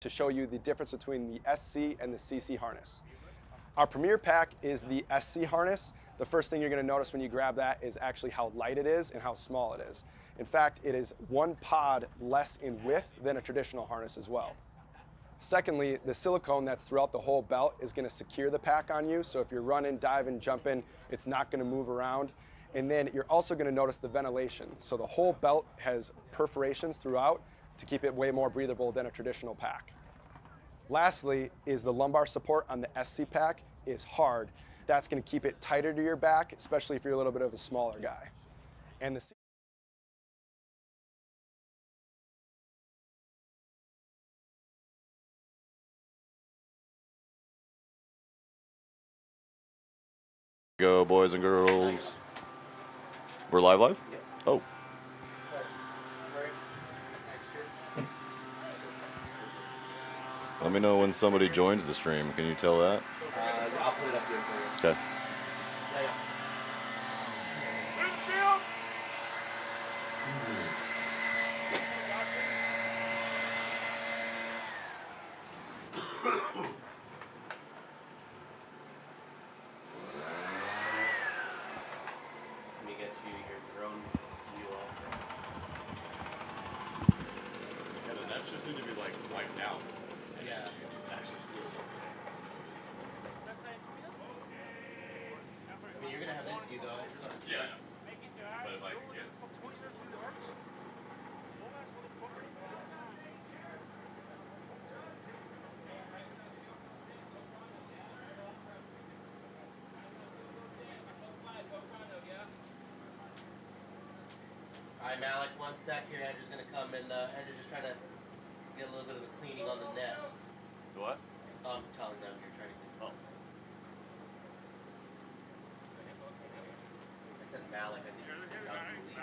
to show you the difference between the SC and the CC harness. Our premier pack is the SC harness. The first thing you're going to notice when you grab that is actually how light it is and how small it is. In fact, it is 1 pod less in width than a traditional harness as well. Secondly, the silicone that's throughout the whole belt is going to secure the pack on you, so if you're running, diving, jumping, it's not going to move around. And then you're also going to notice the ventilation. So the whole belt has perforations throughout to keep it way more breathable than a traditional pack. Lastly is the lumbar support on the SC pack is hard. That's going to keep it tighter to your back, especially if you're a little bit of a smaller guy. And the Go, boys and girls. We're live? Yep. Oh. Let me know when somebody joins the stream. Can you tell that? I'll put it up here for you. Okay. Let me get you your drone view also. Yeah, the nets just need to be like wiped out. Yeah. You can actually see it. I mean, you're gonna have this view though. Yeah. But if I can get. Alright, Malik, 1 sec here. Andrew's gonna come and Andrew's just trying to get a little bit of a cleaning on the net. What? I'm telling them you're trying to clean. Oh. I said Malik, I think he's about to leave.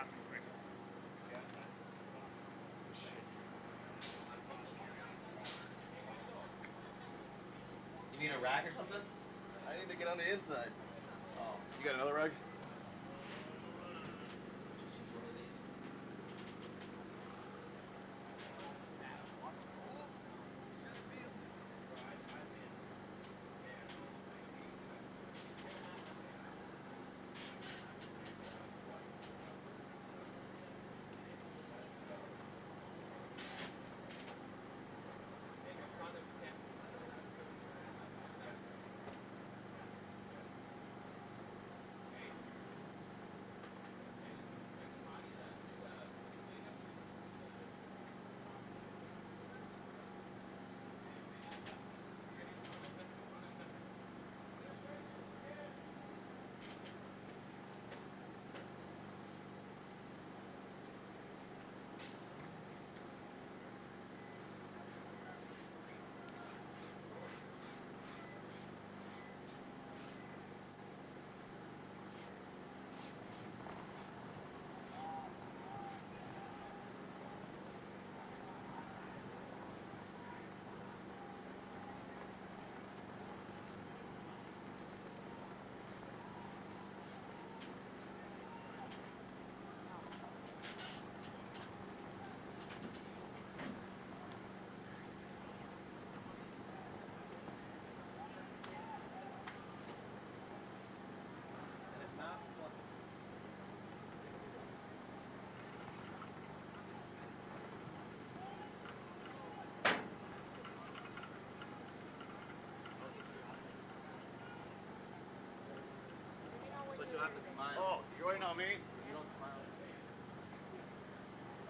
You need a rag or something? I need to get on the inside. Oh. You got another rug? Just use one of these. But you'll have to smile. Oh, you're waiting on me? You don't smile.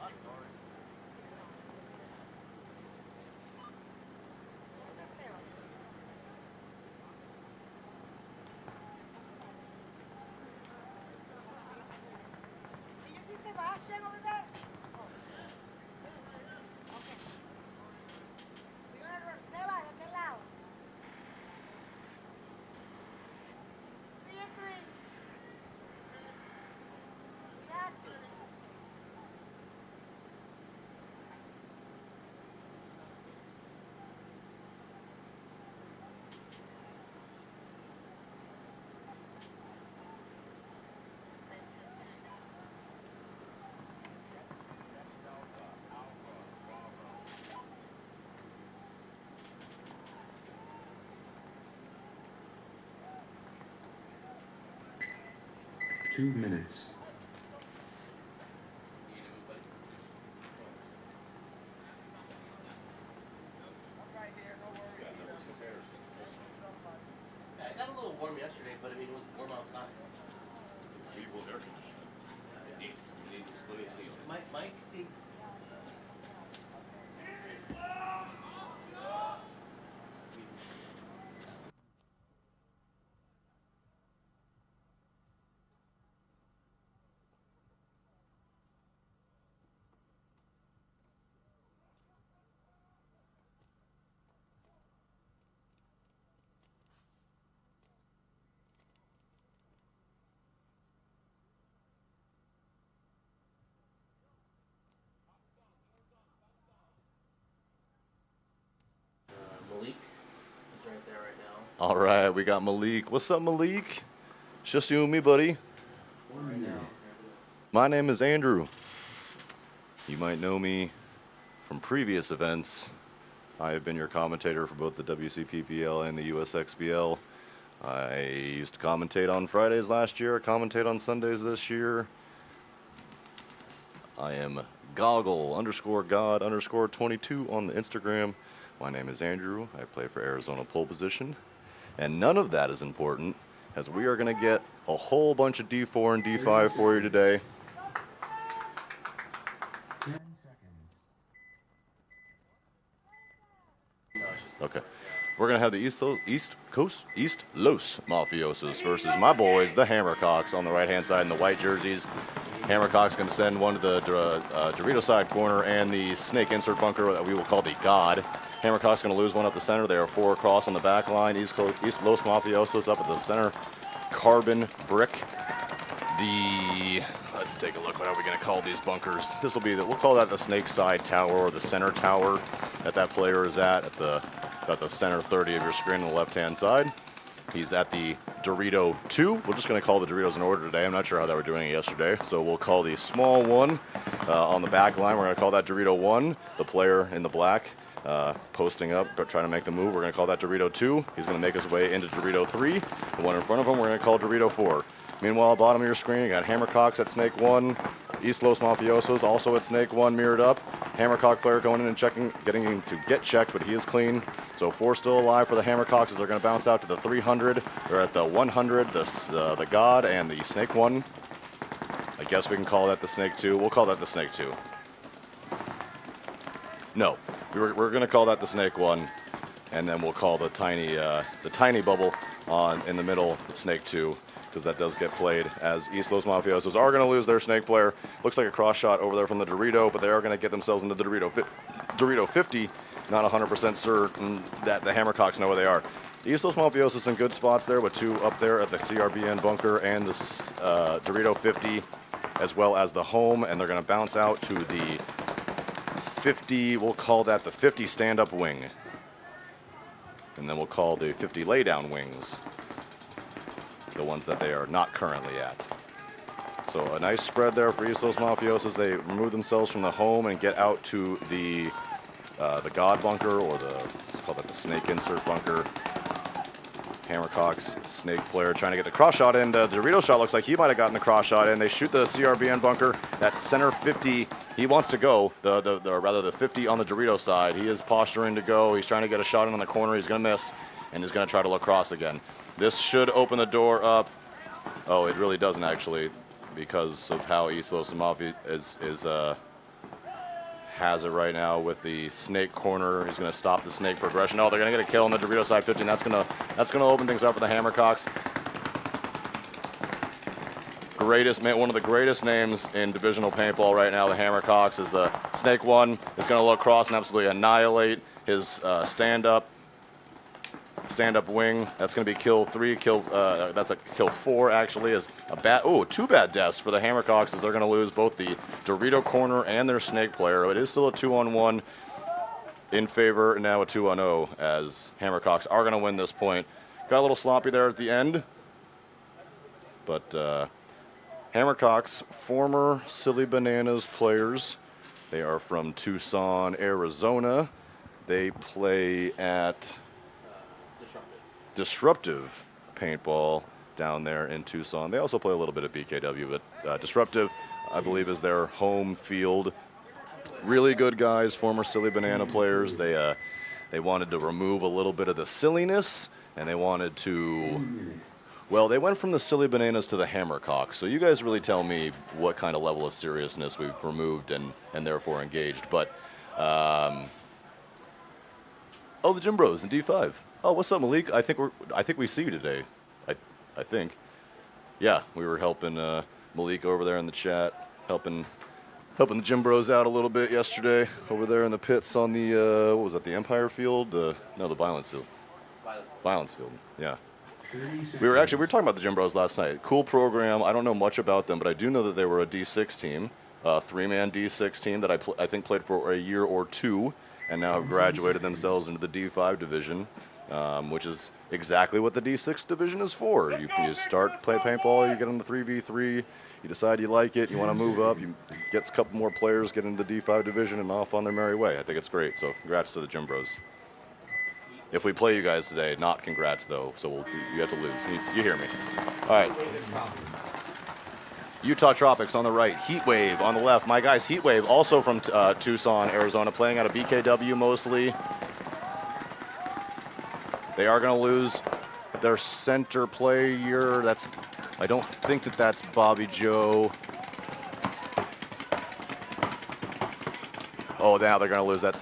I'm sorry. Did you see Sebastian over there? Okay. We're gonna run Seba, de aquel lado. 3 and 3. We have to. 2 minutes. You need to move, buddy? I'm right here, no worries. Yeah, it got a little warm yesterday, but I mean, it was warm outside. People's air conditioning. It needs a split AC on it. Mike thinks. Malik is right there right now. All right, we got Malik. What's up, Malik? It's just you and me, buddy. Right now. My name is Andrew. You might know me from previous events. I have been your commentator for both the WCPPL and the USXBL. I used to commentate on Fridays last year, I commentate on Sundays this year. I am goggle_god_22 on the Instagram. My name is Andrew. I play for Arizona pole position. And none of that is important, as we are going to get a whole bunch of D4 and D5 for you today. 10 seconds. Okay. We're going to have the East Los Mafiosos versus my boys, the Hammercocks, on the right-hand side in the white jerseys. Hammercock's going to send one to the Dorito side corner and the snake insert bunker that we will call the God. Hammercock's going to lose one up the center. They are 4 across on the back line. East Los Mafiosos up at the center. Carbon brick. Let's take a look. What are we going to call these bunkers? This will be we'll call that the snake side tower, or the center tower that player is at the center 30 of your screen on the left-hand side. He's at the Dorito 2. We're just going to call the Doritos in order today. I'm not sure how they were doing it yesterday. So we'll call the small one on the back line. We're going to call that Dorito 1. The player in the black posting up, trying to make the move. We're going to call that Dorito 2. He's going to make his way into Dorito 3. The one in front of him, we're going to call Dorito 4. Meanwhile, bottom of your screen, you got Hammercocks at Snake 1. East Los Mafiosos also at Snake 1, mirrored up. Hammercock player going in and checking, getting him to get checked, but he is clean. So 4 still alive for the Hammercocks as they're going to bounce out to the 300. They're at the 100, the God, and the Snake 1. I guess we can call that the Snake 2. We'll call that the Snake 2. No, we're going to call that the Snake 1, and then we'll call the tiny bubble in the middle Snake 2. Because that does get played, as East Los Mafiosos are going to lose their snake player. Looks like a cross shot over there from the Dorito, but they are going to get themselves into the Dorito 50. Not 100% certain that the Hammercocks know where they are. The East Los Mafiosos in good spots there, with 2 up there at the CRBN bunker and the Dorito 50, as well as the home, and they're going to bounce out to the 50, we'll call that the 50 stand-up wing. And then we'll call the 50 lay-down wings the ones that they are not currently at. So a nice spread there for East Los Mafiosos. They remove themselves from the home and get out to the God bunker, or let's call that the snake insert bunker. Hammercock's snake player trying to get the cross shot in. The Dorito shot looks like he might have gotten the cross shot in. They shoot the CRBN bunker. That center 50, he wants to go. The 50 on the Dorito side. He is posturing to go. He's trying to get a shot in on the corner. He's going to miss, and he's going to try to look cross again. This should open the door up. Oh, it really doesn't actually, because of how East Los Mafia has it right now with the snake corner. He's going to stop the snake progression. Oh, they're going to get a kill on the Dorito side 50, and that's going to open things up for the Hammercocks. One of the greatest names in divisional paintball right now, the Hammercocks, is the Snake 1. Is going to look cross and absolutely annihilate his stand-up wing. That's going to be kill 3. That's a kill 4 actually. Is a 2 bad deaths for the Hammercocks, as they're going to lose both the Dorito corner and their snake player. It is still a 2-on-1 in favor, and now a 2-on-0, as Hammercocks are going to win this point. Got a little sloppy there at the end, but Hammercocks, former Silly Bananas players. They are from Tucson, Arizona. They play at Disruptive Paintball down there in Tucson. They also play a little bit of BKW, but Disruptive, I believe, is their home field. Really good guys, former Silly Banana players. They wanted to remove a little bit of the silliness, and they wanted to, well, they went from the Silly Bananas to the Hammercocks. So you guys really tell me what kind of level of seriousness we've removed and therefore engaged. But, oh, the Gym Bros in D5. Oh, what's up, Malik? I think we see you today. I think. Yeah, we were helping Malik over there in the chat, helping the Gym Bros out a little bit yesterday over there in the pits on the, what was that, the Empire Field? No, the Violence Field. Violence Field, yeah. We were talking about the Gym Bros last night. Cool program. I don't know much about them, but I do know that they were a D6 team, a 3-man D6 team that I think played for a year or two, and now have graduated themselves into the D5 division, which is exactly what the D6 division is for. You start play paintball, you get in the 3v3, you decide you like it, you want to move up, you get a couple more players, get into the D5 division, and off on their merry way. I think it's great. So congrats to the Gym Bros. If we play you guys today, not congrats though. So you have to lose. You hear me? All right. Utah Tropics on the right, Heatwave on the left. My guys, Heatwave, also from Tucson, Arizona, playing out of BKW mostly. They are going to lose their center player. I don't think that's Bobby Joe. Oh, now they're going to lose that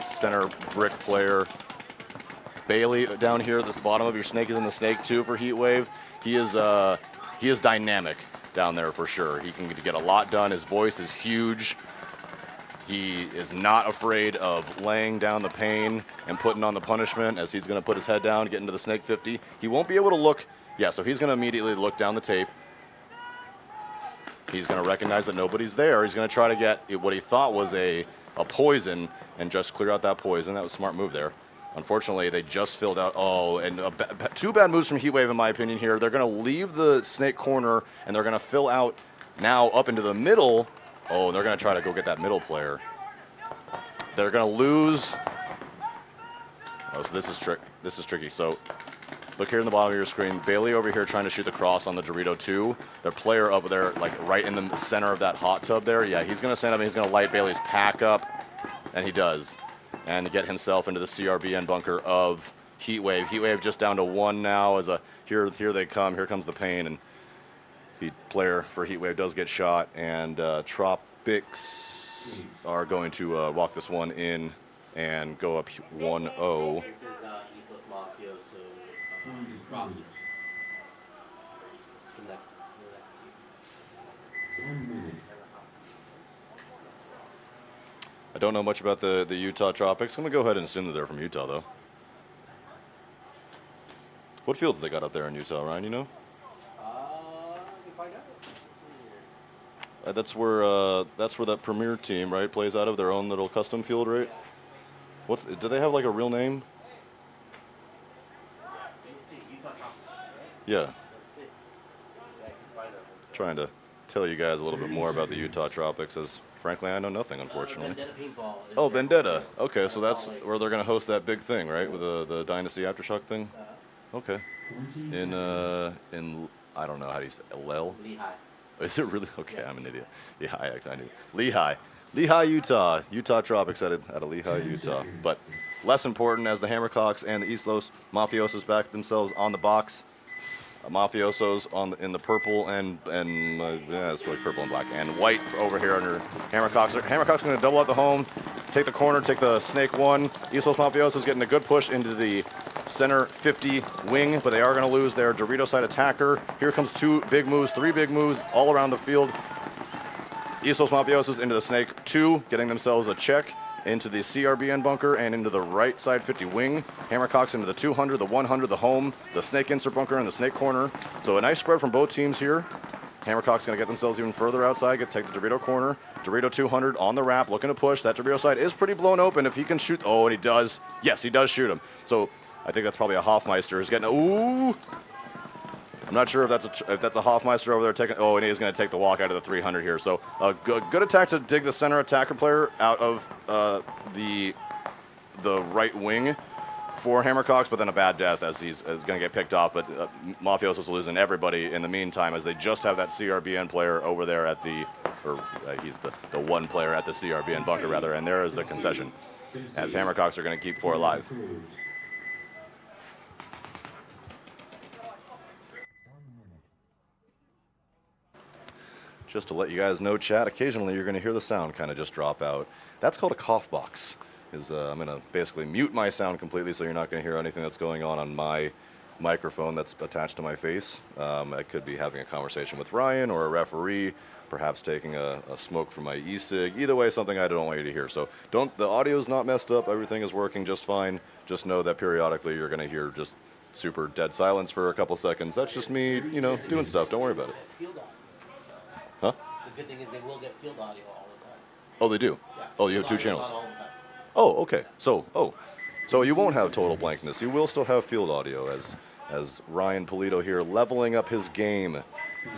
center brick player. Bailey down here at the bottom of your snake is in the snake too for Heatwave. He is dynamic down there for sure. He can get a lot done. His voice is huge. He is not afraid of laying down the pain and putting on the punishment, as he's going to put his head down, get into the snake 50. He won't be able to look. Yeah, so he's going to immediately look down the tape. He's going to recognize that nobody's there. He's going to try to get what he thought was a poison and just clear out that poison. That was a smart move there. Unfortunately, they just filled out. Oh, and two bad moves from Heatwave, in my opinion, here. They're going to leave the snake corner, and they're going to fill out now up into the middle. Oh, and they're going to try to go get that middle player. They're going to lose. Oh, so this is tricky. So look here in the bottom of your screen. Bailey over here trying to shoot the cross on the Dorito 2. Their player up there, like right in the center of that hot tub there. Yeah, he's going to stand up and he's going to light Bailey's pack up, and he does. And to get himself into the CRBN bunker of Heatwave. Heatwave just down to 1 now. Here they come. Here comes the pain, and the player for Heatwave does get shot. And Tropics are going to walk this one in and go up 1-0. This is Islos Mafioso roster. The next team. I don't know much about the Utah Tropics. I'm going to go ahead and assume that they're from Utah, though. What fields they got up there in Utah, Ryan, you know? You find out. That's where that premier team, right, plays out of their own little custom field, right? Do they have like a real name? Utah Tropics. Yeah. Let's see. Yeah, I can find out. Trying to tell you guys a little bit more about the Utah Tropics, as frankly I know nothing, unfortunately. Vendetta Paintball. Oh, Vendetta. Okay, so that's where they're going to host that big thing, right, with the Dynasty Aftershock thing. Okay. In I don't know how do you say Lel? Lehigh. Is it really? Okay, I'm an idiot. Yeah, I knew. Lehigh, Utah. Utah Tropics out of Lehigh, Utah. But less important, as the Hammercocks and the Islos Mafiosos back themselves on the box. Mafiosos in the purple and yeah, it's really purple and black and white over here under Hammercocks. Hammercocks going to double out the home, take the corner, take the snake 1. Islos Mafiosos getting a good push into the center 50 wing, but they are going to lose their Dorito side attacker. Here comes 3 big moves all around the field. Islos Mafiosos into the snake 2, getting themselves a check into the CRBN bunker and into the right side 50 wing. Hammercocks into the 200, the 100, the home, the snake insert bunker, and the snake corner. So a nice spread from both teams here. Hammercocks going to get themselves even further outside, take the Dorito corner. Dorito 200 on the wrap, looking to push. That Dorito side is pretty blown open. If he can shoot, oh, and he does. Yes, he does shoot him. So I think that's probably a Hoffmeister. He's getting, ooh. I'm not sure if that's a Hoffmeister over there taking. Oh, and he's going to take the walk out of the 300 here. So a good attack to dig the center attacker player out of the right wing. for Hammercocks, but then a bad death as he's going to get picked off. But Mafioso's losing everybody in the meantime as they just have that CRBN player over there at the, or he's the one player at the CRBN bunker rather, and there is the concession as Hammercocks are going to keep 4 alive. Just to let you guys know, chat, occasionally you're going to hear the sound kind of just drop out. That's called a cough box. I'm going to basically mute my sound completely so you're not going to hear anything that's going on my microphone that's attached to my face. I could be having a conversation with Ryan or a referee, perhaps taking a smoke from my e-cig. Either way, something I don't want you to hear. So the audio's not messed up. Everything is working just fine. Just know that periodically you're going to hear just super dead silence for a couple seconds. That's just me, doing stuff. Don't worry about it. Huh? The good thing is they will get field audio all the time. Oh, they do? Yeah. Oh, you have 2 Field audio's channels. on all the time. Oh, okay. So you won't have total blankness. You will still have field audio as Ryan Polito here leveling up his game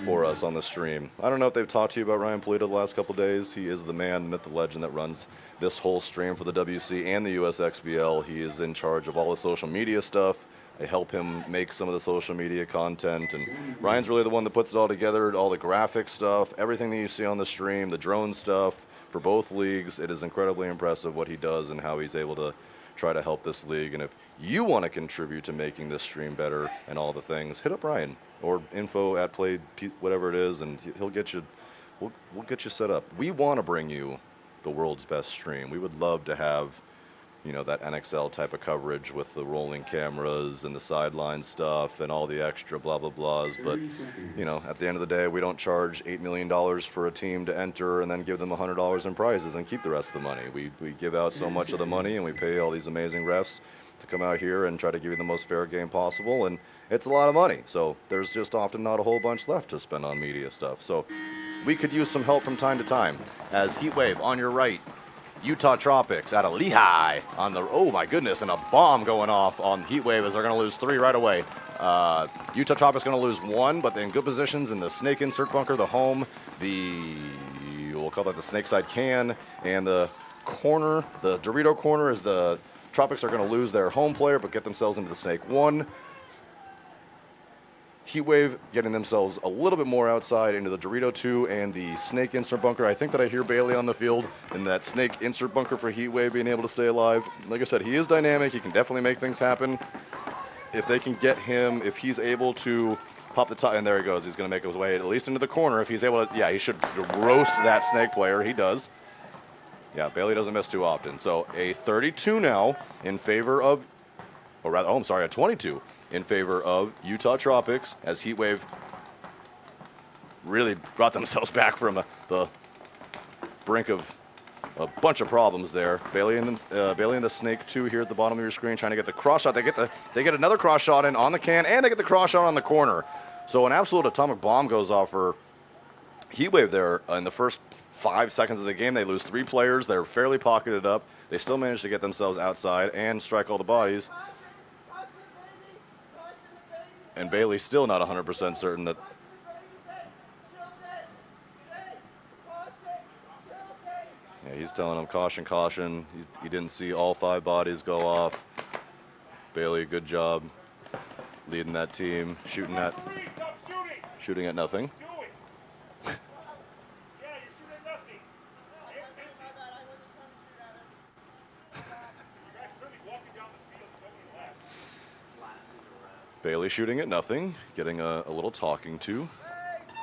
for us on the stream. I don't know if they've talked to you about Ryan Polito the last couple days. He is the man, the myth, the legend that runs this whole stream for the WC and the USXBL. He is in charge of all the social media stuff. I help him make some of the social media content, and Ryan's really the one that puts it all together, all the graphic stuff, everything that you see on the stream, the drone stuff for both leagues. It is incredibly impressive what he does and how he's able to try to help this league. And if you want to contribute to making this stream better and all the things, hit up Ryan or info@play whatever it is, and he'll get you. We'll get you set up. We want to bring you the world's best stream. We would love to have, that NXL type of coverage with the rolling cameras and the sideline stuff and all the extra blah, blah, blahs. But, at the end of the day, we don't charge $8 million for a team to enter and then give them $100 in prizes and keep the rest of the money. We give out so much of the money and we pay all these amazing refs to come out here and try to give you the most fair game possible. And it's a lot of money. So there's just often not a whole bunch left to spend on media stuff. So we could use some help from time to time. As Heatwave on your right, Utah Tropics out of Lehigh on the, oh my goodness, and a bomb going off on Heatwave as they're going to lose 3 right away. Utah Tropics going to lose 1, but they're in good positions in the snake insert bunker, the home, we'll call that the snake side can, and the corner, the Dorito corner is the Tropics are going to lose their home player, but get themselves into the snake 1. Heatwave getting themselves a little bit more outside into the Dorito 2 and the snake insert bunker. I think that I hear Bailey on the field in that snake insert bunker for Heatwave being able to stay alive. Like I said, he is dynamic. He can definitely make things happen. If they can get him, if he's able to pop the top, and there he goes. He's going to make his way at least into the corner. If he's able to, yeah, he should roast that snake player. He does. Yeah, Bailey doesn't miss too often. So a 32 now in favor of, or rather, I'm sorry, a 22 in favor of Utah Tropics as Heatwave really brought themselves back from the brink of a bunch of problems there. Bailey and the Snake 2 here at the bottom of your screen trying to get the cross shot. They get another cross shot in on the can, and they get the cross shot on the corner. So an absolute atomic bomb goes off for Heatwave there in the first 5 seconds of the game. They lose 3 players. They're fairly pocketed up. They still manage to get themselves outside and strike all the bodies. And Bailey's still not 100% certain that. Yeah, he's telling him caution, caution. He didn't see all 5 bodies go off. Bailey, good job leading that team, shooting at nothing. Bailey shooting at nothing, getting a little talking to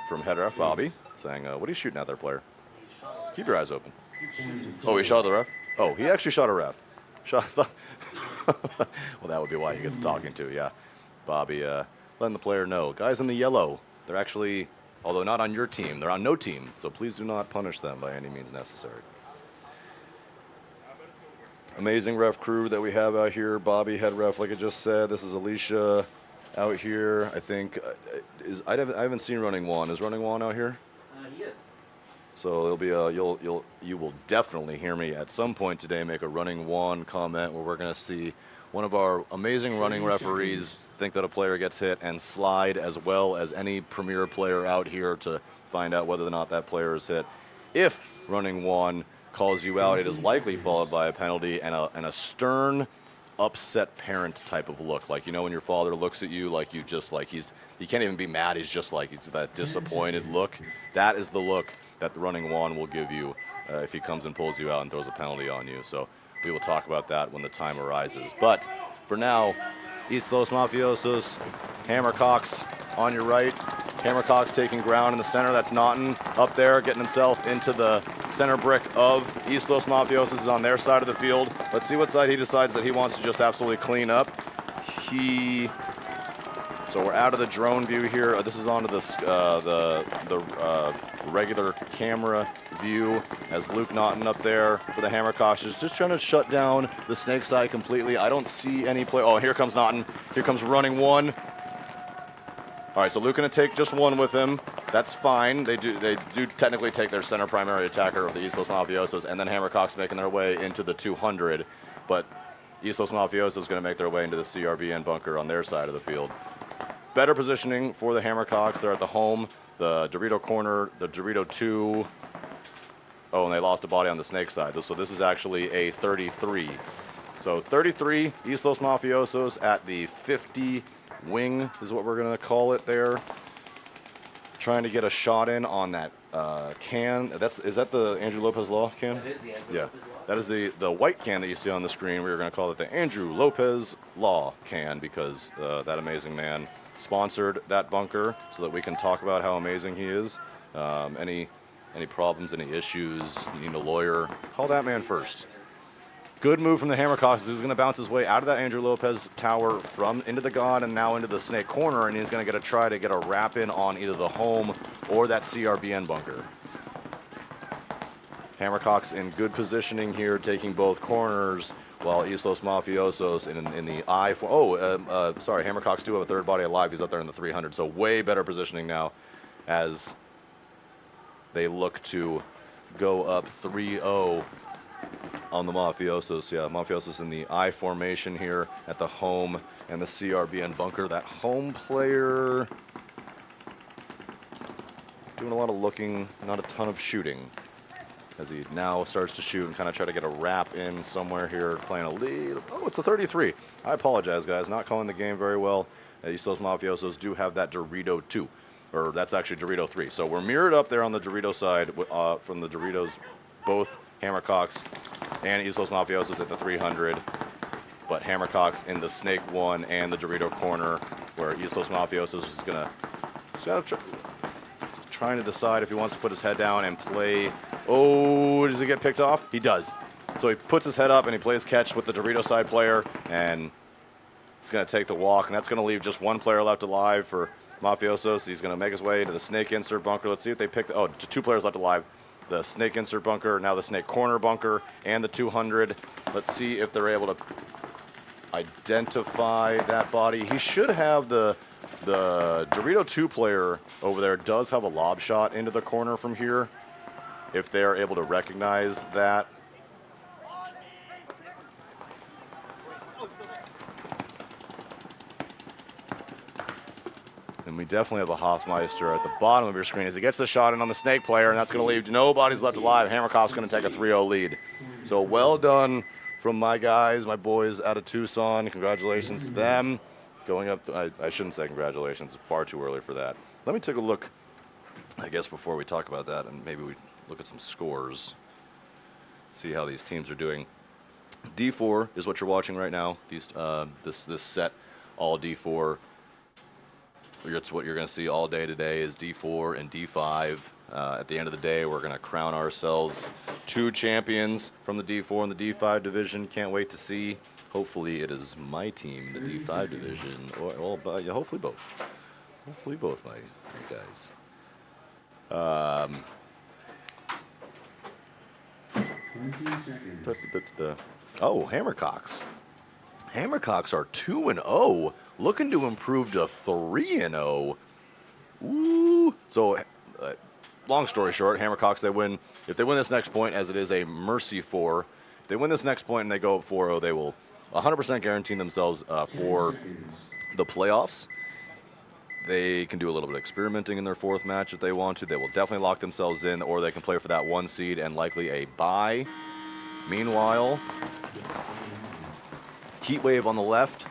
from head ref Bobby, saying, what are you shooting at there, player? Let's keep your eyes open. Oh, he shot the ref? Oh, he actually shot a ref. Well, that would be why he gets talking to, yeah. Bobby letting the player know. Guys in the yellow, they're actually, although not on your team, they're on no team, so please do not punish them by any means necessary. Amazing ref crew that we have out here. Bobby, head ref, like I just said. This is Alicia out here. I think I haven't seen Running Juan. Is Running Juan out here? He is. So it'll be you will definitely hear me at some point today make a Running Juan comment where we're going to see one of our amazing running referees think that a player gets hit and slide, as well as any premier player out here to find out whether or not that player is hit. If Running Juan calls you out, it is likely followed by a penalty and a stern upset parent type of look. Like, you know, when your father looks at you like you just like he can't even be mad. He's just like, he's that disappointed look. That is the look that the running Juan will give you if he comes and pulls you out and throws a penalty on you. So we will talk about that when the time arises. But for now, East Los Mafiosos, Hammercocks on your right. Hammercocks taking ground in the center. That's Naughton up there, getting himself into the center brick of East Los Mafiosos is on their side of the field. Let's see what side he decides that he wants to just absolutely clean up. So we're out of the drone view here. This is onto the regular camera view as Luke Naughton up there for the Hammercocks is just trying to shut down the snake side completely. I don't see any play. Oh, here comes Naughton. Here comes running one. All right, so Luke gonna take just one with him. That's fine. They do technically take their center primary attacker of the East Los Mafiosos, and then Hammercocks making their way into the 200. But East Los Mafiosos is gonna make their way into the CRBN bunker on their side of the field. Better positioning for the Hammercocks. They're at the home, the Dorito corner, the Dorito 2. Oh, and they lost a body on the snake side. So this is actually a 33. So 33 East Los Mafiosos at the 50 wing is what we're going to call it there. Trying to get a shot in on that can. Is that the Andrew Lopez Law can? That is the Andrew Yeah. Lopez Law. That is the white can that you see on the screen. We're going to call it the Andrew Lopez Law can because that amazing man sponsored that bunker so that we can talk about how amazing he is. Any problems, any issues, you need a lawyer, call that man first. Good move from the Hammercocks. He's going to bounce his way out of that Andrew Lopez tower from into the God and now into the snake corner, and he's going to try to get a wrap in on either the home or that CRBN bunker. Hammercocks in good positioning here, taking both corners, while East Los Mafiosos in the I. Sorry, Hammercocks do have a third body alive. He's up there in the 300, so way better positioning now as they look to go up 3-0 on the Mafiosos. Yeah, Mafiosos in the I formation here at the home and the CRBN bunker. That home player doing a lot of looking, not a ton of shooting, as he now starts to shoot and kind of try to get a wrap in somewhere here, playing a lead. Oh, it's a 33. I apologize, guys. Not calling the game very well. East Los Mafiosos do have that Dorito 2, or that's actually Dorito 3. So we're mirrored up there on the Dorito side from the Doritos, both Hammercocks and East Los Mafiosos at the 300. But Hammercocks in the Snake 1 and the Dorito corner, where East Los Mafiosos is going to trying to decide if he wants to put his head down and play. Oh, does he get picked off? He does. So he puts his head up and he plays catch with the Dorito side player, and he's going to take the walk, and that's going to leave just one player left alive for Mafiosos. He's going to make his way into the snake insert bunker. Let's see if they pick. Two players left alive. The snake insert bunker, now the snake corner bunker, and the 200. Let's see if they're able to identify that body. He should have the Dorito 2 player over there does have a lob shot into the corner from here, if they're able to recognize that. And we definitely have a Hoffmeister at the bottom of your screen as he gets the shot in on the snake player, and that's going to leave nobody's left alive. Hammercock's going to take a 3-0 lead. So well done from my guys, my boys out of Tucson. Congratulations to them. Going up, I shouldn't say congratulations. It's far too early for that. Let me take a look, I guess, before we talk about that, and maybe we look at some scores, see how these teams are doing. D4 is what you're watching right now. These this set, all D4. That's what you're going to see all day today is D4 and D5. At the end of the day, we're going to crown ourselves 2 champions from the D4 and the D5 division. Can't wait to see. Hopefully it is my team, the D5 division, or yeah, hopefully both. Hopefully both my guys. Oh, Hammercocks. Hammercocks are 2-0, looking to improve to 3-0. Ooh. So, long story short, Hammercocks, they win. If they win this next point, as it is a mercy 4, if they win this next point and they go up 4-0, they will 100% guarantee themselves for the playoffs. They can do a little bit of experimenting in their 4th match if they want to. They will definitely lock themselves in, or they can play for that 1 seed and likely a bye. Meanwhile, Heat Wave on the left.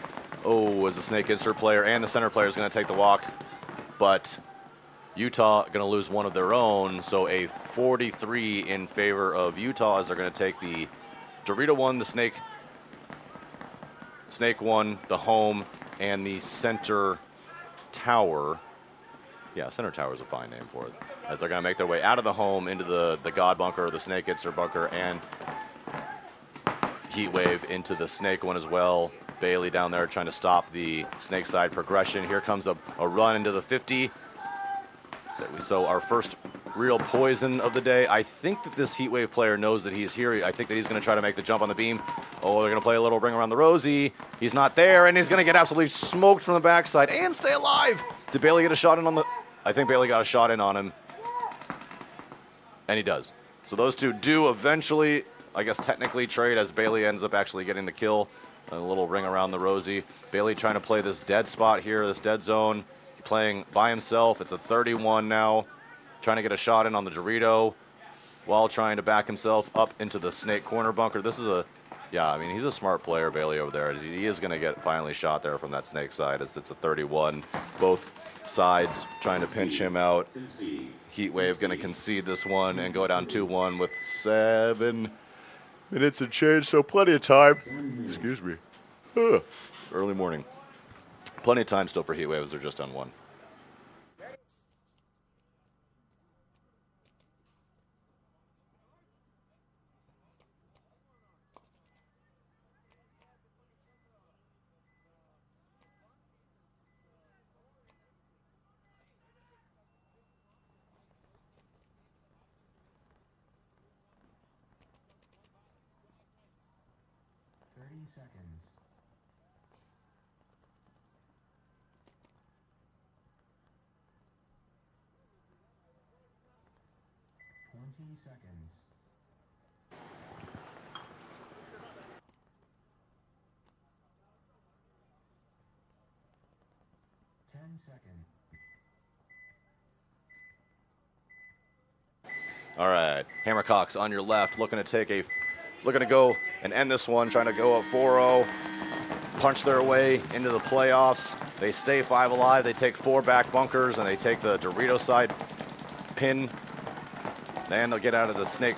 Oh, as the snake insert player and the center player is going to take the walk. But Utah going to lose one of their own. So a 43 in favor of Utah as they're going to take the Dorito one, the snake one, the home, and the center tower. Yeah, center tower is a fine name for it. As they're going to make their way out of the home into the God bunker, the snake insert bunker, and Heat Wave into the snake one as well. Bailey down there trying to stop the snake side progression. Here comes a run into the 50. So our first real poison of the day. I think that this Heat Wave player knows that he's here. I think that he's going to try to make the jump on the beam. Oh, they're going to play a little ring around the rosy. He's not there, and he's going to get absolutely smoked from the backside and stay alive. Did Bailey get a shot in on the... I think Bailey got a shot in on him. And he does. So those two do eventually, I guess, technically trade as Bailey ends up actually getting the kill. A little ring around the rosy. Bailey trying to play this dead spot here, this dead zone. Playing by himself. It's a 31 now. Trying to get a shot in on the Dorito while trying to back himself up into the snake corner bunker. This is a, yeah, I mean, he's a smart player, Bailey, over there. He is going to get finally shot there from that snake side as it's a 31. Both sides trying to pinch him out. Heat Wave going to concede this one and go down 2-1 with 7 minutes and change, so plenty of time. Excuse me. Early morning. Plenty of time still for Heat Waves. They're just on 1. All right, Hammercocks on your left, looking to go and end this one, trying to go up 4-0, punch their way into the playoffs. They stay 5 alive. They take 4 back bunkers, and they take the Dorito side pin. Then they'll get out of the snake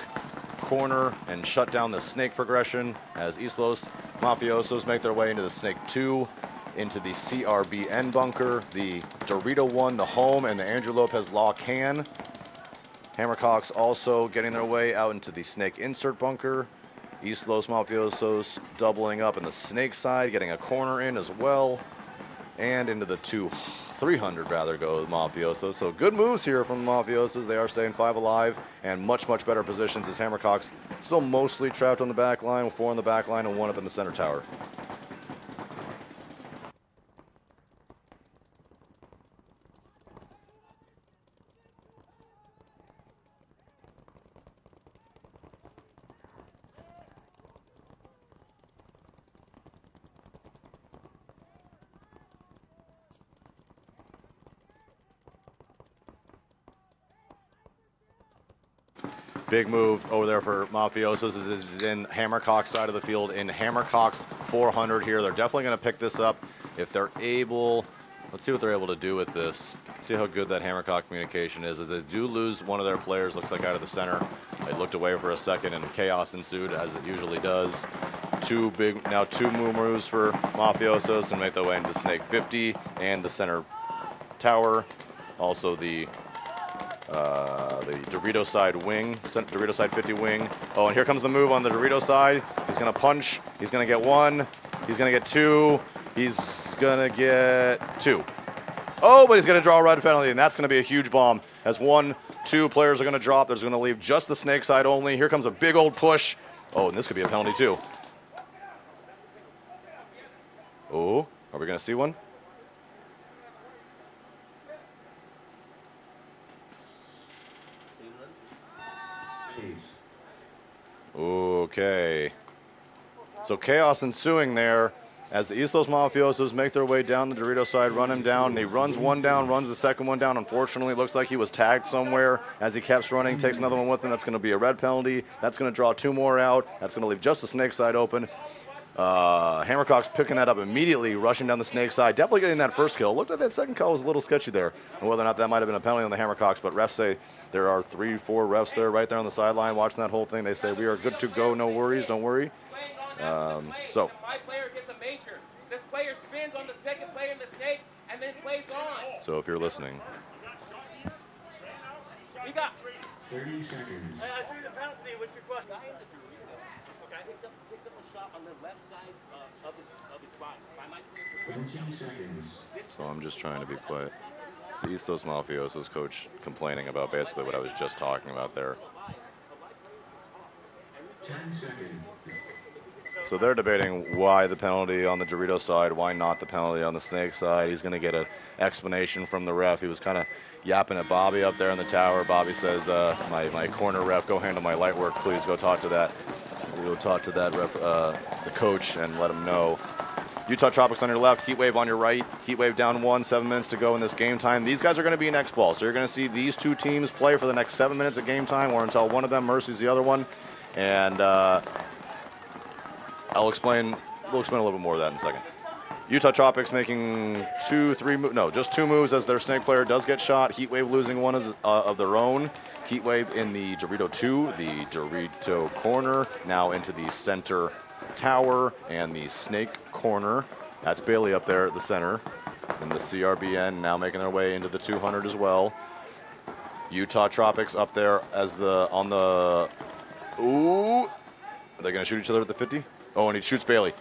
corner and shut down the snake progression as East Los Mafiosos make their way into the snake 2, into the CRBN bunker, the Dorito 1, the home, and the Andrew Lopez Law can. Hammercocks also getting their way out into the snake insert bunker. East Los Mafiosos doubling up in the snake side, getting a corner in as well. And into the 300 rather go the Mafiosos. So good moves here from the Mafiosos. They are staying 5 alive and much, much better positions as Hammercocks still mostly trapped on the back line with 4 on the back line and 1 up in the center tower. Big move over there for Mafiosos. This is in Hammercock's side of the field, in Hammercock's 400 here. They're definitely going to pick this up if they're able. Let's see what they're able to do with this. See how good that Hammercock communication is. As they do lose one of their players, looks like out of the center. They looked away for a second and chaos ensued, as it usually does. Two more moves for Mafiosos and make their way into the Snake 50 and the center tower. Also the Dorito side wing, Dorito side 50 wing. Oh, and here comes the move on the Dorito side. He's going to punch. He's going to get 1. He's going to get 2. He's going to get 2. Oh, but he's going to draw a red penalty, and that's going to be a huge bomb. As 1, 2 players are going to drop. There's going to leave just the snake side only. Here comes a big old push. Oh, and this could be a penalty too. Oh, are we going to see one? Okay. So chaos ensuing there as the East Los Mafiosos make their way down the Dorito side, run him down. He runs one down, runs the second one down. Unfortunately, it looks like he was tagged somewhere as he keeps running, takes another one with him. That's going to be a red penalty. That's going to draw 2 more out. That's going to leave just the snake side open. Hammercock's picking that up immediately, rushing down the snake side, definitely getting that first kill. Looked like that second call was a little sketchy there, and whether or not that might have been a penalty on the Hammercocks, but refs say there are 3, 4 refs there right there on the sideline watching that whole thing. They say we are good to go, no worries, don't worry. So my player gets a major. This player spins on the second player in the snake and then plays on. So if you're listening, He got 30 seconds. I threw the penalty with your question. Guy in the Dorito. Okay. Picked up a shot on the left side of his body. By my 20 seconds. so I'm just trying to be quiet. It's the East Los Mafiosos coach complaining about basically what I was just talking about there. 10 seconds. So they're debating why the penalty on the Dorito side, why not the penalty on the snake side. He's going to get an explanation from the ref. He was kind of yapping at Bobby up there in the tower. Bobby says, my corner ref, go handle my light work, please. Go talk to that. Go talk to that ref, the coach, and let him know. Utah Tropics on your left, Heat Wave on your right. Heat Wave down 1, 7 minutes to go in this game time. These guys are going to be in X ball, so you're going to see these two teams play for the next 7 minutes of game time, or until one of them mercies the other one. And we'll explain a little bit more of that in a second. Utah Tropics making just 2 moves as their snake player does get shot. Heat Wave losing one of their own. Heat Wave in the Dorito 2, the Dorito corner, now into the center tower and the snake corner. That's Bailey up there at the center. And the CRBN now making their way into the 200 as well. Utah Tropics up there as ooh. Are they going to shoot each other at the 50? Oh, and he shoots Bailey.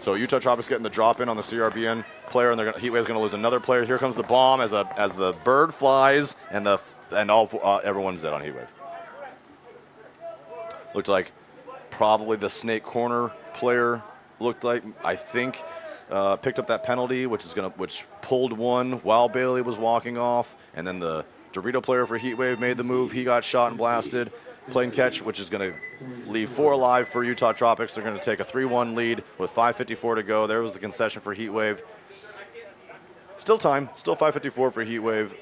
So Utah Tropics getting the drop in on the CRBN player, and Heat Wave's going to lose another player. Here comes the bomb as the bird flies, and everyone's dead on Heat Wave. Looked like probably the snake corner player I think picked up that penalty, which pulled one while Bailey was walking off, and then the Dorito player for Heat Wave made the move. He got shot and blasted. Playing catch, which is going to leave 4 alive for Utah Tropics. They're going to take a 3-1 lead with 5:54 to go. There was the concession for Heat Wave. Still time, still 5:54 for Heat Wave,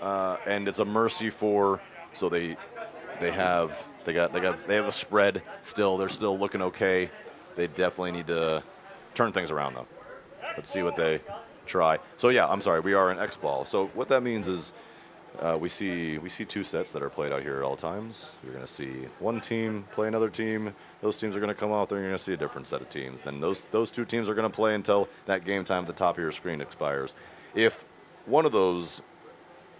and it's a mercy so they have a spread still. They're still looking okay. They definitely need to turn things around though. Let's see what they try. So yeah, I'm sorry, we are in X ball. So what that means is. We see 2 sets that are played out here at all times. You're going to see one team play another team. Those teams are going to come out there, and you're going to see a different set of teams. Then those 2 teams are going to play until that game time at the top of your screen expires. If one of those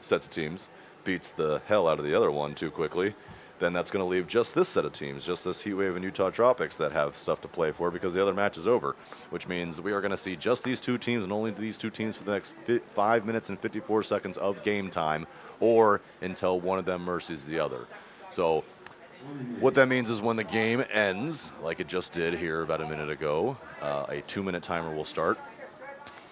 sets of teams beats the hell out of the other one too quickly, then that's going to leave just this set of teams, just this Heat Wave and Utah Tropics that have stuff to play for because the other match is over, which means we are going to see just these 2 teams and only these 2 teams for the next 5 minutes and 54 seconds of game time, or until one of them mercies the other. So what that means is when the game ends, like it just did here about a minute ago, a 2-minute timer will start.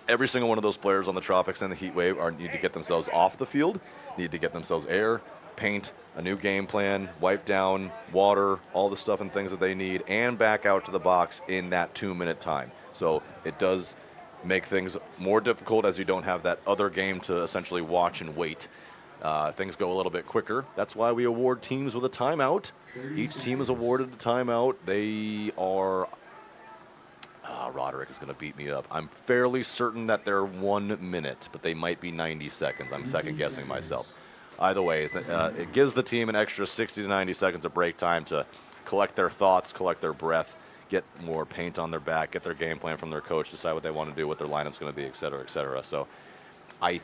Every single one of those players on the Tropics and the Heat Wave need to get themselves off the field, need to get themselves air, paint, a new game plan, wipe down, water, all the stuff and things that they need, and back out to the box in that 2-minute time. So it does make things more difficult as you don't have that other game to essentially watch and wait. Things go a little bit quicker. That's why we award teams with a timeout. Each team is awarded a timeout. They are... Roderick is going to beat me up. I'm fairly certain that they're 1 minute, but they might be 90 seconds. I'm second-guessing myself. Either way, it gives the team an extra 60 to 90 seconds of break time to collect their thoughts, collect their breath, get more paint on their back, get their game plan from their coach, decide what they want to do, what their lineup's going to be, et cetera, et cetera. So I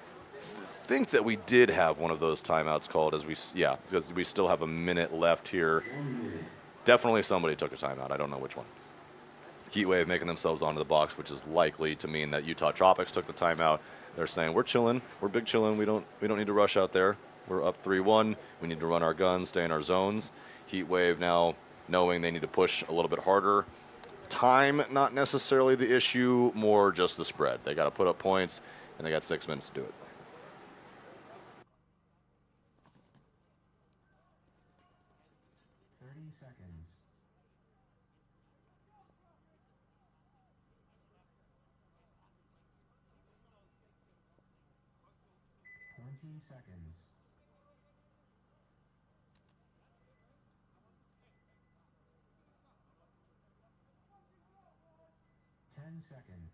think that we did have one of those timeouts called because we still have a minute left here. Definitely somebody took a timeout. I don't know which one. Heat Wave making themselves onto the box, which is likely to mean that Utah Tropics took the timeout. They're saying, we're chilling. We're big chilling. We don't need to rush out there. We're up 3-1. We need to run our guns, stay in our zones. Heat Wave now knowing they need to push a little bit harder. Time, not necessarily the issue, more just the spread. They got to put up points, and they got 6 minutes to do it. Seconds. 20 seconds. second.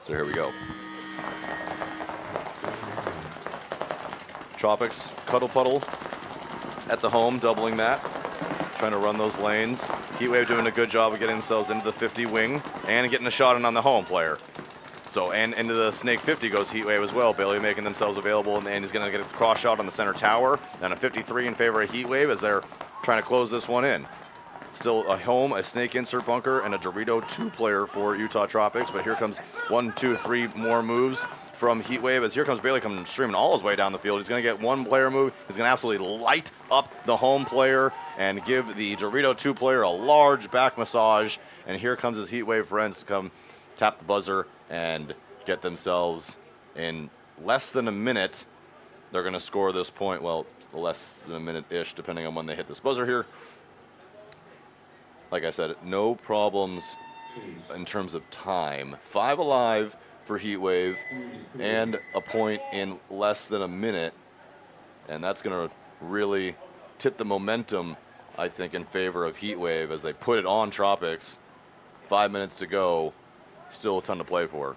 So here we go. Tropics, Cuddle Puddle at the home, doubling that. Trying to run those lanes. Heatwave doing a good job of getting themselves into the 50 wing and getting a shot in on the home player. So, and into the Snake 50 goes Heatwave as well. Bailey making themselves available, and he's going to get a cross shot on the center tower. And a 53 in favor of Heatwave as they're trying to close this one in. Still a home, a Snake insert bunker, and a Dorito 2 player for Utah Tropics. But here comes 1, 2, 3 more moves from Heatwave as here comes Bailey coming streaming all his way down the field. He's going to get one player move. He's going to absolutely light up the home player and give the Dorito 2 player a large back massage. And here comes his Heatwave friends to come tap the buzzer and get themselves in less than a minute. They're going to score this point. Well, less than a minute-ish, depending on when they hit this buzzer here. Like I said, no problems in terms of time. 5 alive for Heatwave and a point in less than a minute. And that's going to really tip the momentum, I think, in favor of Heatwave as they put it on Tropics. 5 minutes to go. Still a ton to play for.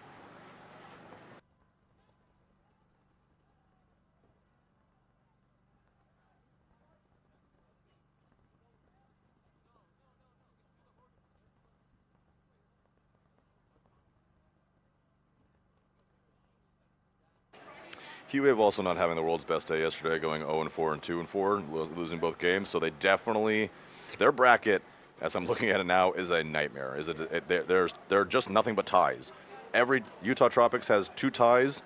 Heatwave also not having the world's best day yesterday, going 0-4 and 2-4, losing both games. So they definitely, their bracket, as I'm looking at it now, is a nightmare. They're just nothing but ties. Every Utah Tropics has 2 ties.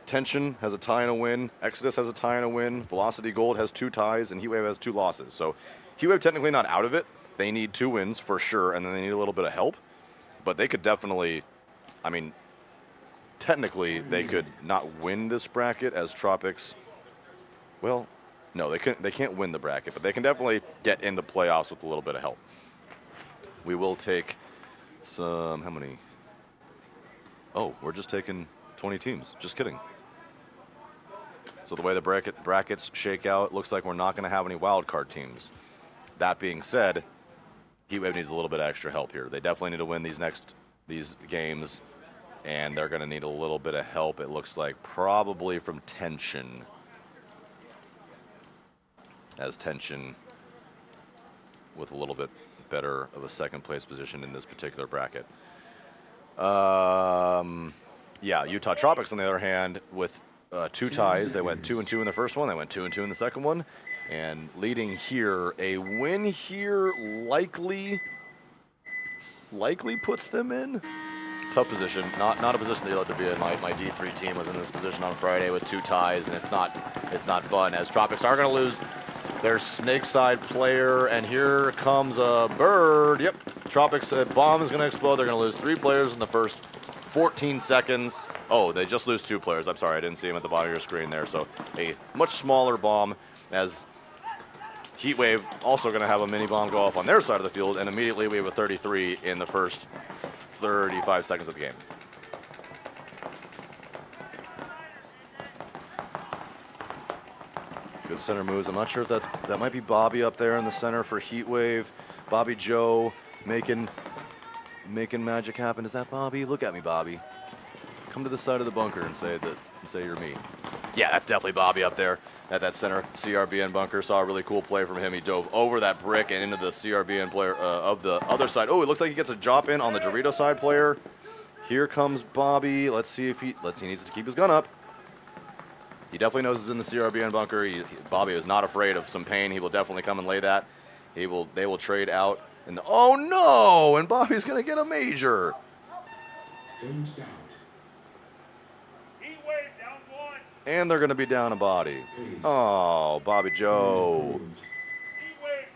Tension has a tie and a win. Exodus has a tie and a win. Velocity Gold has 2 ties, and Heatwave has 2 losses. So Heatwave technically not out of it. They need 2 wins for sure, and then they need a little bit of help. But they could definitely, I mean, technically, they could not win this bracket as Tropics. Well, no, they can't win the bracket, but they can definitely get into playoffs with a little bit of help. We will take some, how many? Oh, we're just taking 20 teams. Just kidding. So the way the brackets shake out, it looks like we're not going to have any wild card teams. That being said, Heatwave needs a little bit of extra help here. They definitely need to win these games. And they're going to need a little bit of help, it looks like, probably from Tension. As Tension with a little bit better of a second place position in this particular bracket. Yeah, Utah Tropics, on the other hand, with 2 ties. They went 2-2 in the first one. They went 2-2 in the second one. And leading here, a win here likely puts them in. Tough position, not a position they love to be in. My D3 team was in this position on Friday with 2 ties, and it's not fun as Tropics are going to lose their snake side player, and here comes a bird. Yep, Tropics bomb is going to explode. They're going to lose 3 players in the first 14 seconds. Oh, they just lose 2 players. I'm sorry, I didn't see him at the bottom of your screen there. So a much smaller bomb as Heatwave also going to have a mini bomb go off on their side of the field, and immediately we have a 33 in the first 35 seconds of the game. Good center moves. I'm not sure if that might be Bobby up there in the center for Heatwave. Bobby Joe making magic happen. Is that Bobby? Look at me, Bobby. Come to the side of the bunker and say you're me. Yeah, that's definitely Bobby up there at that center CRBN bunker. Saw a really cool play from him. He dove over that brick and into the CRBN player of the other side. Oh, it looks like he gets a drop in on the Dorito side player. Here comes Bobby. Let's see if he needs to keep his gun up. He definitely knows he's in the CRBN bunker. Bobby is not afraid of some pain. He will definitely come and lay that. They will trade out. And oh no! And Bobby's gonna get a major. Game's down. And they're going to be down a body. Oh, Bobby Joe.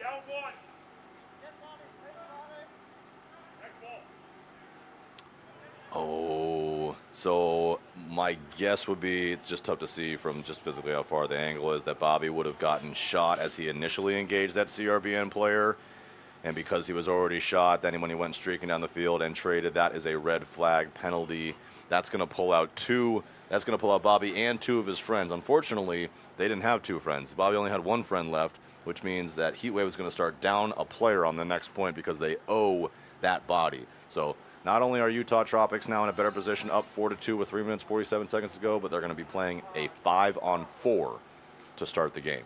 Down 1. Oh, so my guess would be, it's just tough to see from just physically how far the angle is, that Bobby would have gotten shot as he initially engaged that CRBN player. And because he was already shot, then when he went streaking down the field and traded, that is a red flag penalty. That's going to pull out Bobby and 2 of his friends. Unfortunately, they didn't have two friends. Bobby only had one friend left, which means that Heatwave is going to start down a player on the next point because they owe that body. So not only are Utah Tropics now in a better position, up 4-2 with 3 minutes 47 seconds to go, but they're going to be playing a 5-on-4 to start the game.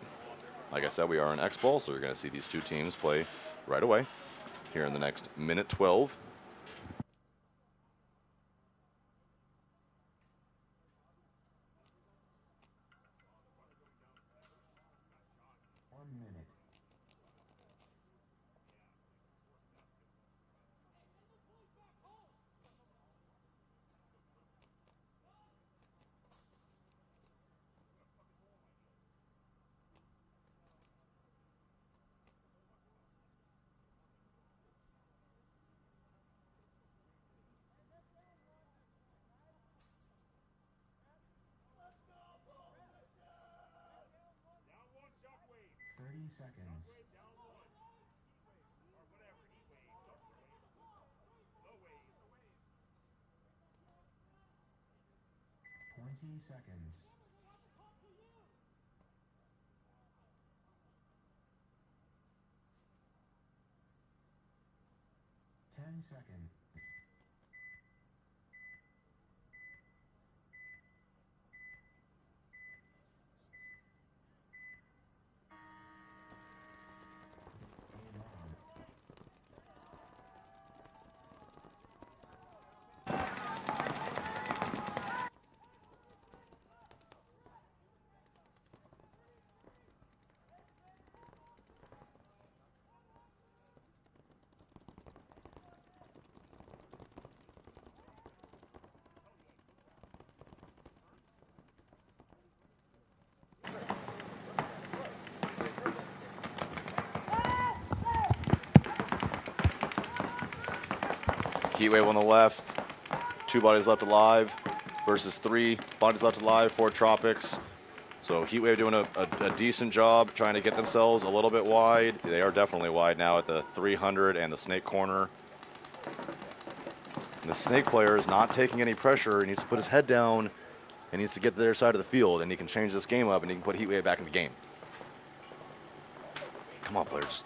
Like I said, we are in X Bowl, so you're going to see these two teams play right away here in the next minute 12. Seconds. 20 seconds. 10 seconds. Heatwave on the left, 2 bodies left alive versus 3 bodies left alive for Tropics. So Heatwave doing a decent job trying to get themselves a little bit wide. They are definitely wide now at the 300 and the snake corner. And the snake player is not taking any pressure. He needs to put his head down and needs to get to their side of the field, and he can change this game up and he can put Heatwave back in the game. Come on, players.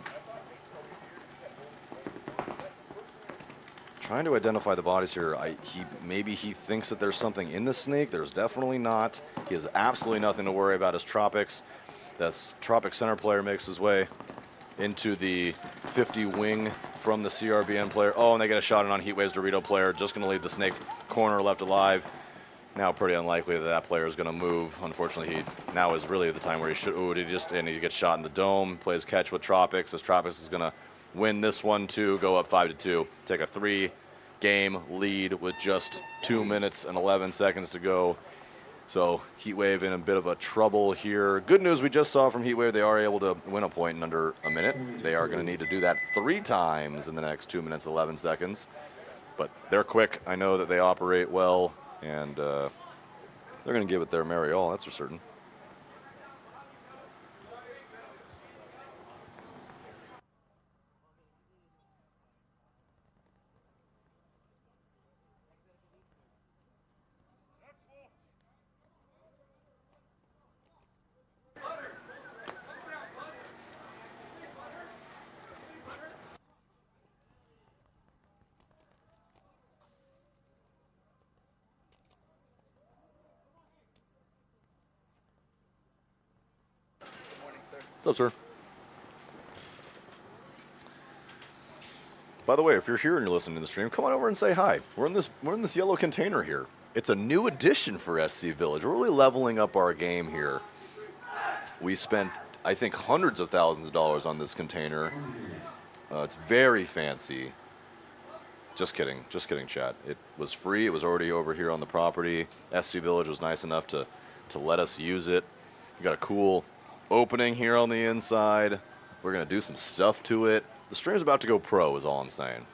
Trying to identify the bodies here. Maybe he thinks that there's something in the snake. There's definitely not. He has absolutely nothing to worry about as Tropics. That Tropic center player makes his way into the 50 wing from the CRBN player. Oh, and they get a shot in on Heatwave's Dorito player. Just going to leave the snake corner left alive. Now pretty unlikely that that player is going to move. Unfortunately, now is really the time where he should. Oh, and he gets shot in the dome. Plays catch with Tropics, as Tropics is going to win this one too. Go up 5-2. Take a 3-game lead with just 2 minutes and 11 seconds to go. So Heatwave in a bit of a trouble here. Good news we just saw from Heatwave, they are able to win a point in under a minute. They are going to need to do that 3 times in the next 2 minutes 11 seconds. But they're quick. I know that they operate well, and they're going to give it their merry all, that's for certain. What's up, sir? By the way, if you're here and you're listening to the stream, come on over and say hi. We're in this yellow container here. It's a new addition for SC Village. We're really leveling up our game here. We spent, I think, hundreds of thousands of dollars on this container. It's very fancy. Just kidding, chat. It was free. It was already over here on the property. SC Village was nice enough to let us use it. We got a cool opening here on the inside. We're going to do some stuff to it. The stream's about to go pro is all I'm saying.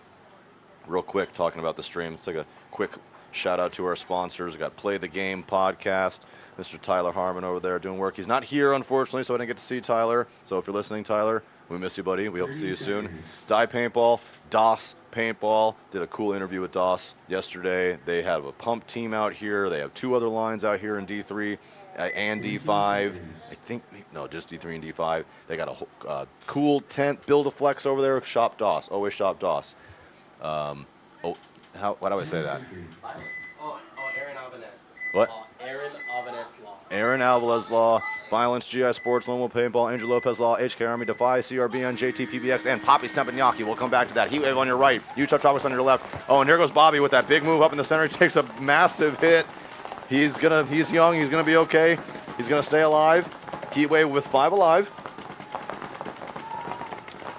Real quick, talking about the stream, let's take a quick shout out to our sponsors. We got Play the Game podcast. Mr. Tyler Harmon over there doing work. He's not here, unfortunately, so I didn't get to see Tyler. So if you're listening, Tyler, we miss you, buddy. We hope to see you soon. Die Paintball, DOS Paintball. Did a cool interview with DOS yesterday. They have a pump team out here. They have 2 other lines out here in D3. and D5. I think, no, just D3 and D5. They got a cool tent, build a flex over there. Shop DOS, always shop DOS. Why do I say that? Aaron Alvarez. What? Aaron Alvarez Law. Aaron Alvarez Law, Violence, GI Sports, Lone Wolf Paintball, Angel Lopez Law, HK Army, Defy, CRBN, JTPBX, and Poppy's Teppanyaki. We'll come back to that. Heat Wave on your right, Utah Tropics on your left. Oh, and here goes Bobby with that big move up in the center. He takes a massive hit. He's young, he's gonna be okay. He's gonna stay alive. Heat Wave with 5 alive.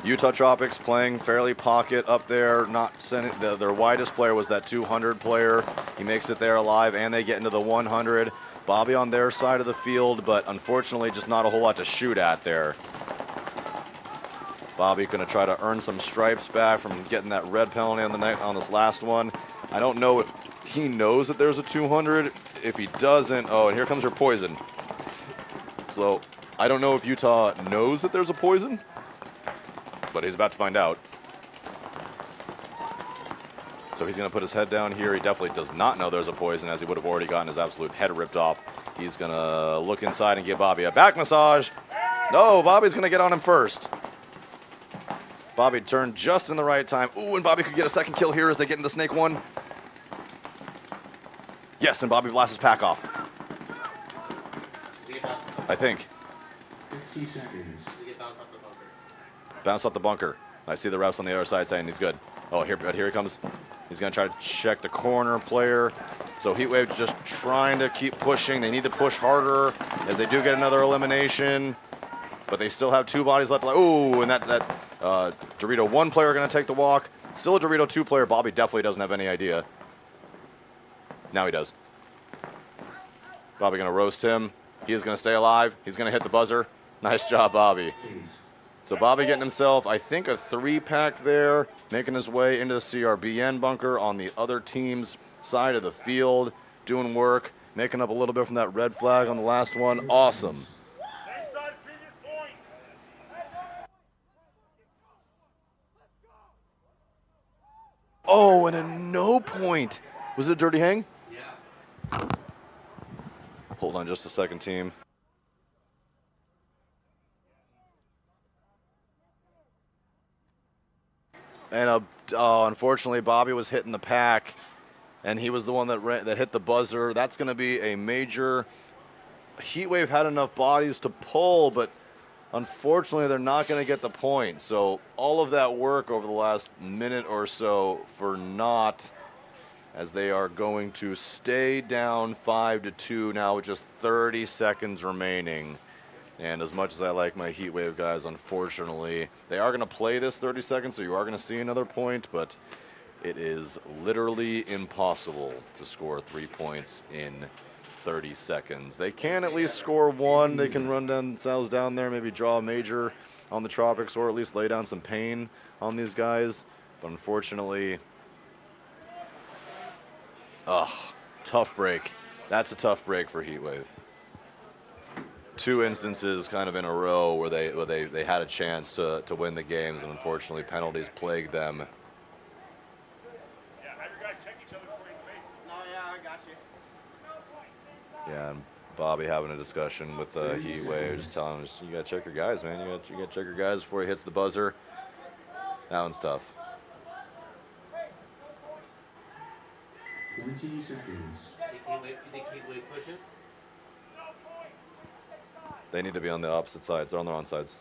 Utah Tropics playing fairly pocket up there, not sending their widest player was that 200 player. He makes it there alive, and they get into the 100. Bobby on their side of the field, but unfortunately just not a whole lot to shoot at there. Bobby gonna try to earn some stripes back from getting that red penalty on this last one. I don't know if he knows that there's a 200. If he doesn't, oh, and here comes your poison. So I don't know if Utah knows that there's a poison, but he's about to find out. So he's going to put his head down here. He definitely does not know there's a poison, as he would have already gotten his absolute head ripped off. He's going to look inside and give Bobby a back massage. No, Bobby's going to get on him first. Bobby turned just in the right time. Ooh, and Bobby could get a second kill here as they get into Snake 1. Yes, and Bobby blasts his pack off. I think. 60 seconds. Bounce off the bunker. I see the refs on the other side saying he's good. Oh, here he comes. He's going to try to check the corner player. So Heatwave just trying to keep pushing. They need to push harder as they do get another elimination. But they still have 2 bodies left. Ooh, and that Dorito 1 player going to take the walk. Still a Dorito 2 player. Bobby definitely doesn't have any idea. Now he does. Bobby going to roast him. He is going to stay alive. He's going to hit the buzzer. Nice job, Bobby. So Bobby getting himself, I think, a 3-pack there, making his way into the CRBN bunker on the other team's side of the field, doing work, making up a little bit from that red flag on the last one. Awesome. Oh, and a no point. Was it a dirty hang? Yeah. Hold on just a second, team. And unfortunately, Bobby was hitting the pack, and he was the one that hit the buzzer. That's going to be a major. Heatwave had enough bodies to pull, but unfortunately, they're not going to get the point. So all of that work over the last minute or so for naught, as they are going to stay down 5-2 now with just 30 seconds remaining. And as much as I like my Heatwave guys, unfortunately, they are going to play this 30 seconds, so you are going to see another point, but it is literally impossible to score 3 points in 30 seconds. They can at least score 1. They can run themselves down there, maybe draw a major on the Tropics, or at least lay down some pain on these guys. But unfortunately, tough break. That's a tough break for Heatwave. 2 instances kind of in a row where they had a chance to win the games, and unfortunately penalties plagued them. Yeah, have your guys check each other before you face. No, yeah, I got you. Yeah, and Bobby having a discussion with Heatwave, just telling him, you gotta check your guys, man. You gotta check your guys before he hits the buzzer. That one's tough. 20 seconds. You think Heatwave pushes? They need to be on the opposite sides. They're on their own sides.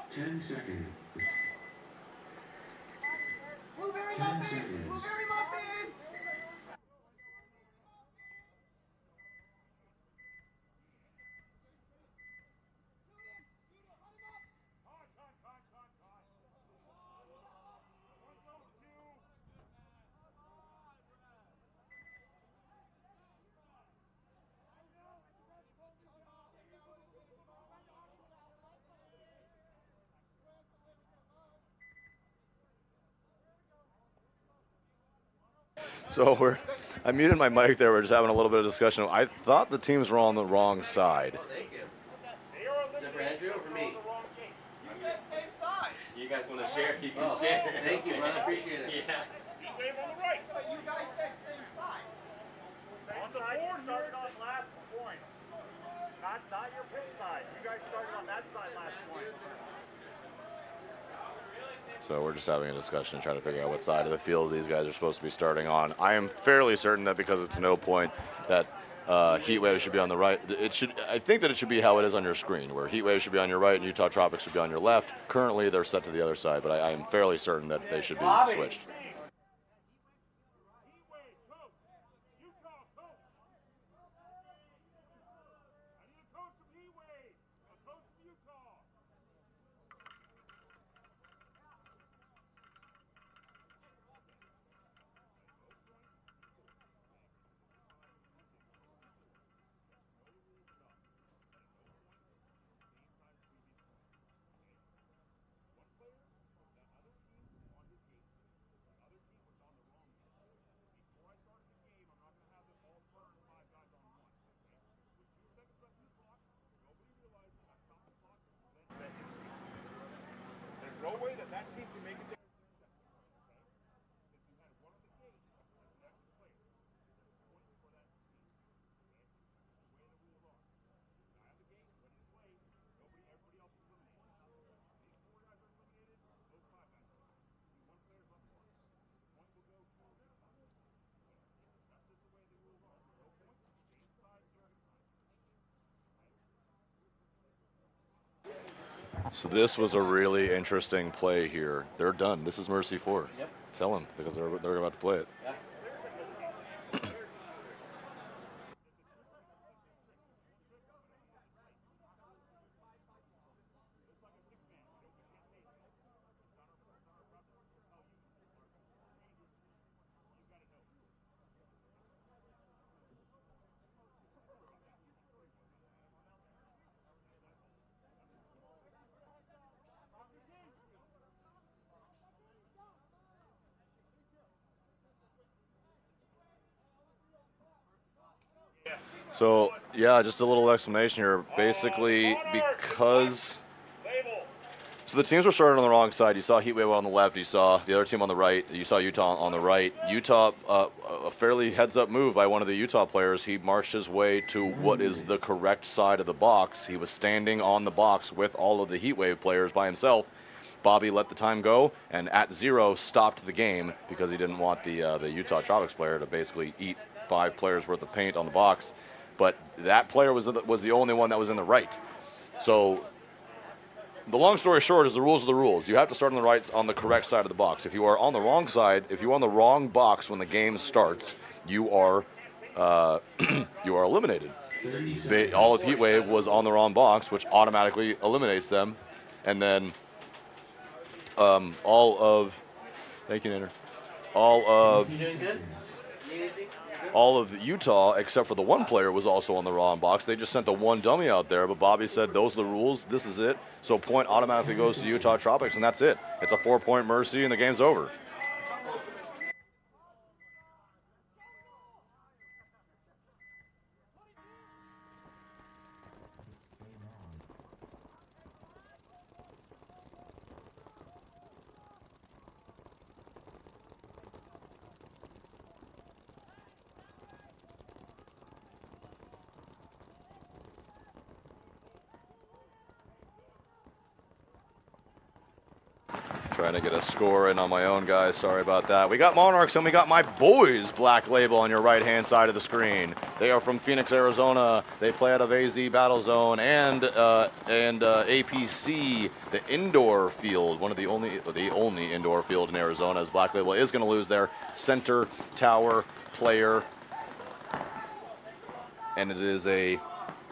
10 seconds. Blueberry 10 muffin! seconds. Blueberry muffin! So I muted my mic there. We're just having a little bit of discussion. I thought the teams were on the wrong side. Thank you. Is that for Andrew or for me? You said same side. You guys want to share? You can share. Thank you, brother. Appreciate it. Yeah. Heatwave on the right. But you guys said same side. On the board, nerds. Not your pit side. You guys started on that side last point. So we're just having a discussion, trying to figure out what side of the field these guys are supposed to be starting on. I am fairly certain that because it's no point that Heat Wave should be on the right. I think that it should be how it is on your screen, where Heat Wave should be on your right and Utah Tropics should be on your left. Currently, they're set to the other side, but I am fairly certain that they should be switched. There's no way that team can make it there. So this was a really interesting play here. They're done. This is Mercy 4. Yep. Tell them, because they're about to play it. Yeah. So, yeah, just a little explanation here. Basically, because... So the teams were started on the wrong side. You saw Heat Wave on the left. You saw the other team on the right. You saw Utah on the right. Utah, a fairly heads-up move by one of the Utah players. He marched his way to what is the correct side of the box. He was standing on the box with all of the Heat Wave players by himself. Bobby let the time go, and at 0 stopped the game because he didn't want the Utah Tropics player to basically eat 5 players worth of paint on the box. But that player was the only one that was in the right. So the long story short is the rules are the rules. You have to start on the right, on the correct side of the box. If you are on the wrong side, if you're on the wrong box when the game starts, you are you are eliminated. All of Heat Wave was on the wrong box, which automatically eliminates them. And then all of, thank you, Nader, all of Utah, except for the one player, was also on the wrong box. They just sent the one dummy out there, but Bobby said, those are the rules, this is it. So point automatically goes to Utah Tropics, and that's it. It's a 4-point mercy, and the game's over. Trying to get a score in on my own, guys. Sorry about that. We got Monarchs and we got my boys Black Label on your right-hand side of the screen. They are from Phoenix, Arizona. They play out of AZ Battle Zone and APC, the indoor field, one of the only indoor field in Arizona. As Black Label is going to lose their center tower player, and it is a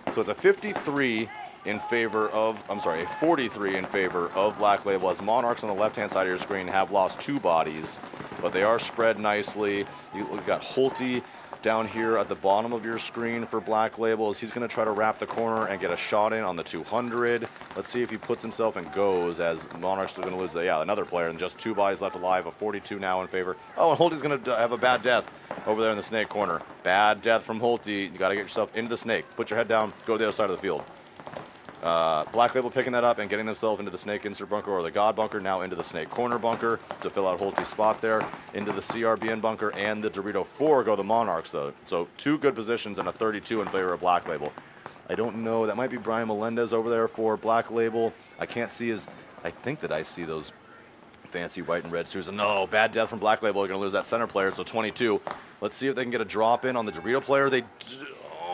53 in favor of, I'm sorry, a 43 in favor of Black Label, as Monarchs on the left-hand side of your screen have lost 2 bodies, but they are spread nicely. You've got Holty down here at the bottom of your screen for Black Label, as he's going to try to wrap the corner and get a shot in on the 200. Let's see if he puts himself and goes, as Monarchs are going to lose another player, and just 2 bodies left alive, a 42 now in favor. Oh, and Holty's going to have a bad death over there in the snake corner. Bad death from Holty. You got to get yourself into the snake. Put your head down, go to the other side of the field. Black Label picking that up and getting themselves into the snake insert bunker, or the God bunker, now into the snake corner bunker to fill out Holty's spot there. Into the CRBN bunker and the Dorito 4 go the Monarchs, though. So 2 good positions and a 32 in favor of Black Label. I don't know. That might be Brian Melendez over there for Black Label. I can't see his. I think that I see those fancy white and red suits. No, bad death from Black Label. They're going to lose that center player, so 22. Let's see if they can get a drop in on the Dorito player. They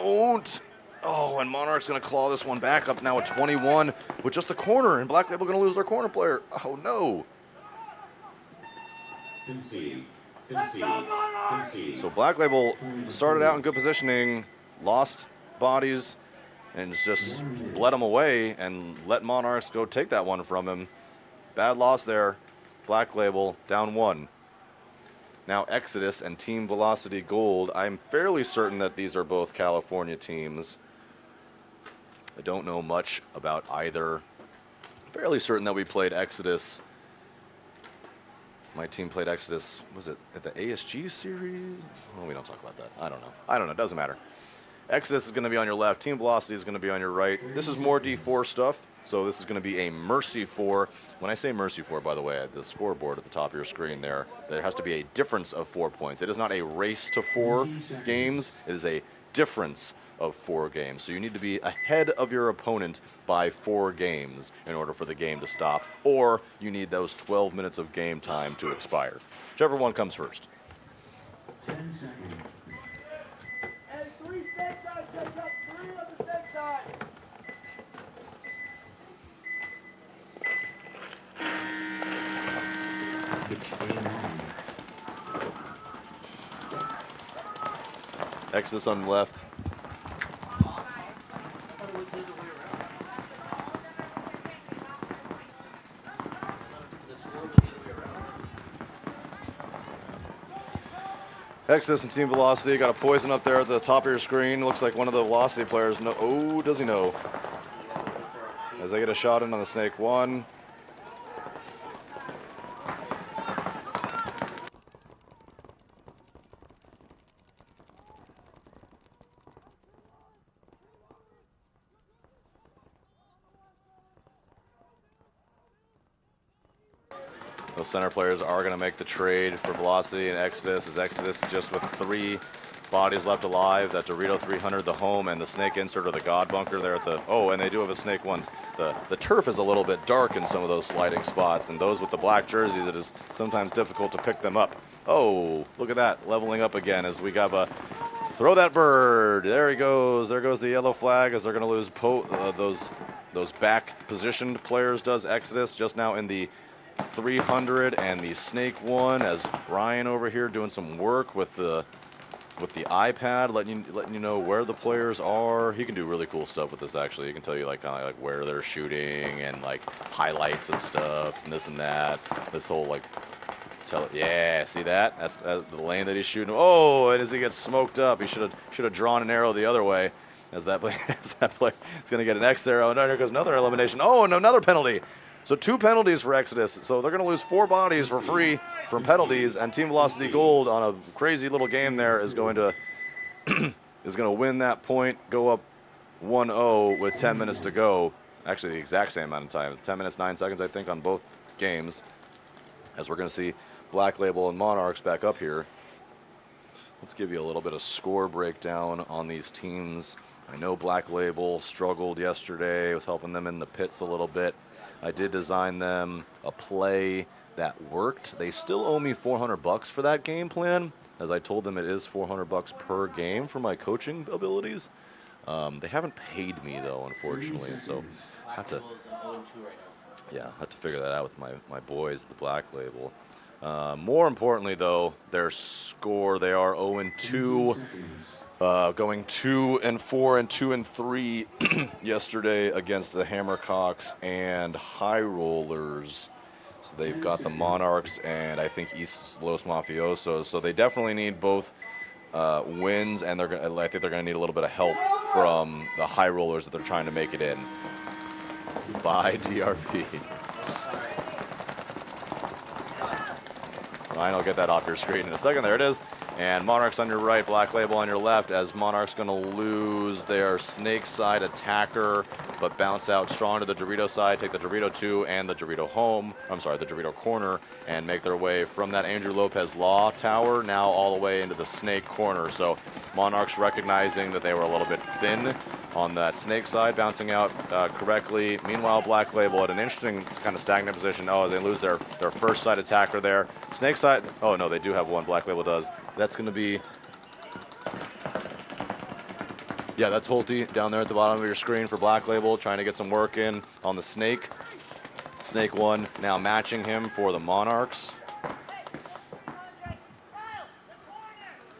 don't. Oh, and Monarch's going to claw this one back up now at 21 with just a corner, and Black Label going to lose their corner player. Oh, no. Concede. Concede. Concede. So Black Label started out in good positioning, lost bodies, and just bled him away and let Monarchs go take that one from him. Bad loss there. Black Label down 1. Now Exodus and Team Velocity Gold. I'm fairly certain that these are both California teams. I don't know much about either. Fairly certain that we played Exodus. My team played Exodus, was it at the ASG series? Oh, we don't talk about that. I don't know. It doesn't matter. Exodus is going to be on your left. Team Velocity is going to be on your right. This is more D4 stuff, so this is going to be a Mercy 4. When I say Mercy 4, by the way, at the scoreboard at the top of your screen there has to be a difference of 4 points. It is not a race to 4 games. It is a difference of 4 games. So you need to be ahead of your opponent by 4 games in order for the game to stop, or you need those 12 minutes of game time to expire. Whichever one comes first. 10 seconds. And 3 snake side, take up 3 on the snake side. It's game on. Exodus on the left. Exodus and Team Velocity got a poison up there at the top of your screen. Looks like one of the Velocity players. No, oh, does he know? As they get a shot in on the Snake 1. Those center players are going to make the trade for Velocity and Exodus, as Exodus just with 3 bodies left alive. That Dorito 300, the home, and the Snake insert or the God bunker there at the, oh, and they do have a Snake 1. The turf is a little bit dark in some of those sliding spots, and those with the black jerseys, it is sometimes difficult to pick them up. Oh, look at that, leveling up again as we got a, throw that bird. There he goes. There goes the yellow flag as they're going to lose those back positioned players, does Exodus, just now in the 300 and the Snake 1, as Brian over here doing some work with the iPad, letting you know where the players are. He can do really cool stuff with this. Actually, he can tell you like kind of like where they're shooting and like highlights and stuff and this and that. This whole like yeah, see that? That's the lane that he's shooting. Oh, and as he gets smoked up, he should have drawn an arrow the other way. As that play is going to get an X arrow. And there goes another elimination. Oh, and another penalty. So 2 penalties for Exodus. So they're going to lose 4 bodies for free from penalties, and Team Velocity Gold on a crazy little game there is going to win that point, go up 1-0 with 10 minutes to go. Actually, the exact same amount of time, 10 minutes 9 seconds, I think, on both games. As we're going to see Black Label and Monarchs back up here. Let's give you a little bit of score breakdown on these teams. I know Black Label struggled yesterday. I was helping them in the pits a little bit. I did design them a play that worked. They still owe me $400 for that game plan. As I told them, it is $400 per game for my coaching abilities. They haven't paid me though, unfortunately. So I have to, yeah, I have to figure that out with my boys at the Black Label. More importantly though, their score, they are 0-2. Going 2-4 and 2-3 yesterday against the Hammercocks and High Rollers. So they've got the Monarchs and I think East Los Mafiosos. So they definitely need both wins, and I think they're going to need a little bit of help from the High Rollers that they're trying to make it in. Bye, DRP. Ryan will get that off your screen in a second. There it is. And Monarchs on your right, Black Label on your left, as Monarchs going to lose their Snake side attacker, but bounce out strong to the Dorito side, take the Dorito 2 and the Dorito home, I'm sorry, the Dorito corner, and make their way from that Andrew Lopez Law Tower now all the way into the Snake corner. So Monarchs recognizing that they were a little bit thin on that snake side, bouncing out correctly. Meanwhile, Black Label at an interesting kind of stagnant position. Oh, they lose their first side attacker there. Snake side, oh no, they do have one. Black Label does. That's going to be, yeah, that's Holty down there at the bottom of your screen for Black Label, trying to get some work in on the snake. Snake one now matching him for the Monarchs.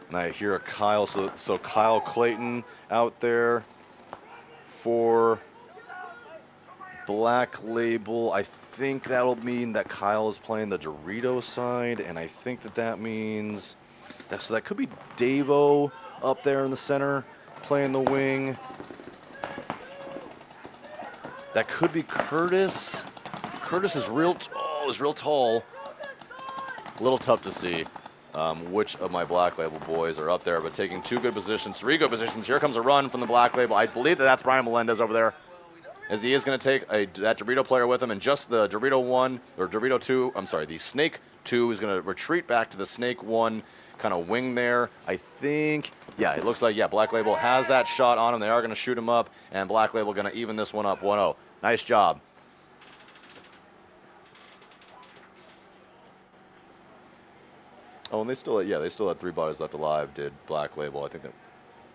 And I hear a Kyle, so Kyle Clayton out there for Black Label. I think that'll mean that Kyle is playing the Dorito side, and I think that means that, so that could be Davo up there in the center playing the wing. That could be Curtis. Curtis is real tall. A little tough to see which of my Black Label boys are up there, but taking 2 good positions, 3 good positions. Here comes a run from the Black Label. I believe that's Brian Melendez over there, as he is going to take that Dorito player with him, and just the Dorito 1, or Dorito 2, I'm sorry, the Snake 2 is going to retreat back to the Snake 1 kind of wing there. I think, yeah, it looks like, yeah, Black Label has that shot on him. They are going to shoot him up, and Black Label going to even this one up 1-0. Nice job. Oh, and they still had 3 bodies left alive, did Black Label. I think that,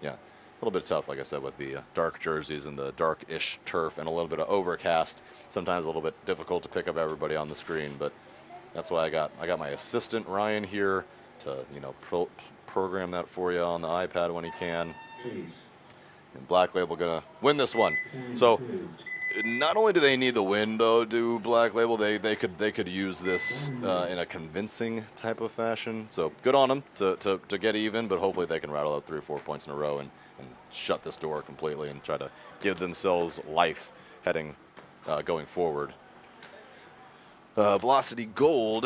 yeah, a little bit tough, like I said, with the dark jerseys and the dark-ish turf and a little bit of overcast. Sometimes a little bit difficult to pick up everybody on the screen, but that's why I got my assistant Ryan here to, you know, program that for you on the iPad when he can. Please. And Black Label gonna win this one. So not only do they need the win, though, do Black Label, they could use this in a convincing type of fashion. So good on them to get even, but hopefully they can rattle out 3 or 4 points in a row and shut this door completely and try to give themselves life heading going forward. Velocity Gold.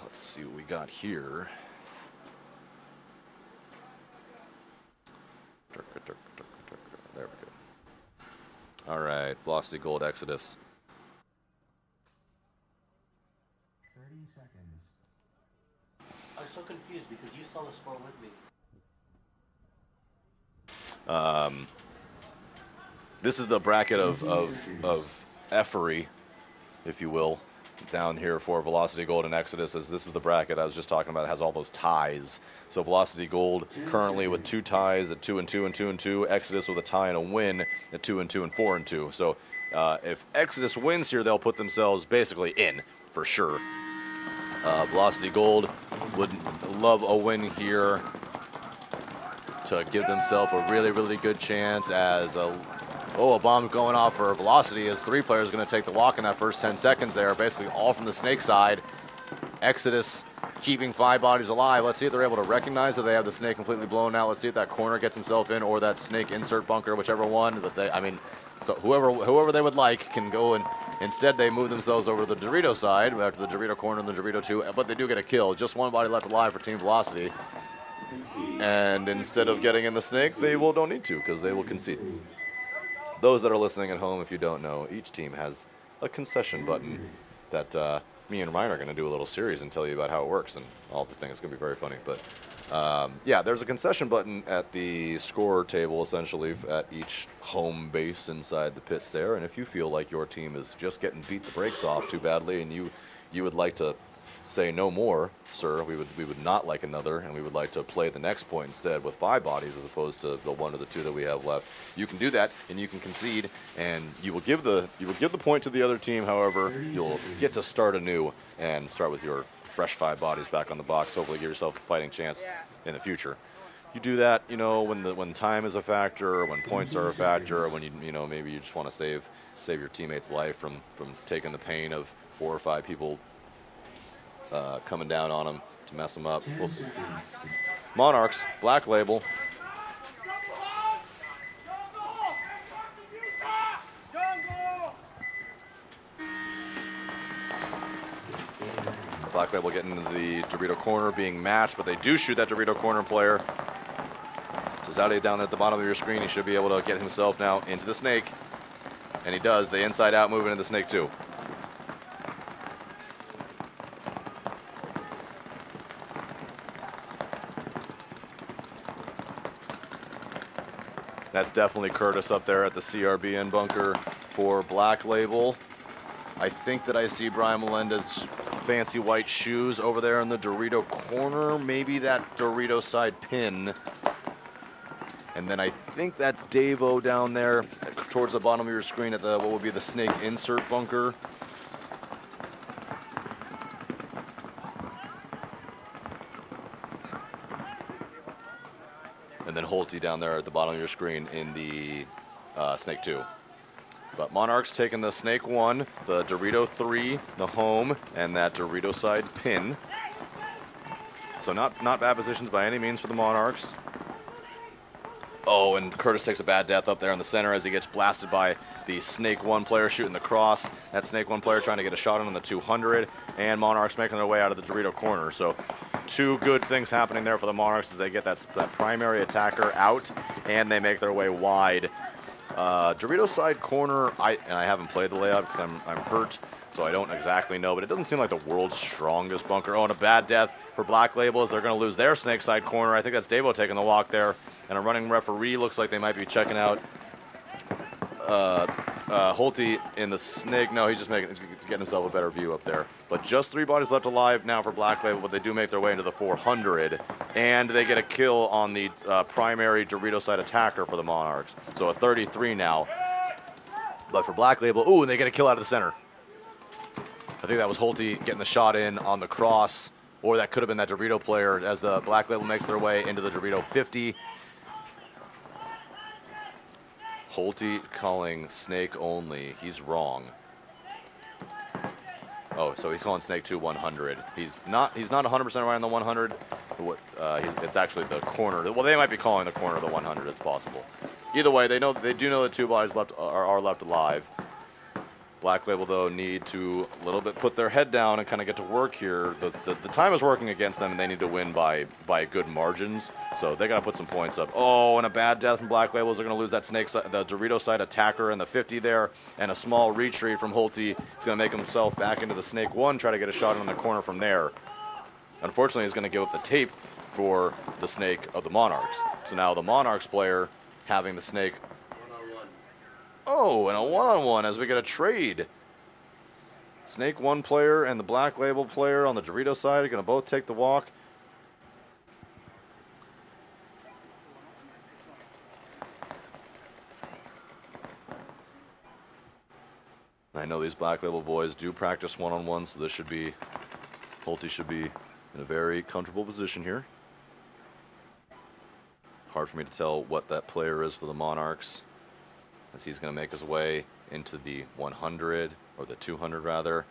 Let's see what we got here. There we go. All right, Velocity Gold Exodus. 30 seconds. I'm so confused because you saw the score with me. This is the bracket of effery, if you will, down here for Velocity Gold and Exodus, as this is the bracket I was just talking about. It has all those ties. So Velocity Gold currently with 2 ties at 2-2 and 2-2. Exodus with a tie and a win at 2-2 and 4-2. So if Exodus wins here, they'll put themselves basically in for sure. Velocity Gold would love a win here to give themselves a really, really good chance, as a bomb's going off for Velocity, as 3 players going to take the walk in that first 10 seconds there, basically all from the Snake side. Exodus keeping 5 bodies alive. Let's see if they're able to recognize that they have the Snake completely blown out. Let's see if that corner gets himself in, or that Snake insert bunker, whichever one that they, I mean, so whoever they would like can go, and instead they move themselves over to the Dorito side, after the Dorito corner and the Dorito 2, but they do get a kill. Just 1 body left alive for Team Velocity. And instead of getting in the Snake, they don't need to, because they will concede. Those that are listening at home, if you don't know, each team has a concession button that me and Ryan are going to do a little series and tell you about how it works and all the things. It's going to be very funny. But yeah, there's a concession button at the score table, essentially, at each home base inside the pits there. And if you feel like your team is just getting beat the brakes off too badly, and you would like to say no more, sir, we would not like another, and we would like to play the next point instead with 5 bodies as opposed to the 1 or the 2 that we have left, you can do that, and you can concede, and you will give the point to the other team. However, you'll get to start anew and start with your fresh 5 bodies back on the box. Hopefully give yourself a fighting chance in the future. You do that, you know, when time is a factor, or when points are a factor, or when you know, maybe you just want to save your teammate's life from taking the pain of 4 or 5 people coming down on them to mess them up. We'll see. Monarchs, Black Label. Black Label getting into the Dorito corner, being matched, but they do shoot that Dorito corner player. So Zaude down at the bottom of your screen, he should be able to get himself now into the Snake. And he does, the inside out move into the Snake too. That's definitely Curtis up there at the CRBN bunker for Black Label. I think that I see Brian Melendez's fancy white shoes over there in the Dorito corner. Maybe that Dorito side pin. And then I think that's Davo down there towards the bottom of your screen at the what would be the snake insert bunker. And then Holty down there at the bottom of your screen in the snake 2. But Monarchs taking the snake 1, the Dorito 3, the home, and that Dorito side pin. So not bad positions by any means for the Monarchs. Oh, and Curtis takes a bad death up there in the center as he gets blasted by the snake 1 player shooting the cross. That snake 1 player trying to get a shot on the 200, and Monarchs making their way out of the Dorito corner. So 2 good things happening there for the Monarchs as they get that primary attacker out, and they make their way wide. Dorito side corner, I haven't played the layout because I'm hurt, so I don't exactly know, but it doesn't seem like the world's strongest bunker. Oh, and a bad death for Black Label as they're going to lose their snake side corner. I think that's Davo taking the walk there, and a running referee looks like they might be checking out Holty in the snake. No, he's just getting himself a better view up there. But just 3 bodies left alive now for Black Label, but they do make their way into the 400, and they get a kill on the primary Dorito side attacker for the Monarchs. So a 33 now. But for Black Label, ooh, and they get a kill out of the center. I think that was Holty getting the shot in on the cross, or that could have been that Dorito player as the Black Label makes their way into the Dorito 50. Holty calling snake only. He's wrong. Oh, so he's calling snake 2 100. He's not 100% right on the 100. It's actually the corner. Well, they might be calling the corner of the 100. It's possible. Either way, they do know that 2 bodies left are left alive. Black Label, though, need to a little bit put their head down and kind of get to work here. The time is working against them, and they need to win by good margins. So they got to put some points up. Oh, and a bad death from Black Labels. They're going to lose that snake side, the Dorito side attacker in the 50 there, and a small retreat from Holty. He's going to make himself back into the snake 1, try to get a shot on the corner from there. Unfortunately, he's going to give up the tape for the snake of the Monarchs. So now the Monarchs player having the snake. Oh, and a one-on-one as we get a trade. Snake 1 player and the Black Label player on the Dorito side are going to both take the walk. I know these Black Label boys do practice one-on-one, so this should be, Holty should be in a very comfortable position here. Hard for me to tell what that player is for the Monarchs, as he's going to make his way into the 100, or the 200 rather.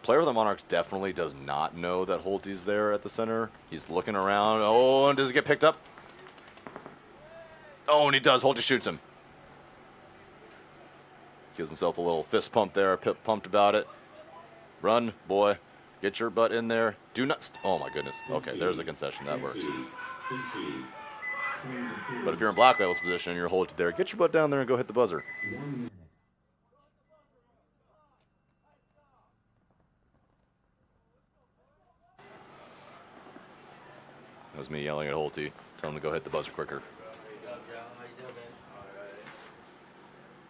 Player of the Monarchs definitely does not know that Holty's there at the center. He's looking around. Oh, and does he get picked up? Oh, and he does. Holty shoots him. Gives himself a little fist pump there, pumped about it. Run, boy. Get your butt in there. Do not. Oh, my goodness. Okay, there's a concession. That works. But if you're in Black Label's position and you're Holty there, get your butt down there and go hit the buzzer. That was me yelling at Holty, telling him to go hit the buzzer quicker. How you doing, man? Alright.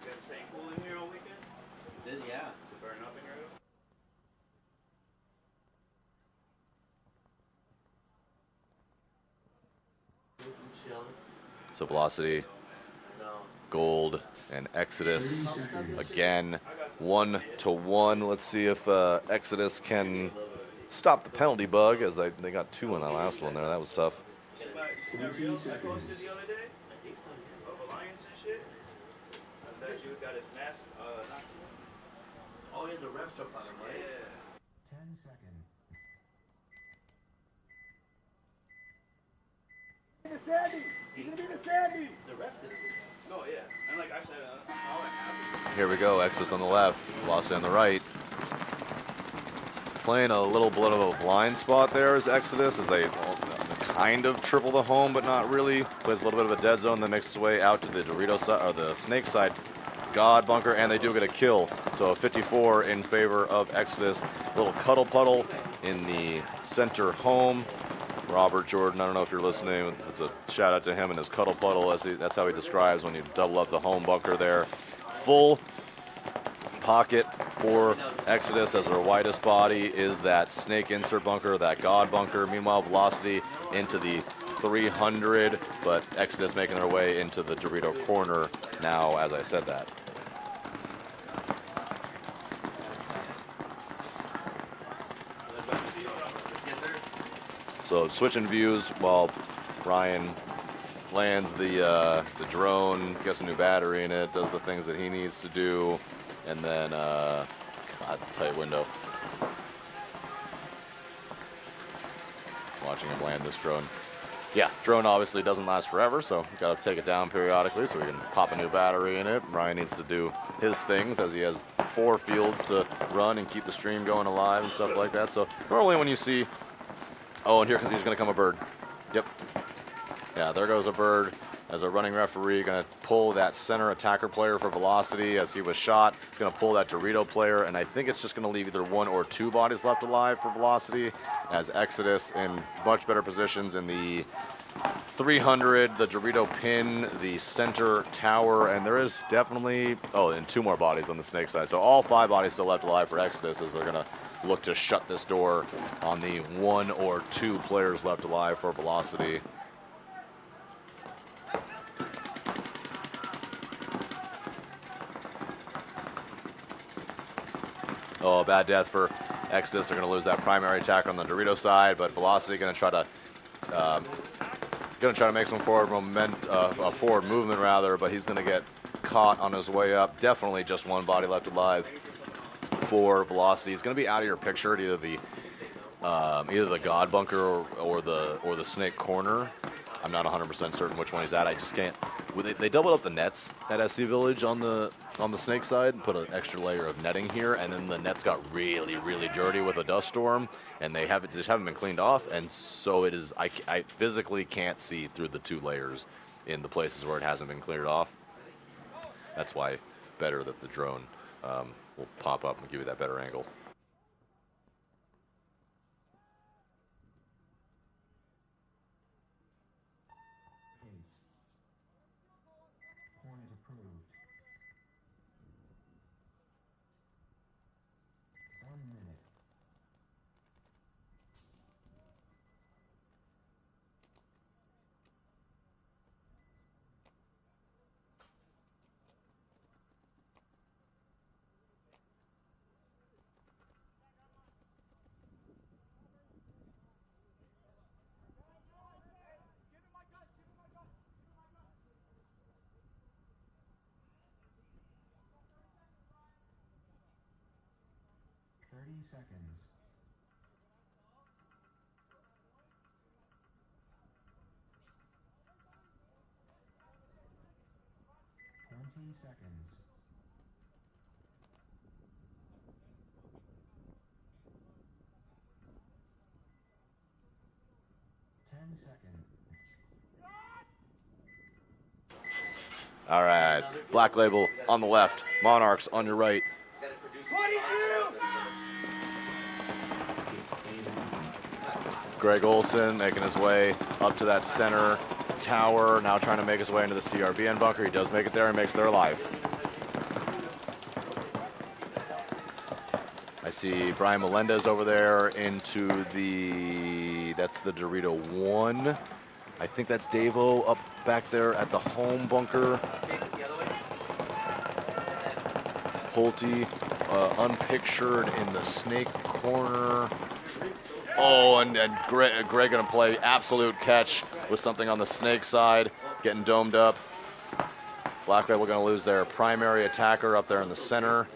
You guys staying cool in here all weekend? Yeah. Is it burning up in here? Chilling. So Velocity, No. Gold, and Exodus again 1-1. Let's see if Exodus can stop the penalty bug, as they got 2 in that last one there. That was tough. See that reel I posted the other day? Of Alliance and shit? That dude got his mask knocked. Oh, yeah, the ref took on him, right? Yeah. 10 seconds. The Sandy. He's gonna be the Sandy. The ref did it. No, yeah. And like I said, all that happened. Here we go. Exodus on the left, Velocity on the right. Playing a little bit of a blind spot there is Exodus, as they kind of triple the home, but not really. Plays a little bit of a dead zone, then makes its way out to the Dorito side, or the Snake side. God bunker, and they do get a kill. So a 54 in favor of Exodus. Little cuddle puddle in the center home. Robert Jordan, I don't know if you're listening. It's a shout out to him and his cuddle puddle. That's how he describes when you double up the home bunker there. Full pocket for Exodus as their widest body is that snake insert bunker, that God bunker. Meanwhile, Velocity into the 300, but Exodus making their way into the Dorito corner now as I said that. So switching views while Ryan lands the drone, gets a new battery in it, does the things that he needs to do, and then, God, it's a tight window. Watching him land this drone. Yeah, drone obviously doesn't last forever, so you gotta take it down periodically so we can pop a new battery in it. Ryan needs to do his things as he has 4 fields to run and keep the stream going alive and stuff like that. So normally when you see, oh, and here's gonna come a bird. Yep. Yeah, there goes a bird. As a running referee, gonna pull that center attacker player for Velocity as he was shot. He's gonna pull that Dorito player, and I think it's just gonna leave either 1 or 2 bodies left alive for Velocity, as Exodus in much better positions in the 300, the Dorito pin, the center tower, and there is definitely, oh, and 2 more bodies on the snake side. So all 5 bodies still left alive for Exodus as they're gonna look to shut this door on the 1 or 2 players left alive for Velocity. Oh, a bad death for Exodus. They're going to lose that primary attack on the Dorito side, but Velocity going to try to make some forward forward movement rather, but he's going to get caught on his way up. Definitely just 1 body left alive for Velocity. He's going to be out of your picture at either the God bunker or the snake corner. I'm not 100% certain which one he's at. I just can't. They doubled up the nets at SC Village on the snake side and put an extra layer of netting here, and then the nets got really, really dirty with a dust storm, and they just haven't been cleaned off, and so it is. I physically can't see through the 2 layers in the places where it hasn't been cleared off. That's why better that the drone will pop up and give you that better angle. Point approved. 1 minute. Give him my gun. Give him my gun. Give him my gun. 30 seconds. 20 seconds. 10 seconds. All right, Black Label on the left, Monarchs on your right. Greg Olson making his way up to that center tower, now trying to make his way into the CRBN bunker. He does make it there and makes it there alive. I see Brian Melendez over there into that's the Dorito 1. I think that's Davo up back there at the home bunker. Pulte unpictured in the snake corner. Oh, and Greg gonna play absolute catch with something on the snake side, getting domed up. Black Label gonna lose their primary attacker up there in the center.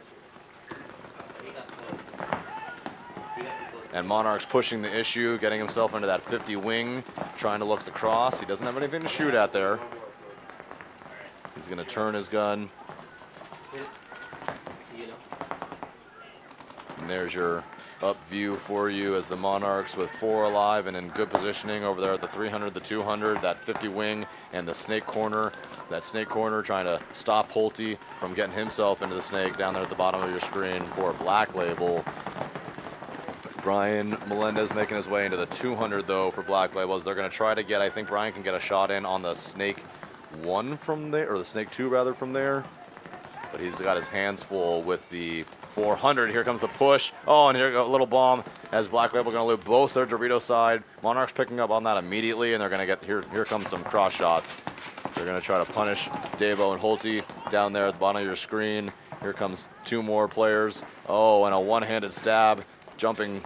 And Monarch's pushing the issue, getting himself into that 50 wing, trying to look the cross. He doesn't have anything to shoot at there. He's gonna turn his gun. And there's your up view for you as the Monarchs with 4 alive and in good positioning over there at the 300, the 200, that 50 wing, and the snake corner. That snake corner trying to stop Pulte from getting himself into the snake down there at the bottom of your screen for Black Label. Brian Melendez making his way into the 200 though for Black Labels. They're going to try to get, I think Brian can get a shot in on the Snake 1 from there, or the Snake 2 rather from there. But he's got his hands full with the 400. Here comes the push. Oh, and here a little bomb as Black Label going to loop both their Dorito side. Monarchs picking up on that immediately, and they're going to get, here comes some cross shots. They're going to try to punish Davo and Holte down there at the bottom of your screen. Here comes 2 more players. Oh, and a one-handed stab, jumping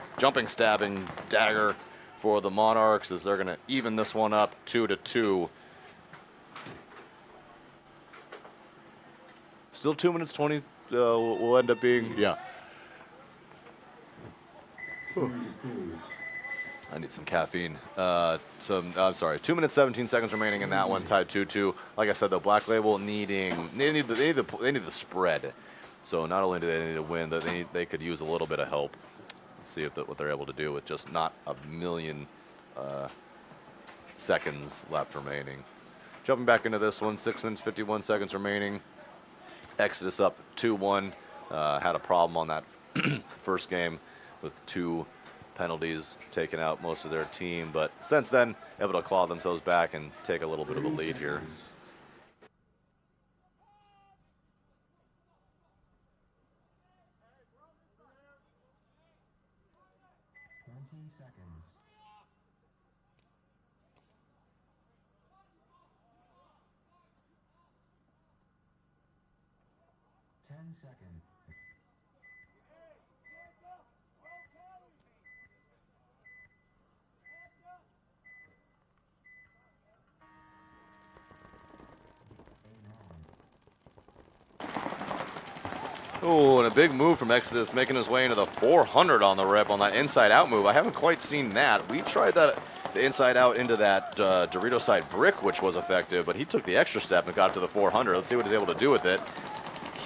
stabbing dagger for the Monarchs as they're going to even this one up 2-2. Still 2 minutes 20 will end up being, yeah. I need some caffeine. I'm sorry, 2 minutes 17 seconds remaining in that one, tied 2-2. Like I said, though, Black Label they need the spread. So not only do they need to win, but they could use a little bit of help. Let's see what they're able to do with just not a million seconds left remaining. Jumping back into this one, 6 minutes 51 seconds remaining. Exodus up 2-1. Had a problem on that first game with 2 penalties, taking out most of their team, but since then able to claw themselves back and take a little bit of a lead here. 20 seconds. 10 seconds. Oh, and a big move from Exodus, making his way into the 400 on the rip on that inside-out move. I haven't quite seen that. We tried that, the inside-out into that Dorito side brick, which was effective, but he took the extra step and got to the 400. Let's see what he's able to do with it.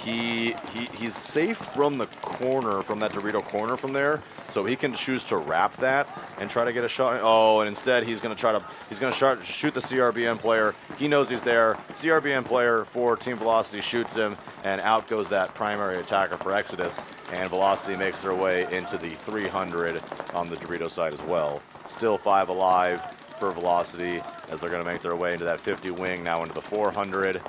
He's safe from the corner, from that Dorito corner from there, so he can choose to wrap that and try to get a shot. Oh, and instead he's going to shoot the CRBN player. He knows he's there. CRBN player for Team Velocity shoots him, and out goes that primary attacker for Exodus. And Velocity makes their way into the 300 on the Dorito side as well. Still 5 alive for Velocity as they're going to make their way into that 50 wing, now into the 400.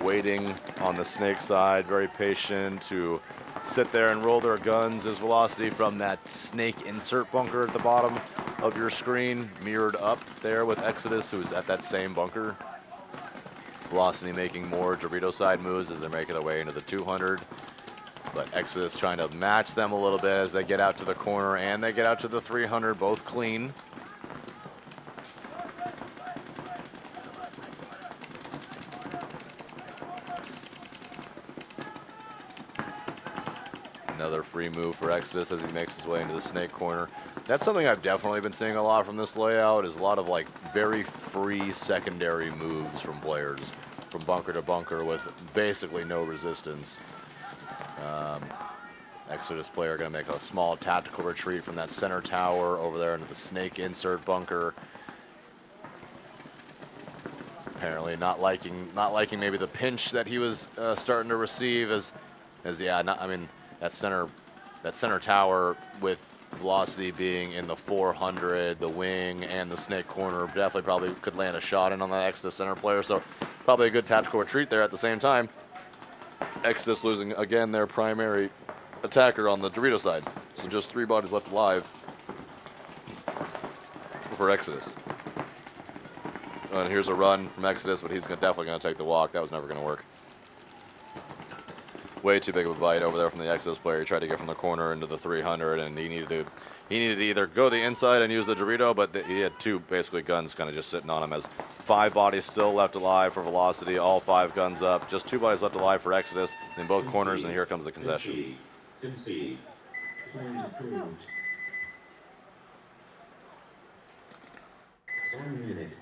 Waiting on the Snake side, very patient to sit there and roll their guns as Velocity from that Snake insert bunker at the bottom of your screen, mirrored up there with Exodus, who's at that same bunker. Velocity making more Dorito side moves as they're making their way into the 200. But Exodus trying to match them a little bit as they get out to the corner and they get out to the 300, both clean. Another free move for Exodus as he makes his way into the Snake corner. That's something I've definitely been seeing a lot from this layout, is a lot of like very free secondary moves from players from bunker to bunker with basically no resistance. Exodus player going to make a small tactical retreat from that center tower over there into the Snake insert bunker. Apparently not liking maybe the pinch that he was starting to receive as yeah, I mean, that center tower with Velocity being in the 400, the wing and the Snake corner definitely probably could land a shot in on that Exodus center player. So probably a good tactical retreat there at the same time. Exodus losing again their primary attacker on the Dorito side. So just 3 bodies left alive for Exodus. And here's a run from Exodus, but he's definitely going to take the walk. That was never going to work. Way too big of a bite over there from the Exodus player. He tried to get from the corner into the 300, and he needed to either go the inside and use the Dorito, but he had 2 basically guns kind of just sitting on him as 5 bodies still left alive for Velocity, all 5 guns up. Just 2 bodies left alive for Exodus in both corners, and here comes the concession. Concede. Plan approved. 1 minute.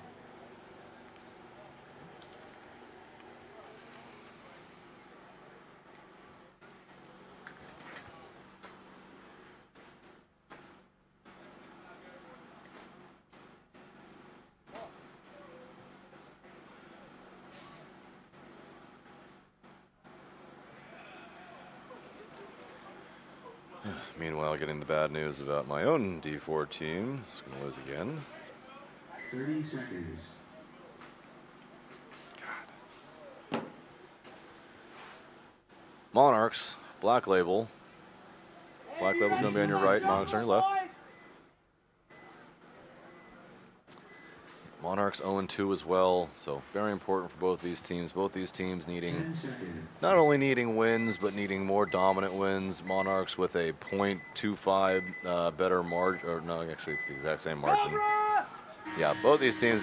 Meanwhile, getting the bad news about my own D4 team. It's going to lose again. 30 seconds. Monarchs, Black Label. Black Label's going to be on your right, Monarchs on your left. Monarchs 0-2 as well, so very important for both these teams. Both these teams needing, 10 seconds. not only needing wins, but needing more dominant wins. Monarchs with a .25 better margin, or no, actually it's the exact same margin. Yeah, both these teams,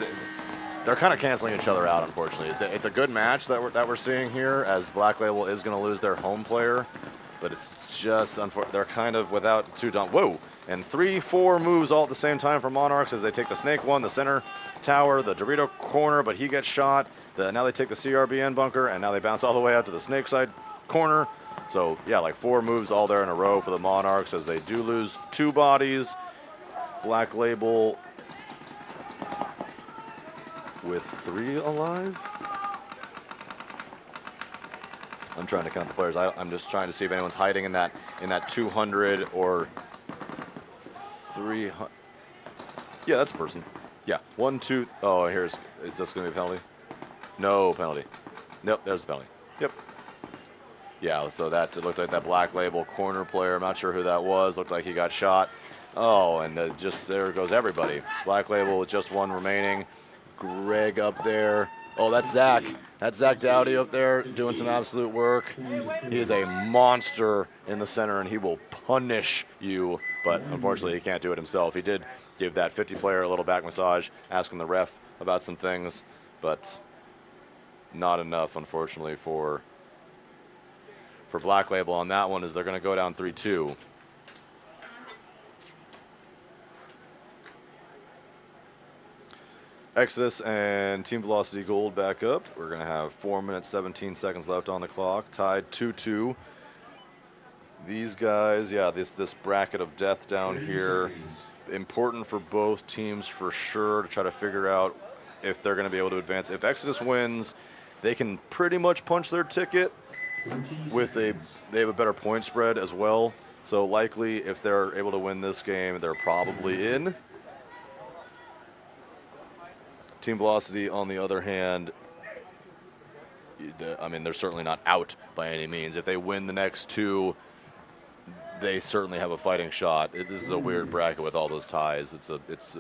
they're kind of canceling each other out, unfortunately. It's a good match that we're seeing here, as Black Label is going to lose their home player, but it's just unfortunate. They're kind of without two whoa, and 3-4 moves all at the same time for Monarchs as they take the Snake one, the center tower, the Dorito corner, but he gets shot. Now they take the CRBN bunker, and now they bounce all the way out to the Snake side corner. So yeah, like 4 moves all there in a row for the Monarchs as they do lose 2 bodies. Black Label with 3 alive. I'm trying to count the players. I'm just trying to see if anyone's hiding in that 200 or 300. Yeah, that's a person. Yeah, 1, 2. Oh, is this going to be a penalty? No penalty. Nope, there's the penalty. Yep. Yeah, so it looked like that Black Label corner player. I'm not sure who that was. Looked like he got shot. Oh, and just there goes everybody. Black Label with just 1 remaining. Greg up there. Oh, that's Zach. That's Zach Dowdy up there doing some absolute work. He is a monster in the center, and he will punish you. But unfortunately, he can't do it himself. He did give that 50 player a little back massage, asking the ref about some things, but not enough, unfortunately, for Black Label on that one, as they're going to go down 3-2. Exodus and Team Velocity Gold back up. We're going to have 4 minutes, 17 seconds left on the clock, tied 2-2. These guys, yeah, this bracket of death down here, important for both teams for sure to try to figure out if they're going to be able to advance. If Exodus wins, they can pretty much punch their ticket with they have a better point spread as well. So likely, if they're able to win this game, they're probably in. Team Velocity, on the other hand, I mean, they're certainly not out by any means. If they win the next 2, they certainly have a fighting shot. This is a weird bracket with all those ties. It's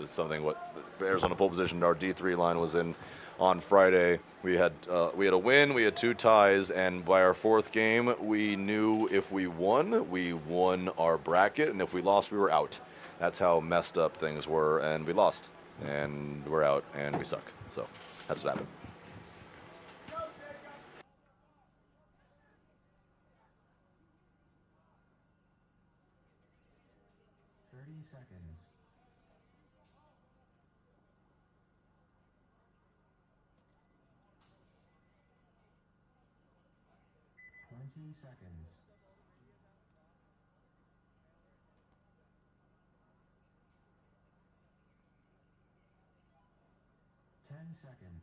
something what Arizona pole position our D3 line was in on Friday. We had a win, we had 2 ties, and by our 4th game, we knew if we won our bracket, and if we lost, we were out. That's how messed up things were, and we lost. And we're out, and we suck. So that's what happened. Seconds. 20 seconds. 10 seconds.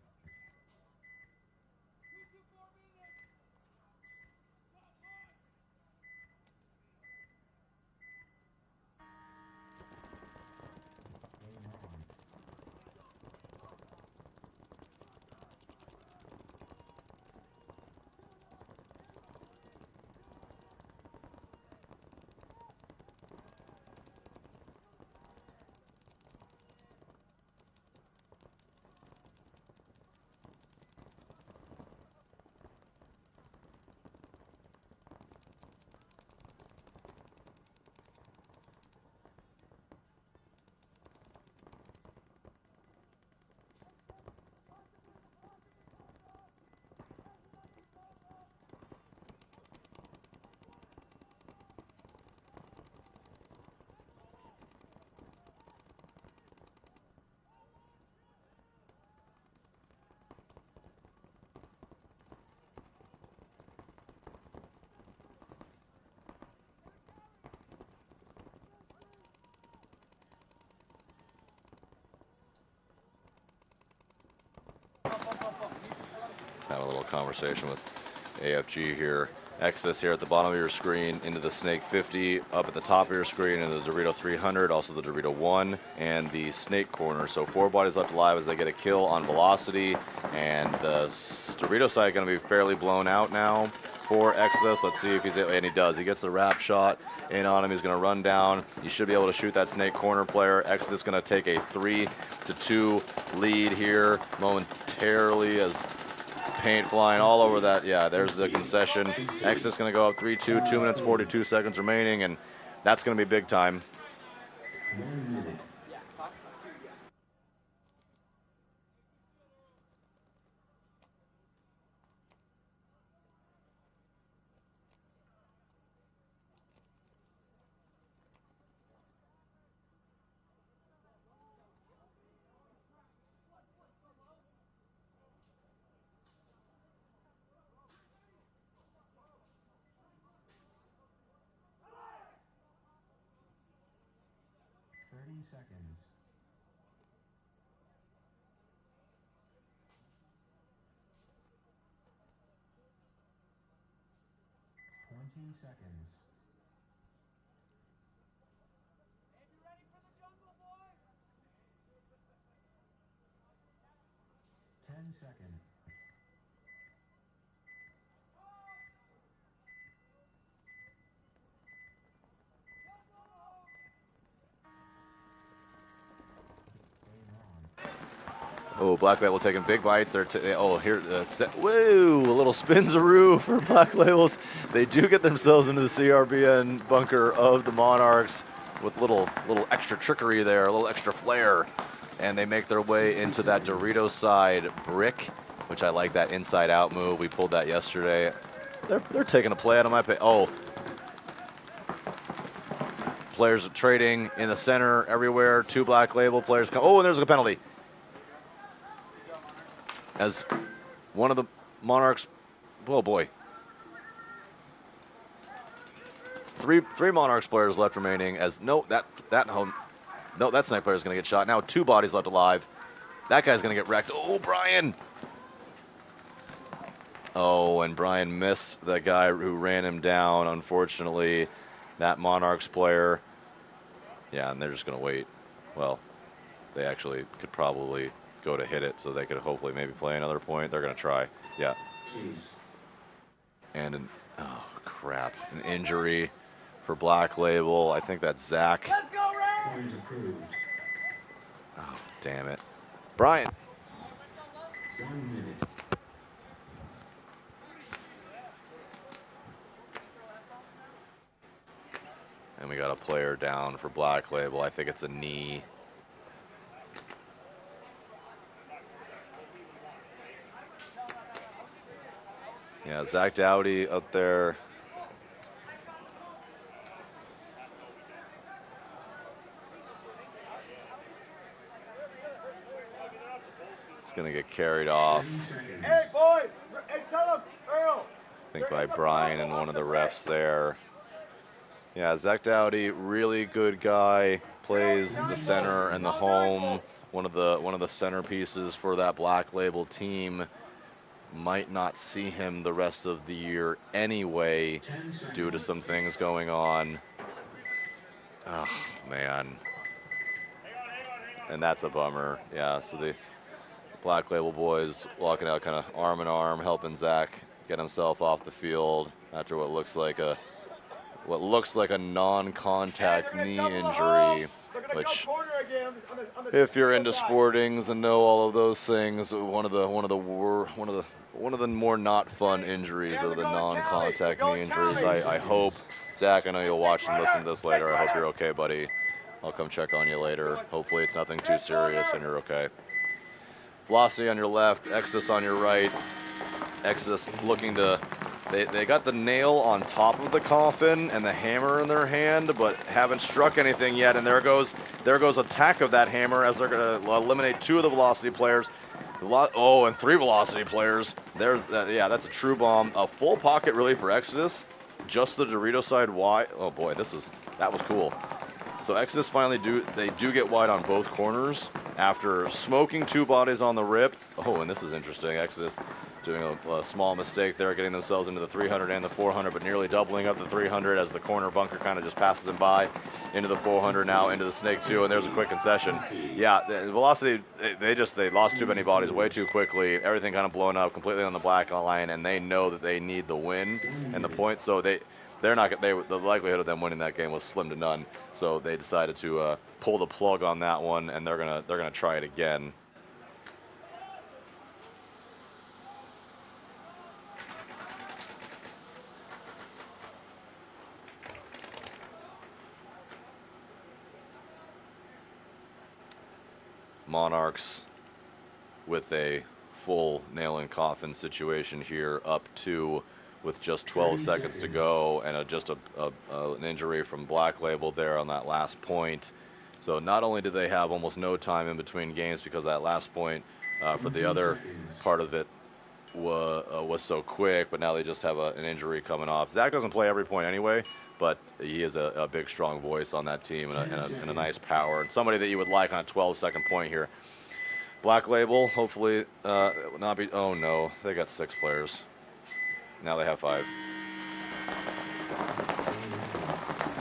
Game on. Have a little conversation with AFG here Exodus here at the bottom of your screen, into the Snake 50, up at the top of your screen, and the Dorito 300, also the Dorito 1, and the Snake corner. So 4 bodies left alive as they get a kill on velocity, and the Dorito side going to be fairly blown out now for Exodus. Let's see if he's able, and he does. He gets the wrap shot in on him. He's going to run down. You should be able to shoot that Snake corner player. Exodus going to take a 3-2 lead here momentarily as paint flying all over that. Yeah, there's the concession. Exodus going to go up 3-2, 2 minutes 42 seconds remaining, and that's going to be big time. 1 minute. 30 seconds. 20 seconds. Be ready for the jungle, boys! 10 seconds. Oh, Black Label taking big bites. They're oh, here, woo, a little spinzaroo for Black Labels. They do get themselves into the CRBN bunker of the Monarchs with little extra trickery there, a little extra flair. And they make their way into that Dorito side brick, which I like that inside out move. We pulled that yesterday. They're taking a play out of my pay. Oh. Players trading in the center everywhere. 2 Black Label players come. Oh, and there's a penalty. As one of the Monarchs, oh boy. Three Monarchs players left remaining. As that Snake player is going to get shot. Now 2 bodies left alive. That guy's going to get wrecked. Oh, Brian. Oh, and Brian missed the guy who ran him down. Unfortunately, that Monarchs player. Yeah, and they're just going to wait. Well, they actually could probably go to hit it, so they could hopefully maybe play another point. They're going to try. Yeah. Jeez. And oh crap, an injury for Black Label. I think that's Zach. Let's go, Ray! Point approved. Oh, damn it. Brian. 1 minute. And we got a player down for Black Label. I think it's a knee. Yeah, Zach Dowdy up there. He's going to get carried off, 30 seconds. Hey, boys! Hey, tell them, Earl! I think, by Brian and one of the refs there. Yeah, Zach Dowdy, really good guy. Plays the center and the home. One of the centerpieces for that Black Label team. Might not see him the rest of the year anyway, due to some things going on. Oh, man. And that's a bummer. Yeah, so the Black Label boys walking out kind of arm in arm, helping Zach get himself off the field after what looks like a non-contact knee injury, which, if you're into sportings and know all of those things, one of the more not fun injuries are the non-contact knee injuries. I hope, Zach, I know you'll watch and listen to this later. I hope you're okay, buddy. I'll come check on you later. Hopefully it's nothing too serious and you're okay. Velocity on your left, Exodus on your right. Exodus looking to, they got the nail on top of the coffin and the hammer in their hand, but haven't struck anything yet. And there goes attack of that hammer as they're going to eliminate 2 of the Velocity players. Oh, and 3 Velocity players. There's that. Yeah, that's a true bomb. A full pocket really for Exodus. Just the Dorito side wide. Oh boy, that was cool. So Exodus finally do get wide on both corners after smoking 2 bodies on the rip. Oh, and this is interesting. Exodus doing a small mistake there, getting themselves into the 300 and the 400, but nearly doubling up the 300 as the corner bunker kind of just passes them by into the 400 now, into the snake 2, and there's a quick concession. Yeah, the Velocity, they lost too many bodies way too quickly. Everything kind of blown up completely on the black line, and they know that they need the win and the points, so they're not. The likelihood of them winning that game was slim to none. So they decided to pull the plug on that one, and they're gonna try it again. Monarchs with a full nail in coffin situation here, up 2 with just 12 seconds to go, and just an injury from Black Label there on that last point. So not only did they have almost no time in between games because that last point for the other part of it was so quick, but now they just have an injury coming off. Zach doesn't play every point anyway, but he is a big, strong voice on that team and a nice power, and somebody that you would like on a 12-second point here. Black Label, hopefully not be. Oh no, they got 6 players. Now they have 5.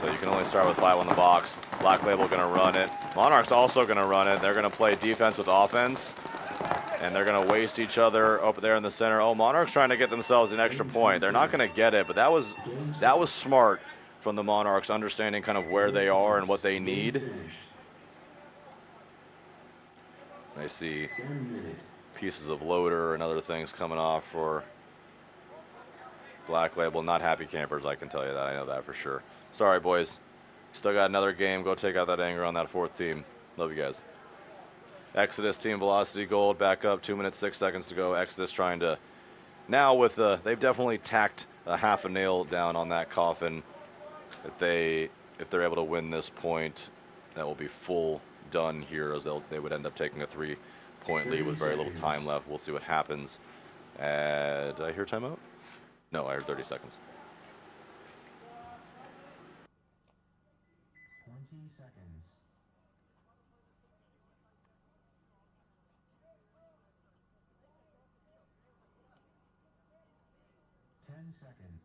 So you can only start with 5 on the box. Black Label going to run it. Monarchs also going to run it. They're going to play defense with offense, and they're going to waste each other over there in the center. Oh, Monarchs trying to get themselves an extra point. They're not going to get it, but that was smart from the Monarchs, understanding kind of where they are and what they need. I see pieces of loader and other things coming off for Black Label. Not happy campers, I can tell you that. I know that for sure. Sorry, boys. Still got another game. Go take out that anger on that 4th team. Love you guys. Exodus Team Velocity Gold back up. 2 minutes, 6 seconds to go. Exodus trying to, now with they've definitely tacked a half a nail down on that coffin. If they're able to win this point, that will be full done here, as they would end up taking a 3-point lead with very little time left. We'll see what happens. Did I hear timeout? No, I heard 30 seconds. 20 seconds. 10 seconds.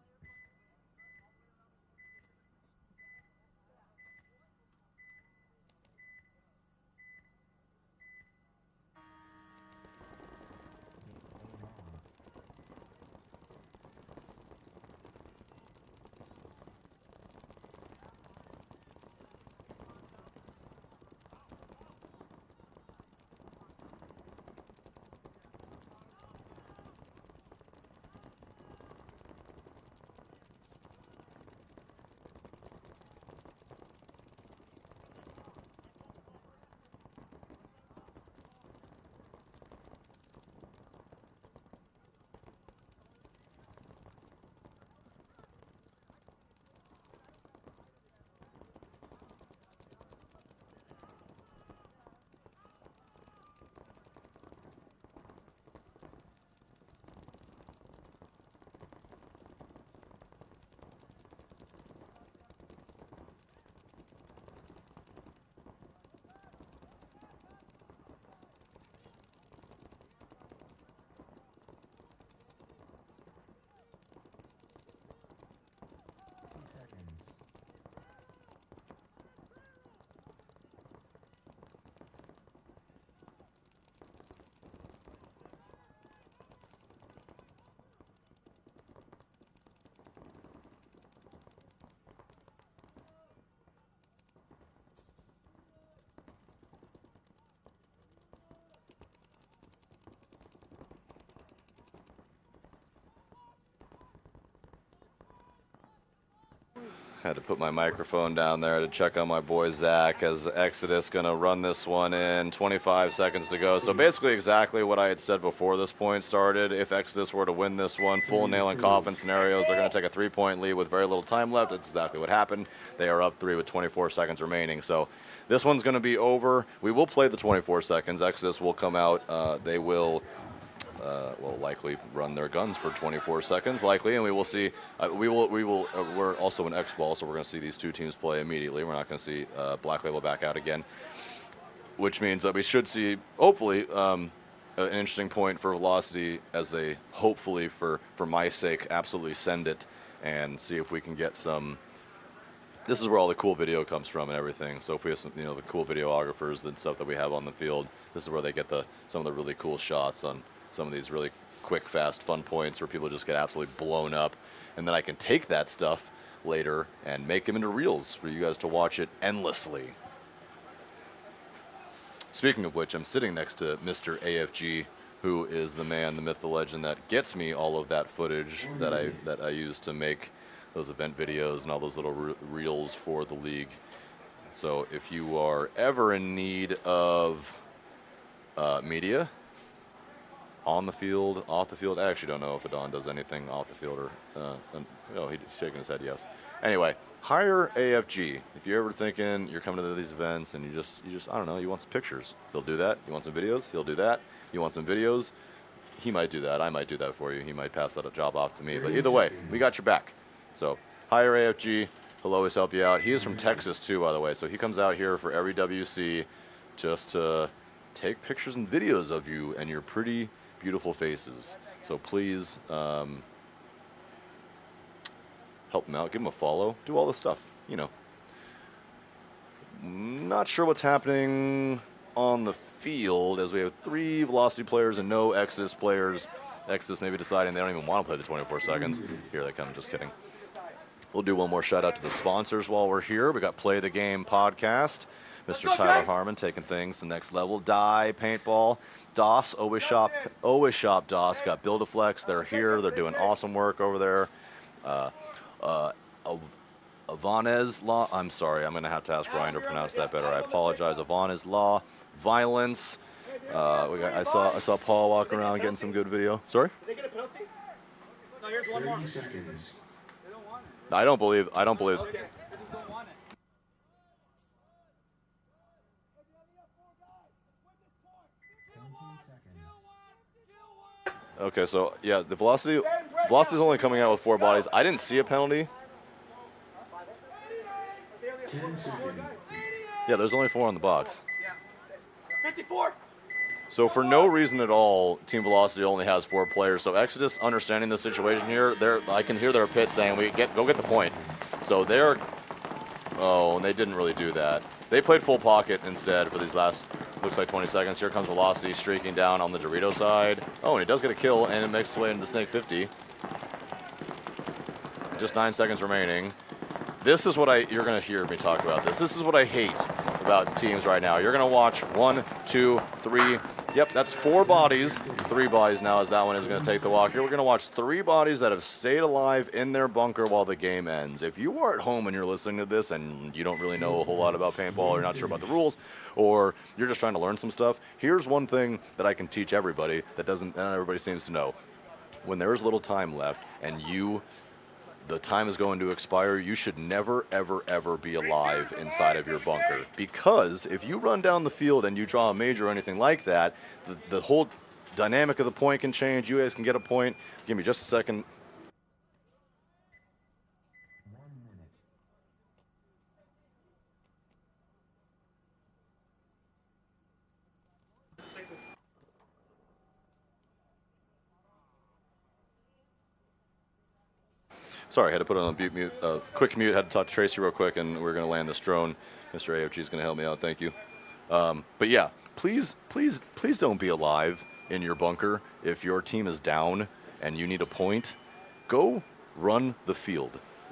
Had to put my microphone down there to check on my boy Zach, as Exodus going to run this one in. 25 seconds to go. So basically exactly what I had said before this point started. If Exodus were to win this one, full nail and coffin scenarios, they're going to take a 3-point lead with very little time left. That's exactly what happened. They are up 3 with 24 seconds remaining. So this one's going to be over. We will play the 24 seconds. Exodus will come out. They will likely run their guns for 24 seconds, likely, and we will see. We're also in X ball, so we're going to see these two teams play immediately. We're not going to see Black Label back out again, which means that we should see, hopefully, an interesting point for Velocity as they hopefully, for my sake, absolutely send it and see if we can get some. This is where all the cool video comes from and everything. So if we have some, the cool videographers and stuff that we have on the field, this is where they get some of the really cool shots on some of these really quick, fast, fun points where people just get absolutely blown up. And then I can take that stuff later and make them into reels for you guys to watch it endlessly. Speaking of which, I'm sitting next to Mr. AFG, who is the man, the myth, the legend that gets me all of that footage that I use to make those event videos and all those little reels for the league. So if you are ever in need of media, on the field, off the field, I actually don't know if Adon does anything off the field or, oh, he's shaking his head, yes. Anyway, hire AFG. If you're ever thinking you're coming to these events and you just, I don't know, you want some pictures, he'll do that. You want some videos, he'll do that. You want some videos, he might do that. I might do that for you. He might pass that job off to me. But either way, we got your back. So hire AFG. He'll always help you out. He is from Texas too, by the way. So he comes out here for every WC just to take pictures and videos of you and your pretty, beautiful faces. So please help him out. Give him a follow. Do all this stuff. Not sure what's happening on the field as we have 3 Velocity players and no Exodus players. Exodus maybe deciding they don't even want to play the 24 seconds. Here they come, just kidding. We'll do one more shout out to the sponsors while we're here. We got Play the Game podcast. Mr. Tyler Harmon taking things to the next level. Die, paintball, DOS, always shop DOS. Got Build-A-Flex. They're here. They're doing awesome work over there. Ivanez Law. I'm sorry. I'm going to have to ask Ryan to pronounce that better. I apologize. Ivanez Law. Violence. I saw Paul walking around getting some good video. Sorry? Did they get a penalty? No, here's one more. 30 seconds. I don't believe. Okay. They just don't want it. Okay, so yeah, the Velocity's only coming out with 4 bodies. I didn't see a penalty. 10 seconds. Yeah, there's only 4 on the box. 54. So for no reason at all, Team Velocity only has 4 players. So Exodus, understanding the situation here, I can hear their pit saying, go get the point. So and they didn't really do that. They played full pocket instead for these last, looks like 20 seconds. Here comes Velocity streaking down on the Dorito side. Oh, and he does get a kill, and it makes its way into the Snake 50. Just 9 seconds remaining. This is what you're going to hear me talk about this. This is what I hate about teams right now. You're going to watch 1, 2, 3. Yep, that's 4 bodies. 3 bodies now as that one is going to take the walk. Here we're going to watch 3 bodies that have stayed alive in their bunker while the game ends. If you are at home and you're listening to this and you don't really know a whole lot about paintball, or you're not sure about the rules, or you're just trying to learn some stuff, here's one thing that I can teach everybody that not everybody seems to know. When there is little time left and the time is going to expire, you should never, ever, ever be alive inside of your bunker. Because if you run down the field and you draw a major or anything like that, the whole dynamic of the point can change. You guys can get a point. Give me just a second. 1 minute. Sorry, I had to put it on mute. Quick mute. Had to talk to Tracy real quick, and we're going to land this drone. Mr. AFG is going to help me out. Thank you. But yeah, please don't be alive in your bunker. If your team is down and you need a point, go run the field.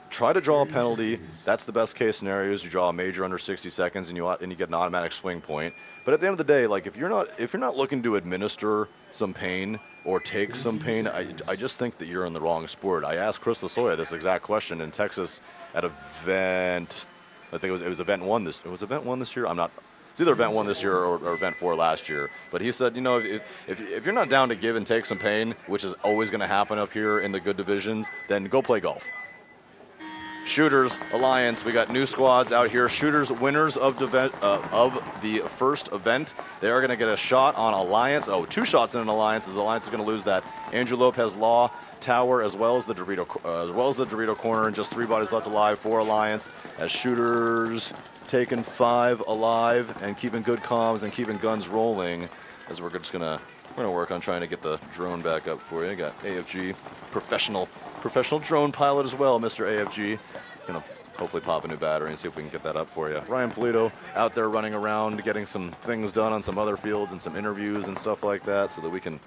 Try to draw a penalty. That's the best case scenario. Is you draw a major under 60 seconds and you get an automatic swing point. But at the end of the day, like if you're not looking to administer some pain or take some pain, I just think that you're in the wrong sport. I asked Chris Lasoya this exact question in Texas at event. I think it was event 1 this. It was event 1 this year. It's either event 1 this year or event 4 last year. But he said, if you're not down to give and take some pain, which is always going to happen up here in the good divisions, then go play golf. Shooters, Alliance, we got new squads out here. Shooters, winners of the first event. They are going to get a shot on Alliance. 2 shots in an Alliance, as Alliance is going to lose that. Andrew Lopez Law, Tower, as well as the Dorito corner, and just 3 bodies left alive for Alliance. As Shooters taking 5 alive and keeping good comms and keeping guns rolling, as we're just going to We're gonna work on trying to get the drone back up for you. Got AFG, professional drone pilot as well, Mr. AFG. Gonna hopefully pop a new battery and see if we can get that up for you. Ryan Polito out there running around, getting some things done on some other fields and some interviews and stuff like that, so that we can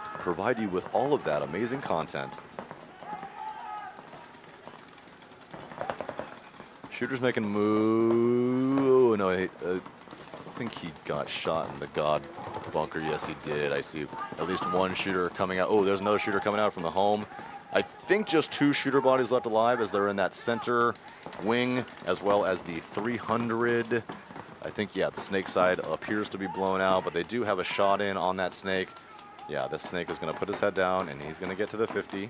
provide you with all of that amazing content. Shooter's making a move. Oh, no, I think he got shot in the God bunker. Yes, he did. I see at least one shooter coming out. Oh, there's another shooter coming out from the home. I think just 2 shooter bodies left alive as they're in that center wing, as well as the 300. I think, yeah, the snake side appears to be blown out, but they do have a shot in on that snake. Yeah, this snake is going to put his head down, and he's going to get to the 50,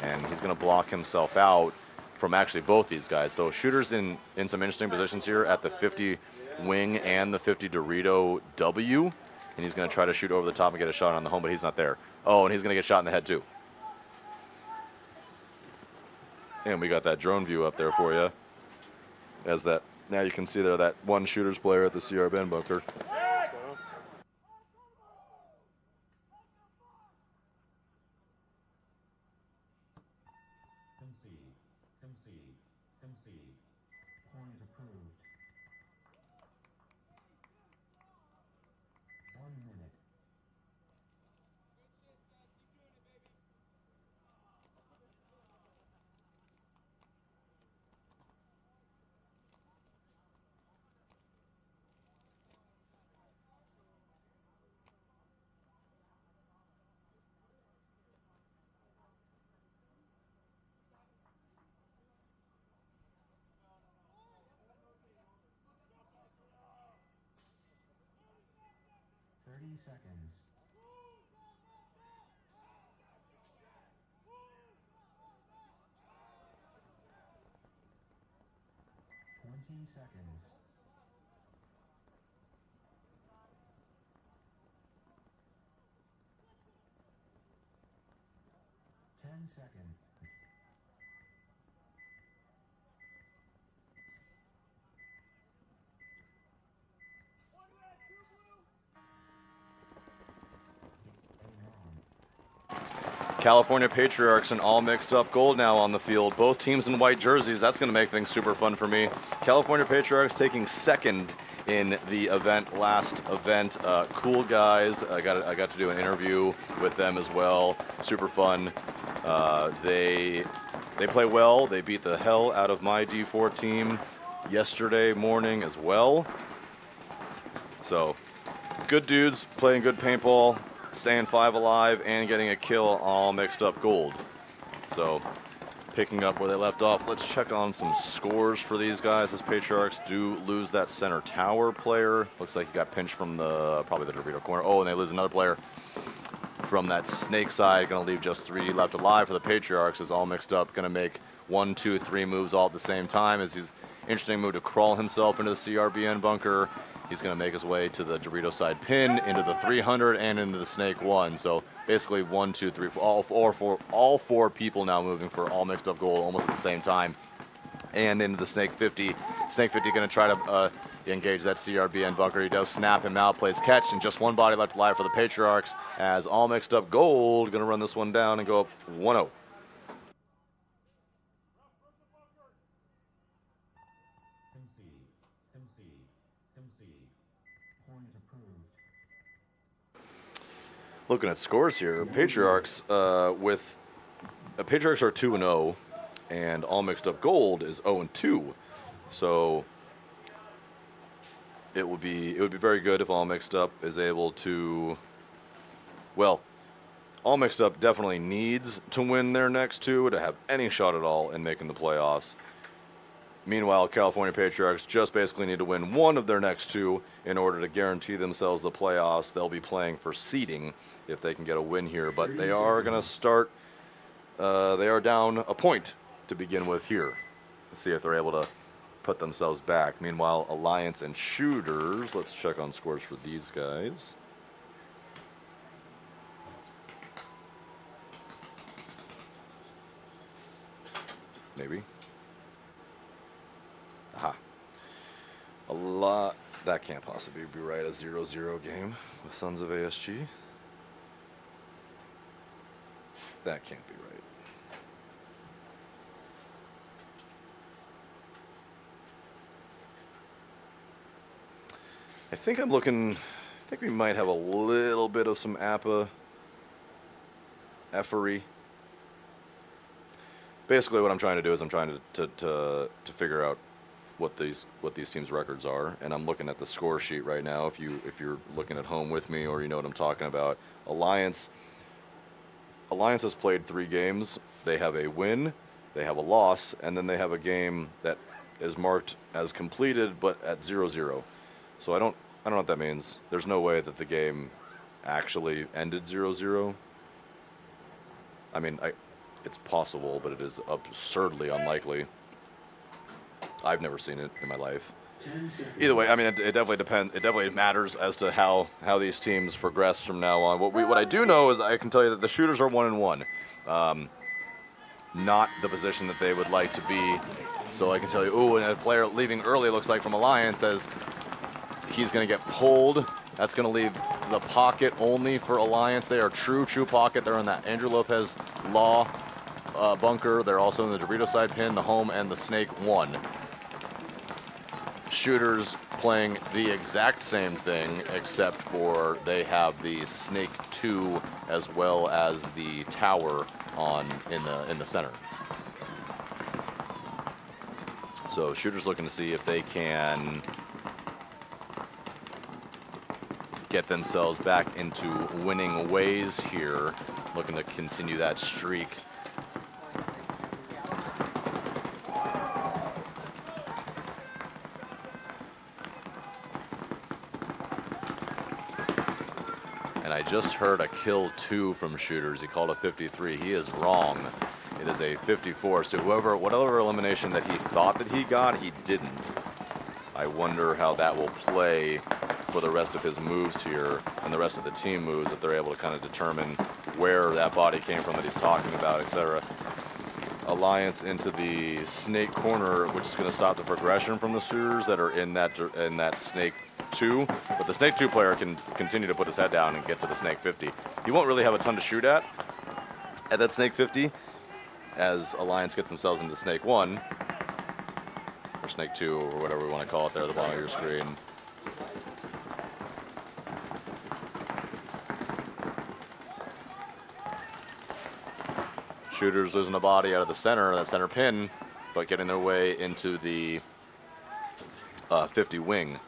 and he's going to block himself out from actually both these guys. So shooters in some interesting positions here at the 50 wing and the 50 Dorito W, and he's going to try to shoot over the top and get a shot on the home, but he's not there. Oh, and he's going to get shot in the head too. And we got that drone view up there for you. As that, now you can see there that one shooter's player at the CRBN bunker. Concede. Point approved. 1 minute. 30 seconds. 20 seconds. 10 seconds. California Patriarchs and all mixed up gold now on the field. Both teams in white jerseys. That's going to make things super fun for me. California Patriarchs taking second in the event, last event. Cool guys. I got to do an interview with them as well. Super fun. They play well. They beat the hell out of my D4 team yesterday morning as well. So good dudes playing good paintball, staying 5 alive, and getting a kill on all mixed up gold. So picking up where they left off, let's check on some scores for these guys. As Patriarchs do lose that center tower player. Looks like he got pinched from probably the Dorito corner. Oh, and they lose another player from that snake side. Going to leave just 3 left alive for the Patriarchs. Is all mixed up. Going to make 1, 2, 3 moves all at the same time. As he's interesting move to crawl himself into the CRBN bunker. He's going to make his way to the Dorito side pin, into the 300, and into the Snake 1. So basically 1, 2, 3, 4, all four people now moving for all mixed up gold almost at the same time. And into the Snake 50. Snake 50 going to try to engage that CRBN bunker. He does snap him out, plays catch, and just 1 body left alive for the Patriarchs. As all mixed up gold going to run this one down and go up 1-0. Looking at scores here, Patriarchs Patriarchs are 2-0, and all mixed up gold is 0-2. So it would be very good if all mixed up is able to. Well, all mixed up definitely needs to win their next 2 to have any shot at all in making the playoffs. Meanwhile, California Patriarchs just basically need to win 1 of their next 2 in order to guarantee themselves the playoffs. They'll be playing for seeding if they can get a win here, but they are going to start. They are down a point to begin with here. Let's see if they're able to put themselves back. Meanwhile, Alliance and Shooters. Let's check on scores for these guys. Maybe. Aha. That can't possibly be right. A 0-0 game with Sons of ASG. That can't be right. I think I'm looking. I think we might have a little bit of some APA effery. Basically, what I'm trying to do is I'm trying to figure out what these teams' records are, and I'm looking at the score sheet right now. If you're looking at home with me, or you know what I'm talking about, Alliance has played 3 games. They have a win, they have a loss, and then they have a game that is marked as completed but at 0-0. So I don't know what that means. There's no way that the game actually ended 0-0. I mean, it's possible, but it is absurdly unlikely. I've never seen it in my life. Either way, I mean, it definitely depends. It definitely matters as to how these teams progress from now on. What I do know is I can tell you that the shooters are 1-1. Not the position that they would like to be. So I can tell you, ooh, and a player leaving early looks like from Alliance as he's going to get pulled. That's going to leave the pocket only for Alliance. They are true pocket. They're in that Andrew Lopez Law bunker. They're also in the Dorito side pin, the home, and the Snake 1. Shooters playing the exact same thing, except for they have the Snake 2 as well as the tower in the center. So shooters looking to see if they can get themselves back into winning ways here, looking to continue that streak. And I just heard a kill 2 from shooters. He called a 53. He is wrong. It is a 54. So whatever elimination that he thought that he got, he didn't. I wonder how that will play for the rest of his moves here and the rest of the team moves, if they're able to kind of determine where that body came from that he's talking about, etc. Alliance into the Snake corner, which is going to stop the progression from the shooters that are in that Snake 2. But the Snake 2 player can continue to put his head down and get to the Snake 50. He won't really have a ton to shoot at that Snake 50 as Alliance gets themselves into Snake 1. Or Snake 2, or whatever we want to call it there at the bottom of your screen. Shooters losing a body out of the center, that center pin, but getting their way into the 50 wing.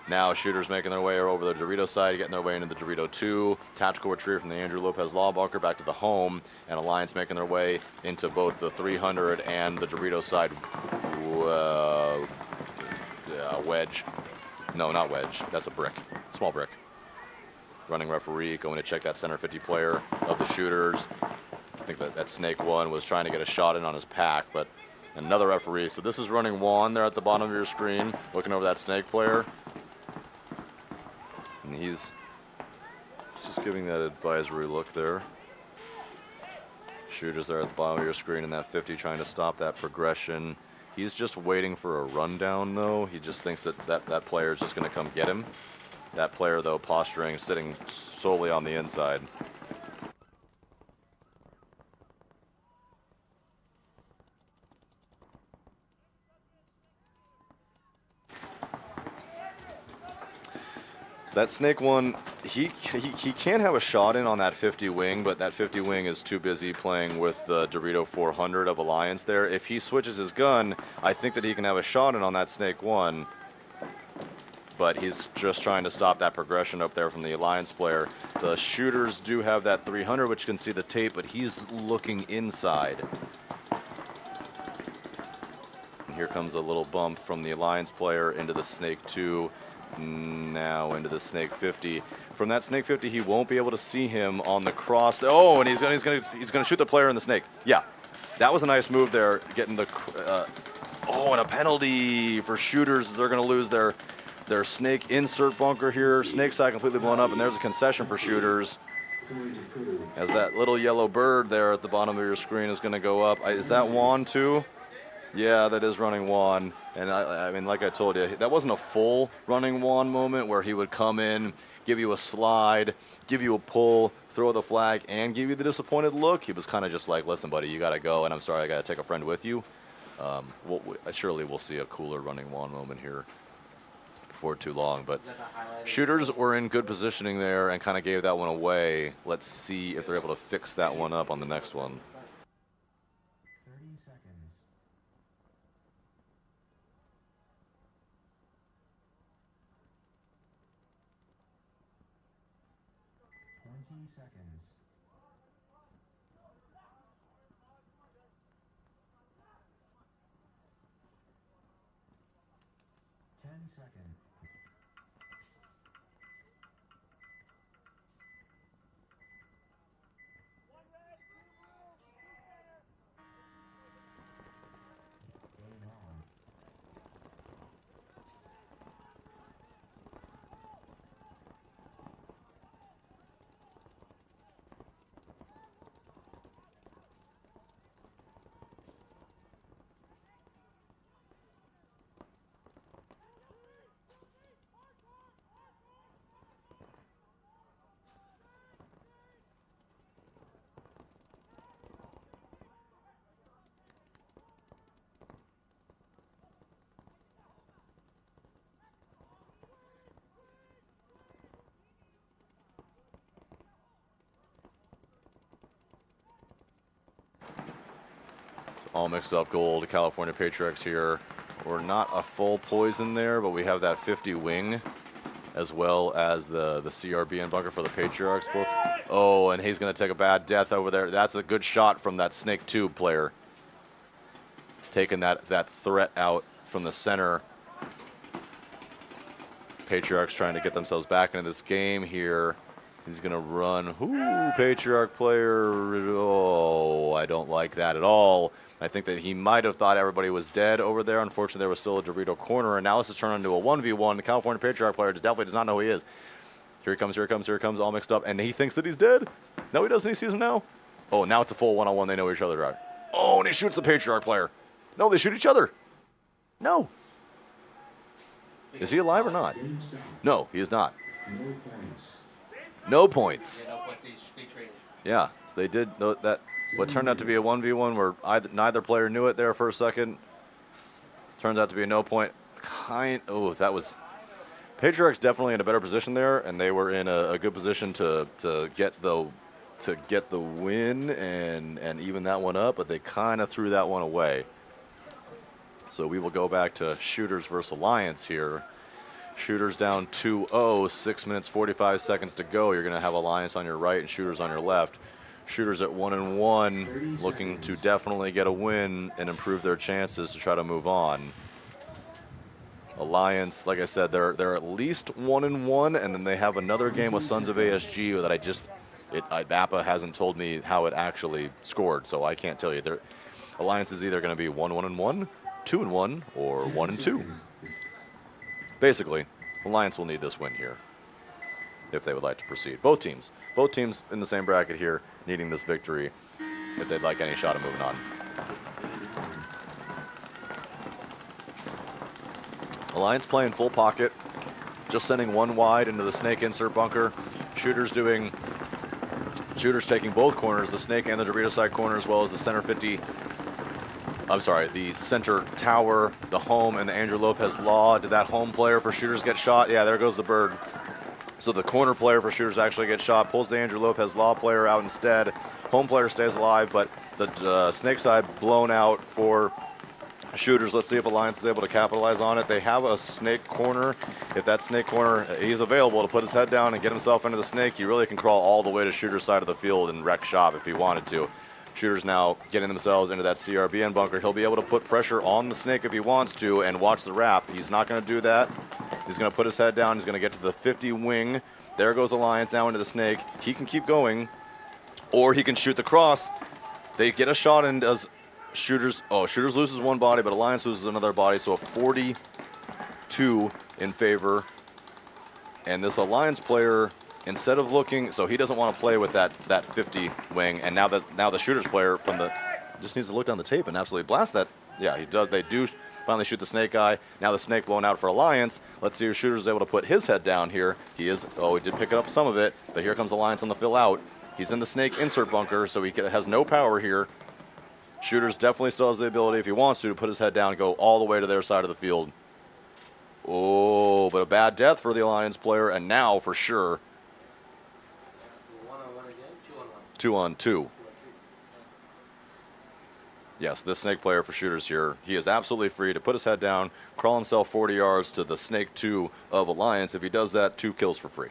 Now shooters making their way over the Dorito side, getting their way into the Dorito 2. Tactical retreat from the Andrew Lopez Law bunker back to the home. And Alliance making their way into both the 300 and the Dorito side wedge. No, not wedge. That's a brick. Small brick. Running referee going to check that center 50 player of the shooters. I think that Snake 1 was trying to get a shot in on his pack, but another referee. So this is running Juan there at the bottom of your screen, looking over that Snake player. And he's just giving that advisory look there. Shooters there at the bottom of your screen in that 50 trying to stop that progression. He's just waiting for a rundown, though. He just thinks that player is just going to come get him. That player, though, posturing, sitting solely on the inside. That Snake 1, he can have a shot in on that 50 wing, but that 50 wing is too busy playing with the Dorito 400 of Alliance there. If he switches his gun, I think that he can have a shot in on that Snake 1, but he's just trying to stop that progression up there from the Alliance player. The shooters do have that 300, which you can see the tape, but he's looking inside. And here comes a little bump from the Alliance player into the Snake 2. Now into the Snake 50. From that Snake 50, he won't be able to see him on the cross. Oh, and he's gonna shoot the player in the Snake. Yeah, that was a nice move there, getting the. Oh, and a penalty for shooters. They're gonna lose their Snake insert bunker here. Snake side completely blown up, and there's a concession for shooters. As that little yellow bird there at the bottom of your screen is gonna go up. Is that Juan too? Yeah, that is running one. And I mean, like I told you, that wasn't a full running one moment where he would come in, give you a slide, give you a pull, throw the flag, and give you the disappointed look. He was kind of just like, listen, buddy, you got to go, and I'm sorry, I got to take a friend with you. Surely we'll see a cooler running one moment here before too long. But shooters were in good positioning there and kind of gave that one away. Let's see if they're able to fix that one up on the next one. 30 seconds. 20 seconds. 10 seconds. Game on. All mixed up goal to California Patriarchs here. We're not a full poison there, but we have that 50 wing as well as the CRB and bunker for the Patriarchs. Both. Oh, and he's going to take a bad death over there. That's a good shot from that Snake Tube player. Taking that threat out from the center. Patriarchs trying to get themselves back into this game here. He's going to run. Ooh, Patriarch player. Oh, I don't like that at all. I think that he might have thought everybody was dead over there. Unfortunately, there was still a Dorito corner, and now this has turned into a 1v1. The California Patriarch player definitely does not know who he is. Here he comes, here he comes, here he comes, all mixed up, and he thinks that he's dead. No, he doesn't. He sees him now. Oh, now it's a full one-on-one. They know each other. Right? Oh, and he shoots the Patriarch player. No, they shoot each other. No. Is he alive or not? No, he is not. No points. Yeah, no points. They traded. Yeah, so they did that. What turned out to be a 1v1 where neither player knew it there for a second. Turns out to be a no point. Oh, that was Patriarchs definitely in a better position there, and they were in a good position to get the win and even that one up, but they kind of threw that one away. So we will go back to Shooters versus Alliance here. Shooters down 2-0, 6 minutes 45 seconds to go. You're going to have Alliance on your right and Shooters on your left. Shooters at 1-1, looking to definitely get a win and improve their chances to try to move on. Alliance, like I said, they're at least 1-1, and then they have another game with Sons of ASG that BAPA hasn't told me how it actually scored, so I can't tell you. Alliance is either going to be 1-1, 2-1, or 1-2. Basically, Alliance will need this win here if they would like to proceed. Both teams in the same bracket here needing this victory if they'd like any shot of moving on. Alliance playing full pocket, just sending one wide into the Snake insert bunker. Shooters taking both corners, the Snake and the Dorito side corner, as well as the center 50. I'm sorry, the center tower, the home, and the Andrew Lopez Law. Did that home player for Shooters get shot? Yeah, there goes the bird. So the corner player for Shooters actually gets shot, pulls the Andrew Lopez Law player out instead. Home player stays alive, but the Snake side blown out for Shooters. Let's see if Alliance is able to capitalize on it. They have a Snake corner. If that Snake corner, he's available to put his head down and get himself into the Snake, he really can crawl all the way to Shooters side of the field and wreck shop if he wanted to. Shooters now getting themselves into that CRBN bunker. He'll be able to put pressure on the Snake if he wants to and watch the wrap. He's not going to do that. He's going to put his head down. He's going to get to the 50 wing. There goes Alliance now into the Snake. He can keep going, or he can shoot the cross. They get a shot in as Shooters. Oh, Shooters loses one body, but Alliance loses another body. So a 42 in favor. And this Alliance player, instead of looking, so he doesn't want to play with that 50 wing, and now the Shooters player just needs to look down the tape and absolutely blast that Yeah, he does. They do finally shoot the snake guy. Now the snake blown out for Alliance. Let's see if Shooter's able to put his head down here. He is. Oh, he did pick up some of it, but here comes Alliance on the fill out. He's in the snake insert bunker, so he has no power here. Shooter's definitely still has the ability, if he wants to put his head down and go all the way to their side of the field. Oh, but a bad death for the Alliance player, and now for sure, 1-on-1 again, 2-on-1. 2-on-2. Yes, this snake player for Shooters here, he is absolutely free to put his head down, crawl himself 40 yards to the snake 2 of Alliance. If he does that, 2 kills for free.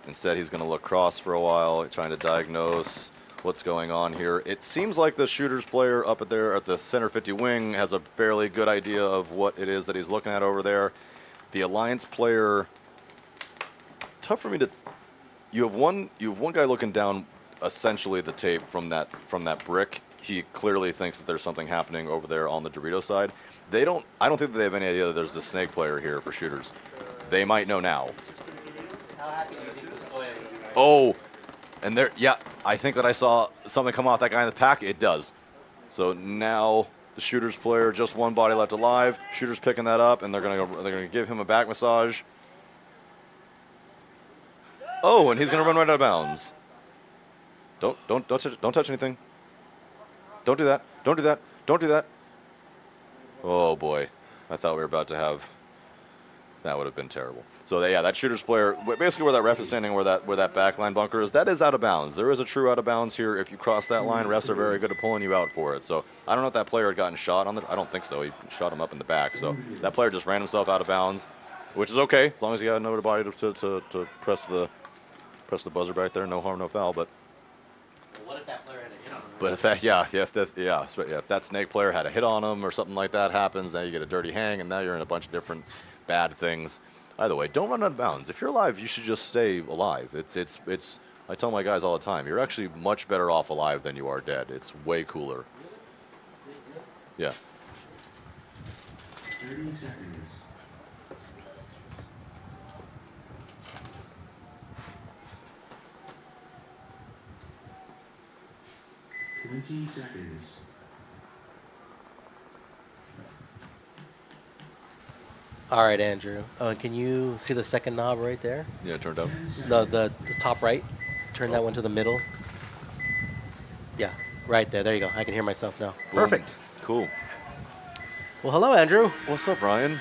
Instead, he's going to look cross for a while, trying to diagnose what's going on here. It seems like the Shooters player up there at the center 50 wing has a fairly good idea of what it is that he's looking at over there. The Alliance player, tough for me to. You have one guy looking down essentially the tape from that brick. He clearly thinks that there's something happening over there on the Dorito side. I don't think that they have any idea that there's the snake player here for Shooters. They might know now. How happy do you think this boy would be? Oh, and there, yeah, I think that I saw something come off that guy in the pack. It does. So now the Shooters player, just one body left alive. Shooters picking that up, and they're gonna give him a back massage. Oh, and he's gonna run right out of bounds. Don't touch anything. Don't do that. Don't do that. Don't do that. Oh boy, I thought we were about to have. That would have been terrible. So yeah, that Shooters player, basically where that ref is standing, where that backline bunker is, that is out of bounds. There is a true out of bounds here. If you cross that line, refs are very good at pulling you out for it. So I don't know if that player had gotten shot on it. I don't think so. He shot him up in the back. So that player just ran himself out of bounds, which is okay as long as he got another body to press the buzzer back there. No harm, no foul. But What if that player had a hit on him? but if that snake player had a hit on him or something like that happens, now you get a dirty hang, and now you're in a bunch of different bad things. Either way, don't run out of bounds. If you're alive, you should just stay alive. It's. I tell my guys all the time, you're actually much better off alive than you are dead. It's way cooler. Yeah. 30 seconds. Seconds. All right, Andrew. Can you see the second knob right there? Yeah, it turned out. The top right. Turn that one to the middle. Yeah, right there. There you go. I can hear myself now. Boom. Perfect. Cool. Well, hello, Andrew. What's up, Ryan?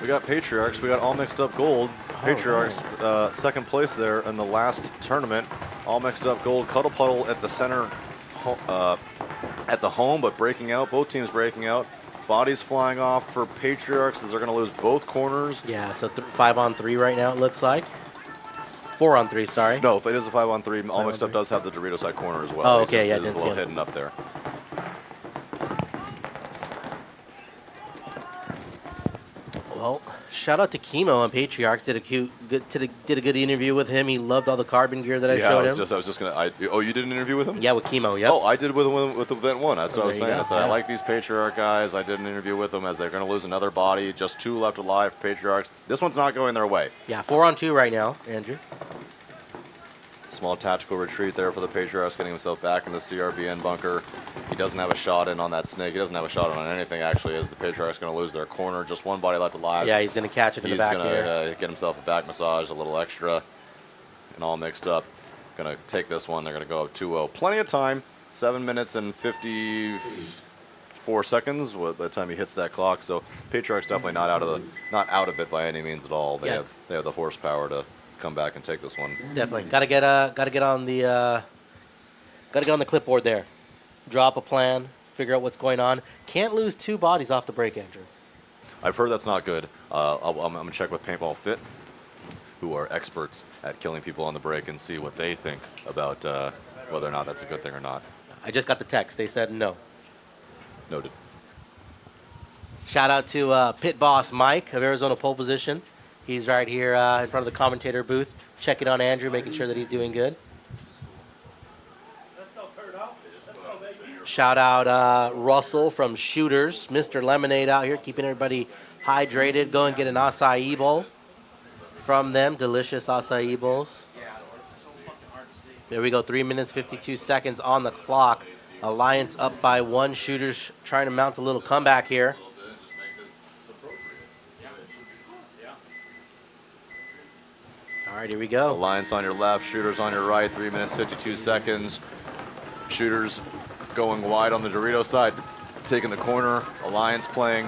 We got Patriarchs. We got all mixed up gold. Patriarchs, second place there in the last tournament. All mixed up gold. Cuddle Puddle at the center, at the home, but breaking out. Both teams breaking out. Bodies flying off for Patriarchs as they're going to lose both corners. Yeah, so 5-on-3 right now, it looks like. 4-on-3, sorry. No, if it is a 5-on-3, all mixed up does have the Dorito side corner as well. Oh, It's okay, just, yeah, it's didn't a see little it. hidden up there. Well, shout out to Chemo on Patriarchs. Did a good interview with him. He loved all the carbon gear that I Yeah, showed I him. was just gonna. Oh, you did an interview with him? Yeah, with Chemo. Yep. Oh, I did with event one. That's what I was There you saying. I go, said I yeah. like these Patriarch guys. I did an interview with them as they're going to lose another body. Just 2 left alive for Patriarchs. This one's not going their way. Yeah, 4-on-2 right now, Andrew. Small tactical retreat there for the Patriarchs, getting himself back in the CRBN bunker. He doesn't have a shot in on that snake. He doesn't have a shot on anything, actually, as the Patriarchs going to lose their corner. Just 1 body left alive. Yeah, he's going to catch it in the back He's going here. to get himself a back massage, a little extra, and all mixed up. Going to take this one. They're going to go up 2-0. Plenty of time. 7 minutes and 54 seconds by the time he hits that clock. So Patriarchs definitely not out of it by any means at all. They have the horsepower to come back and take this one. Definitely. Got to get on the clipboard there. Drop a plan, figure out what's going on. Can't lose 2 bodies off the break, Andrew. I've heard that's not good. I'm going to check with Paintball Fit, who are experts at killing people on the break, and see what they think about whether or not that's a good thing or not. I just got the text. They said no. Noted. Shout out to pit boss Mike of Arizona Pole Position. He's right here in front of the commentator booth, checking on Andrew, making sure that he's doing good. Shout out Russell from Shooters, Mr. Lemonade out here, keeping everybody hydrated. Go and get an acai bowl from them, delicious acai bowls. There we go, 3 minutes, 52 seconds on the clock. Alliance up by 1. Shooters trying to mount a little comeback here. All right, here we go. Alliance on your left, shooters on your right, 3 minutes, 52 seconds. Shooters going wide on the Dorito side, taking the corner. Alliance playing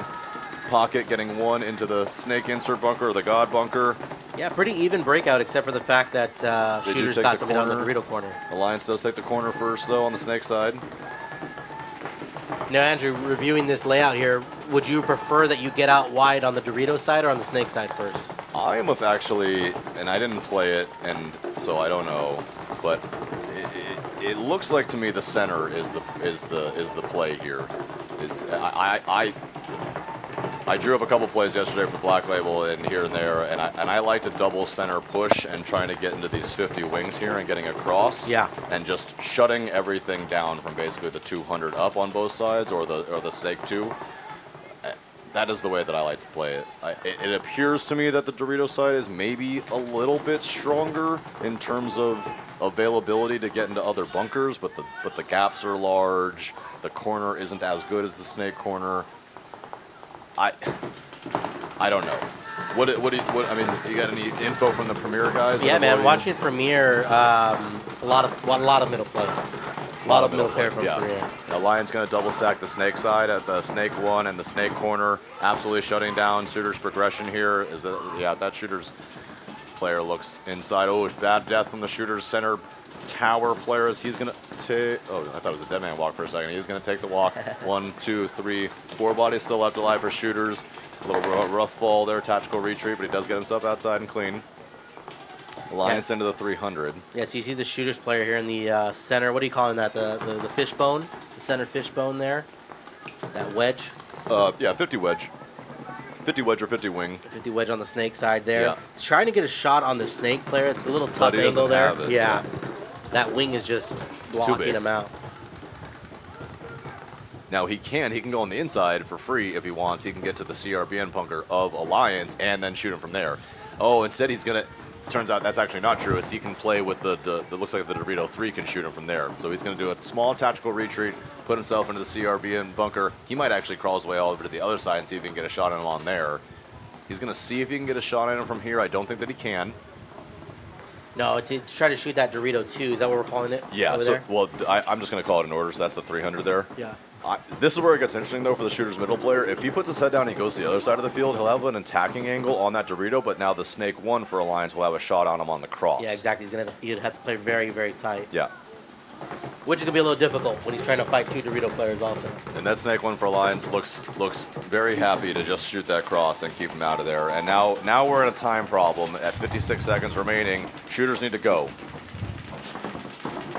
pocket, getting one into the snake insert bunker or the God bunker. Yeah, pretty even breakout, except for the fact that They do shooters take got the something on the corner. Dorito corner. Alliance does take the corner first, though, on the snake side. Now, Andrew, reviewing this layout here, would you prefer that you get out wide on the Dorito side or on the snake side first? I am of actually, and I didn't play it, and so I don't know, but it looks like to me the center is the play here. I drew up a couple plays yesterday for Black Label and here and there, and I like to double center push and trying to get into these 50 wings here and getting across. Yeah. And just shutting everything down from basically the 200 up on both sides or the snake 2. That is the way that I like to play it. It appears to me that the Dorito side is maybe a little bit stronger in terms of availability to get into other bunkers, but the gaps are large. The corner isn't as good as the snake corner. I don't know. What I mean, you got any info from the Premier guys? Yeah, man, watching Premier, a lot of middle play. A lot of middle player from Premier. Now Lion's going to double stack the snake side at the snake 1 and the snake corner, absolutely shutting down Shooter's progression here. That Shooter's player looks inside. Oh, bad death from the Shooter's center tower player as he's going to take. Oh, I thought it was a dead man walk for a second. He's going to take the walk. 1, 2, 3, 4 bodies still left alive for Shooters. A little rough fall there, tactical retreat, but he does get himself outside and clean. Alliance into the 300. Yeah, so you see the Shooters player here in the center. What are you calling that? The fishbone? The center fishbone there? That wedge? Yeah, 50 wedge. 50 wedge or 50 wing. 50 wedge on the snake side there. Yeah. He's trying to get a shot on the snake player. It's a little tough he angle doesn't there. have it, Yeah. That wing is just blocking big. him out. Now he can go on the inside for free if he wants. He can get to the CRBN bunker of Alliance and then shoot him from there. Oh, instead he's gonna. Turns out that's actually not true. He can play with the looks like the Dorito 3 can shoot him from there. So he's gonna do a small tactical retreat, put himself into the CRBN bunker. He might actually crawl his way all over to the other side and see if he can get a shot on him on there. He's gonna see if he can get a shot on him from here. I don't think that he can. No, to try to shoot that Dorito 2. Is that what we're calling it? Yeah. over So there? well, I'm just gonna call it an order. So that's the 300 there. Yeah. This is where it gets interesting, though, for the Shooter's middle player. If he puts his head down and he goes to the other side of the field, he'll have an attacking angle on that Dorito, but now the Snake 1 for Alliance will have a shot on him on the cross. Yeah, exactly. He'd have to play very, very tight. Yeah. Which is going to be a little difficult when he's trying to fight 2 Dorito players also. And that Snake 1 for Alliance looks very happy to just shoot that cross and keep him out of there. And now we're in a time problem. At 56 seconds remaining, Shooters need to go.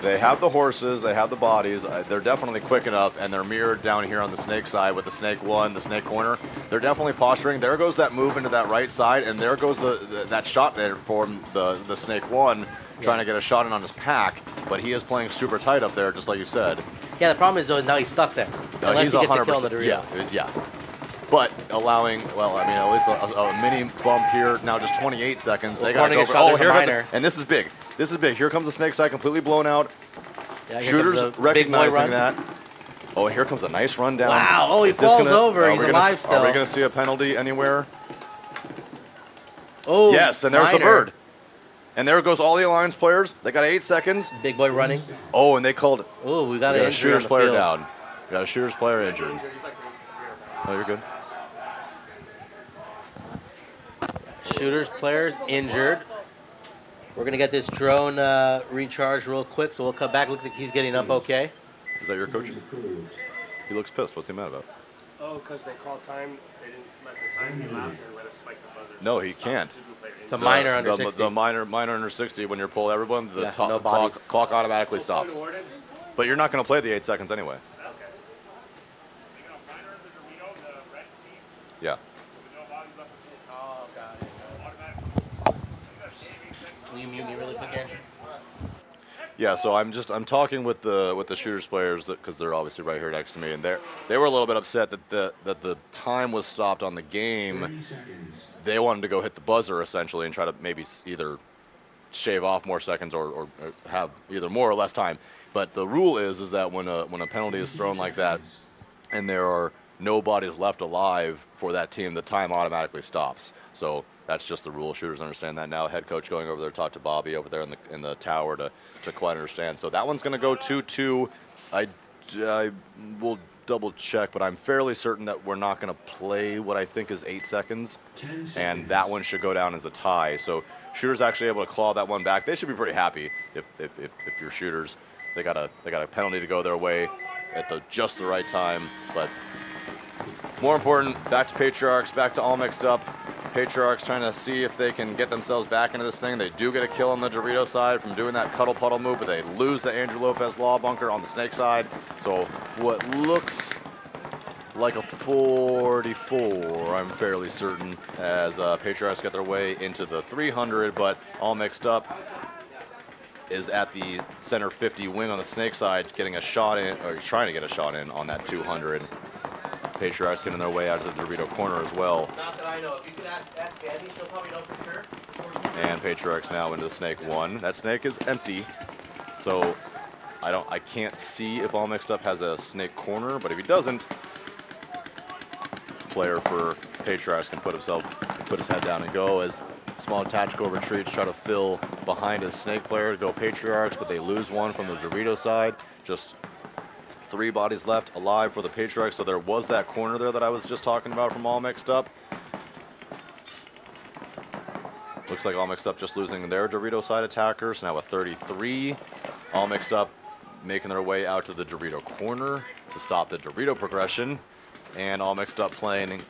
They have the horses, they have the bodies, they're definitely quick enough, and they're mirrored down here on the snake side with the snake 1, the snake corner. They're definitely posturing. There goes that move into that right side, and there goes that shot there for the snake 1, trying to get a shot in on his pack, but he is playing super tight up there, just like you said. Yeah, the problem is, though, now he's stuck there. Unless he gets a kill on the Dorito. Yeah. But allowing, well, I mean, at least a mini bump here. Now just 28 seconds. They got to go. Oh, here comes minor. and this is big. This is big. Here comes the snake side completely blown out. Yeah, here Shooters comes the recognizing big boy run. that. Oh, and here comes a nice run down. Wow. Oh, he Is this falls gonna- over. are He's we gonna- alive still. Are we going to see a penalty anywhere? Oh, Yes, and there's the minor. bird. And there goes all the Alliance players. They got 8 seconds. Big boy running. Oh, and they called. Oh, we got We an got a injury Shooters on the player field. down. We got a Shooters player injured. Oh, you're good. Shooters players injured. We're going to get this drone recharged real quick, so we'll come back. Looks like he's getting up okay. Is that your coach? He looks pissed. What's he mad about? Oh, because they called time. They didn't let the time elapse and let us spike the buzzer. No, so he stop can't. the two-player It's a injury. minor under the, 60. The minor under 60, when you're pull everyone, the Yeah, no clock, bodies. clock automatically stops. Point awarded? But you're not going to play the 8 seconds anyway. Okay. You got a minor, the Dorito, the red team, Yeah. with no bodies left to pull. Oh, got it. Automatic. You got 8 seconds. Will you mute me really quick, Andrew? Yeah, so I'm talking with the Shooters players because they're obviously right here next to me, and they were a little bit upset that the time was stopped on the game. 30 seconds. They wanted to go hit the buzzer essentially and try to maybe either shave off more seconds or have either more or less time. But the rule is that when a penalty is thrown like that, and there are no bodies left alive for that team, the time automatically stops. So that's just the rule. Shooters understand that now. Head coach going over there, talk to Bobby over there in the tower to quite understand. So that one's going to go 2-2. I will double check, but I'm fairly certain that we're not going to play what I think is 8 seconds, and that one should go down as a tie. So shooters actually able to claw that one back. They should be pretty happy if you're shooters. They got a penalty to go their way at just the right time, but more important, back to Patriarchs, back to All Mixed Up. Patriarchs trying to see if they can get themselves back into this thing. They do get a kill on the Dorito side from doing that cuddle puddle move, but they lose the Andrew Lopez Law Bunker on the Snake side. So what looks like a 44, I'm fairly certain, as Patriarchs get their way into the 300, but All Mixed Up is at the center 50 wing on the Snake side, getting a shot in, or trying to get a shot in on that 200. Patriarchs getting their way out to the Dorito corner as well. Not that I know. If you could ask Sandy, she'll probably know for sure. And Patriarchs now into the Snake 1. That Snake is empty, so I can't see if All Mixed Up has a Snake corner, but if he doesn't, player for Patriarchs can put his head down and go as small tactical retreats try to fill behind his Snake player to go Patriarchs, but they lose one from the Dorito side. Just 3 bodies left alive for the Patriarchs, so there was that corner there that I was just talking about from All Mixed Up. Looks like All Mixed Up just losing their Dorito side attackers, now a 33. All Mixed Up making their way out to the Dorito corner to stop the Dorito progression. And All Mixed Up playing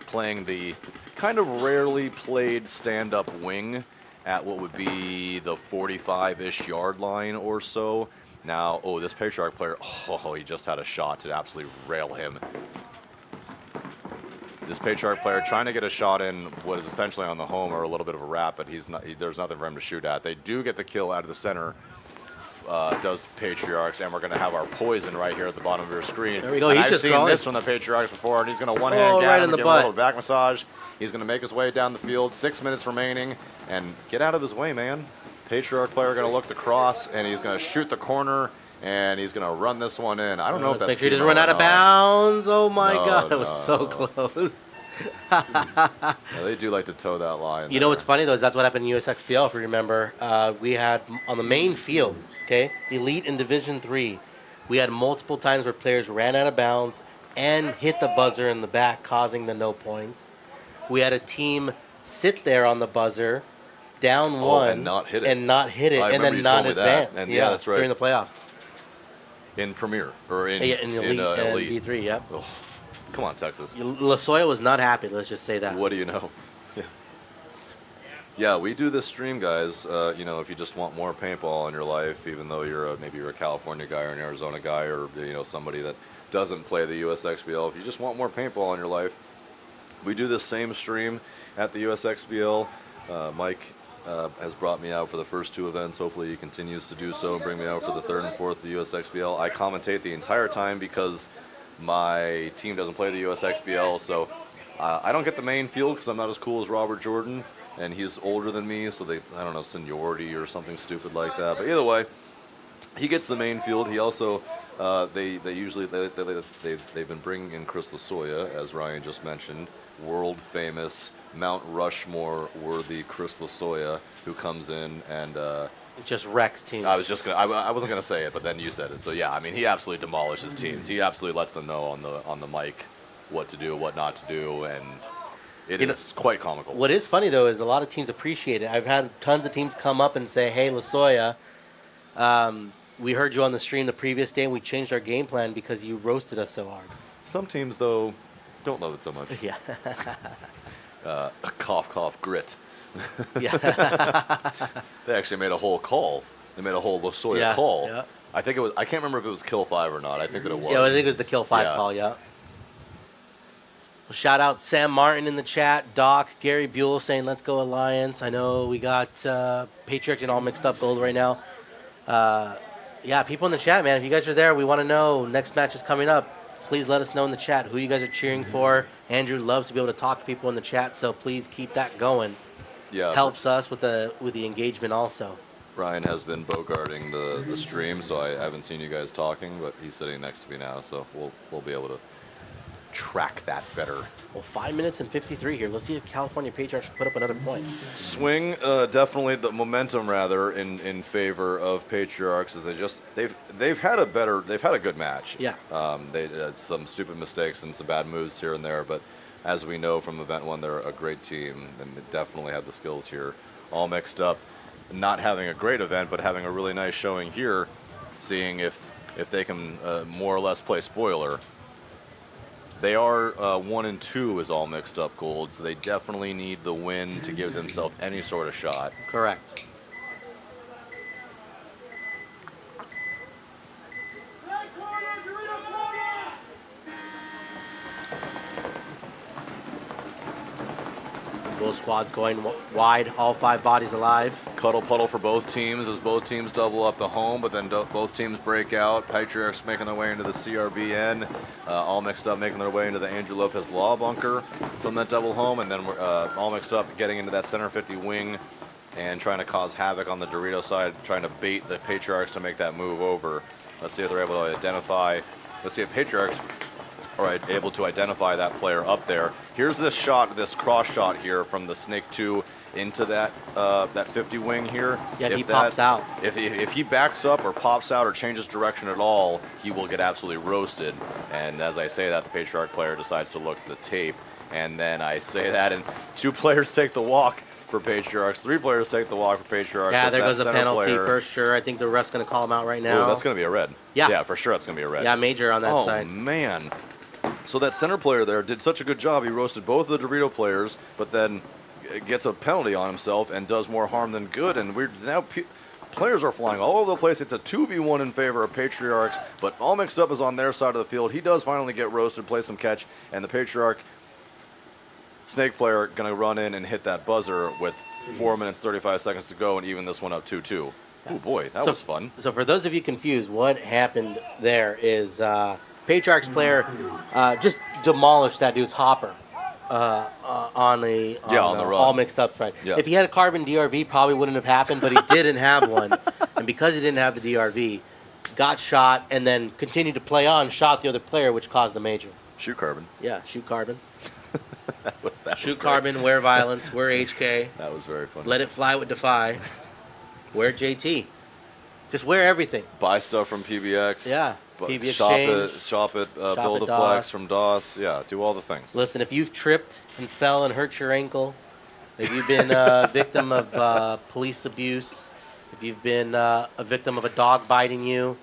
the kind of rarely played stand-up wing at what would be the 45-ish yard line or so. Now, oh, this Patriarch player, oh, he just had a shot to absolutely rail him. This Patriarch player trying to get a shot in what is essentially on the home or a little bit of a wrap, but there's nothing for him to shoot at. They do get the kill out of the center, does Patriarchs, and we're going to have our poison right here at the bottom of your screen. There we go. And He's I've just seen crawling. this from the Patriarchs before, and he's going to one-hand Oh, get right him in the and give him a butt. little back massage. He's going to make his way down the field. 6 minutes remaining, and get out of his way, man. Patriarch player going to look to cross, and he's going to shoot the corner, and he's going to run this one in. I don't know if that's Make sure he doesn't chemo run or out of not. bounds. Oh my No, God, that was no. so close. Yeah, they do like to toe that line. You know what's funny though is that's what happened in USXPL. If you remember, we had on the main field, okay, Elite in Division 3, we had multiple times where players ran out of bounds and hit the buzzer in the back, causing the no points. We had a team sit there on the buzzer, down one, and not hit it. I remember and then you not told me that. advance. And yeah, that's right. During the playoffs. In Premier, or in, Yeah, in Elite and Elite. D3. Yep. Oh, come on, Texas. Lasoya was not happy. Let's just say that. What do you know? Yeah. Yeah, we do this stream, guys. You know, if you just want more paintball in your life, even though maybe you're a California guy or an Arizona guy, or somebody that doesn't play the USXBL, if you just want more paintball in your life, we do this same stream at the USXBL. Mike has brought me out for the first 2 events. Hopefully he continues to do so and bring me out for the 3rd and 4th, the USXBL. I commentate the entire time because my team doesn't play the USXBL, so I don't get the main field because I'm not as cool as Robert Jordan, and he's older than me, so I don't know, seniority or something stupid like that. But either way, he gets the main field. He also they've been bringing in Chris Lasoya, as Ryan just mentioned, world famous Mount Rushmore worthy Chris Lasoya, who comes in and Just wrecks teams. I wasn't gonna say it, but then you said it. So yeah, I mean, he absolutely demolishes teams. He absolutely lets them know on the mic what to do, what not to do, and it is quite comical. What is funny though is a lot of teams appreciate it. I've had tons of teams come up and say, "Hey, Lasoya, we heard you on the stream the previous day, and we changed our game plan because you roasted us so hard." Some teams though don't love it so much. Yeah. Cough, cough, grit. Yeah. They actually made a whole call. They made a whole Lasoya call. Yeah. I think it was. I can't remember if it was kill 5 or not. I think that it was. Yeah, I think it was the kill 5 Yeah. call. Yeah. Well, shout out Sam Martin in the chat, Doc, Gary Buell saying let's go Alliance. I know we got Patriarch and all mixed up gold right now. Yeah, people in the chat, man. If you guys are there, we want to know next match is coming up. Please let us know in the chat who you guys are cheering for. Andrew loves to be able to talk to people in the chat, so please keep that going. Yeah. Helps us with the engagement also. Brian has been bogarting the stream, so I haven't seen you guys talking, but he's sitting next to me now, so we'll be able to track that better. Well, 5 minutes and 53 here. Let's see if California Patriarchs put up another point. Swing, definitely the momentum rather in favor of Patriarchs, as they've had a good match. Yeah. They had some stupid mistakes and some bad moves here and there, but as we know from event 1, they're a great team, and they definitely have the skills here, all mixed up. Not having a great event, but having a really nice showing here, seeing if they can more or less play spoiler. They are 1 and 2 is all mixed up gold, so they definitely need the win to give themselves any sort of shot. Correct. Both squads going wide, all 5 bodies alive. Cuddle puddle for both teams as both teams double up the home, but then both teams break out. Patriarchs making their way into the CRBN, all mixed up making their way into the Andrew Lopez Law bunker from that double home, and then we're all mixed up getting into that center 50 wing and trying to cause havoc on the Dorito side, trying to bait the Patriarchs to make that move over. Let's see if they're able to identify. Let's see if Patriarchs are able to identify that player up there. Here's this shot, this cross shot here from the Snake 2 into that 50 wing here. Yeah, he pops out. If he backs up or pops out or changes direction at all, he will get absolutely roasted. And as I say that, the Patriarch player decides to look at the tape. And then I say that, and 2 players take the walk for Patriarchs. 3 players take the walk for Patriarchs. Yeah, there that goes a center penalty player. for sure. I think the ref's going to call him out right now. Ooh, that's going to be a red. Yeah. Yeah, for sure that's going to be a red. Yeah, major on that side. Oh, man. So that center player there did such a good job. He roasted both of the Dorito players, but then gets a penalty on himself and does more harm than good. And we're now players are flying all over the place. It's a 2v1 in favor of Patriarchs, but all mixed up is on their side of the field. He does finally get roasted, play some catch, and the Patriarch Snake player going to run in and hit that buzzer with 4 minutes 35 seconds to go and even this one up 2-2. Oh boy, that was fun. So for those of you confused, what happened there is Patriarch's player just demolished that dude's hopper on the run. all mixed up front. Yeah. If he had a carbon DRV, probably wouldn't have happened, but he didn't have one. And because he didn't have the DRV, got shot and then continued to play on, shot the other player, which caused the major. Shoot carbon. Yeah, shoot carbon. that Shoot carbon, wear violence, wear HK. That was very funny. Let it fly with Defy. Wear JT. Just wear everything. Buy stuff from PBX. Yeah. But PB shop at Build a at Flex DOS. from DOS. Yeah, do all the things. Listen, if you've tripped and fell and hurt your ankle, if you've been a victim of police abuse, if you've been a victim of a dog biting you,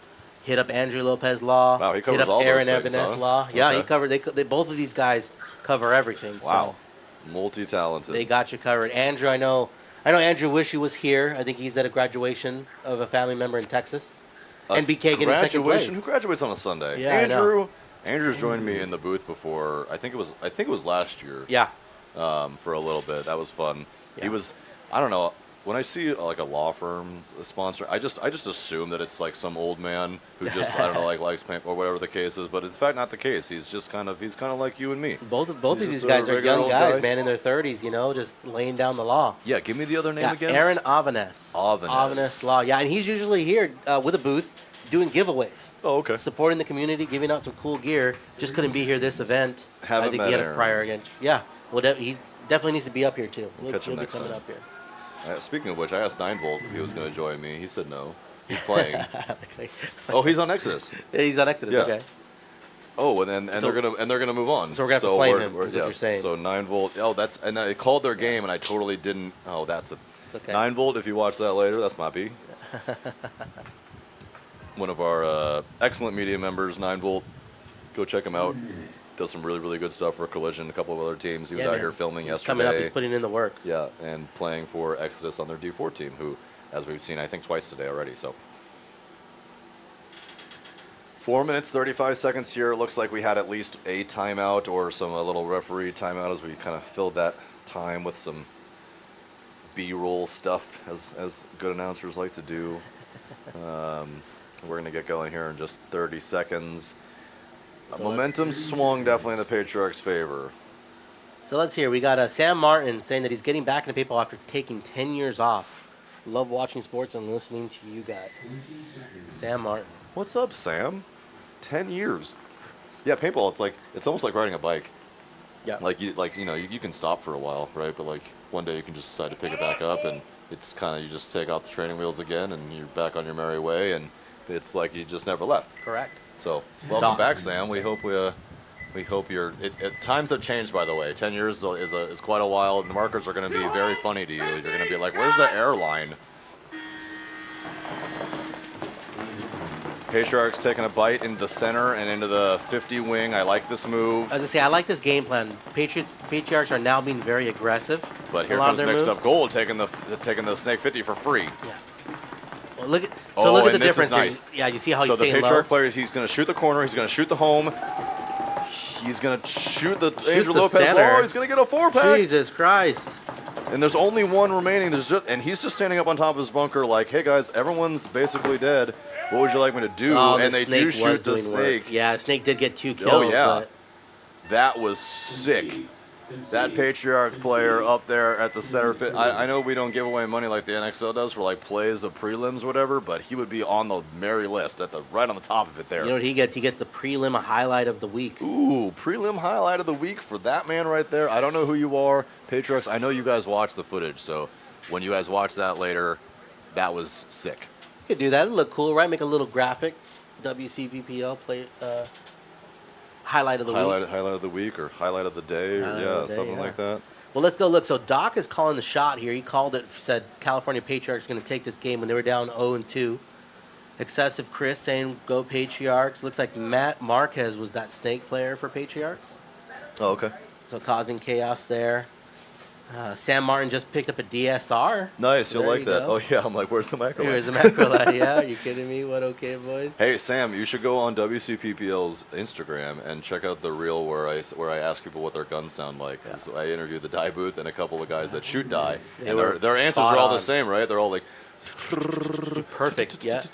hit up Andrew Lopez Law. Wow, he covers hit up all those Aaron things, Evanes huh? Law. Yeah, Okay. he covered. They both of these guys cover everything. Wow, So multi-talented. they got you covered. Andrew, I know Andrew wish he was here. I think he's at a graduation of a family member in Texas. And BK getting second place. Who graduates on a Sunday? Yeah, I know. Andrew's joined me in the booth before. I think it was last year. Yeah. For a little bit. That was fun. Yeah. He was. I don't know. When I see like a law firm sponsor, I just assume that it's like some old man who just I don't know likes paint or whatever the case is. But it's in fact not the case. He's kind of like you and me. Both He's of just these a guys are regular young old guys, guy. man, in their 30s, just laying down the law. Yeah, give me the other name Yeah, again. Aaron Evanes. Evanes. Law. Yeah, and he's usually here with a booth doing giveaways. Oh, okay. Supporting the community, giving out some cool gear. Just couldn't be here this event. Haven't I think met he had Aaron. a prior against. Yeah. Well, he definitely needs to be up here, too. Catch him He'll be next coming time. up here. Speaking of which, I asked 9volt if he was going to join me. He said no. He's playing. Oh, he's on Exodus. Yeah, he's on Exodus. Yeah. Okay. Oh, and So- they're gonna move on. So we're gonna have to flame him, is what yeah. you're saying. So 9volt. Oh, and I called their game, and I totally didn't. Oh, that's a. It's okay. 9volt. If you watch that later, that's my B. One of our excellent media members, 9volt. Go check him out. Does some really, really good stuff for Collision. A couple of other teams. He was Yeah, out man. here filming He's yesterday. coming up. He's putting in the work. Yeah, and playing for Exodus on their D4 team, who, as we've seen, I think twice today already. So 4 minutes, 35 seconds here. It looks like we had at least a timeout or a little referee timeout as we kind of filled that time with some B-roll stuff, as good announcers like to do. We're going to get going here in just 30 seconds. So Momentum swung definitely in the Patriarch's favor. So let's hear. We got Sam Martin saying that he's getting back into paintball after taking 10 years off. Love watching sports and listening to you guys. Sam Martin. What's up, Sam? 10 years. Yeah, paintball. It's almost like riding a bike. Yeah. You can stop for a while, right? But like one day you can just decide to pick it back up, and it's kind of you just take out the training wheels again, and you're back on your merry way, and it's like you just never left. Correct. So welcome back, Sam. We hope you're. Times have changed, by the way. 10 years is quite a while, and the markers are going to be very funny to you. You're going to be like, "Where's the airline?" Patriarchs taking a bite into the center and into the 50 wing. I like this move. I was gonna say I like this game plan. Patriarchs are now being very aggressive. But a here lot comes of their Mixed moves. Up Gold taking the Snake 50 for free. Yeah. Well, look at and the this is difference. nice. Here. Yeah, you see how So he's the staying low. Patriarch player, he's going to shoot the corner. He's going to shoot the home. He's going to shoot the Angel the Lopez center. low. He's going to get a 4-pack. Jesus Christ. And there's only one remaining. And he's just standing up on top of his bunker like, hey, guys, everyone's basically dead. What would you like me to do? Oh, and the they snake do was shoot the doing work. snake. Yeah, Snake did get 2 kills. Oh, yeah. But That was sick. That Patriarch player up there at the center fit. I know we don't give away money like the NXL does for like plays of prelims or whatever, but he would be on the merry list right on the top of it there. you know what he gets? He gets the prelim highlight of the week. Ooh, prelim highlight of the week for that man right there. I don't know who you are, Patriarchs. I know you guys watch the footage, so when you guys watch that later, that was sick. You could do that. It'd look cool, right? Make a little graphic. WCPPL play highlight of the week. Highlight of the week or highlight of the day, Highlight or of the day, something yeah. like that. Well, let's go look. So Doc is calling the shot here. He called it, said California Patriarchs going to take this game when they were down 0-2. Excessive Chris saying go Patriarchs. Looks like Matt Marquez was that Snake player for Patriarchs. Oh, okay. So causing chaos there. Sam Martin just picked up a DSR. Nice, you'll There like you that. go. Oh yeah, I'm like, where's the macro? Here's a macro light. Yeah, are you kidding me? What okay, boys? Hey Sam, you should go on WCPPL's Instagram and check out the reel where I ask people what their guns sound like. 'Cause I interviewed the die booth and a couple of guys that shoot die, They and were their answers spot are all on. the same, right? They're all like, Perfect. Yeah. that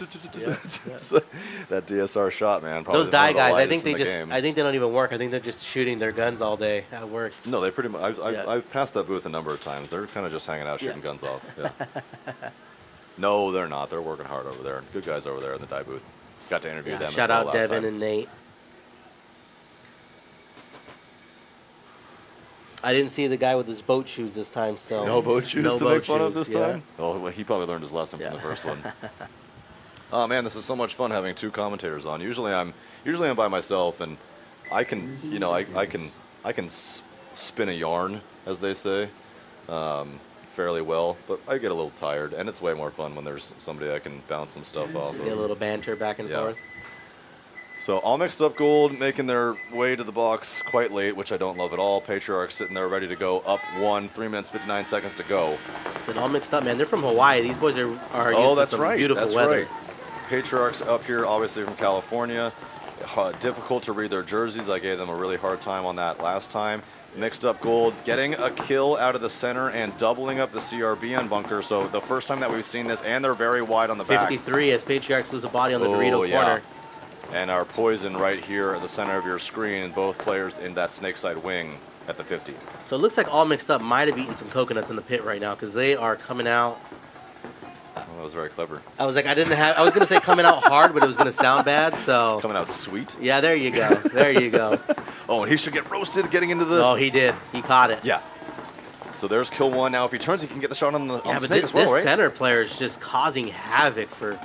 DSR shot, man. Probably Those die one of the guys, I lightest think they in the just, game. I think they don't even work. I think they're just shooting their guns all day at work. No, they pretty much. Yeah. I've passed that booth a number of times. They're kind of just hanging out, shooting guns off. Yeah. No, they're not. They're working hard over there. Good guys over there in the die booth. Got to interview them. Shout as well out last Devin time. and Nate. I didn't see the guy with his boat shoes this time. Still, No boat shoes No to boat make fun of shoes, this yeah. time? Oh, well, he probably learned his lesson Yeah. from the first one. Oh man, this is so much fun having two commentators on. Usually I'm by myself, and I can, I can spin a yarn, as they say, fairly well. But I get a little tired, and it's way more fun when there's somebody I can bounce some stuff off Get a of. little banter back and Yeah. forth. So all mixed up gold making their way to the box quite late, which I don't love at all. Patriarch sitting there ready to go up 1, 3 minutes 59 seconds to go. So it all mixed up, man. They're from Hawaii. These boys are Oh, used that's to some right. beautiful That's weather. right. Patriarchs up here, obviously from California. Difficult to read their jerseys. I gave them a really hard time on that last time. Mixed up gold, getting a kill out of the center and doubling up the CRB on bunker. So the first time that we've seen this, and they're very wide on the back. 53 as Patriarchs lose a body on the Oh, Dorito yeah. corner. And our poison right here at the center of your screen, and both players in that snake side wing at the 50. So it looks like all mixed up might have eaten some coconuts in the pit right now because they are coming out. Oh, that was very clever. I was like, I was gonna say coming out hard, but it was gonna sound bad. So Coming out sweet. yeah, there you go. There you go. Oh, and he should get roasted getting into the... Oh, he did. He caught it. Yeah. So there's kill one. Now if he turns, he can get the shot on the, Yeah, on the but snake as well, this right? center player is just causing havoc for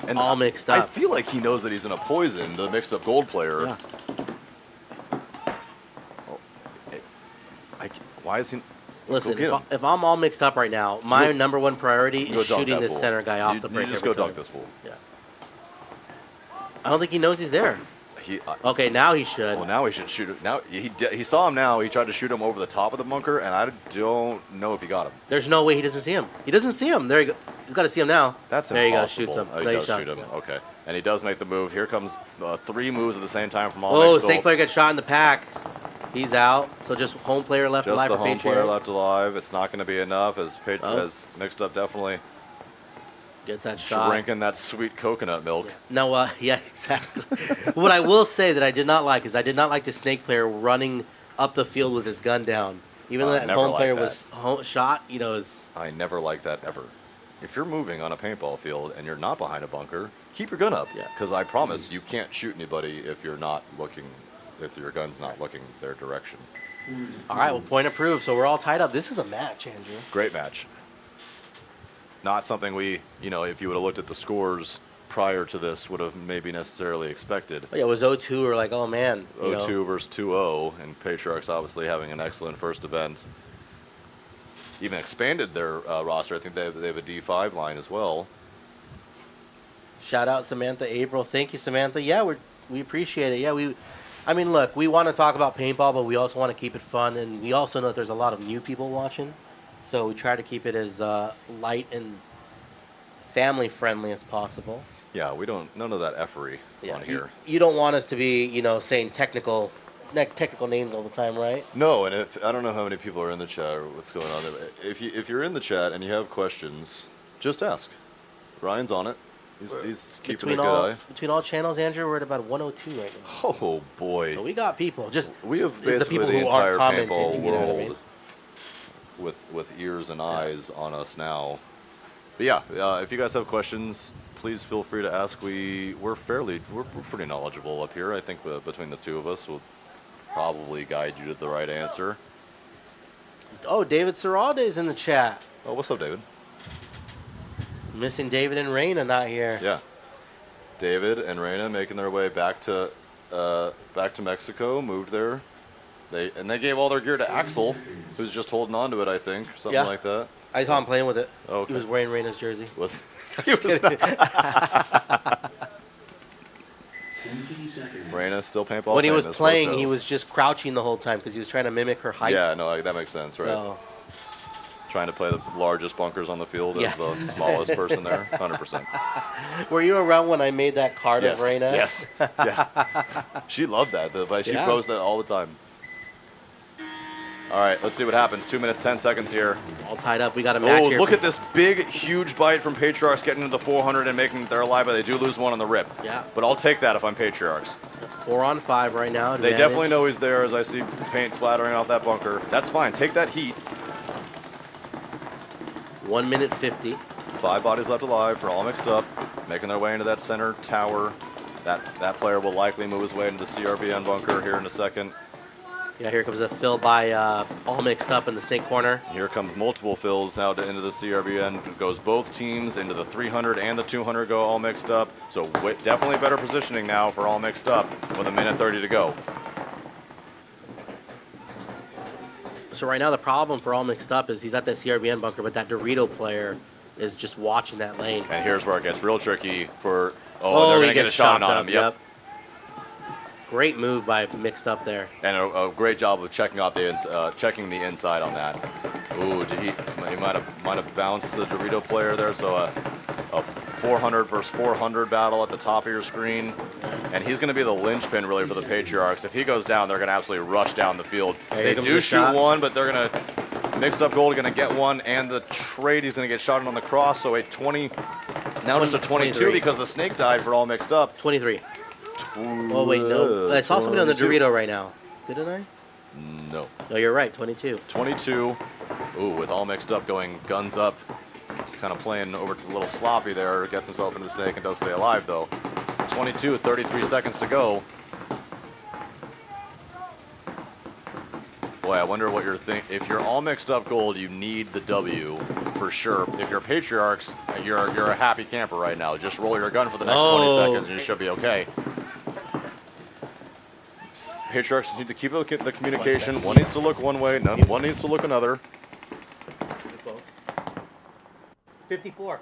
And all mixed I up. feel like he knows that he's in a poison, the mixed up gold player. Yeah. Why is he... Listen, get him. if I'm all mixed up right now, my Go- number one priority Go is dunk shooting that this fool. center guy off the break. You just every go dunk time. this fool. Yeah. I don't think he knows he's there. Okay, now he should. Well, now he should shoot it. Now he saw him. Now he tried to shoot him over the top of the bunker, and I don't know if he got him. There's no way he doesn't see him. He doesn't see him. There you go. He's got to see him now. That's there impossible. you go. Shoots him. Oh, he Nice does shot. shoot him. Okay, and he does make the move. Here comes 3 moves at the same time from all. Oh, mixed snake gold. player gets shot in the pack. He's out. So just home player left Just alive the for home player Patriot. left alive. It's not going to be enough as Oh. as mixed up definitely Gets that shot. drinking that sweet coconut milk. No, yeah, exactly. What I will say that I did not like is I did not like the snake player running up the field with his gun down. Even though I that never home liked player that. was shot, is I never liked that ever. if you're moving on a paintball field and you're not behind a bunker, keep your gun up. Yeah. Because I promise you can't shoot anybody if you're not looking, if your gun's not looking their direction. All right, well, point approved. So we're all tied up. This is a match, Andrew. Great match. Not something we, if you would have looked at the scores prior to this, would have maybe necessarily expected. Oh, yeah, it was 0-2. We're like, oh, man. 0-2 versus 2-0, and Patriarchs obviously having an excellent first event. Even expanded their roster. I think they have a D5 line as well. Shout out Samantha April. Thank you, Samantha. Yeah, we appreciate it. Yeah, look, we want to talk about paintball, but we also want to keep it fun, and we also know that there's a lot of new people watching, so we try to keep it as light and family friendly as possible. Yeah, none of that effery on here. You don't want us to be, saying technical names all the time, right? No, and I don't know how many people are in the chat or what's going on there. But if you're in the chat and you have questions, just ask. Ryan's on it. He's keeping a good eye. Between all channels, Andrew, we're at about 102 right now. Oh boy! So we got people. We have it's basically the the entire paintball you know world what I mean? with ears and eyes on us now. But yeah, if you guys have questions, please feel free to ask. We're pretty knowledgeable up here. I think between the two of us, we'll probably guide you to the right answer. Oh, David Serralde is in the chat. Oh, what's up, David? Missing David and Raina not here. Yeah, David and Raina making their way back to Mexico. Moved there. They gave all their gear to Axel, who's just holding on to it. I think something like that. I saw him playing with it. Oh, okay. He was wearing Raina's jersey. He was Raina still paintball. When he was playing, he was just crouching the whole time because he was trying to mimic her height. Yeah, no, that makes sense, right? So, trying to play the largest bunkers on the field as the smallest person there, 100%. Were you around when I made that card of Raina? Yes. Yeah. She loved that. She posts that all the time. All right, let's see what happens. 2 minutes, 10 seconds here. All tied up. We got a match here. Oh, look at this big, huge bite from Patriarchs getting into the 400 and making their alive, but they do lose one on the rip. Yeah. But I'll take that if I'm Patriarchs. 4 on 5 right now. They definitely know he's there as I see paint splattering off that bunker. That's fine. Take that heat. 1 minute 50. 5 bodies left alive for all mixed up, making their way into that center tower. That player will likely move his way into the CRBN bunker here in a second. Yeah, here comes a fill by all mixed up in the snake corner. Here come multiple fills now into the CRBN. It goes both teams into the 300 and the 200 go all mixed up. So definitely better positioning now for all mixed up with 1 minute 30 to go. So right now the problem for all mixed up is he's at that CRBN bunker, but that Dorito player is just watching that lane. And here's where it gets real tricky for, they're going to get a shot on him. Yep. Great move by mixed up there. And a great job of checking the inside on that. Ooh, he might have bounced the Dorito player there. So a 400 versus 400 battle at the top of your screen. And he's going to be the linchpin really for the Patriarchs. If he goes down, they're going to absolutely rush down the field. They do shoot one, but they're going to mixed up gold, going to get one, and the trade he's going to get shot on the cross. So a 20, now just a 22 23. Because the snake died for all mixed up. 23. Oh, wait, no. I saw somebody on the Dorito right now. Didn't I? No. No, you're right. 22. 22. Ooh, with all mixed up going guns up. Kind of playing over a little sloppy there. Gets himself into the snake and does stay alive, though. 22, 33 seconds to go. Boy, I wonder what you're thinking. If you're all mixed up gold, you need the W for sure. If you're Patriarchs, you're a happy camper right now. Just roll your gun for the next 20 seconds and you should be okay. Patriarchs need to keep the communication. One needs to look one way, one needs to look another. 54.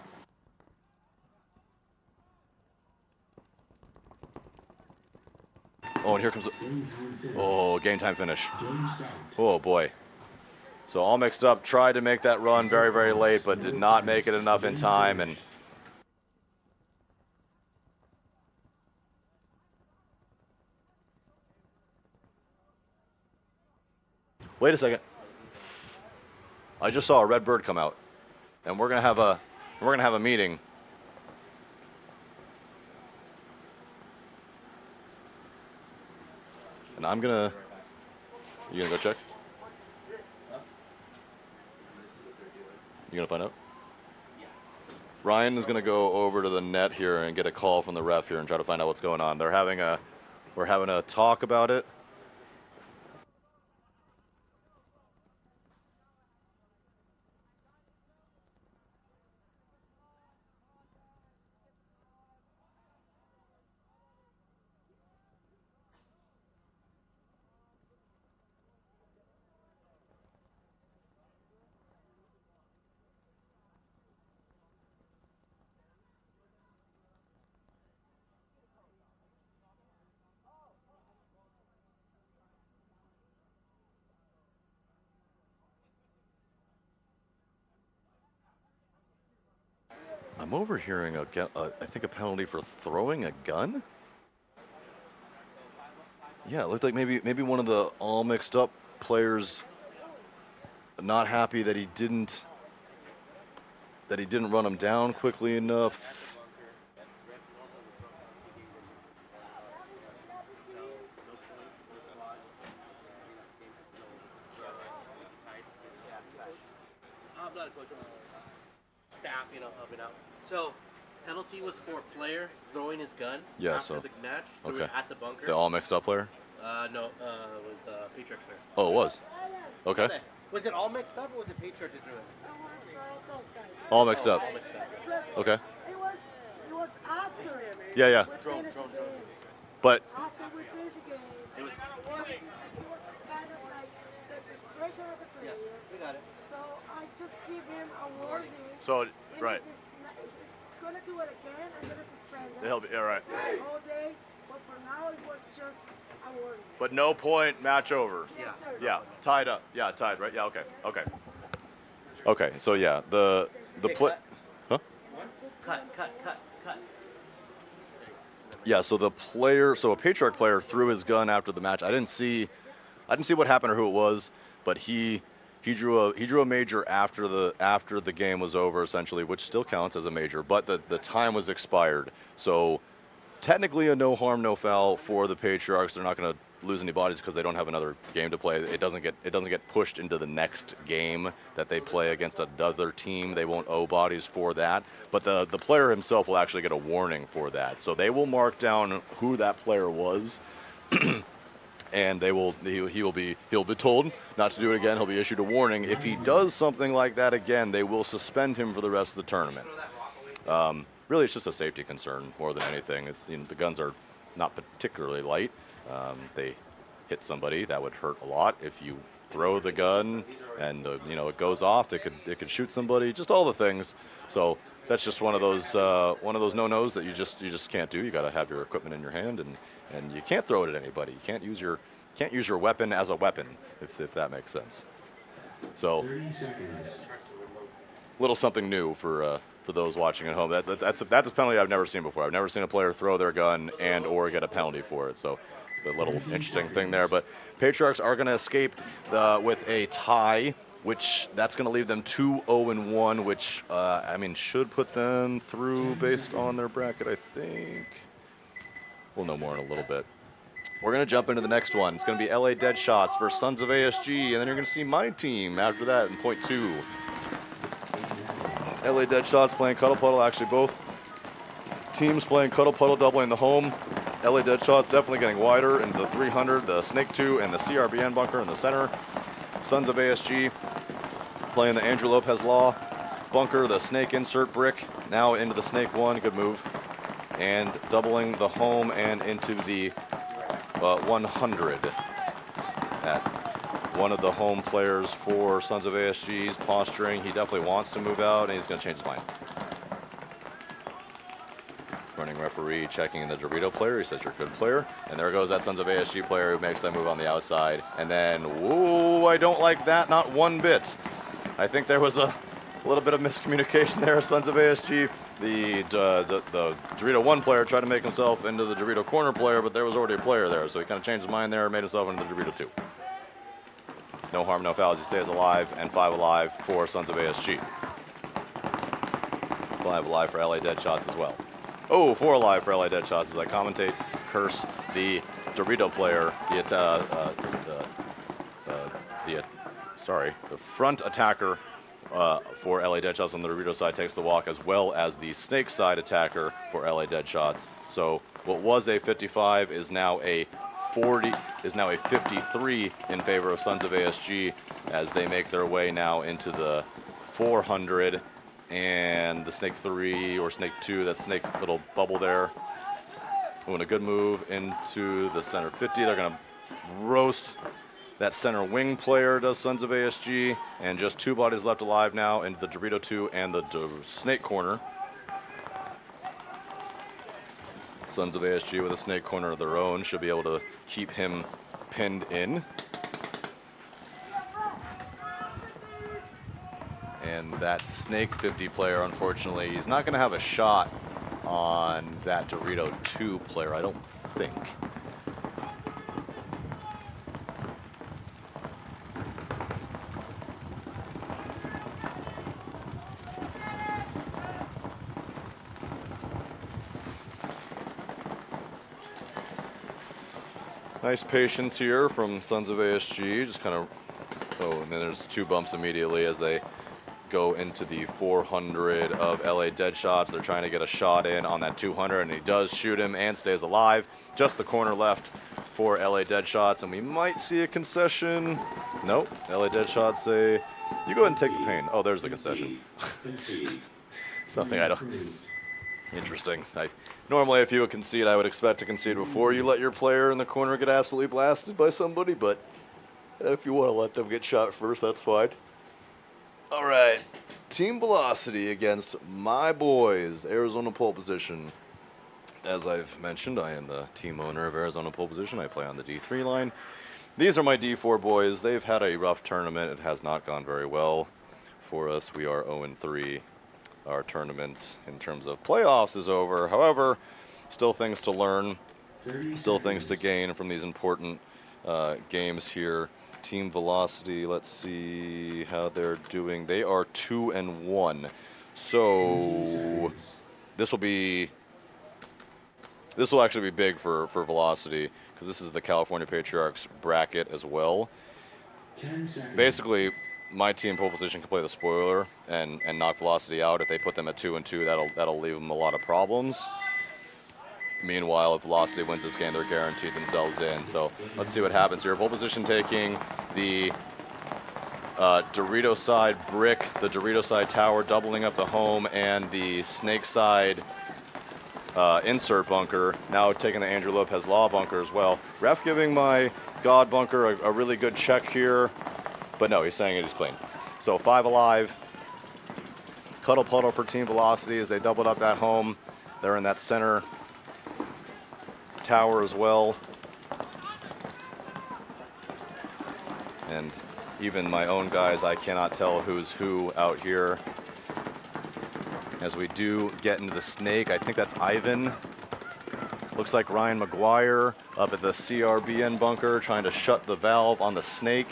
Oh, and here comes game time finish. Oh boy. So all mixed up, tried to make that run very, very late, but did not make it enough in time. And wait a second. I just saw a red bird come out, and we're gonna have a meeting. And I'm gonna. You gonna go check? You gonna find out? Ryan is going to go over to the net here and get a call from the ref here and try to find out what's going on. We're having a talk about it. I'm overhearing I think a penalty for throwing a gun. Yeah, it looked like maybe one of the all mixed up players not happy that he didn't run him down quickly enough. I'm not a coach. Staff, helping out. So, penalty was for a player throwing his gun after the match. Threw it at the bunker. The all mixed up player? No, it was Patriarch's player. Oh, it was. Okay. Was it all mixed up or was it Patriarch's who threw it? All mixed up. All mixed up. Okay. It was after. Yeah. Drone. But After we finished the game, It was. it was kind of like the frustration of the player. We got it. So I just give him a warning. so And right. if he's gonna do it again, I'm gonna suspend him He'll be all right. all day. But for now, it was just a warning. But no point, match over. Yes, sir. Yeah, tied up. Yeah, tied, right? Yeah, okay. Okay, so yeah, the play. Huh? Cut. Yeah, so a Patriarch player threw his gun after the match. I didn't see what happened or who it was, but he drew a major after the game was over, essentially, which still counts as a major, but the time was expired. So technically a no harm, no foul for the Patriarchs. They're not going to lose any bodies because they don't have another game to play. It doesn't get pushed into the next game that they play against another team. They won't owe bodies for that. But the player himself will actually get a warning for that. So they will mark down who that player was. And he'll be told not to do it again. He'll be issued a warning. If he does something like that again, they will suspend him for the rest of the tournament. Really, it's just a safety concern more than anything. The guns are not particularly light. They hit somebody, that would hurt a lot. If you throw the gun and it goes off, it could shoot somebody. Just all the things. So that's just one of those no-nos that you just can't do. You got to have your equipment in your hand, and you can't throw it at anybody. You can't use your weapon as a weapon, if that makes sense. So 30 seconds. little something new for those watching at home. That's a penalty I've never seen before. I've never seen a player throw their gun and or get a penalty for it. So a little interesting thing there. But Patriarchs are going to escape with a tie, which that's going to leave them 2-0-1, which should put them through based on their bracket, I think. We'll know more in a little bit. We're going to jump into the next one. It's going to be LA Deadshots versus Sons of ASG, and then you're going to see my team after that in point 2. LA Deadshots playing Cuddle Puddle. Actually, both teams playing Cuddle Puddle, doubling the home. LA Deadshots definitely getting wider into the 300, the Snake 2, and the CRBN bunker in the center. Sons of ASG playing the Andrew Lopez Law bunker, the Snake insert brick, now into the Snake 1. Good move. And doubling the home and into the 100. At one of the home players for Sons of ASG's posturing. He definitely wants to move out, and he's going to change his mind. Running referee checking the Dorito player. He says, you're a good player. And there goes that Sons of ASG player who makes that move on the outside. And then, whoa, I don't like that, not one bit. I think there was a little bit of miscommunication there. Sons of ASG, the Dorito 1 player tried to make himself into the Dorito corner player, but there was already a player there. So he kind of changed his mind there, made himself into the Dorito 2. No harm, no foul as he stays alive, and 5 alive for Sons of ASG. 5 alive for LA Deadshots as well. Oh, 4 alive for LA Deadshots as I commentate, curse the Dorito player, the front attacker for LA Deadshots on the Dorito side takes the walk, as well as the Snake side attacker for LA Deadshots. So what was a 55 is now a 53 in favor of Sons of ASG as they make their way now into the 400. And the Snake 3 or Snake 2, that Snake little bubble there, doing a good move into the center 50. They're going to roast that center wing player, does Sons of ASG, and just 2 bodies left alive now into the Dorito 2 and the Snake corner. Sons of ASG with a Snake corner of their own should be able to keep him pinned in. And that Snake 50 player, unfortunately, he's not going to have a shot on that Dorito 2 player, I don't think. Nice patience here from Sons of ASG, just kind of, oh, and then there's 2 bumps immediately as they go into the 400 of LA Deadshots. They're trying to get a shot in on that 200, and he does shoot him and stays alive. Just the corner left for LA Deadshots, and we might see a concession. Nope, LA Deadshots say, you go ahead and take the pain. Oh, there's the concession. Something I don't... Interesting. Normally, if you would concede, I would expect to concede before you let your player in the corner get absolutely blasted by somebody, but if you want to let them get shot first, that's fine. All right, Team Velocity against my boys, Arizona Pole Position. As I've mentioned, I am the team owner of Arizona Pole Position. I play on the D3 line. These are my D4 boys. They've had a rough tournament. It has not gone very well for us. We are 0-3. Our tournament in terms of playoffs is over. However, still things to learn, still things to gain from these important games here. Team Velocity, let's see how they're doing. They are 2-1. So this will actually be big for Velocity, because this is the California Patriarchs bracket as well. Basically, my team Pole Position can play the spoiler and knock Velocity out. If they put them at 2-2, that'll leave them a lot of problems. Meanwhile, if Velocity wins this game, they're guaranteed themselves in. So let's see what happens here. Pole Position taking the Dorito side brick, the Dorito side tower, doubling up the home, and the Snake side insert bunker. Now taking the Andrew Lopez Law bunker as well. Ref giving my God bunker a really good check here. But no, he's saying it is clean. So 5 alive. Cuddle puddle for Team Velocity as they doubled up that home. They're in that center tower as well. And even my own guys, I cannot tell who's who out here. As we do get into the Snake, I think that's Ivan. Looks like Ryan McGuire up at the CRBN bunker trying to shut the valve on the Snake.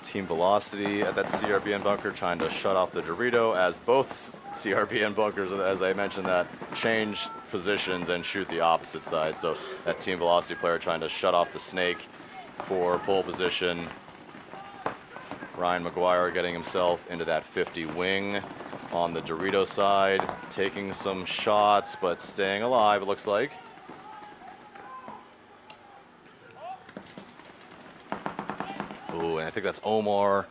Team Velocity at that CRBN bunker trying to shut off the Dorito, as both CRBN bunkers, as I mentioned, that change positions and shoot the opposite side. So that Team Velocity player trying to shut off the Snake for pole position. Ryan McGuire getting himself into that 50 wing on the Dorito side, taking some shots, but staying alive, it looks like. Ooh, and I think that's Omar.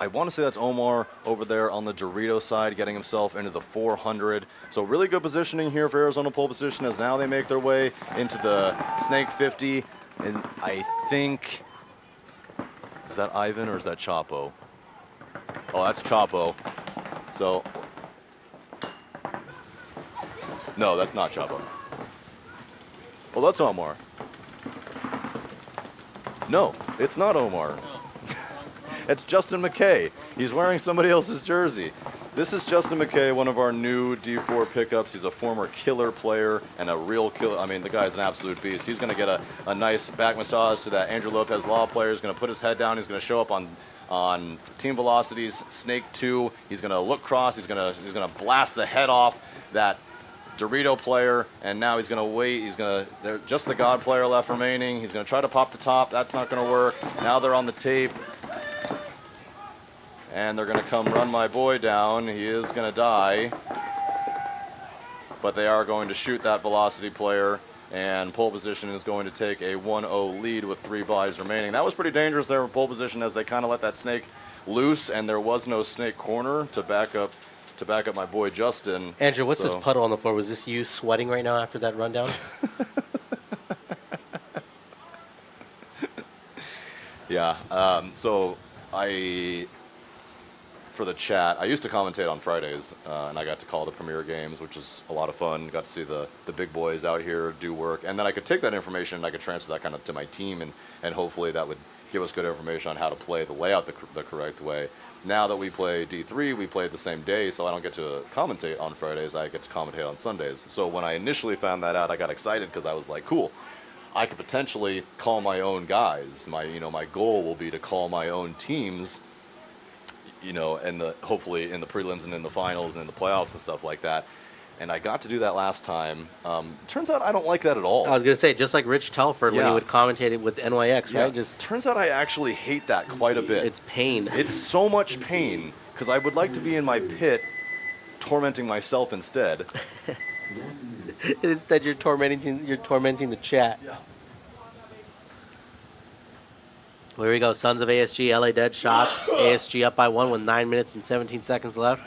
I want to say that's Omar over there on the Dorito side, getting himself into the 400. So really good positioning here for Arizona Pole Position as now they make their way into the Snake 50. And I think, is that Ivan or is that Chapo? Oh, that's Chapo. So, no, that's not Chapo. Well, that's Omar. No, it's not Omar. It's Justin McKay. He's wearing somebody else's jersey. This is Justin McKay, one of our new D4 pickups. He's a former killer player and a real killer. I mean, the guy's an absolute beast. He's going to get a nice back massage to that Andrew Lopez Law player. He's going to put his head down. He's going to show up on on team velocities. Snake 2, he's going to look cross. He's going to blast the head off that Dorito player, and now he's going to wait. They're just the God player left remaining. He's going to try to pop the top. That's not going to work. Now they're on the tape, and they're going to come run my boy down. He is going to die, but they are going to shoot that velocity player, and pole position is going to take a 1-0 lead with 3 volleys remaining. That was pretty dangerous there with pole position as they kind of let that snake loose, and there was no snake corner to back up my boy Justin. Andrew, what's this puddle on the floor? Was this you sweating right now after that rundown? Yeah. For the chat, I used to commentate on Fridays, and I got to call the Premier games, which is a lot of fun. Got to see the big boys out here do work, and then I could take that information and I could transfer that kind of to my team, and hopefully that would give us good information on how to play the layout the correct way. Now that we play D3, we play the same day, so I don't get to commentate on Fridays. I get to commentate on Sundays. So when I initially found that out, I got excited because I was like, cool, I could potentially call my own guys. My goal will be to call my own teams, and hopefully in the prelims and in the finals and in the playoffs and stuff like that. And I got to do that last time. Turns out I don't like that at all. I was going to say, just like Rich Telford when he would commentate it with NYX, right? Just turns out I actually hate that quite a bit. It's pain. It's so much pain because I would like to be in my pit tormenting myself instead. Instead, you're tormenting the chat. Yeah. Well, here we go. Sons of ASG, LA Dead shots. ASG up by 1 with 9 minutes and 17 seconds left.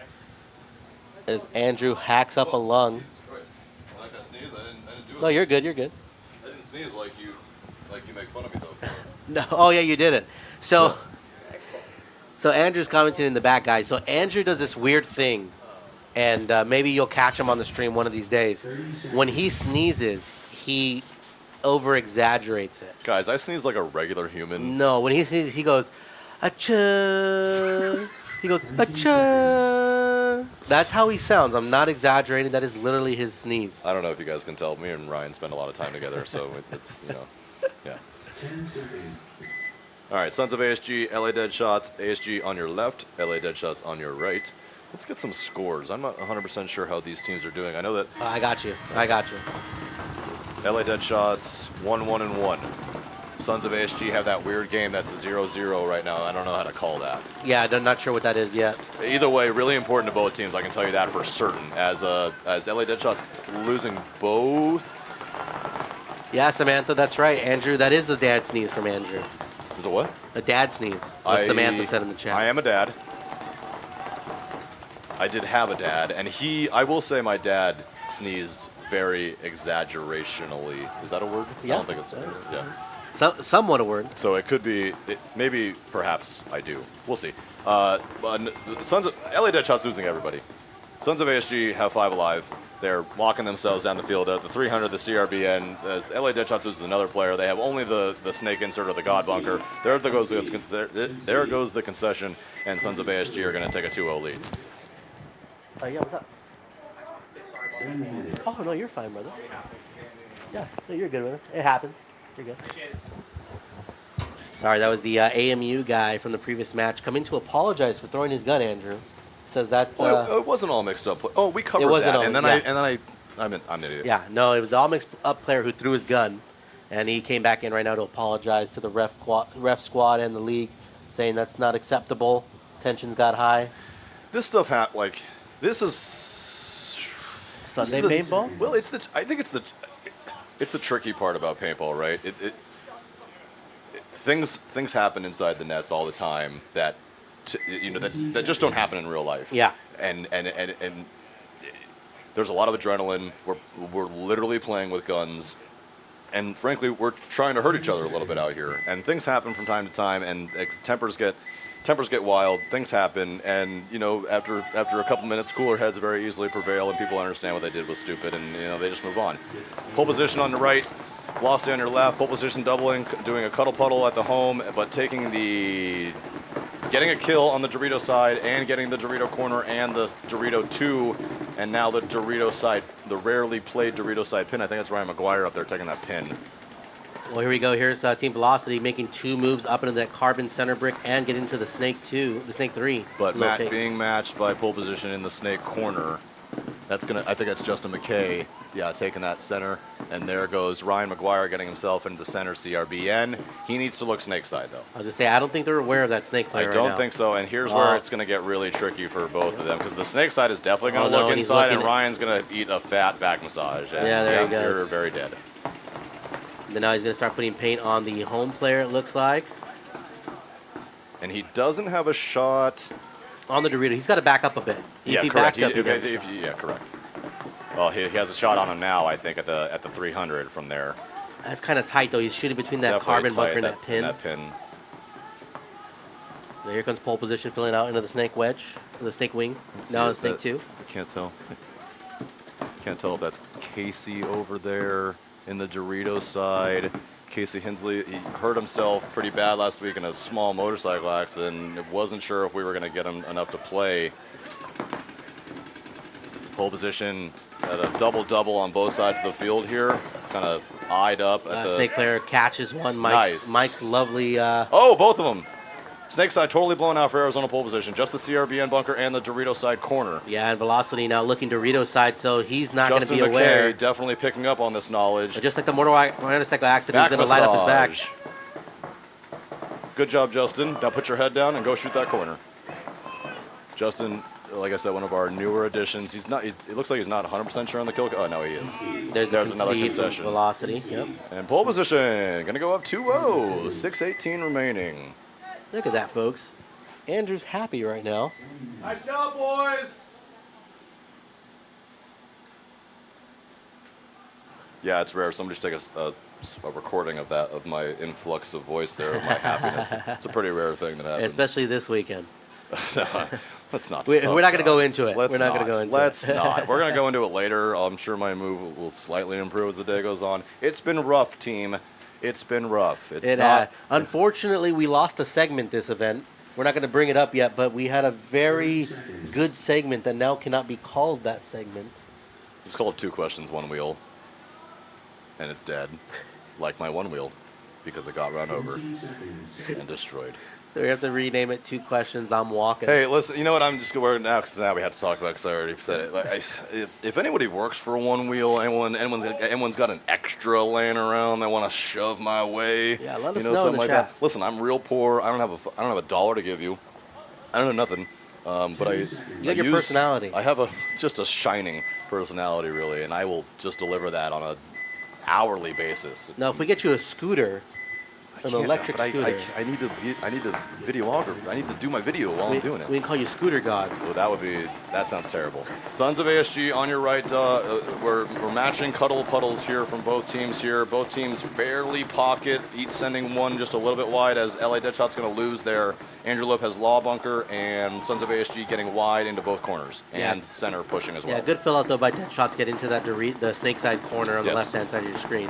As Andrew hacks up a lung. I like that sneeze. I didn't do it. No, you're good. You're good. I didn't sneeze like you make fun of me though. No. Oh yeah, you did it. So Andrew's commenting in the back, guys. So Andrew does this weird thing, and maybe you'll catch him on the stream one of these days. When he sneezes, he over-exaggerates it. Guys, I sneeze like a regular human. No, when he sneezes, he goes, achoo. He goes, achoo. That's how he sounds. I'm not exaggerating. That is literally his sneeze. I don't know if you guys can tell. Me and Ryan spend a lot of time together, so it's, yeah. All right, Sons of ASG, LA Dead shots. ASG on your left, LA Dead shots on your right. Let's get some scores. I'm not 100% sure how these teams are doing. I know that I got you. LA Dead shots 1-1-1. Sons of ASG have that weird game that's a 0-0 right now. I don't know how to call that. Yeah, I'm not sure what that is yet. Either way, really important to both teams. I can tell you that for certain. As LA Dead shots losing both. Yeah, Samantha, that's right. Andrew, that is the dad sneeze from Andrew. Is it what? A dad sneeze, as Samantha said in the chat. I am a dad. I did have a dad, and I will say my dad sneezed very exaggerationally. Is that a word? Yeah. I don't think it's a word. Yeah. Somewhat a word. So it could be, maybe, perhaps I do. We'll see. But Sons of LA Dead shots losing everybody. Sons of ASG have 5 alive. They're walking themselves down the field at the 300, the CRBN. LA Dead shots loses another player. They have only the snake insert or the God bunker. There goes the concession, and Sons of ASG are going to take a 2-0 lead. Yeah, what's up? Oh, no, you're fine, brother. Yeah, no, you're good with it. It happens. You're good. Sorry, that was the AMU guy from the previous match coming to apologize for throwing his gun, Andrew. Says that's... it wasn't all mixed up. Oh, we covered that. I'm an idiot. Yeah, no, it was the all mixed up player who threw his gun, and he came back in right now to apologize to the ref squad and the league, saying that's not acceptable. Tensions got high. This stuff this is Sunday paintball. Well, I think it's the tricky part about paintball, right? Things happen inside the nets all the time that that just don't happen in real life. Yeah. And there's a lot of adrenaline. We're literally playing with guns, and frankly, we're trying to hurt each other a little bit out here. And things happen from time to time, and tempers get wild. Things happen, and after a couple minutes, cooler heads very easily prevail, and people understand what they did was stupid, and they just move on. Pole position on the right, velocity on your left. Pole position doubling, doing a cuddle puddle at the home, but getting a kill on the Dorito side and getting the Dorito corner and the Dorito 2, and now the Dorito side, the rarely played Dorito side pin. I think that's Ryan McGuire up there taking that pin. Well, here we go. Here's Team Velocity making 2 moves up into that carbon center brick and get into the Snake 2, the Snake 3. But locate. being matched by pole position in the Snake corner, that's gonna. I think that's Justin McKay. Yeah, taking that center, and there goes Ryan McGuire getting himself into the center CRBN. He needs to look snake side though. I was just say I don't think they're aware of that Snake player. I don't right now. think so, and here's where it's going to get really tricky for both of them because the snake side is definitely going to Oh, no, look and he's inside, looking and at- Ryan's going to eat a fat back massage. And Yeah, there he goes. You're very dead. Then now he's going to start putting paint on the home player. It looks like And he doesn't have a shot. on the Dorito. He's got to back up a bit. Yeah, if he correct. backed up, he'd have a shot. Yeah, correct. Well, he has a shot on him now, I think, at the 300 from there. That's kind of tight though. He's shooting between that Definitely carbon tight, bunker and that pin. That pin. So here comes pole position filling out into the Snake wedge, the Snake wing. Now the Snake 2. I can't tell. Can't tell if that's Casey over there in the Dorito side. Casey Hensley, he hurt himself pretty bad last week in a small motorcycle accident. Wasn't sure if we were going to get him enough to play. Pole position at a double-double on both sides of the field here. Kind of eyed up at the Snake player catches one. Nice. Mike's lovely. Oh, both of them. Snake side totally blown out for Arizona pole position. Just the CRBN bunker and the Dorito side corner. Yeah, and Velocity now looking Dorito side, so he's not going to Justin be aware. McKay definitely picking up on this knowledge. Just like the motorcycle accident, he's going to light up his back. massage. Good job, Justin. Now put your head down and go shoot that corner. Justin, like I said, one of our newer additions. He's not. It looks like he's not 100% sure on the kill. Oh no, he is. There's another concede from concession. Velocity. Yep. And pole position gonna go up 2-0. 6:18 remaining. Look at that, folks. Andrew's happy right now. Nice job, boys. Yeah, it's rare. Somebody should take a recording of that, of my influx of voice there, of my happiness. It's a pretty rare thing that happens. Especially this weekend. Let's not. We're not going to go into it. Let's We're not going to go into Let's it. not. We're going to go into it later. I'm sure my move will slightly improve as the day goes on. It's been rough, team. It's been rough. It's not. Unfortunately, we lost a segment this event. We're not going to bring it up yet, but we had a very good segment that now cannot be called that segment. It's called 2 questions, 1 wheel. And it's dead. Like my 1 wheel. Because it got run over and destroyed. So we have to rename it 2 questions. I'm walking. Hey, listen, you know what? I'm just going to now, because now we have to talk about it because I already said it. Like, if anybody works for 1 wheel, anyone's got an extra laying around they want to shove my way, Yeah, let us you know in something the like chat. that. Listen, I'm real poor. I don't have a dollar to give you. I don't know nothing. But You got your personality. I have it's just a shining personality, really, and I will just deliver that on a hourly basis. Now, if we get you a scooter, an Can't- electric but scooter, I need the videographer. I need to do my video while I'm doing it. we can call you Scooter God. Well, that sounds terrible. Sons of ASG on your right. We're matching cuddle puddles here from both teams here. Both teams fairly pocket, each sending one just a little bit wide as LA Deadshot's going to lose there. Andrew Lopez Law Bunker and Sons of ASG getting wide into both corners and Yeah. center pushing as well. Yeah, good fill out though by Deadshots. Get into that the snake side corner on the Yes. left-hand side of your screen.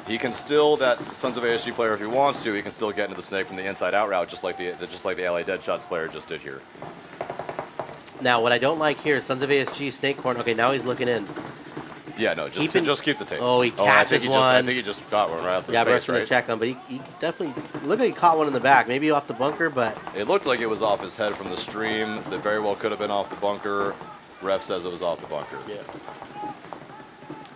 He can still, that Sons of ASG player, if he wants to, he can still get into the snake from the inside out route, just like the LA Deadshots player just did here. Now, what I don't like here is Sons of ASG snake corner. Okay, now he's looking in. Yeah, no, just keep the tape. Oh, he I catches think I one. think he just got one right off the Yeah, face, we're going right? to check on, but he definitely look like he caught one in the back, maybe off the bunker, but It looked like it was off his head from the stream. So it very well could have been off the bunker. Ref says it was off the bunker. yeah.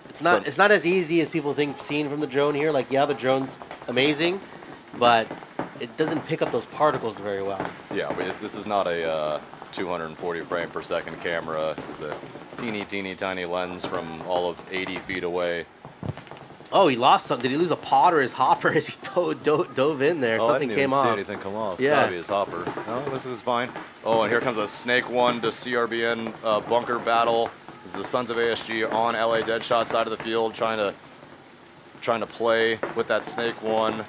It's not as easy as people think seeing from the drone here. Like, yeah, the drone's amazing, but it doesn't pick up those particles very well. Yeah, but this is not a 240 frame per second camera. It's a teeny tiny lens from all of 80 feet away. Oh, he lost something. Did he lose a pod or his hopper as he dove in there? Something came off. See anything come off. Yeah. Gotta be his hopper. No, this is fine. Oh, and here comes a Snake 1 to CRBN bunker battle. This is the Sons of ASG on LA Deadshot side of the field, trying to play with that Snake 1.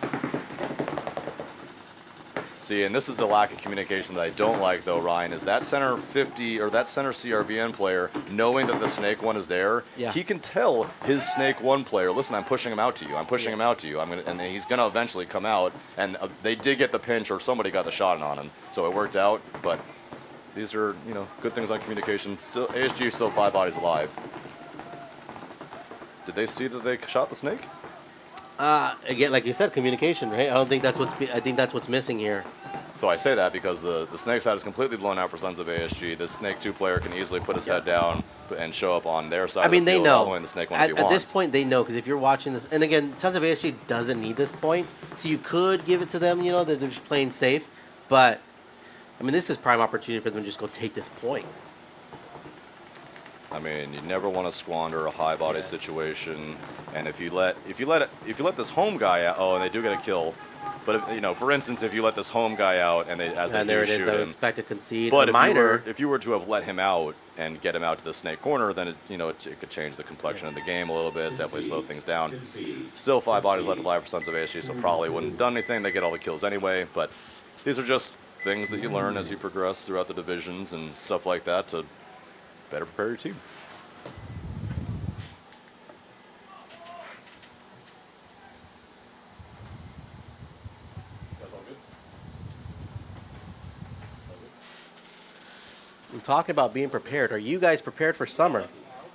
See, and this is the lack of communication that I don't like, though, Ryan, is that center 50 or that center CRBN player, knowing that the Snake 1 is there, Yeah. he can tell his Snake 1 player, listen, I'm pushing him out to you. I'm pushing him out to you. And he's going to eventually come out. And they did get the pinch, or somebody got the shot on him, so it worked out. But these are, good things on communication. Still, ASG is still 5 bodies alive. Did they see that they shot the Snake? Again, like you said, communication, right? I don't think that's I think that's what's missing here. So I say that because the snake side is completely blown out for Sons of ASG. The snake 2 player can easily put his head down and show up on their side I mean, of the they field all the know. way in the snake one if he At wants. this point, they know because if you're watching this, and again, Sons of ASG doesn't need this point, so you could give it to them. You know, they're just playing safe, but I mean, this is prime opportunity for them to just go take this point. I mean, you never want to squander a high body situation, and if you let this home guy out, oh, and they do get a kill, but if, you know, for instance, if you let this home guy out and they And there do it is. shoot I would him, expect to concede. but a minor. if you were to have let him out and get him out to the snake corner, then it could change the complexion of the game a little bit. It's definitely slow things down. Still 5 bodies left alive for Sons of ASG, so probably wouldn't have done anything. They get all the kills anyway, but these are just things that you learn as you progress throughout the divisions and stuff like that to better prepare your team. I'm talking about being prepared. Are you guys prepared for summer?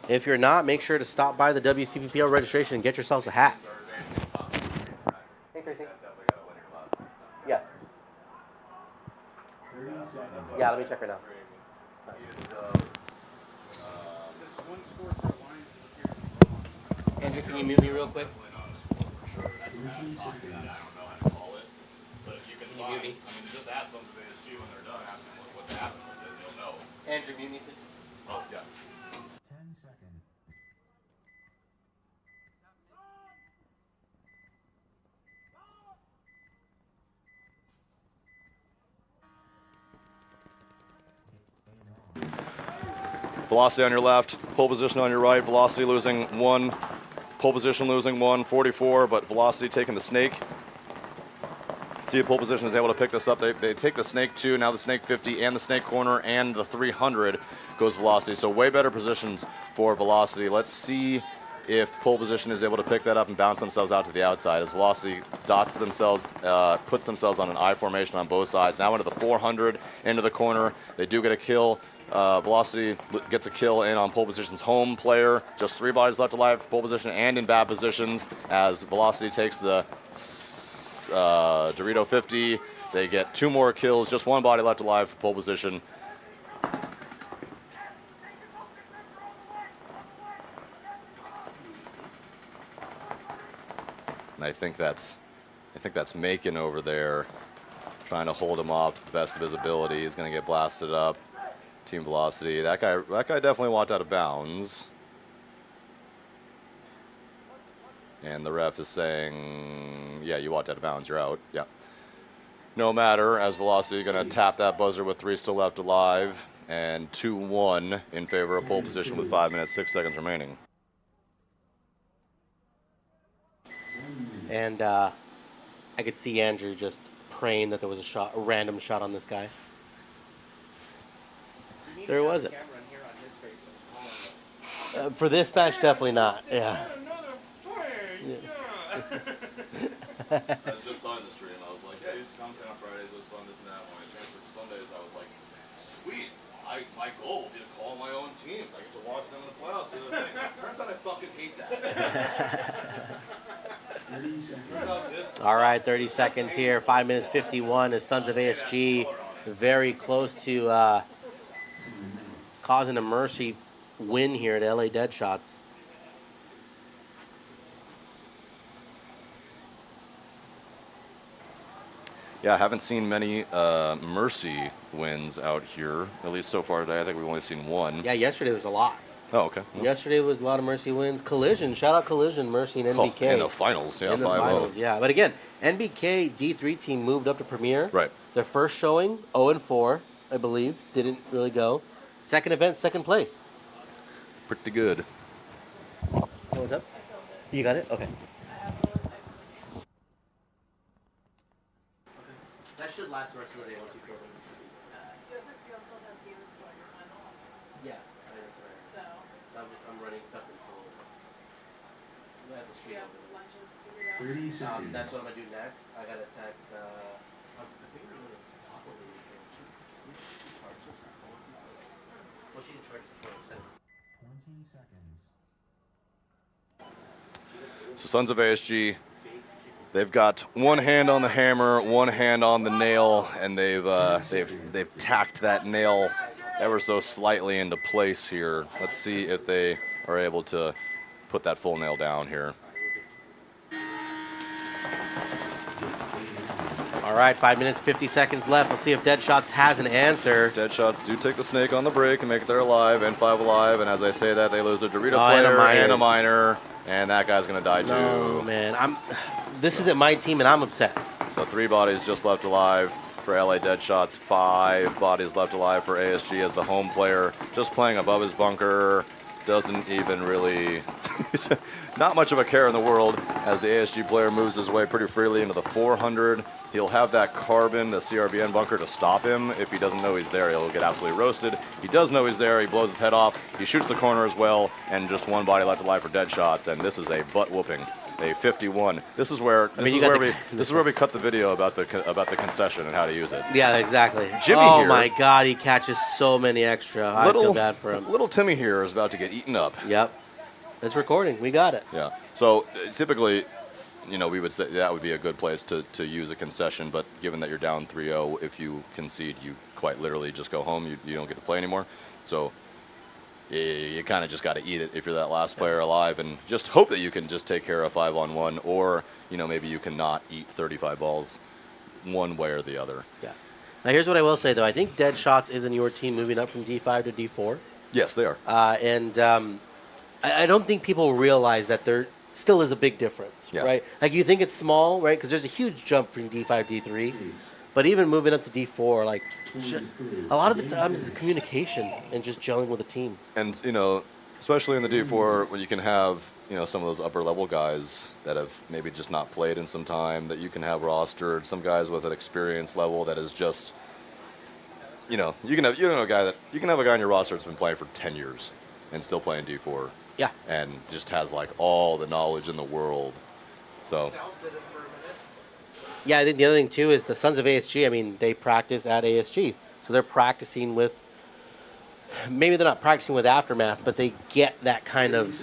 If you're not, make sure to stop by the WCPPL registration and get yourselves a hat. Yes. Yeah, let me check right now. Andrew, can you mute me real quick? Just ask them when they're done, ask them what happened with it, they'll know. Andrew, mute me, please. Oh, yeah. 10 seconds. Velocity on your left, pole position on your right, velocity losing 1, pole position losing 1, 44, but velocity taking the snake. See if pole position is able to pick this up. They take the snake 2, now the snake 50, and the snake corner, and the 300 goes velocity. So way better positions for velocity. Let's see if pole position is able to pick that up and bounce themselves out to the outside. As velocity dots themselves, puts themselves on an I formation on both sides. Now into the 400, into the corner. They do get a kill. Velocity gets a kill in on pole position's home player. Just 3 bodies left alive for pole position and in bad positions as Velocity takes the Dorito 50. They get 2 more kills, just 1 body left alive for pole position. And I think that's Macon over there trying to hold him off to the best of his ability. He's going to get blasted up. Team Velocity. That guy definitely walked out of bounds. And the ref is saying, yeah, you walked out of bounds, you're out. Yeah. No matter, as Velocity going to tap that buzzer with 3 still left alive, and 2-1 in favor of pole position with 5 minutes, 6 seconds remaining. And I could see Andrew just praying that there was a random shot on this guy. There wasn't. For this match, definitely not. Yeah. I was just talking the stream. I was like, yeah, I used to come on Fridays. It was fun, this and that. When I transferred to Sundays, I was like, sweet. My goal would be to call my own teams. I get to watch them in the playoffs. Do the thing. Turns out I fucking hate that. All right, 30 seconds here. 5 minutes 51 as Sons of ASG very close to causing a mercy win here at LA Deadshots. Yeah, I haven't seen many mercy wins out here, at least so far today. I think we've only seen 1. Yeah, yesterday was a lot. Oh, okay. Yesterday was a lot of mercy wins. Collision, shout out Collision, Mercy, and NBK. Oh, in the finals, yeah, 5-0. In the finals, yeah. But again, NBK D3 team moved up to Premier. Right. Their first showing, 0-4, I believe. Didn't really go. Second event, second place. Pretty good. What was up? You got it? Okay. That should last the rest of the day once you throw them. Yeah. So I'm running stuff until we have the stream open. 30 seconds. That's what I'm gonna do next. I gotta text. I think we're gonna probably charge this. Well, she can charge us for 20 seconds. So Sons of ASG They've got one hand on the hammer, one hand on the nail, and they've tacked that nail ever so slightly into place here. Let's see if they are able to put that full nail down here. All right, 5 minutes, 50 seconds left. Let's see if Deadshots has an answer. Deadshots do take the snake on the break and make it there alive and 5 alive, and as I say that, they lose a Dorito Oh, and a player minor. and a minor, and that guy's gonna die too. No, man. This isn't my team, and I'm upset. So 3 bodies just left alive for LA Deadshots, 5 bodies left alive for ASG as the home player, just playing above his bunker, doesn't even really, not much of a care in the world as the ASG player moves his way pretty freely into the 400. He'll have that carbon, the CRBN bunker, to stop him. If he doesn't know he's there, he'll get absolutely roasted. He does know he's there, he blows his head off, he shoots the corner as well, and just 1 body left alive for Deadshots, and this is a butt whooping. A 51. This is where we cut the video about the concession and how to use it. Yeah, exactly. Jimmy oh here, my God, he catches so many extra. I feel bad for him. Little Timmy here is about to get eaten up. Yep. It's recording. We got it. Yeah. So typically, we would say that would be a good place to use a concession, but given that you're down 3-0, if you concede, you quite literally just go home. You don't get to play anymore. So you kind of just got to eat it if you're that last player alive, and just hope that you can just take care of 5-on-1, or maybe you can not eat 35 balls one way or the other. Yeah. Now here's what I will say though. I think Deadshots is in your team moving up from D5 to D4. Yes, they are. I don't think people realize that there still is a big difference, right? Like you think it's small, right? Because there's a huge jump from D5 to D3. But even moving up to D4, like a lot of the times it's communication and just gelling with a team. And especially in the D4, when you can have some of those upper level guys that have maybe just not played in some time, that you can have rostered, some guys with an experience level that is just, you can have a guy on your roster that's been playing for 10 years and still playing D4. Yeah. And just has like all the knowledge in the world. So. Yeah, I think the other thing too is the Sons of ASG. I mean, they practice at ASG, so they're practicing with. Maybe they're not practicing with Aftermath, but they get that kind of.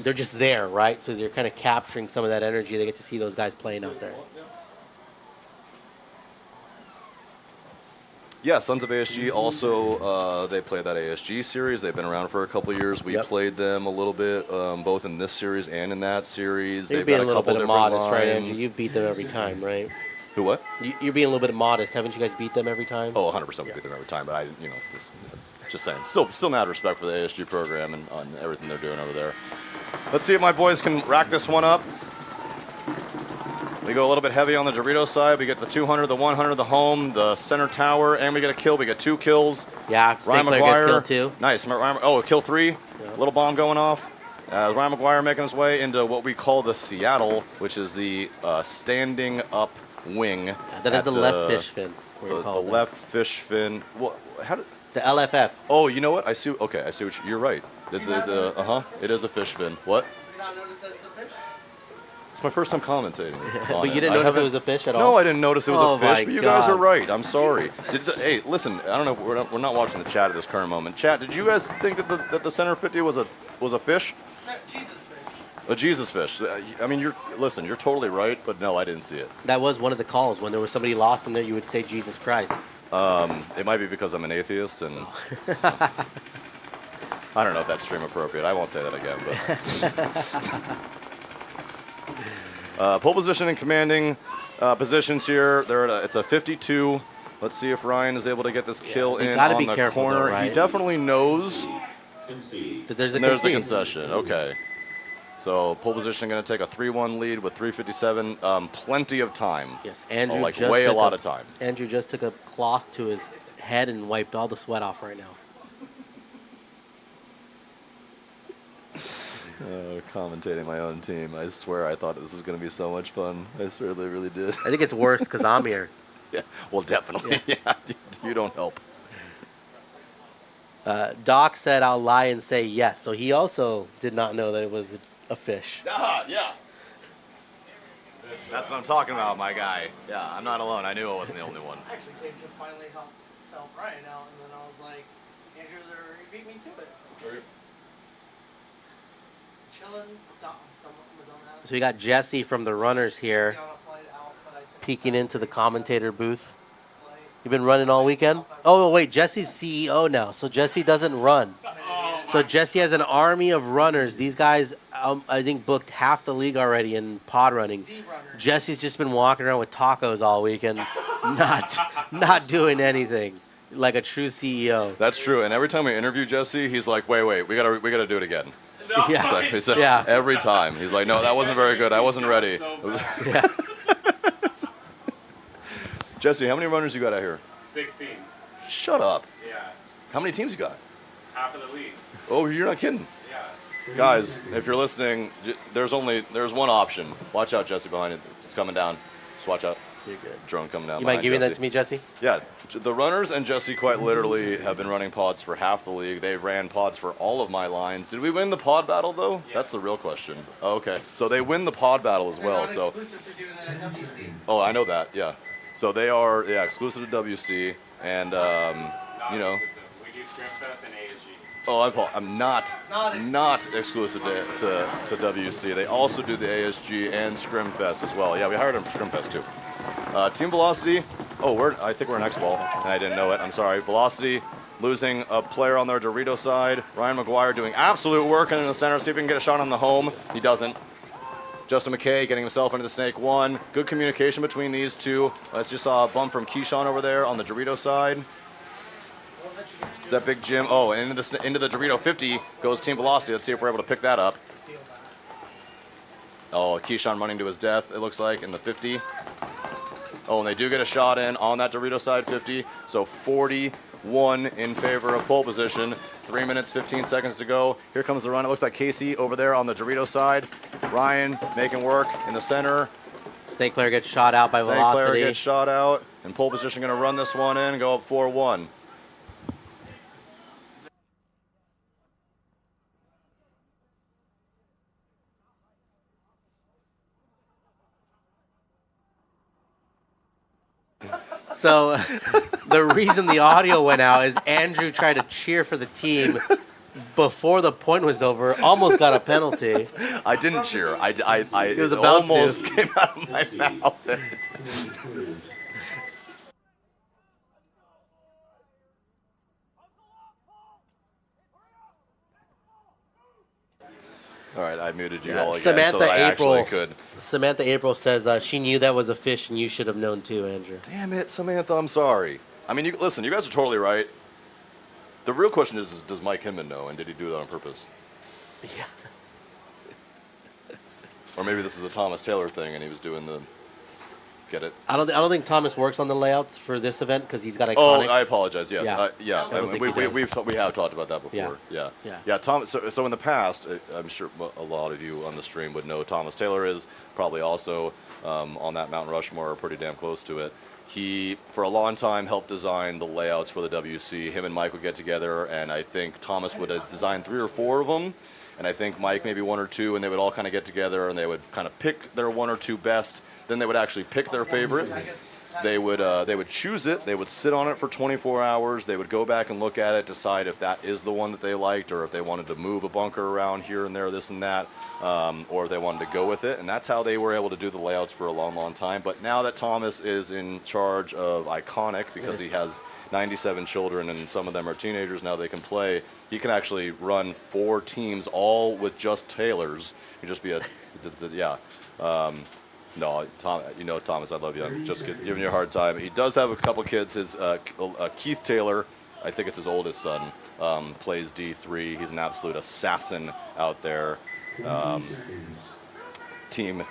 They're just there, right? So they're kind of capturing some of that energy. They get to see those guys playing out there. Yeah, Sons of ASG also, they play that ASG series. They've been around for a couple of years. We played them a little bit, both in this series and in that series. You're being a little bit modest, right, Andrew? You've beat them every time, right? Who, what? You're being a little bit modest. Haven't you guys beat them every time? Oh, 100% we beat them every time, but I, just saying. Still mad respect for the ASG program and on everything they're doing over there. Let's see if my boys can rack this one up. We go a little bit heavy on the Dorito side. We get the 200, the 100, the home, the center tower, and we get a kill. We get 2 kills. Yeah, Ryan Snake Player McGuire. gets kill 2. Nice. Kill 3. Yeah. Little bomb going off. Ryan McGuire making his way into what we call the Seattle, which is the standing up wing. Yeah, that is the left fish fin. The left fish fin. What? How did? The LFF. Oh, you know what? I see. Okay, I see what you're right. It is a fish fin. What? Did you not notice that it's a fish? It's my first time commentating. But you didn't notice it was a fish at all? No, I didn't notice it was a fish, but you guys are God. right. I'm sorry. Hey, listen, I don't know if we're not watching the chat at this current moment. Chat, did you guys think that the center 50 was a fish? Jesus fish. A Jesus fish. I mean, you're totally right, but no, I didn't see it. That was one of the calls. When there was somebody lost in there, you would say Jesus Christ. It might be because I'm an atheist, and so, I don't know if that's stream appropriate. I won't say that again, but pole position and commanding positions here. It's a 52. Let's see if Ryan is able to get this kill in gotta on be the careful corner. though, right? He definitely knows That there's a there's the concede. concession. Okay. So pole position going to take a 3-1 lead with 3:57. Plenty of time. Yes, Andrew like just way a took lot of time. Andrew just took a cloth to his head and wiped all the sweat off right now. Commentating my own team. I swear I thought this was going to be so much fun. I swear they really did. I think it's worse because I'm here. Yeah, well, definitely. Yeah, you don't help. Doc said I'll lie and say yes, so he also did not know that it was a fish. Yeah. That's what I'm talking about, my guy. Yeah, I'm not alone. I knew I wasn't the only one. I actually came to finally help tell Brian out, and then I was like, Andrew's already beat me to it. Chilling, So we got Jesse from the runners here. on a flight. peeking into the commentator booth. You've been running all weekend? Oh, wait, Jesse's CEO now, so Jesse doesn't run. So Jesse has an army of runners. These guys, I think, booked half the league already in pod running. Jesse's just been walking around with tacos all weekend, not doing anything, like a true CEO. That's true. And every time we interview Jesse, he's like, wait, we gotta do it again. Yeah, He's like, yeah. Every time he's like, no, that wasn't very good. I wasn't ready. Yeah. Jesse, how many runners you got out here? 16. Shut up. Yeah. How many teams you got? Half of the league. Oh, you're not kidding. Yeah. Guys, if you're listening, there's one option. Watch out, Jesse, behind it. It's coming down. Just watch out. You're good. Drone coming down. You mind giving that Jesse. to me, Jesse? Yeah, the runners and Jesse quite literally have been running pods for half the league. They ran pods for all of my lines. Did we win the pod battle though? Yes. That's the real question. Oh, okay, so they win the pod battle as well. So, Exclusive to doing that at WC. oh, I know that. Yeah, so they are exclusive to WC, and you know. We do Scrimfest and ASG. Oh, I'm not exclusive to WC. They also do the ASG and Scrimfest as well. Yeah, we hired them for Scrimfest too. Team Velocity. Oh, I think we're next ball, and I didn't know it. I'm sorry. Velocity losing a player on their Dorito side. Ryan McGuire doing absolute work in the center. See if he can get a shot on the home. He doesn't. Justin McKay getting himself into the snake one. Good communication between these two. Let's just saw a bump from Keyshawn over there on the Dorito side. Is that Big Jim? Oh, and into the Dorito 50 goes Team Velocity. Let's see if we're able to pick that up. Oh, Keyshawn running to his death, it looks like, in the 50. Oh, and they do get a shot in on that Dorito side 50. So 41 in favor of pole position. 3 minutes, 15 seconds to go. Here comes the run. It looks like Casey over there on the Dorito side. Ryan making work in the center. Snake player gets shot out by Snake Velocity. player gets shot out. And pole position going to run this one in and go up 4-1. So the reason the audio went out is Andrew tried to cheer for the team before the point was over, almost got a penalty. I didn't cheer. I He was it about almost to. came out of my mouth. All right, I muted you all again Samantha so that I April actually could. Samantha April says she knew that was a fish and you should have known too, Andrew. Damn it, Samantha, I'm sorry. I mean, listen, you guys are totally right. The real question is does Mike Hinman know, and did he do that on purpose? Yeah. Or maybe this is a Thomas Taylor thing, and he was doing the get it. I don't think Thomas works on the layouts for this event because he's got iconic. Oh, I apologize. Yes, Yeah. I don't think he does. we have talked about that before. Yeah. Thomas. So in the past, I'm sure a lot of you on the stream would know Thomas Taylor is probably also on that Mount Rushmore, or pretty damn close to it. He, for a long time, helped design the layouts for the WC. Him and Mike would get together, and I think Thomas would have designed 3 or 4 of them, and I think Mike maybe 1 or 2, and they would all kind of get together, and they would kind of pick their 1 or 2 best. Then they would actually pick their favorite. They would choose it. They would sit on it for 24 hours. They would go back and look at it, decide if that is the one that they liked, or if they wanted to move a bunker around here and there, this and that, or if they wanted to go with it. And that's how they were able to do the layouts for a long, long time. But now that Thomas is in charge of Iconic, because he has 97 children and some of them are teenagers now, they can play. He can actually run 4 teams, all with just Taylors. He'd just be no, Tom. You know, Thomas, I love you. I'm just giving you a hard time. He does have a couple kids. His Keith Taylor, I think it's his oldest son, plays D3. He's an absolute assassin out there. Team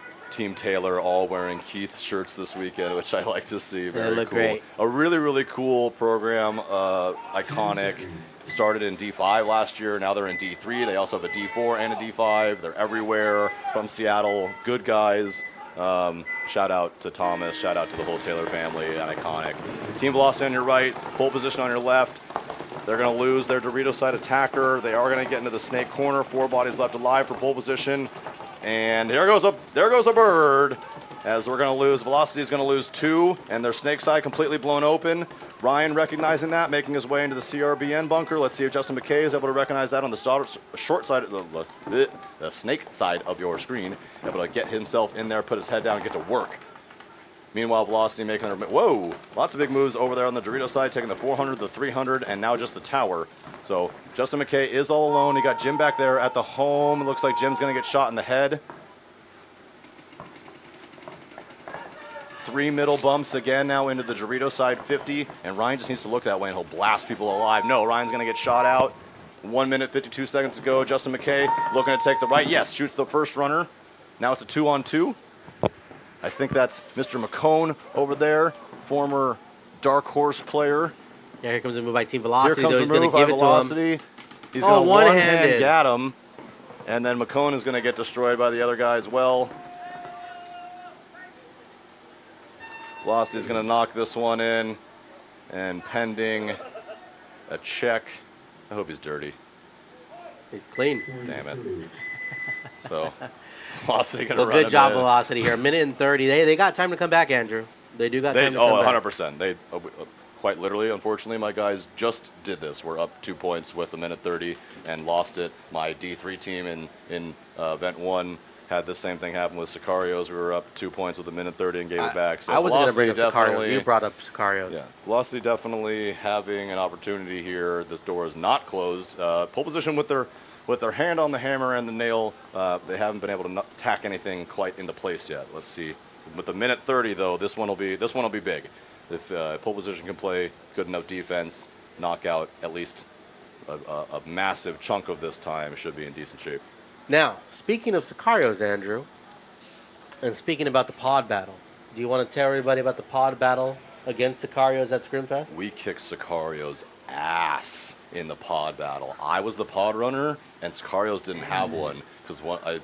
Taylor, all wearing Keith shirts this weekend, which I like to see. Very look cool. great. A really, really cool program. Iconic. Started in D5 last year. Now they're in D3. They also have a D4 and a D5. They're everywhere from Seattle. Good guys. Shout out to Thomas, shout out to the whole Taylor family at Iconic. Team Velocity on your right, pole position on your left. They're going to lose their Dorito side attacker. They are going to get into the snake corner. 4 bodies left alive for pole position. And there goes a bird. As we're going to lose, Velocity is going to lose 2, and their snake side completely blown open. Ryan recognizing that, making his way into the CRBN bunker. Let's see if Justin McKay is able to recognize that on the short side, the snake side of your screen. Able to get himself in there, put his head down, and get to work. Meanwhile, Velocity making their, whoa, lots of big moves over there on the Dorito side, taking the 400, the 300, and now just the tower. So Justin McKay is all alone. He got Jim back there at the home. It looks like Jim's going to get shot in the head. 3 middle bumps again now into the Dorito side 50, and Ryan just needs to look that way and he'll blast people alive. No, Ryan's going to get shot out. 1 minute, 52 seconds to go. Justin McKay looking to take the right. Yes, shoots the first runner. Now it's a 2-on-2. I think that's Mr. McCone over there, former Dark Horse player. Yeah, here comes a move by Team Velocity. Here comes He's the going move to by give it to him. Velocity. He's going to one-handed. one-hand get him, and then McCone is going to get destroyed by the other guy as well. Velocity is going to knock this one in, and pending a check. I hope he's dirty. He's clean. Damn it. So, Velocity going to Well, run good job, in. Velocity here. 1:30. They got time to come back, Andrew. They do got time to come back. 100%. They quite literally, unfortunately, my guys just did this. We're up 2 points with 1:30 and lost it. My D3 team in event 1 had the same thing happen with Sicarios. We were up 2 points with 1:30 and gave it back. So I wasn't going to bring up Velocity Sicarios. definitely- You brought up Sicarios. Yeah, Velocity definitely having an opportunity here. This door is not closed. Pole position with their hand on the hammer and the nail. They haven't been able to tack anything quite into place yet. Let's see. With the 1:30 though, this one will be big. If pole position can play good enough defense, knock out at least a massive chunk of this time, should be in decent shape. Now, speaking of Sicarios, Andrew, and speaking about the pod battle, do you want to tell everybody about the pod battle against Sicarios at Scrimfest? We kicked Sicario's ass in the pod battle. I was the pod runner, and Sicarios didn't have one because I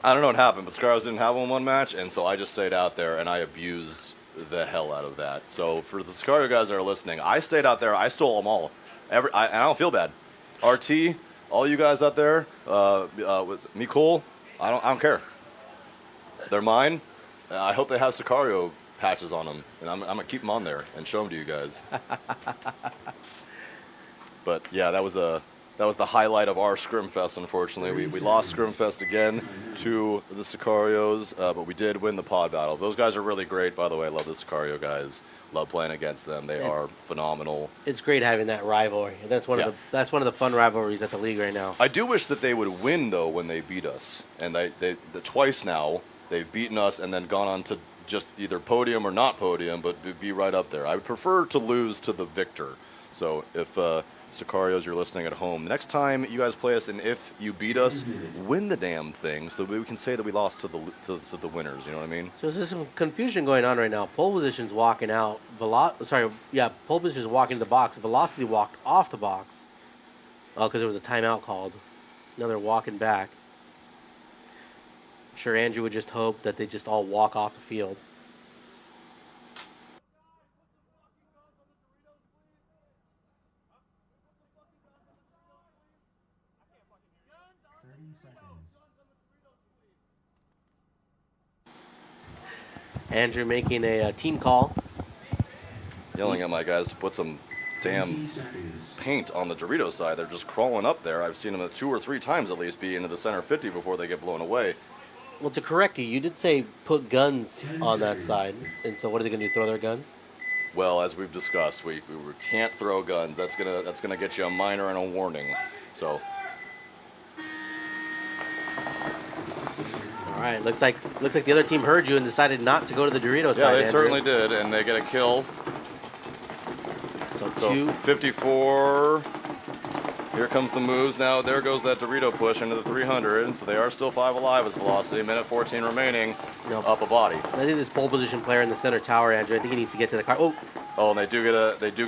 don't know what happened, but Sicarios didn't have one match, and so I just stayed out there and I abused the hell out of that. So for the Sicario guys that are listening, I stayed out there. I stole them all. And I don't feel bad. RT, all you guys out there, Mikol, I don't care. They're mine. I hope they have Sicario patches on them, and I'm gonna keep them on there and show them to you guys. But yeah, that was the highlight of our Scrimfest. Unfortunately, we lost Scrimfest again to the Sicarios, but we did win the pod battle. Those guys are really great, by the way. I love the Sicario guys. Love playing against them. They are phenomenal. It's great having that rivalry. That's one of the fun rivalries at the league right now. I do wish that they would win though when they beat us, and they twice now they've beaten us and then gone on to just either podium or not podium, but be right up there. I would prefer to lose to the victor. So if Sicarios, you're listening at home, next time you guys play us, and if you beat us, win the damn thing, so we can say that we lost to the winners. You know what I mean? So there's some confusion going on right now. Pole position's walking out. Pole position's walking to the box. Velocity walked off the box. Oh, because there was a timeout called. Now they're walking back. I'm sure Andrew would just hope that they just all walk off the field. Andrew making a team call. Yelling at my guys to put some damn paint on the Dorito side. They're just crawling up there. I've seen them 2 or 3 times at least be into the center 50 before they get blown away. Well, to correct you, you did say put guns on that side. And so what are they going to do, throw their guns? Well, as we've discussed, we can't throw guns. That's gonna get you a minor and a warning. So. All right, looks like the other team heard you and decided not to go to the Dorito side. Yeah, they Andrew. certainly did, and they get a kill. So 54. Here comes the moves now. There goes that Dorito push into the 300. So they are still 5 alive as Velocity. Minute 14 remaining. Up a body. I think this pole position player in the center tower, Andrew, I think he needs to get to the car. Oh, and they do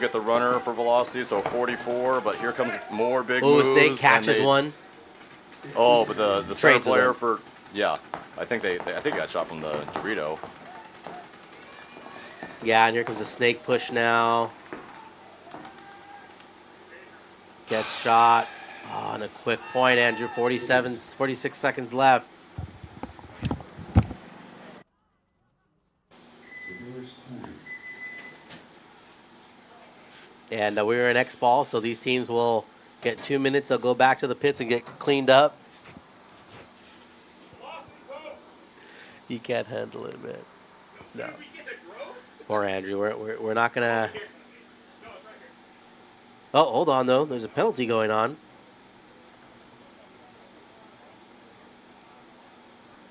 get the runner for Velocity. So 44. But here comes more big moves. Snake catches one. Oh, but the center player them. I think they got shot from the Dorito. Yeah, and here comes the snake push now. Gets shot. Oh, and a quick point, Andrew. 46 seconds left. And we were in X ball, so these teams will get 2 minutes. They'll go back to the pits and get cleaned up. He can't handle it, man. No. Poor Andrew. We're not gonna. Oh, hold on though. There's a penalty going on.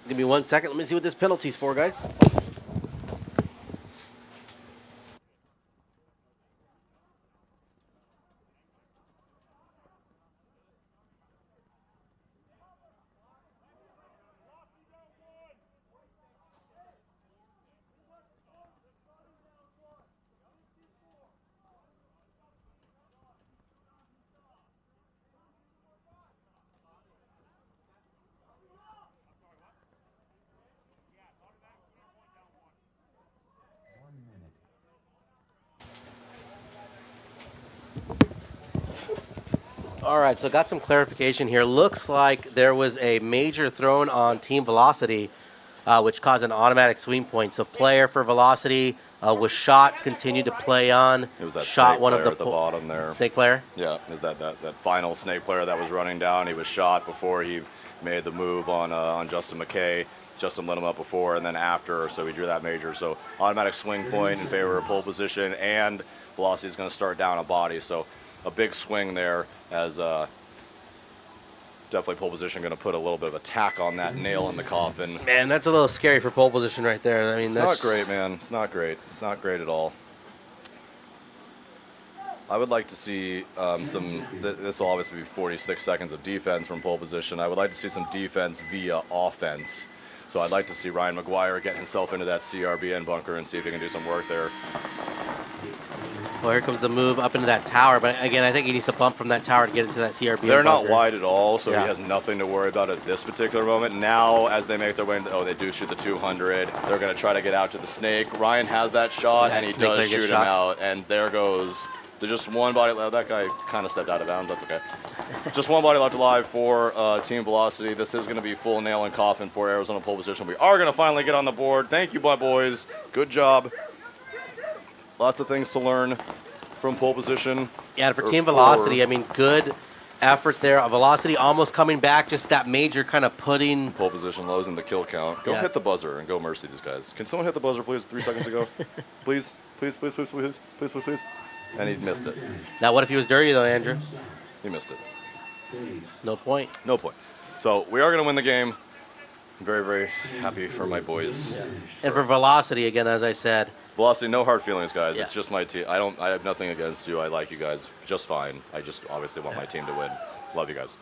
Give me 1 second. Let me see what this penalty's for, guys. All right, so got some clarification here. Looks like there was a major thrown on Team Velocity, which caused an automatic swing point. So player for Velocity was shot, continued to play on. It was that shot snake one player of the at the bottom there. Snake player? Yeah, is that final snake player that was running down. He was shot before he made the move on Justin McKay. Justin lit him up before and then after, so he drew that major. So automatic swing point in favor of pole position, and Velocity is going to start down a body. So a big swing there, as definitely pole position going to put a little bit of attack on that nail in the coffin. Man, that's a little scary for pole position right there. I mean, It's that's not great, man. It's not great. It's not great at all. I would like to see this will obviously be 46 seconds of defense from pole position. I would like to see some defense via offense. So I'd like to see Ryan McGuire get himself into that CRBN bunker and see if he can do some work there. Well, here comes the move up into that tower. But again, I think he needs to bump from that tower to get into that CRB. They're not wide at all, so Yeah. he has nothing to worry about at this particular moment. Now, as they make their way, they do shoot the 200. They're going to try to get out to the snake. Ryan has that shot, Yeah, and he snake player does gets shoot him shot. out. And there goes. There's just one body left. That guy kind of stepped out of bounds. That's okay. Just one body left alive for Team Velocity. This is going to be full nail and coffin for Arizona pole position. We are going to finally get on the board. Thank you, my boys. Good job. Lots of things to learn from pole position. Yeah, and for Or Team for- Velocity, I mean, good effort there. Velocity almost coming back, just that major kind of putting. Pole position, lows in the kill count. Go Yeah. hit the buzzer and go mercy these guys. Can someone hit the buzzer, please? 3 seconds ago. Please, please, please, please, please, please, please, please. And he missed it. Now, what if he was dirty, though, Andrew? He missed it. No point. No point. So we are going to win the game. I'm very, very happy for my boys. And for Velocity, again, as I said, Velocity, no hard feelings, guys. Yeah. It's just my team. I have nothing against you. I like you guys just fine. I just obviously want my team to win. Love you guys.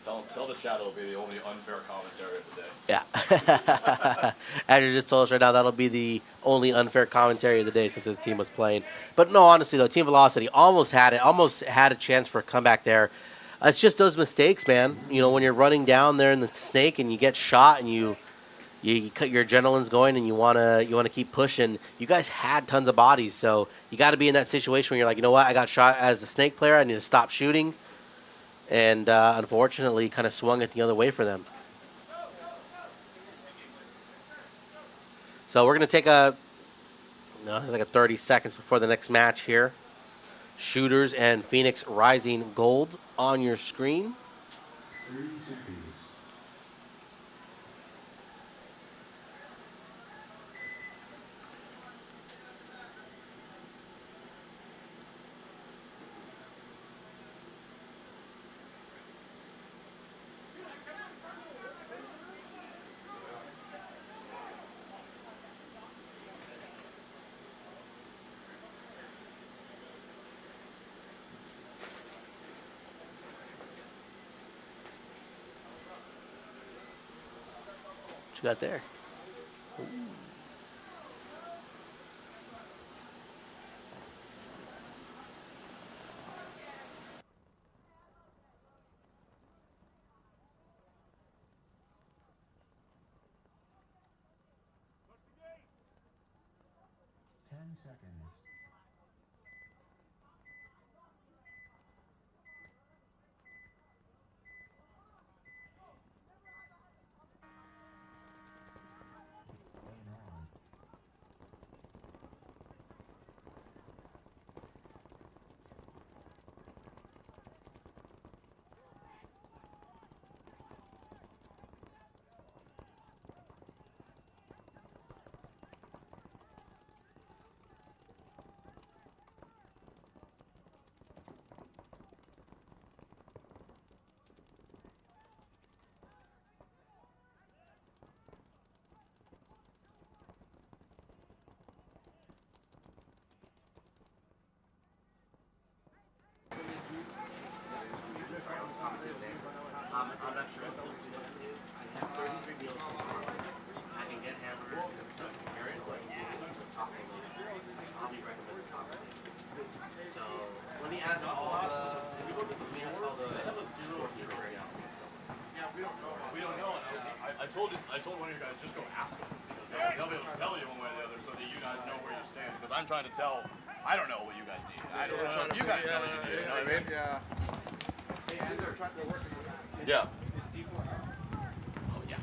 Tell the chat it'll be the only unfair commentary of the day. yeah. Andrew just told us right now that'll be the only unfair commentary of the day since his team was playing. But no, honestly, though, Team Velocity almost had a chance for a comeback there. It's just those mistakes, man. You know, when you're running down there in the snake and you get shot and you cut your adrenaline's going and you wanna keep pushing. You guys had tons of bodies, so you got to be in that situation where you're like, you know what, I got shot as a snake player. I need to stop shooting, and unfortunately, kind of swung it the other way for them. So we're gonna take it's like a 30 seconds before the next match here. Shooters and Phoenix Rising Gold on your screen. 30 seconds. What you got there? Seconds. Game on. We don't know. I told one of you guys just go ask them because they'll be able to tell you one way or the other so that you guys know where you stand. Because I'm trying to tell. I don't know what you guys need. I don't know if you guys know what you need. You know what I mean? Yeah. And they're working on that. Yeah. Oh, yeah.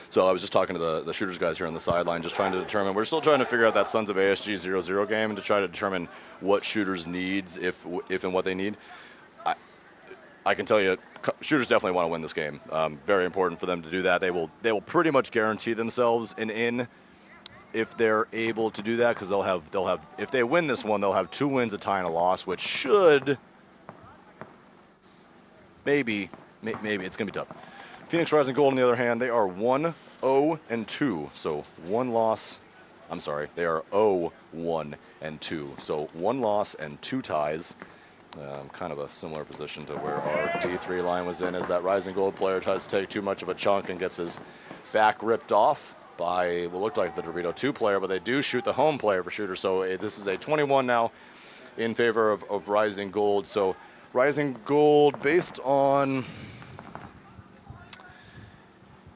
So I was just talking to the shooters guys here on the sideline, just trying to determine. We're still trying to figure out that Sons of ASG 0-0 game and to try to determine what shooters needs, if and what they need. I can tell you, shooters definitely want to win this game. Very important for them to do that. They will pretty much guarantee themselves an in if they're able to do that, because they'll have if they win this one, they'll have 2 wins, a tie, and a loss, which should maybe it's gonna be tough. Phoenix Rising Gold, on the other hand, they are 1-0-2, so 1 loss. I'm sorry, they are 0-1-2, so 1 loss and 2 ties. Kind of a similar position to where our D3 line was in, as that Rising Gold player tries to take too much of a chunk and gets his back ripped off by what looked like the Dorito 2 player, but they do shoot the home player for shooter. So this is a 21 now in favor of Rising Gold. So Rising Gold, based on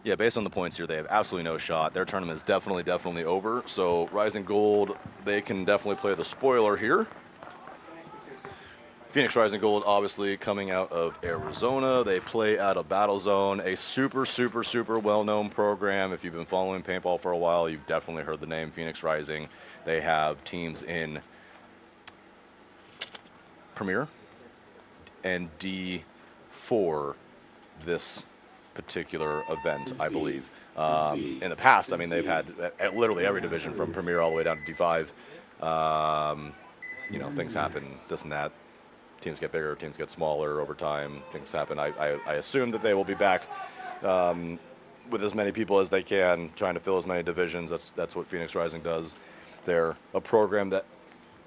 the points here, they have absolutely no shot. Their tournament is definitely over. So Rising Gold, they can definitely play the spoiler here. Phoenix Rising Gold, obviously coming out of Arizona. They play out of Battle Zone, a super well-known program. If you've been following paintball for a while, you've definitely heard the name Phoenix Rising. They have teams in Premier and D4 this particular event, I believe. In the past, I mean, they've had literally every division from Premier all the way down to D5. You know, things happen, this and that. Teams get bigger, teams get smaller over time. Things happen. I assume that they will be back with as many people as they can, trying to fill as many divisions. That's what Phoenix Rising does. They're a program that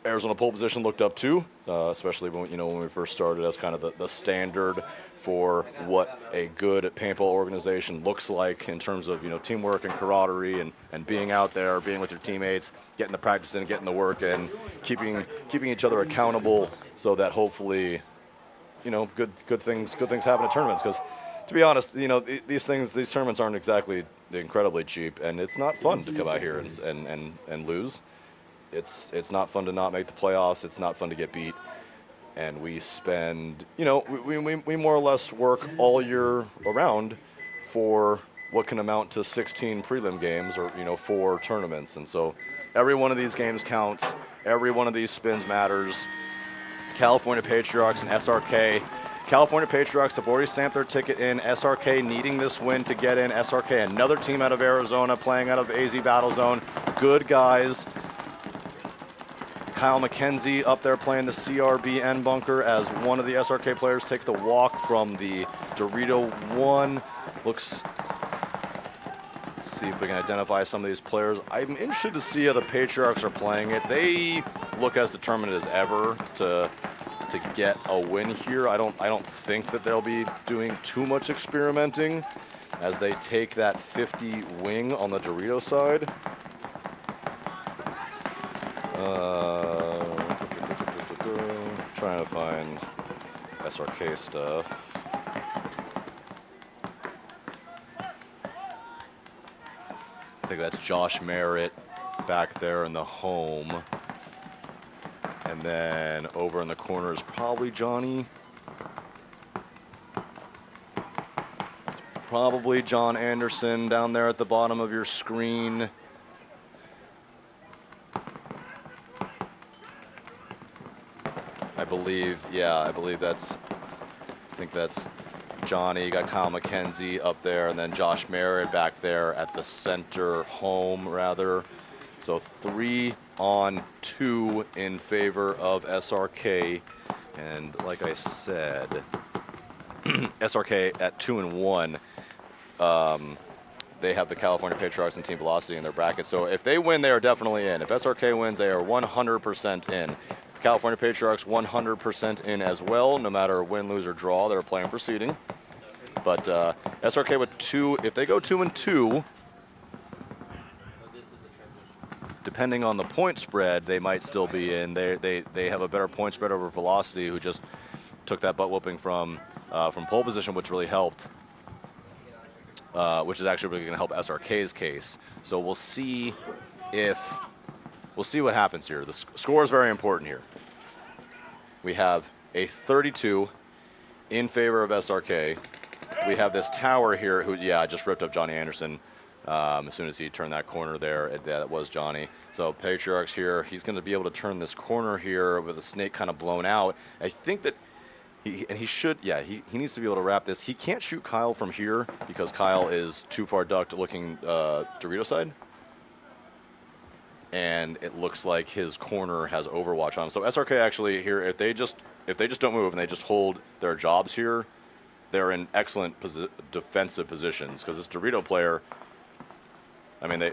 Arizona Pole Position looked up to, especially when we first started, as kind of the standard for what a good paintball organization looks like in terms of teamwork and camaraderie and being out there, being with your teammates, getting the practice in, getting the work in, keeping each other accountable, so that hopefully good things happen at tournaments. Because to be honest, these tournaments aren't exactly incredibly cheap, and it's not fun to come out here and lose. It's not fun to not make the playoffs. It's not fun to get beat. And we spend, we more or less work all year around for what can amount to 16 prelim games or, 4 tournaments. And so every one of these games counts. Every one of these spins matters. California Patriarchs and SRK. California Patriarchs have already stamped their ticket in. SRK needing this win to get in. SRK, another team out of Arizona, playing out of AZ Battle Zone. Good guys. Kyle McKenzie up there playing the CRBN bunker as one of the SRK players take the walk from the Dorito 1. Let's see if we can identify some of these players. I'm interested to see how the Patriarchs are playing it. They look as determined as ever to get a win here. I don't think that they'll be doing too much experimenting as they take that 50 wing on the Dorito side. Trying to find SRK stuff. I think that's Josh Merritt back there in the home. And then over in the corner is probably Johnny. Probably John Anderson down there at the bottom of your screen. I think that's Johnny. You got Kyle McKenzie up there, and then Josh Merritt back there at the center home, rather. So 3-on-2 in favor of SRK. And like I said, SRK at 2-1. They have the California Patriarchs and Team Velocity in their bracket. So if they win, they are definitely in. If SRK wins, they are 100% in. California Patriarchs 100% in as well, no matter win, lose, or draw. They're playing for seeding. But SRK with 2, if they go 2-2, depending on the point spread, they might still be in. They have a better point spread over Velocity, who just took that butt whooping from from pole position, which really helped, which is actually really going to help SRK's case. So we'll see what happens here. The score is very important here. We have a 32 in favor of SRK. We have this tower here who, yeah, just ripped up Johnny Anderson as soon as he turned that corner there. That was Johnny. So Patriarch's here. He's going to be able to turn this corner here with the snake kind of blown out. I think that he needs to be able to wrap this. He can't shoot Kyle from here because Kyle is too far ducked looking Dorito side. And it looks like his corner has Overwatch on him. So SRK actually here, if they just don't move and they just hold their jobs here, they're in excellent defensive positions because this Dorito player, I mean, they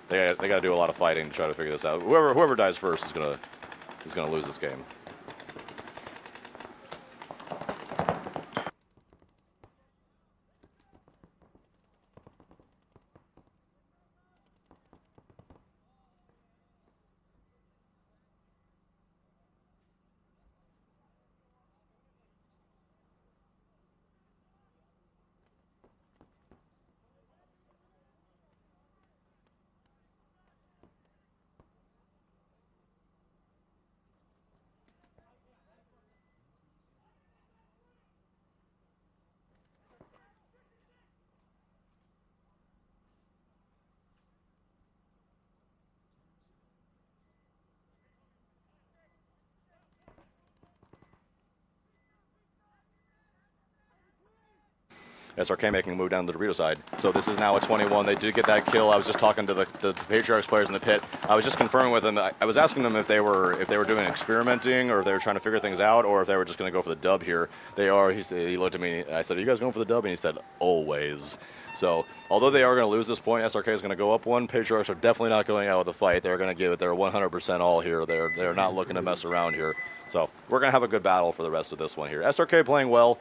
got to do a lot of fighting to try to figure this out. Whoever dies first is gonna lose this game. SRK making a move down the Dorito side. So this is now a 21. They did get that kill. I was just talking to the Patriarchs players in the pit. I was just confirming with them. I was asking them if they were doing experimenting or if they were trying to figure things out or if they were just going to go for the dub here. They are. He looked at me. I said, "Are you guys going for the dub?" And he said, "Always." So although they are going to lose this point, SRK is going to go up one. Patriarchs are definitely not going out with the fight. They're going to give it their 100% all here. They're not looking to mess around here. So we're going to have a good battle for the rest of this one here. SRK playing well.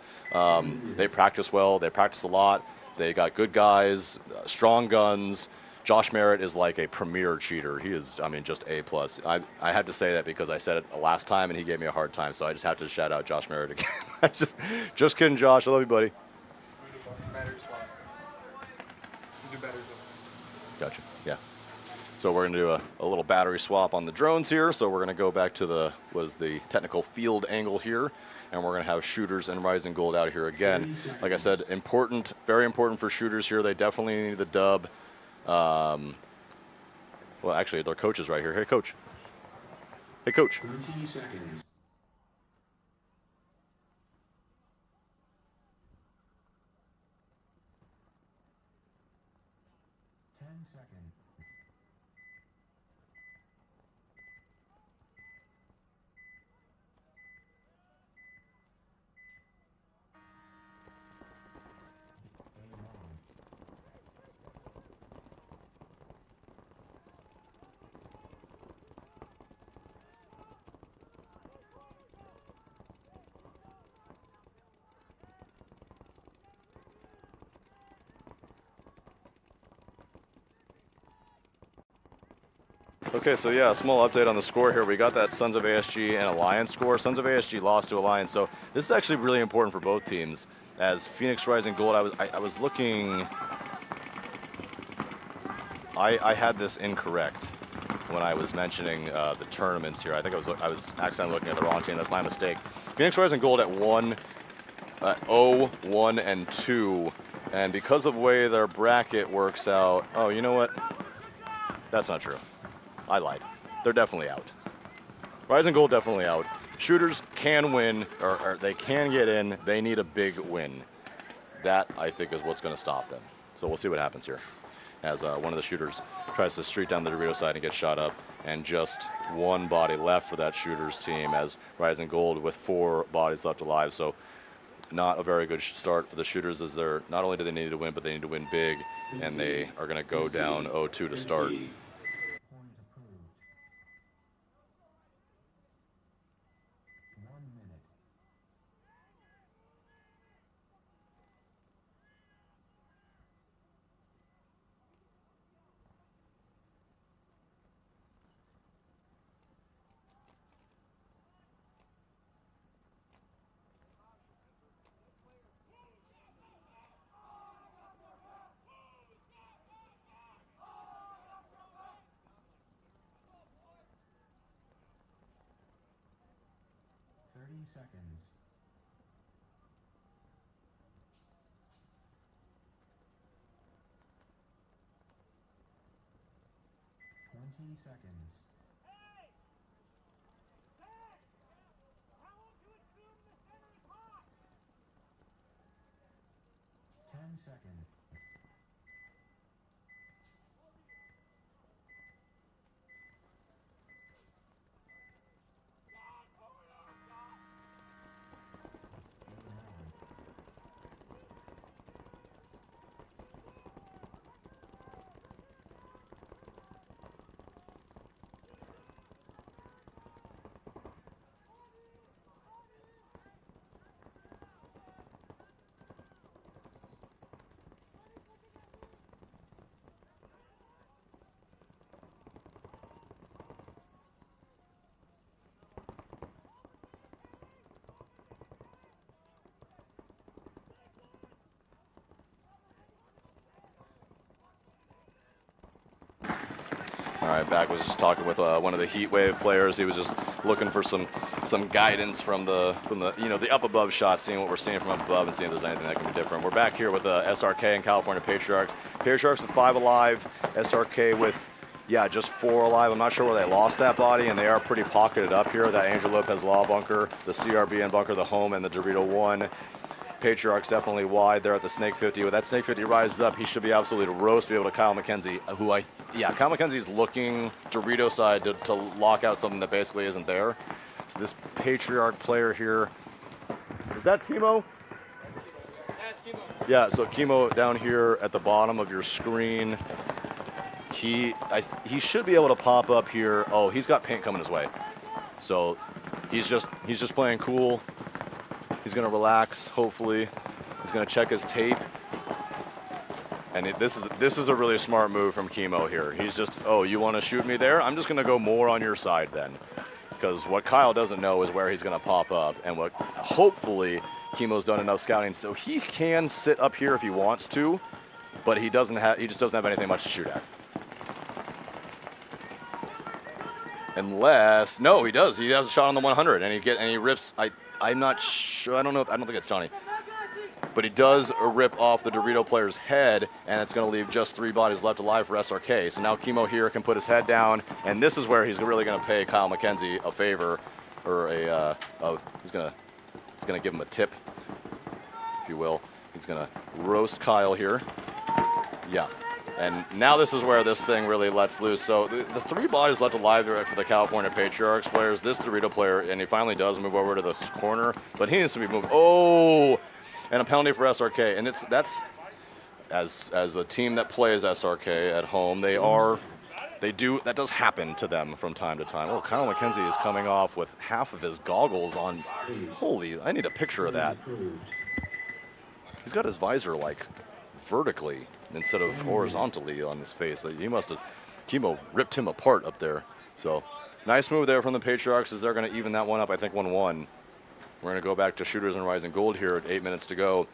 They practice well. They practice a lot. They got good guys, strong guns. Josh Merritt is like a premier cheater. He is, I mean, just A+. I had to say that because I said it last time and he gave me a hard time. So I just have to shout out Josh Merritt again. just kidding, Josh. I love you, buddy. Battery swap. We do battery swap. Gotcha. Yeah. So we're going to do a little battery swap on the drones here. So we're going to go back to the technical field angle here. And we're going to have shooters and Rising Gold out here again. Like I said, important, very important for shooters here. They definitely need the dub. Well, actually, their coach is right here. Hey, coach. Hey, coach. 20 seconds. 10 seconds. Okay, so yeah, a small update on the score here. We got that Sons of ASG and Alliance score. Sons of ASG lost to Alliance, so this is actually really important for both teams. As Phoenix Rising Gold, I was looking. I had this incorrect when I was mentioning the tournaments here. I think I was accidentally looking at the wrong team. That's my mistake. Phoenix Rising Gold at 0, 1, and 2, and because of the way their bracket works out. Oh, you know what? That's not true. I lied. They're definitely out. Rising Gold definitely out. Shooters can win, or they can get in. They need a big win. That, I think, is what's going to stop them. So we'll see what happens here. As one of the shooters tries to streak down the Dorito side and get shot up. And just one body left for that shooters team as Rising Gold with 4 bodies left alive. So not a very good start for the shooters as they're, not only do they need to win, but they need to win big. And they are going to go down 0-2 to start. Point approved. 1 minute. seconds. 20 seconds. 10 seconds. All right, back was just talking with one of the Heat Wave players. He was just looking for some guidance from the the up above shot, seeing what we're seeing from up above and seeing if there's anything that can be different. We're back here with SRK and California Patriarchs. Patriarchs with 5 alive, SRK with just 4 alive. I'm not sure where they lost that body, and they are pretty pocketed up here. That Angel Lopez Law bunker, the CRBN bunker, the home, and the Dorito 1. Patriarchs definitely wide there at the Snake 50. When that Snake 50 rises up, he should be absolutely to roast, be able to Kyle McKenzie, Kyle McKenzie's looking Dorito side to lock out something that basically isn't there. So this Patriarch player here, is that Timo? That's Kimo. Yeah, so Kimo down here at the bottom of your screen. He should be able to pop up here. Oh, he's got paint coming his way. So he's just playing cool. He's going to relax, hopefully. He's going to check his tape. And this is a really smart move from Kimo here. He's just, oh, you want to shoot me there? I'm just going to go more on your side then. Because what Kyle doesn't know is where he's going to pop up. And what hopefully Kimo's done enough scouting so he can sit up here if he wants to, but he just doesn't have anything much to shoot at. Unless, no, he does. He has a shot on the 100 and he rips. I'm not sure. I don't think it's Johnny. But he does rip off the Dorito player's head, and it's going to leave just 3 bodies left alive for SRK. So now Kimo here can put his head down, and this is where he's really going to pay Kyle McKenzie a favor, or he's going to give him a tip, if you will. He's going to roast Kyle here. Yeah. And now this is where this thing really lets loose. So the 3 bodies left alive there for the California Patriarchs players. This Dorito player, and he finally does move over to the corner, but he needs to be moved. Oh, and a penalty for SRK. And that's as a team that plays SRK at home, that does happen to them from time to time. Oh, Kyle McKenzie is coming off with half of his goggles on. Holy, I need a picture of that. He's got his visor like vertically instead of horizontally on his face. He must have, Kimo ripped him apart up there. So nice move there from the Patriarchs as they're going to even that one up, I think 1-1. We're going to go back to Shooters and Rising Gold here at 8 minutes to go.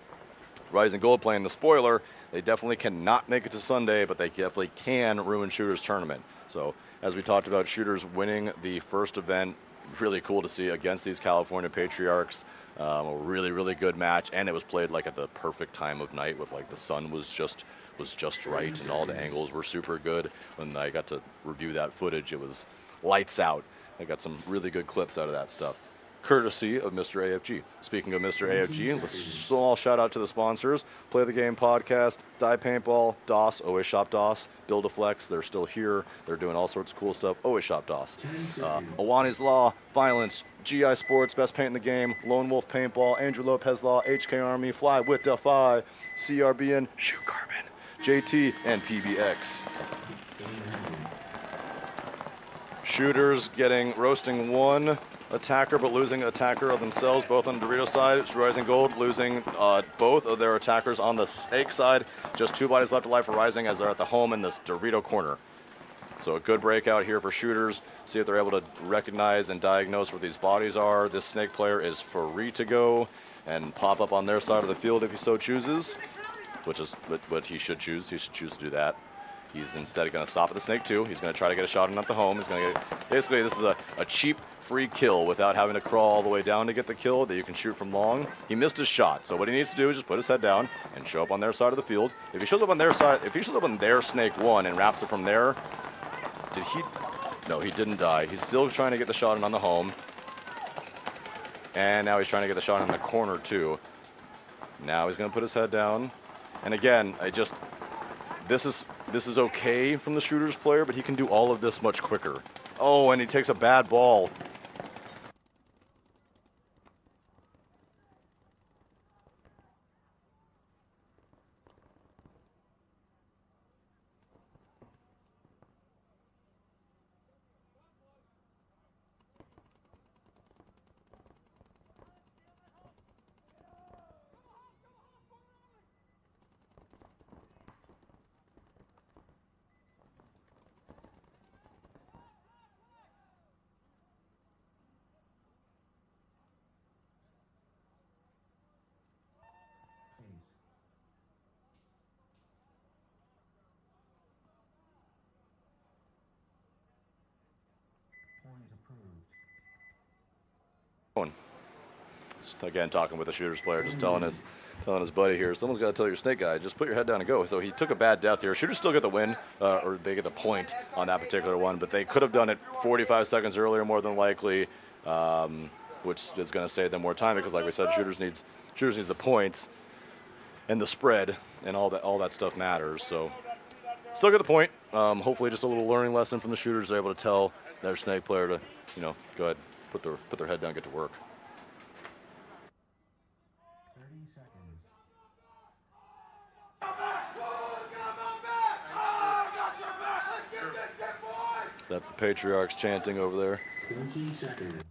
Rising Gold playing the spoiler. They definitely cannot make it to Sunday, but they definitely can ruin Shooters tournament. So as we talked about, Shooters winning the first event, really cool to see against these California Patriarchs. A really, really good match, and it was played like at the perfect time of night with like the sun was just right and all the angles were super good. When I got to review that footage, it was lights out. I got some really good clips out of that stuff, courtesy of Mr. AFG. Speaking of Mr. AFG, a small shout out to the sponsors: Play the Game Podcast, Die Paintball, DOS, Always Shop DOS, Build a Flex. They're still here. They're doing all sorts of cool stuff. Always Shop DOS. Awani's Law, Violence, GI Sports, Best Paint in the Game, Lone Wolf Paintball, Andrew Lopez Law, HK Army, Fly with Defy, CRBN, Shoot Carbon, JT, and PBX. Shooters roasting 1 attacker, but losing attacker of themselves, both on the Dorito side. Rising Gold losing both of their attackers on the Snake side. Just 2 bodies left alive for Rising as they're at the home in this Dorito corner. So a good breakout here for Shooters. See if they're able to recognize and diagnose where these bodies are. This Snake player is free to go and pop up on their side of the field if he so chooses, which is what he should choose. He should choose to do that. He's instead going to stop at the snake 2. He's going to try to get a shot in at the home. He's going to get, basically, this is a cheap free kill without having to crawl all the way down to get the kill that you can shoot from long. He missed his shot, so what he needs to do is just put his head down and show up on their side of the field. If he shows up on their side, if he shows up on their snake 1 and wraps it from there, did he? No, he didn't die. He's still trying to get the shot in on the home. And now he's trying to get the shot in the corner too. Now he's going to put his head down. And again, this is okay from the shooter's player, but he can do all of this much quicker. Oh, and he takes a bad ball. Point approved. Just again, talking with the shooter's player, just telling his buddy here, someone's got to tell your snake guy, just put your head down and go. So he took a bad death here. Shooters still get the win, or they get the point on that particular one, but they could have done it 45 seconds earlier, more than likely, which is going to save them more time because, like we said, shooters needs the points and the spread, and all that stuff matters. So still get the point. Hopefully, just a little learning lesson from the shooters. They're able to tell their snake player to, go ahead, put their head down, get to work. 30 seconds. So that's the Patriarchs chanting over there. 20 seconds.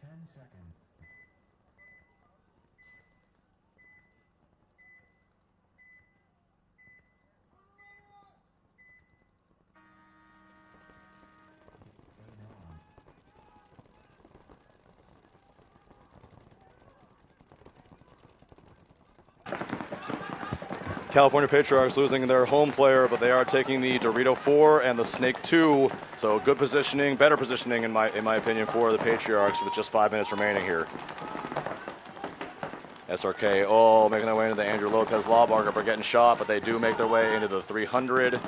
10 seconds. Game on. California Patriarchs losing their home player, but they are taking the Dorito 4 and the Snake 2. So good positioning, better positioning in my opinion for the Patriarchs with just 5 minutes remaining here. SRK, making their way into the Andrew Lopez lob arc, are getting shot, but they do make their way into the 300.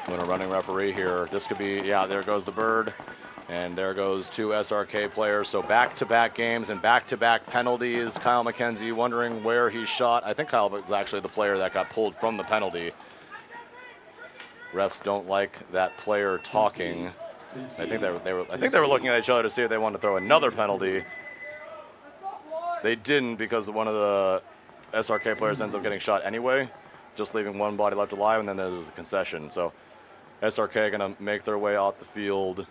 When a running referee here, this could be, there goes the bird, and there goes 2 SRK players. So back-to-back games and back-to-back penalties. Kyle McKenzie wondering where he shot. I think Kyle was actually the player that got pulled from the penalty. Refs don't like that player talking. I think they were looking at each other to see if they wanted to throw another penalty. They didn't, because one of the SRK players ends up getting shot anyway, just leaving one body left alive, and then there's the concession. So SRK gonna make their way off the field,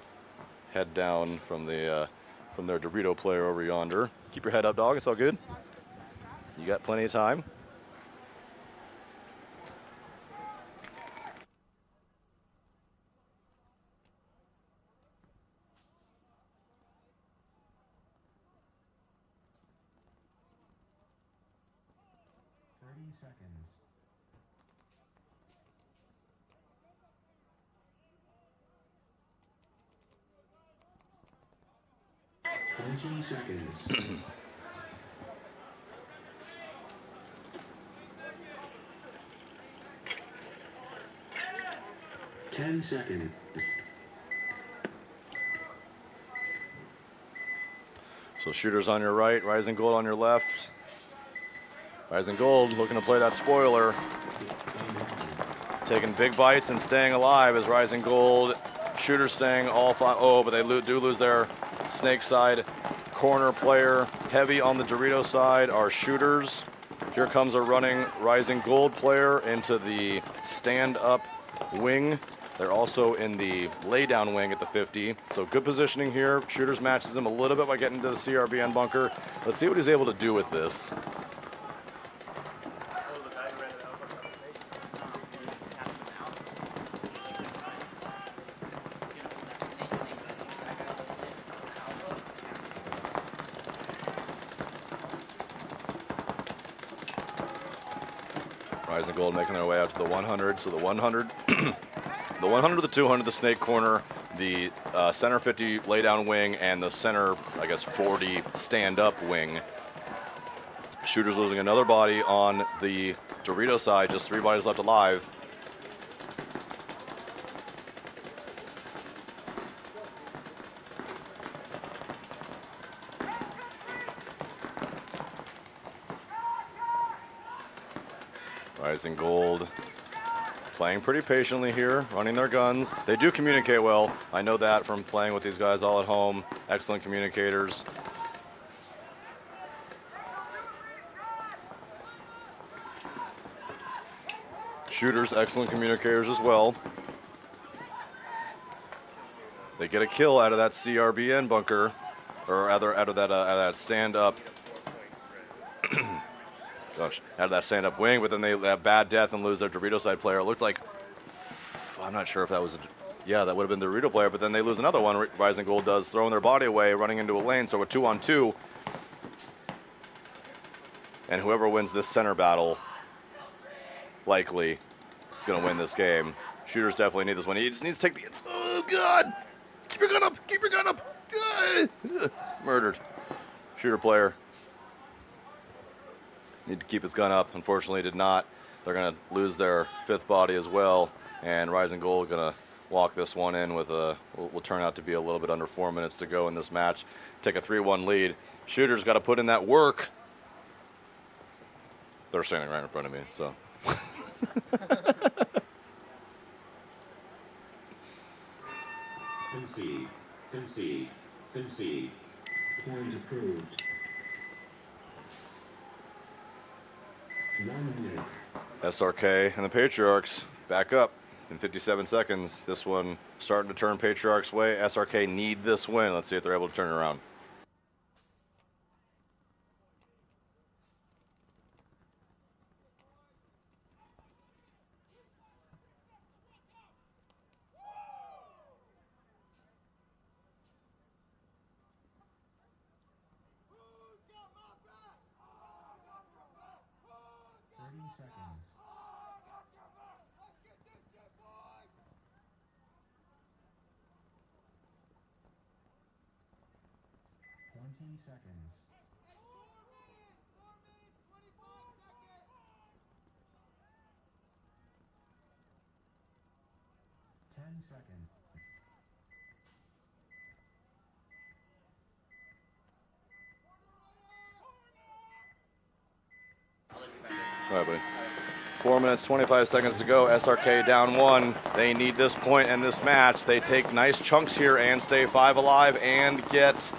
head down from their Dorito player over yonder. Keep your head up, dog. It's all good. You got plenty of time. Seconds. 20 seconds. 10 seconds. So shooters on your right, Rising Gold on your left. Rising Gold looking to play that spoiler. Taking big bites and staying alive as Rising Gold. Shooters staying all five. But they do lose their snake side corner player. Heavy on the Dorito side are shooters. Here comes a running Rising Gold player into the stand-up wing. They're also in the lay-down wing at the 50. So good positioning here. Shooters matches him a little bit by getting to the CRBN bunker. Let's see what he's able to do with this. Rising Gold making their way out to the 100. So the 100, the 100, the 200, the snake corner, the center 50 lay down wing, and the center, I guess, 40 stand up wing. Shooters losing another body on the Dorito side, just 3 bodies left alive. Rising Gold playing pretty patiently here, running their guns. They do communicate well. I know that from playing with these guys all at home. Excellent communicators. Shooters, excellent communicators as well. They get a kill out of that CRBN bunker, or rather out of that stand-up. Gosh, out of that stand-up wing, but then they have bad death and lose their Dorito side player. It looked like, I'm not sure if that was, yeah, that would have been the Dorito player, but then they lose another one. Rising Gold does, throwing their body away, running into a lane, so a 2-on-2. And whoever wins this center battle, likely, is going to win this game. Shooters definitely need this one. He just needs to take the, oh God! Keep your gun up, keep your gun up! Murdered. Shooter player. Need to keep his gun up. Unfortunately, did not. They're going to lose their 5th body as well. And Rising Gold going to walk this one in with a, will turn out to be a little bit under 4 minutes to go in this match. Take a 3-1 lead. Shooters got to put in that work. They're standing right in front of me, so. Concede. Point approved. 1 minute. SRK and the Patriarchs back up in 57 seconds. This one starting to turn Patriarchs' way. SRK need this win. Let's see if they're able to turn it around. Seconds. 10 seconds. All right, buddy. 4 minutes, 25 seconds to go. SRK down 1. They need this point in this match. They take nice chunks here and stay 5 alive and get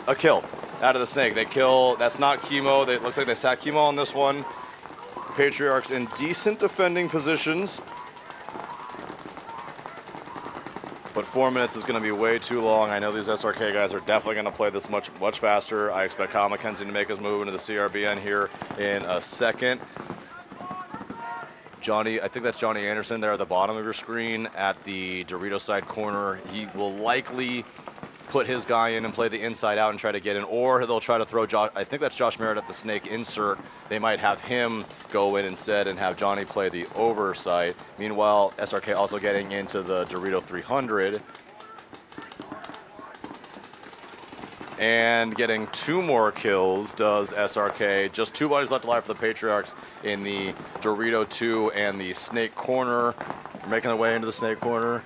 a kill out of the snake. They kill, that's not chemo. It looks like they sat chemo on this one. Patriarchs in decent defending positions. But 4 minutes is going to be way too long. I know these SRK guys are definitely going to play this much faster. I expect Kyle McKenzie to make his move into the CRBN here in a second. Johnny, I think that's Johnny Anderson there at the bottom of your screen at the Dorito side corner. He will likely put his guy in and play the inside out and try to get in, or they'll try to throw Josh, I think that's Josh Merritt at the snake insert. They might have him go in instead and have Johnny play the oversight. Meanwhile, SRK also getting into the Dorito 300. And getting 2 more kills does SRK. Just 2 bodies left alive for the Patriarchs in the Dorito 2 and the snake corner. Making their way into the snake corner.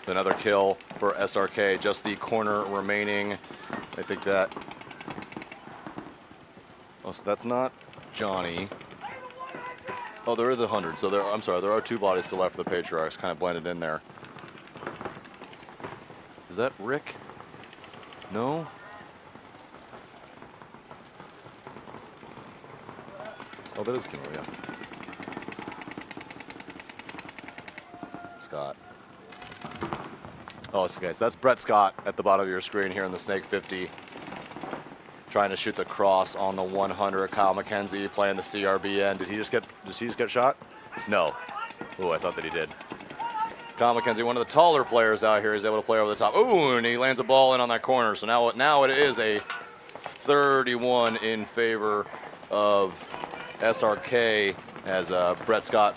Another kill for SRK, just the corner remaining. I think that, oh, so that's not Johnny. Oh, there are the 100. So I'm sorry, there are 2 bodies still left for the Patriarchs, kind of blended in there. Is that Rick? No? Oh, that is Kimmo, yeah. Scott. Oh, it's okay. So that's Brett Scott at the bottom of your screen here in the Snake 50. Trying to shoot the cross on the 100. Kyle McKenzie playing the CRBN. Did he just get shot? No. Oh, I thought that he did. Kyle McKenzie, one of the taller players out here, is able to play over the top. Ooh, and he lands a ball in on that corner. So now it is a 31 in favor of SRK as Brett Scott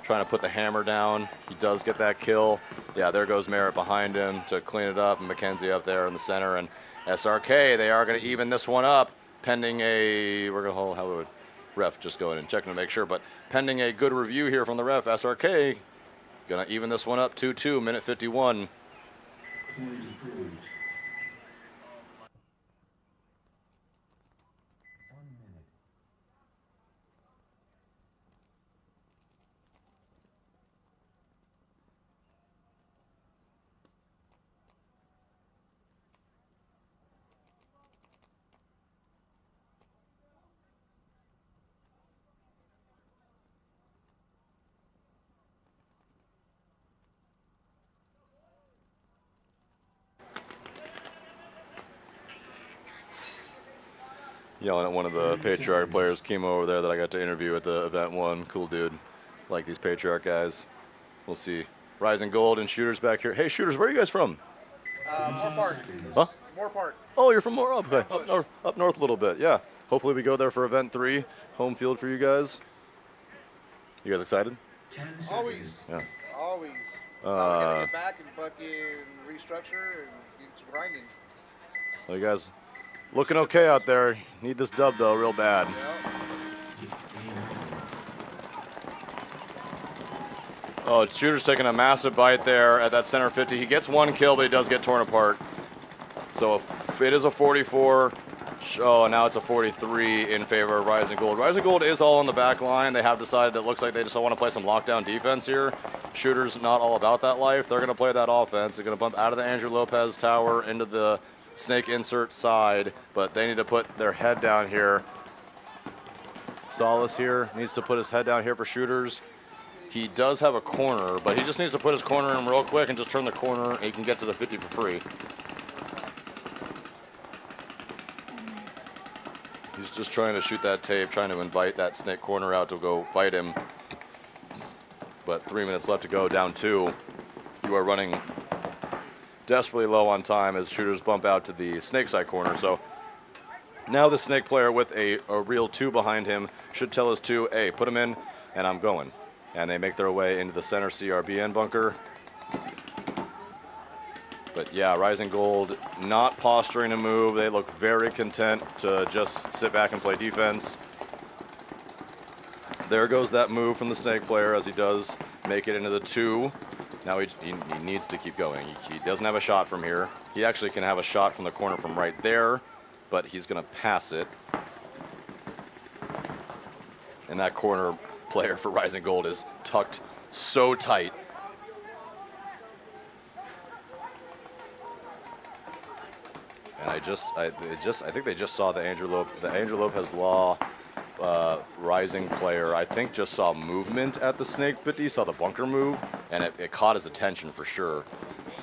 trying to put the hammer down. He does get that kill. Yeah, there goes Merritt behind him to clean it up, and McKenzie up there in the center. And SRK, they are going to even this one up, pending we're going to hold, how would ref just go in and check to make sure, but pending a good review here from the ref, SRK going to even this one up 2-2, minute 51. Yelling at one of the Patriarch players, Kimo over there, that I got to interview at the event one. Cool dude. Like these Patriarch guys. We'll see. Rising Gold and Shooters back here. Hey, Shooters, where are you guys from? More part. Huh? More part. Oh, you're from more up. Okay. Up north a little bit. Yeah. Hopefully we go there for event 3. Home field for you guys. You guys excited? Always. Yeah. Always. We gotta get back and fucking restructure and get some grinding. Well, you guys looking okay out there. Need this dub though, real bad. Oh, Shooter's taking a massive bite there at that center 50. He gets one kill, but he does get torn apart. So it is a 44. Oh, now it's a 43 in favor of Rising Gold. Rising Gold is all on the back line. They have decided it looks like they just want to play some lockdown defense here. Shooter's not all about that life. They're going to play that offense. They're going to bump out of the Andrew Lopez tower into the Snake insert side, but they need to put their head down here. Solace here needs to put his head down here for Shooters. He does have a corner, but he just needs to put his corner in real quick and just turn the corner, and he can get to the 50 for free. He's just trying to shoot that tape, trying to invite that Snake corner out to go fight him. But 3 minutes left to go, down 2. You are running desperately low on time as Shooters bump out to the Snake side corner. So now the Snake player with a real 2 behind him should tell his 2, hey, put him in, and I'm going. And they make their way into the center CRBN bunker. But yeah, Rising Gold not posturing to move. They look very content to just sit back and play defense. There goes that move from the Snake player as he does make it into the 2. Now he needs to keep going. He doesn't have a shot from here. He actually can have a shot from the corner from right there, but he's going to pass it. And that corner player for Rising Gold is tucked so tight. And I think they just saw the Andrew Lopez Law Rising player. I think just saw movement at the Snake 50, saw the bunker move, and it caught his attention for sure.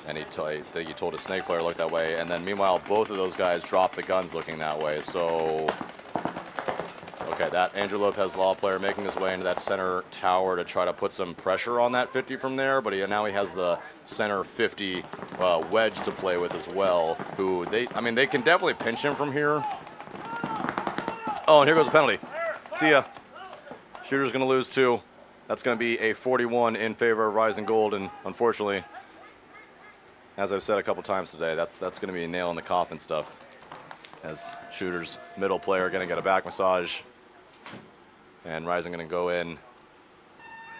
And he told his Snake player look that way. And then meanwhile, both of those guys dropped the guns looking that way. So, okay, that Andrew Lopez Law player making his way into that center tower to try to put some pressure on that 50 from there. But now he has the center 50 wedge to play with as well. Who they can definitely pinch him from here. Oh, and here goes the penalty. See ya. Shooter's gonna lose 2. That's gonna be a 41 in favor of Rising Gold, and unfortunately, as I've said a couple times today, that's gonna be a nail in the coffin stuff. As Shooter's middle player gonna get a back massage, and Rising gonna go in.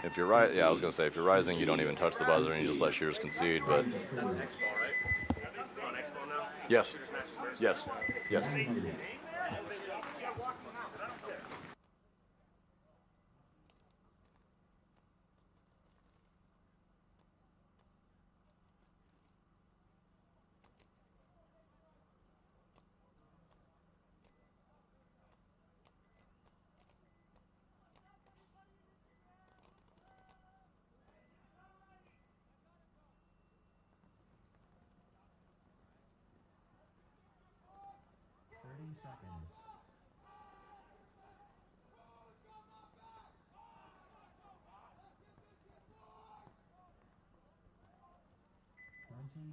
If you're right, yeah, I was gonna say if you're Rising, you don't even touch the buzzer and you just let Shooters concede. But That's an X-ball, right? On X-ball now? yes, yes, yes.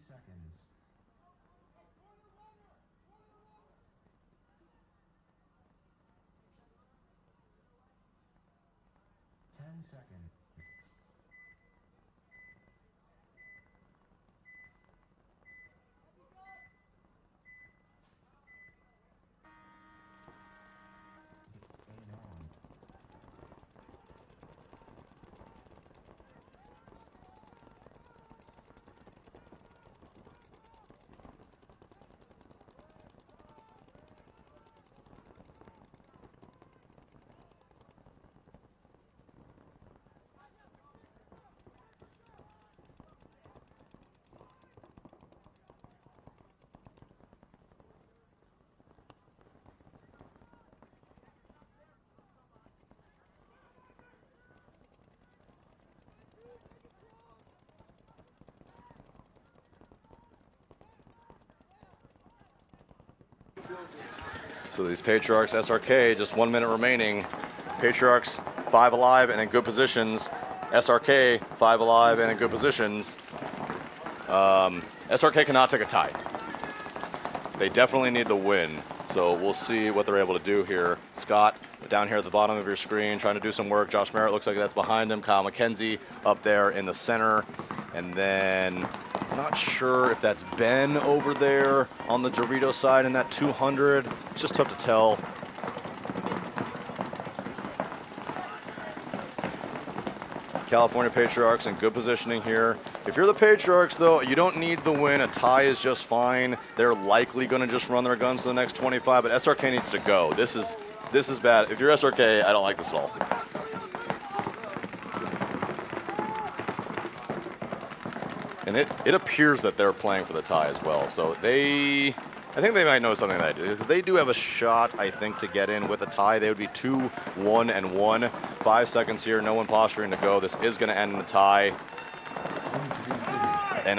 seconds. 10 seconds. Game on. So these Patriarchs, SRK, just 1 minute remaining. Patriarchs 5 alive and in good positions. SRK 5 alive and in good positions. SRK cannot take a tie. They definitely need the win. So we'll see what they're able to do here. Scott down here at the bottom of your screen trying to do some work. Josh Merritt looks like that's behind him. Kyle McKenzie up there in the center. And then I'm not sure if that's Ben over there on the Dorito side in that 200. It's just tough to tell. California Patriarchs in good positioning here. If you're the Patriarchs, though, you don't need the win. A tie is just fine. They're likely going to just run their guns to the next 25, but SRK needs to go. This is bad. If you're SRK, I don't like this at all. And it appears that they're playing for the tie as well. So I think they might know something that I do, because they do have a shot, I think, to get in with a tie. They would be 2-1-1. 5 seconds here, no one posturing to go. This is going to end in the tie. And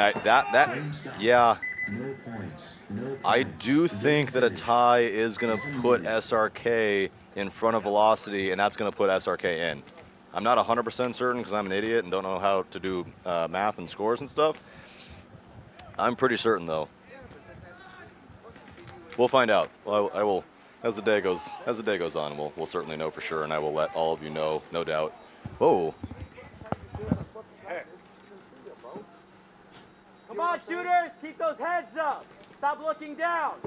yeah. No points. No I points. do think that a tie is going to put SRK in front of Velocity, and that's going to put SRK in. I'm not 100% certain because I'm an idiot and don't know how to do math and scores and stuff. I'm pretty certain, though. We'll find out. Well, I will, as the day goes on. We'll certainly know for sure, and I will let all of you know, no doubt. Whoa. Come on, shooters! Keep those heads up! Stop looking down!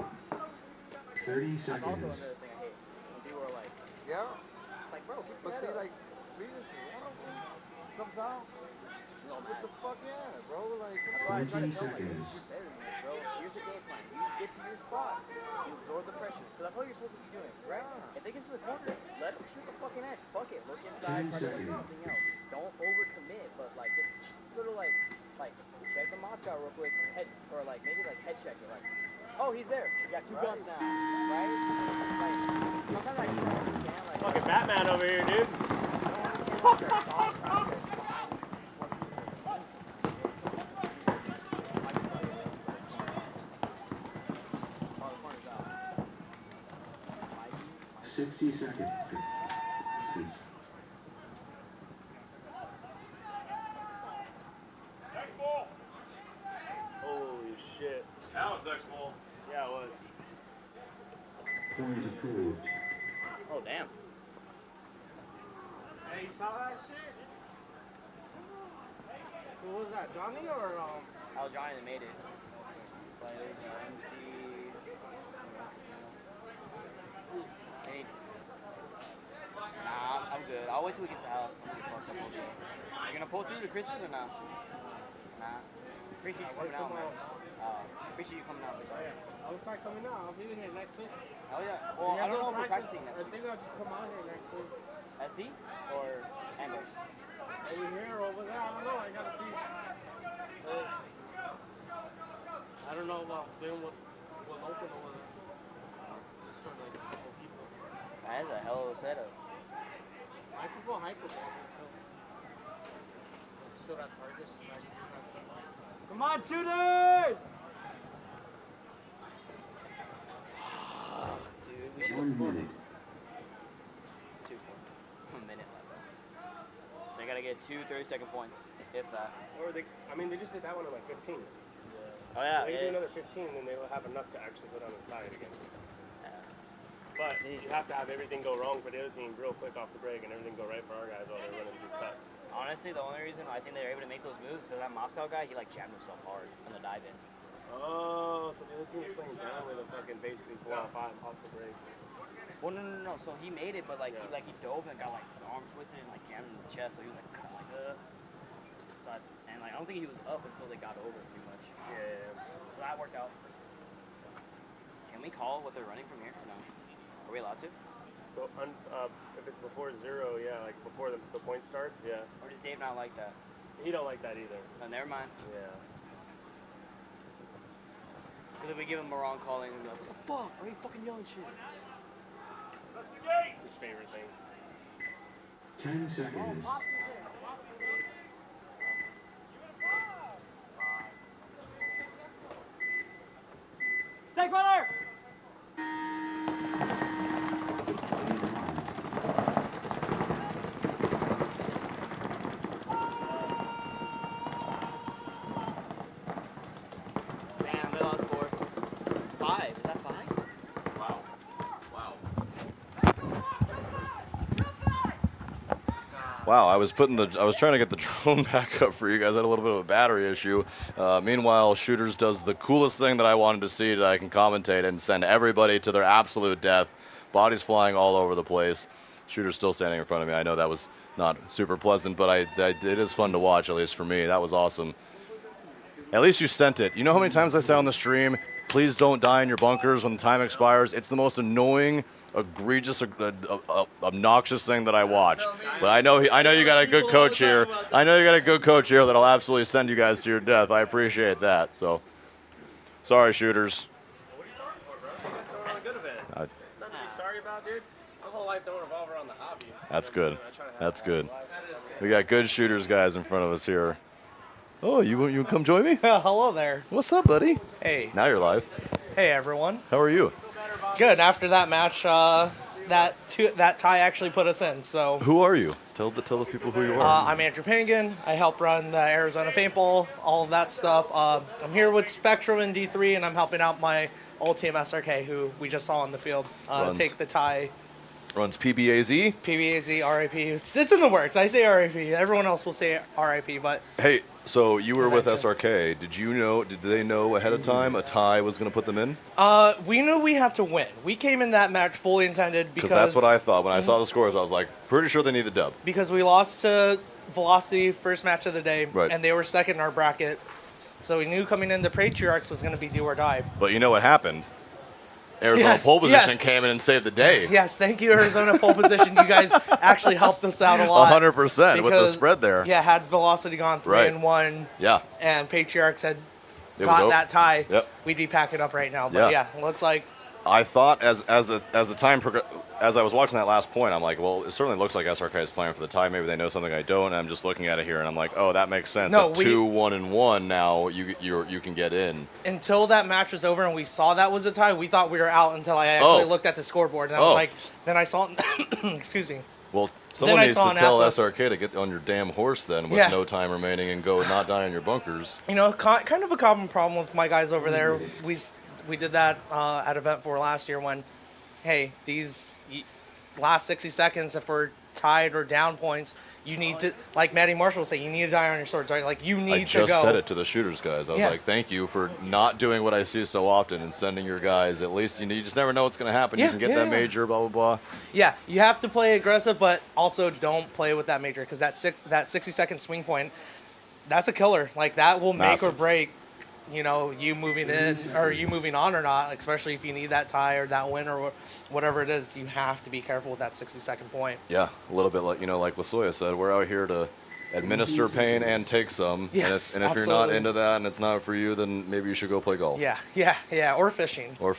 30 That's also seconds. another thing I hate. When people are like, yeah. It's like, bro, keep your head up. Like, Venus is one of them. Comes out. What the fuck, yeah, bro? Like, that's why I try to 20 tell them, like, seconds. you're better than this, bro. Here's the game plan. You get to your spot. You absorb the pressure. Because that's what you're supposed to be doing, right? If they get to the corner, let them shoot the fucking edge. Fuck it. Look inside. 10 Try to do seconds. something else. Don't overcommit, but, like, just little, like check the Moscow real quick. Head, or, like, maybe, like, head check it. Like, oh, he's there. You got two guns now, right? Like, sometimes I just don't understand, like, Fucking Batman over here, dude. 60 seconds. Please. Holy shit. Now it's X-Ball. Yeah, it was. Point approved. oh, damn. Hey, you saw that shit? Who was that, Johnny or I was Johnny that made it. Players, MC. Hey. Nah, I'm good. I'll wait till we get to the house. I'm gonna fuck up. You gonna pull through the Chris's or not? Nah. Appreciate you coming out, man. Appreciate you coming out. I'll start coming out. I'll be here next week. Oh yeah. Well, I don't know if we're practicing next I week. think I'll just come out here next week. SC or ambush? Over here or over there. I don't know. I gotta see. I don't know about doing what open was. Just for like a couple people. That's a hell of a setup. I could go hyper ball. Let's show that target. Come on, shooters! Dude, we should 1 minute. 1 minute left. They gotta get 2 30-second points, if that. Or they, I mean, they just did that one in like 15. Oh yeah. They Yeah. do another 15, then they'll have enough to actually go down and tie it again. But See. you have to have everything go wrong for the other team real quick off the break and everything go right for our guys while they're running through cuts. Honestly, the only reason I think they were able to make those moves is that Moscow guy, he like jammed himself hard on the dive in. Oh, so the other team is playing down with a fucking basically 4 on 5 off the break. Well, no. So he made it, but like he dove and got like his arm twisted and like jammed in the chest. So he was like kind of like So and like I don't think he was up until they got over pretty much. Yeah. So that worked out. Can we call what they're running from here? No. Are we allowed to? Well, if it's before 0, yeah, like before the point starts, yeah. Or does Dave not like that? He don't like that either. No, never mind. Yeah. Because if we give him a wrong call, then he'll be like, what the fuck? Why are you fucking yelling shit? It's his favorite thing. 10 seconds. Snake runner! Damn, they lost 4. 5. Is that 5? Wow, I was trying to get the drone back up for you guys. I had a little bit of a battery issue. Meanwhile, Shooters does the coolest thing that I wanted to see that I can commentate and send everybody to their absolute death. Bodies flying all over the place. Shooters still standing in front of me. I know that was not super pleasant, but it is fun to watch, at least for me. That was awesome. At least you sent it. You know how many times I say on the stream, please don't die in your bunkers when the time expires? It's the most annoying, egregious, obnoxious thing that I watch. But I know you got a good coach here. I know you got a good coach here that'll absolutely send you guys to your death. I appreciate that. So, sorry, Shooters. What are you sorry for, bro? You guys doing really good of it. Nothing to be sorry about, dude. My whole life don't revolve around the hobby. That's You know what good. I'm saying? I try to have That's a good. happy life. We got good Shooters guys in front of us here. Oh, you come join me? Hello there. What's up, buddy? Hey. Now you're live. Hey, everyone. How are you? Good. After that match, that tie actually put us in. So Who are you? Tell the people who you are. I'm Andrew Pangan. I help run the Arizona Paintball, all of that stuff. I'm here with Spectrum in D3, and I'm helping out my old team SRK, who we just saw on the field, take the tie. Runs PBAZ. PBAZ, RIP. It's in the works. I say RIP. Everyone else will say RIP, but Hey, so you were with Eventually. SRK. Did they know ahead of time a tie was going to put them in? we knew we had to win. We came in that match fully intended Because that's what I thought. When I saw the scores, I was like, pretty sure they need the dub. because we lost to Velocity first match of the day, Right. and they were second in our bracket. So we knew coming in the Patriarchs was going to be do or die. But you know what happened? Arizona Yes, pole position yes. came in and saved the day. Yes, thank you, Arizona pole position. You guys actually helped us out a lot. 100% with the because, spread there. Yeah, had Velocity gone 3-1, Yeah. and Patriarchs had It was got over. that tie, Yep. we'd be packing up right now. But Yeah. yeah, looks like I thought as the time as I was watching that last point, I'm like, well, it certainly looks like SRK is playing for the tie. Maybe they know something I don't. And I'm just looking at it here, and I'm like, oh, that makes sense. No, At we- 2-1-1 now, you can get in. until that match was over and we saw that was a tie, we thought we were out until I actually looked at the scoreboard. And I was like, then I saw, excuse me. Well, someone I needs saw to an tell app of- SRK to get on your damn horse then with Yeah. no time remaining and go not die in your bunkers. You know, kind of a common problem with my guys over there. We did that at Event 4 last year when, hey, these last 60 seconds, if we're tied or down points, you need to, like Maddie Marshall would say, you need to die on your swords, right? Like, you need I to go. just said it to the Shooters guys. I was Yeah. like, thank you for not doing what I see so often and sending your guys. At least you just never know what's going to happen. You Yeah, can get yeah, that yeah. major, blah, blah, blah. Yeah, you have to play aggressive, but also don't play with that major because that 60-second swing point, that's a killer. Like, that will make or Massive. break, you know, you moving in or you moving on or not, especially if you need that tie or that win or whatever it is. You have to be careful with that 60-second point. Yeah, a little bit like, like LaSoya said, we're out here to administer pain and take some. Yes, and if you're not absolutely. into that and it's not for you, then maybe you should go play golf. Yeah, or fishing. Or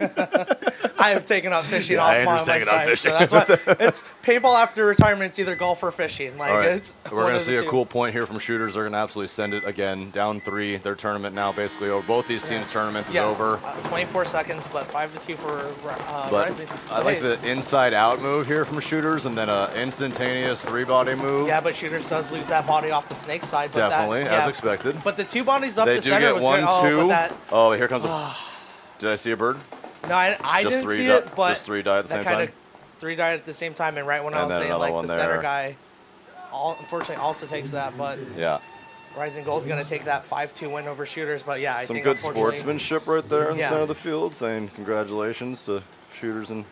I have taken up fishing Yeah, off Andrew's my taking up side, fishing. so that's why it's paintball after retirement. It's either golf or fishing. Like All right, it's we're one going to of the see a two. cool point here from shooters. They're going to absolutely send it again. Down 3. Their tournament now basically over. Both these teams' tournaments is Yes, over. 24 seconds, but 5-2 for But Rising. I like Hey, the inside-out move here from shooters, and then an instantaneous 3-body move. Yeah, but shooters does lose that body off the snake side. But Definitely, that, as yeah. expected. But the 2 bodies up They the do center get was 1, good. 2. Oh, but that, Oh, here comes a. Did I see a bird? no, I Just didn't 3 see di- it, but just 3 died at the that same kinda- time? 3 died at the same time, and right when I And was then saying another like one the center there. guy, unfortunately also takes that, but Yeah. Rising Gold going to take that 5-2 win over shooters. But yeah, I Some think good unfortunately- sportsmanship right there in the Yeah. center of the field, saying congratulations to shooters and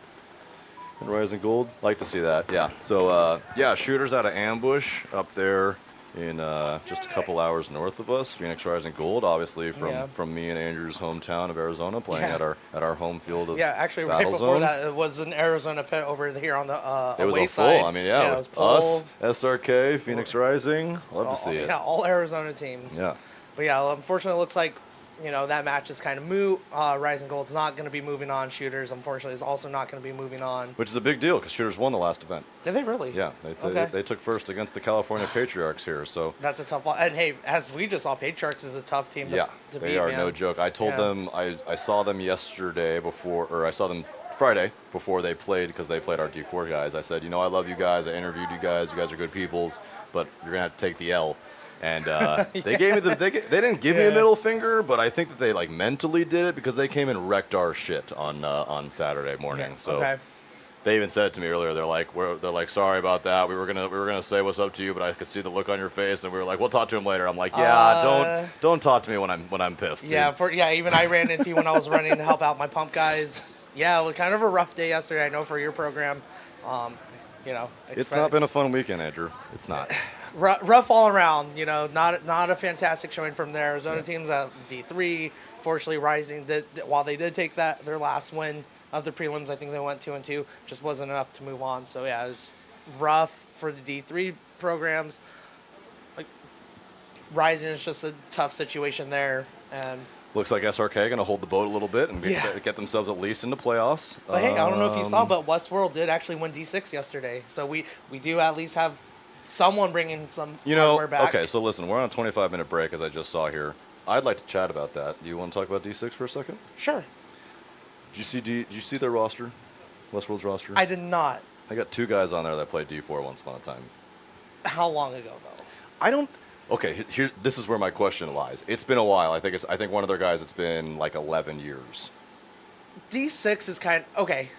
Rising Gold. Like to see that, yeah. So, yeah, shooters out of ambush up there in just a couple hours north of us. Phoenix Rising Gold, obviously from me and Andrew's hometown of Arizona, playing Yeah. at our home field of Yeah, actually, right Battle before Zone. that, it was an Arizona pit over here on the It was away a full. side. I mean, yeah, it was us, full. SRK, Phoenix Rising. Love to see it. Yeah, all Arizona teams. Yeah. But yeah, unfortunately, it looks like that match is kind of moot. Rising Gold's not going to be moving on. Shooters, unfortunately, is also not going to be moving on. Which is a big deal because shooters won the last event. Did they really? Yeah, they took first against the California Patriarchs here. So That's a tough one. And hey, as we just saw, Patriarchs is a tough team to beat. they are man. no joke. I told Yeah. them I saw them yesterday before, or I saw them Friday before they played because they played our D4 guys. I said, I love you guys. I interviewed you guys. You guys are good peoples, but you're gonna have to take the L. And they gave me they didn't give me a middle finger, but I think that they like mentally did it because they came and wrecked our shit on Saturday morning. So Okay. they even said it to me earlier. They're like sorry about that. We were gonna say what's up to you, but I could see the look on your face, and we were like, we'll talk to him later. I'm like, yeah, don't talk to me when I'm pissed. Yeah, dude. even I ran into you when I was running to help out my pump guys. Yeah, it was kind of a rough day yesterday. I know for your program. It's not been a fun weekend, Andrew. It's not. rough all around. Not a fantastic showing from the Arizona teams at D3. Fortunately, Rising while they did take their last win of the prelims, I think they went 2-2. Just wasn't enough to move on. So yeah, it was rough for the D3 programs. Like Rising is just a tough situation there, and. Looks like SRK going to hold the boat a little bit and get themselves at least into playoffs. But hey, I don't know if you saw, but Westworld did actually win D6 yesterday. So we do at least have someone bringing some hardware back. Okay, so listen, we're on a 25-minute break, as I just saw here. I'd like to chat about that. Do you want to talk about D6 for a second? Sure. Did you see their roster? Westworld's roster? I did not. I got 2 guys on there that played D4 once upon a time. How long ago, though? I don't... Okay, here. This is where my question lies. It's been a while. I think one of their guys. It's been like 11 years. D6 is kind of okay.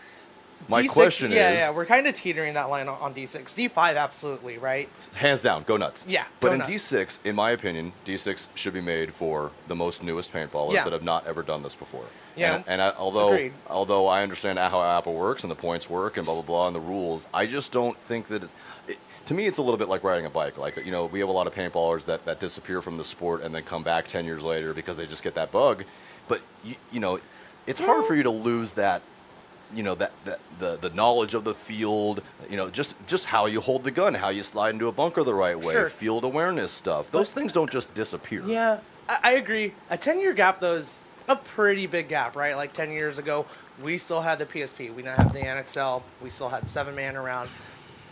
My D6, question is, yeah, we're kind of teetering that line on D6. D5, absolutely, right? hands down, go nuts. Yeah, But go in nuts. D6, in my opinion, D6 should be made for the most newest paintballers Yeah. that have not ever done this before. Yeah. Agreed. Although I understand how Apple works and the points work and blah blah blah and the rules, I just don't think that to me, it's a little bit like riding a bike. Like, we have a lot of paintballers that disappear from the sport and then come back 10 years later because they just get that bug. But, it's hard for you to lose that, the knowledge of the field, just how you hold the gun, how you slide into a bunker the right way, Sure. field awareness stuff. Those things don't just disappear. Yeah, I agree. A 10-year gap, though, is a pretty big gap, right? Like 10 years ago, we still had the PSP. We didn't have the NXL. We still had 7-man around.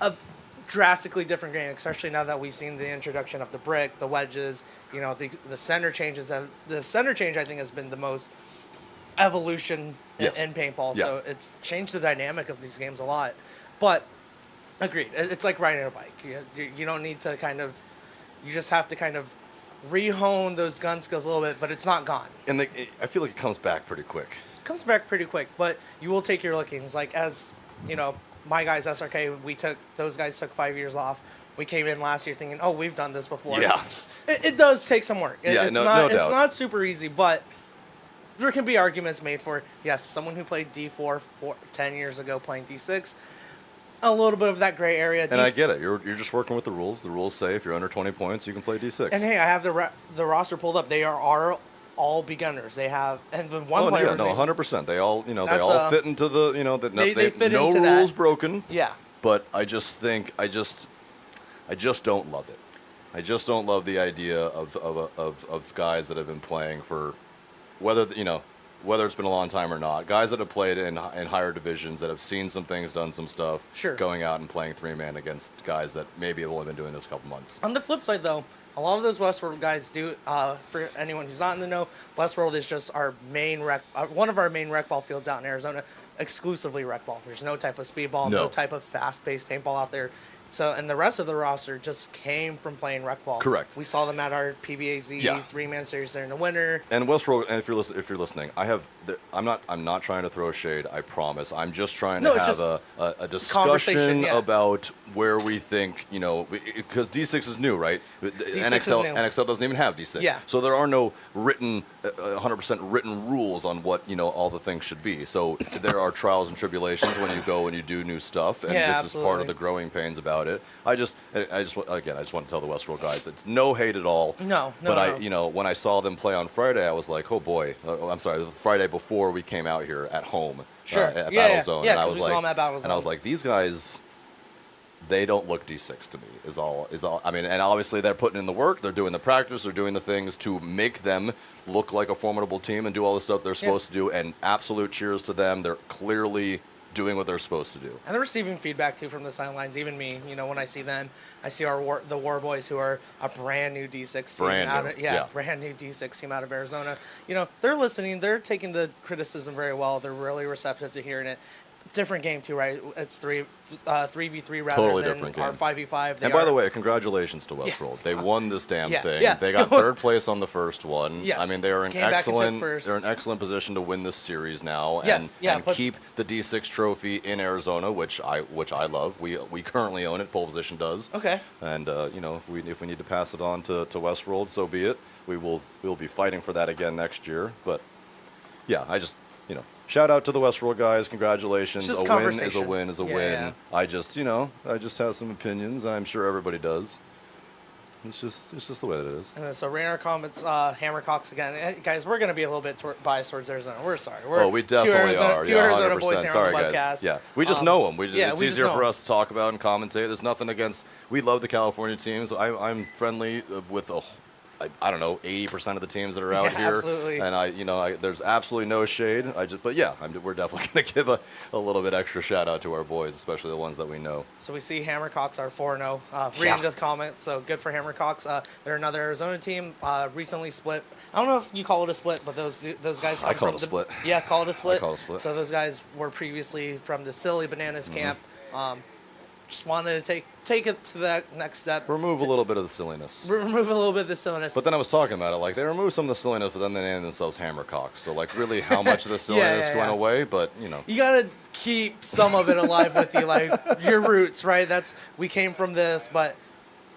A drastically different game, especially now that we've seen the introduction of the brick, the wedges, the center changes. The center change, I think, has been the most evolution in paintball. Yeah. So it's changed the dynamic of these games a lot. But agreed, it's like riding a bike. You don't need to you just have to kind of re-hone those gun skills a little bit, but it's not gone. And I feel like it comes back pretty quick. It comes back pretty quick, but you will take your lookings. Like, as my guys, SRK, those guys took 5 years off. We came in last year thinking, oh, we've done this before. Yeah. It does take some work. It's no not doubt. not super easy, but there can be arguments made for, yes, someone who played D4 10 years ago playing D6, a little bit of that gray area. And I get it. You're just working with the rules. The rules say if you're under 20 points, you can play D6. And hey, I have the roster pulled up. They are all beginners. They have, and the one player. Yeah, no, 100%. They all, they That's, all fit into the, they fit no into rules that. broken. Yeah. But I just think I just don't love it. I just don't love the idea of guys that have been playing for whether whether it's been a long time or not, guys that have played in higher divisions that have seen some things, done some stuff, Sure. going out and playing 3-man against guys that maybe have only been doing this a couple months. On the flip side, though, a lot of those Westworld guys do. For anyone who's not in the know, Westworld is just our main one of our main rec ball fields out in Arizona, exclusively rec ball. There's no type of speedball, no type of fast-paced paintball out there. So, and the rest of the roster just came from playing rec ball. Correct. We saw them at our PBAZ 3-man series there in the winter. And Westworld, and if you're listening, I'm not trying to throw shade. I promise. I'm just trying to have a discussion about where we think, because D6 is new, right? NXL doesn't even have D6. Yeah. So there are no written, 100% written rules on what all the things should be. So there are trials and tribulations when you go and you do new stuff, and this is part of the growing pains about it. I just want to tell the Westworld guys, it's no hate at all. No. When I saw them play on Friday, I was like, oh boy. I'm sorry, the Friday before we came out here at home at Battlezone. Yeah, and I was we like, saw them at Battlezone. and I was like, these guys, they don't look D6 to me. Is all. I mean, and obviously they're putting in the work. They're doing the practice. They're doing the things to make them look like a formidable team and do all the stuff they're supposed to do. And absolute cheers to them. They're clearly doing what they're supposed to do. And they're receiving feedback too from the sidelines. Even me, when I see them, I see the War Boys, who are a brand new D6 team brand new D6 team out of Arizona. They're listening. They're taking the criticism very well. They're really receptive to hearing it. Different game too, right? It's 3v3 rather totally than different game. our 5v5. And by the way, congratulations to Westworld. They won this damn thing. Yeah. They got third place on the first one. Yes. I mean, they're in excellent position to win this series now and keep the D6 trophy in Arizona, which I love. We currently own it. Pole position does. Okay. And if we need to pass it on to Westworld, so be it. We'll be fighting for that again next year. But yeah, I just shout out to the Westworld guys. Congratulations. A win is a win is a win. Yeah. I just have some opinions. I'm sure everybody does. It's just the way that it is. And then, so Rainer comments, Hammercocks again. Guys, we're going to be a little bit biased towards Arizona. We're sorry. We definitely are. Two Arizona boys here sorry, on the guys. podcast. Yeah, we just know them. It's easier for them. us to talk about and commentate. There's nothing against. We love the California teams. I'm friendly with I don't know, 80% of the teams that are out here. Absolutely. And there's absolutely no shade. We're definitely going to give a little bit extra shout out to our boys, especially the ones that we know. So we see Hammercocks are 4-0. Reading the comment, so good for Hammercocks. They're another Arizona team, recently split. I don't know if you call it a split, but those guys come I call it a split. Yeah, call it a split. I call it a split. So those guys were previously from the Silly Bananas camp. Just wanted to take it to that next step. Remove a little bit of the silliness. Remove a little bit of the silliness. But then I was talking about it, like they removed some of the silliness, but then they named themselves Hammercocks. So like really how much of the silliness went away, but You gotta keep some of it alive with you, like your roots, right? We came from this, but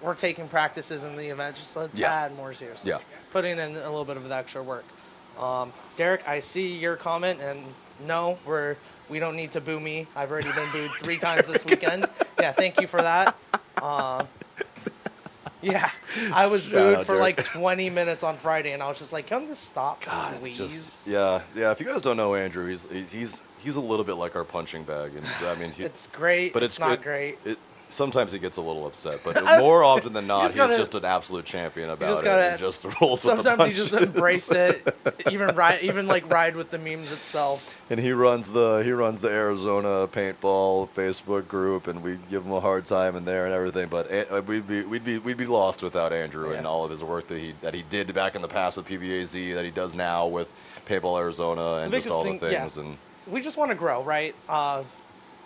we're taking practices in the event just a tad more seriously. Yeah. Putting in a little bit of the extra work. Derek, I see your comment, and no, we don't need to boo me. I've already been booed 3 times this weekend. Yeah, thank you for that. Yeah, I was booed for like 20 minutes on Friday, and I was just like, "Can this stop, please?" Yeah. If you guys don't know Andrew, he's a little bit like our punching bag, and I mean, it's great, but it's not great. Sometimes he gets a little upset, but more often than not, he's just an absolute champion about it. And just rolls sometimes with the he just embrace it, even ride with the memes itself. And he runs the Arizona paintball Facebook group, and we give him a hard time in there and everything. But we'd be lost without Andrew and all of his work that he did back in the past with PBAZ, that he does now with Paintball Arizona, and just all the things. And we just want to grow, right?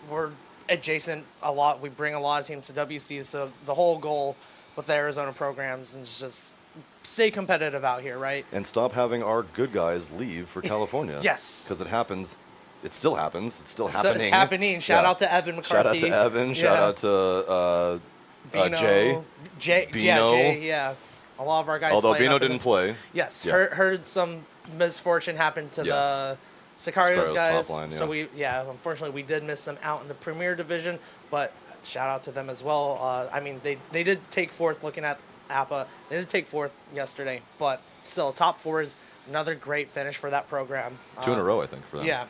We're adjacent a lot. We bring a lot of teams to WC, so the whole goal with the Arizona programs is just stay competitive out here, right? And stop having our good guys leave for California. Yes. Because it happens. It still happens. It's still happening. It's happening. Shout out to Evan McCarthy. Shout out to Evan. Shout out to Bino, Jay. Jay. A lot of our guys. Although Bino didn't play. Yes. Heard some misfortune happen to the Sicarios guys. Top line, So unfortunately we did miss them out in the Premier Division, but shout out to them as well. I mean, they did take 4th looking at APA. They did take 4th yesterday, but still top 4 is another great finish for that program. 2 in a row, I think, for them. Yeah.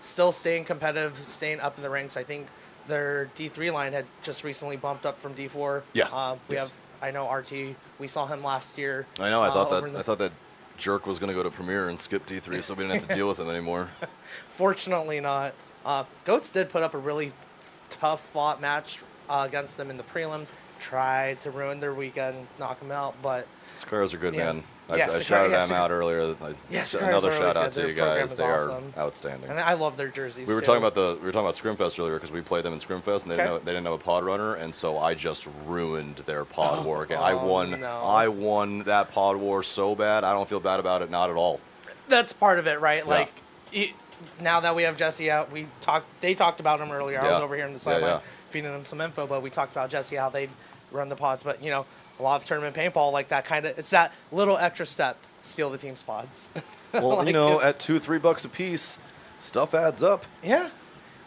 Still staying competitive, staying up in the ranks. I think their D3 line had just recently bumped up from D4. Yeah. We have, I know RT, we saw him last year. I know. I thought that jerk was going to go to Premier and skip D3, so we didn't have to deal with him anymore. Fortunately not. Goats did put up a really tough fought match against them in the prelims. Tried to ruin their weekend, knock them out, but Sakaras are good, Yeah. man. Yeah, I Sakara- shouted yeah, them out earlier. Sakaras Another are always shout out good. to Their you program guys. is They awesome. are outstanding. and I love their jerseys. We were too. talking about Scrimfest earlier because we played them in Scrimfest and they, Okay. they didn't have a pod runner, and so I just ruined their pod war game. I no. won that pod war so bad. I don't feel bad about it, not at all. That's part of it, right? Yeah. Like, now that we have Jesse out, they talked about him earlier. I was Yeah. over here in the Yeah, sideline yeah. feeding them some info, but we talked about Jesse, how they run the pods. But, you know, a lot of tournament paintball, like that kind of, it's that little extra step, steal the team's pods. Well, Like you know, it- at $2-3 a piece, stuff adds up. Yeah.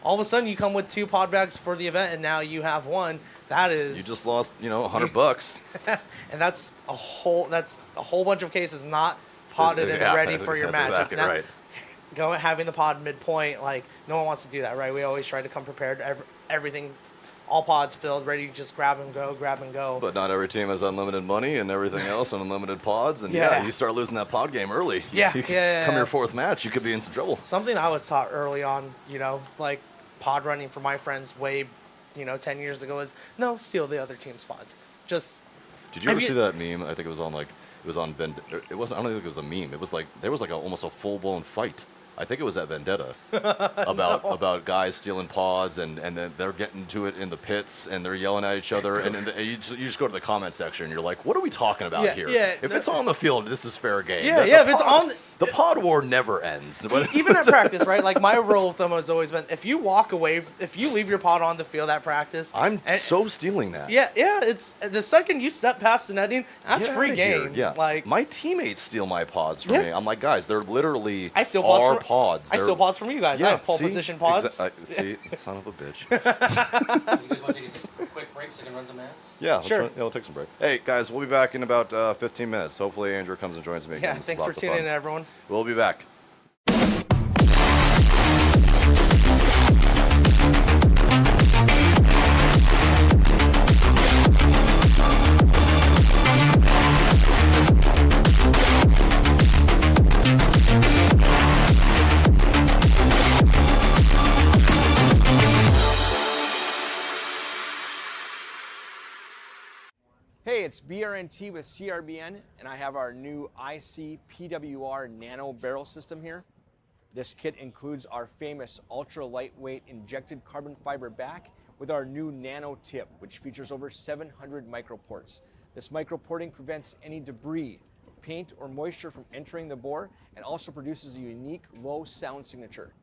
All of a sudden, you come with 2 pod bags for the event, and now you have 1. That is... You just lost, $100. and that's a whole bunch of cases not podded and Yeah, ready for your that's match. exactly It's not right. having the pod midpoint. Like, no one wants to do that, right? We always try to come prepared. Everything, all pods filled, ready to just grab and go. But not every team has unlimited money and everything else and unlimited pods. And Yeah. you start losing that pod game early. Yeah, You yeah. Come your 4th match, you could be in some trouble. Something I was taught early on, like pod running for my friends way, 10 years ago is no, steal the other team's pods. Just. Did you ever see that meme? I think it was on it wasn't. I don't think it was a meme. It was like there was like almost a full blown fight. I think it was at Vendetta about guys stealing pods and then they're getting to it in the pits and they're yelling at each other and then you just go to the comment section and you're like, what are we talking about Yeah, here? yeah, If it's on the field, this is fair game. Yeah, The if it's pod- on the pod war never ends. even at practice, right? Like my rule with them has always been, if you walk away, if you leave your pod on the field at practice, I'm so stealing that. yeah, it's the second you step past the netting, that's Get free outta here. game. Yeah, like my teammates steal my pods from Yeah. me. I'm like, guys, they're literally I steal pods our from- pods. I They're- steal pods from you guys. I have pole position pods. See, son of a bitch. You guys want to take a quick break so I can run some ads? Yeah, Sure. we'll take some break. Hey, guys, we'll be back in about 15 minutes. Hopefully, Andrew comes and joins me again. Yeah, This is thanks for lots of tuning fun. in, everyone. We'll be back. Hey, it's BRNT with CRBN, and I have our new IC PWR Nano Barrel System here. This kit includes our famous ultra lightweight injected carbon fiber back with our new Nano Tip, which features over 700 microports. This microporting prevents any debris, paint, or moisture from entering the bore and also produces a unique low sound signature.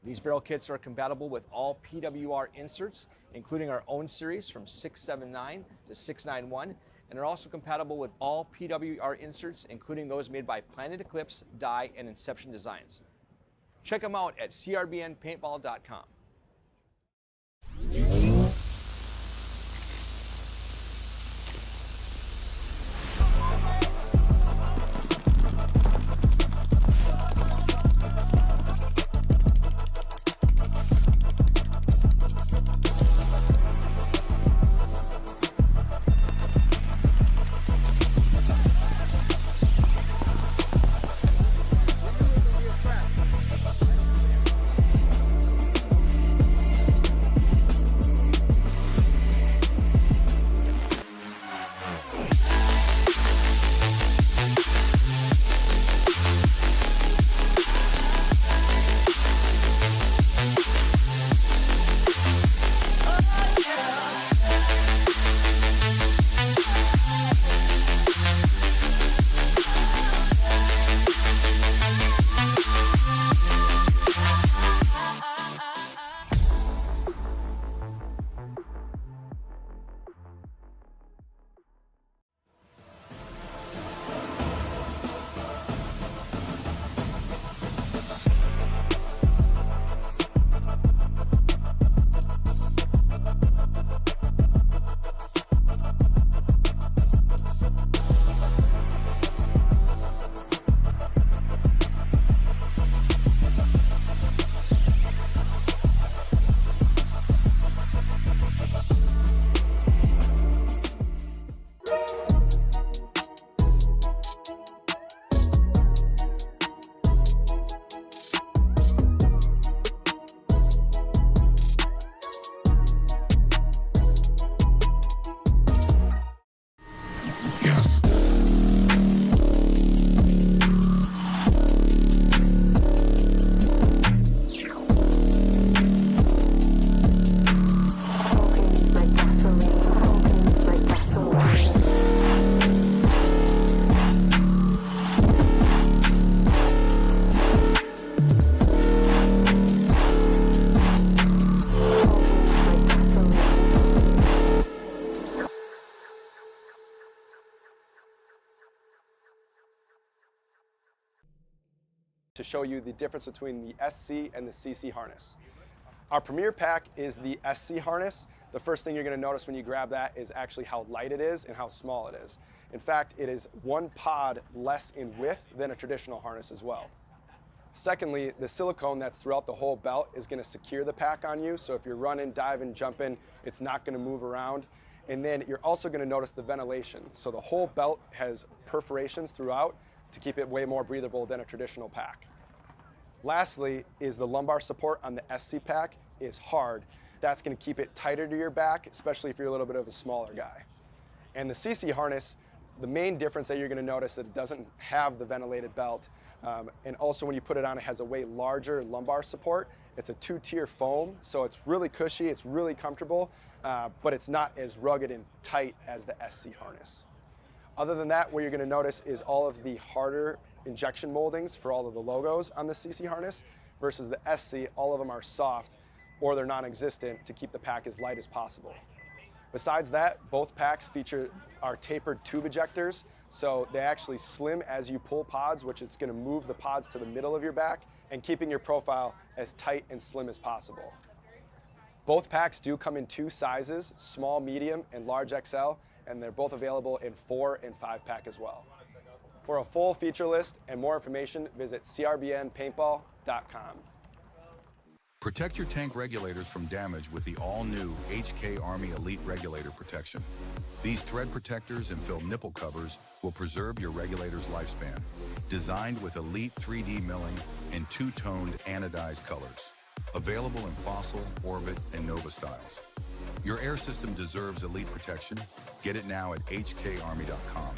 These barrel kits are compatible with all PWR inserts, including our own series from 679 to 691, and are also compatible with all PWR inserts, including those made by Planet Eclipse, Dye, and Inception Designs. Check them out at crbnpaintball.com. to show you the difference between the SC and the CC harness. Our premier pack is the SC harness. The first thing you're going to notice when you grab that is actually how light it is and how small it is. In fact, it is 1 pod less in width than a traditional harness as well. Secondly, the silicone that's throughout the whole belt is going to secure the pack on you, so if you're running, diving, jumping, it's not going to move around. And then you're also going to notice the ventilation. So the whole belt has perforations throughout to keep it way more breathable than a traditional pack. Lastly is the lumbar support on the SC pack is hard. That's going to keep it tighter to your back, especially if you're a little bit of a smaller guy. And the CC harness, the main difference that you're going to notice is that it doesn't have the ventilated belt. And also when you put it on, it has a way larger lumbar support. It's a 2-tier foam, so it's really cushy, it's really comfortable, but it's not as rugged and tight as the SC harness. Other than that, what you're going to notice is all of the harder injection moldings for all of the logos on the CC harness versus the SC, all of them are soft or they're non-existent to keep the pack as light as possible. Besides that, both packs feature our tapered tube ejectors, so they actually slim as you pull pods, which is going to move the pods to the middle of your back and keeping your profile as tight and slim as possible. Both packs do come in 2 sizes, small, medium, and large XL, and they're both available in 4 and 5 pack as well. For a full feature list and more information, visit crbnpaintball.com. Protect your tank regulators from damage with the all-new HK Army Elite Regulator Protection. These thread protectors and filled nipple covers will preserve your regulator's lifespan. Designed with elite 3D milling and 2-toned anodized colors. Available in Fossil, Orbit, and Nova styles. Your air system deserves elite protection. Get it now at hkarmy.com.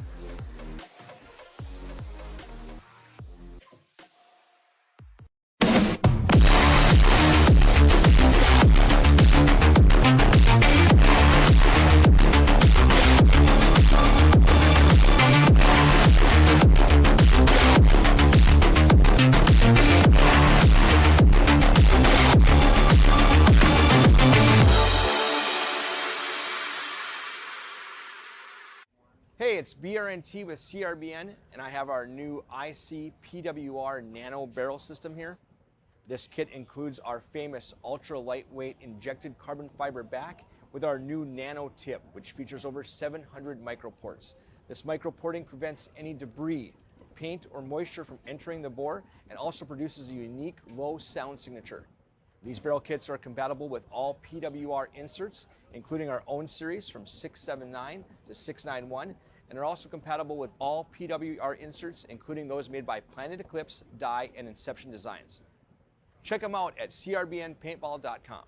Hey, it's BRNT with CRBN, and I have our new IC PWR Nano Barrel System here. This kit includes our famous ultra lightweight injected carbon fiber back with our new Nano Tip, which features over 700 microports. This microporting prevents any debris, paint, or moisture from entering the bore and also produces a unique low sound signature. These barrel kits are compatible with all PWR inserts, including our own series from 679 to 691, and are also compatible with all PWR inserts, including those made by Planet Eclipse, Dye, and Inception Designs. Check them out at crbnpaintball.com.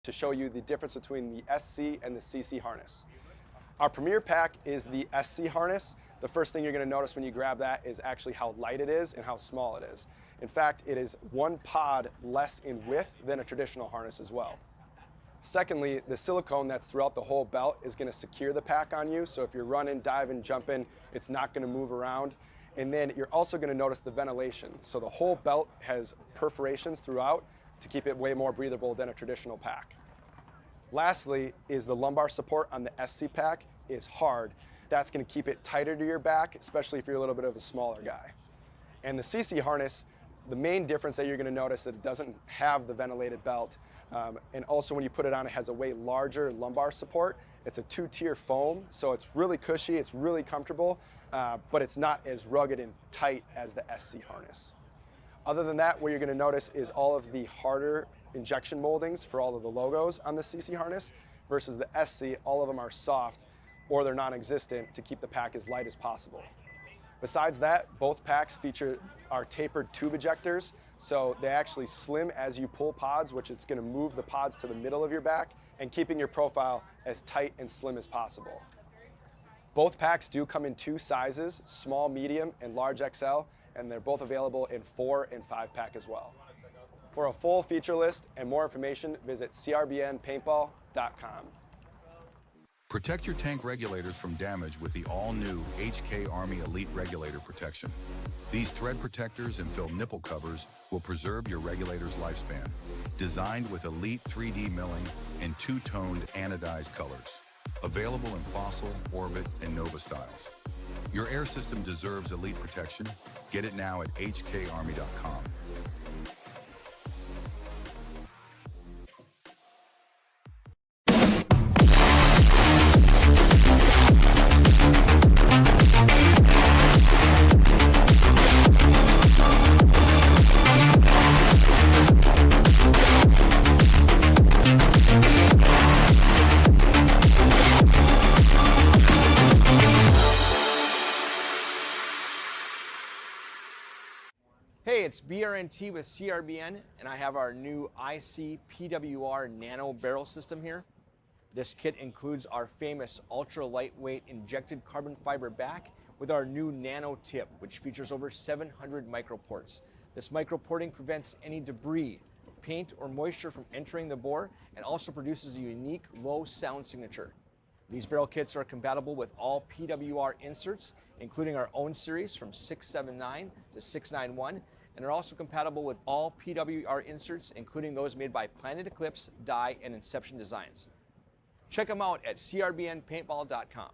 to show you the difference between the SC and the CC harness. Our premier pack is the SC harness. The first thing you're going to notice when you grab that is actually how light it is and how small it is. In fact, it is 1 pod less in width than a traditional harness as well. Secondly, the silicone that's throughout the whole belt is going to secure the pack on you, so if you're running, diving, jumping, it's not going to move around. And then you're also going to notice the ventilation. So the whole belt has perforations throughout to keep it way more breathable than a traditional pack. Lastly is the lumbar support on the SC pack is hard. That's going to keep it tighter to your back, especially if you're a little bit of a smaller guy. And the CC harness, the main difference that you're going to notice that it doesn't have the ventilated belt, and also when you put it on, it has a way larger lumbar support. It's a 2-tier foam, so it's really cushy, it's really comfortable, but it's not as rugged and tight as the SC harness. Other than that, what you're going to notice is all of the harder injection moldings for all of the logos on the CC harness versus the SC, all of them are soft or they're non-existent to keep the pack as light as possible. Besides that, both packs feature our tapered tube ejectors, so they actually slim as you pull pods, which is going to move the pods to the middle of your back and keeping your profile as tight and slim as possible. Both packs do come in 2 sizes, small, medium, and large XL, and they're both available in 4 and 5 pack as well. For a full feature list and more information, visit crbnpaintball.com. Protect your tank regulators from damage with the all-new HK Army Elite Regulator Protection. These thread protectors and filled nipple covers will preserve your regulator's lifespan. Designed with elite 3D milling and 2-toned anodized colors. Available in Fossil, Orbit, and Nova styles. Your air system deserves elite protection. Get it now at hkarmy.com. Hey, it's BRNT with CRBN, and I have our new IC PWR Nano Barrel System here. This kit includes our famous ultra lightweight injected carbon fiber back with our new Nano Tip, which features over 700 microports. This microporting prevents any debris, paint, or moisture from entering the bore and also produces a unique low sound signature. These barrel kits are compatible with all PWR inserts, including our own series from 679 to 691, and are also compatible with all PWR inserts, including those made by Planet Eclipse, Dye, and Inception Designs. Check them out at crbnpaintball.com.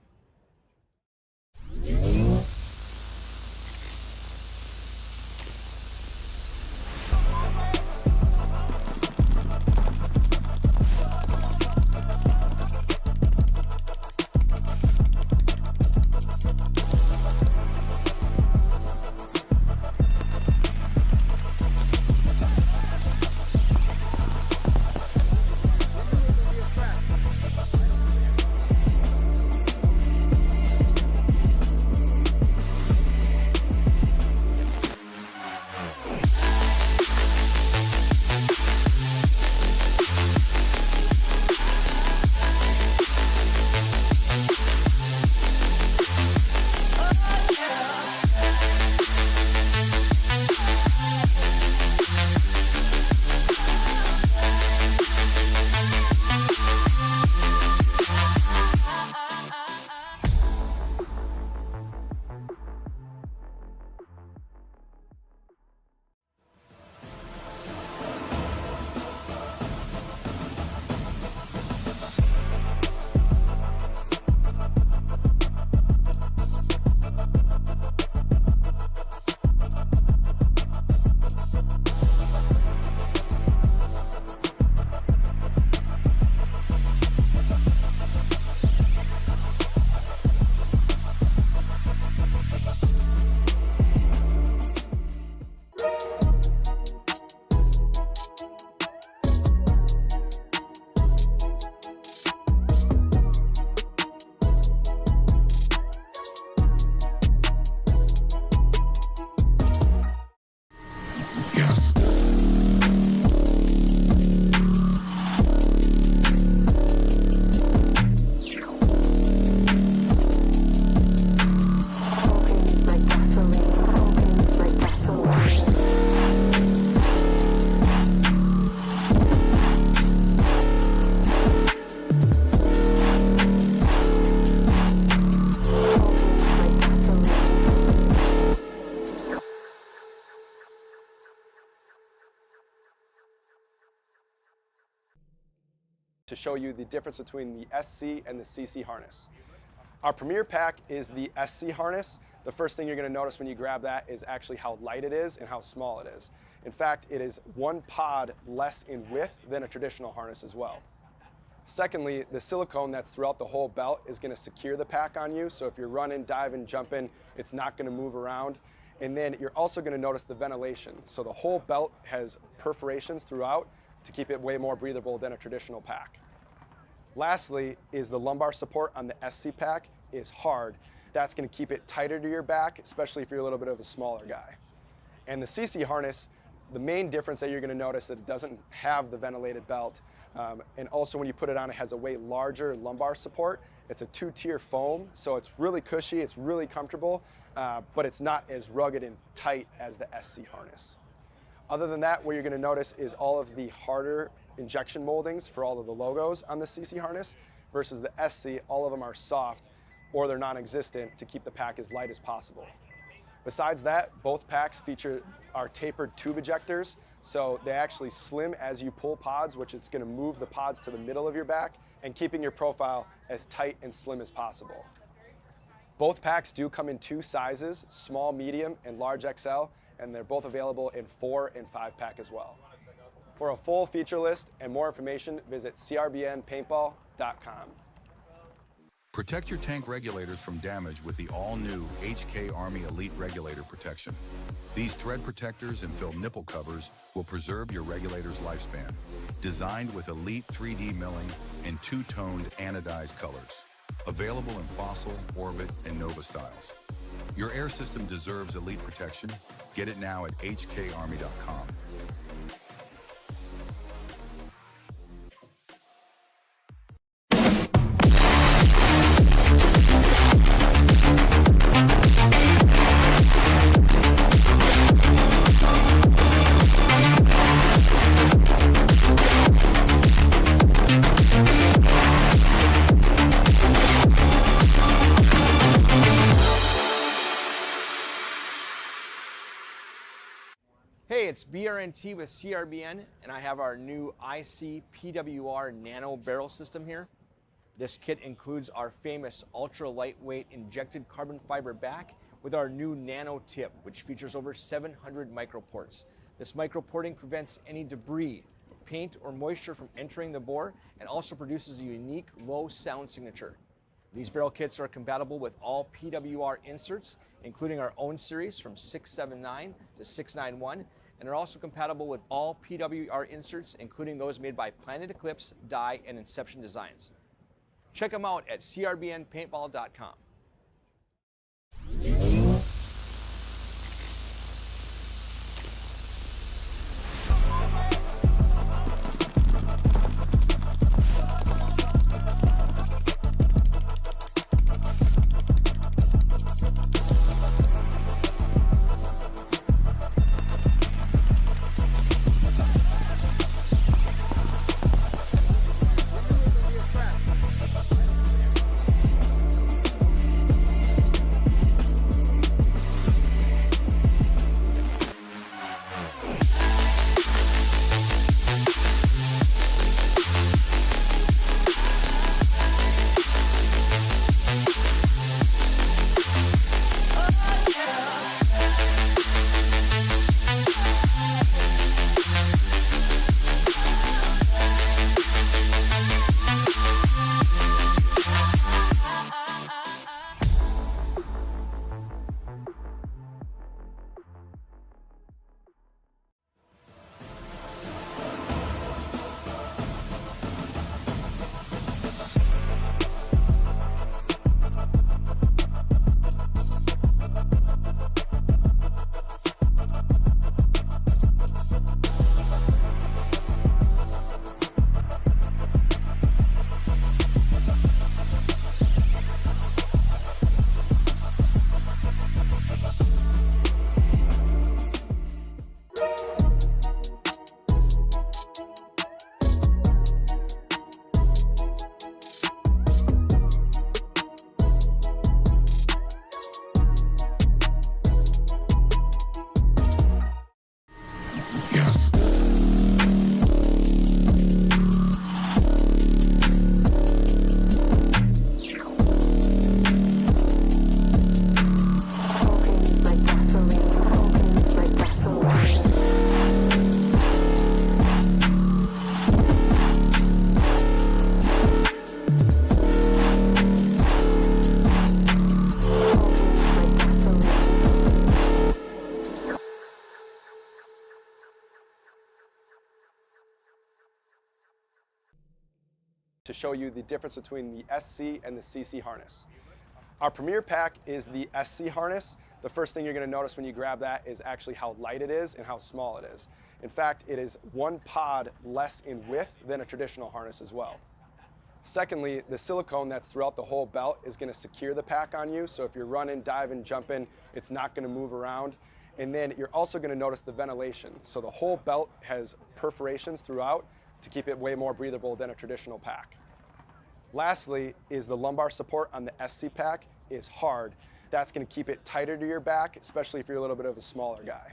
to show you the difference between the SC and the CC harness. Our premier pack is the SC harness. The first thing you're going to notice when you grab that is actually how light it is and how small it is. In fact, it is 1 pod less in width than a traditional harness as well. Secondly, the silicone that's throughout the whole belt is going to secure the pack on you, so if you're running, diving, jumping, it's not going to move around. And then you're also going to notice the ventilation. So the whole belt has perforations throughout to keep it way more breathable than a traditional pack. Lastly is the lumbar support on the SC pack is hard. That's going to keep it tighter to your back, especially if you're a little bit of a smaller guy. And the CC harness, the main difference that you're going to notice that it doesn't have the ventilated belt, and also when you put it on, it has a way larger lumbar support. It's a 2-tier foam, so it's really cushy, it's really comfortable, but it's not as rugged and tight as the SC harness. Other than that, what you're going to notice is all of the harder injection moldings for all of the logos on the CC harness versus the SC, all of them are soft or they're non-existent to keep the pack as light as possible. Besides that, both packs feature our tapered tube ejectors, so they actually slim as you pull pods, which is going to move the pods to the middle of your back and keeping your profile as tight and slim as possible. Both packs do come in 2 sizes, small, medium, and large XL, and they're both available in 4 and 5 pack as well. For a full feature list and more information, visit crbnpaintball.com. Protect your tank regulators from damage with the all-new HK Army Elite Regulator Protection. These thread protectors and filled nipple covers will preserve your regulator's lifespan. Designed with elite 3D milling and 2-toned anodized colors. Available in Fossil, Orbit, and Nova styles. Your air system deserves elite protection. Get it now at hkarmy.com. Hey, it's BRNT with CRBN, and I have our new IC PWR Nano Barrel System here. This kit includes our famous ultra lightweight injected carbon fiber back with our new Nano Tip, which features over 700 microports. This microporting prevents any debris, paint, or moisture from entering the bore and also produces a unique low sound signature. These barrel kits are compatible with all PWR inserts, including our own series from 679 to 691, and are also compatible with all PWR inserts, including those made by Planet Eclipse, Dye, and Inception Designs. Check them out at crbnpaintball.com. Yes. to show you the difference between the SC and the CC harness. Our premier pack is the SC harness. The first thing you're going to notice when you grab that is actually how light it is and how small it is. In fact, it is 1 pod less in width than a traditional harness as well. Secondly, the silicone that's throughout the whole belt is going to secure the pack on you, so if you're running, diving, jumping, it's not going to move around. And then you're also going to notice the ventilation. So the whole belt has perforations throughout to keep it way more breathable than a traditional pack. Lastly is the lumbar support on the SC pack is hard. That's going to keep it tighter to your back, especially if you're a little bit of a smaller guy.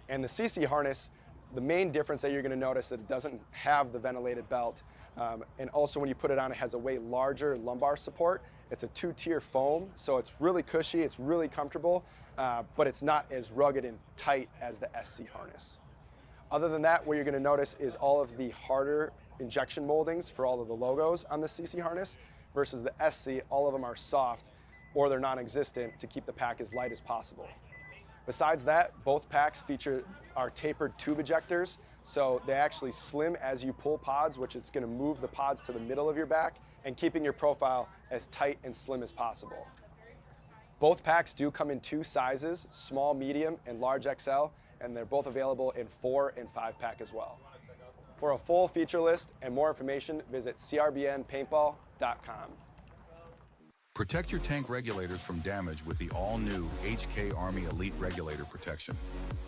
And the CC harness, the main difference that you're going to notice is that it doesn't have the ventilated belt. And also when you put it on, it has a way larger lumbar support. It's a 2-tier foam, so it's really cushy, it's really comfortable, but it's not as rugged and tight as the SC harness. Other than that, what you're going to notice is all of the harder injection moldings for all of the logos on the CC harness versus the SC, all of them are soft or they're non-existent to keep the pack as light as possible. Besides that, both packs feature our tapered tube ejectors, so they actually slim as you pull pods, which is going to move the pods to the middle of your back and keeping your profile as tight and slim as possible. Both packs do come in 2 sizes, small, medium, and large XL, and they're both available in 4 and 5 pack as well. For a full feature list and more information, visit crbnpaintball.com. Protect your tank regulators from damage with the all-new HK Army Elite Regulator Protection.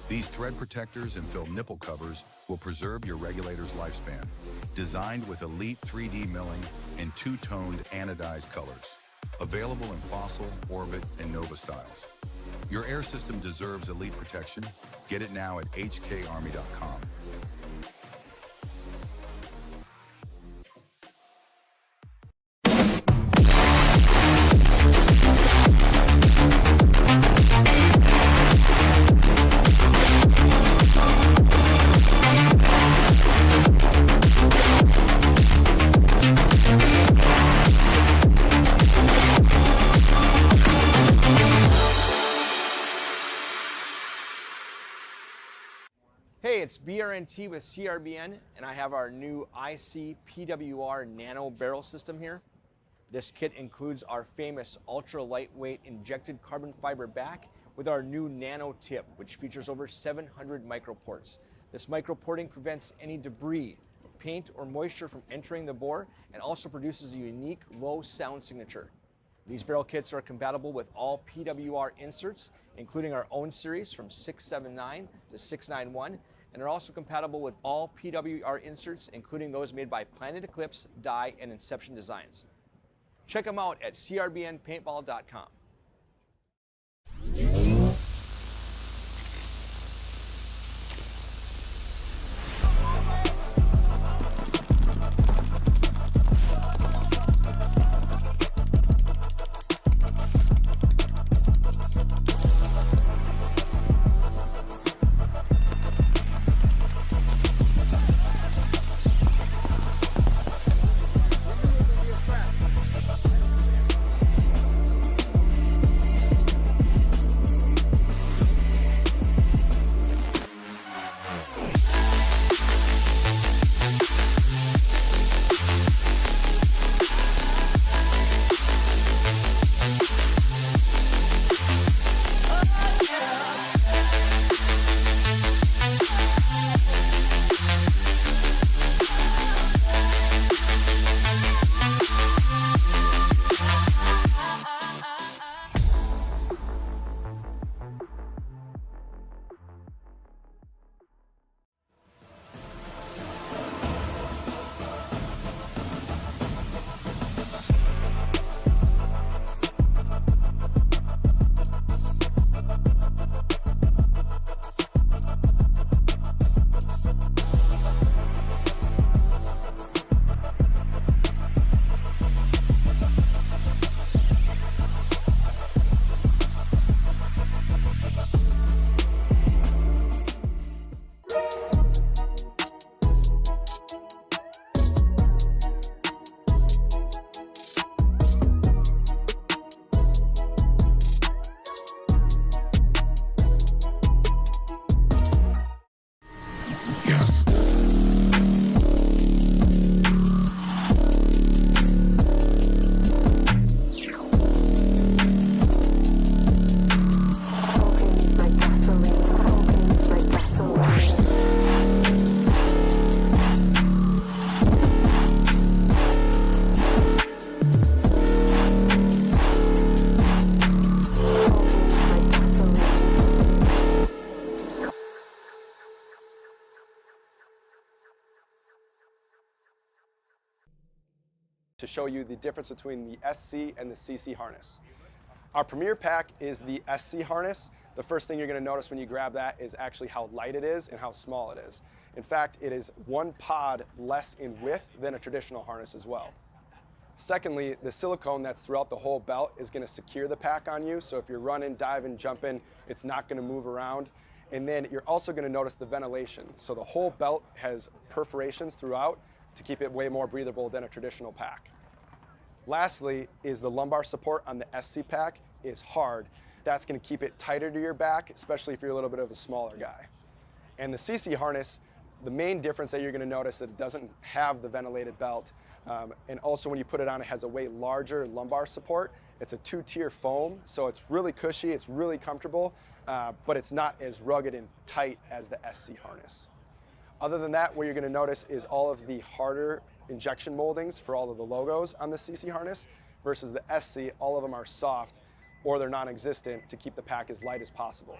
These thread protectors and fill nipple covers will preserve your regulator's lifespan. Designed with elite 3D milling and 2-toned anodized colors. Available in Fossil, Orbit, and Nova styles. Your air system deserves elite protection. Get it now at hkarmy.com. Hey, it's BRNT with CRBN, and I have our new ICPWR Nano Barrel System here. This kit includes our famous ultra lightweight injected carbon fiber back with our new nano tip, which features over 700 microports. This microporting prevents any debris, paint, or moisture from entering the bore and also produces a unique low sound signature. These barrel kits are compatible with all PWR inserts, including our own series from 679 to 691, and are also compatible with all PWR inserts, including those made by Planet Eclipse, Dye, and Inception Designs. Check them out at crbnpaintball.com. to show you the difference between the SC and the CC harness. Our premier pack is the SC harness. The first thing you're going to notice when you grab that is actually how light it is and how small it is. In fact, it is 1 pod less in width than a traditional harness as well. Secondly, the silicone that's throughout the whole belt is going to secure the pack on you, so if you're running, diving, jumping, it's not going to move around. And then you're also going to notice the ventilation. So the whole belt has perforations throughout to keep it way more breathable than a traditional pack. Lastly is the lumbar support on the SC pack is hard. That's going to keep it tighter to your back, especially if you're a little bit of a smaller guy. And the CC harness, the main difference that you're going to notice is that it doesn't have the ventilated belt. And also when you put it on, it has a way larger lumbar support. It's a 2-tier foam, so it's really cushy, it's really comfortable, but it's not as rugged and tight as the SC harness. Other than that, what you're going to notice is all of the harder injection moldings for all of the logos on the CC harness versus the SC, all of them are soft or they're non-existent to keep the pack as light as possible.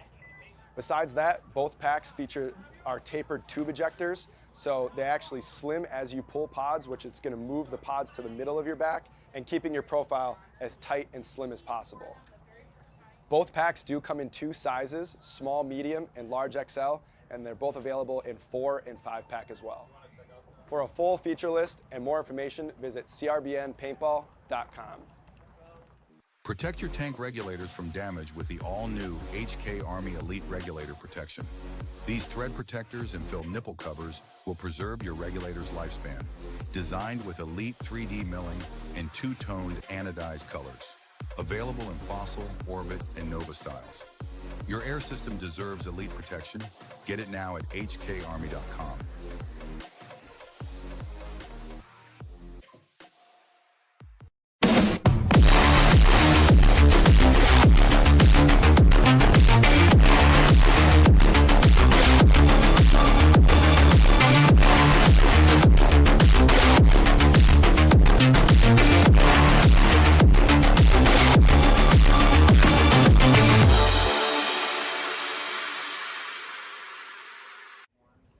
Besides that, both packs feature our tapered tube ejectors, so they actually slim as you pull pods, which is going to move the pods to the middle of your back and keeping your profile as tight and slim as possible. Both packs do come in 2 sizes, small, medium, and large XL, and they're both available in 4 and 5 pack as well. For a full feature list and more information, visit crbnpaintball.com. Protect your tank regulators from damage with the all-new HK Army Elite Regulator Protection. These thread protectors and fill nipple covers will preserve your regulator's lifespan. Designed with elite 3D milling and 2-toned anodized colors. Available in Fossil, Orbit, and Nova styles. Your air system deserves elite protection. Get it now at hkarmy.com.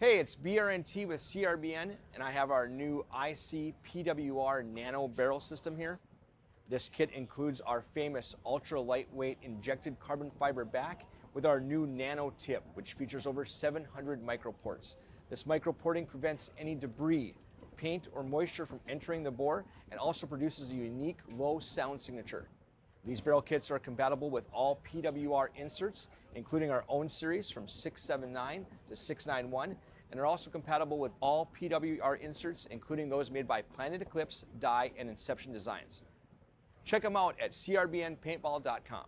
Hey, it's BRNT with CRBN, and I have our new IC PWR Nano Barrel System here. This kit includes our famous ultra lightweight injected carbon fiber back with our new Nano Tip, which features over 700 microports. This microporting prevents any debris, paint, or moisture from entering the bore and also produces a unique low sound signature. These barrel kits are compatible with all PWR inserts, including our own series from 679 to 691, and are also compatible with all PWR inserts, including those made by Planet Eclipse, Dye, and Inception Designs. Check them out at crbnpaintball.com.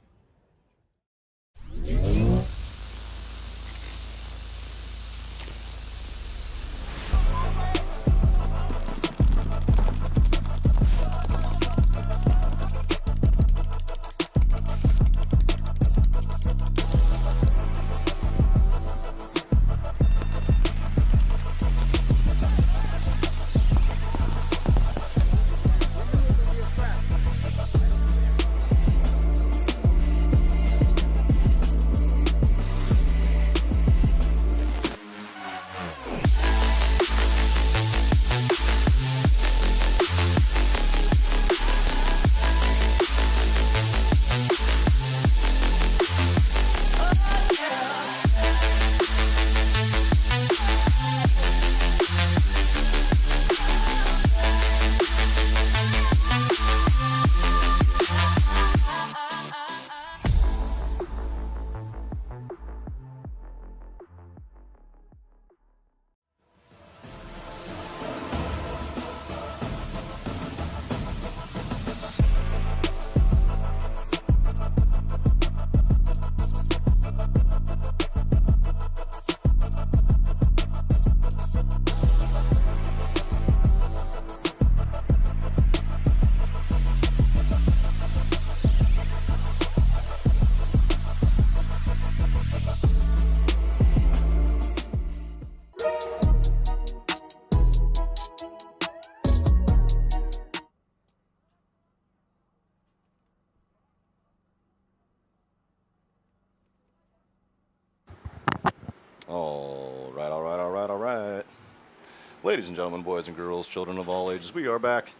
Ladies and gentlemen, boys and girls, children of all ages, we are back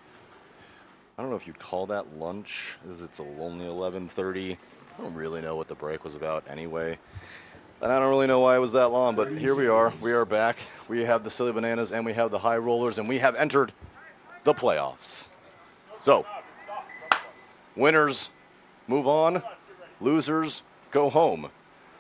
I don't know if you'd call that lunch, as it's only 11:30. I don't really know what the break was about anyway. And I don't really know why it was that long, but here we are. We are back. We have the Silly Bananas and we have the High Rollers, and we have entered the playoffs. So, winners move on, losers go home.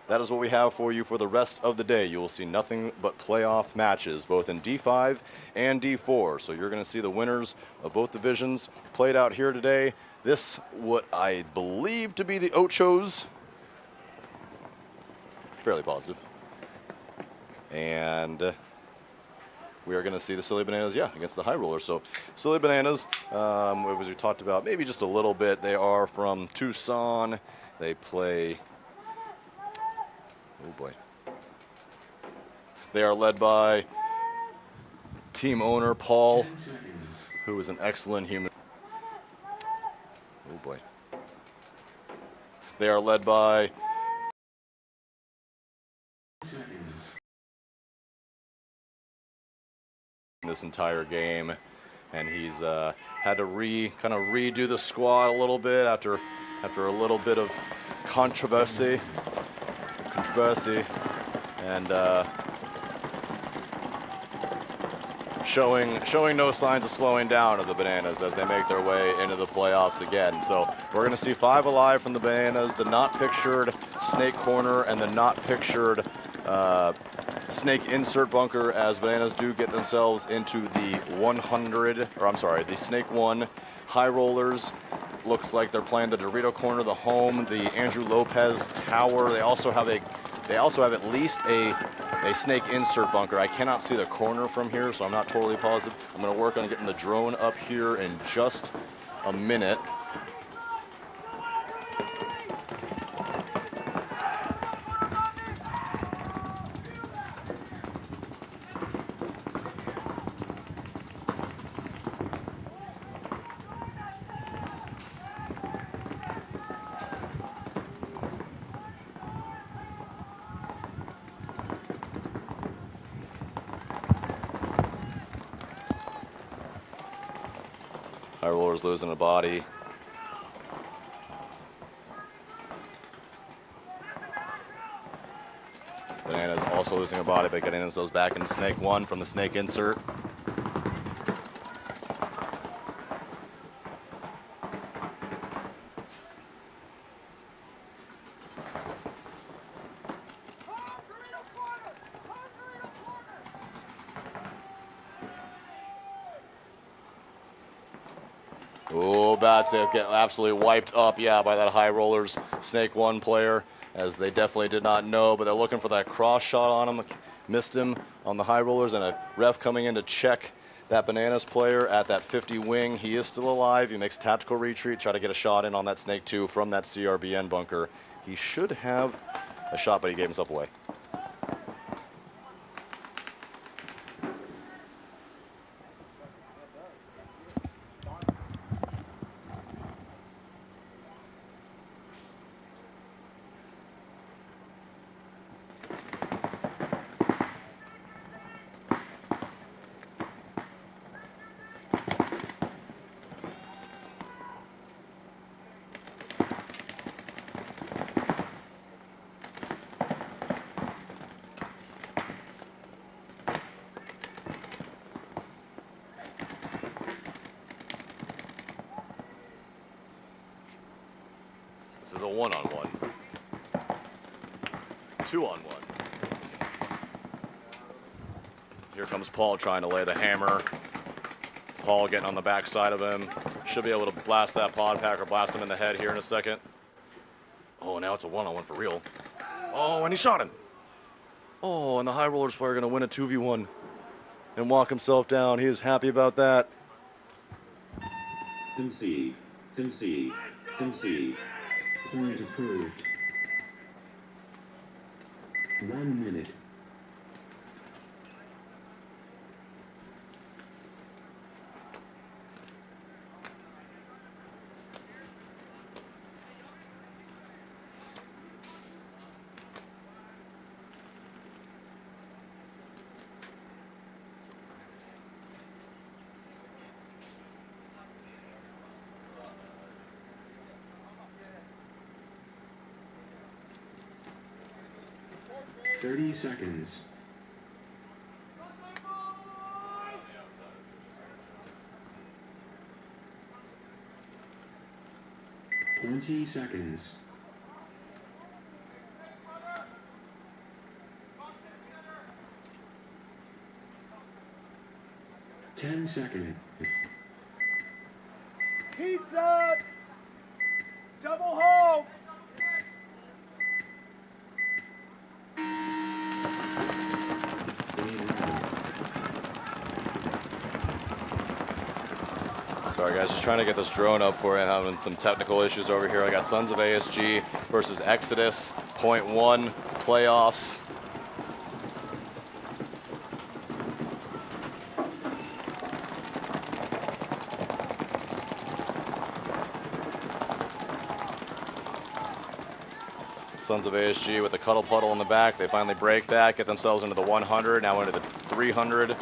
That is what we have for you for the rest of the day. You will see nothing but playoff matches, both in D5 and D4. So you're going to see the winners of both divisions played out here today. This, what I believe to be the Ochos. Fairly positive. And we are going to see the Silly Bananas, against the High Rollers. So Silly Bananas, as we talked about, maybe just a little bit. They are from Tucson. They play... Oh boy. They are led by team owner Paul, who is an excellent human. Oh boy. They are led by this entire game, and he's had to kind of redo the squad a little bit after a little bit of controversy, and showing no signs of slowing down of the Bananas as they make their way into the playoffs again. So we're going to see 5 alive from the Bananas, the not pictured snake corner, and the not pictured snake insert bunker, as Bananas do get themselves into the the snake 1. High Rollers looks like they're playing the Dorito corner, the home, the Andrew Lopez tower. They also have at least a snake insert bunker. I cannot see the corner from here, so I'm not totally positive. I'm going to work on getting the drone up here in just a minute. High Rollers losing a body. Bananas also losing a body, but getting themselves back into snake 1 from the snake insert. Oh, about to get absolutely wiped up, by that High Rollers snake 1 player, as they definitely did not know, but they're looking for that cross shot on him. Missed him on the High Rollers, and a ref coming in to check that Bananas player at that 50 wing. He is still alive. He makes tactical retreat, try to get a shot in on that snake 2 from that CRBN bunker. He should have a shot, but he gave himself away. This is a 1-on-1. 2-on-1. Here comes Paul trying to lay the hammer. Paul getting on the backside of him. Should be able to blast that pod pack or blast him in the head here in a second. Oh, now it's a 1-on-1 for real. Oh, and he shot him. Oh, and the High Rollers player going to win a 2v1 and walk himself down. He is happy about that. Concede. Point approved. 1 minute. 30 seconds. 20 seconds. 10 seconds. Pizza! Double hole! Sorry guys, just trying to get this drone up for you. Having some technical issues over here. I got Sons of ASG versus Exodus, .1 playoffs. Sons of ASG with the cuddle puddle in the back. They finally break that, get themselves into the 100, now into the 300.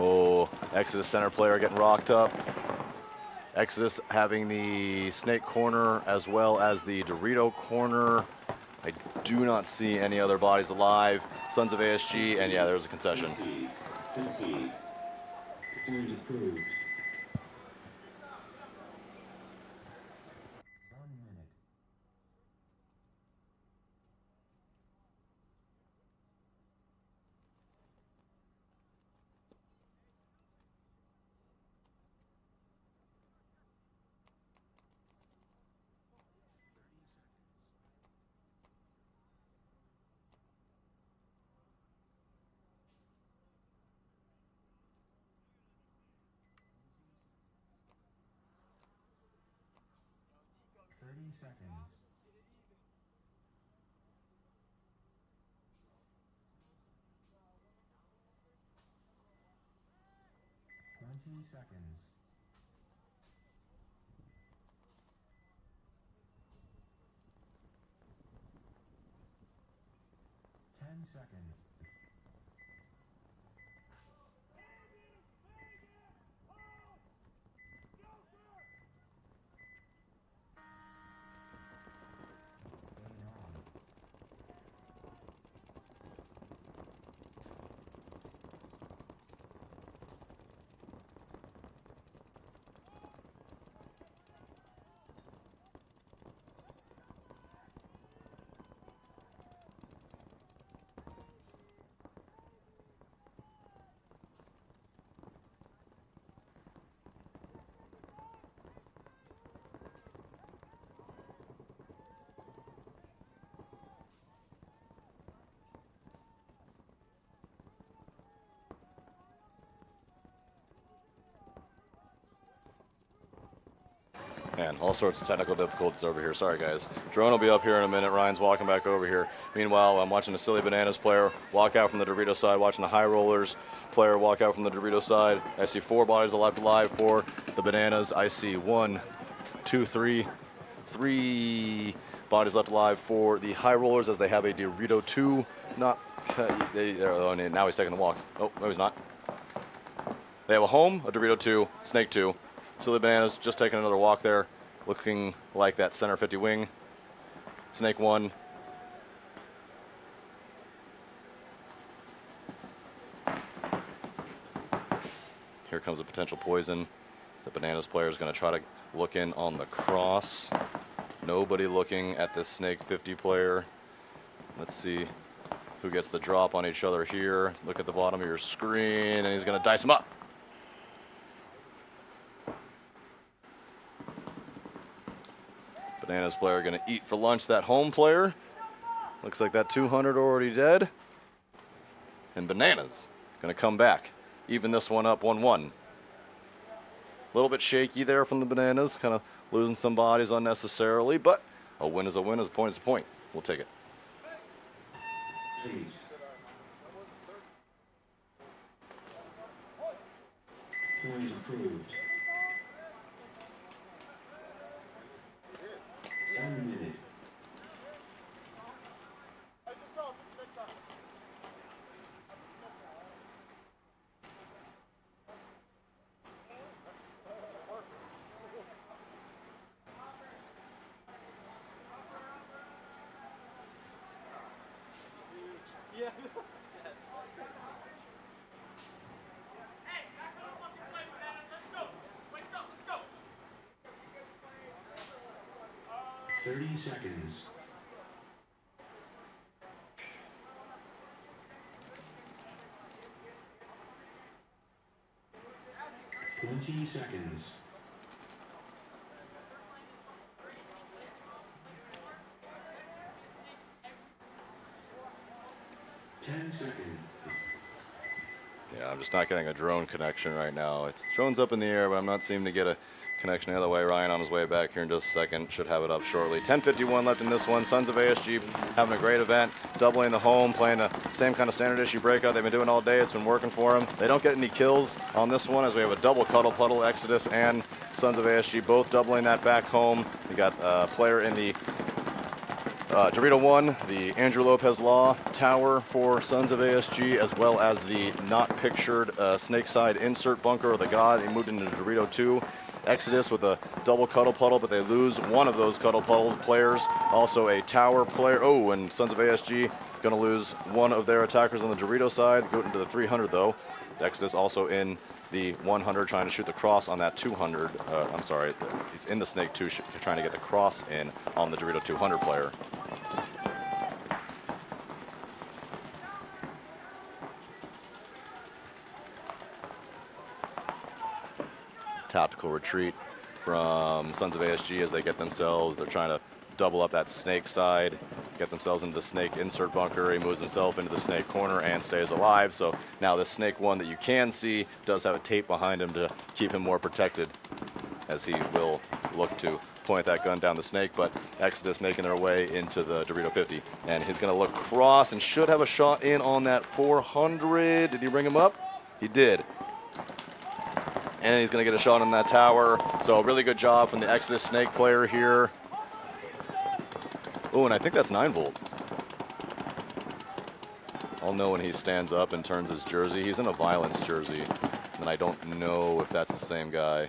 Oh, Exodus center player getting rocked up. Exodus having the snake corner as well as the Dorito corner. I do not see any other bodies alive. Sons of ASG, and yeah, there's a concession. 50. Points approved. 1 minute. 30 seconds. 20 seconds. 10 seconds. Man, all sorts of technical difficulties over here. Sorry, guys. Drone will be up here in a minute. Ryan's walking back over here. Meanwhile, I'm watching the Silly Bananas player walk out from the Dorito side, watching the High Rollers player walk out from the Dorito side. I see 4 bodies left alive for the Bananas. I see 1, 2, 3 bodies left alive for the High Rollers as they have a Dorito 2. Not, now he's taking the walk. Oh, no, he's not. They have a home, a Dorito 2, Snake 2. Silly Bananas just taking another walk there, looking like that center 50 wing. Snake 1. Here comes a potential poison. The Bananas player is going to try to look in on the cross. Nobody looking at this Snake 50 player. Let's see who gets the drop on each other here. Look at the bottom of your screen, and he's going to dice him up. Bananas player going to eat for lunch that home player. Looks like that 200 already dead. And Bananas going to come back. Even this one up 1-1. A little bit shaky there from the Bananas. Kind of losing some bodies unnecessarily. But a win is a win, a point is a point. We'll take it. Please. Point approved. 1 minute. Yeah. 30 seconds. Twenty seconds. 10 seconds. Yeah, I'm just not getting a drone connection right now. It's drone's up in the air, but I'm not seeming to get a connection the other way. Ryan on his way back here in just a second. Should have it up shortly. 10:51 left in this one. Sons of ASG having a great event, doubling the home, playing the same kind of standard issue breakout they've been doing all day. It's been working for them. They don't get any kills on this one as we have a double cuddle puddle. Exodus and Sons of ASG both doubling that back home. We got a player in the Dorito 1, the Andrew Lopez Law Tower for Sons of ASG, as well as the not pictured Snakeside insert bunker or the God. They moved into Dorito 2. Exodus with a double cuddle puddle, but they lose one of those cuddle puddle players. Also a tower player. Oh, and Sons of ASG going to lose one of their attackers on the Dorito side. Go into the 300 though. Exodus also in the 100 trying to shoot the cross on that 200. I'm sorry, he's in the Snake 2 trying to get the cross in on the Dorito 200 player. Tactical retreat from Sons of ASG as they get themselves, they're trying to double up that Snake side, get themselves into the Snake insert bunker. He moves himself into the Snake corner and stays alive. So now the Snake 1 that you can see does have a tape behind him to keep him more protected as he will look to point that gun down the Snake. But Exodus making their way into the Dorito 50. And he's going to look cross and should have a shot in on that 400. Did he bring him up? He did. And he's going to get a shot on that tower. So really good job from the Exodus Snake player here. Oh, and I think that's 9-volt. I'll know when he stands up and turns his jersey. He's in a Violence jersey, and I don't know if that's the same guy.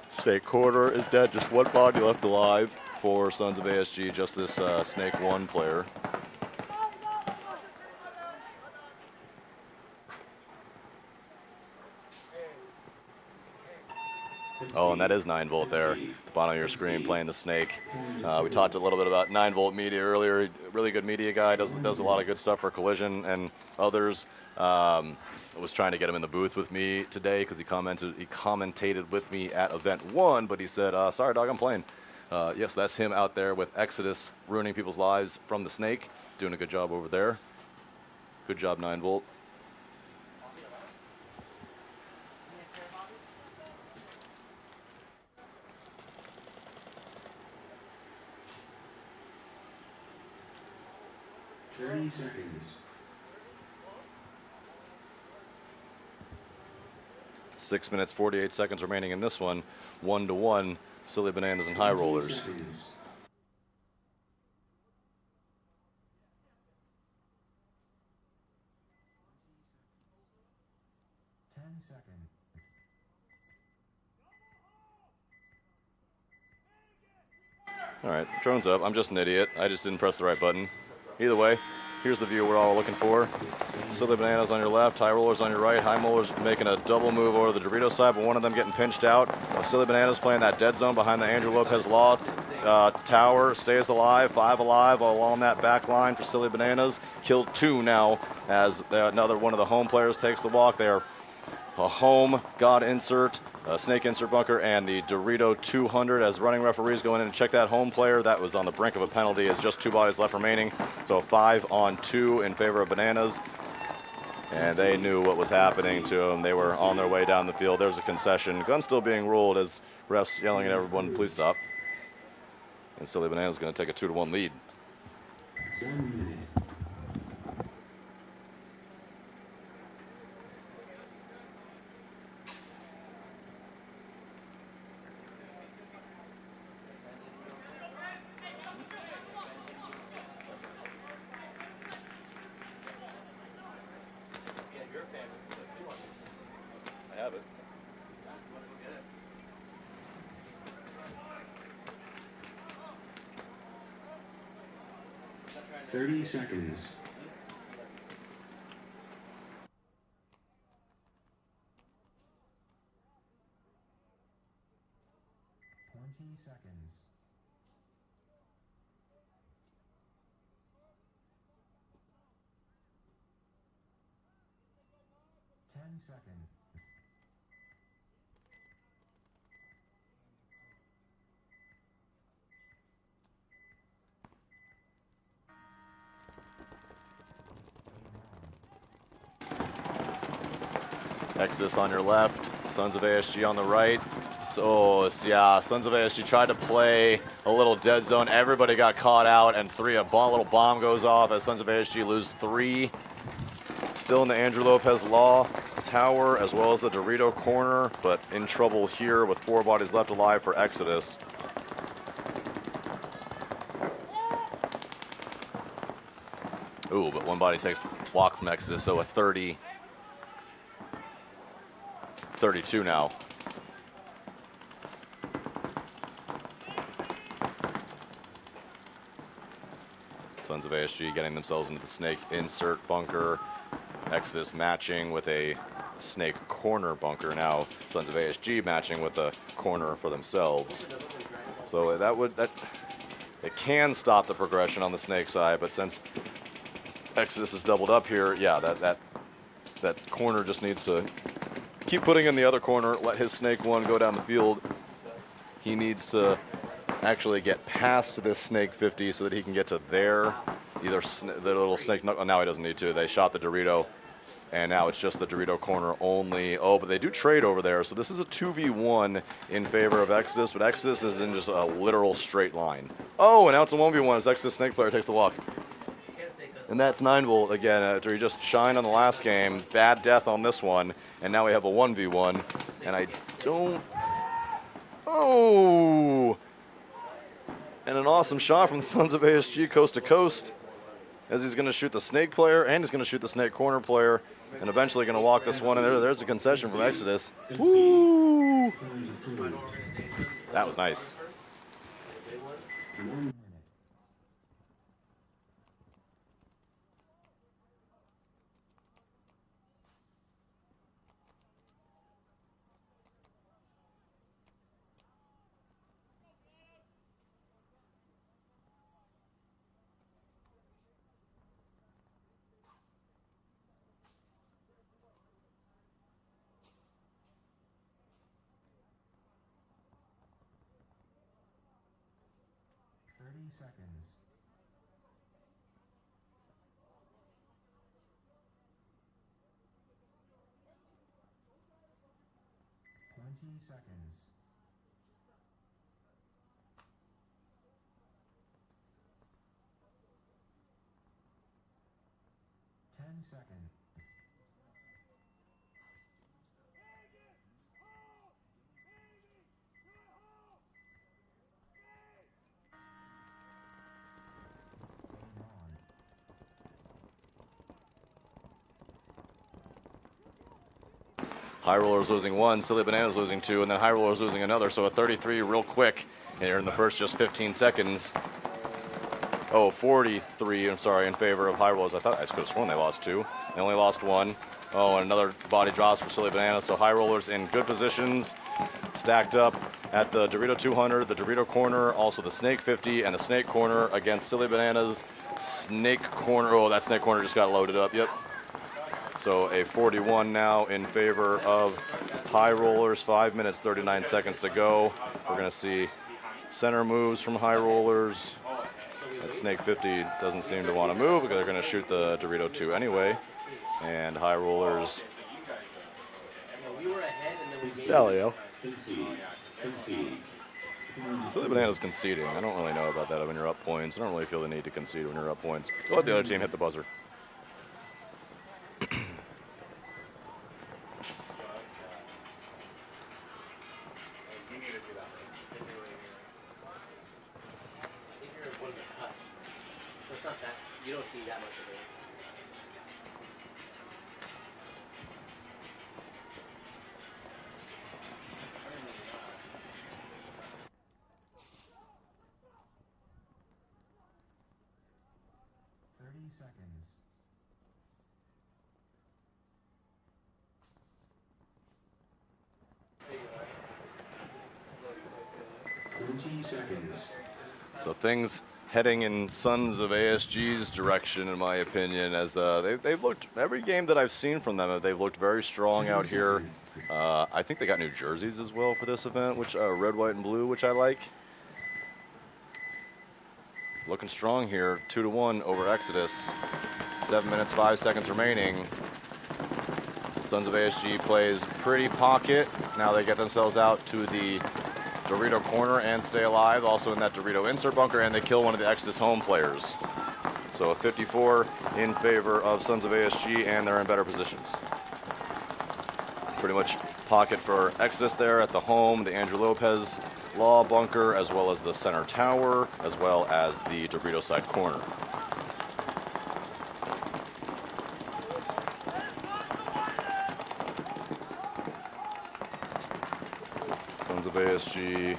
Snake quarter is dead. Just one body left alive for Sons of ASG. Just this Snake 1 player. Oh, and that is 9-volt there at the bottom of your screen playing the Snake. We talked a little bit about 9-volt media earlier. Really good media guy, does a lot of good stuff for Collision and others. Was trying to get him in the booth with me today because he commentated with me at event 1, but he said, sorry dog, I'm playing. Yes, that's him out there with Exodus ruining people's lives from the Snake. Doing a good job over there. Good job, 9-volt. Seconds. 6 minutes, 48 seconds remaining in this one. 1-1, Silly Bananas and High Rollers. 10 seconds. All right, drone's up. I'm just an idiot. I just didn't press the right button. Either way, here's the view we're all looking for. Silly Bananas on your left, High Rollers on your right. High Rollers making a double move over the Dorito side, but one of them getting pinched out. Silly Bananas playing that dead zone behind the Andrew Lopez Law tower. Stays alive, 5 alive all along that back line for Silly Bananas. Killed 2 now as another one of the home players takes the walk there. A home God insert, Snake insert bunker, and the Dorito 200 as running referees going in and check that home player. That was on the brink of a penalty as just 2 bodies left remaining. So 5-on-2 in favor of Bananas. And they knew what was happening to them. They were on their way down the field. There's a concession. Gun still being ruled as refs yelling at everyone, please stop. And Silly Bananas going to take a 2-1 lead. 1 minute. have it. 30 seconds. 20 seconds. 10 seconds. Exodus on your left, Sons of ASG on the right. So, yeah, Sons of ASG tried to play a little dead zone. Everybody got caught out, and little bomb goes off as Sons of ASG lose 3. Still in the Andrew Lopez Law Tower, as well as the Dorito corner, but in trouble here with 4 bodies left alive for Exodus. Ooh, but 1 body takes the walk from Exodus, so a 30. 32 now. Sons of ASG getting themselves into the snake insert bunker. Exodus matching with a snake corner bunker. Now Sons of ASG matching with a corner for themselves. So it can stop the progression on the snake side, but since Exodus is doubled up here, yeah, that corner just needs to keep putting in the other corner, let his snake 1 go down the field. He needs to actually get past this snake 50 so that he can get to there. Either the little snake, now he doesn't need to. They shot the Dorito, and now it's just the Dorito corner only. Oh, but they do trade over there, so this is a 2v1 in favor of Exodus, but Exodus is in just a literal straight line. Oh, and now it's a 1v1 as Exodus snake player takes the walk. And that's 9-volt again after he just shined on the last game. Bad death on this one. And now we have a 1v1. And I don't... Oh! And an awesome shot from the Sons of ASG coast to coast. As he's going to shoot the snake player and he's going to shoot the snake corner player. And eventually going to walk this one. And there's a concession from Exodus. Woo! That was nice. 30 seconds. 20 seconds. 10 seconds. High Roller's losing 1, Silly Banana's losing 2, and then High Roller's losing another. So a 33 real quick here in the first just 15 seconds. Oh, 43, I'm sorry, in favor of High Rollers. I thought I could have sworn they lost 2. They only lost 1. Oh, and another body drops for Silly Banana. So High Rollers in good positions, stacked up at the Dorito 200, the Dorito corner, also the Snake 50, and the Snake corner against Silly Banana's Snake corner. Oh, that Snake corner just got loaded up, yep. So a 41 now in favor of High Rollers. 5 minutes, 39 seconds to go. We're going to see center moves from High Rollers. That Snake 50 doesn't seem to want to move because they're going to shoot the Dorito 2 anyway. And High Rollers. Dalio. Silly Banana's conceding. I don't really know about that when you're up points. I don't really feel the need to concede when you're up points. Go let the other team hit the buzzer. You don't see that much of it. 20 seconds. So things heading in Sons of ASG's direction, in my opinion, as they've looked, every game that I've seen from them, they've looked very strong out here. I think they got new jerseys as well for this event, which red, white, and blue, which I like. Looking strong here, 2-1 over Exodus. 7 minutes, 5 seconds remaining. Sons of ASG plays pretty pocket. Now they get themselves out to the Dorito corner and stay alive, also in that Dorito insert bunker, and they kill one of the Exodus home players. So a 54 in favor of Sons of ASG, and they're in better positions. Pretty much pocket for Exodus there at the home, the Andrew Lopez Law bunker, as well as the center tower, as well as the Dorito side corner. Sons of ASG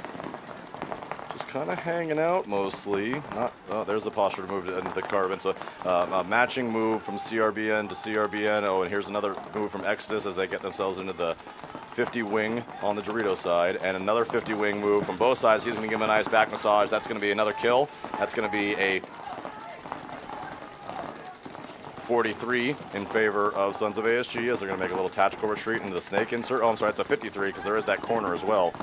just kind of hanging out mostly. Not, oh, there's the posture to move into the carbon. So a matching move from CRBN to CRBN. Oh, and here's another move from Exodus as they get themselves into the 50 wing on the Dorito side, and another 50 wing move from both sides. He's going to give him a nice back massage. That's going to be another kill. That's going to be a 43 in favor of Sons of ASG as they're going to make a little tactical retreat into the snake insert. Oh, I'm sorry, it's a 53 because there is that corner as well.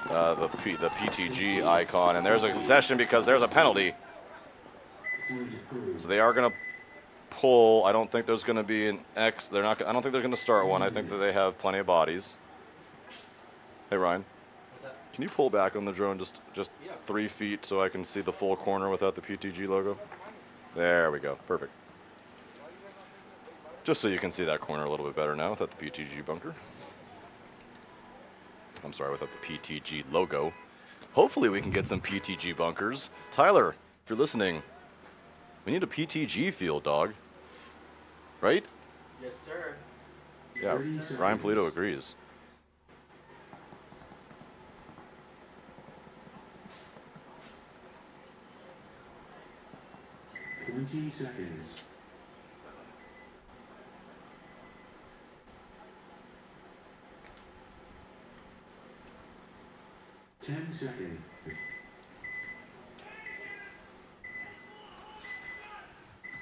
The PTG icon, and there's a concession because there's a penalty. So they are going to pull. I don't think there's going to be an X. They're not. I don't think they're going to start one. I think that they have plenty of bodies. Hey Ryan, can you pull back on the drone just 3 feet so I can see the full corner without the PTG logo? There we go. Perfect. Just so you can see that corner a little bit better now without the PTG bunker. I'm sorry, without the PTG logo. Hopefully we can get some PTG bunkers. Tyler, if you're listening, we need a PTG field, dog. Right? Yes, sir. Yeah, Ryan Polito agrees. Twenty seconds. 10 seconds.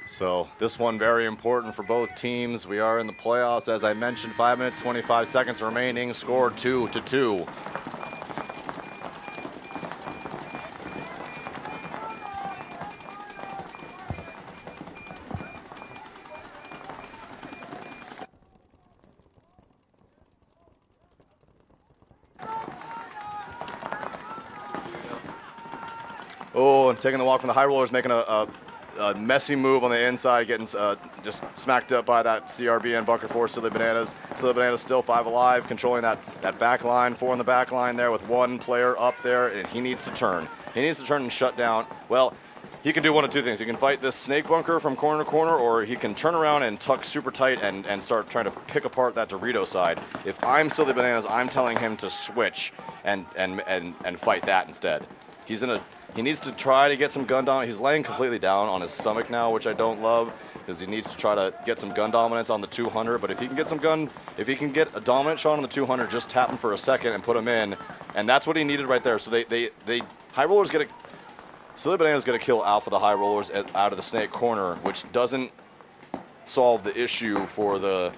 So this one very important for both teams. We are in the playoffs, as I mentioned. 5 minutes, 25 seconds remaining. Score 2-2. Oh, and taking the walk from the high rollers, making a messy move on the inside, getting just smacked up by that CRBN bunker for Silly Bananas. Silly Bananas still 5 alive, controlling that back line, 4 in the back line there with 1 player up there, and he needs to turn. He needs to turn and shut down. Well, he can do one of 2 things. He can fight this snake bunker from corner to corner, or he can turn around and tuck super tight and start trying to pick apart that Dorito side. If I'm Silly Bananas, I'm telling him to switch and fight that instead. He needs to try to get some gun dominance. He's laying completely down on his stomach now, which I don't love, because he needs to try to get some gun dominance on the 200. But if he can get a dominant shot on the 200, just tap him for a second and put him in, and that's what he needed right there. So they high rollers get a Silly Bananas get a kill Alpha the high rollers out of the snake corner, which doesn't solve the issue for the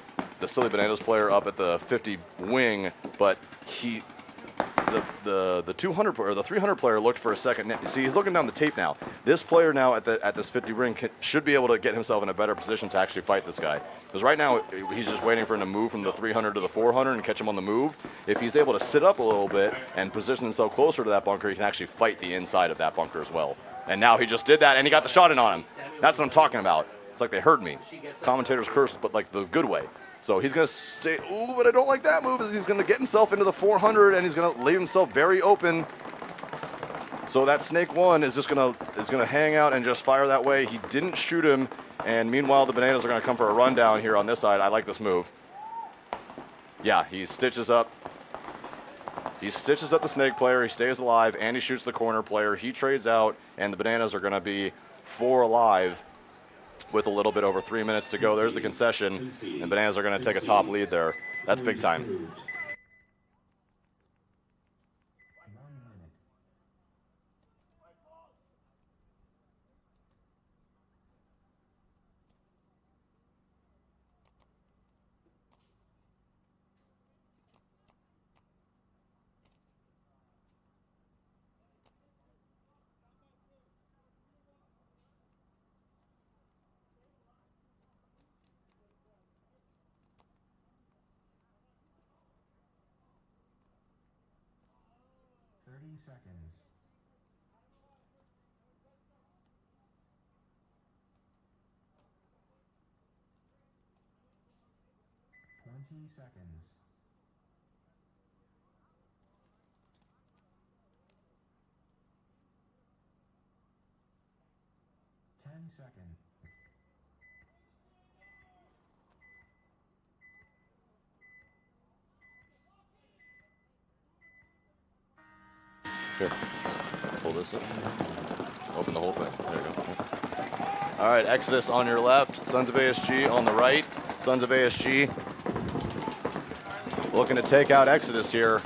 Silly Bananas player up at the 50 wing, but the 200 or the 300 player looked for a second. See, he's looking down the tape now. This player now at this 50 ring should be able to get himself in a better position to actually fight this guy. Because right now he's just waiting for him to move from the 300 to the 400 and catch him on the move. If he's able to sit up a little bit and position himself closer to that bunker, he can actually fight the inside of that bunker as well. And now he just did that, and he got the shot in on him. That's what I'm talking about. It's like they heard me. Commentators cursed, but like the good way. So he's going to stay. Ooh, but I don't like that move. He's going to get himself into the 400, and he's going to leave himself very open. So that snake one is just going to hang out and just fire that way. He didn't shoot him, and meanwhile the Bananas are going to come for a rundown here on this side. I like this move. Yeah, he stitches up. He stitches up the snake player. He stays alive, and he shoots the corner player. He trades out, and the Bananas are going to be 4 alive. With a little bit over 3 minutes to go. There's the concession, and Bananas are going to take a top lead there. That's big time. 20 seconds. 20 seconds. 10 seconds. Here, pull this up. Open the whole thing. There you go. All right, Exodus on your left, Sons of ASG on the right. Sons of ASG looking to take out Exodus here.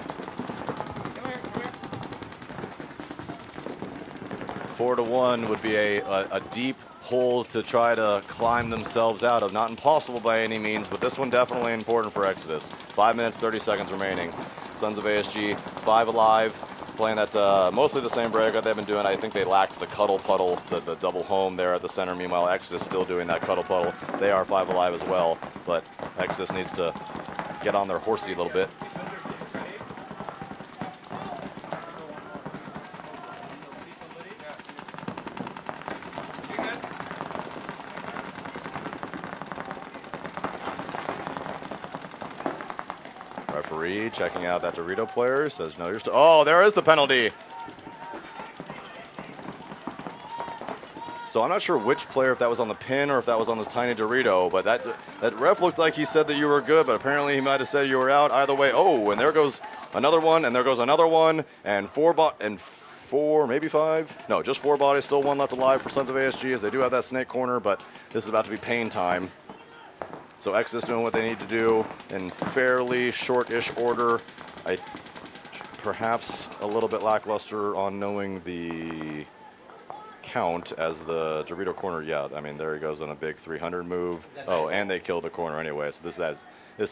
4-1 would be a deep hole to try to climb themselves out of. Not impossible by any means, but this one definitely important for Exodus. 5 minutes, 30 seconds remaining. Sons of ASG, 5 alive, playing that mostly the same breakout they've been doing. I think they lacked the cuddle puddle, the double home there at the center. Meanwhile, Exodus still doing that cuddle puddle. They are 5 alive as well, but Exodus needs to get on their horsey a little bit. Referee checking out that Dorito player, says no, you're still. Oh, there is the penalty. So I'm not sure which player, if that was on the pin or if that was on the tiny Dorito, but that ref looked like he said that you were good, but apparently he might have said you were out. Either way, oh, and there goes another one, and there goes another one, and four, maybe 5. No, just 4 bodies, still 1 left alive for Sons of ASG, as they do have that snake corner, but this is about to be pain time. So Exodus doing what they need to do in fairly short-ish order. Perhaps a little bit lackluster on knowing the count as the Dorito corner. Yeah, I mean, there he goes on a big 300 move. Oh, and they killed the corner anyway, so this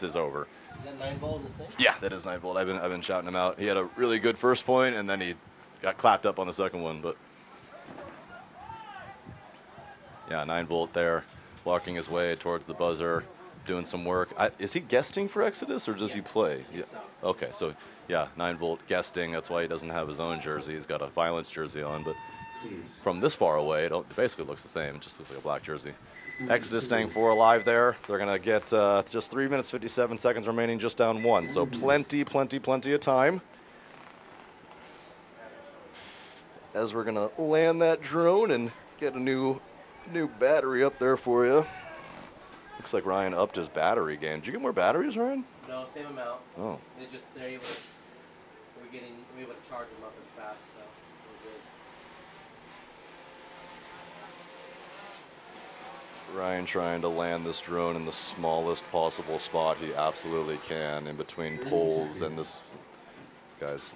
is over. Is that 9-volt in this thing? Yeah, that is 9-volt. I've been shouting him out. He had a really good first point, and then he got clapped up on the second one. But yeah, 9-volt there, walking his way towards the buzzer, doing some work. Is he guesting for Exodus, or does he play? Yeah. Okay, so yeah, 9-volt guesting. That's why he doesn't have his own jersey. He's got a Violence jersey on, but from this far away, it basically looks the same. It just looks like a black jersey. Exodus staying 4 alive there. They're going to get just 3 minutes, 57 seconds remaining, just down 1. So plenty of time. As we're going to land that drone and get a new battery up there for you. Looks like Ryan upped his battery game. Did you get more batteries, Ryan? No, same amount. Oh. They're able to charge them up as fast, so we're good. Ryan trying to land this drone in the smallest possible spot he absolutely can, in between poles, and this guy's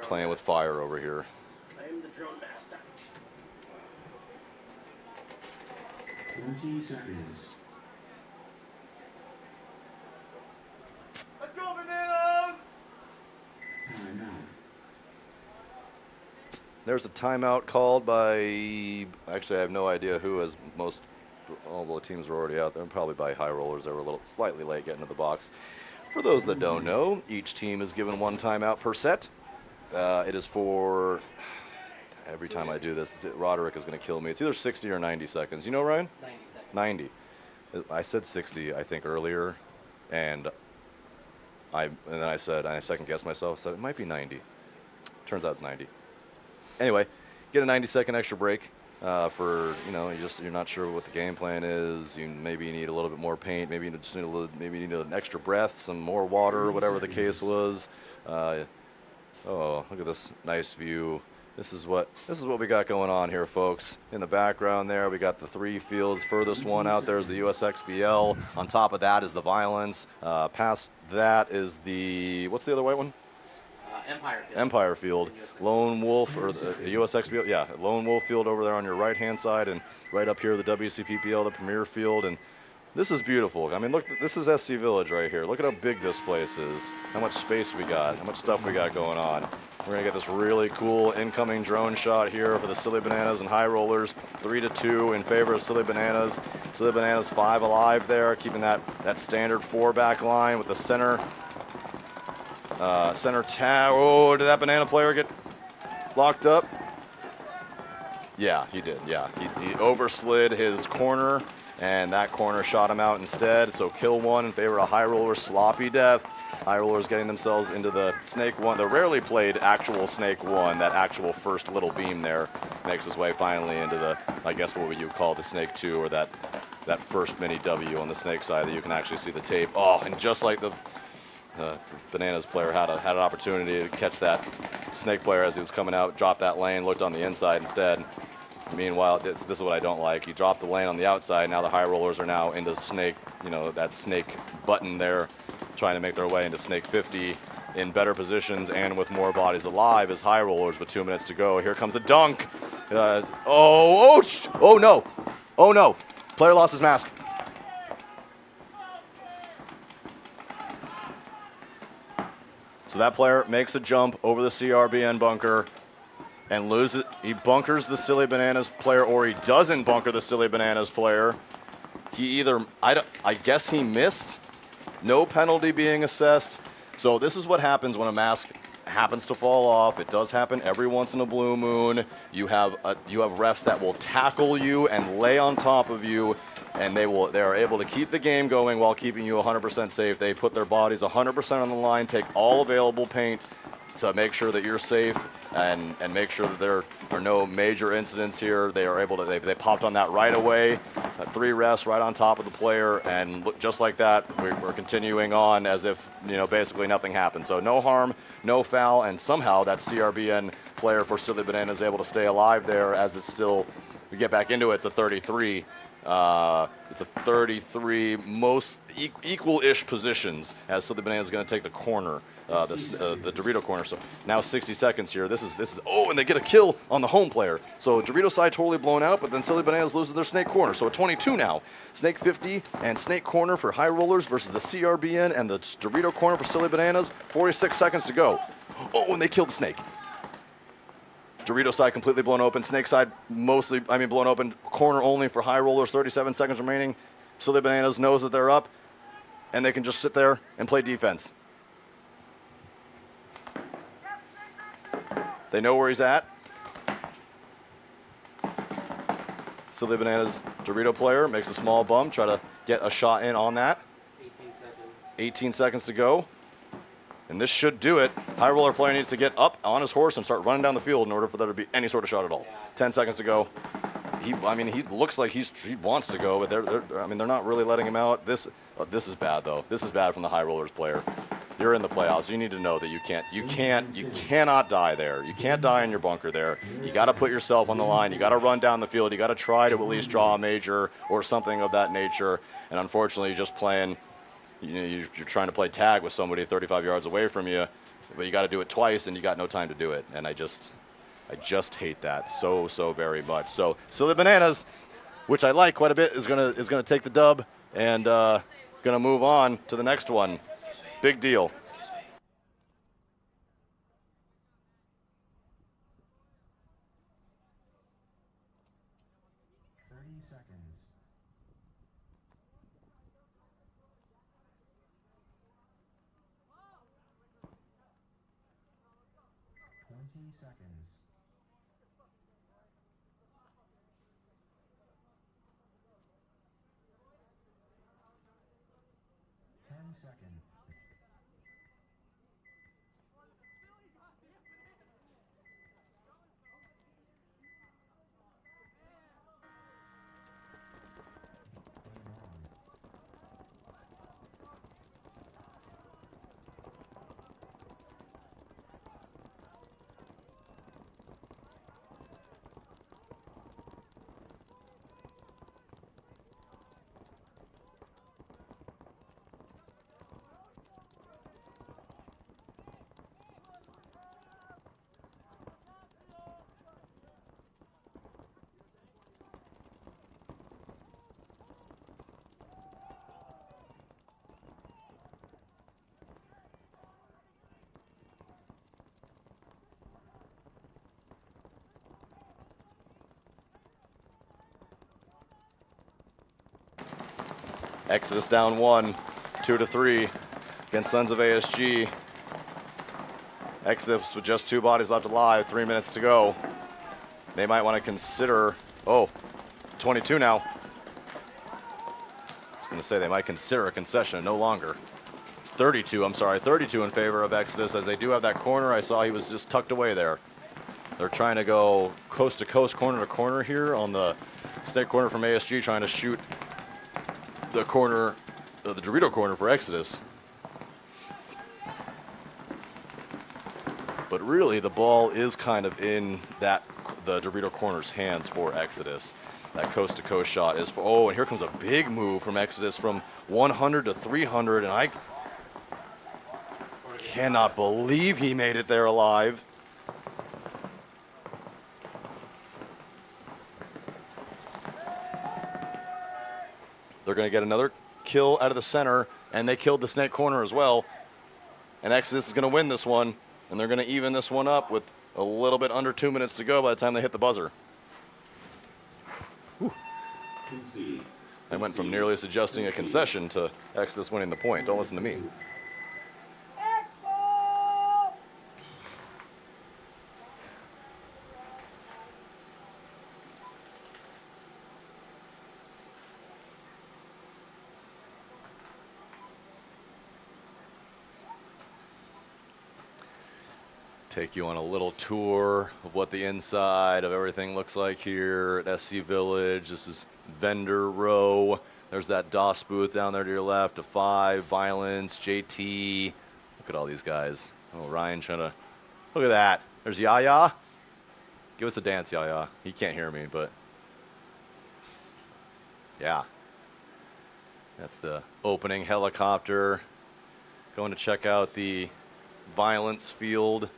playing with fire over here. I am the drone master. 20 seconds. Let's go, Bananas! Timeout. There's a timeout called by, actually I have no idea who, as all the teams were already out there, probably by High Rollers. They were a little slightly late getting to the box. For those that don't know, each team is given 1 timeout per set. It is for, every time I do this, Roderick is going to kill me. It's either 60 or 90 seconds. You know, Ryan? 90 seconds. 90. I said 60, I think, earlier, and then I second guessed myself, so it might be 90. Turns out it's 90. Anyway, get a 90-second extra break for, you're not sure what the game plan is. Maybe you need a little bit more paint. Maybe you just need maybe you need an extra breath, some more water, whatever the case was. Oh, look at this nice view. This is what we got going on here, folks. In the background there, we got the 3 fields. Furthest one out there is the USXBL. On top of that is the Violence. Past that is what's the other white one? Empire Field. Empire Field. Lone Wolf, or the USXBL. Yeah, Lone Wolf Field over there on your right-hand side, and right up here the WCPPL, the Premier Field. And this is beautiful. I mean, look, this is SC Village right here. Look at how big this place is, how much space we got, how much stuff we got going on. We're going to get this really cool incoming drone shot here for the Silly Bananas and High Rollers. 3-2 in favor of Silly Bananas. Silly Bananas 5 alive there, keeping that standard 4-back line with the center Center tag. Oh, did that banana player get locked up? Yeah, he did. Yeah, he overslid his corner, and that corner shot him out instead. So kill one in favor of High Roller. Sloppy death. High Rollers getting themselves into the Snake 1. The rarely played actual Snake 1, that actual first little beam there, makes his way finally into the, I guess what would you call the Snake 2, or that first mini W on the Snake side that you can actually see the tape. Oh, and just like the Bananas player had an opportunity to catch that Snake player as he was coming out, dropped that lane, looked on the inside instead. Meanwhile, this is what I don't like. He dropped the lane on the outside. Now the High Rollers are now into Snake, that Snake button there, trying to make their way into Snake 50 in better positions and with more bodies alive as High Rollers with 2 minutes to go. Here comes a dunk. Oh no. Player lost his mask. So that player makes a jump over the CRBN bunker and loses. He bunkers the Silly Bananas player, or he doesn't bunker the Silly Bananas player. He either, I guess he missed. No penalty being assessed. So this is what happens when a mask happens to fall off. It does happen every once in a blue moon. You have refs that will tackle you and lay on top of you, and they are able to keep the game going while keeping you 100% safe. They put their bodies 100% on the line, take all available paint to make sure that you're safe and make sure that there are no major incidents here. They are able to, they popped on that right away. 3 refs right on top of the player, and look, just like that, we're continuing on as if, basically nothing happened. So no harm, no foul, and somehow that CRBN player for Silly Banana is able to stay alive there as it's still, we get back into it, it's a 33. It's a 33, most equal-ish positions as Silly Banana is going to take the corner, the Dorito corner. So now 60 seconds here. This is and they get a kill on the home player. So Dorito side totally blown out, but then Silly Bananas loses their Snake corner. So a 22 now. Snake 50 and Snake corner for High Rollers versus the CRBN and the Dorito corner for Silly Bananas. 46 seconds to go. Oh, and they killed the Snake. Dorito side completely blown open. Snake side blown open. Corner only for High Rollers. 37 seconds remaining. Silly Bananas knows that they're up, and they can just sit there and play defense. They know where he's at. Silly Bananas Dorito player makes a small bump, try to get a shot in on that. 18 seconds to go. And this should do it. High Roller player needs to get up on his horse and start running down the field in order for there to be any sort of shot at all. 10 seconds to go. He looks like he wants to go, but they're not really letting him out. This is bad though. This is bad from the High Rollers player. You're in the playoffs. You need to know that you cannot die there. You can't die in your bunker there. You got to put yourself on the line. You got to run down the field. You got to try to at least draw a major or something of that nature. And unfortunately, you're just playing. You're trying to play tag with somebody 35 yards away from you, but you got to do it twice, and you got no time to do it. And I just hate that so very much. So Silly Bananas, which I like quite a bit, is gonna take the dub and gonna move on to the next one. Big deal. Exodus down 1, 2-3 against Sons of ASG. Exodus with just 2 bodies left alive, 3 minutes to go. They might want to consider, 22 now. I was going to say they might consider a concession, no longer. It's 32 in favor of Exodus, as they do have that corner. I saw he was just tucked away there. They're trying to go coast to coast, corner to corner here on the snake corner from ASG, trying to shoot the corner, the Dorito corner for Exodus. But really, the ball is kind of in the Dorito corner's hands for Exodus. That coast-to-coast shot is for, and here comes a big move from Exodus from 100 to 300, and I cannot believe he made it there alive. They're going to get another kill out of the center, and they killed the snake corner as well. And Exodus is going to win this one, and they're going to even this one up with a little bit under 2 minutes to go by the time they hit the buzzer. Whew. I went from nearly suggesting a concession to Exodus winning the point. Don't listen to me. Take you on a little tour of what the inside of everything looks like here at SC Village. This is vendor row. There's that DOS booth down there to your left, a 5, Violence, JT. Look at all these guys. Oh, Ryan trying to, look at that. There's Yaya. Give us a dance, Yaya. He can't hear me, but yeah. That's the opening helicopter. Going to check out the Violence field.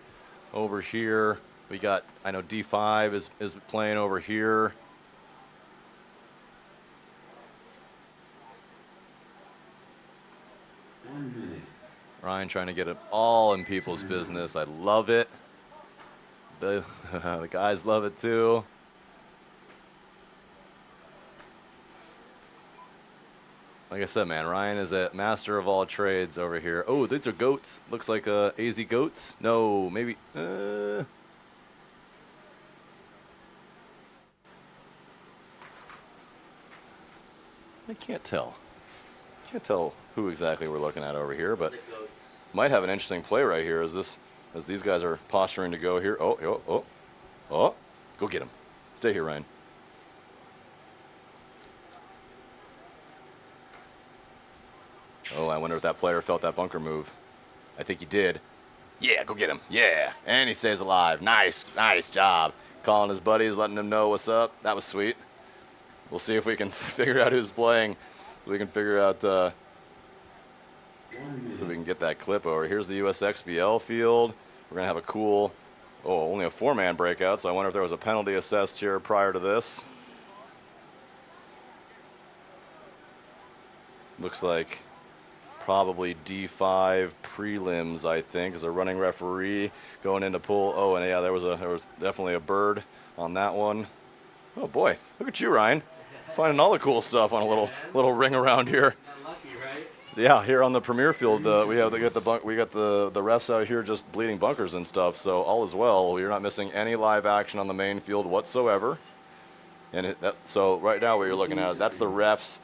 Over here, we got, I know D5 is playing over here. Ryan trying to get it all in people's business. I love it. The guys love it too. Like I said, man, Ryan is a master of all trades over here. Oh, these are goats. Looks like AZ goats. No, maybe. I can't tell. Can't tell who exactly we're looking at over here, but might have an interesting play right here as these guys are posturing to go here. Oh, go get him. Stay here, Ryan. Oh, I wonder if that player felt that bunker move. I think he did. Yeah, go get him. Yeah, and he stays alive. Nice job. Calling his buddies, letting them know what's up. That was sweet. We'll see if we can figure out who's playing, so we can figure out, so we can get that clip over. Here's the USXBL field. We're gonna have a cool, only a 4-man breakout, so I wonder if there was a penalty assessed here prior to this. Looks like probably D5 prelims, I think, as a running referee going into pool. Oh, and yeah, there was definitely a bird on that one. Oh boy, look at you, Ryan, finding all the cool stuff on a little ring around here. Lucky, right? Yeah, here on the Premier Field, we got the refs out here just bleeding bunkers and stuff. So all is well. You're not missing any live action on the main field whatsoever. And so right now, what you're looking at, that's the refs.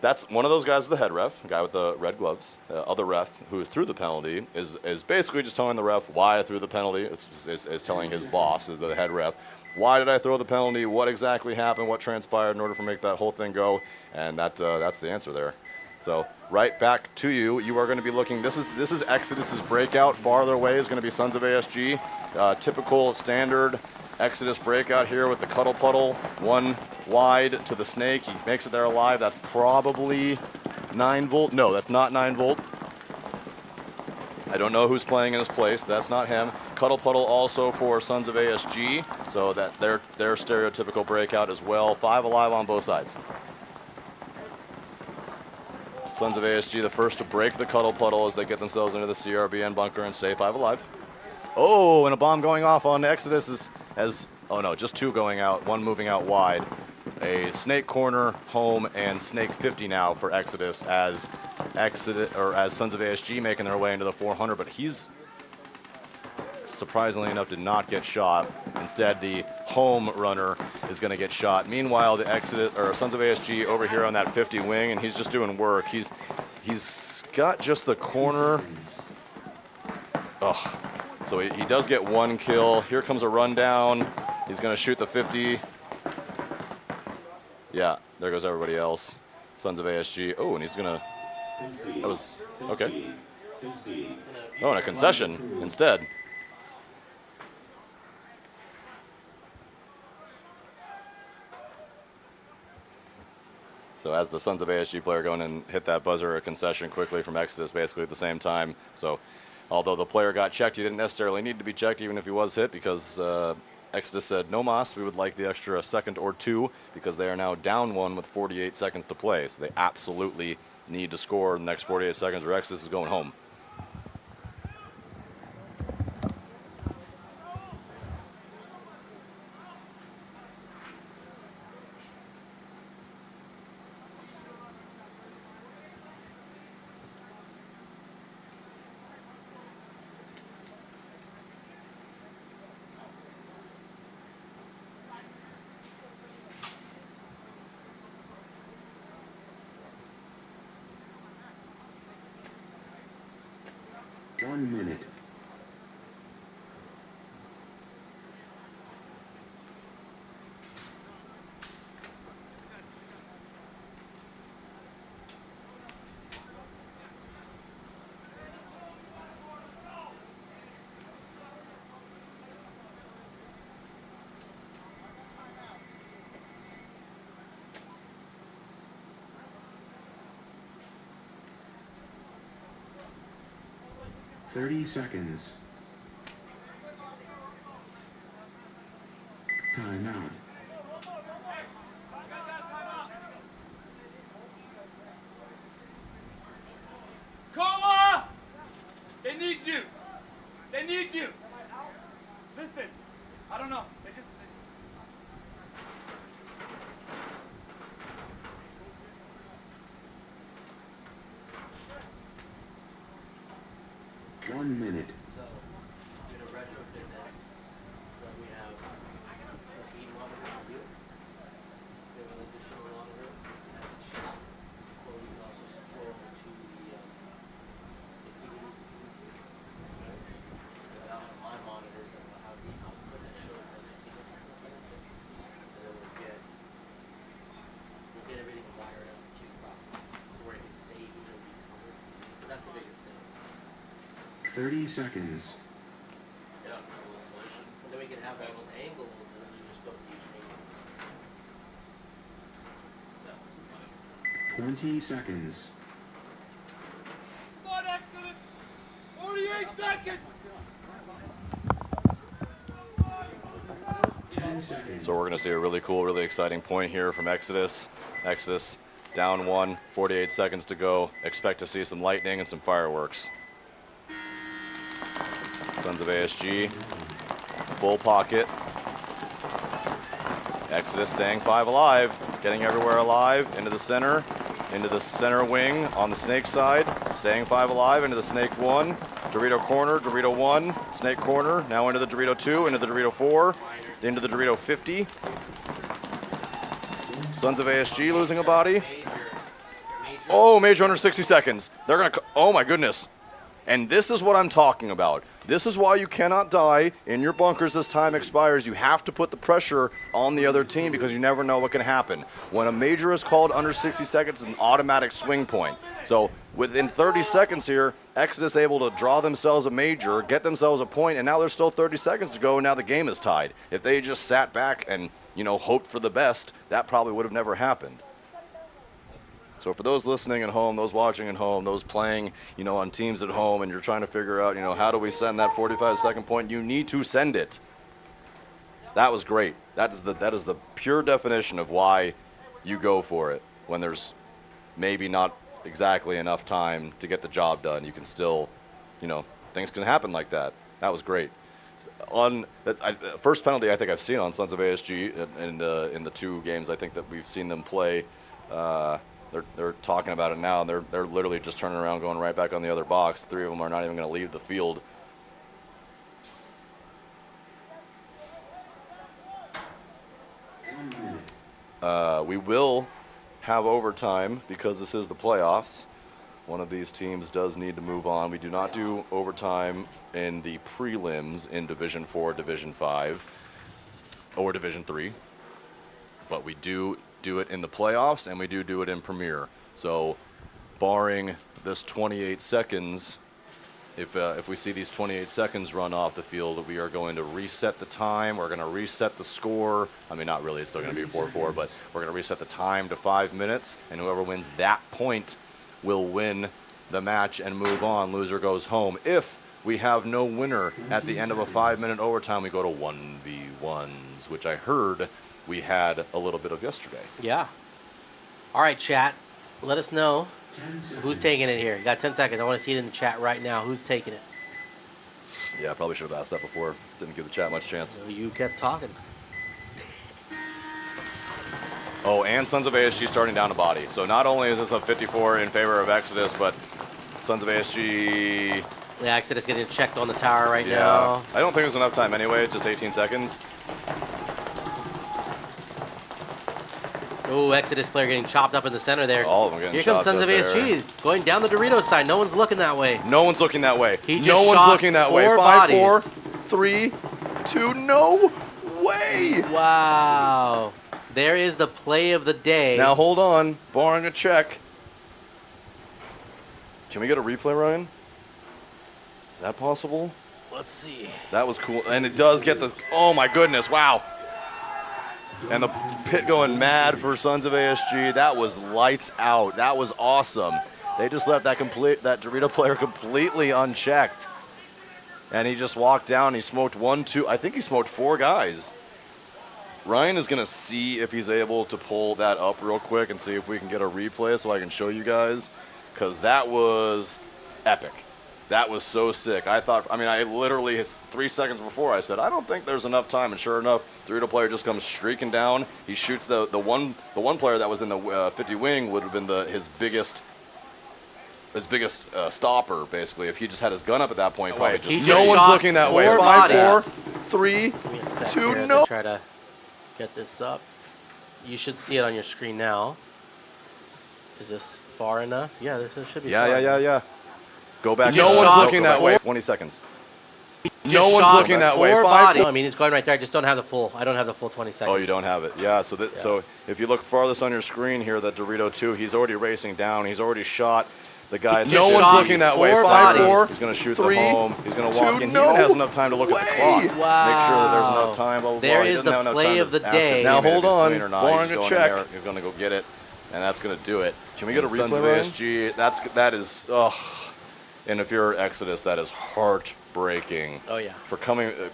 That's one of those guys, the head ref, the guy with the red gloves. Other ref who threw the penalty is basically just telling the ref why I threw the penalty. Is telling his boss, is the head ref, why did I throw the penalty? What exactly happened? What transpired in order to make that whole thing go? And that's the answer there. So right back to you. You are going to be looking. This is Exodus's breakout. Farther away is going to be Sons of ASG. Typical standard Exodus breakout here with the cuddle puddle, 1 wide to the snake. He makes it there alive. That's probably 9 volt. No, that's not 9 volt. I don't know who's playing in his place. That's not him. Cuddle puddle also for Sons of ASG. So that their stereotypical breakout as well. 5 alive on both sides. Sons of ASG the first to break the cuddle puddle as they get themselves into the CRBN bunker and stay 5 alive. Oh, and a bomb going off on Exodus oh no, just 2 going out, 1 moving out wide. A snake corner, home, and snake 50 now for Exodus as Sons of ASG making their way into the 400, but he's surprisingly enough, did not get shot. Instead, the home runner is going to get shot. Meanwhile, the Sons of ASG over here on that 50 wing, and he's just doing work. He's got just the corner. Oh, so he does get one kill. Here comes a rundown. He's going to shoot the 50. Yeah, there goes everybody else. Sons of ASG. Oh, and he's going to. That was okay. Oh, and a concession instead. So as the Sons of ASG player going and hit that buzzer, a concession quickly from Exodus basically at the same time. So although the player got checked, he didn't necessarily need to be checked even if he was hit, because Exodus said, no mas, we would like the extra second or two, because they are now down one with 48 seconds to play. So they absolutely need to score in the next 48 seconds or Exodus is going home. One minute. Thirty seconds. Timeout. Koa! They need you. They need you. Listen, I don't know. They just. One minute. So, I'm going to retrofit this. But we have a feed monitor here. We have an additional monitor at the shop, where we can also scroll to the PDs if you need to. But I'll have my monitors and I'll have the output that shows every single thing. And then we'll get everything wired up to where it can stay even and be covered. Because that's the biggest thing. 30 seconds. Yeah, insulation. And then we can have all those angles, and then you just go to each angle. That's 20 seconds. Come on, Exodus! 48 seconds! 10 seconds. So we're going to see a really cool, really exciting point here from Exodus. Exodus down one, 48 seconds to go. Expect to see some lightning and some fireworks. Sons of ASG, full pocket. Exodus staying 5 alive, getting everywhere alive, into the center wing on the snake side, staying 5 alive, into the snake 1, Dorito corner, Dorito 1, snake corner, now into the Dorito 2, into the Dorito 4, into the Dorito 50. Sons of ASG losing a body. Oh, major under 60 seconds. They're going to, oh my goodness. And this is what I'm talking about. This is why you cannot die in your bunkers as time expires. You have to put the pressure on the other team because you never know what can happen. When a major is called under 60 seconds, it's an automatic swing point. So within 30 seconds here, Exodus able to draw themselves a major, get themselves a point, and now there's still 30 seconds to go, and now the game is tied. If they just sat back and, hoped for the best, that probably would have never happened. So for those listening at home, those watching at home, those playing, on teams at home, and you're trying to figure out, how do we send that 45-second point, you need to send it. That was great. That is the pure definition of why you go for it when there's maybe not exactly enough time to get the job done. You can still, things can happen like that. That was great. First penalty I think I've seen on Sons of ASG in the 2 games I think that we've seen them play. They're talking about it now, and they're literally just turning around, going right back on the other box. 3 of them are not even going to leave the field. We will have overtime because this is the playoffs. One of these teams does need to move on. We do not do overtime in the prelims in Division 4, Division 5, or Division 3. But we do it in the playoffs, and we do it in Premier. So barring this 28 seconds, if we see these 28 seconds run off the field, we are going to reset the time. We're going to reset the score. I mean, not really. It's still going to be 4-4, but we're going to reset the time to 5 minutes, and whoever wins that point will win the match and move on. Loser goes home. If we have no winner at the end of a 5-minute overtime, we go to 1v1s, which I heard we had a little bit of yesterday. Yeah. All right, chat. Let us know who's taking it here. You got 10 seconds. I want to see it in the chat right now. Who's taking it? Yeah, I probably should have asked that before. Didn't give the chat much chance. So you kept talking. Oh, and Sons of ASG starting down to body. So not only is this a 54 in favor of Exodus, but Sons of ASG... Yeah, Exodus getting checked on the tower right now. I don't think there's enough time anyway. It's just 18 seconds. Oh, Exodus player getting chopped up in the center there. All of them getting Here comes chopped Sons up of ASG going down the Doritos side. No one's looking that way. No one's looking that way. He just no one's shot looking that way. 4 5, bodies. 4, 3, 2, no way. Wow. There is the play of the day. Now hold on, barring a check. Can we get a replay, Ryan? Is that possible? Let's see. That was cool. And it does get the, oh my goodness, wow. And the pit going mad for Sons of ASG. That was lights out. That was awesome. They just left that Dorito player completely unchecked. And he just walked down. He smoked 1, 2. I think he smoked 4 guys. Ryan is going to see if he's able to pull that up real quick and see if we can get a replay so I can show you guys. Because that was epic. That was so sick. I thought, I mean, I literally, 3 seconds before, I said, I don't think there's enough time. And sure enough, Dorito player just comes streaking down. He shoots the one player that was in the 50 wing would have been his biggest stopper, basically. If he just had his gun up at that point, probably just. No one's looking that way. 5, 4, 3, 2, no. Try to get this up. You should see it on your screen now. Is this far enough? Yeah, this should be. Yeah. Go back. No one's looking that way. 20 seconds. No one's looking that way. 5, 4. I mean, it's going right there. I just don't have the full. I don't have the full 20 seconds. Oh, you don't have it. Yeah. So if you look farthest on your screen here, that Dorito 2, he's already racing down. He's already shot the guy. No one's looking that way. 5, 4. He's going to shoot 3, the home. He's going to walk in. No he even has enough time to look at the clock. Wow. Make sure that there's enough time. Blah, blah, there blah. is the play of the day. Now hold on. Barring a check. He's going to go get it, and that's going to do it. Can we get a replay? Sons of ASG. That is. And if you're Exodus, that is heartbreaking. Oh yeah. For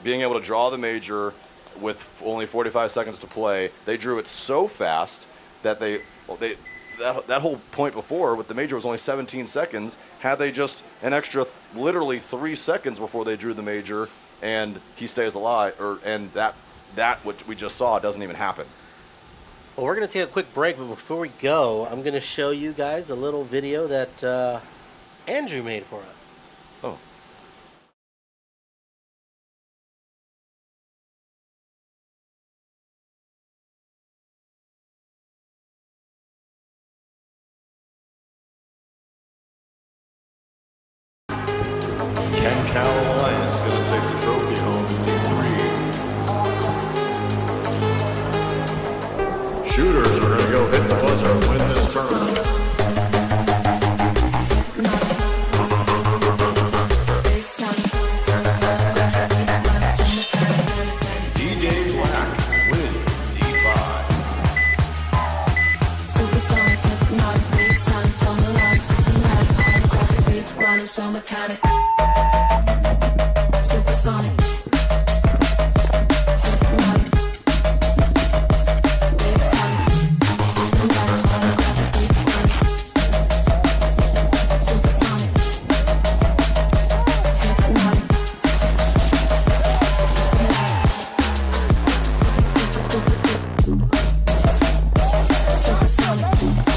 being able to draw the major with only 45 seconds to play, they drew it so fast that that whole point before with the major was only 17 seconds. Had they just an extra literally 3 seconds before they drew the major, and he stays alive, and that what we just saw doesn't even happen. Well, we're gonna take a quick break, but before we go, I'm gonna show you guys a little video that Andrew made for us. Oh. Ken Caroline is going to take the trophy home in 3. Shooters are going to go hit the buzzer and win this tournament. So mechanic, supersonic, hypnotic, bassonic, systematic, holographically chronic, supersonic, hypnotic, supersonic, hypnotic.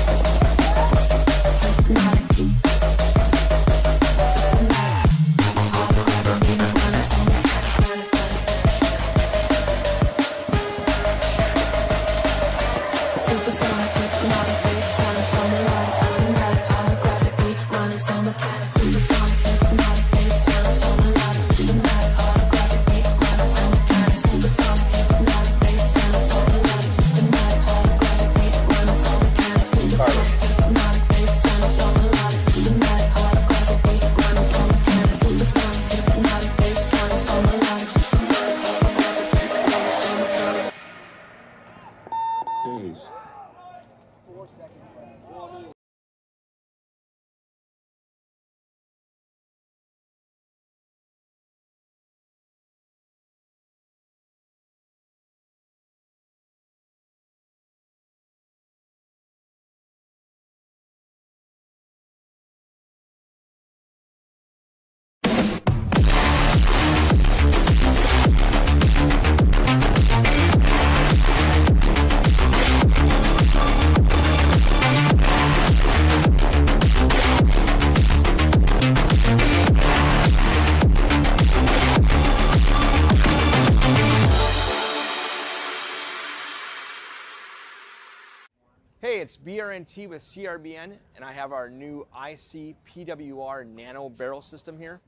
it's BRNT with CRBN, and I have our new IC PWR Nano Barrel System here.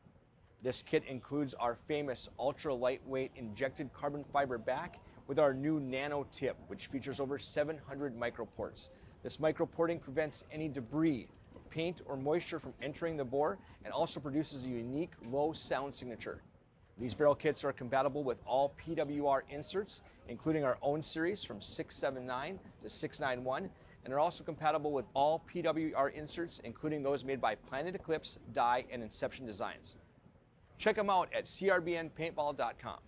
This kit includes our famous ultra lightweight injected carbon fiber back with our new nano tip, which features over 700 microports. This microporting prevents any debris, paint, or moisture from entering the bore and also produces a unique low sound signature. These barrel kits are compatible with all PWR inserts, including our own series from 679 to 691, and are also compatible with all PWR inserts, including those made by Planet Eclipse, Dye, and Inception Designs. Check them out at crbnpaintball.com.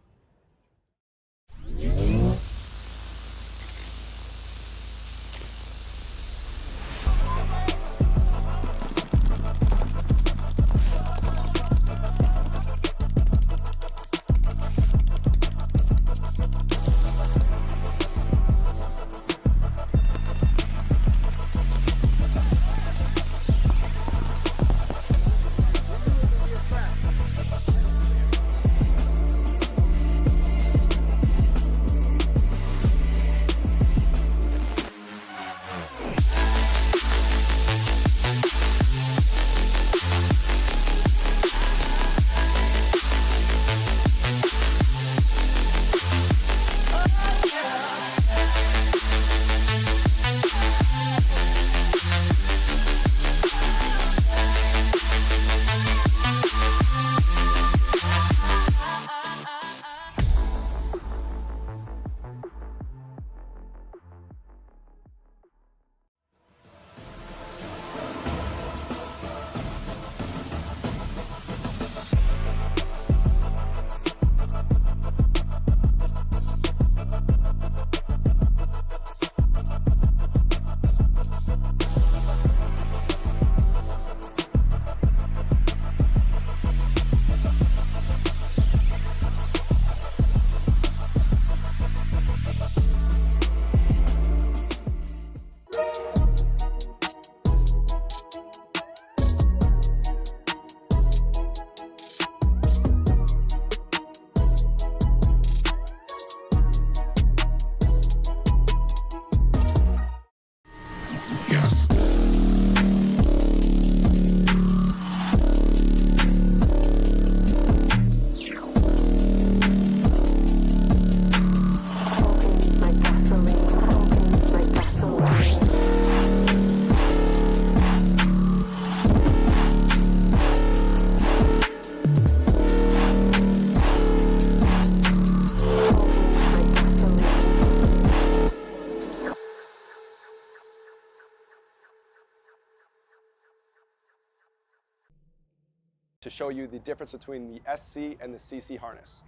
To show you the difference between the SC and the CC harness.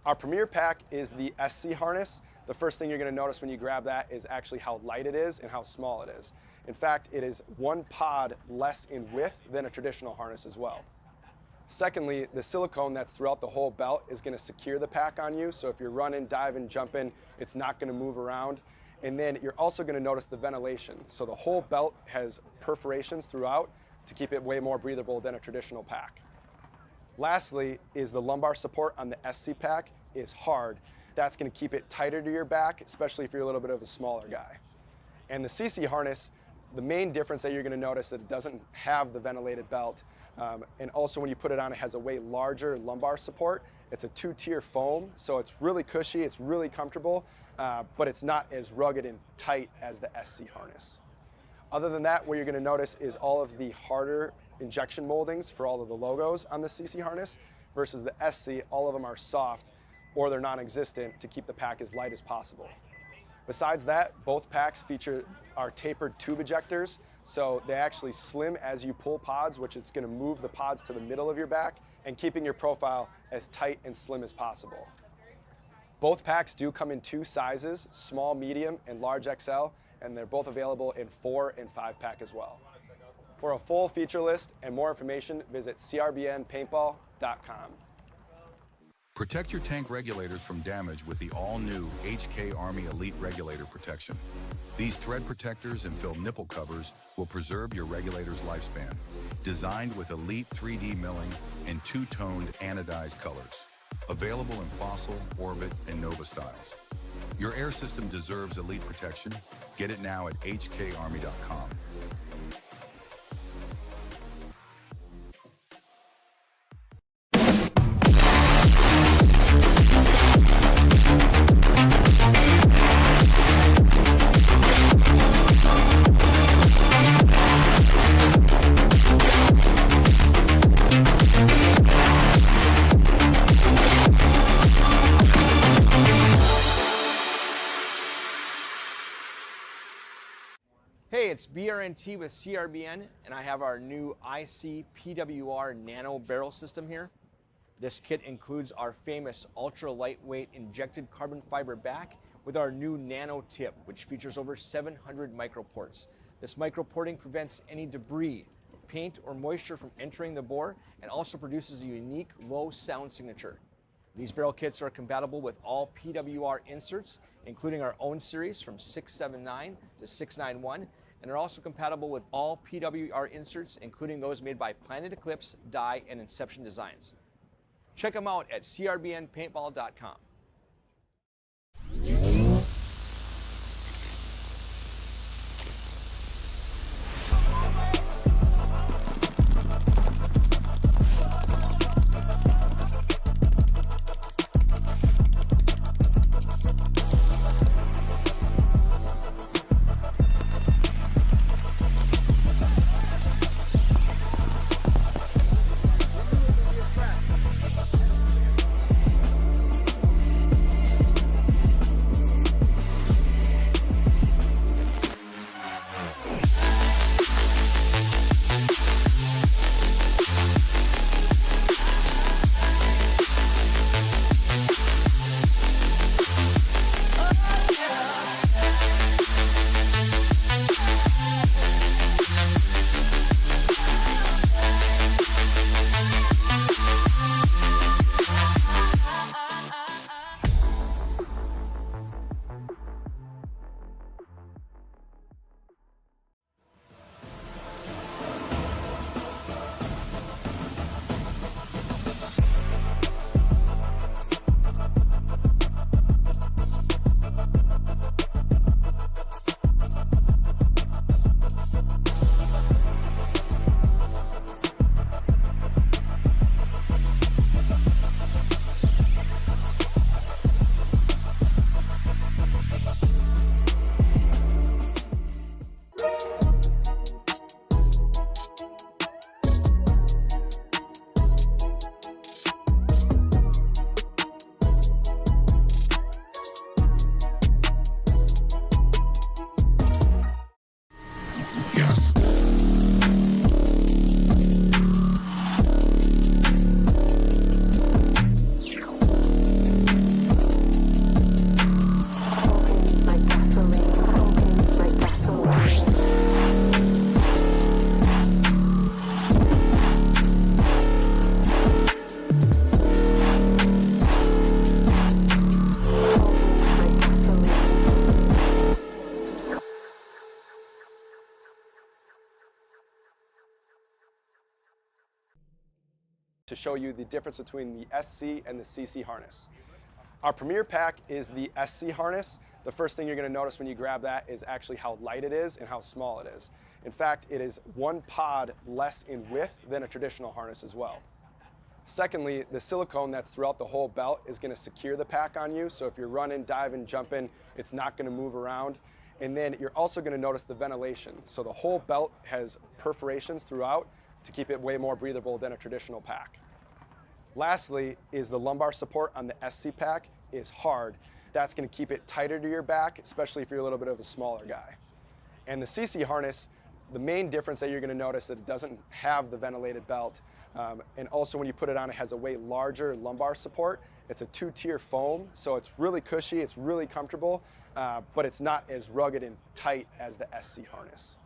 Our premier pack is the SC harness. The first thing you're going to notice when you grab that is actually how light it is and how small it is. In fact, it is one pod less in width than a traditional harness as well. Secondly, the silicone that's throughout the whole belt is going to secure the pack on you, so if you're running, diving, jumping, it's not going to move around. And then you're also going to notice the ventilation. So the whole belt has perforations throughout to keep it way more breathable than a traditional pack. Lastly is the lumbar support on the SC pack is hard. That's going to keep it tighter to your back, especially if you're a little bit of a smaller guy. And the CC harness, the main difference that you're going to notice is that it doesn't have the ventilated belt. And also when you put it on, it has a way larger lumbar support. It's a 2-tier foam, so it's really cushy, it's really comfortable, but it's not as rugged and tight as the SC harness. Other than that, what you're going to notice is all of the harder injection moldings for all of the logos on the CC harness versus the SC, all of them are soft or they're non-existent to keep the pack as light as possible. Besides that, both packs feature our tapered tube ejectors, so they actually slim as you pull pods, which is going to move the pods to the middle of your back and keeping your profile as tight and slim as possible. Both packs do come in 2 sizes, small, medium, and large XL, and they're both available in 4 and 5 pack as well. For a full feature list and more information, visit crbnpaintball.com. Protect your tank regulators from damage with the all-new HK Army Elite Regulator Protection. These thread protectors and fill nipple covers will preserve your regulator's lifespan. Designed with elite 3D milling and 2-toned anodized colors. Available in Fossil, Orbit, and Nova styles. Your air system deserves elite protection. Get it now at hkarmy.com. Hey, it's BRNT with CRBN, and I have our new IC PWR Nano Barrel System here. This kit includes our famous ultra lightweight injected carbon fiber back with our new nano tip, which features over 700 microports. This microporting prevents any debris, paint, or moisture from entering the bore and also produces a unique low sound signature. These barrel kits are compatible with all PWR inserts, including our own series from 679 to 691, and are also compatible with all PWR inserts, including those made by Planet Eclipse, Dye, and Inception Designs. Check them out at crbnpaintball.com. To show you the difference between the SC and the CC harness. Our premier pack is the SC harness. The first thing you're going to notice when you grab that is actually how light it is and how small it is. In fact, it is one pod less in width than a traditional harness as well. Secondly, the silicone that's throughout the whole belt is going to secure the pack on you, so if you're running, diving, jumping, it's not going to move around. And then you're also going to notice the ventilation. So the whole belt has perforations throughout to keep it way more breathable than a traditional pack. Lastly is the lumbar support on the SC pack is hard. That's going to keep it tighter to your back, especially if you're a little bit of a smaller guy. And the CC harness, the main difference that you're going to notice that it doesn't have the ventilated belt, and also when you put it on, it has a way larger lumbar support. It's a two-tier foam, so it's really cushy, it's really comfortable, but it's not as rugged and tight as the SC harness.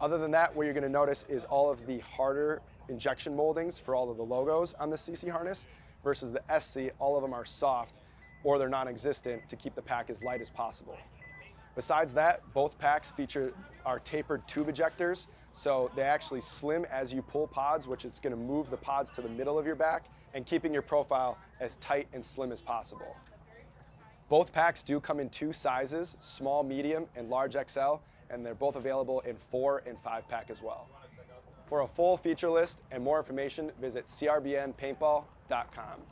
Other than that, what you're going to notice is all of the harder injection moldings for all of the logos on the CC harness versus the SC, all of them are soft or they're non-existent to keep the pack as light as possible. Besides that, both packs feature our tapered tube ejectors, so they actually slim as you pull pods, which is going to move the pods to the middle of your back and keeping your profile as tight and slim as possible. Both packs do come in 2 sizes, small, medium, and large XL, and they're both available in 4 and 5 pack as well. For a full feature list and more information, visit crbnpaintball.com.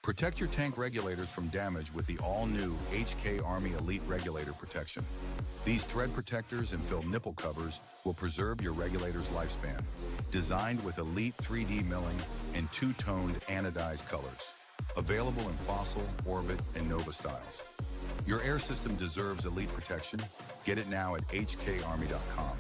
Protect your tank regulators from damage with the all-new HK Army Elite Regulator Protection. These thread protectors and fill nipple covers will preserve your regulator's lifespan. Designed with elite 3D milling and 2-toned anodized colors. Available in Fossil, Orbit, and Nova styles. Your air system deserves elite protection. Get it now at hkarmy.com.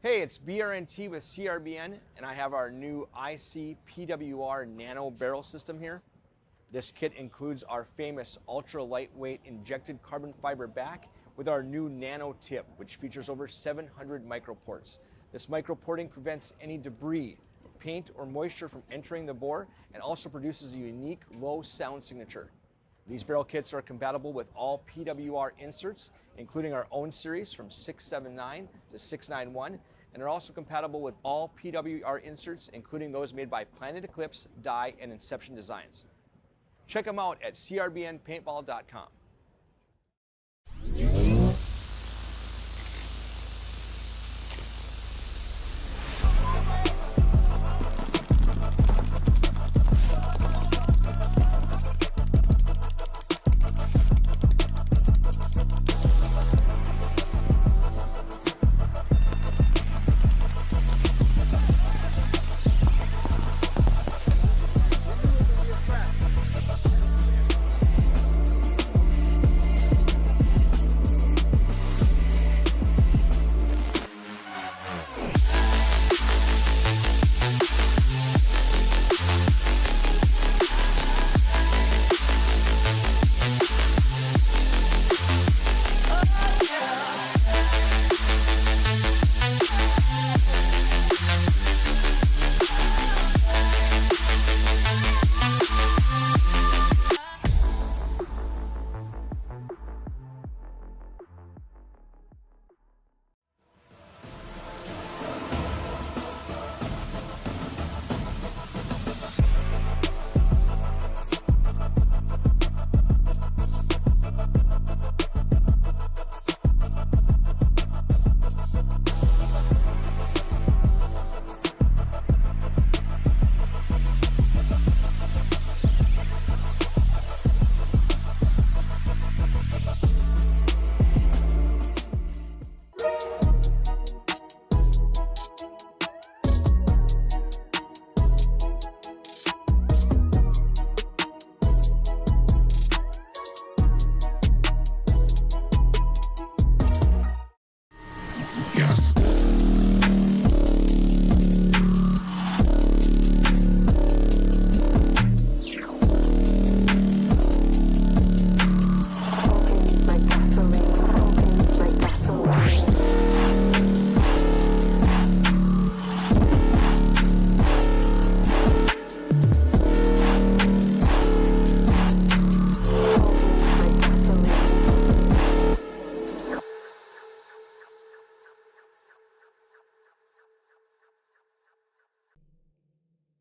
Hey, it's BRNT with CRBN, and I have our new IC PWR Nano Barrel System here. This kit includes our famous ultra lightweight injected carbon fiber back with our new nano tip, which features over 700 microports. This microporting prevents any debris, paint, or moisture from entering the bore and also produces a unique low sound signature. These barrel kits are compatible with all PWR inserts, including our own series from 679 to 691, and are also compatible with all PWR inserts, including those made by Planet Eclipse, Dye, and Inception Designs. Check them out at crbnpaintball.com.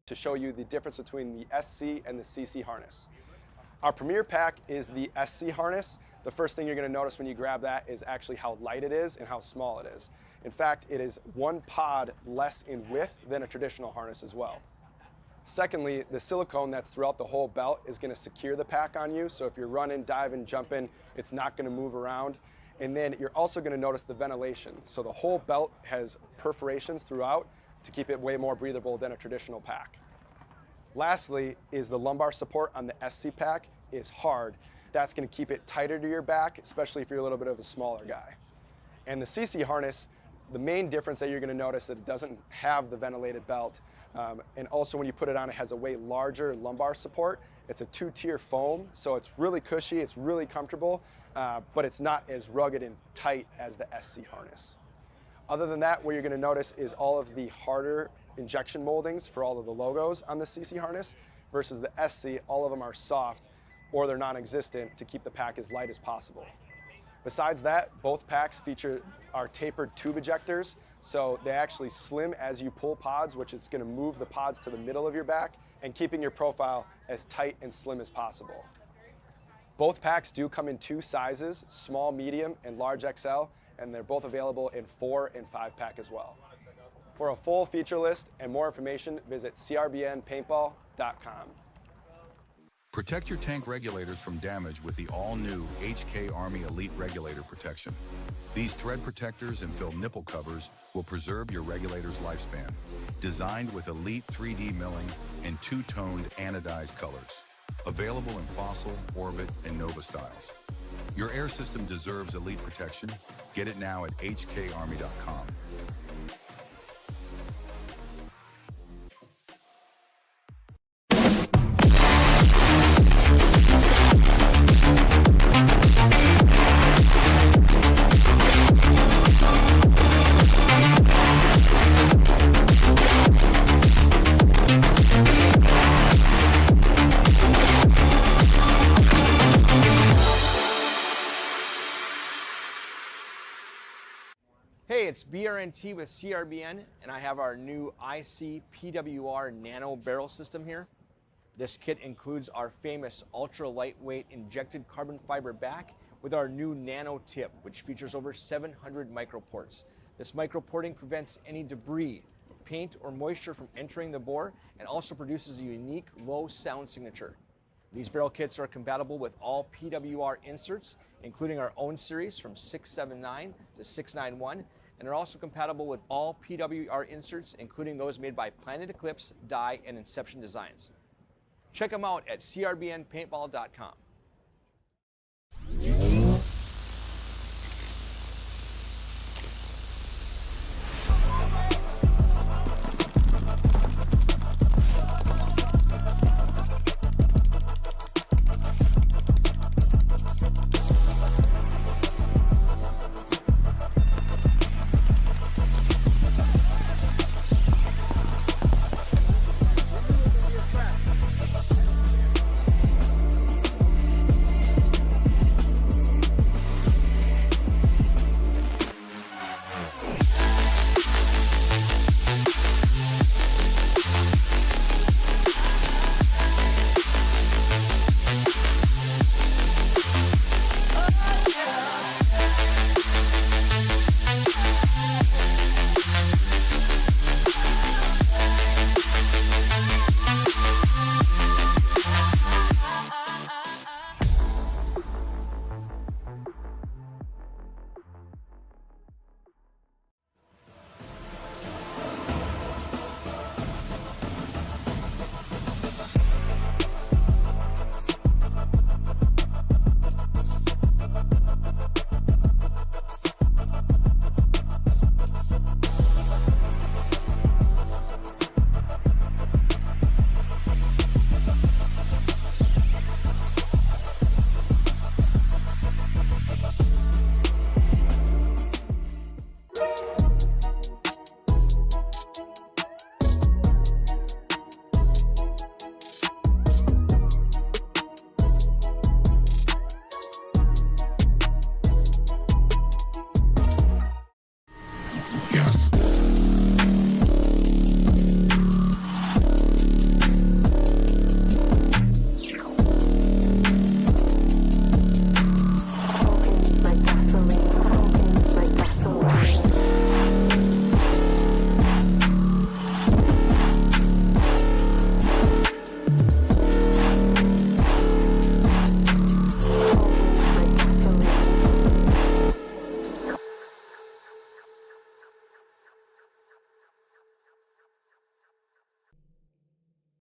To show you the difference between the SC and the CC harness. Our premier pack is the SC harness. The first thing you're going to notice when you grab that is actually how light it is and how small it is. In fact, it is 1 pod less in width than a traditional harness as well. Secondly, the silicone that's throughout the whole belt is going to secure the pack on you, so if you're running, diving, jumping, it's not going to move around. And then you're also going to notice the ventilation. So the whole belt has perforations throughout to keep it way more breathable than a traditional pack. Lastly is the lumbar support on the SC pack is hard. That's going to keep it tighter to your back, especially if you're a little bit of a smaller guy. And the CC harness The main difference that you're going to notice that it doesn't have the ventilated belt, and also when you put it on, it has a way larger lumbar support. It's a 2-tier foam, so it's really cushy, it's really comfortable, but it's not as rugged and tight as the SC harness. Other than that, what you're going to notice is all of the harder injection moldings for all of the logos on the CC harness versus the SC, all of them are soft or they're non-existent to keep the pack as light as possible. Besides that, both packs feature our tapered tube ejectors, so they actually slim as you pull pods, which is going to move the pods to the middle of your back and keeping your profile as tight and slim as possible. Both packs do come in 2 sizes, small, medium, and large XL, and they're both available in 4 and 5 pack as well. For a full feature list and more information, visit crbnpaintball.com. Protect your tank regulators from damage with the all-new HK Army Elite Regulator Protection. These thread protectors and fill nipple covers will preserve your regulator's lifespan. Designed with elite 3D milling and 2-toned anodized colors. Available in Fossil, Orbit, and Nova styles. Your air system deserves elite protection. Get it now at hkarmy.com. Hey, it's BRNT with CRBN, and I have our new IC PWR Nano Barrel System here. This kit includes our famous ultra lightweight injected carbon fiber back with our new Nano Tip, which features over 700 microports. This microporting prevents any debris, paint, or moisture from entering the bore and also produces a unique low sound signature. These barrel kits are compatible with all PWR inserts, including our own series from 679 to 691, and are also compatible with all PWR inserts, including those made by Planet Eclipse, Dye, and Inception Designs. Check them out at crbnpaintball.com.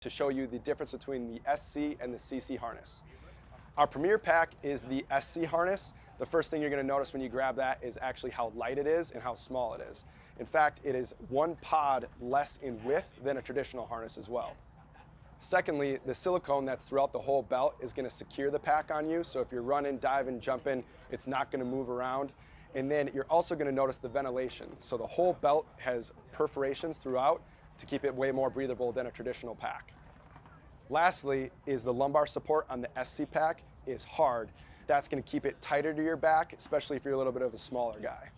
To show you the difference between the SC and the CC harness. Our premier pack is the SC harness. The first thing you're going to notice when you grab that is actually how light it is and how small it is. In fact, it is 1 pod less in width than a traditional harness as well. Secondly, the silicone that's throughout the whole belt is going to secure the pack on you, so if you're running, diving, jumping, it's not going to move around. And then you're also going to notice the ventilation. So the whole belt has perforations throughout to keep it way more breathable than a traditional pack. Lastly is the lumbar support on the SC pack is hard. That's going to keep it tighter to your back, especially if you're a little bit of a smaller guy.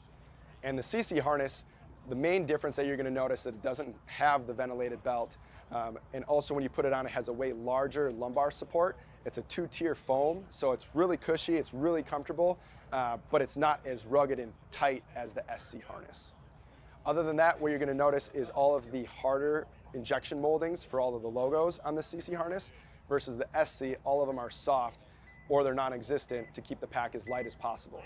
And the CC harness, the main difference that you're going to notice is that it doesn't have the ventilated belt. And also when you put it on, it has a way larger lumbar support. It's a 2-tier foam, so it's really cushy, it's really comfortable, but it's not as rugged and tight as the SC harness. Other than that, what you're going to notice is all of the harder injection moldings for all of the logos on the CC harness versus the SC, all of them are soft or they're non-existent to keep the pack as light as possible.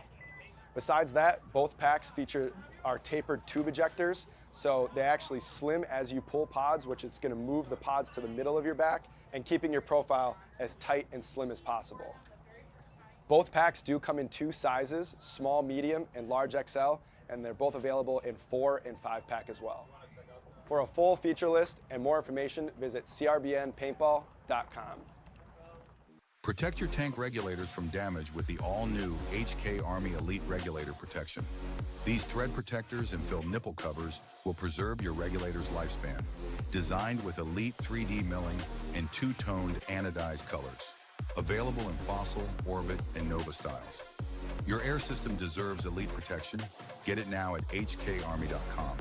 Besides that, both packs feature our tapered tube ejectors, so they actually slim as you pull pods, which is going to move the pods to the middle of your back and keeping your profile as tight and slim as possible. Both packs do come in 2 sizes, small, medium, and large XL, and they're both available in 4 and 5 pack as well. For a full feature list and more information, visit crbnpaintball.com. Protect your tank regulators from damage with the all-new HK Army Elite Regulator Protection. These thread protectors and fill nipple covers will preserve your regulator's lifespan. Designed with elite 3D milling and 2-toned anodized colors. Available in Fossil, Orbit, and Nova styles. Your air system deserves elite protection. Get it now at hkarmy.com.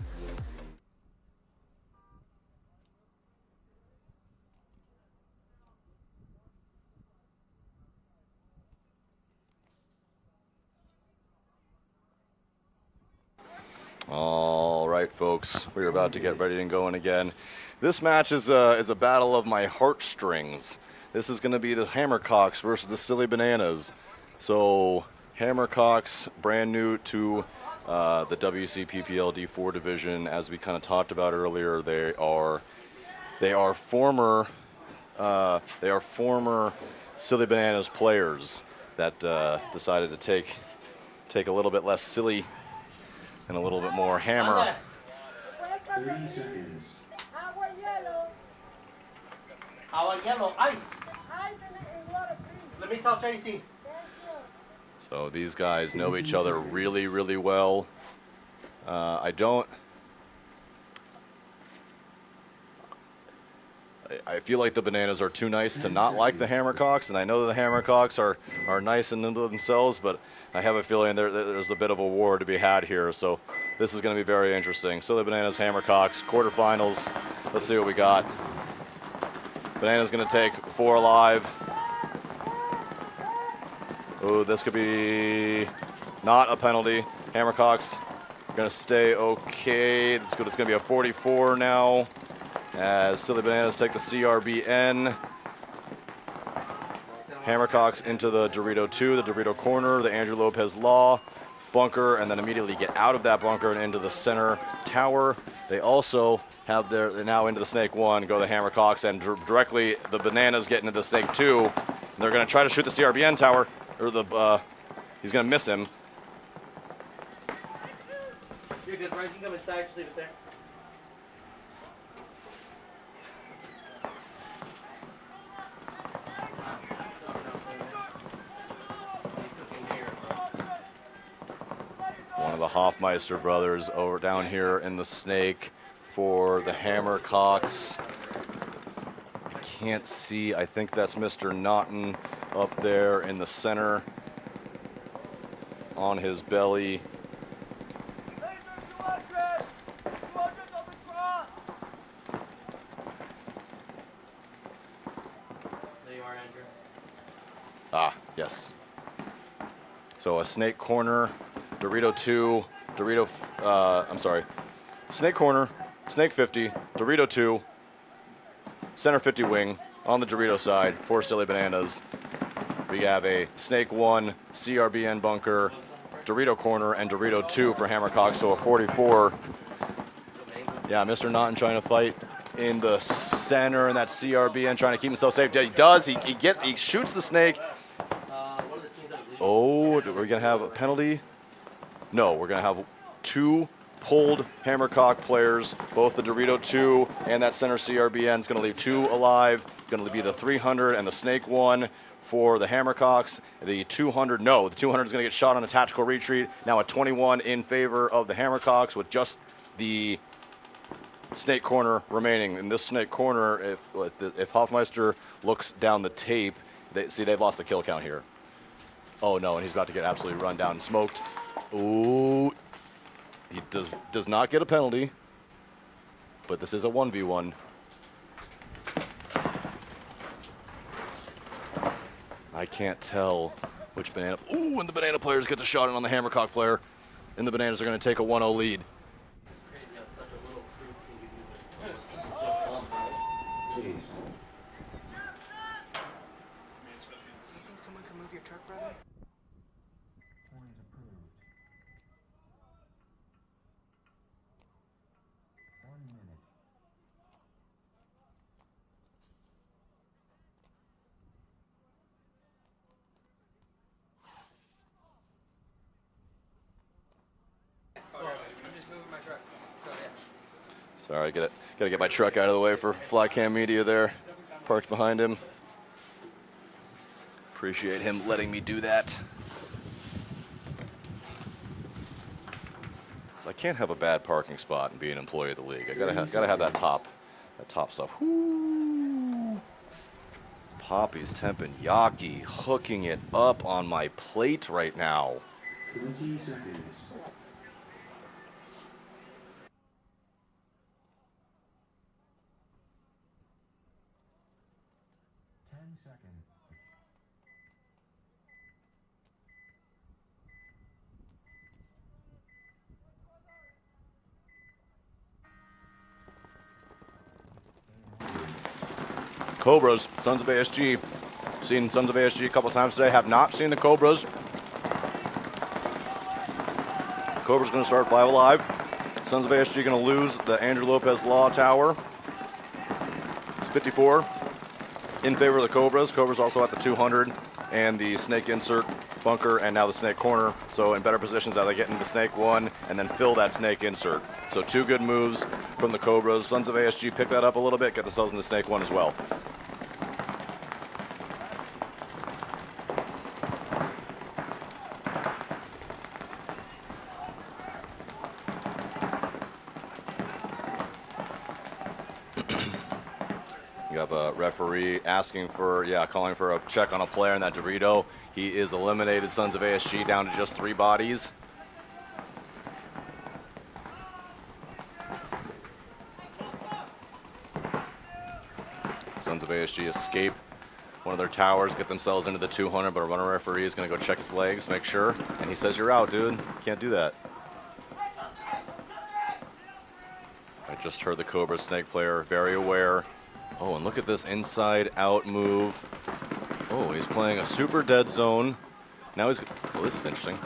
All right, folks, we're about to get ready and going again. This match is a battle of my heartstrings. This is going to be the Hammercocks versus the Silly Bananas. So Hammercocks, brand new to the WCPPL D4 division, as we kind of talked about earlier. They are former Silly Bananas players that decided to take a little bit less silly and a little bit more hammer. 30 seconds. Agua yellow. Our yellow ice. Ice and water, please. Let me tell Tracy. Thank you. So these guys know each other really, really well. I feel like the Bananas are too nice to not like the Hammercocks, and I know the Hammercocks are nice in themselves, but I have a feeling there's a bit of a war to be had here. So this is going to be very interesting. Silly Bananas, Hammercocks, quarterfinals. Let's see what we got. Banana's going to take 4 alive. Oh, this could be not a penalty. Hammercocks going to stay okay. It's good. It's going to be a 44 now, as Silly Bananas take the CRBN. Hammercocks into the Dorito 2, the Dorito corner, the Andrew Lopez Law bunker, and then immediately get out of that bunker and into the center tower. They also have they're now into the Snake 1, go the Hammercocks, and directly the Bananas get into the Snake 2. And they're going to try to shoot the CRBN tower, or he's going to miss him. You're good, Brian. You can come inside. Just leave it there. One of the Hoffmeister brothers over down here in the Snake for the Hammercocks. I can't see. I think that's Mr. Naughton up there in the center on his belly. There you are, Andrew. Ah, yes. So a Snake corner, Dorito 2, Snake corner, Snake 50, Dorito 2, center 50 wing on the Dorito side for Silly Bananas. We have a Snake 1, CRBN bunker, Dorito corner, and Dorito 2 for Hammercock, so a 44. Yeah, Mr. Naughton trying to fight in the center, and that CRBN trying to keep himself safe. Yeah, he does. He shoots the Snake. Oh, are we going to have a penalty? No, we're going to have 2 pulled Hammercock players. Both the Dorito 2 and that center CRBN is going to leave 2 alive. Going to be the 300 and the Snake 1 for the Hammercocks. The 200, no, the 200 is going to get shot on a tactical retreat. Now a 21 in favor of the Hammercocks with just the Snake corner remaining. In this Snake corner, if Hoffmeister looks down the tape, they've lost the kill count here. Oh no, and he's about to get absolutely run down and smoked. Ooh, he does not get a penalty, but this is a 1v1. I can't tell which banana. Ooh, and the banana players get the shot in on the Hammercock player, and the bananas are going to take a 1-0 lead. Please. Do you think someone can move your truck, brother? Point approved. 1 minute. I'm just moving my truck. So yeah. Sorry, gotta get my truck out of the way for Flycam Media there. Parked behind him. Appreciate him letting me do that. So I can't have a bad parking spot and be an employee of the league. I gotta have that top stuff. Woo. Poppy's Teppanyaki hooking it up on my plate right now. 20 seconds. Cobras, Sons of ASG. Seen Sons of ASG a couple times today. Have not seen the Cobras. Cobras going to start 5 alive. Sons of ASG going to lose the Andrew Lopez Law Tower. It's 54 in favor of the Cobras. Cobras also at the 200 and the Snake insert bunker and now the Snake corner. So in better positions as they get into the Snake 1 and then fill that Snake insert. So 2 good moves from the Cobras. Sons of ASG pick that up a little bit, get themselves in the Snake 1 as well. You have a referee asking for, calling for a check on a player in that Dorito. He is eliminated. Sons of ASG down to just 3 bodies. Sons of ASG escape one of their towers, get themselves into the 200, but a runner referee is going to go check his legs, make sure, and he says, "You're out, dude. Can't do that." I just heard the Cobra Snake player very aware. Oh, and look at this inside out move. Oh, he's playing a super dead zone. Now he's, well, this is interesting.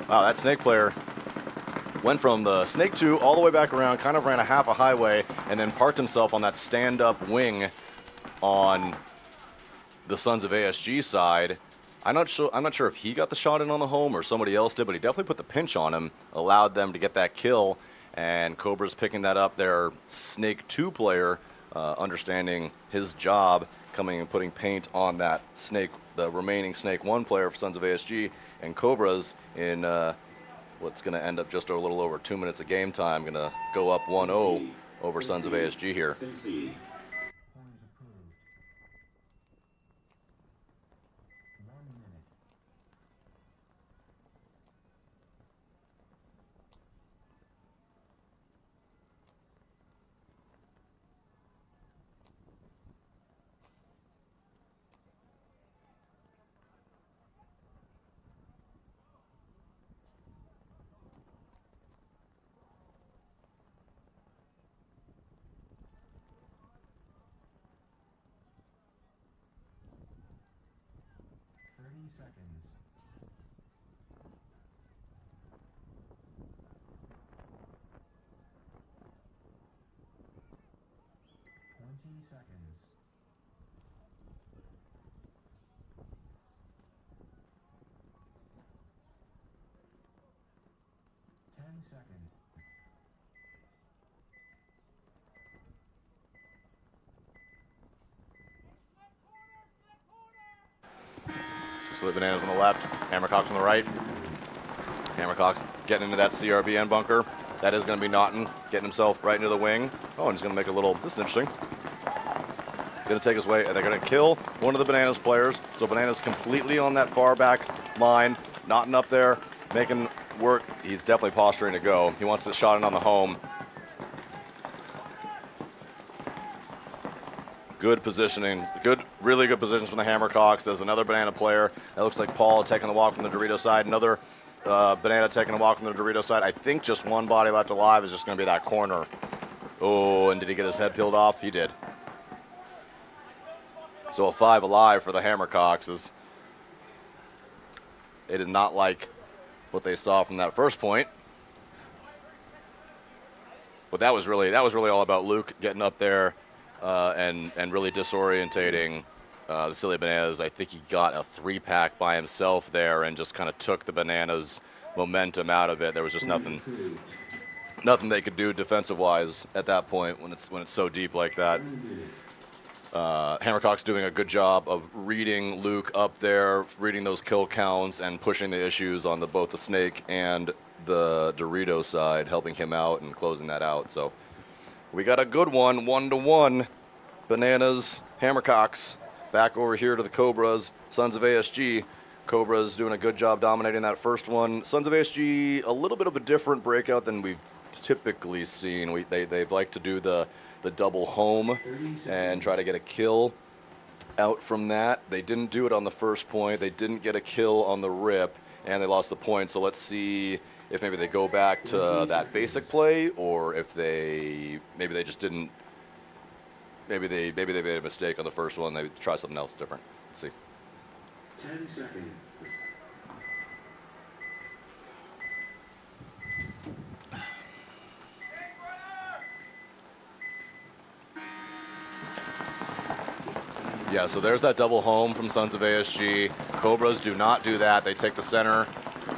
Wow, that Snake player went from the Snake 2 all the way back around, kind of ran a half a highway, and then parked himself on that stand-up wing on the Sons of ASG side. I'm not sure if he got the shot in on the home or somebody else did, but he definitely put the pinch on him, allowed them to get that kill, and Cobra's picking that up. Their Snake 2 player, understanding his job, coming and putting paint on that Snake, the remaining Snake 1 player for Sons of ASG, and Cobra's in what's going to end up just a little over 2 minutes of game time, going to go up 1-0 over Sons of ASG here. seconds. So the Bananas on the left, Hammercock's on the right. Hammercock's getting into that CRBN bunker. That is going to be Naughton getting himself right into the wing. Oh, and he's going to make a little, this is interesting. Going to take his way, and they're going to kill one of the Bananas players. So Bananas completely on that far back line. Naughton up there, making work. He's definitely posturing to go. He wants to shot in on the home. Good positioning, really good positions from the Hammercocks. There's another Banana player. That looks like Paul taking the walk from the Dorito side. Another Banana taking a walk from the Dorito side. I think just one body left alive is just going to be that corner. Oh, and did he get his head peeled off? He did. So a 5 alive for the Hammercocks is. They did not like what they saw from that first point. But that was really all about Luke getting up there and really disorientating the Silly Bananas. I think he got a 3-pack by himself there and just kind of took the Bananas' momentum out of it. There was just nothing they could do defensive-wise at that point when it's so deep like that. Hammercock's doing a good job of reading Luke up there, reading those kill counts, and pushing the issues on both the Snake and the Dorito side, helping him out and closing that out. So we got a good one, 1-1. Bananas, Hammercocks, back over here to the Cobras, Sons of ASG. Cobras doing a good job dominating that first one. Sons of ASG, a little bit of a different breakout than we've typically seen. They've liked to do the double home and try to get a kill out from that. They didn't do it on the first point. They didn't get a kill on the rip, and they lost the point. So let's see if maybe they go back to that basic play, or if maybe they just didn't. Maybe they made a mistake on the first one. They try something else different. Let's see. 10 seconds. Yeah, so there's that double home from Sons of ASG. Cobras do not do that. They take the center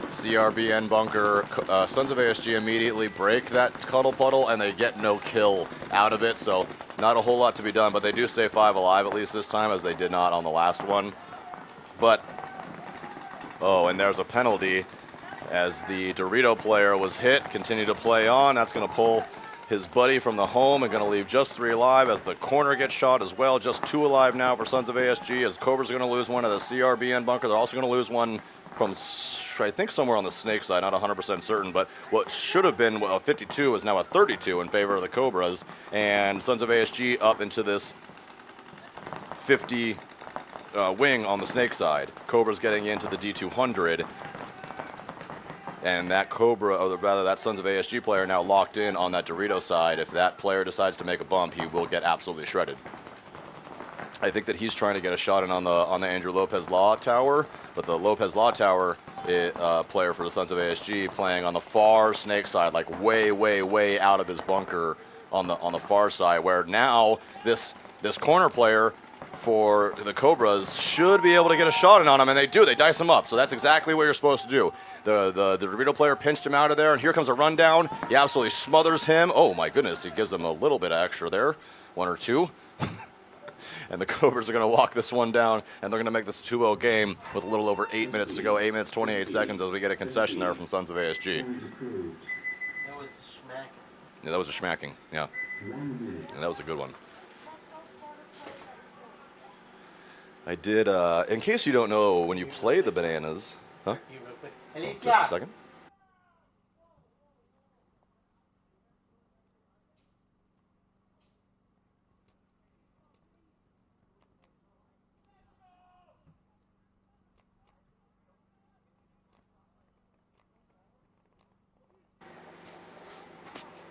CRBN bunker. Sons of ASG immediately break that cuddle puddle, and they get no kill out of it. So not a whole lot to be done, but they do stay 5 alive at least this time, as they did not on the last one. But, oh, and there's a penalty as the Dorito player was hit. Continue to play on. That's going to pull his buddy from the home and going to leave just 3 alive as the corner gets shot as well. Just 2 alive now for Sons of ASG, as Cobras are going to lose one of the CRBN bunker. They're also going to lose one from, I think, somewhere on the Snake side, not 100% certain, but what should have been a 52 is now a 32 in favor of the Cobras, and Sons of ASG up into this 50 wing on the Snake side. Cobras getting into the D200. And that Cobra, or rather that Sons of ASG player now locked in on that Dorito side. If that player decides to make a bump, he will get absolutely shredded. I think that he's trying to get a shot in on the Andrew Lopez Law Tower, but the Lopez Law Tower player for the Sons of ASG playing on the far Snake side, like way, way, way out of his bunker on the far side, where now this corner player for the Cobras should be able to get a shot in on him, and they do. They dice him up, so that's exactly what you're supposed to do. The Dorito player pinched him out of there, and here comes a rundown. He absolutely smothers him. Oh, my goodness. He gives him a little bit of extra there, 1 or 2. And the Cobras are going to walk this one down, and they're going to make this a 2-0 game with a little over 8 minutes to go, 8 minutes, 28 seconds, as we get a concession there from Sons of ASG. That was a schmacking. Yeah, that was a schmacking, yeah. And that was a good one. I did, in case you don't know, when you play the Bananas, huh? Oh, just a second.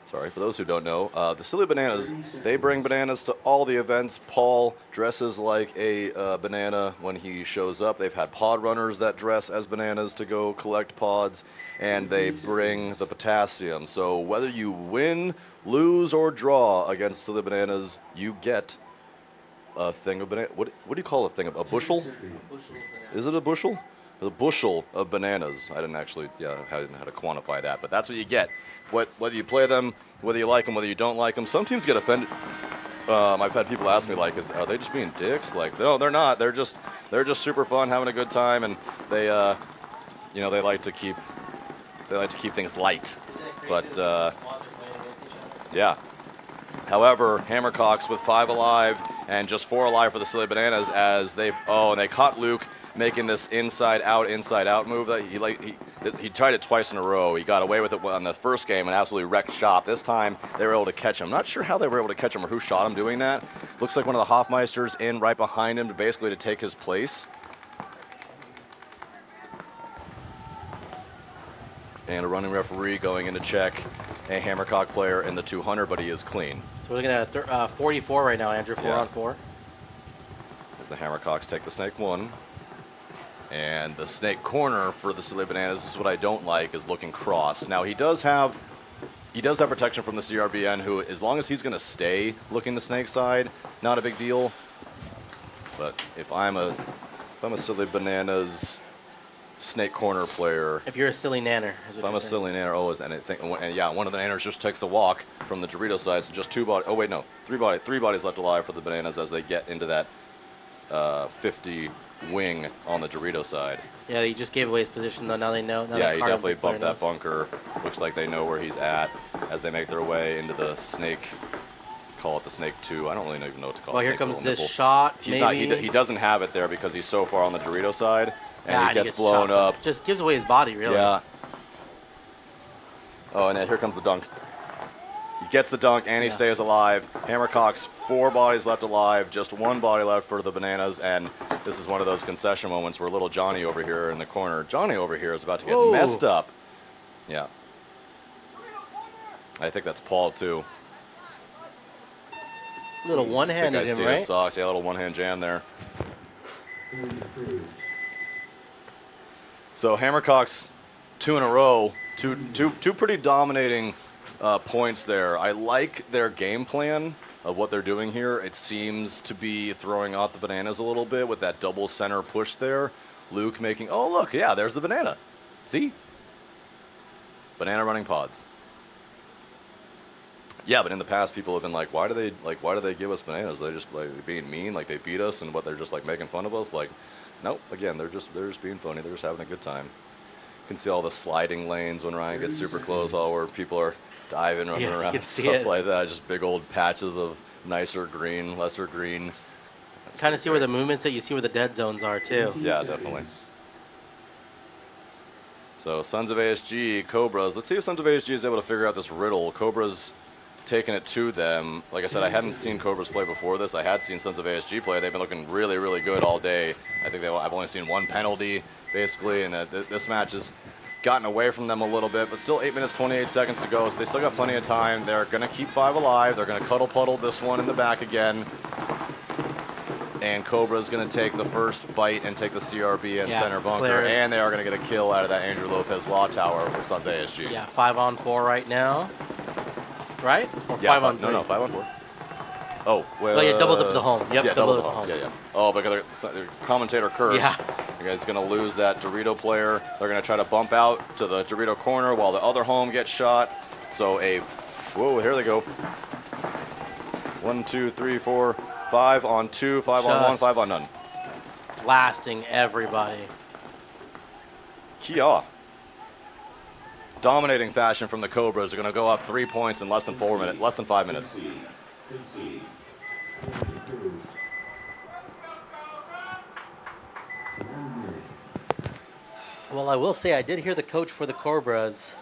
Sorry, for those who don't know, the Silly Bananas, they bring bananas to all the events. Paul dresses like a banana when he shows up. They've had pod runners that dress as bananas to go collect pods, and they bring the potassium. So whether you win, lose, or draw against Silly Bananas, you get a thing of banana. What do you call a thing? A bushel? A bushel of banana. Is it a bushel? the bushel of bananas. I didn't actually, I didn't know how to quantify that, but that's what you get. Whether you play them, whether you like them, whether you don't like them. Some teams get offended. I've had people ask me like, are they just being dicks? Like, no, they're not. They're just super fun, having a good time, and they, they like to keep things light. But yeah. However, Hammercocks with 5 alive and just 4 alive for the Silly Bananas as and they caught Luke making this inside out move that he tried it twice in a row. He got away with it on the first game and absolutely wrecked shop. This time they were able to catch him. Not sure how they were able to catch him or who shot him doing that. Looks like one of the Hoffmeisters in right behind him to take his place. And a running referee going in to check a Hammercock player in the 200, but he is clean. So we're looking at 44 right now, Andrew, 4 on 4. As the Hammercocks take the snake 1. And the snake corner for the Silly Bananas, this is what I don't like, is looking cross. Now he does have protection from the CRBN, who, as long as he's going to stay looking the snake side, not a big deal. But if I'm a Silly Bananas snake corner player, if you're a silly nanner, if I'm a silly nanner, one of the nanners just takes a walk from the Dorito side. So just 2 bodies. Oh wait, no, 3 bodies left alive for the Bananas as they get into that 50 wing on the Dorito side. Yeah, he just gave away his position though. Now they know. Yeah, he definitely bumped that bunker. Looks like they know where he's at as they make their way into the snake. Call it the snake 2. I don't really even know what to call it. Well, here comes this shot. He doesn't have it there because he's so far on the Dorito side, and he gets blown up. Just gives away his body, really. Yeah. Oh, and then here comes the dunk. He gets the dunk, and he stays alive. Hammercock's 4 bodies left alive, just 1 body left for the Bananas, and this is one of those concession moments where little Johnny over here in the corner, is about to get messed up. Yeah. I think that's Paul, too. Little one-handed him, right? Socks. Yeah, a little one-hand jam there. So Hammercock's 2 in a row, two pretty dominating points there. I like their game plan of what they're doing here. It seems to be throwing out the Bananas a little bit with that double center push there. Luke making, oh look, yeah, there's the banana. See? Banana running pods. Yeah, but in the past, people have been like, why do they give us bananas? They're just like being mean, like they beat us, and what they're just like making fun of us. Like, nope. Again, they're just being funny. They're just having a good time. You can see all the sliding lanes when Ryan gets super close, all where people are diving, running around, stuff like that. Just big old patches of nicer green, lesser green. Kind of see where the movements that you see where the dead zones are too. Yeah, definitely. So Sons of ASG, Cobras. Let's see if Sons of ASG is able to figure out this riddle. Cobras taking it to them. Like I said, I hadn't seen Cobras play before this. I had seen Sons of ASG play. They've been looking really, really good all day. I think I've only seen 1 penalty, basically, and this match has gotten away from them a little bit, but still 8 minutes, 28 seconds to go, so they still got plenty of time. They're going to keep 5 alive. They're going to cuddle puddle this one in the back again. And Cobra's going to take the first bite and take the CRB and center bunker, and they are going to get a kill out of that Andrew Lopez Law Tower for Sons ASG. Yeah, 5 on 4 right now. Right? Or yeah, 5 on 3? No, 5 on 4. Oh, well. Oh, yeah, double the home. Yep, yeah, double the home. Yeah. Oh, but the commentator curse. Yeah. You guys going to lose that Dorito player. They're going to try to bump out to the Dorito corner while the other home gets shot. So whoa, here they go. 1, 2, 3, 4, 5 on 2, 5 on 1, 5 on none. Blasting everybody. Kia. Dominating fashion from the Cobras. They're going to go up 3 points in less than 5 minutes. Well, I will say I did hear the coach for the Cobras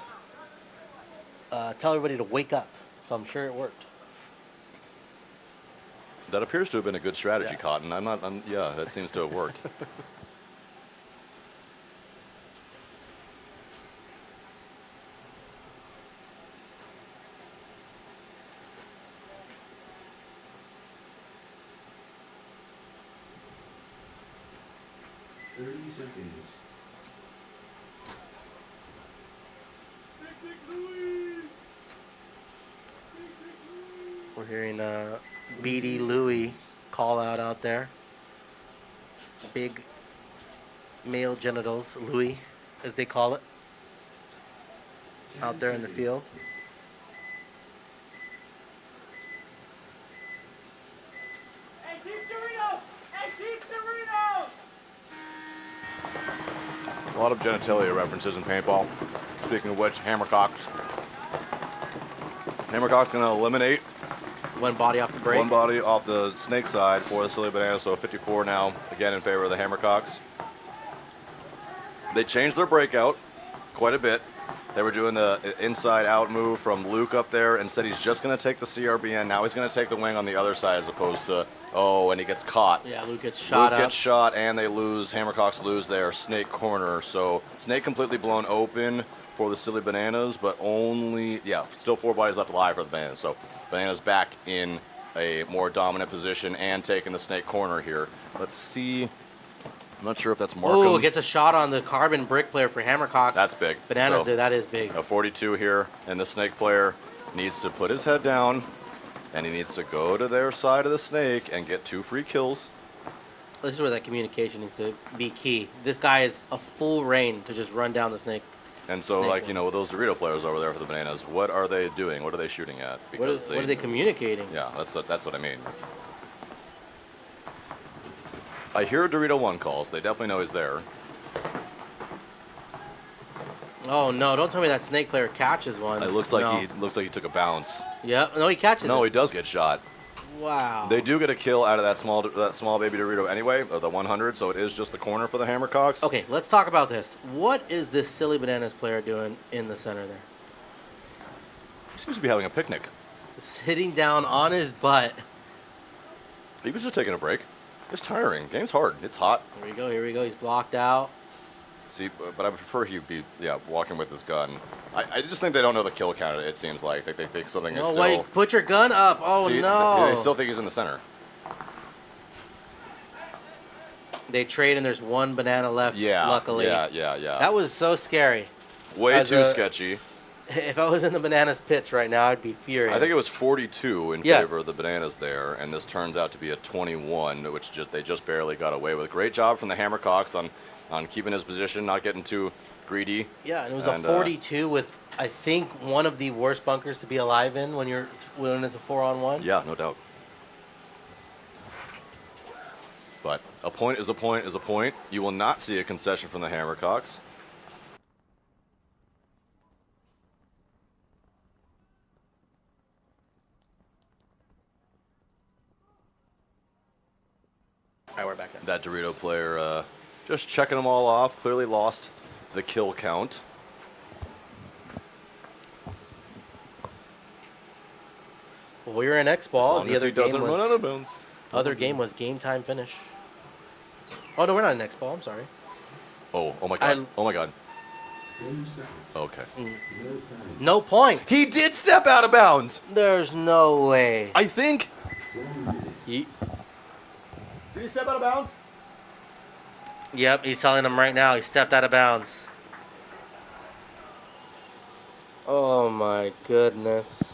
tell everybody to wake up, so I'm sure it worked. That appears to have been a good strategy, Cotton. Yeah, that seems to have worked. We're hearing BD Louie call out there. Big male genitals, Louis, as they call it, out there in the field. Hey, keep Doritos! Hey, keep Doritos! A lot of genitalia references in paintball. Speaking of which, Hammercocks. Hammercock's going to eliminate one body off the break. One body off the snake side for the Silly Banana, so 54 now, again in favor of the Hammercocks. They changed their breakout quite a bit. They were doing the inside-out move from Luke up there. Instead, he's just going to take the CRBN. Now he's going to take the wing on the other side as opposed to, oh, and he gets caught. Yeah, Luke gets shot Luke up. gets shot, and they lose. Hammercocks lose their snake corner. So snake completely blown open for the Silly Bananas, but only, yeah, still 4 bodies left alive for the Bananas. So Bananas back in a more dominant position and taking the snake corner here. Let's see. I'm not sure if that's Markham. Oh, gets a shot on the carbon brick player for Hammercock. That's big. Bananas So, there, that is big. A 42 here, and the snake player needs to put his head down, and he needs to go to their side of the snake and get 2 free kills. This is where that communication needs to be key. This guy is a full reign to just run down the snake. And so, Snake like, one. you know, with those Dorito players over there for the Bananas, what are they doing? What are they shooting at? What are they communicating? Yeah, that's what I mean. I hear Dorito 1 calls. They definitely know he's there. Oh no! Don't tell me that snake player catches one. It looks like No. he took a bounce. Yep. No, he catches. No, it. he does get shot. Wow. They do get a kill out of that small baby Dorito anyway, the 100. So it is just the corner for the Hammercocks. Okay, let's talk about this. What is this Silly Bananas player doing in the center there? He seems to be having a picnic. Sitting down on his butt. He was just taking a break. It's tiring. Game's hard. It's hot. Here we go. Here we go. He's blocked out. See, but I prefer he be walking with his gun. I just think they don't know the kill count. It seems like they think something is No, still. wait. Put your gun up. Oh See, no. They still think he's in the center. They trade and there's one banana left. Yeah. Luckily. Yeah. That was so scary. Way As too a- sketchy. If I was in the Bananas pitch right now, I'd be furious. I think it was 42 in Yes. favor of the Bananas there, and this turns out to be a 21, which they just barely got away with. Great job from the Hammercocks on keeping his position, not getting too greedy. Yeah, and it was a 42 with, I think, one of the worst bunkers to be alive in when it's a 4-on-1. Yeah, no doubt. But a point is a point is a point. You will not see a concession from the Hammercocks. All right, we're back in. That Dorito player just checking them all off. Clearly lost the kill count. Well, we were in X balls. As long as he doesn't run out of bounds. Other game was game time finish. Oh no, we're not in X ball. I'm sorry. Oh my god. Oh my god. Okay. No point. He did step out of bounds. There's no way. I think. Did he step out of bounds? Yep, he's telling them right now he stepped out of bounds. Oh my goodness.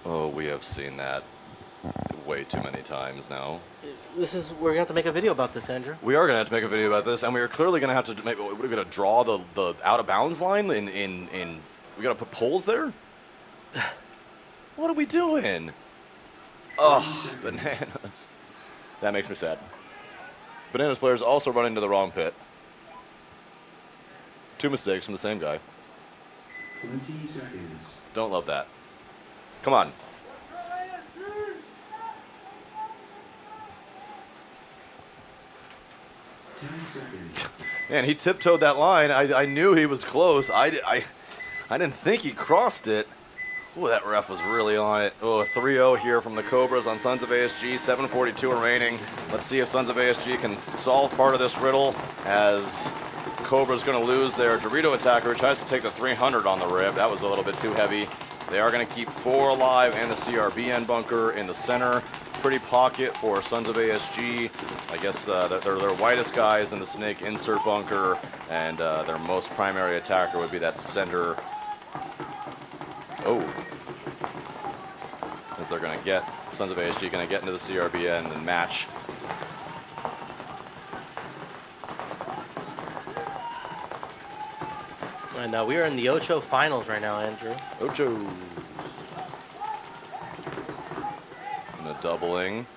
Oh, we have seen that way too many times now. We're gonna have to make a video about this, Andrew. We are gonna have to make a video about this, and we are clearly gonna have to make. We're gonna draw the out of bounds line in. We gotta put poles there. What are we doing? Oh, Bananas. That makes me sad. Bananas players also run into the wrong pit. 2 mistakes from the same guy. 20 seconds. Don't love that. Come on. Man, he tiptoed that line. I knew he was close. I didn't think he crossed it. Ooh, that ref was really on it. Oh, 3-0 here from the Cobras on Sons of ASG. 7:42 remaining. Let's see if Sons of ASG can solve part of this riddle as Cobra's going to lose their Dorito attacker, who tries to take the 300 on the rib. That was a little bit too heavy. They are going to keep 4 alive and the CRBN bunker in the center. Pretty pocket for Sons of ASG. I guess they're their whitest guys in the snake insert bunker, and their most primary attacker would be that center. Oh. As they're going to get, Sons of ASG going to get into the CRBN and match. And we are in the Ocho finals right now, Andrew. Ocho. And the doubling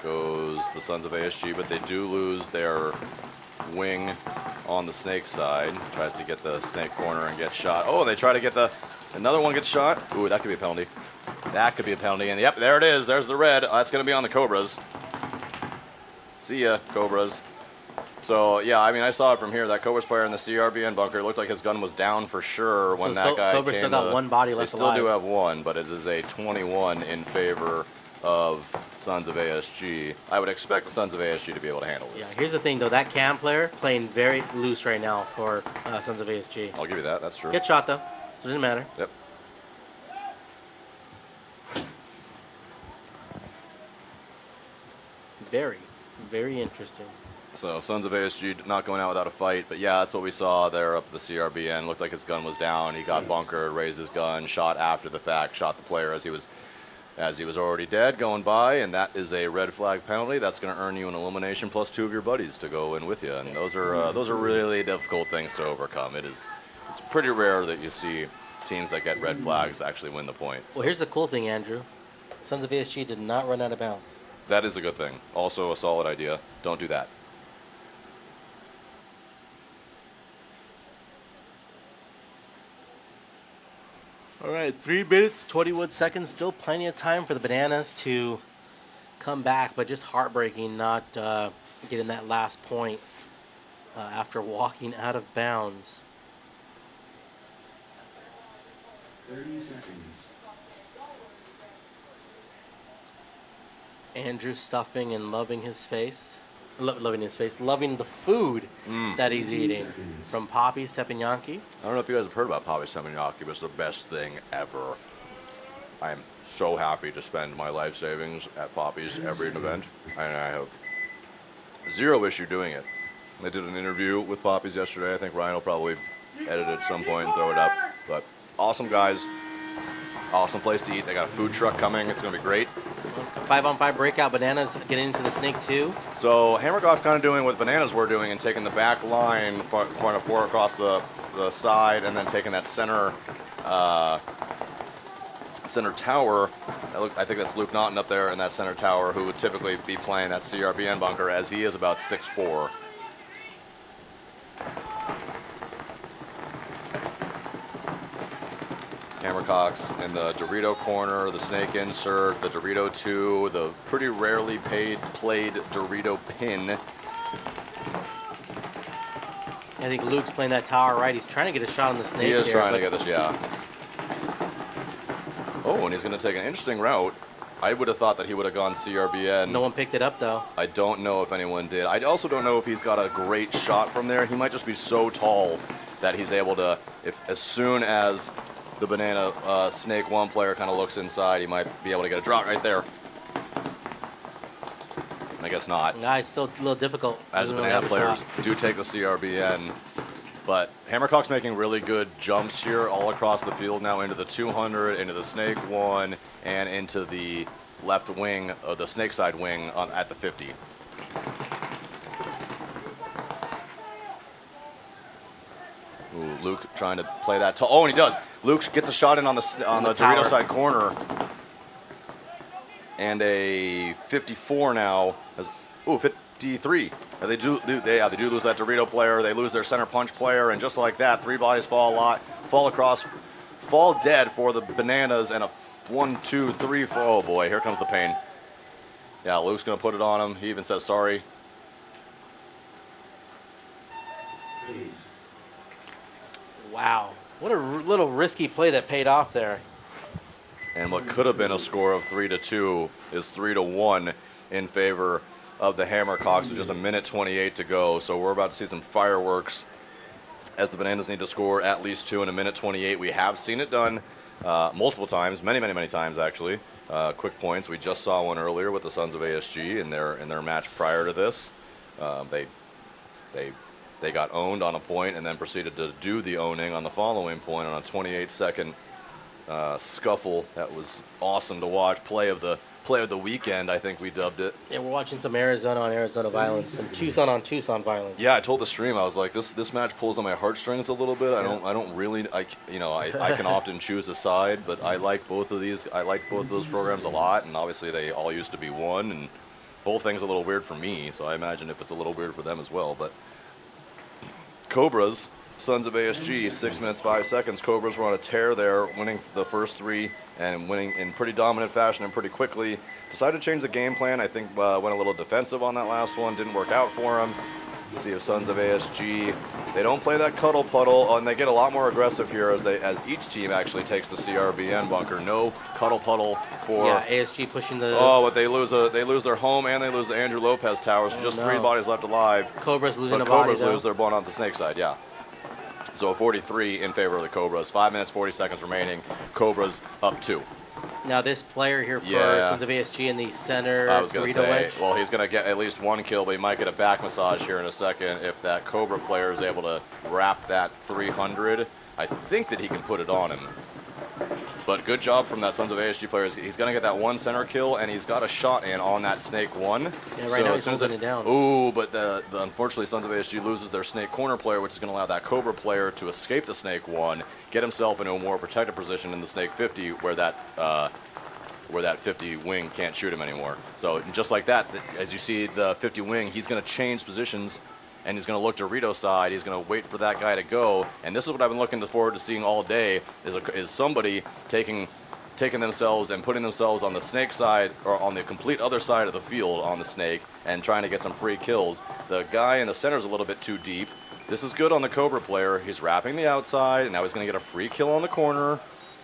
goes the Sons of ASG, but they do lose their wing on the snake side. Tries to get the snake corner and get shot. Oh, they try to get another one gets shot. Ooh, that could be a penalty. That could be a penalty. And yep, there it is. There's the red. That's going to be on the Cobras. See ya, Cobras. So, yeah, I mean, I saw it from here. That Cobras player in the CRBN bunker, it looked like his gun was down for sure when that guy Cobras came. Still got one body left They still alive. do have one, but it is a 21 in favor of Sons of ASG. I would expect the Sons of ASG to be able to handle this. Yeah, here's the thing, though. That cam player playing very loose right now for Sons of ASG. I'll give you that. That's true. Get shot, though. So it didn't matter. Yep. Very, very interesting. So Sons of ASG not going out without a fight, but yeah, that's what we saw there up at the CRBN. Looked like his gun was down. He got bunkered, raised his gun, shot after the fact, shot the player as he was already dead going by, and that is a red flag penalty. That's going to earn you an elimination plus 2 of your buddies to go in with you, and those are really difficult things to overcome. It's pretty rare that you see teams that get red flags actually win the point. Well, here's the cool thing, Andrew. Sons of ASG did not run out of bounds. That is a good thing. Also a solid idea. Don't do that. All right, 3 minutes, 21 seconds. Still plenty of time for the Bananas to come back, but just heartbreaking not getting that last point after walking out of bounds. 30 seconds. Andrew stuffing and loving his face. Loving the food that he's eating. From Poppy's Teppanyaki. I don't know if you guys have heard about Poppy's Teppanyaki, but it's the best thing ever. I am so happy to spend my life savings at Poppy's every event, and I have zero issue doing it. They did an interview with Poppy's yesterday. I think Ryan will probably edit it at some point and throw it up. But awesome guys, awesome place to eat. They got a food truck coming. It's going to be great. 5-on-5 breakout. Bananas getting into the snake too. So Hammercock's kind of doing what Bananas were doing and taking the back line, point of 4 across the side, and then taking that center tower. I think that's Luke Naughton up there in that center tower, who would typically be playing that CRBN bunker, as he is about 6'4". Hammercocks in the Dorito corner, the snake insert, the Dorito 2, the pretty rarely played Dorito pin. I think Luke's playing that tower right. He's trying to get a shot on the snake. He is trying to get this, yeah. Oh, and he's going to take an interesting route. I would have thought that he would have gone CRBN. No one picked it up, though. I don't know if anyone did. I also don't know if he's got a great shot from there. He might just be so tall that he's able to, as soon as the Banana Snake 1 player kind of looks inside, he might be able to get a drop right there. I guess not. Nah, it's still a little difficult. As the Banana players do take the CRBN. But Hammercock's making really good jumps here all across the field now into the 200, into the Snake 1, and into the left wing, the Snake side wing at the 50. Ooh, Luke trying to play that tall. Oh, and he does. Luke gets a shot in on the Dorito side corner. And a 54 now. Ooh, 53. They do lose that Dorito player. They lose their center punch player, and just like that, 3 bodies fall dead for the Bananas, and a 1, 2, 3, 4. Oh boy, here comes the pain. Yeah, Luke's gonna put it on him. He even says sorry. Wow, what a little risky play that paid off there. And what could have been a score of 3-2 is 3-1 in favor of the Hammercocks with just a minute 28 to go. So we're about to see some fireworks as the Bananas need to score at least 2 in a minute 28. We have seen it done multiple times, many times actually. Quick points. We just saw one earlier with the Sons of ASG in their match prior to this. They got owned on a point and then proceeded to do the owning on the following point on a 28-second scuffle. That was awesome to watch. Play of the play of the weekend, I think we dubbed it. Yeah, we're watching some Arizona on Arizona violence, some Tucson on Tucson violence. Yeah, I told the stream, I was like, this match pulls on my heartstrings a little bit. I don't really, I can often choose a side, but I like both of these. I like both of those programs a lot, and obviously they all used to be one, and whole thing's a little weird for me, so I imagine if it's a little weird for them as well. But Cobras, Sons of ASG, 6 minutes 5 seconds. Cobras were on a tear there, winning the first 3 and winning in pretty dominant fashion and pretty quickly. Decided to change the game plan. I think went a little defensive on that last one. Didn't work out for them. See if Sons of ASG, they don't play that cuddle puddle, and they get a lot more aggressive here as each team actually takes the CRBN bunker. No cuddle puddle for ASG pushing the. Oh, but they lose their home and they lose the Andrew Lopez towers. Just 3 bodies left alive. Cobras losing a Cobras body, lose their one on the snake side. Yeah. So 43 in favor of the Cobras. 5 minutes 40 seconds remaining. Cobras up 2. Now this player here for Sons of ASG in the center. I was going to say, wedge. well, he's going to get at least 1 kill, but he might get a back massage here in a second if that Cobra player is able to wrap that 300. I think that he can put it on him. But good job from that Sons of ASG player. He's going to get that 1 center kill, and he's got a shot in on that Snake 1. Yeah, right now he's holding it down. Ooh, but unfortunately Sons of ASG loses their Snake corner player, which is going to allow that Cobra player to escape the Snake 1, get himself into a more protected position in the Snake 50, where that 50 wing can't shoot him anymore. So just like that, as you see the 50 wing, he's going to change positions, and he's going to look to Rito's side. He's going to wait for that guy to go. And this is what I've been looking forward to seeing all day, is somebody taking themselves and putting themselves on the Snake side, or on the complete other side of the field on the Snake, and trying to get some free kills. The guy in the center is a little bit too deep. This is good on the Cobra player. He's wrapping the outside, and now he's going to get a free kill on the corner.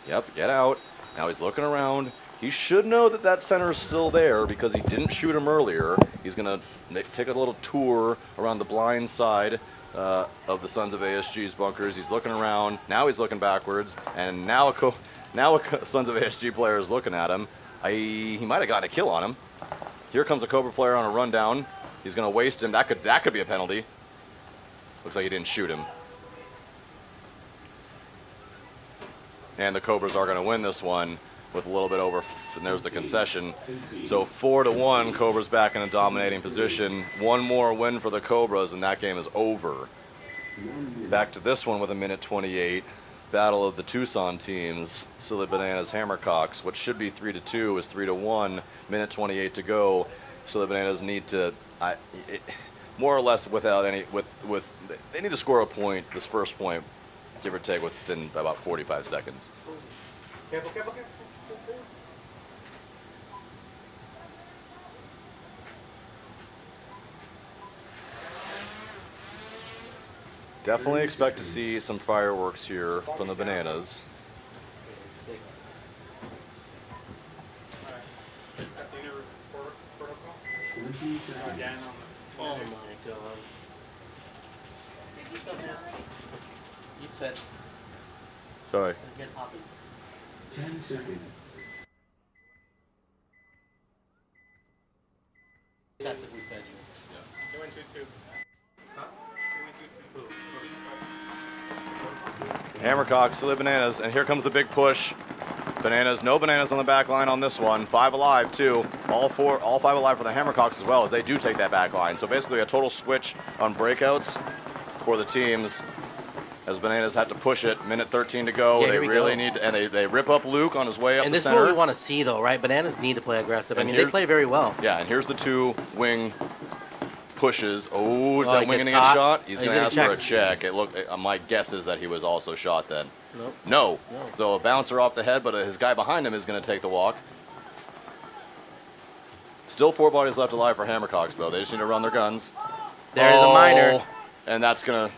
Yep, get out. Now he's looking around. He should know that that center is still there because he didn't shoot him earlier. He's going to take a little tour around the blind side of the Sons of ASG's bunkers. He's looking around. Now he's looking backwards. And now a Sons of ASG player is looking at him. He might have gotten a kill on him. Here comes a Cobra player on a rundown. He's going to waste him. That could be a penalty. Looks like he didn't shoot him. And the Cobras are going to win this one with a little bit over, and there's the concession. So 4-1, Cobras back in a dominating position. 1 more win for the Cobras, and that game is over. Back to this one with 1:28. Battle of the Tucson teams. Silly Bananas, Hammercocks. What should be 3-2 is 3-1. 1:28 to go. Silly Bananas need to, more or less without any, they need to score a point, this first point, give or take, within about 45 seconds. Careful, careful, careful. Definitely expect to see some fireworks here from the Bananas. Oh my god. He's fed. Sorry. Get poppies. 10 seconds. That's if we fed you. They went 2-2. Huh? Hammercocks, Silly Bananas, and here comes the big push. Bananas, no bananas on the back line on this one. 5 alive too. All 5 alive for the Hammercocks as well, as they do take that back line. So basically a total switch on breakouts for the teams, as Bananas had to push it. 1:13 to go. Yeah, they really need, and they rip up Luke on his way up and the this center. is what we want to see, though, right? Bananas need to play aggressive. I mean, they play very well. Yeah, and here's the 2 wing pushes. Oh, is that he wing gets going to get shot? He's He's going to gonna ask for a check. It looked. My guess is that he was also shot then. Nope. No. So a bouncer off the head, but his guy behind him is going to take the walk. Still 4 bodies left alive for Hammercocks, though. They just need to run their guns. There's a minor. And that's gonna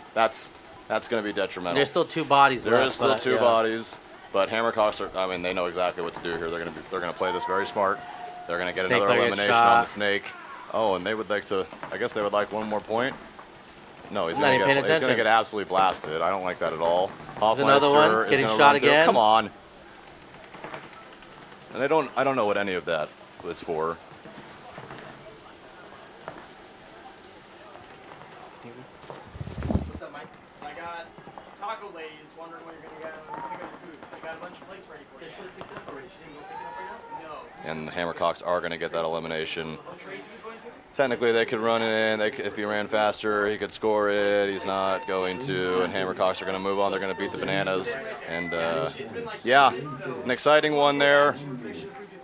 be detrimental. There's still 2 bodies left. There is still 2 bodies, but Hammercocks are. I mean, they know exactly what to do here. They're gonna play this very smart. They're gonna get another elimination on the Snake. Oh, and they would like to. I guess they would like 1 more point. No, he's gonna get absolutely blasted. I don't like that at all. There's another one getting shot again. Come on. And I don't know what any of that was for. What's up, Mike? So I got taco ladies wondering when you're gonna get pick up your food. They got a bunch of plates ready for you. She didn't go pick it up right now? No. And the Hammercocks are going to get that elimination. Tracy was going to? Technically, they could run it in. If he ran faster, he could score it. He's not going to. And Hammercocks are going to move on. They're going to beat the Bananas. And yeah, an exciting one there.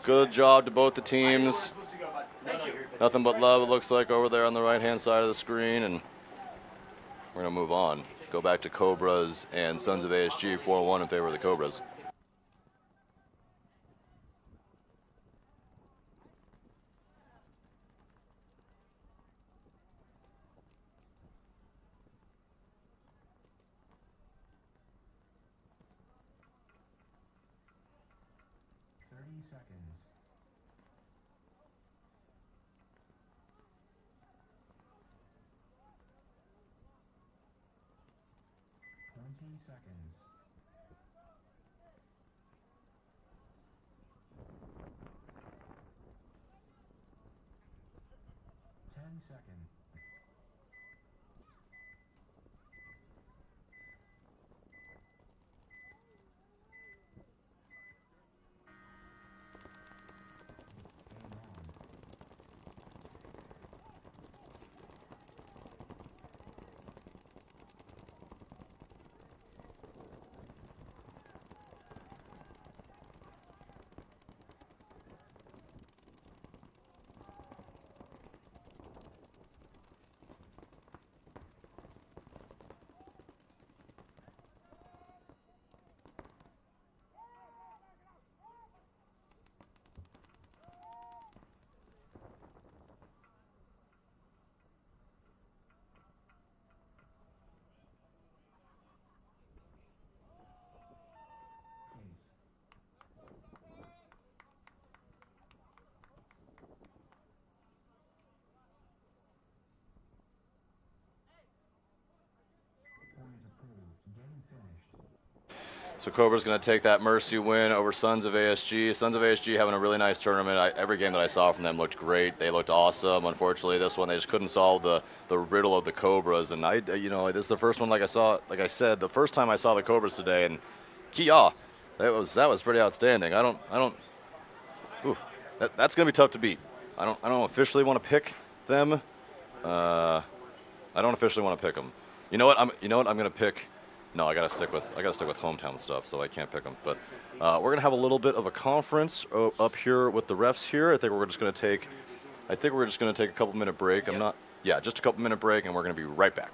Good job to both the teams. Nothing but love, it looks like, over there on the right-hand side of the screen. And we're going to move on. Go back to Cobras and Sons of ASG, 4-1 in favor of the Cobras. So Cobra's going to take that mercy win over Sons of ASG. Sons of ASG having a really nice tournament. Every game that I saw from them looked great. They looked awesome. Unfortunately, this one they just couldn't solve the riddle of the Cobras. And this is the first one, like I said, the first time I saw the Cobras today. And Kia, that was pretty outstanding. That's going to be tough to beat. I don't officially want to pick them. I don't officially want to pick them. You know what? I'm going to pick. No, I gotta stick with hometown stuff, so I can't pick them. But we're gonna have a little bit of a conference up here with the refs here. I think we're just gonna take a couple minute break. Just a couple minute break, and we're gonna be right back.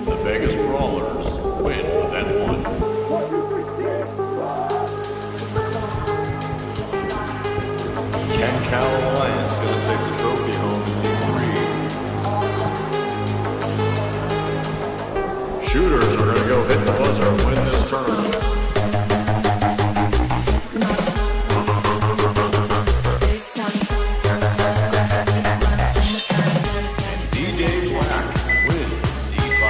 The Vegas Brawlers win event 1. Ken Cal is going to take the trophy home in 3. Shooters are going to go hit the buzzer and win this tournament. And DJ Black wins D5.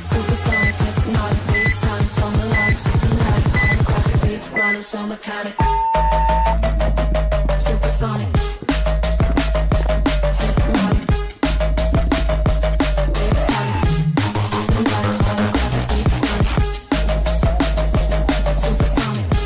Supersonic, hypnotic, baseline, so melodic, systematic, holographic beat, running so mechanic. Supersonic, hypnotic, baseline, systematic, holographic beat, running. Supersonic, hypnotic, supersonic,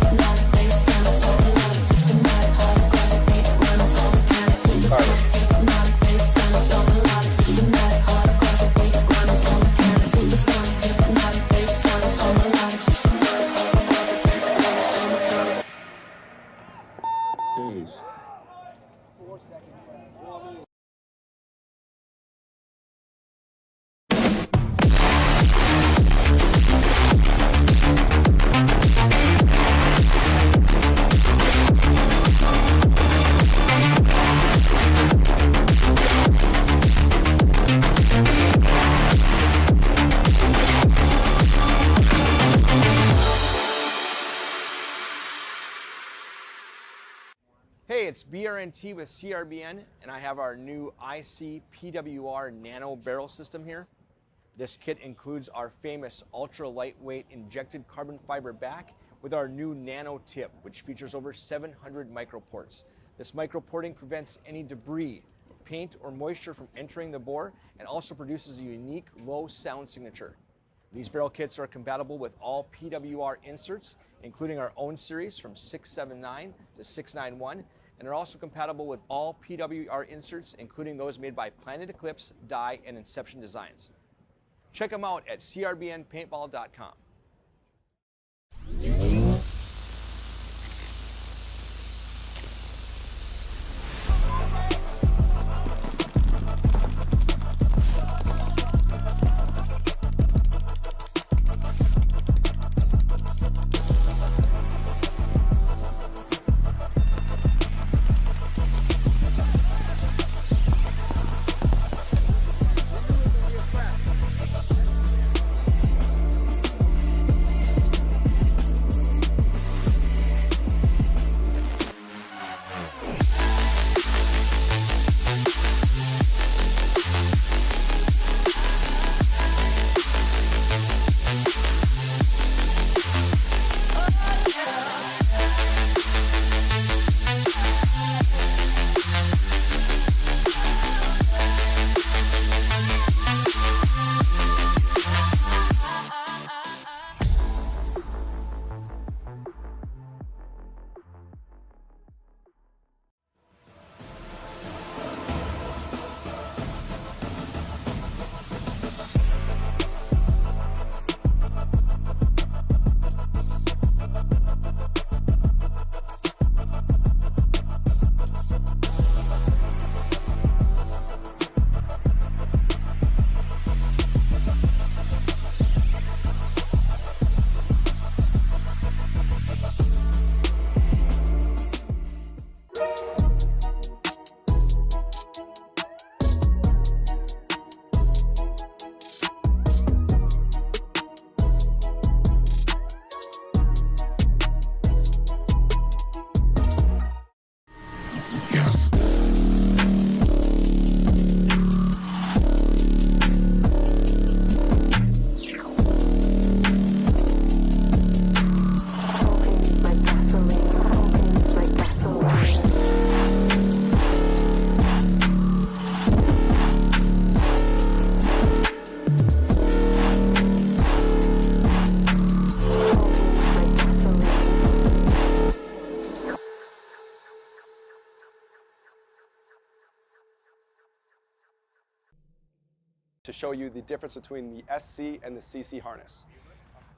hypnotic. BRNT with CRBN, and I have our new IC PWR Nano Barrel System here. This kit includes our famous ultra lightweight injected carbon fiber back with our new nano tip, which features over 700 microports. This microporting prevents any debris, paint, or moisture from entering the bore and also produces a unique low sound signature. These barrel kits are compatible with all PWR inserts, including our own series from 679 to 691, and are also compatible with all PWR inserts, including those made by Planet Eclipse, Dye, and Inception Designs. Check them out at crbnpaintball.com. To show you the difference between the SC and the CC harness.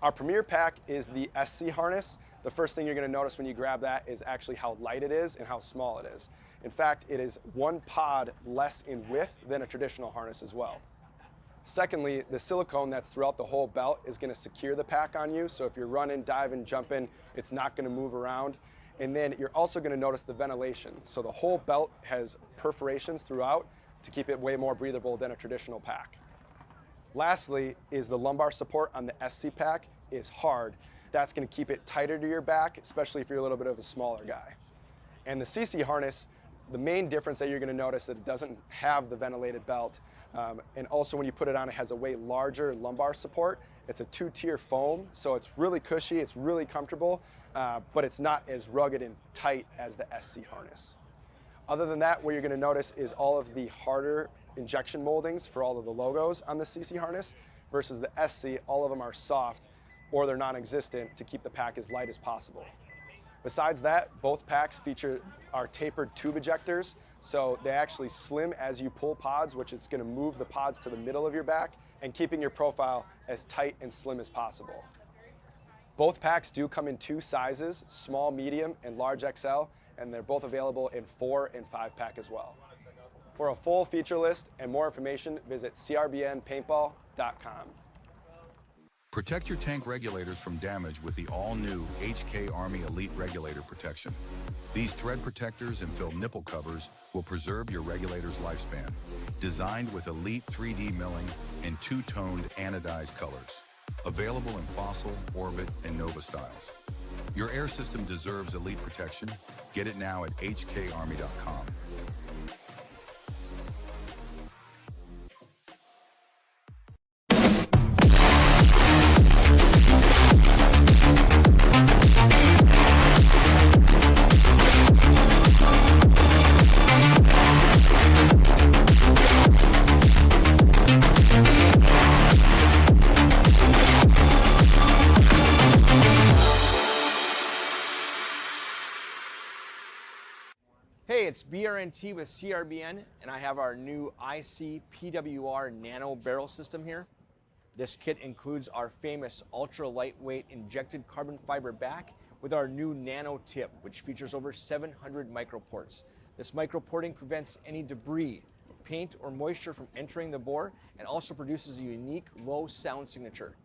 Our premier pack is the SC harness. The first thing you're going to notice when you grab that is actually how light it is and how small it is. In fact, it is one pod less in width than a traditional harness as well. Secondly, the silicone that's throughout the whole belt is going to secure the pack on you, so if you're running, diving, jumping, it's not going to move around. And then you're also going to notice the ventilation. So the whole belt has perforations throughout to keep it way more breathable than a traditional pack. Lastly is the lumbar support on the SC pack is hard. That's going to keep it tighter to your back, especially if you're a little bit of a smaller guy. And the CC harness, the main difference that you're going to notice that it doesn't have the ventilated belt, and also when you put it on, it has a way larger lumbar support. It's a two-tier foam, so it's really cushy, it's really comfortable, but it's not as rugged and tight as the SC harness. Other than that, what you're going to notice is all of the harder injection moldings for all of the logos on the CC harness versus the SC, all of them are soft or they're non-existent to keep the pack as light as possible. Besides that, both packs feature our tapered tube ejectors, so they actually slim as you pull pods, which is going to move the pods to the middle of your back and keeping your profile as tight and slim as possible. Both packs do come in two sizes, small, medium, and large XL, and they're both available in 4 and 5 pack as well. For a full feature list and more information, visit crbnpaintball.com. Protect your tank regulators from damage with the all-new HK Army Elite Regulator Protection. These thread protectors and filled nipple covers will preserve your regulator's lifespan. Designed with elite 3D milling and two-toned anodized colors. Available in Fossil, Orbit, and Nova styles. Your air system deserves elite protection. Get it now at hkarmy.com. Hey, it's BRNT with CRBN, and I have our new IC PWR Nano Barrel System here. This kit includes our famous ultra lightweight injected carbon fiber back with our new nano tip, which features over 700 microports. This microporting prevents any debris, paint, or moisture from entering the bore and also produces a unique low sound signature.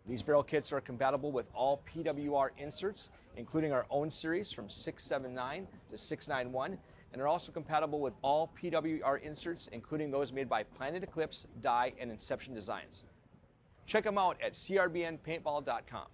These barrel kits are compatible with all PWR inserts, including our own series from 679 to 691, and are also compatible with all PWR inserts, including those made by Planet Eclipse, Dye, and Inception Designs. Check them out at crbnpaintball.com.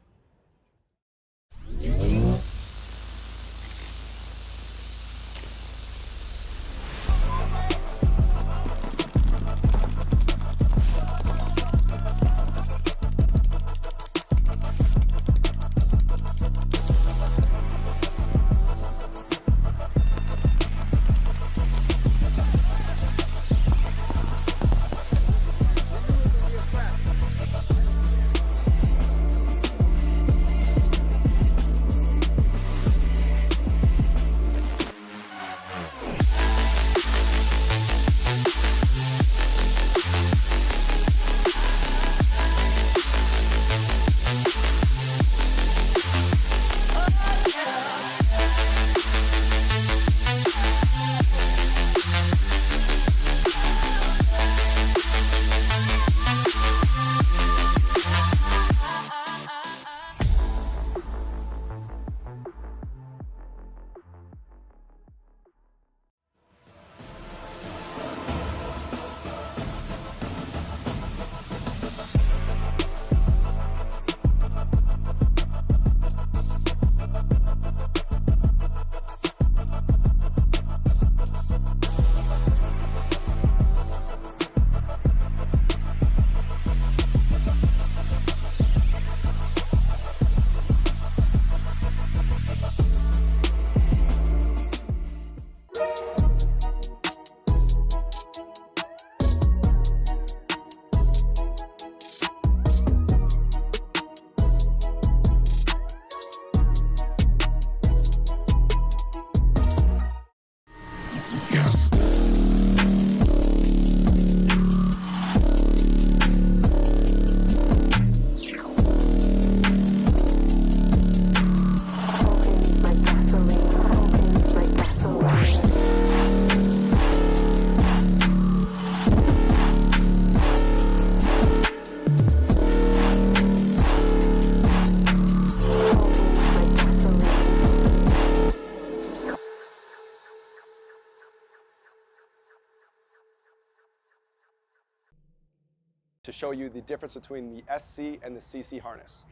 To show you the difference between the SC and the CC harness.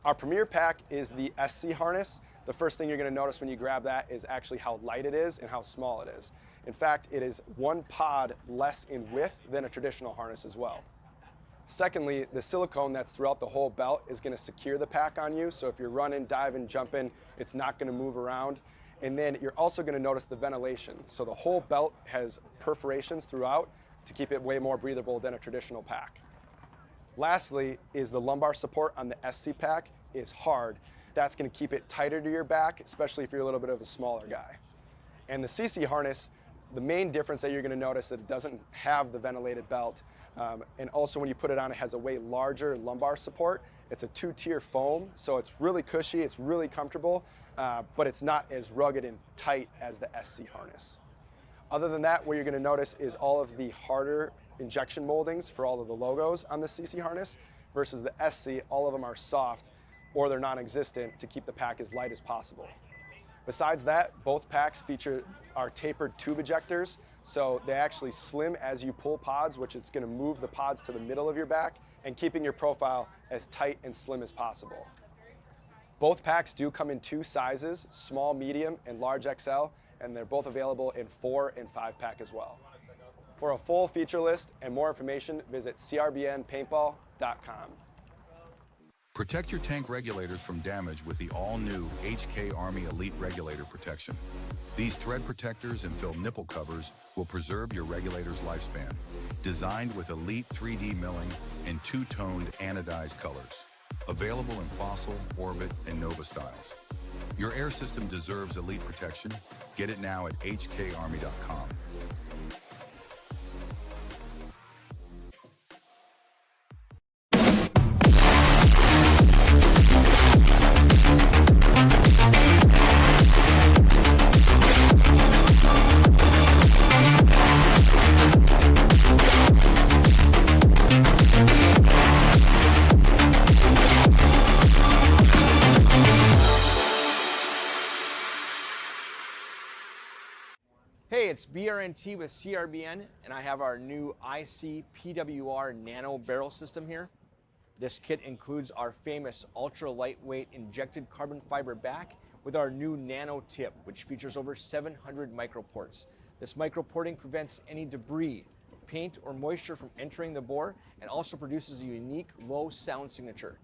Our premier pack is the SC harness. The first thing you're going to notice when you grab that is actually how light it is and how small it is. In fact, it is one pod less in width than a traditional harness as well. Secondly, the silicone that's throughout the whole belt is going to secure the pack on you, so if you're running, diving, jumping, it's not going to move around. And then you're also going to notice the ventilation. So the whole belt has perforations throughout to keep it way more breathable than a traditional pack. Lastly is the lumbar support on the SC pack is hard. That's going to keep it tighter to your back, especially if you're a little bit of a smaller guy. And the CC harness, the main difference that you're going to notice that it doesn't have the ventilated belt, and also when you put it on, it has a way larger lumbar support. It's a two-tier foam, so it's really cushy, it's really comfortable, but it's not as rugged and tight as the SC harness. Other than that, what you're going to notice is all of the harder injection moldings for all of the logos on the CC harness versus the SC, all of them are soft or they're non-existent to keep the pack as light as possible. Besides that, both packs feature our tapered tube ejectors, so they actually slim as you pull pods, which is going to move the pods to the middle of your back and keeping your profile as tight and slim as possible. Both packs do come in 2 sizes, small, medium, and large XL, and they're both available in 4 and 5 pack as well. For a full feature list and more information, visit crbnpaintball.com. Protect your tank regulators from damage with the all-new HK Army Elite Regulator Protection. These thread protectors and filled nipple covers will preserve your regulator's lifespan. Designed with elite 3D milling and 2-toned anodized colors. Available in Fossil, Orbit, and Nova styles. Your air system deserves elite protection. Get it now at hkarmy.com. Hey, it's BRNT with CRBN, and I have our new ICPWR Nano Barrel System here. This kit includes our famous ultra lightweight injected carbon fiber back with our new nano tip, which features over 700 microports. This microporting prevents any debris, paint, or moisture from entering the bore and also produces a unique low sound signature.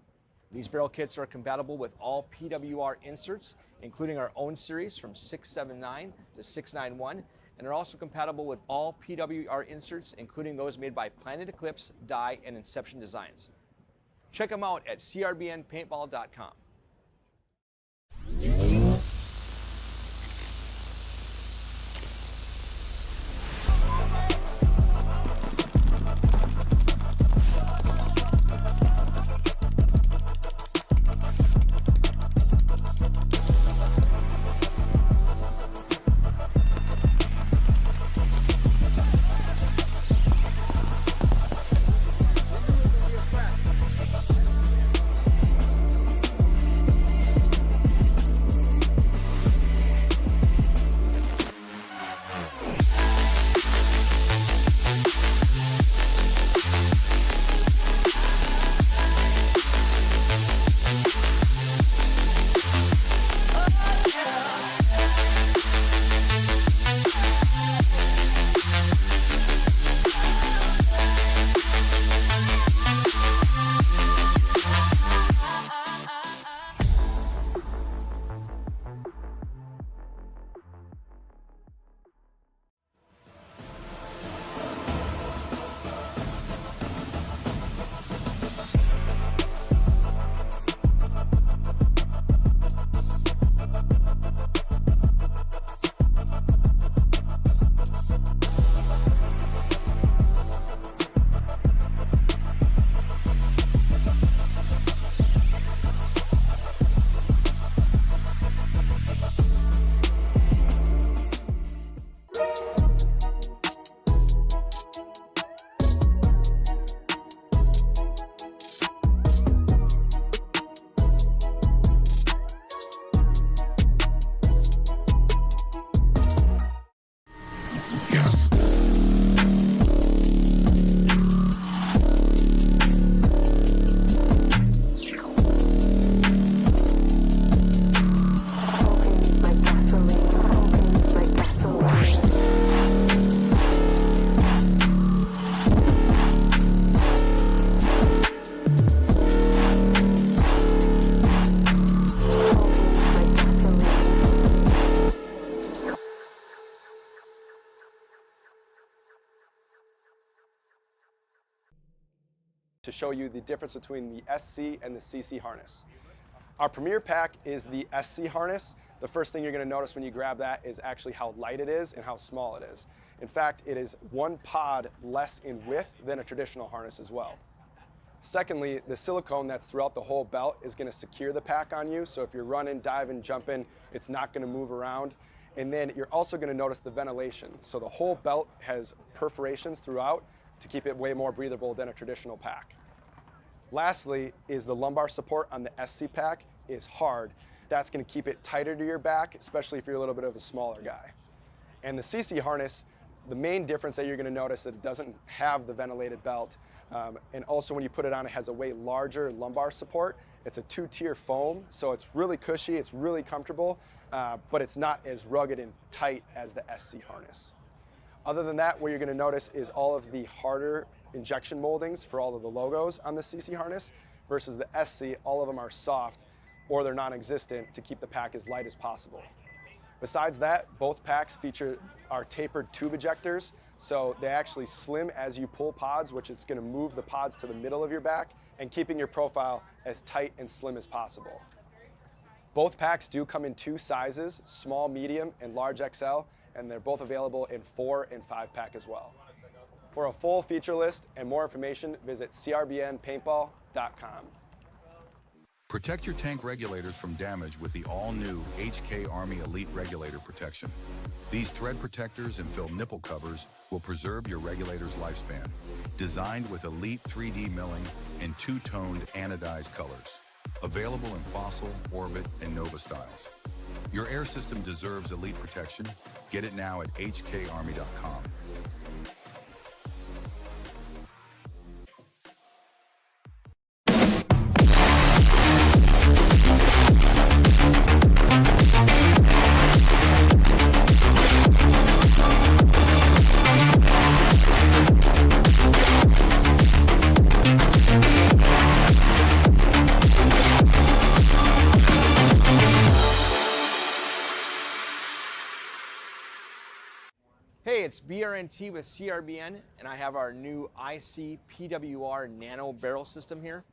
These barrel kits are compatible with all PWR inserts, including our own series from 679 to 691, and are also compatible with all PWR inserts, including those made by Planet Eclipse, Dye, and Inception Designs. Check them out at crbnpaintball.com. To show you the difference between the SC and the CC harness. Our premier pack is the SC harness. The first thing you're going to notice when you grab that is actually how light it is and how small it is. In fact, it is 1 pod less in width than a traditional harness as well. Secondly, the silicone that's throughout the whole belt is going to secure the pack on you, so if you're running, diving, jumping, it's not going to move around. And then you're also going to notice the ventilation. So the whole belt has perforations throughout to keep it way more breathable than a traditional pack. Lastly is the lumbar support on the SC pack is hard. That's going to keep it tighter to your back, especially if you're a little bit of a smaller guy. And the CC harness The main difference that you're going to notice that it doesn't have the ventilated belt, and also when you put it on, it has a way larger lumbar support. It's a 2-tier foam, so it's really cushy, it's really comfortable, but it's not as rugged and tight as the SC harness. Other than that, what you're going to notice is all of the harder injection moldings for all of the logos on the CC harness versus the SC. All of them are soft or they're non-existent to keep the pack as light as possible. Besides that, both packs feature our tapered tube ejectors, so they actually slim as you pull pods, which is going to move the pods to the middle of your back and keeping your profile as tight and slim as possible. Both packs do come in 2 sizes, small, medium, and large XL, and they're both available in 4 and 5 pack as well. For a full feature list and more information, visit crbnpaintball.com. Protect your tank regulators from damage with the all-new HK Army Elite Regulator Protection. These thread protectors and fill nipple covers will preserve your regulator's lifespan. Designed with elite 3D milling and 2-toned anodized colors. Available in Fossil, Orbit, and Nova styles. Your air system deserves elite protection. Get it now at hkarmy.com. Hey, it's BRNT with CRBN, and I have our new ICPWR Nano Barrel System here.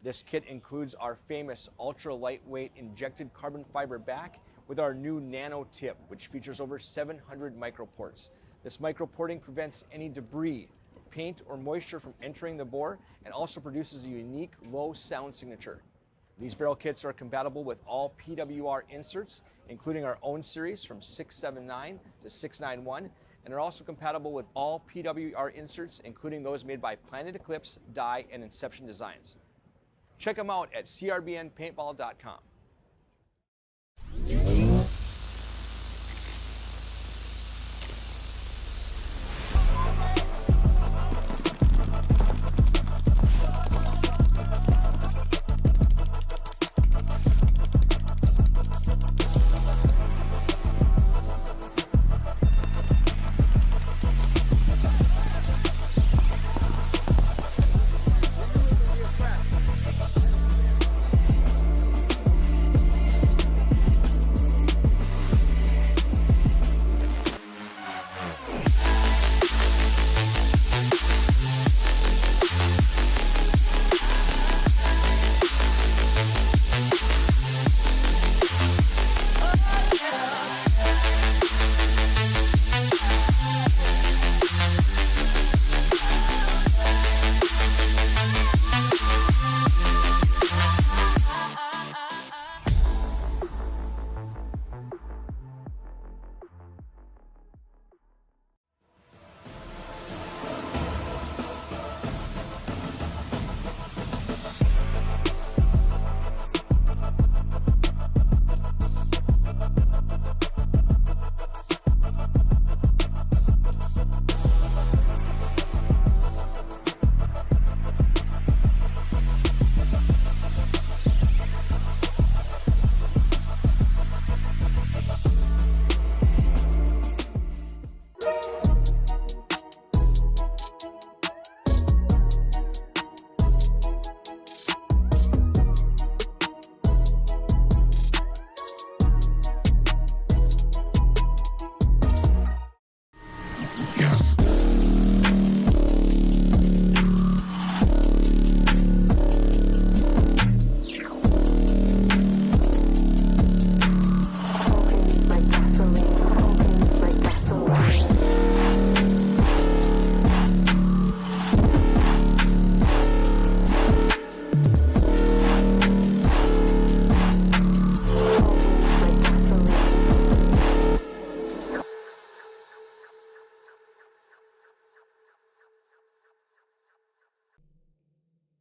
This kit includes our famous ultra lightweight injected carbon fiber back with our new nano tip, which features over 700 microports. This microporting prevents any debris, paint, or moisture from entering the bore and also produces a unique low sound signature. These barrel kits are compatible with all PWR inserts, including our own series from 679 to 691, and are also compatible with all PWR inserts, including those made by Planet Eclipse, Dye, and Inception Designs. Check them out at crbnpaintball.com.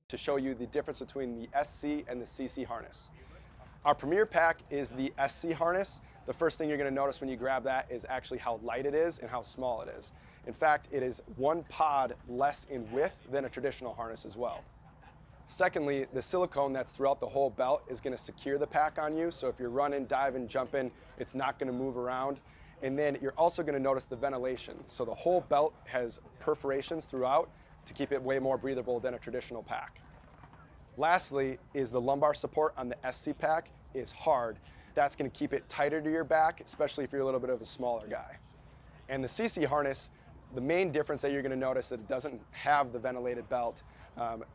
To show you the difference between the SC and the CC harness. Our premier pack is the SC harness. the first thing you're going to notice when you grab that is actually how light it is and how small it is. In fact, it is 1 pod less in width than a traditional harness as well. Secondly, the silicone that's throughout the whole belt is going to secure the pack on you, so if you're running, diving, jumping, it's not going to move around. And then you're also going to notice the ventilation. So the whole belt has perforations throughout to keep it way more breathable than a traditional pack. Lastly is the lumbar support on the SC pack is hard. That's going to keep it tighter to your back, especially if you're a little bit of a smaller guy. And the CC harness, the main difference that you're going to notice is that it doesn't have the ventilated belt.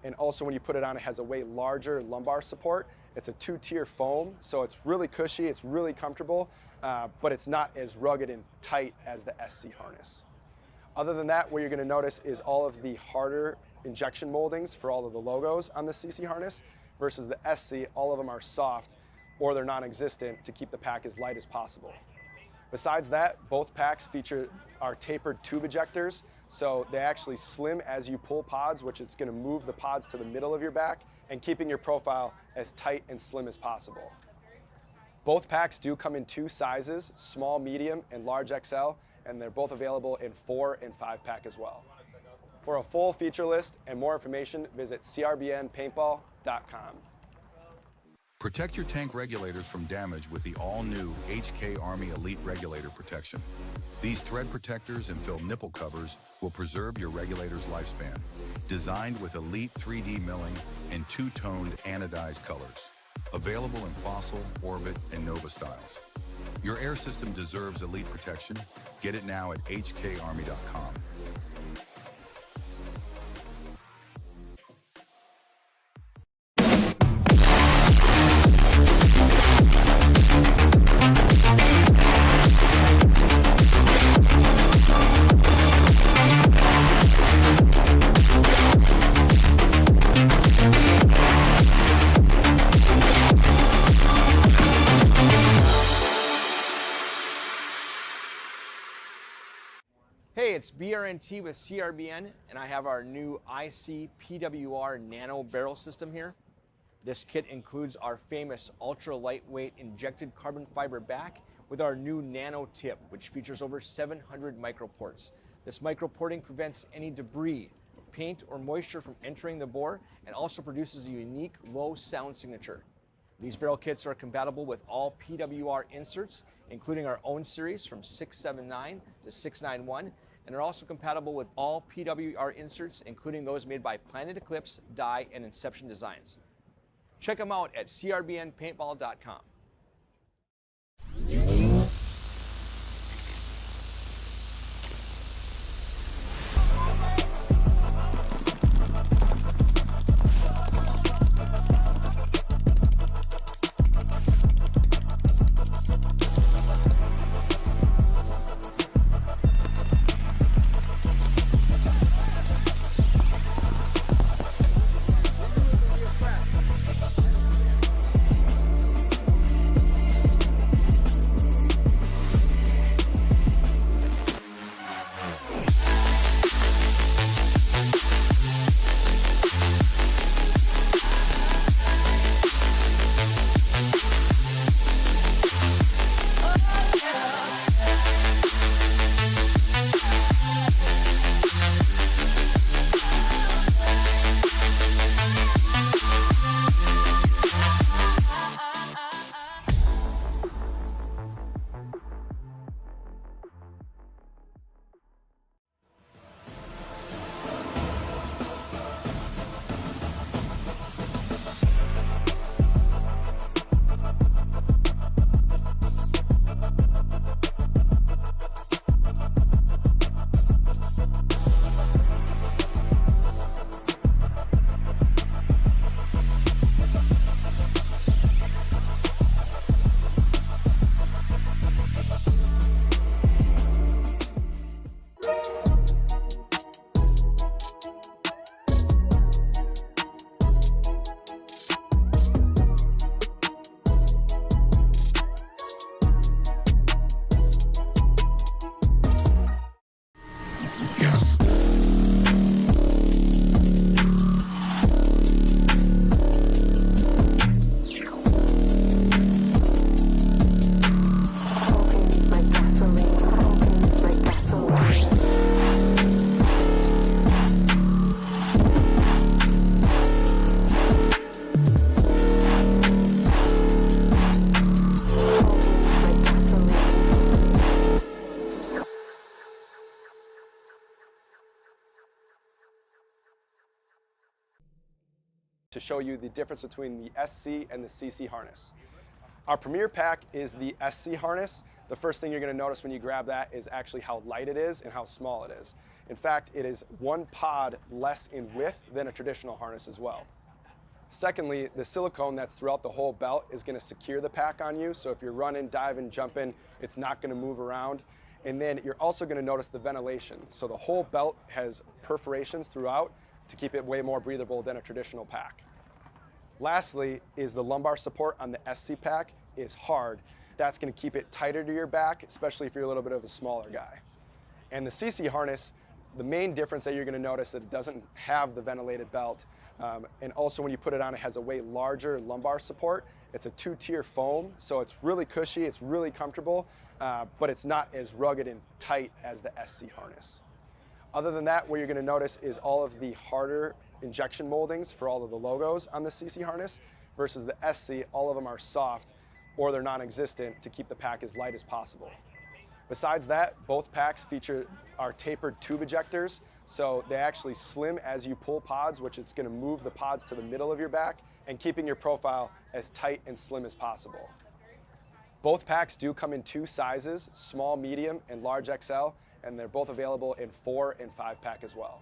And also when you put it on, it has a way larger lumbar support. It's a 2-tier foam, so it's really cushy, it's really comfortable, but it's not as rugged and tight as the SC harness. Other than that, what you're going to notice is all of the harder injection moldings for all of the logos on the CC harness versus the SC, all of them are soft or they're non-existent to keep the pack as light as possible. Besides that, both packs feature our tapered tube ejectors, so they actually slim as you pull pods, which is going to move the pods to the middle of your back and keeping your profile as tight and slim as possible. Both packs do come in 2 sizes, small, medium, and large XL, and they're both available in 4 and 5 pack as well. For a full feature list and more information, visit crbnpaintball.com. Protect your tank regulators from damage with the all-new HK Army Elite Regulator Protection. These thread protectors and fill nipple covers will preserve your regulator's lifespan. Designed with elite 3D milling and 2-toned anodized colors. Available in Fossil, Orbit, and Nova styles. Your air system deserves elite protection. Get it now at hkarmy.com. Hey, it's BRNT with CRBN, and I have our new IC PWR Nano Barrel System here. This kit includes our famous ultra lightweight injected carbon fiber back with our new nano tip, which features over 700 microports. This microporting prevents any debris, paint, or moisture from entering the bore and also produces a unique low sound signature. These barrel kits are compatible with all PWR inserts, including our own series from 679 to 691, and are also compatible with all PWR inserts, including those made by Planet Eclipse, Dye, and Inception Designs. Check them out at crbnpaintball.com. to show you the difference between the SC and the CC harness. Our premier pack is the SC harness. The first thing you're going to notice when you grab that is actually how light it is and how small it is. In fact, it is 1 pod less in width than a traditional harness as well. Secondly, the silicone that's throughout the whole belt is going to secure the pack on you, so if you're running, diving, jumping, it's not going to move around. And then you're also going to notice the ventilation. So the whole belt has perforations throughout to keep it way more breathable than a traditional pack. Lastly is the lumbar support on the SC pack is hard. That's going to keep it tighter to your back, especially if you're a little bit of a smaller guy. And the CC harness, the main difference that you're going to notice that it doesn't have the ventilated belt, and also when you put it on, it has a way larger lumbar support. It's a 2-tier foam, so it's really cushy, it's really comfortable, but it's not as rugged and tight as the SC harness. Other than that, what you're going to notice is all of the harder injection moldings for all of the logos on the CC harness versus the SC, all of them are soft or they're non-existent to keep the pack as light as possible. Besides that, both packs feature our tapered tube ejectors, so they actually slim as you pull pods, which is going to move the pods to the middle of your back and keeping your profile as tight and slim as possible. Both packs do come in 2 sizes, small, medium, and large XL, and they're both available in 4 and 5 pack as well.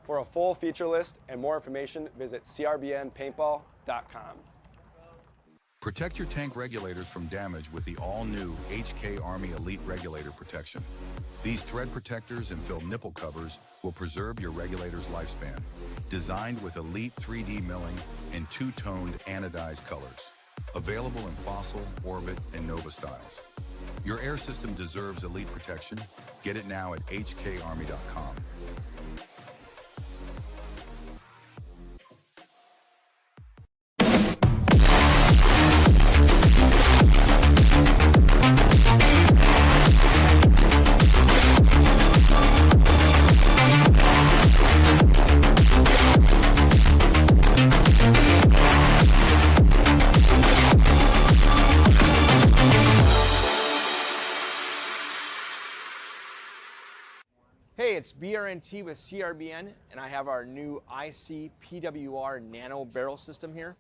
For a full feature list and more information, visit crbnpaintball.com. Protect your tank regulators from damage with the all-new HK Army Elite Regulator Protection. These thread protectors and filled nipple covers will preserve your regulator's lifespan. Designed with elite 3D milling and 2-toned anodized colors. Available in Fossil, Orbit, and Nova styles. Your air system deserves elite protection. Get it now at hkarmy.com. Hey, it's BRNT with CRBN, and I have our new IC PWR Nano Barrel System here.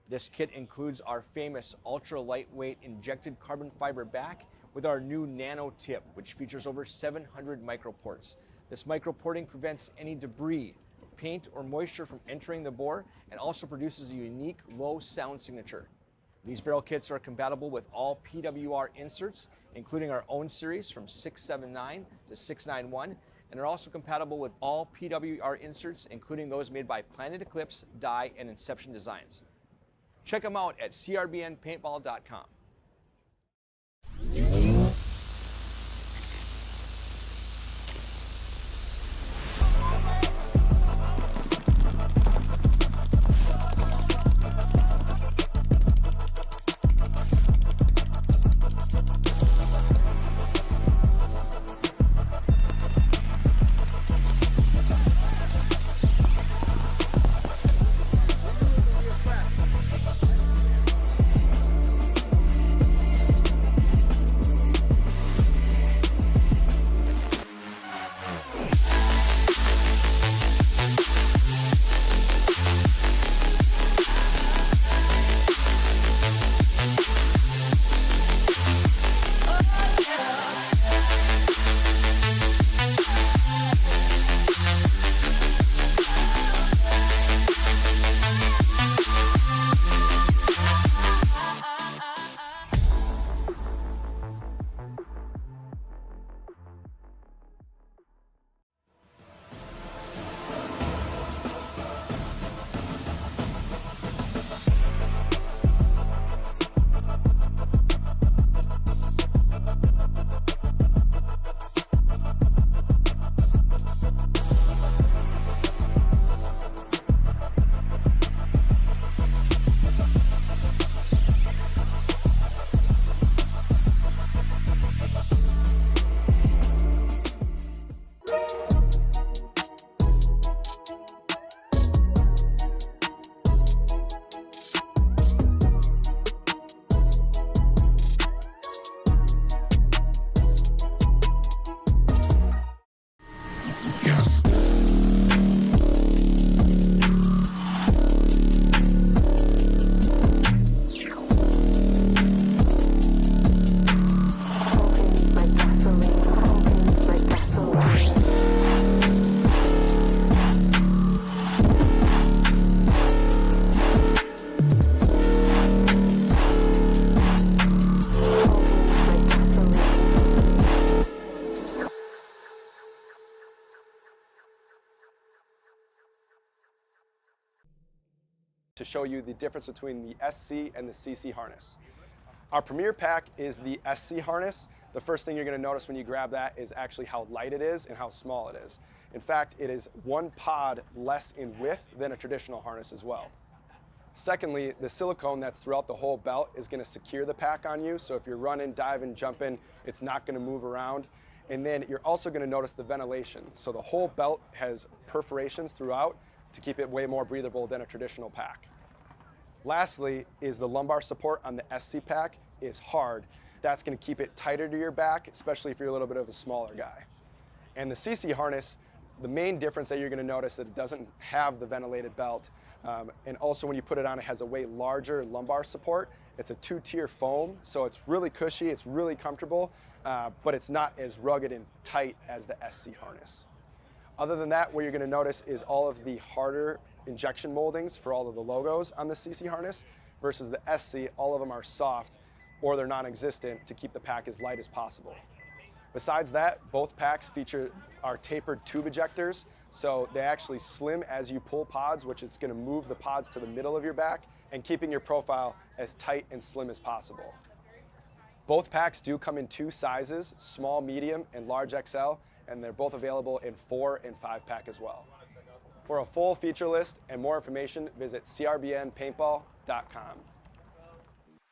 This kit includes our famous ultra lightweight injected carbon fiber back with our new Nano Tip, which features over 700 microports. This microporting prevents any debris, paint, or moisture from entering the bore and also produces a unique low sound signature. These barrel kits are compatible with all PWR inserts, including our own series from 679 to 691, and are also compatible with all PWR inserts, including those made by Planet Eclipse, Dye, and Inception Designs. Check them out at crbnpaintball.com. to show you the difference between the SC and the CC harness. Our premier pack is the SC harness. The first thing you're going to notice when you grab that is actually how light it is and how small it is. In fact, it is 1 pod less in width than a traditional harness as well. Secondly, the silicone that's throughout the whole belt is going to secure the pack on you, so if you're running, diving, jumping, it's not going to move around. And then you're also going to notice the ventilation. So the whole belt has perforations throughout to keep it way more breathable than a traditional pack. Lastly is the lumbar support on the SC pack is hard. That's going to keep it tighter to your back, especially if you're a little bit of a smaller guy. And the CC harness, the main difference that you're going to notice that it doesn't have the ventilated belt, and also when you put it on, it has a way larger lumbar support. It's a 2-tier foam, so it's really cushy, it's really comfortable, but it's not as rugged and tight as the SC harness. Other than that, what you're going to notice is all of the harder injection moldings for all of the logos on the CC harness versus the SC, all of them are soft or they're non-existent to keep the pack as light as possible. Besides that, both packs feature our tapered tube ejectors, so they actually slim as you pull pods, which is going to move the pods to the middle of your back and keeping your profile as tight and slim as possible. Both packs do come in 2 sizes, small, medium, and large XL, and they're both available in 4 and 5 pack as well. For a full feature list and more information, visit crbnpaintball.com.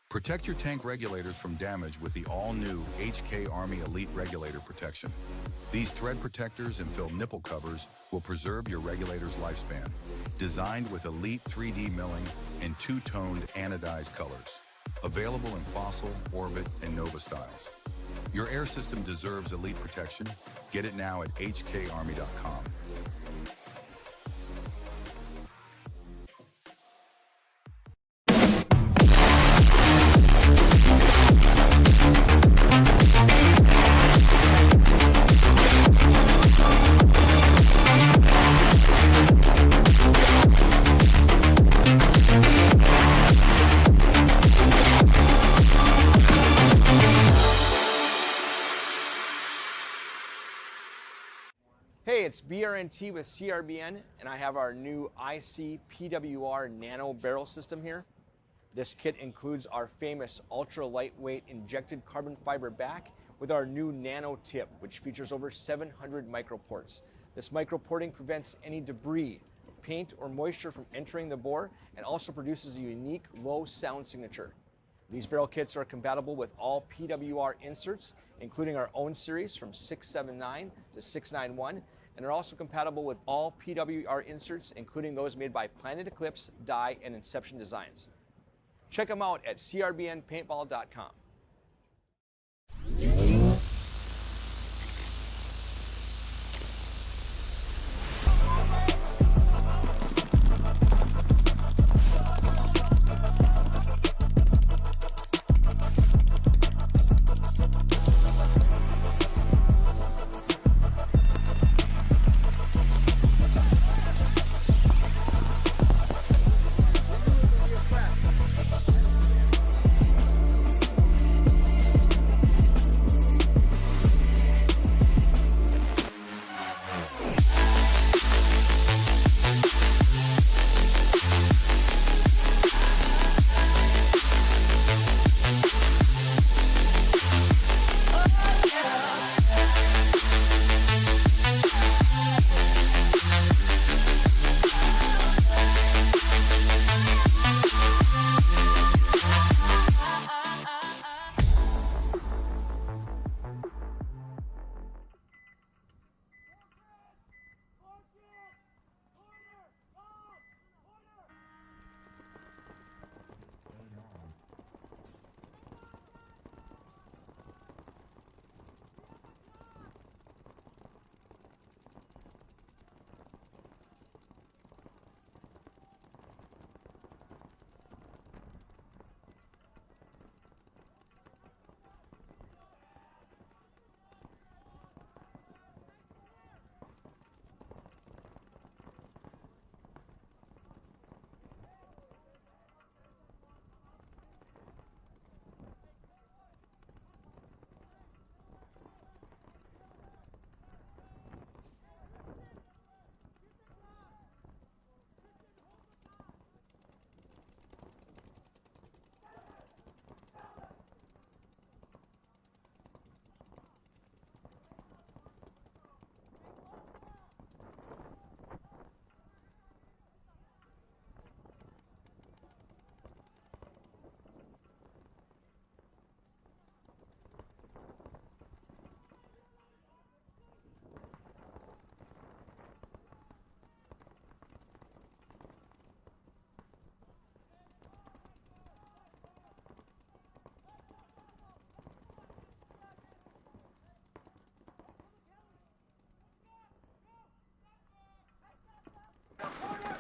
Protect your tank regulators from damage with the all-new HK Army Elite Regulator Protection. These thread protectors and fill nipple covers will preserve your regulator's lifespan. Designed with elite 3D milling and 2-toned anodized colors. Available in Fossil, Orbit, and Nova styles. Your air system deserves elite protection. Get it now at hkarmy.com. Hey, it's BRNT with CRBN, and I have our new ICPWR Nano Barrel System here. This kit includes our famous ultra lightweight injected carbon fiber back with our new Nano Tip, which features over 700 microports. This microporting prevents any debris, paint, or moisture from entering the bore and also produces a unique low sound signature. These barrel kits are compatible with all PWR inserts, including our own series from 679 to 691, and are also compatible with all PWR inserts, including those made by Planet Eclipse, Dye, and Inception Designs. Check them out at crbnpaintball.com.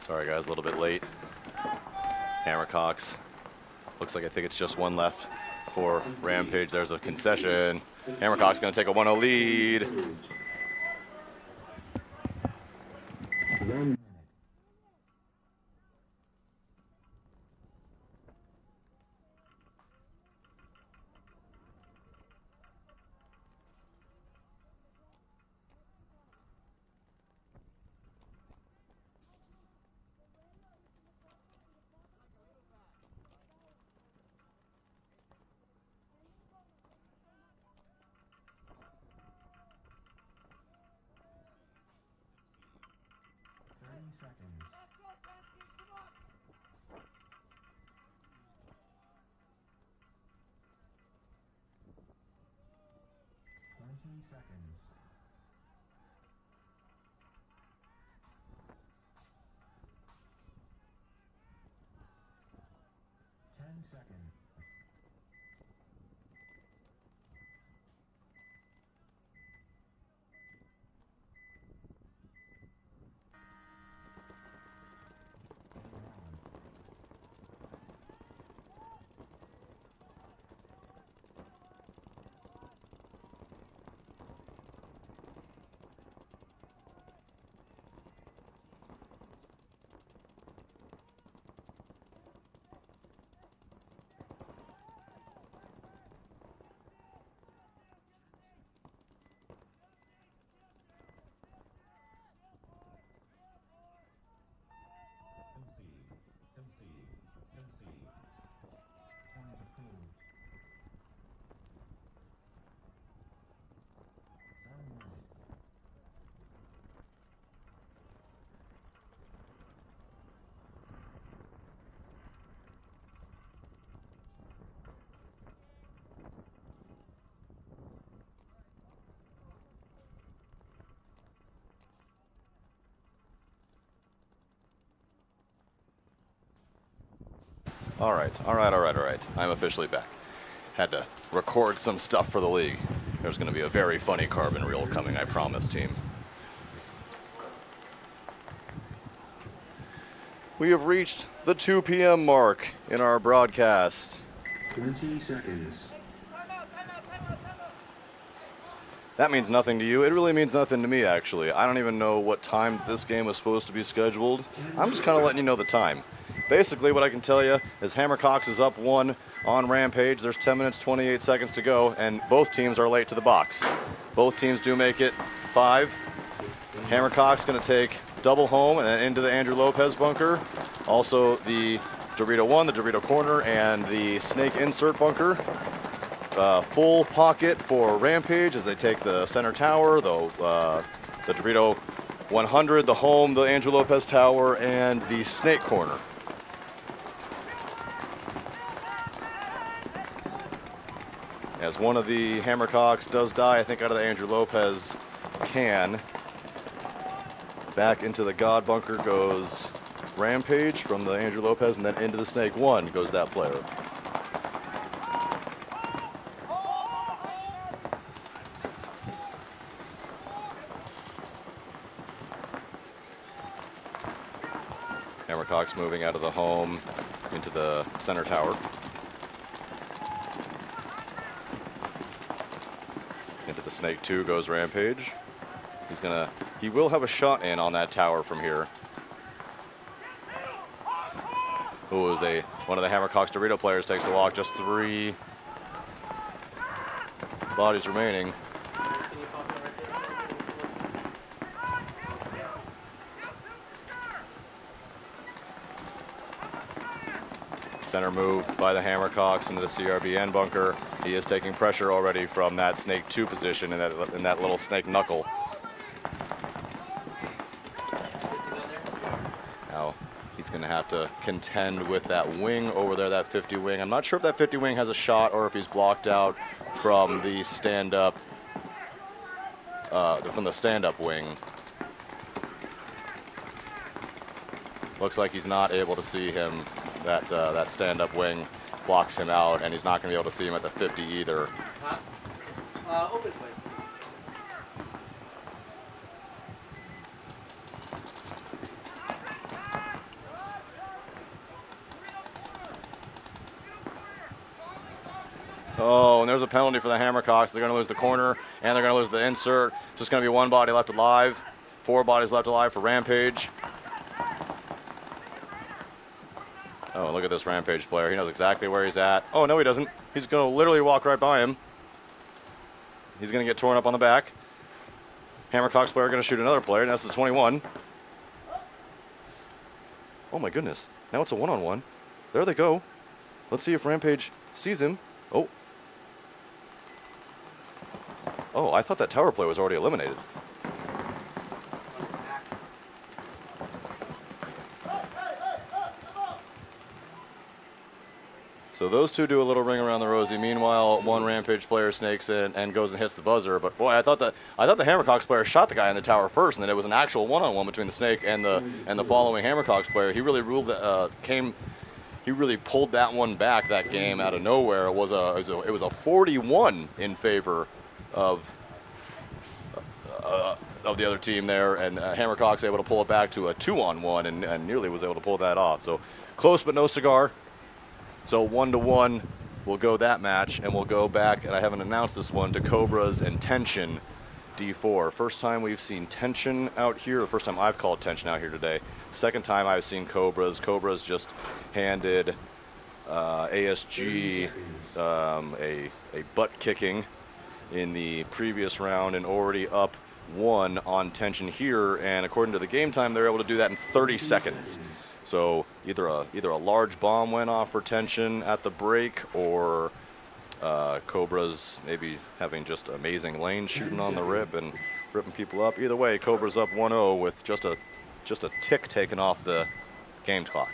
Sorry guys, a little bit late. Hammercocks. Looks like I think it's just one left for Rampage. There's a concession. Hammercock's going to take a 1-0 lead. All right. I'm officially back. Had to record some stuff for the league. There's going to be a very funny carbon reel coming, I promise, team. We have reached the 2 p.m. mark in our broadcast. 20 seconds. That means nothing to you. It really means nothing to me, actually. I don't even know what time this game was supposed to be scheduled. I'm just kind of letting you know the time. Basically, what I can tell you is Hammercocks is up 1 on Rampage. There's 10 minutes, 28 seconds to go, and both teams are late to the box. Both teams do make it 5. Hammercocks going to take double home and then into the Andrew Lopez bunker. Also the Dorito 1, the Dorito corner, and the snake insert bunker. Full pocket for Rampage as they take the center tower, the Dorito 100, the home, the Andrew Lopez tower, and the snake corner. As one of the Hammercocks does die, I think, out of the Andrew Lopez can. Back into the God bunker goes Rampage from the Andrew Lopez, and then into the Snake 1 goes that player. Hammercocks moving out of the home into the center tower. Into the Snake 2 goes Rampage. He will have a shot in on that tower from here. Ooh, one of the Hammercocks Dorito players takes the walk. Just 3 bodies remaining. Center move by the Hammercocks into the CRBN bunker. He is taking pressure already from that Snake 2 position in that little Snake knuckle. Now he's going to have to contend with that wing over there, that 50 wing. I'm not sure if that 50 wing has a shot or if he's blocked out from the stand-up wing. Looks like he's not able to see him. That stand-up wing blocks him out, and he's not going to be able to see him at the 50 either. Open play. Oh, and there's a penalty for the Hammercocks. They're going to lose the corner, and they're going to lose the insert. Just going to be one body left alive. 4 bodies left alive for Rampage. Oh, look at this Rampage player. He knows exactly where he's at. Oh, no, he doesn't. He's going to literally walk right by him. He's going to get torn up on the back. Hammercocks player going to shoot another player, and that's the 21. Oh, my goodness. Now it's a one-on-one. There they go. Let's see if Rampage sees him. Oh. Oh, I thought that tower play was already eliminated. So those two do a little ring around the rosy. Meanwhile, one Rampage player snakes in and goes and hits the buzzer. But boy, I thought the Hammercocks player shot the guy in the tower first, and then it was an actual one-on-one between the snake and the following Hammercocks player. He really he really pulled that one back that game out of nowhere. It was a 41 in favor of the other team there, and Hammercocks able to pull it back to a 2-on-1 and nearly was able to pull that off. So close but no cigar. So 1-1 will go that match, and we'll go back, and I haven't announced this one, to Cobras and Tension D4. First time we've seen Tension out here, the first time I've called Tension out here today. Second time I've seen Cobras. Cobras just handed ASG a butt kicking in the previous round and already up 1 on Tension here, and according to the game time, they're able to do that in 30 seconds. So either a large bomb went off for Tension at the break, or Cobras maybe having just amazing lane shooting on the rip and ripping people up. Either way, Cobras up 1-0 with just a tick taken off the game clock.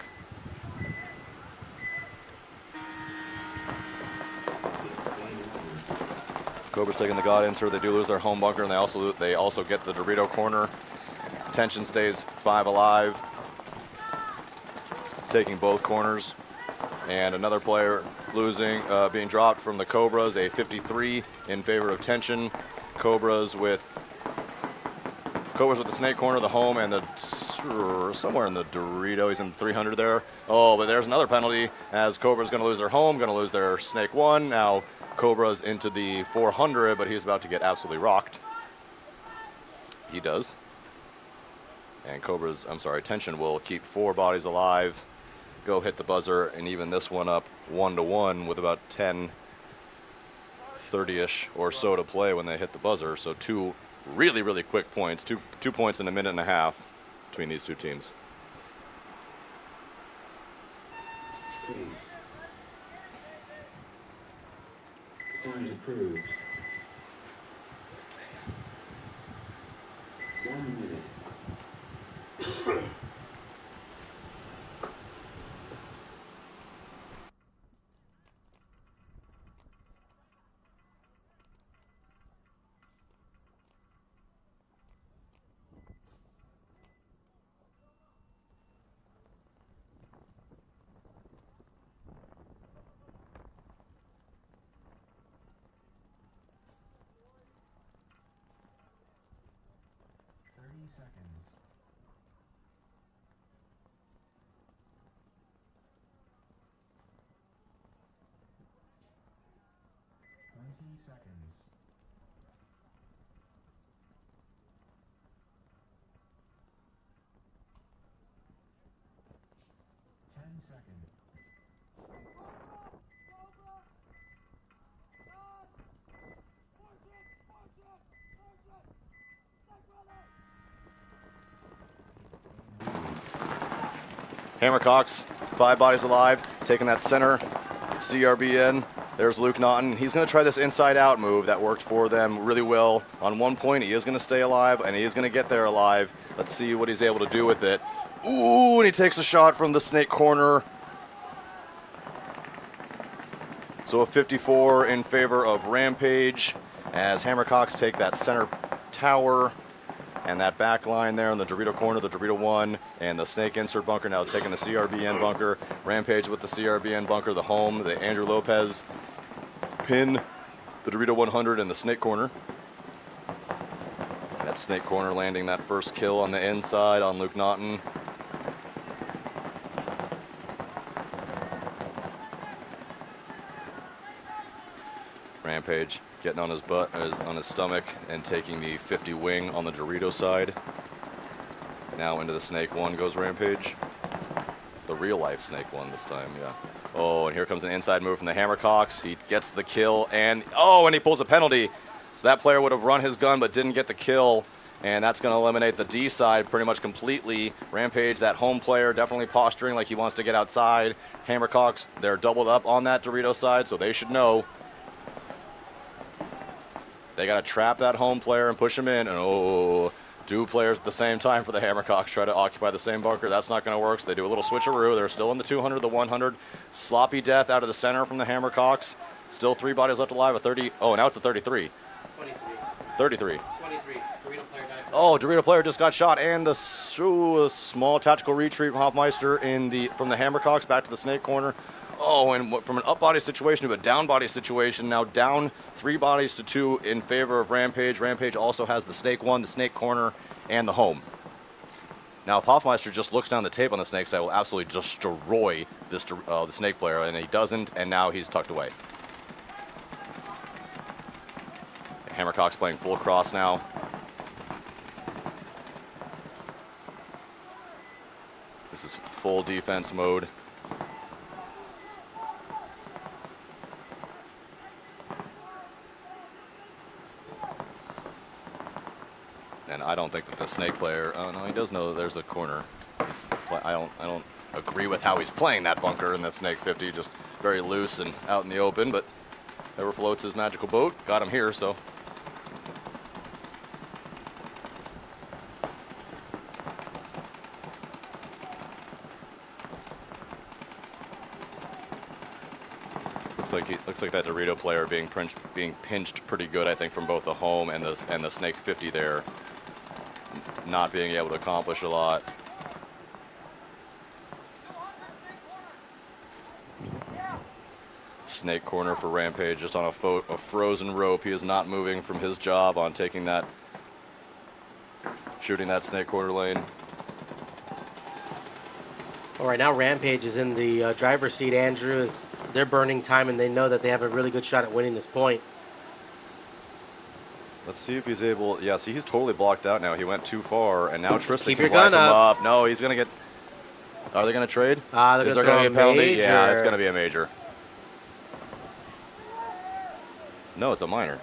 Cobras taking the God insert. They do lose their home bunker, and they also get the Dorito corner. Tension stays 5 alive, taking both corners, and another player losing, being dropped from the Cobras, a 53 in favor of Tension. Cobras with the snake corner, the home, and somewhere in the Dorito. He's in 300 there. Oh, but there's another penalty as Cobra's going to lose their home, going to lose their snake 1. Now Cobra's into the 400, but he's about to get absolutely rocked. He does. And Tension will keep 4 bodies alive, go hit the buzzer, and even this one up 1-1 with about 30-ish or so to play when they hit the buzzer. So 2 really, really quick points, two points in a minute and a half between these 2 teams. Please. Time approved. 1 minute. Hammercocks, 5 bodies alive, taking that center CRBN. There's Luke Naughton. He's going to try this inside-out move that worked for them really well. On one point, he is going to stay alive, and he is going to get there alive. Let's see what he's able to do with it. Ooh, and he takes a shot from the snake corner. So a 54 in favor of Rampage as Hammercocks take that center tower and that back line there in the Dorito corner, the Dorito 1, and the snake insert bunker now taking the CRBN bunker. Rampage with the CRBN bunker, the home, the Andrew Lopez pin, the Dorito 100 in the snake corner. That snake corner landing that first kill on the inside on Luke Naughton. Rampage, getting on his butt, on his stomach, and taking the 50 wing on the Dorito side. Now into the Snake 1 goes Rampage. The real life Snake 1 this time, yeah. Oh, and here comes an inside move from the Hammercocks. He gets the kill, and and he pulls a penalty. So that player would have run his gun but didn't get the kill, and that's going to eliminate the D side pretty much completely. Rampage, that home player, definitely posturing like he wants to get outside. Hammercocks, they're doubled up on that Dorito side, so they should know. They got to trap that home player and push him in, and two players at the same time for the Hammercocks try to occupy the same bunker. That's not going to work, so they do a little switcheroo. They're still in the 200, the 100. Sloppy death out of the center from the Hammercocks. Still 3 bodies left alive, a 30. Oh, now it's a 33. 33. 23. Dorito player died. Oh, Dorito player just got shot, and a small tactical retreat from Hoffmeister from the Hammercocks back to the Snake corner. Oh, and from an up body situation to a down body situation, now down 3 bodies to 2 in favor of Rampage. Rampage also has the Snake 1, the Snake corner, and the home. Now, if Hoffmeister just looks down the tape on the Snake side, will absolutely destroy this the Snake player, and he doesn't, and now he's tucked away. Hammercocks playing full cross now. This is full defense mode. And I don't think that the Snake player, oh no, he does know that there's a corner. I don't agree with how he's playing that bunker in the Snake 50, just very loose and out in the open, but ever floats his magical boat. Got him here, so. Looks like that Dorito player being pinched pretty good, I think, from both the home and the Snake 50 there. Not being able to accomplish a lot. Snake corner for Rampage, just on a frozen rope. He is not moving from his job on shooting that Snake corner lane. All right, now Rampage is in the driver's seat. Andrew they're burning time, and they know that they have a really good shot at winning this point. Let's see if he's able. Yeah, see, he's totally blocked out now. He went too far, and now Tristan Keep can your gun wipe him up. up. No, he's gonna get. Are they gonna trade? They're Is gonna there gonna throw be a penalty? major. Yeah, it's gonna be a major. No, it's a minor.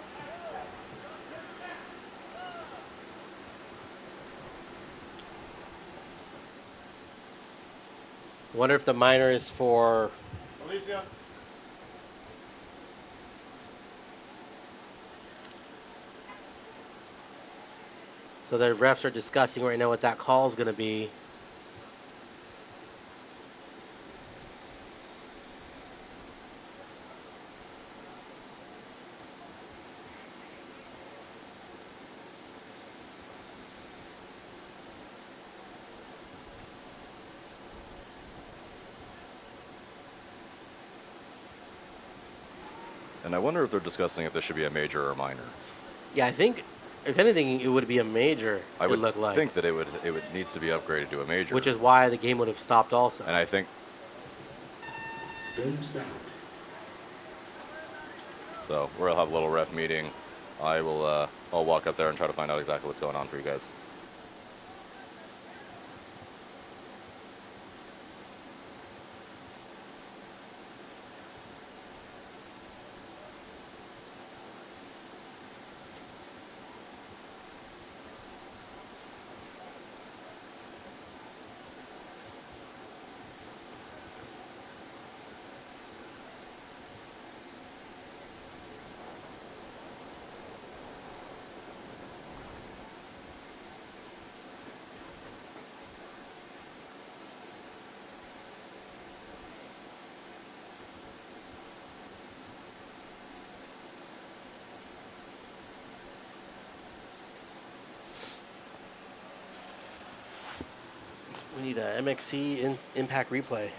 Wonder if the minor is for. Alicia. So the refs are discussing right now what that call is going to be. And I wonder if they're discussing if this should be a major or a minor. Yeah, I think, if anything, it would be a major. I would look like. think that it needs to be upgraded to a major. Which is why the game would have stopped also. And I think. Game stop. So we'll have a little ref meeting. I'll walk up there and try to find out exactly what's going on for you guys. We need a MXC impact replay.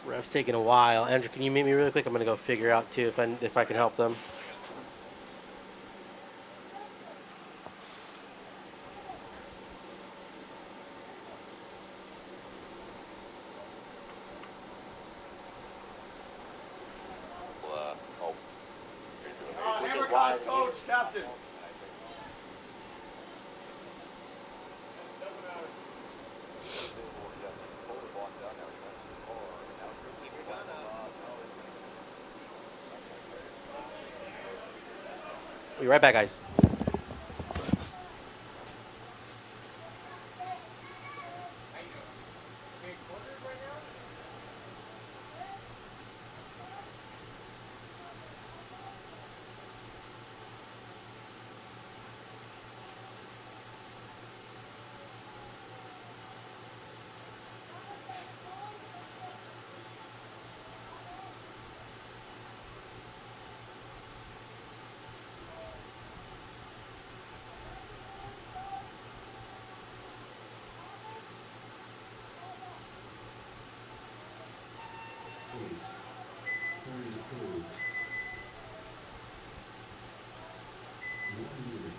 Ref's taking a while. Andrew, can you meet me really quick? I'm gonna go figure out too if I can help them. Last coach, captain. We'll be right back, guys. Please. Turn is approved. 1 minute.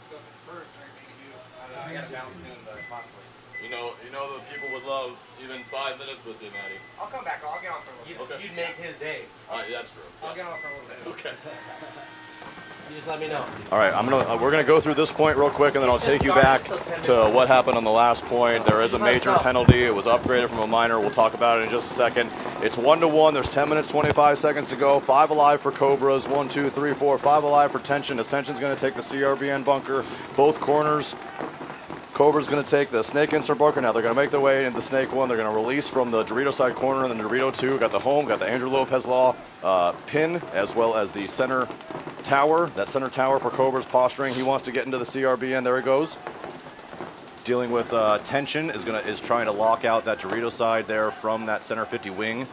So if it's first, right, maybe do. I don't know. I gotta bounce soon, but possibly. You know the people would love even 5 minutes with you, Matty. I'll come back. I'll get on for a little bit. You'd make his day. That's true. I'll get on for a little bit. Okay. You just let me know. All right, we're gonna go through this point real quick, and then I'll take you back to what happened on the last point. There is a major penalty. It was upgraded from a minor. We'll talk about it in just a second. It's 1-1. There's 10 minutes, 25 seconds to go. 5 alive for Cobras. 1, 2, 3, 4. 5 alive for Tension. As Tension's gonna take the CRBN bunker. Both corners. Cobra's going to take the Snake insert bunker. Now they're going to make their way into Snake 1. They're going to release from the Dorito side corner, and then Dorito 2. Got the home, got the Andrew Lopez Law pin, as well as the center tower. That center tower for Cobra's posturing. He wants to get into the CRBN. There he goes. Dealing with Tension is trying to lock out that Dorito side there from that center 50 wing.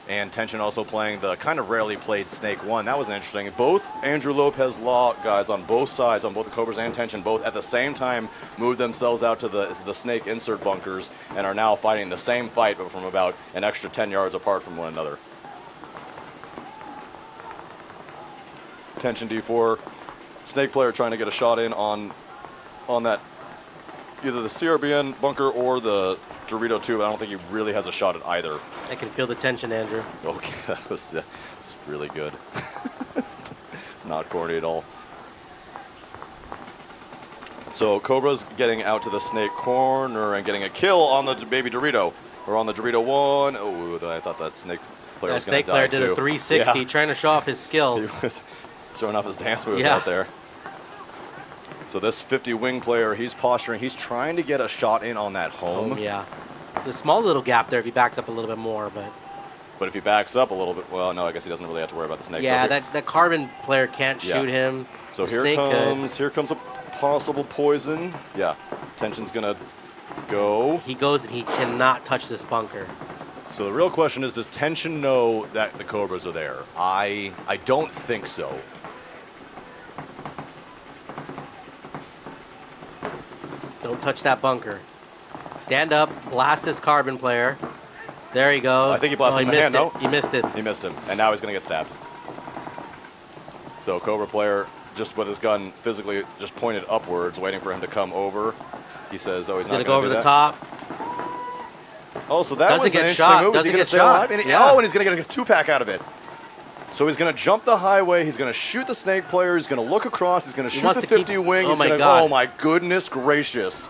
And Tension also playing the kind of rarely played Snake 1. That was interesting. Both Andrew Lopez Law guys on both sides, on both the Cobras and Tension, both at the same time moved themselves out to the Snake insert bunkers and are now fighting the same fight, but from about an extra 10 yards apart from one another. Tension D4. Snake player trying to get a shot in on that, either the CRBN bunker or the Dorito 2, but I don't think he really has a shot at either. I can feel the tension, Andrew. Okay, it's really good. It's not corny at all. So Cobra's getting out to the Snake corner and getting a kill on the baby Dorito, or on the Dorito 1. Oh, I thought that Snake player was going to die Snake player did a 360, Yeah. trying to show off his skills. He was showing off his dance moves out there. So this 50 wing player, he's posturing. He's trying to get a shot in on that home. Yeah. The small little gap there if he backs up a little bit more, but if he backs up a little bit, well, no, I guess he doesn't really have to worry about the Snake. Yeah, so that Carbon player can't shoot him. So The here Snake comes a possible poison. Yeah, Tension's gonna go. He goes and he cannot touch this bunker. So the real question is, does Tension know that the Cobras are there? I don't think so. Don't touch that bunker. Stand up, blast this Carbon player. There he goes. I think he blasted him in the hand, no? He missed it. He missed him, and now he's gonna get stabbed. So Cobra player, just with his gun physically just pointed upwards, waiting for him to come over. He says, oh, he's not Gonna gonna go over do the that. top. Oh, so that Doesn't was an get interesting shot. move. Is he Doesn't gonna get stay shot. alive? And Yeah. Oh, and he's gonna get a 2-pack out of it. So he's going to jump the highway. He's going to shoot the Snake player. He's going to look across. He's going to shoot the 50 wing. He's going to God. Oh, my goodness gracious.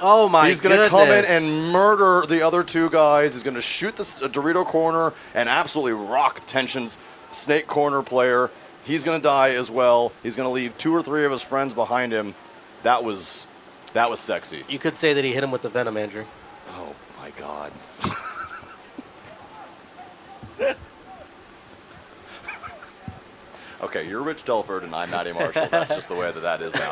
Oh, my He's going to come in and murder the other two guys. He's going to shoot the Dorito corner and absolutely rock Tension's Snake corner player. He's going to die as well. He's going to leave 2 or 3 of his friends behind him. That was sexy. You could say that he hit him with the Venom, Andrew. Oh, my God. Okay, you're Rich Delford and I'm Matty Marshall. That's just the way that is now.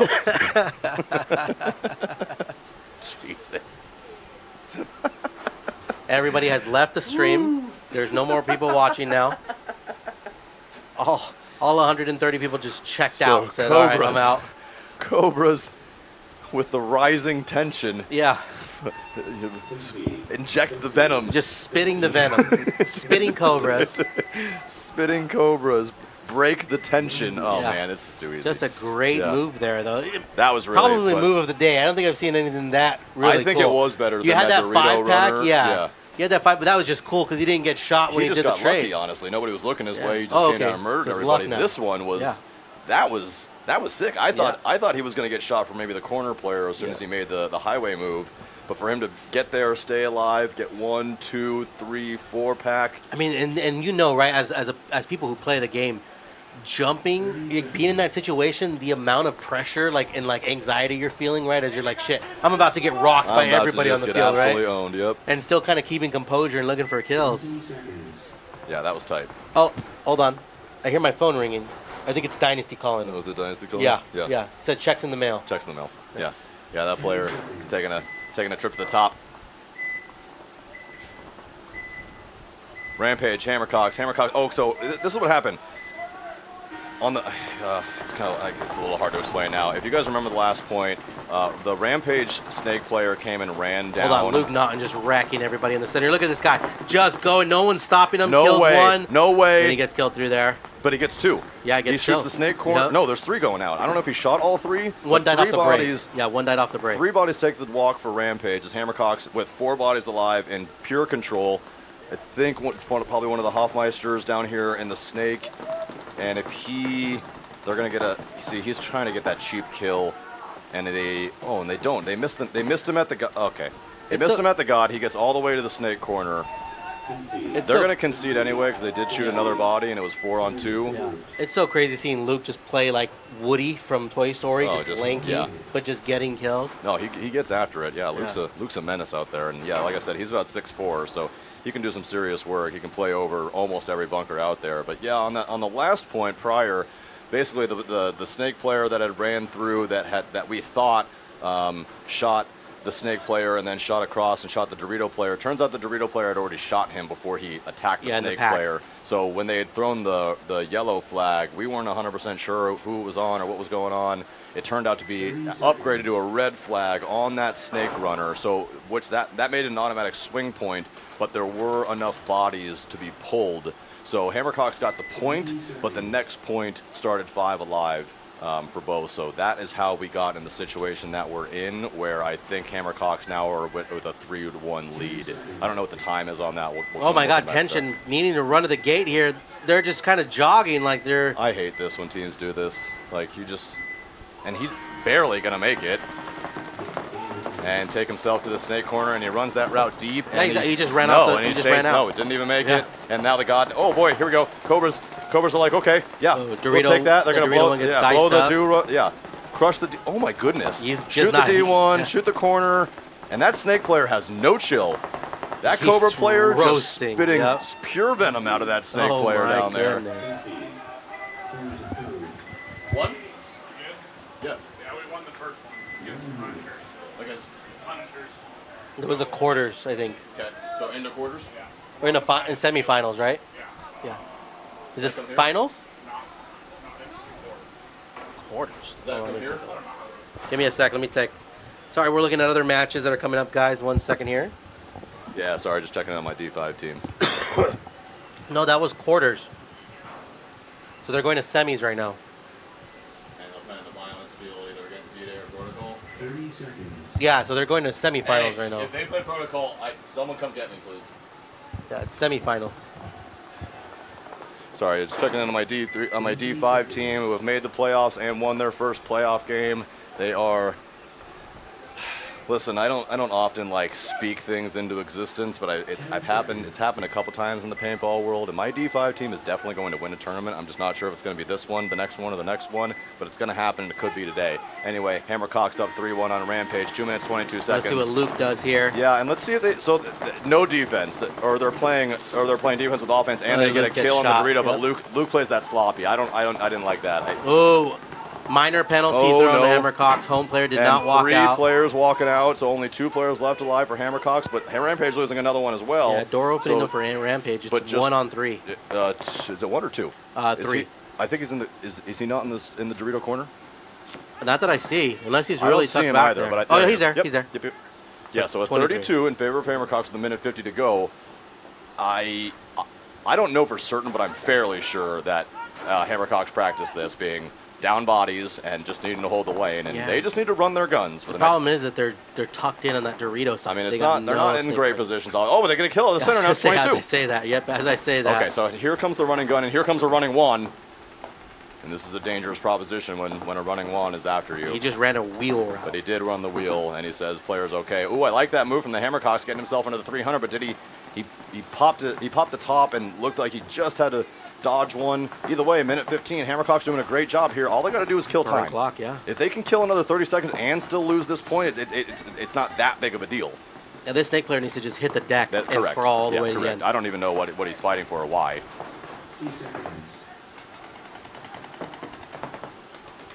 Jesus. Everybody has left the stream. There's no more people watching now. All 130 people just checked out and said, all right, I'm out. Cobras with the rising tension. Yeah. Inject the venom. Just spitting the venom. Spitting Cobras. Spitting Cobras. break the tension. Oh, Yeah. man, it's too easy. Just a great Yeah. move there, though. That was really probably but move of the day. I don't think I've seen anything that really I think cool. it was better You than had that Dorito 5-pack, runner. yeah. You had that 5, but that was just cool because he didn't get shot when He he just did the got trade. lucky, honestly. Nobody was looking his Yeah. way. He just Oh, came down okay. and murdered So it's everybody. luck now. This one was Yeah. that was sick. I thought he was going to get shot for maybe the corner player as soon as he made the highway move. But for him to get there, stay alive, get 1, 2, 3, 4-pack. I mean, and you know, right? As people who play the game, jumping, being in that situation, the amount of pressure, and anxiety you're feeling, right? As you're like, shit, I'm about to get rocked by everybody on the field, right? Absolutely owned. Yep. And still kind of keeping composure and looking for kills. Yeah, that was tight. Oh, hold on. I hear my phone ringing. I think it's Dynasty calling. Was it Dynasty calling? Yeah. Yeah. Yeah. It said checks in the mail. Checks in the mail. Yeah. Yeah, that player taking a trip to the top. Rampage, Hammercocks. Oh, so this is what happened. On the, it's kind of it's a little hard to explain now. If you guys remember the last point, the Rampage Snake player came and ran down. Hold on, Luke Naughton just racking everybody in the center. Look at this guy, just going. No one's stopping him. No kills way. one. No way. And he gets killed through there. But he gets 2. Yeah, he gets He shoots killed. the snake corner. Yep. No, there's 3 going out. I don't know if he shot all 3. One died off the bodies, break. Yeah, one died off the break. 3 bodies take the walk for Rampage as Hammercocks with 4 bodies alive in pure control. I think it's probably one of the Hofmeisters down here in the snake. And if they're gonna get he's trying to get that cheap kill, and they don't. They missed him at the god. Okay, they missed him at the god. He gets all the way to the snake corner. They're gonna concede anyway because they did shoot another body and it was 4 on 2. Yeah. It's so crazy seeing Luke just play like Woody from Toy Story, just lanky, but just getting kills. No, he gets after it. Yeah, Luke's a menace out there, and yeah, like I said, he's about 6'4", so he can do some serious work. He can play over almost every bunker out there. But yeah, on the last point prior, basically the snake player that had ran through that we thought shot the snake player and then shot across and shot the Dorito player. Turns out the Dorito player had already shot him before he attacked the snake player. So when they had thrown the yellow flag, we weren't 100% sure who it was on or what was going on. It turned out to be upgraded to a red flag on that snake runner, so that made it an automatic swing point, but there were enough bodies to be pulled. So Hammercocks got the point, but the next point started 5 alive for both. So that is how we got in the situation that we're in, where I think Hammercocks now are with a 3-1 lead. I don't know what the time is on that. Oh my God, tension, needing to run to the gate here. They're just kind of jogging like they're... I hate this when teams do this. Like, and he's barely going to make it. And take himself to the snake corner, and he runs that route deep. Yeah, and he just ran out. He just ran out. No, it didn't even make it. And now the god. Oh boy, here we go. Cobras are like, okay, yeah, we'll take that. They're gonna blow the do. Yeah, crush the. Oh my goodness. Shoot the D1. Shoot the corner. And that snake player has no chill. That Cobra player just spitting pure venom out of that snake player down there. One. Yeah. Yeah, we won the first one. Punishers. It was a quarters, I think. Okay, so into quarters? Yeah. We're in semifinals, right? Yeah. Is this finals? No, it's Quarters. Does that come here? Give me a sec. Let me take. Sorry, we're looking at other matches that are coming up, guys. 1 second here. Yeah, sorry, just checking out my D5 team. No, that was quarters. So they're going to semis right now. And they'll play in the violence field either against D-Day or Protocol. 30 seconds. Yeah, so they're going to semifinals right now. If they play Protocol, someone come get me, please. Yeah, it's semifinals. Sorry, just checking in on my D5 team who have made the playoffs and won their first playoff game. They are. Listen, I don't often like speak things into existence, but it's happened a couple times in the paintball world, and my D5 team is definitely going to win a tournament. I'm just not sure if it's going to be this one, the next one, or the next one, but it's going to happen, and it could be today. Anyway, Hammercocks up 3-1 on Rampage, 2 minutes 22 seconds. Let's see what Luke does here. Yeah, and let's see if no defense, or they're playing defense with offense, and they get a kill on the Dorito. But Luke plays that sloppy. I didn't like that. Oh. Minor penalty thrown to Hammercocks. Home player did not walk out. 3 players walking out, so only 2 players left alive for Hammercocks, but Rampage losing another one as well. Yeah, door opening for Rampage. It's 1 on 3. Is it 1 or 2? 3. I think he's in the. Is he not in the Dorito corner? Not that I see, unless he's really stuck back either, there. But He's there. Yep, He's there. Yep. Yeah, so a 32 in favor of Hammercocks with 1:50 to go. I don't know for certain, but I'm fairly sure that Hammercock's practice this, being down bodies and just needing to hold the lane, and Yeah. they just need to run their guns for The the next. problem is that they're tucked in on that Dorito side. I mean, They it's got not. They're no not in snake great play. positions. Oh, they're going to kill the center now. As 22. I say that, yep. As I say that. Okay, so here comes the running gun, and here comes a running one. And this is a dangerous proposition when a running one is after you. He just ran a wheel route. But he did run the wheel, and he says, "Players, okay." Ooh, I like that move from the Hammercocks, getting himself into the 300. But did he popped it? He popped the top and looked like he just had to dodge one. Either way, minute 15. Hammercock's doing a great job here. All they got to do is kill time. Clock, yeah. If they can kill another 30 seconds and still lose this point, it's not that big of a deal. And this snake player needs to just hit the deck and Correct. crawl all the Yeah, way to the correct. end. I don't even know what he's fighting for or why. 2 seconds.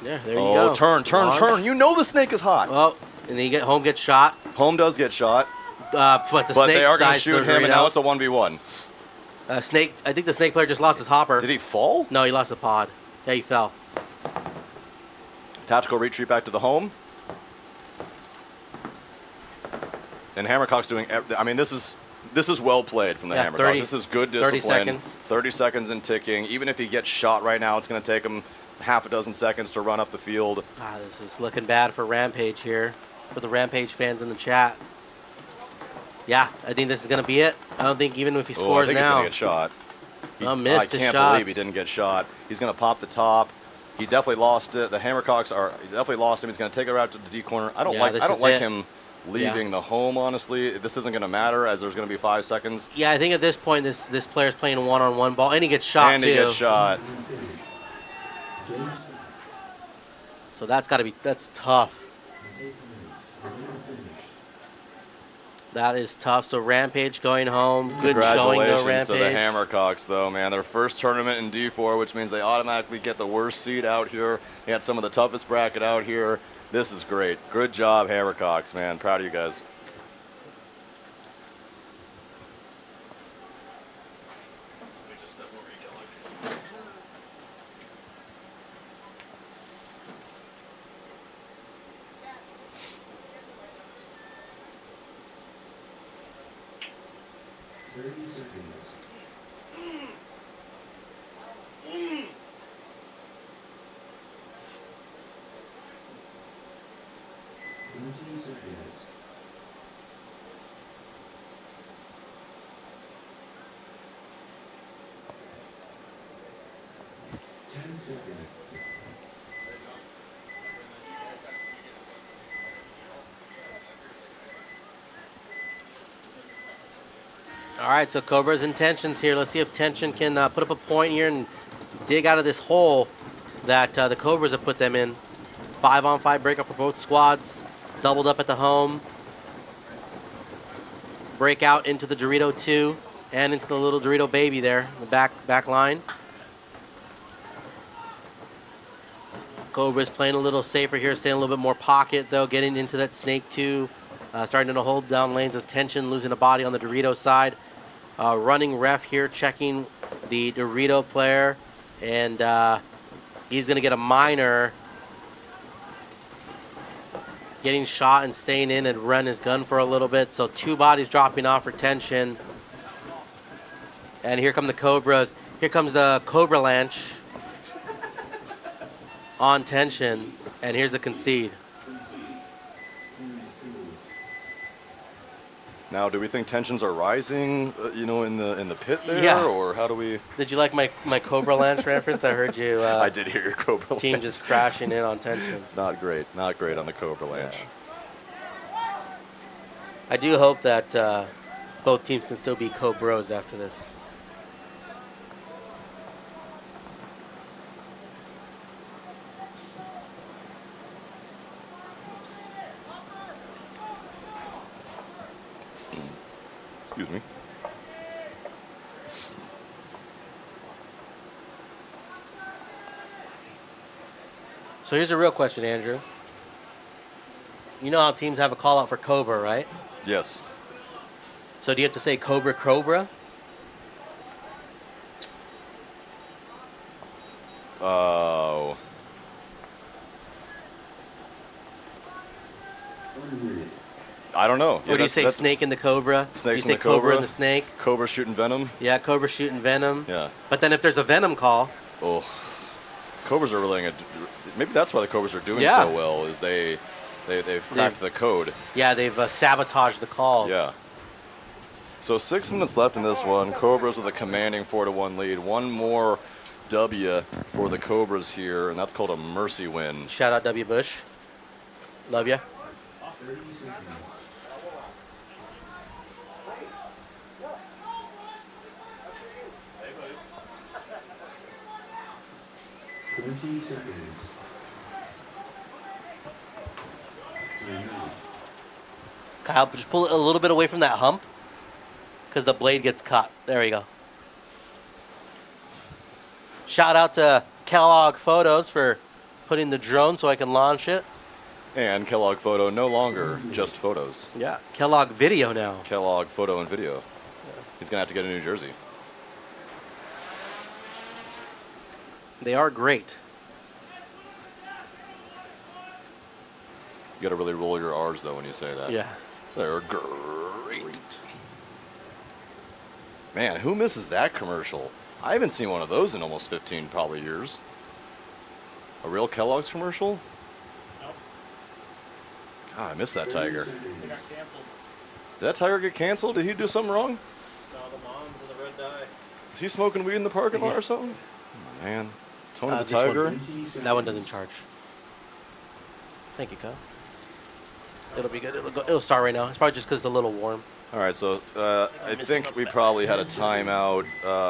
Yeah, there you go. Oh, turn. You know the snake is hot. Well, and then home gets shot. Home does get shot. But the But snake they are going to dies shoot the him, and now Dorito. it's a 1v1. Snake. I think the snake player just lost his hopper. Did he fall? No, he lost the pod. Yeah, he fell. Tactical retreat back to the home. And Hammercock's doing. I mean, this is well played from the Yeah, Hammercock. 30 This is good 30 discipline. seconds. 30 seconds and ticking. Even if he gets shot right now, it's going to take him half a dozen seconds to run up the field. This is looking bad for Rampage here. For the Rampage fans in the chat. Yeah, I think this is going to be it. I don't think even if he I scores think now. he's going to get shot. Missed I his can't shots. believe he didn't get shot. He's going to pop the top. He definitely lost it. The Hammercocks he definitely lost him. He's going to take it out to the D corner. I don't Yeah, like this is it. him leaving the home, honestly. This isn't going to matter as there's going to be 5 seconds. Yeah, I think at this point this player's playing one-on-one ball, and he gets shot And too. he gets shot. So that's tough. That is tough. So Rampage going home. Good showing though, Congratulations to the Rampage. Hammercocks, though, man. Their first tournament in D4, which means they automatically get the worst seed out here. They had some of the toughest bracket out here. This is great. Good job, Hammercocks, man. Proud of you guys. All right, so Cobra's intentions here. Let's see if Tension can put up a point here and dig out of this hole that the Cobras have put them in. 5-on-5 breakup for both squads. Doubled up at the home. Break out into the Dorito 2 and into the little Dorito baby there, the back line. Cobra's playing a little safer here, staying a little bit more pocket though, getting into that Snake 2. Starting to hold down lanes as Tension, losing a body on the Dorito side. Running ref here, checking the Dorito player, and he's going to get a minor. Getting shot and staying in and run his gun for a little bit. So 2 bodies dropping off for Tension. And here come the Cobras. Here comes the Cobra Lanch on Tension. And here's a concede. Now, do we think tensions are rising, in the pit there, Yeah. or how do we? Did you like my Cobra Lanch reference? I heard you. I did hear your Cobra Team Lanch. just crashing in on Tension. It's not great on the Cobra Lanch. I do hope that both teams can still be Cobras after this. Excuse me. So here's a real question, Andrew. You know how teams have a call out for Cobra, right? Yes. So do you have to say Cobra Cobra? Oh. I don't know. Or do you say snake in the Cobra? Snakes you in say the Cobra in the snake? Cobra shooting venom. Yeah, Cobra shooting venom. Yeah. But then if there's a venom call, Oh, Cobras are really maybe that's why the Cobras are doing Yeah. so well. Is they've cracked the code. Yeah, they've sabotaged the calls. Yeah. So 6 minutes left in this one. Cobras with a commanding 4-1 lead. One more W for the Cobras here, and that's called a mercy win. Shout out W. Bush. Love ya. 30 seconds. 20 seconds. Timeout. Kyle, just pull it a little bit away from that hump because the blade gets caught. There we go. Shout out to Kellogg Photos for putting the drone so I can launch it. And Kellogg Photo, no longer just photos. Yeah, Kellogg Video now. Kellogg Photo and Video. He's going to have to get a new jersey. They are great. You got to really roll your R's, though, when you say that. Yeah. They're great. Man, who misses that commercial? I haven't seen one of those in almost 15 probably years. A real Kellogg's commercial? Nope. God, I missed that tiger. They got canceled. Did that tiger get canceled? Did he do something wrong? No, the moms and the red dye. Is he smoking weed in the parking lot or something? Oh, man. Tony the This Tiger. that one doesn't charge. Thank you, Kyle. It'll be good. It'll start right now. It's probably just because it's a little warm. All right, so I think we probably had a timeout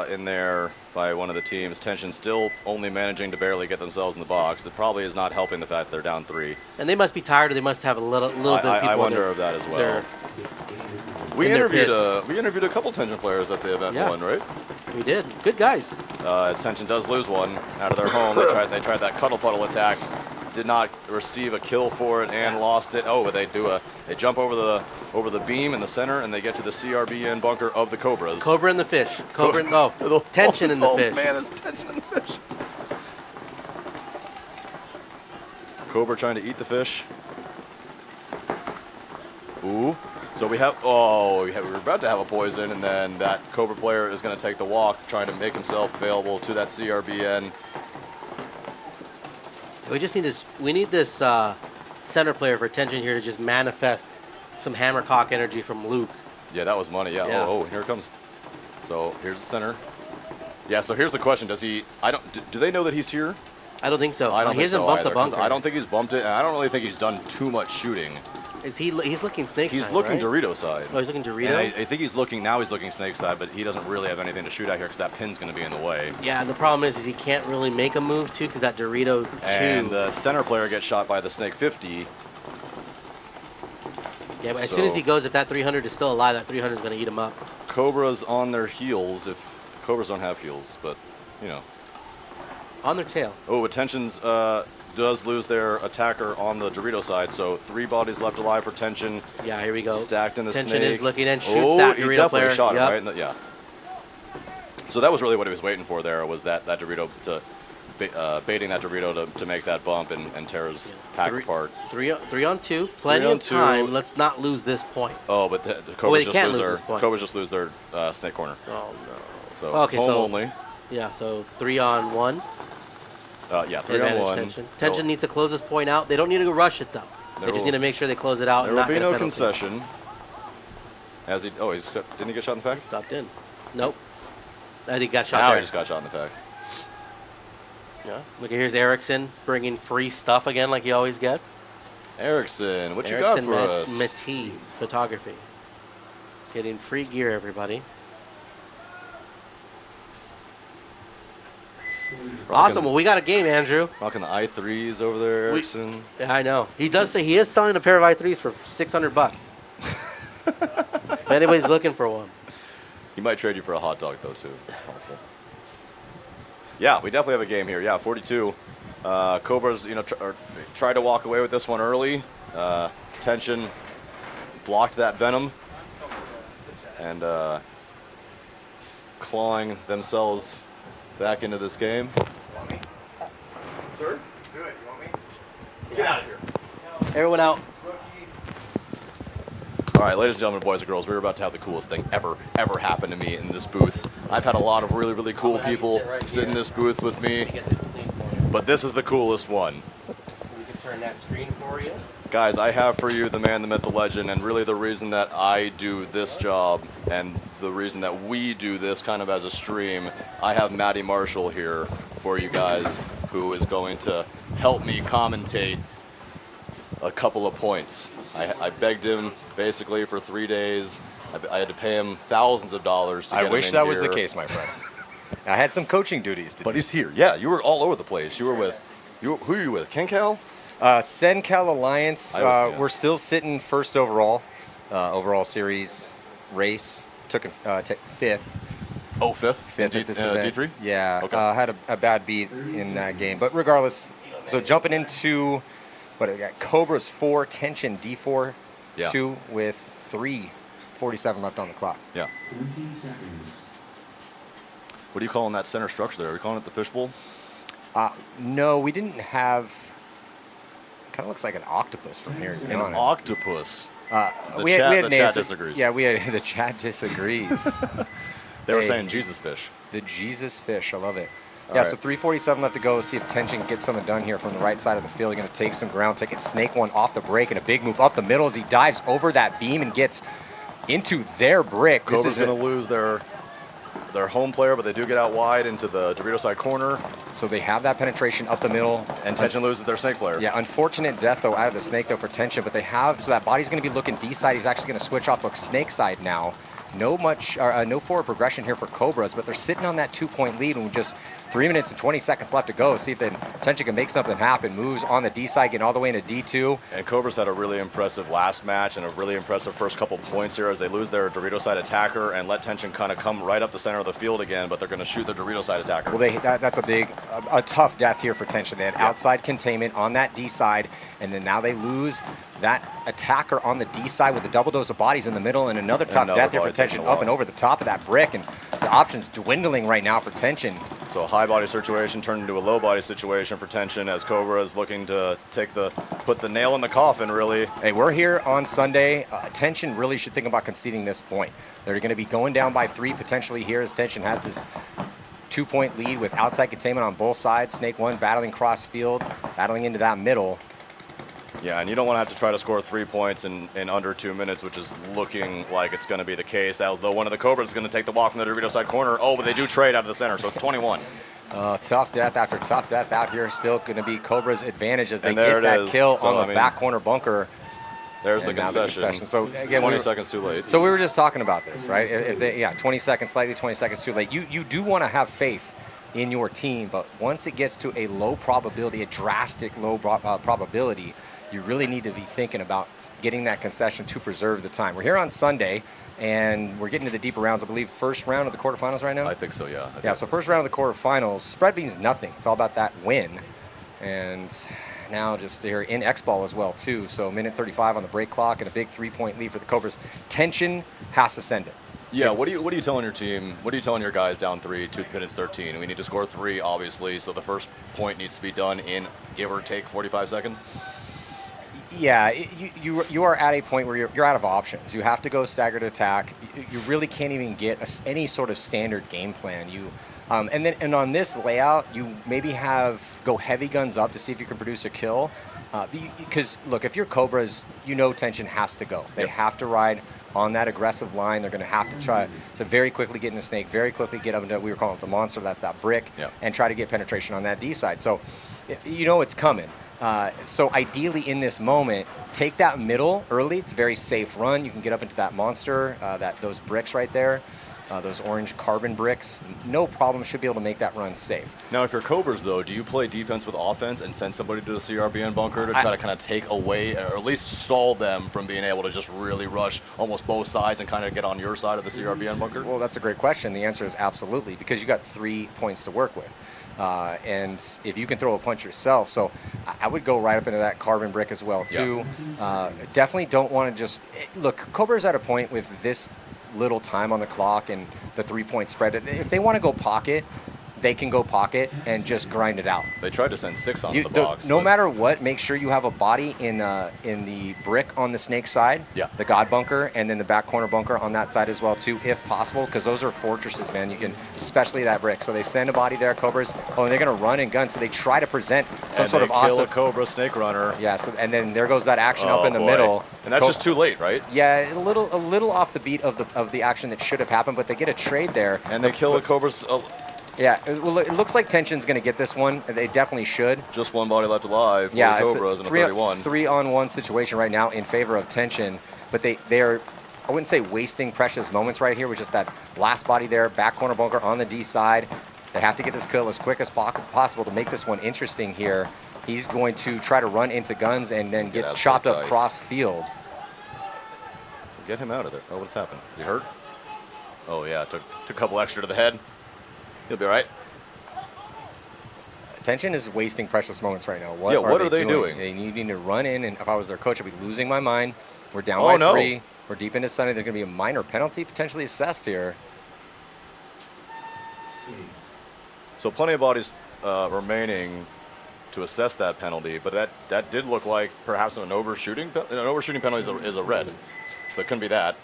in there by one of the teams. Tension still only managing to barely get themselves in the box. It probably is not helping the fact they're down 3. And they must be tired, or they must have a little bit of people. I wonder of that as well. We interviewed a couple Tension players at the event one, right? We did. Good guys. Tension does lose one out of their home. They tried that cuddle puddle attack. Did not receive a kill for it and lost it. Oh, but they jump over the beam in the center and they get to the CRBN bunker of the Cobras. Cobra and the fish. Cobra and tension in the fish. Oh man, there's tension in the fish. Cobra trying to eat the fish. Ooh. So we were about to have a poison, and then that Cobra player is going to take the walk, trying to make himself available to that CRBN. We just need this. We need this center player for tension here to just manifest some hammercock energy from Luke. Yeah, that was money. Yeah. Oh, here it comes. So here's the center. Yeah. So here's the question: Does he? Do they know that he's here? I don't think so. I don't he think hasn't so bumped either, the bunker. I don't think he's bumped it, and I don't really think he's done too much shooting. He's looking snake side. He's looking right? Dorito side. Oh, he's looking Dorito. And I think he's looking snake side, but he doesn't really have anything to shoot at here because that pin's going to be in the way. Yeah, and the problem is he can't really make a move too because that Dorito too. And the center player gets shot by the Snake 50. Yeah, but as soon as he goes, if that 300 is still alive, that 300 is going to eat him up. Cobra's on their heels. If Cobras don't have heels, but you know. On their tail. Oh, Attention's does lose their attacker on the Dorito side, so 3 bodies left alive for Tension. Yeah, here we go. Stacked in the Tension snake. is looking and shoots that Dorito he definitely player. shot it, right? Yeah. So that was really what he was waiting for there, was that Dorito, baiting that Dorito to make that bump and tear his pack apart. 3 on 2, plenty of time. Let's not lose this point. Oh, but the Cobras just lose their snake corner. Oh, no. So okay, home only. Yeah, so 3 on 1. Yeah, 3 on 1. Tension needs to close this point out. They don't need to rush it, though. They just need to make sure they close it out. There will be no concession. Didn't he get shot in the pack? Stopped in. Nope. I think he got shot now there. He just got shot in the pack. Yeah. Look, here's Erickson bringing free stuff again like he always gets. Erickson, what you got for us? Matee Photography. Getting free gear, everybody. Awesome. Well, we got a game, Andrew. Rocking the i3s over there, Erickson. Yeah, I know. He does say he is selling a pair of i3s for $600. If anybody's looking for one. He might trade you for a hot dog, though, too. It's possible. Yeah, we definitely have a game here. Yeah, 42. Cobras, tried to walk away with this one early. Tension blocked that venom and clawing themselves back into this game. Want me? Sir? Do it. You want me? Get out of here. Everyone out. All right, ladies and gentlemen, boys and girls, we're about to have the coolest thing ever happen to me in this booth. I've had a lot of really, really cool people sit in this booth with me, but this is the coolest one. We can turn that screen for you. Guys, I have for you the man, the myth, the legend, and really the reason that I do this job and the reason that we do this kind of as a stream. I have Matty Marshall here for you guys, who is going to help me commentate a couple of points. I begged him basically for 3 days. I had to pay him thousands of dollars to get him in here. I wish that was the case, my friend. I had some coaching duties to do. But he's here. Yeah, you were all over the place. You were with, who are you with? KenCal? SenCal Alliance. We're still sitting first overall series race. Took fifth. Oh, fifth? Fifth at this event. D3? Yeah. Okay. Had a bad beat in that game. But regardless, so jumping into what we got, Cobra's 4, Tension D4, 2 with 3:47 left on the clock. Yeah. 20 seconds. What are you calling that center structure there? Are we calling it the fishbowl? No, we didn't have. Kind of looks like an octopus from here. To be honest. Octopus. We had the names. chat disagrees. Yeah, we had the chat disagrees. They were saying Jesus fish. The Jesus fish, I love it. All Yeah, right. so 3:47 left to go. See if Tension gets something done here from the right side of the field. They're going to take some ground, take it snake one off the break, and a big move up the middle as he dives over that beam and gets into their brick. Cobra's going to lose their home player, but they do get out wide into the Dorito side corner. So they have that penetration up the middle. And Tension loses their snake player. Yeah, unfortunate death, though, out of the snake, though, for Tension. But they have, so that body's going to be looking D side. He's actually going to switch off, look snake side now. No forward progression here for Cobras, but they're sitting on that 2-point lead with just 3 minutes and 20 seconds left to go. See if then Tension can make something happen. Moves on the D side, getting all the way into D2. And Cobras had a really impressive last match and a really impressive first couple points here as they lose their Dorito side attacker and let Tension kind of come right up the center of the field again, but they're going to shoot their Dorito side attacker. Well, that's a tough death here for Tension. They had outside containment on that D side, and then now they lose that attacker on the D side with a double dose of bodies in the middle, and another tough death here for Tension up and over the top of that brick, and the options dwindling right now for Tension. So a high body situation turned into a low body situation for Tension as Cobra is looking to put the nail in the coffin, really. Hey, we're here on Sunday. Tension really should think about conceding this point. They're going to be going down by 3 potentially here as Tension has this 2-point lead with outside containment on both sides. Snake 1 battling cross field, battling into that middle. Yeah, and you don't want to have to try to score 3 points in under 2 minutes, which is looking like it's going to be the case. Although one of the Cobras is going to take the walk from the Dorito side corner. Oh, but they do trade out of the center, so it's 21. Tough death after tough death out here. Still going to be Cobra's advantage as they get that kill on the back corner bunker. There's the concession. So again, 20 seconds too late. So we were just talking about this, right? If they, 20 seconds, slightly 20 seconds too late. You do want to have faith in your team, but once it gets to a low probability, a drastic low probability, you really need to be thinking about getting that concession to preserve the time. We're here on Sunday, and we're getting to the deeper rounds. I believe first round of the quarterfinals right now? I think so, yeah. Yeah, so first round of the quarterfinals. Spread means nothing. It's all about that win. And now just they're in X-ball as well, too. So minute 35 on the break clock and a big 3-point lead for the Cobras. Tension has to send it. Yeah, what are you telling your team? What are you telling your guys down 3, 2 minutes 13? We need to score 3, obviously, so the first point needs to be done in give or take 45 seconds? Yeah, you are at a point where you're out of options. You have to go staggered attack. You really can't even get any sort of standard game plan. And on this layout, you maybe go heavy guns up to see if you can produce a kill. Because look, if you're Cobras, Tension has to go. They have to ride on that aggressive line. They're going to have to try to very quickly get in the snake, very quickly get up into, we were calling it the monster, that's that brick, and try to get penetration on that D side. So it's coming. So ideally in this moment, take that middle early. It's a very safe run. You can get up into that monster, those bricks right there, those orange carbon bricks. No problem. Should be able to make that run safe. Now, if you're Cobras, though, do you play defense with offense and send somebody to the CRBN bunker to try to kind of take away or at least stall them from being able to just really rush almost both sides and kind of get on your side of the CRBN bunker? Well, that's a great question. The answer is absolutely, because you got 3 points to work with. And if you can throw a punch yourself, so I would go right up into that carbon brick as well too. Definitely don't want to just look. Cobra's at a point with this little time on the clock and the 3-point spread. If they want to go pocket, they can go pocket and just grind it out. They tried to send 6 on the box. No matter what, make sure you have a body in the brick on the snake side, yeah, the God bunker, and then the back corner bunker on that side as well too, if possible, because those are fortresses, man. You can, especially that brick. So they send a body there, Cobras. Oh, and they're gonna run and gun. So they try to present some sort of awesome. Kill a Cobra snake runner. Yeah. So and then there goes that action up in the middle. And that's just too late, right? Yeah, a little off the beat of the action that should have happened, but they get a trade there. And they kill the Cobras. Yeah, well, it looks like Tension's going to get this one. They definitely should. Just one body left alive. For Yeah, the Cobras it's in a 31. 3-on-1 situation right now in favor of Tension, but they're, I wouldn't say wasting precious moments right here with just that last body there, back corner bunker on the D side. They have to get this kill as quick as possible to make this one interesting here. He's going to try to run into guns and then gets chopped up cross field. Get him out of there. Oh, what's happened? Is he hurt? Oh yeah, took a couple extra to the head. He'll be all right. Tension is wasting precious moments right now. What are they doing? They need to run in, and if I was their coach, I'd be losing my mind. We're down by 3. We're deep into Sunday. There's going to be a minor penalty potentially assessed here. So plenty of bodies remaining to assess that penalty, but that did look like perhaps an overshooting. An overshooting penalty is a red, so it couldn't be that.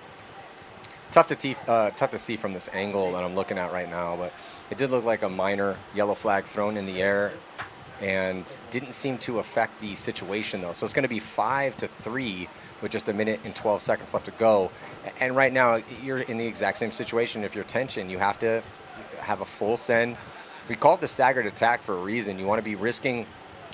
Tough to see from this angle that I'm looking at right now, but it did look like a minor yellow flag thrown in the air and didn't seem to affect the situation though. So it's going to be 5-3 with just a minute and 12 seconds left to go. And right now you're in the exact same situation. If you're Tension, you have to have a full send. We call it the staggered attack for a reason. You want to be risking.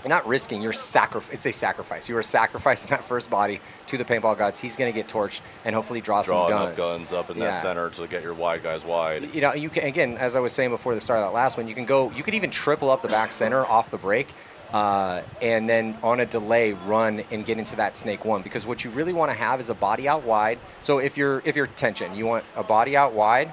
Not risking, it's a sacrifice. You are sacrificing that first body to the paintball gods. He's going to get torched and hopefully draw some guns. Enough guns up in that center to get your wide guys wide. You know, you can, again, as I was saying before the start of that last one, you could even triple up the back center off the break and then on a delay run and get into that snake 1, because what you really want to have is a body out wide. So if you're Tension, you want a body out wide.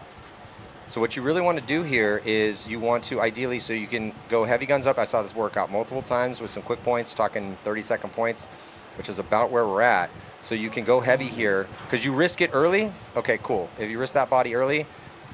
So what you really want to do here is you want to ideally, so you can go heavy guns up. I saw this work out multiple times with some quick points, talking 30-second points, which is about where we're at. So you can go heavy here because you risk it early. Okay, cool. If you risk that body early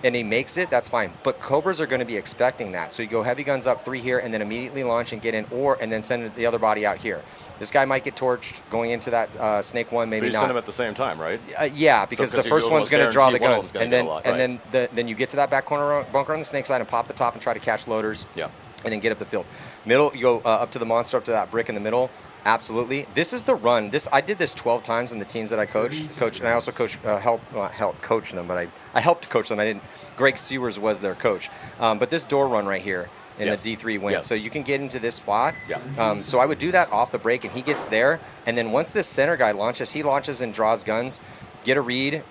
and he makes it, that's fine. But Cobras are going to be expecting that. So you go heavy guns up 3 here and then immediately launch and get in, and then send the other body out here. This guy might get torched going into that snake 1, maybe but you not. send him at the same time, right? Yeah, because the first one's going to draw the guns, and then then you get to that back corner bunker on the snake side and pop the top and try to catch loaders. Yeah, and then get up the field. Middle, you go up to the monster, up to that brick in the middle. Absolutely, this is the run. I did this 12 times in the teams that I coached, and I also helped coach them, but I helped coach them. I didn't. Greg Sewers was their coach, but this door run right here. In the D3 win. So you can get into this spot. Yeah. So I would do that off the break, and he gets there. And then once this center guy launches, he launches and draws guns, get a read.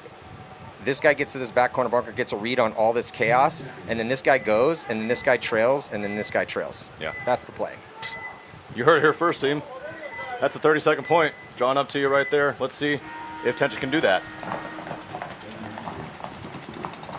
This guy gets to this back corner bunker, gets a read on all this chaos. And then this guy goes, and then this guy trails, and then this guy trails. Yeah. That's the play. You heard it here first, team. That's the 30-second point. Drawn up to you right there. Let's see if Tension can do that.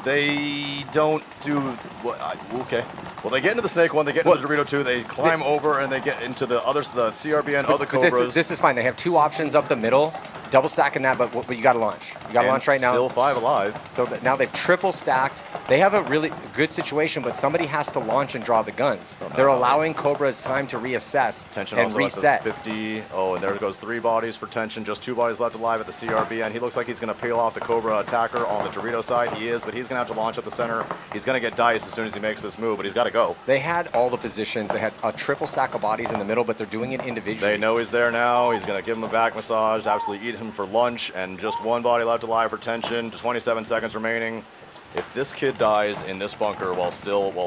They don't do what? Okay. Well, they get into the snake 1, they get into the Dorito 2, they climb over, and they get into the others, the CRBN, other Cobras. This is fine. They have 2 options up the middle, double stacking that, but you got to launch. You got to launch right now. Still 5 alive. So now they've triple stacked. They have a really good situation, but somebody has to launch and draw the guns. They're allowing Cobras time to reassess Tension and also reset. At the 50. Oh, and there goes 3 bodies for Tension. Just 2 bodies left alive at the CRBN. He looks like he's going to peel off the Cobra attacker on the Dorito side. He is, but he's going to have to launch at the center. He's going to get diced as soon as he makes this move, but he's got to go. They had all the positions. They had a triple stack of bodies in the middle, but they're doing it individually. They know he's there now. He's going to give him a back massage, absolutely eat him for lunch, and just 1 body left alive for Tension. 27 seconds remaining. If this kid dies in this bunker while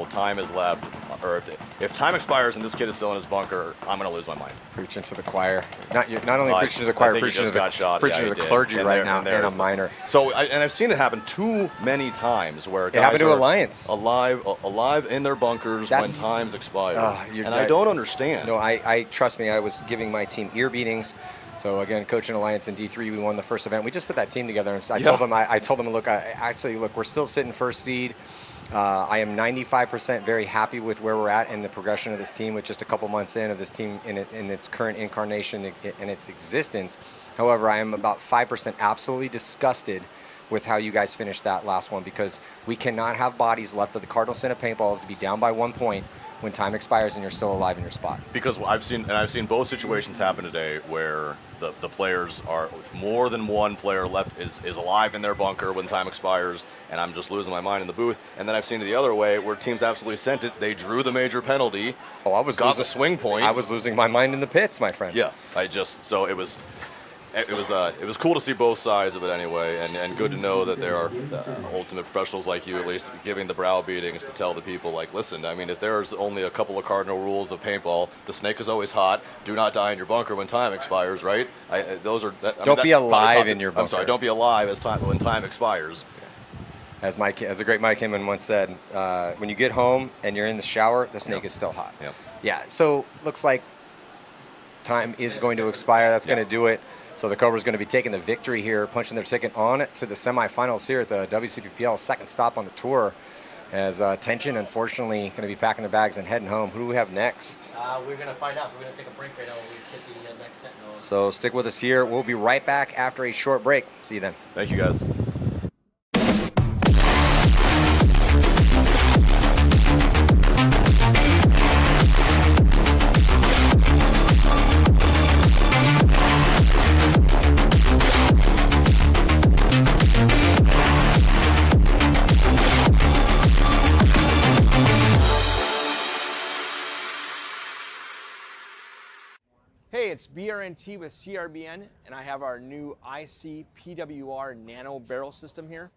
time is left, or if time expires and this kid is still in his bunker, I'm going to lose my mind. Preaching to the choir. Not only preaching to the choir, preaching to the clergy right now, and a minor. So, and I've seen it happen too many times where guys happened to Alliance. alive in their bunkers when time's expired. And I don't understand. No, I trust me, I was giving my team ear beatings. So again, coaching Alliance in D3, we won the first event. We just put that team together. And I told them, look, we're still sitting first seed. I am 95% very happy with where we're at and the progression of this team with just a couple months in of this team in its current incarnation and its existence. However, I am about 5% absolutely disgusted with how you guys finished that last one, because we cannot have bodies left of the Cardinal Sin of paintballs to be down by 1 point when time expires and you're still alive in your spot. Because I've seen both situations happen today where the players are with more than one player left is alive in their bunker when time expires, and I'm just losing my mind in the booth. And then I've seen it the other way where teams absolutely sent it. They drew the major penalty. Oh, I was got losing the swing point. I was losing my mind in the pits, my friend. Yeah, so it was cool to see both sides of it anyway, and good to know that there are ultimate professionals like you at least giving the brow beatings to tell the people, like, listen, I mean, if there's only a couple of cardinal rules of paintball, the snake is always hot, do not die in your bunker when time expires, right? Don't be alive in your bunker. I'm sorry, don't be alive when time expires. As a great Mike Hinman once said, when you get home and you're in the shower, the snake is still hot. Yeah. Yeah, so looks like time is going to expire. That's going to do it. So the Cobra's going to be taking the victory here, punching their ticket on to the semifinals here at the WCPPL, second stop on the tour. As Tension, unfortunately, going to be packing their bags and heading home. Who do we have next? We're going to find out, so we're going to take a break right now when we get the next set going. So stick with us here. We'll be right back after a short break. See you then. Thank you, guys. Hey, it's BRNT with CRBN, and I have our new IC PWR Nano Barrel System here.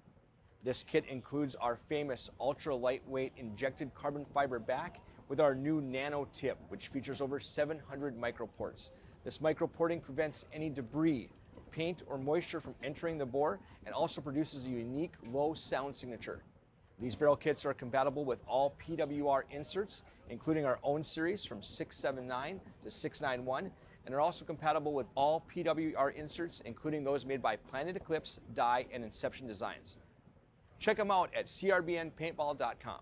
This kit includes our famous ultra lightweight injected carbon fiber back with our new Nano Tip, which features over 700 microports. This microporting prevents any debris, paint, or moisture from entering the bore, and also produces a unique low sound signature. These barrel kits are compatible with all PWR inserts, including our own series from 679 to 691, and are also compatible with all PWR inserts, including those made by Planet Eclipse, Dye, and Inception Designs. Check them out at crbnpaintball.com.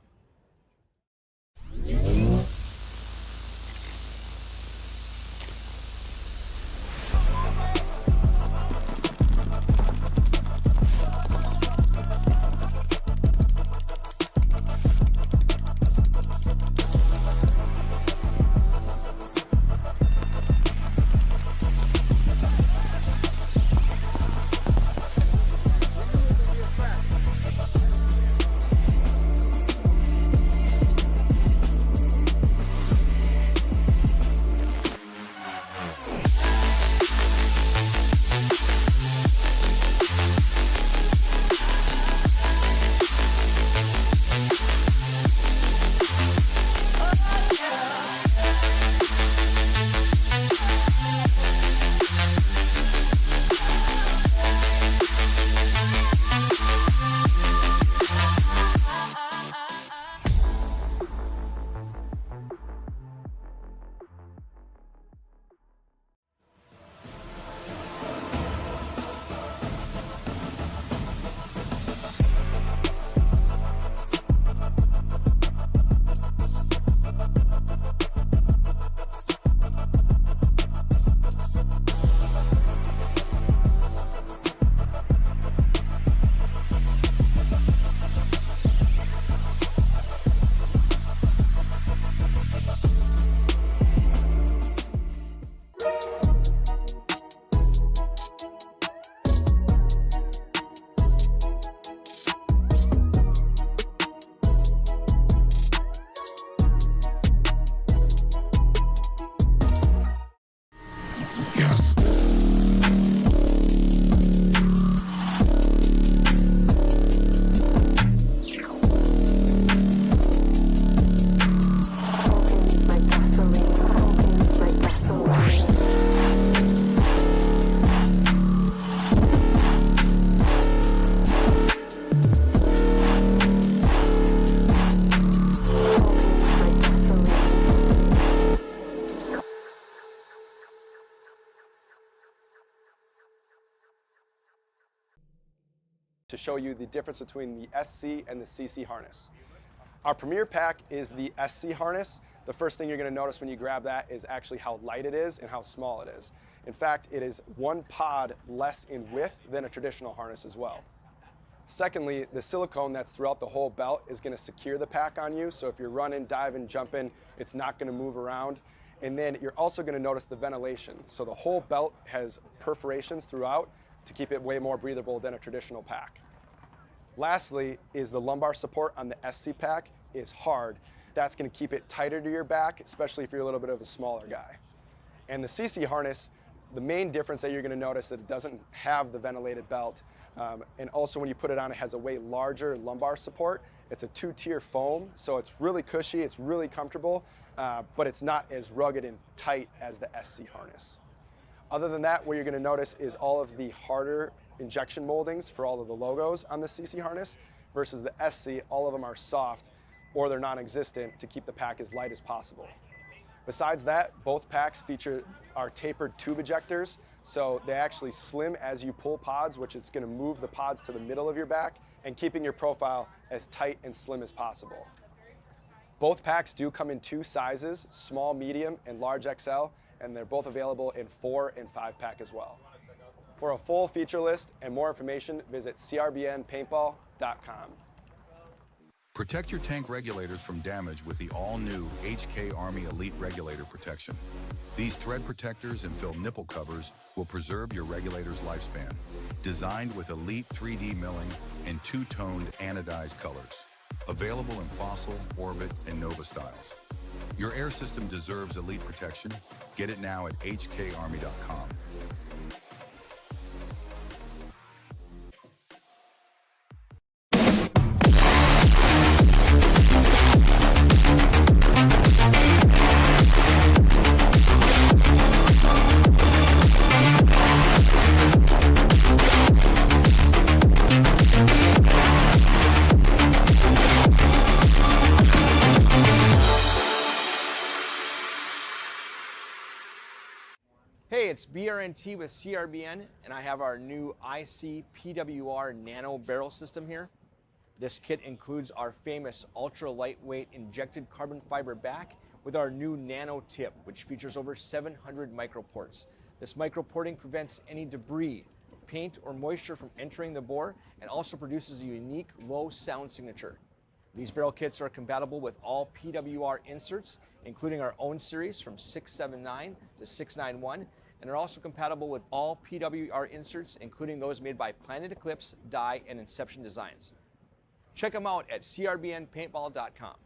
To show you the difference between the SC and the CC harness. Our premier pack is the SC harness. The first thing you're going to notice when you grab that is actually how light it is and how small it is. In fact, it is one pod less in width than a traditional harness as well. Secondly, the silicone that's throughout the whole belt is going to secure the pack on you. So if you're running, diving, jumping, it's not going to move around. And then you're also going to notice the ventilation. So the whole belt has perforations throughout to keep it way more breathable than a traditional pack. Lastly is the lumbar support on the SC pack is hard. That's going to keep it tighter to your back, especially if you're a little bit of a smaller guy. And the CC harness, the main difference that you're going to notice that it doesn't have the ventilated belt, and also when you put it on, it has a way larger lumbar support. It's a 2-tier foam, so it's really cushy, it's really comfortable, but it's not as rugged and tight as the SC harness. Other than that, what you're going to notice is all of the harder injection moldings for all of the logos on the CC harness versus the SC, all of them are soft or they're non-existent to keep the pack as light as possible. Besides that, both packs feature our tapered tube ejectors, so they actually slim as you pull pods, which is going to move the pods to the middle of your back and keeping your profile as tight and slim as possible. Both packs do come in 2 sizes, small, medium, and large XL, and they're both available in 4 and 5-pack as well. For a full feature list and more information, visit crbnpaintball.com. Protect your tank regulators from damage with the all-new HK Army Elite Regulator Protection. These thread protectors and fill nipple covers will preserve your regulator's lifespan. Designed with elite 3D milling and 2-toned anodized colors. Available in Fossil, Orbit, and Nova styles. Your air system deserves elite protection. Get it now at hkarmy.com. Hey, it's BRNT with CRBN, and I have our new ICPWR Nano Barrel System here. This kit includes our famous ultra lightweight injected carbon fiber back with our new Nano Tip, which features over 700 microports. This microporting prevents any debris, paint, or moisture from entering the bore and also produces a unique low sound signature. These barrel kits are compatible with all PWR inserts, including our own series from 679 to 691, and are also compatible with all PWR inserts, including those made by Planet Eclipse, Dye, and Inception Designs. Check them out at crbnpaintball.com.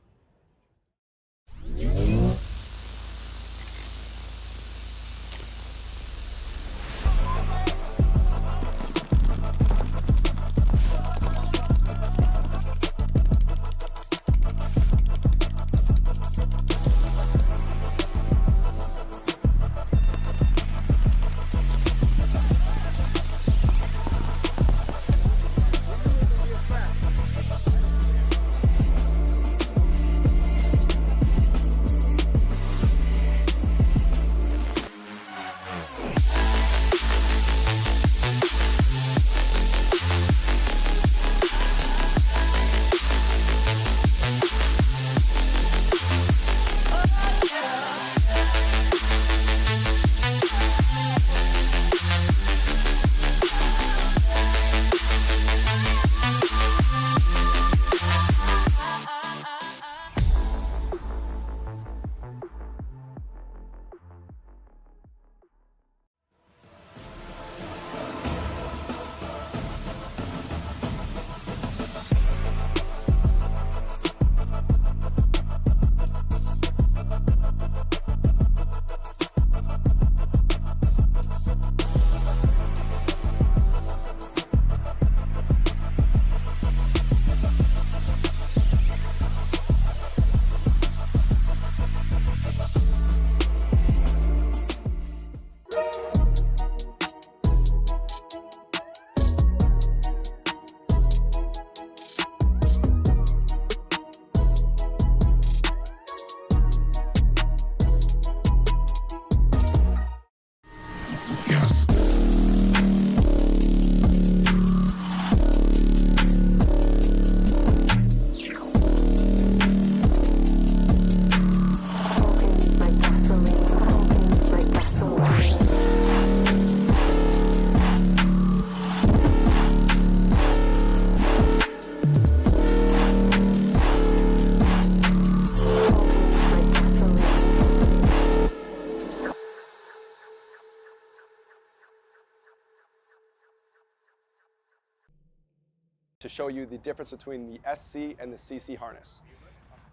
show you the difference between the SC and the CC harness.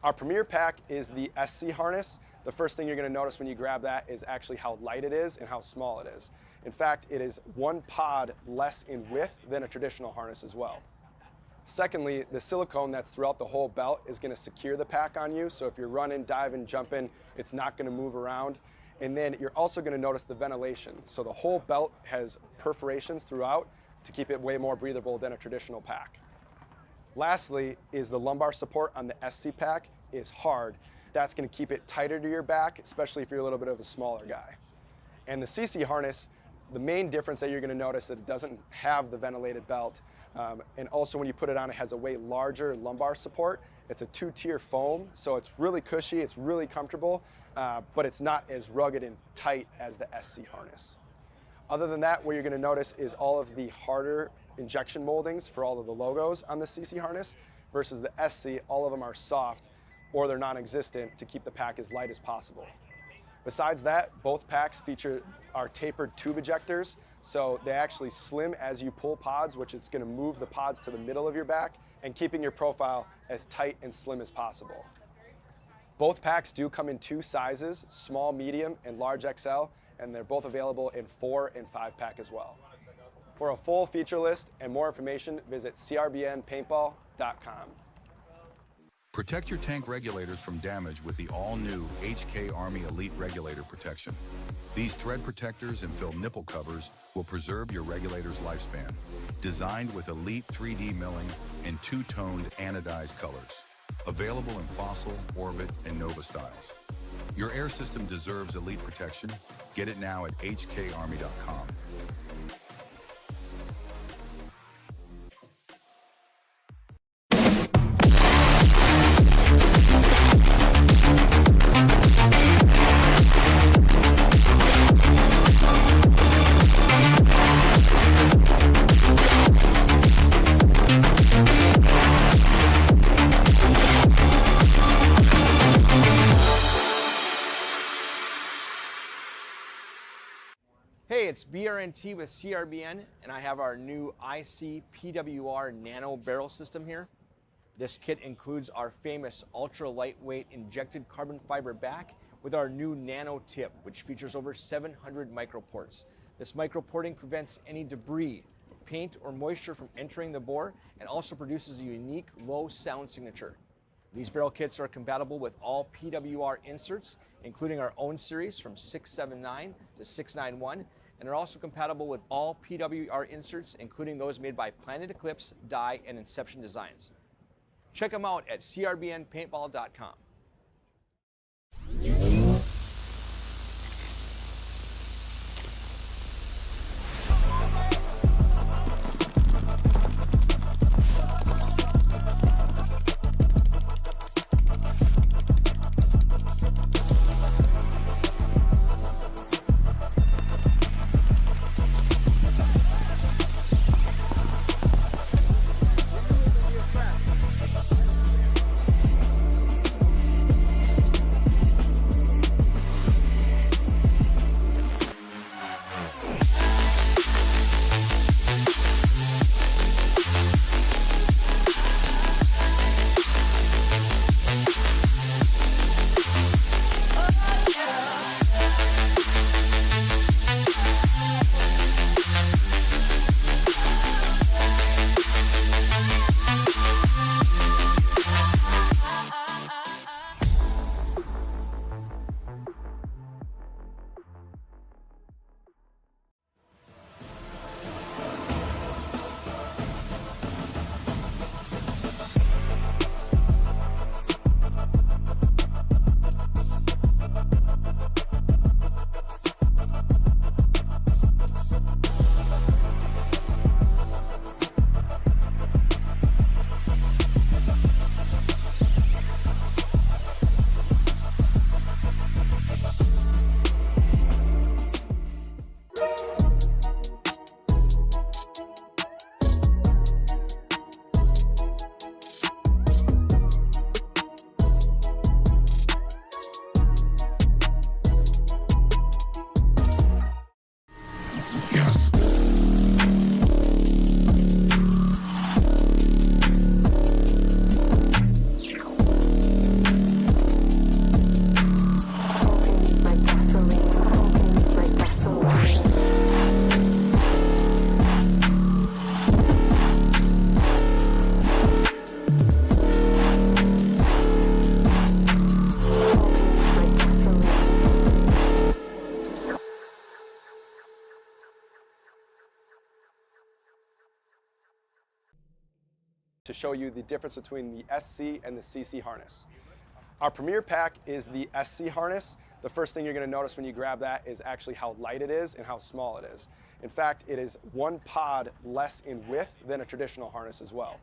Our premier pack is the SC harness. The first thing you're going to notice when you grab that is actually how light it is and how small it is. In fact, it is 1 pod less in width than a traditional harness as well. Secondly, the silicone that's throughout the whole belt is going to secure the pack on you, so if you're running, diving, jumping, it's not going to move around. And then you're also going to notice the ventilation. So the whole belt has perforations throughout to keep it way more breathable than a traditional pack. Lastly is the lumbar support on the SC pack is hard. That's going to keep it tighter to your back, especially if you're a little bit of a smaller guy. And the CC harness, the main difference that you're going to notice is that it doesn't have the ventilated belt. And also when you put it on, it has a way larger lumbar support. It's a 2-tier foam, so it's really cushy, it's really comfortable, but it's not as rugged and tight as the SC harness. Other than that, what you're going to notice is all of the harder injection moldings for all of the logos on the CC harness versus the SC, all of them are soft or they're non-existent to keep the pack as light as possible. Besides that, both packs feature our tapered tube ejectors, so they actually slim as you pull pods, which is going to move the pods to the middle of your back and keeping your profile as tight and slim as possible. Both packs do come in 2 sizes, small, medium, and large XL, and they're both available in 4 and 5-pack as well. For a full feature list and more information, visit crbnpaintball.com. Protect your tank regulators from damage with the all-new HK Army Elite Regulator Protection. These thread protectors and fill nipple covers will preserve your regulator's lifespan. Designed with elite 3D milling and 2-toned anodized colors. Available in Fossil, Orbit, and Nova styles. Your air system deserves elite protection. Get it now at hkarmy.com. Hey, it's BRNT with CRBN, and I have our new IC PWR Nano Barrel System here. This kit includes our famous ultra lightweight injected carbon fiber back with our new nano tip, which features over 700 microports. This microporting prevents any debris, paint, or moisture from entering the bore and also produces a unique low sound signature. These barrel kits are compatible with all PWR inserts, including our own series from 679 to 691, and are also compatible with all PWR inserts, including those made by Planet Eclipse, Dye, and Inception Designs. Check them out at crbnpaintball.com. show you the difference between the SC and the CC harness. Our premier pack is the SC harness. The first thing you're going to notice when you grab that is actually how light it is and how small it is. In fact, it is 1 pod less in width than a traditional harness as well.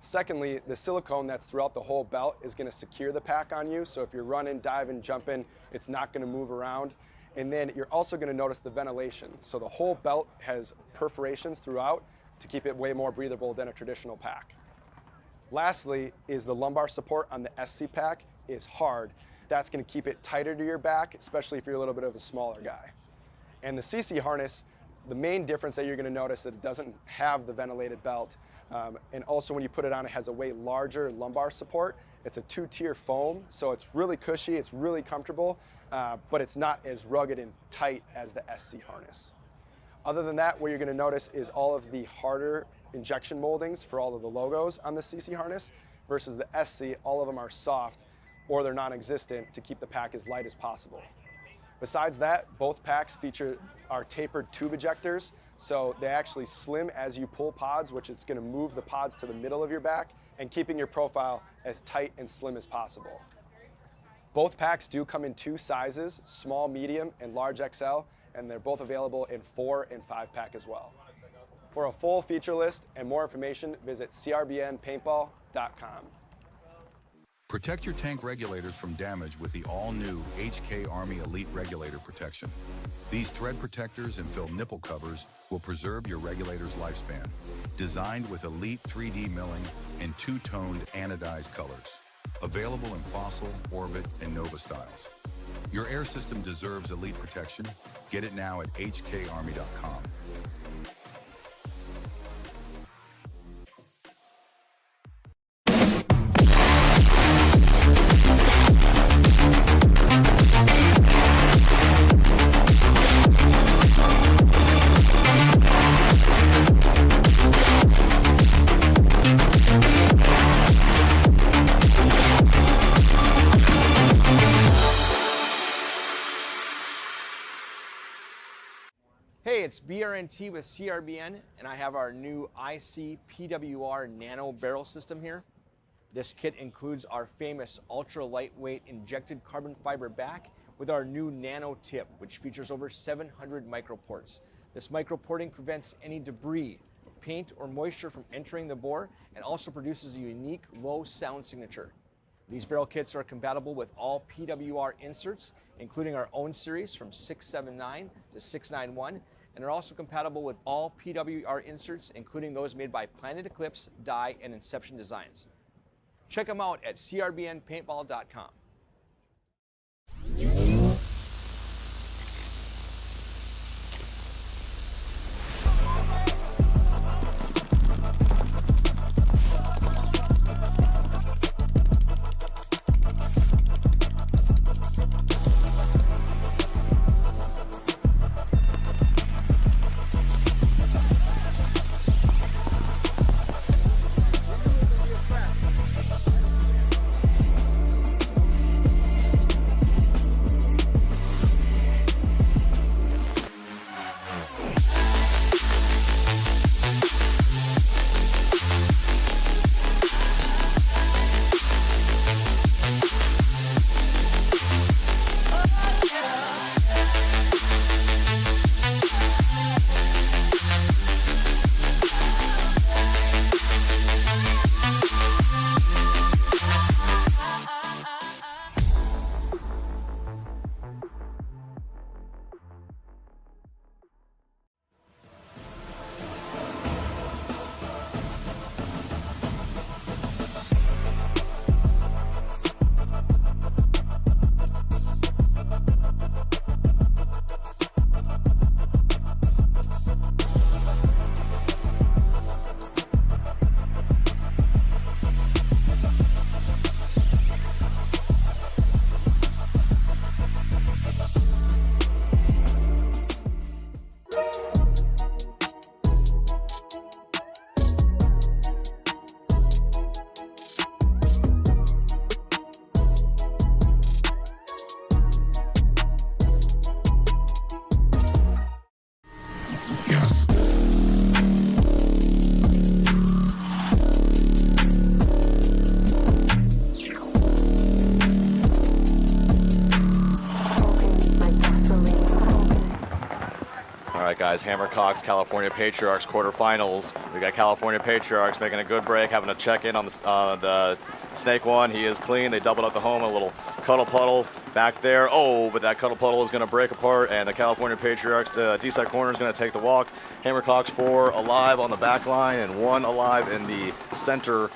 Secondly, the silicone that's throughout the whole belt is going to secure the pack on you, so if you're running, diving, jumping, it's not going to move around. And then you're also going to notice the ventilation. So the whole belt has perforations throughout to keep it way more breathable than a traditional pack. Lastly is the lumbar support on the SC pack is hard. That's going to keep it tighter to your back, especially if you're a little bit of a smaller guy. And the CC harness, the main difference that you're going to notice is that it doesn't have the ventilated belt. And also when you put it on, it has a way larger lumbar support. It's a 2-tier foam, so it's really cushy, it's really comfortable, but it's not as rugged and tight as the SC harness. Other than that, what you're going to notice is all of the harder injection moldings for all of the logos on the CC harness versus the SC, all of them are soft or they're non-existent to keep the pack as light as possible. Besides that, both packs feature our tapered tube ejectors, so they actually slim as you pull pods, which is going to move the pods to the middle of your back and keeping your profile as tight and slim as possible. Both packs do come in 2 sizes, small, medium, and large XL, and they're both available in 4 and 5 pack as well. For a full feature list and more information, visit crbnpaintball.com. Protect your tank regulators from damage with the all-new HK Army Elite Regulator Protection. These thread protectors and filled nipple covers will preserve your regulator's lifespan. Designed with elite 3D milling and 2-toned anodized colors. Available in Fossil, Orbit, and Nova styles. Your air system deserves elite protection. Get it now at hkarmy.com. Hey, it's BRNT with CRBN, and I have our new IC PWR Nano Barrel System here. This kit includes our famous ultra lightweight injected carbon fiber back with our new Nano Tip, which features over 700 microports. This microporting prevents any debris, paint, or moisture from entering the bore and also produces a unique low sound signature. These barrel kits are compatible with all PWR inserts, including our own series from 679 to 691, and are also compatible with all PWR inserts, including those made by Planet Eclipse, Dye, and Inception Designs. Check them out at crbnpaintball.com. guys. Hammercocks, California Patriarchs, quarterfinals. We got California Patriarchs making a good break, having a check-in on the snake one. He is clean. They doubled up the home, a little cuddle puddle back there. Oh, but that cuddle puddle is going to break apart, and the California Patriarchs, the D-side corner is going to take the walk. Hammercocks 4 alive on the back line and 1 alive in the center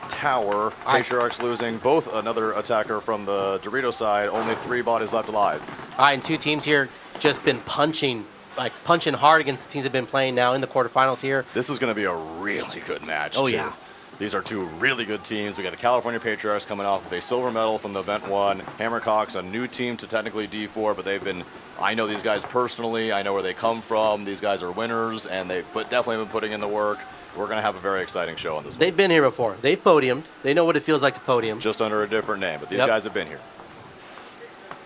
tower. Patriarchs losing both another attacker from the Dorito side. Only 3 bodies left alive. All right, and 2 teams here just been punching hard against the teams that have been playing now in the quarterfinals here. This is going to be a really good match. Oh, too. yeah. These are 2 really good teams. We got the California Patriarchs coming off of a silver medal from the event 1. Hammercocks, a new team to technically D4, but they've been, I know these guys personally. I know where they come from. These guys are winners, and they've definitely been putting in the work. We're going to have a very exciting show on this. They've been here before. They've podiumed. They know what it feels like to podium. Just under a different name, but these guys have been here.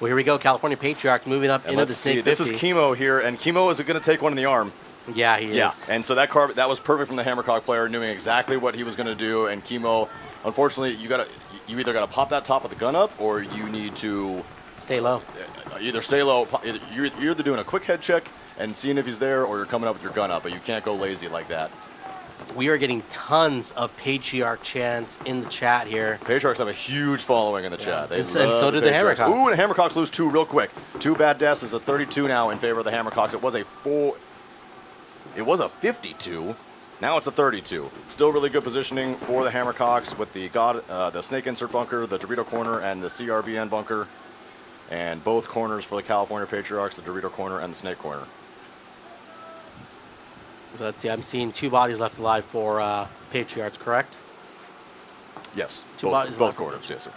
Well, here we go. California Patriarch moving up And into the let's see. Snake This 50. is Chemo here, and Chemo is going to take one in the arm. Yeah, he is. Yeah, and so that was perfect from the Hammercock player, knowing exactly what he was going to do. And Chemo, unfortunately, you either got to pop that top of the gun up, or you need to stay low. Either stay low. You're either doing a quick head check and seeing if he's there, or you're coming up with your gun up. But you can't go lazy like that. We are getting tons of Patriarch chants in the chat here. Patriarchs have a huge following in the chat. They And so do the Hammercocks. Ooh, and the Hammercocks lose 2 real quick. 2 bad deaths is a 32 now in favor of the Hammercocks. It was a 52. Now it's a 32. Still really good positioning for the Hammercocks with the Snake Insert bunker, the Dorito corner, and the CRBN bunker. And both corners for the California Patriarchs, the Dorito corner and the Snake corner. So let's see. I'm seeing 2 bodies left alive for Patriarchs, correct? Yes. Two bodies both left. corners, yes, sir.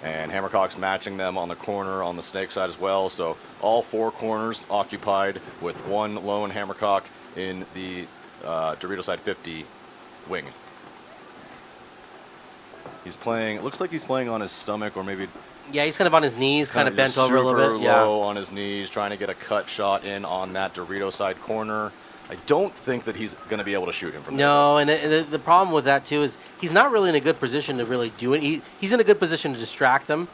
And Hammercocks matching them on the corner on the Snake side as well. So all 4 corners occupied with 1 lone Hammercock in the Dorito side 50 wing. He's playing, it looks like he's playing on his stomach, or maybe... Yeah, he's kind of on his knees, kind of bent over a little bit. Super low on his knees, trying to get a cut shot in on that Dorito side corner. I don't think that he's going to be able to shoot him from there. No, and the problem with that, too, is he's not really in a good position to really do it. He's in a good position to distract them,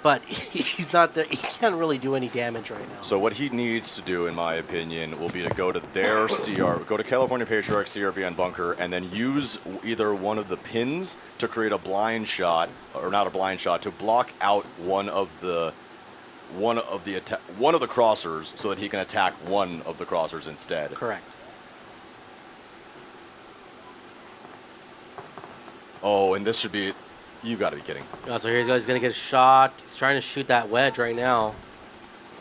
but he's not there. He can't really do any damage right now. So what he needs to do, in my opinion, will be to go to their go to California Patriarch CRBN bunker, and then use either one of the pins to create a blind shot, or not a blind shot, to block out one of the crossers, so that he can attack one of the crossers instead. Correct. Oh, and this should be, you've got to be kidding. So here he goes. He's going to get a shot. He's trying to shoot that wedge right now.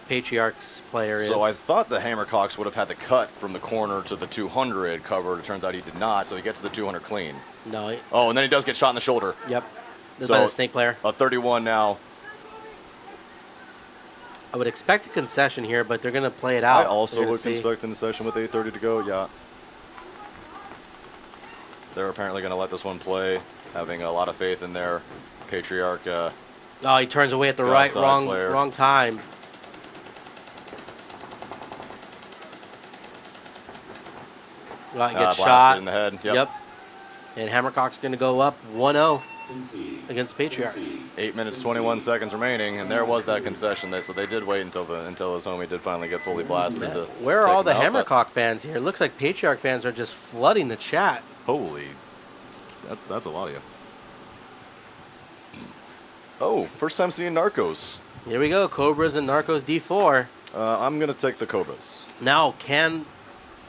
Patriarch's player is. So I thought the Hammercocks would have had the cut from the corner to the 200 covered. It turns out he did not, so he gets to the 200 clean. No. Oh, and then he does get shot in the shoulder. Yep. This is by the Snake player. A 31 now. I would expect a concession here, but they're going to play it out. I also would expect in the session with 8:30 to go, yeah. They're apparently going to let this one play, having a lot of faith in their Patriarch. Oh, he turns away at the wrong time. Well, he gets shot in the head. Yep. And Hammercock's going to go up 1-0 against Patriarchs. 8 minutes 21 seconds remaining, and there was that concession there. So they did wait until his homie did finally get fully blasted. Where are all the Hammercock fans here? It looks like Patriarch fans are just flooding the chat. Holy, that's a lot of you. Oh, first time seeing Narcos. Here we go, Cobras and Narcos D4. I'm gonna take the Cobras. Now, can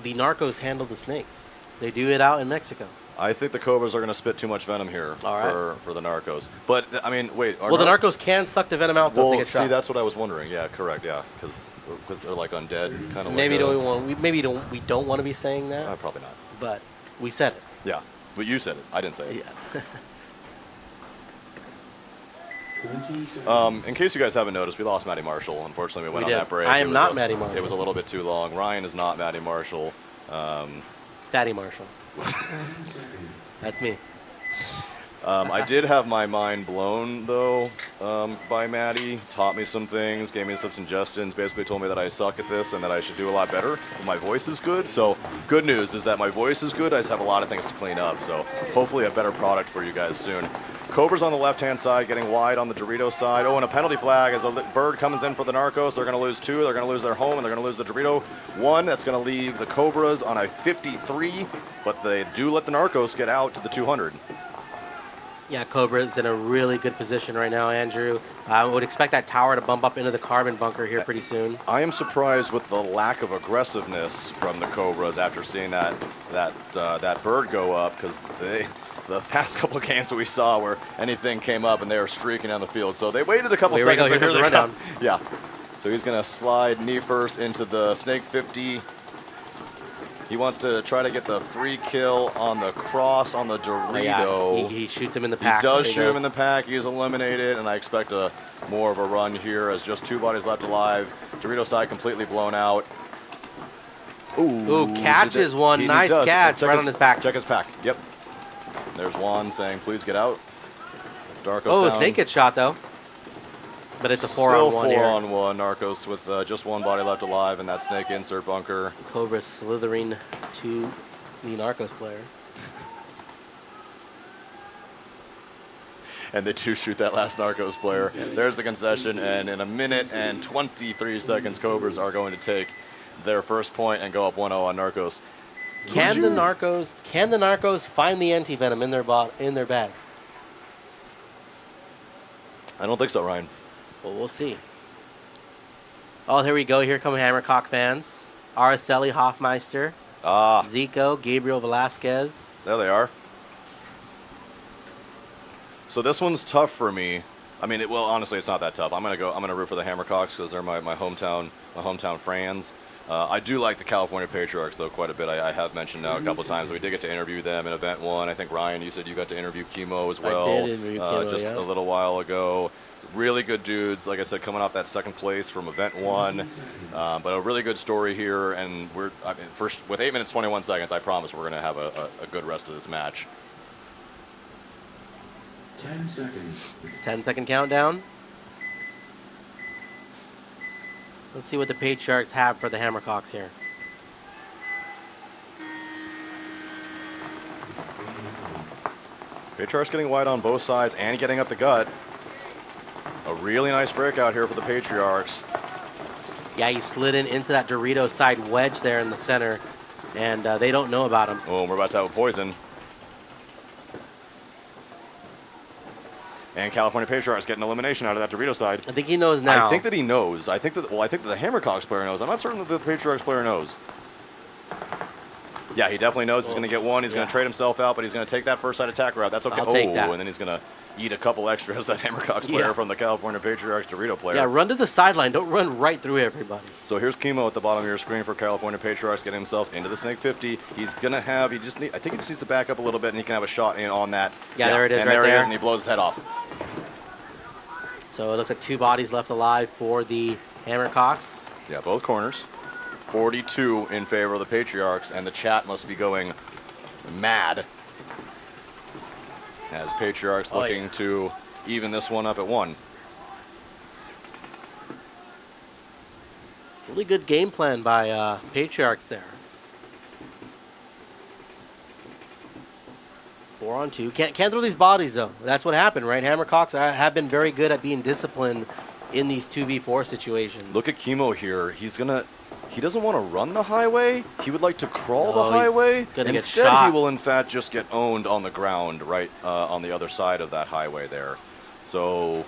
the Narcos handle the Snakes? They do it out in Mexico. I think the Cobras are gonna spit too much venom here for the Narcos. But I mean, wait. Well, the Narcos can suck the venom out though. Well, if they get shot. see, that's what I was wondering. Yeah, correct. Yeah, because they're like undead, kind of. Maybe we don't want to be saying that. Probably not. But we said it. Yeah, but you said it. I didn't say it. Yeah. In case you guys haven't noticed, we lost Matty Marshall. Unfortunately, we went on that break. I am not Matty Marshall. It was a little bit too long. Ryan is not Matty Marshall. Fatty Marshall. That's me. I did have my mind blown, though, by Maddie. Taught me some things, gave me some suggestions, basically told me that I suck at this and that I should do a lot better. But my voice is good, so good news is that my voice is good. I just have a lot of things to clean up, so hopefully a better product for you guys soon. Cobra's on the left-hand side, getting wide on the Dorito side. Oh, and a penalty flag as a bird comes in for the Narcos. They're going to lose 2. They're going to lose their home, and they're going to lose the Dorito 1. That's going to leave the Cobras on a 53, but they do let the Narcos get out to the 200. Yeah, Cobra's in a really good position right now, Andrew. I would expect that tower to bump up into the carbon bunker here pretty soon. I am surprised with the lack of aggressiveness from the Cobras after seeing that bird go up, because the past couple of games that we saw where anything came up and they were streaking down the field. So they waited a couple seconds. Here comes the rundown. Yeah. So he's going to slide knee first into the Snake 50. He wants to try to get the free kill on the cross on the Dorito. Oh, yeah. He shoots him in the pack. He does shoot him in the pack. He's eliminated, and I expect more of a run here as just 2 bodies left alive. Dorito side completely blown out. Ooh, catches one. Nice catch right on his back. Check his pack. Yep. There's Juan saying, please get out. Darko's down. Snake gets shot, though. But it's a 4-on-1 here. 4-on-1. Narcos with just 1 body left alive in that Snake insert bunker. Cobra slithering to the Narcos player. And they do shoot that last Narcos player. There's the concession, and in 1 minute and 23 seconds, Cobras are going to take their first point and go up 1-0 on Narcos. Can the Narcos find the anti-venom in their bag? I don't think so, Ryan. Well, we'll see. Oh, here we go. Here come Hammercock fans. Araceli Hoffmeister. Zico, Gabriel Velasquez. There they are. So this one's tough for me. I mean, honestly, it's not that tough. I'm gonna root for the Hammercocks because they're my hometown fans. I do like the California Patriarchs, though, quite a bit. I have mentioned now a couple of times. We did get to interview them in Event 1. I think, Ryan, you said you got to interview Chemo as well. I did interview Chemo, just a little while ago. Really good dudes, like I said, coming off that 2nd place from Event 1. But a really good story here, and with 8 minutes, 21 seconds, I promise we're going to have a good rest of this match. 10 seconds. 10-second countdown. Let's see what the Patriarchs have for the Hammercocks here. Patriarchs getting wide on both sides and getting up the gut. A really nice breakout here for the Patriarchs. Yeah, he slid into that Dorito side wedge there in the center, and they don't know about him. Oh, we're about to have a poison. And California Patriarchs getting elimination out of that Dorito side. I think he knows now. I think that he knows. I think that the Hammercocks player knows. I'm not certain that the Patriarchs player knows. Yeah, he definitely knows he's going to get one. He's going to trade himself out, but he's going to take that first side attack route. That's okay. I'll take that. And then he's going to eat a couple extras, that Hammercocks player from the California Patriarchs Dorito player. Yeah, run to the sideline. Don't run right through everybody. So here's Chemo at the bottom of your screen for California Patriarchs, getting himself into the Snake 50. He's going to have, I think he just needs to back up a little bit, and he can have a shot in on that. Yeah, there it is, and right there there. he is, and he blows his head off. So it looks like 2 bodies left alive for the Hammercocks. Yeah, both corners. 42 in favor of the Patriarchs, and the chat must be going mad as Patriarchs looking to even this one up at 1. Really good game plan by Patriarchs there. 4-on-2. Can't throw these bodies, though. That's what happened, right? Hammercocks have been very good at being disciplined in these 2v4 situations. Look at Chemo here. He doesn't want to run the highway. He would like to crawl the highway. Instead, he will, in fact, just get owned on the ground right on the other side of that highway there. So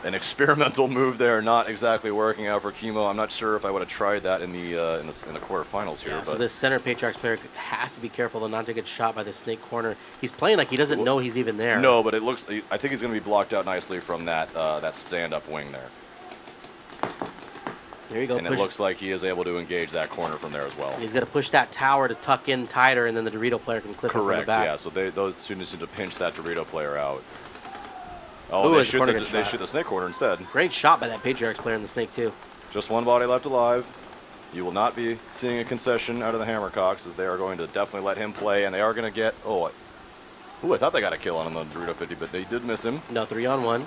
an experimental move there, not exactly working out for Chemo. I'm not sure if I would have tried that in the quarterfinals here. Yeah, so this center Patriarchs player has to be careful to not to get shot by the Snake corner. He's playing like he doesn't know he's even there. No, but I think he's going to be blocked out nicely from that stand-up wing there. There you go. And it looks like he is able to engage that corner from there as well. He's going to push that tower to tuck in tighter, and then the Dorito player can clip him from the back. Yeah, so those students need to pinch that Dorito player out. Oh, they shoot the Snake corner instead. Great shot by that Patriarchs player in the Snake, too. Just 1 body left alive. You will not be seeing a concession out of the Hammercocks, as they are going to definitely let him play, and they are going to get... Ooh, I thought they got a kill on him on the Dorito 50, but they did miss him. No, 3-on-1.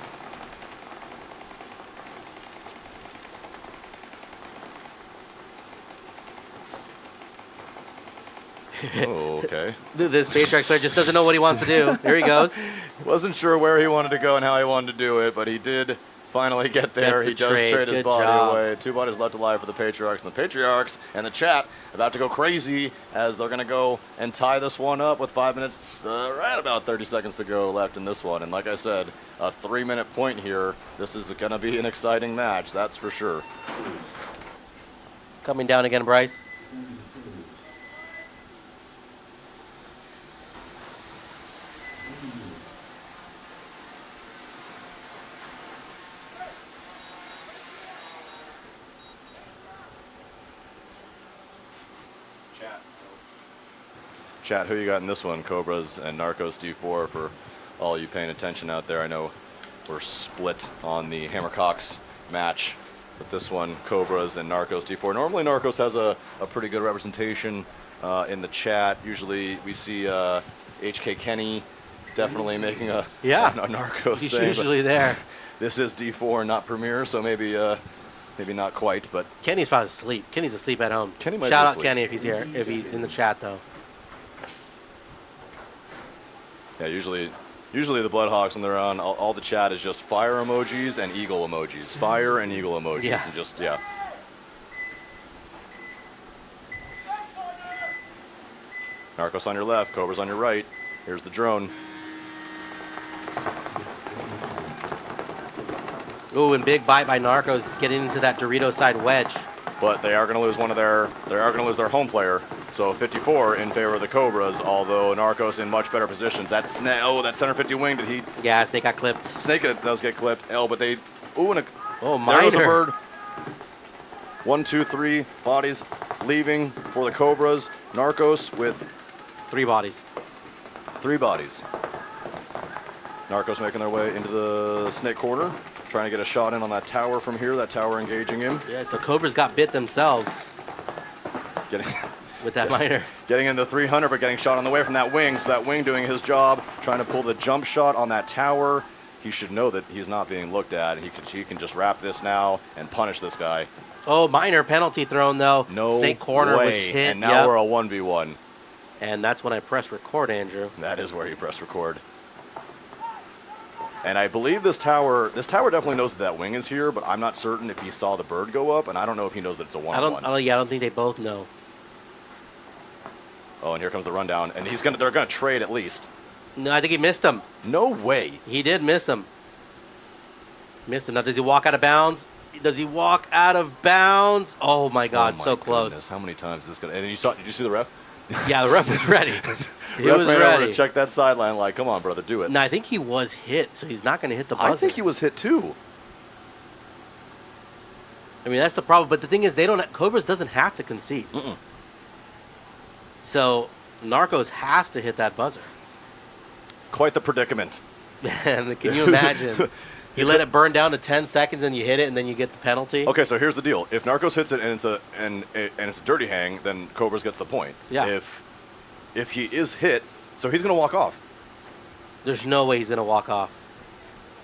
Oh, okay. This Patriarch player just doesn't know what he wants to do. Here he goes. Wasn't sure where he wanted to go and how he wanted to do it, but he did finally get there. Gets the He does trade. trade his Good body job. away. 2 bodies left alive for the Patriarchs. And the Patriarchs and the chat about to go crazy as they're going to go and tie this one up with 5 minutes, right about 30 seconds to go left in this one. And like I said, a 3-minute point here. This is going to be an exciting match, that's for sure. Coming down again, Bryce. Chat, who you got in this one? Cobras and Narcos D4 for all you paying attention out there. I know we're split on the Hammercocks match, but this one, Cobras and Narcos D4. Normally Narcos has a pretty good representation in the chat. Usually we see HK Kenny definitely making a Narcos He's thing. usually there. This is D4, not Premier, so maybe not quite, but Kenny's probably asleep. Kenny's asleep at home. Kenny might Shout be out asleep. Kenny if he's here, if he's in the chat though. yeah, usually the Bloodhawks when they're on, all the chat is just fire emojis and eagle emojis. Fire and eagle emojis. Yeah. And just, yeah. Narcos on your left, Cobra's on your right. Here's the drone. Ooh, and big bite by Narcos getting into that Dorito side wedge. But they are going to lose their home player. So 54 in favor of the Cobras, although Narcos in much better positions. That center 50 wing, did he? Yeah, Snake got clipped. Snake does get clipped. But they, Oh, there goes a minor. bird. 1, 2, 3 bodies leaving for the Cobras. Narcos with 3 bodies. 3 bodies. Narcos making their way into the Snake corner, trying to get a shot in on that tower from here. That tower engaging him. Yeah, so Cobras got bit themselves. Getting with that minor. Getting in the 300, but getting shot on the way from that wing. So that wing doing his job, trying to pull the jump shot on that tower. He should know that he's not being looked at. He can just wrap this now and punish this guy. Oh, minor penalty thrown though. No Snake corner way. was hit. And now we're a 1v1. And that's when I press record, Andrew. That is where you press record. And I believe this tower definitely knows that wing is here, but I'm not certain if he saw the bird go up, and I don't know if he knows that it's a one-on-one. I don't think they both know. Oh, and here comes the rundown, and they're gonna trade at least. No, I think he missed him. No way. He did miss him. Missed him. Now, does he walk out of bounds? Does he walk out of bounds? Oh my God, Oh my so close. goodness. How many times is this gonna? And then did you see the ref? Yeah, the ref was ready. He Ref was ran over ready. to check that sideline. Like, come on, brother, do it. No, I think he was hit, so he's not going to hit the buzzer. I think he was hit too. I mean, that's the problem. But the thing is, Cobras doesn't have to concede. So Narcos has to hit that buzzer. Quite the predicament. And can you imagine? You let it burn down to 10 seconds and you hit it, and then you get the penalty. Okay, so here's the deal: if Narcos hits it and it's a dirty hang, then Cobras gets the point. Yeah. If he is hit, so he's gonna walk off. There's no way he's gonna walk off.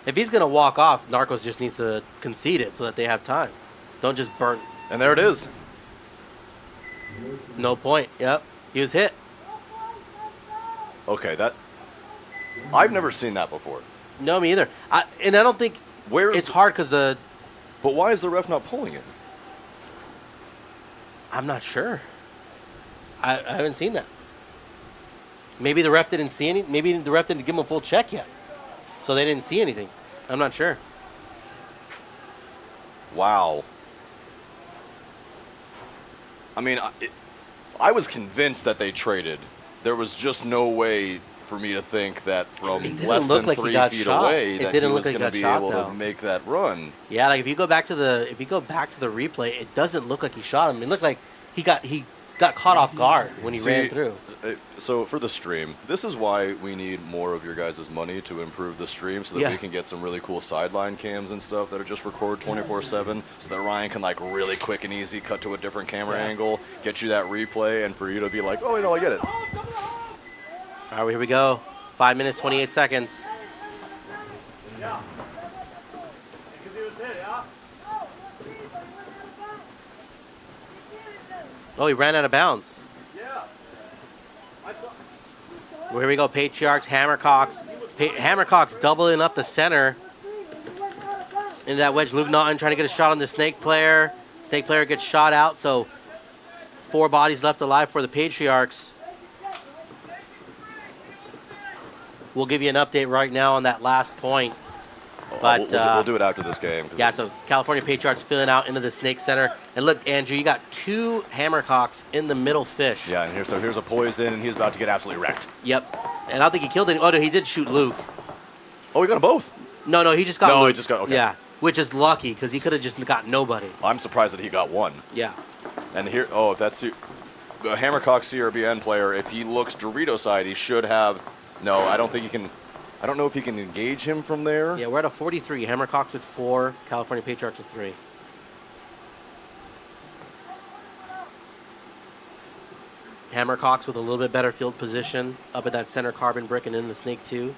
If he's gonna walk off, Narcos just needs to concede it so that they have time. Don't just burn. And there it is. No point. Yep. He was hit. Okay, I've never seen that before. No, me either. And I don't think it's hard because But why is the ref not pulling it? I'm not sure. I haven't seen that. Maybe the ref didn't see any. Maybe the ref didn't give him a full check yet, so they didn't see anything. I'm not sure. Wow. I mean, I was convinced that they traded. There was just no way for me to think that from less than 3 feet away that he was going to be able to make that run. Yeah, like if you go back to the replay, it doesn't look like he shot him. It looked like he got caught off guard when he ran through. So for the stream, this is why we need more of your guys' money to improve the stream so that we can get some really cool sideline cams and stuff that are just record 24/7 so that Ryan can like really quick and easy cut to a different camera angle, get you that replay, and for you to be like, oh, I get it. All right, here we go. 5 minutes, 28 seconds. Yeah. Because he was hit, yeah? Oh, he ran out of bounds. Yeah. I saw. Well, here we go, Patriarchs, Hammercocks. Hammercocks doubling up the center. Into that wedge, Luke Naughton trying to get a shot on the Snake player. Snake player gets shot out, so 4 bodies left alive for the Patriarchs. We'll give you an update right now on that last point. But we'll do it after this game. Yeah, so California Patriarchs filling out into the Snake Center. And look, Andrew, you got 2 Hammercocks in the middle fish. Yeah, and here's a poison, and he's about to get absolutely wrecked. Yep. And I don't think he killed any. Oh, no, he did shoot Luke. Oh, he got them both? No, he just got No, Luke. he just got, okay. Yeah, which is lucky, because he could have just got nobody. I'm surprised that he got 1. Yeah. And here, if that's the Hammercock CRBN player, if he looks Dorito side, he should have, no, I don't think he can, I don't know if he can engage him from there. Yeah, we're at a 43. Hammercocks with 4, California Patriarchs with 3. Hammercocks with a little bit better field position up at that center carbon brick and in the Snake 2.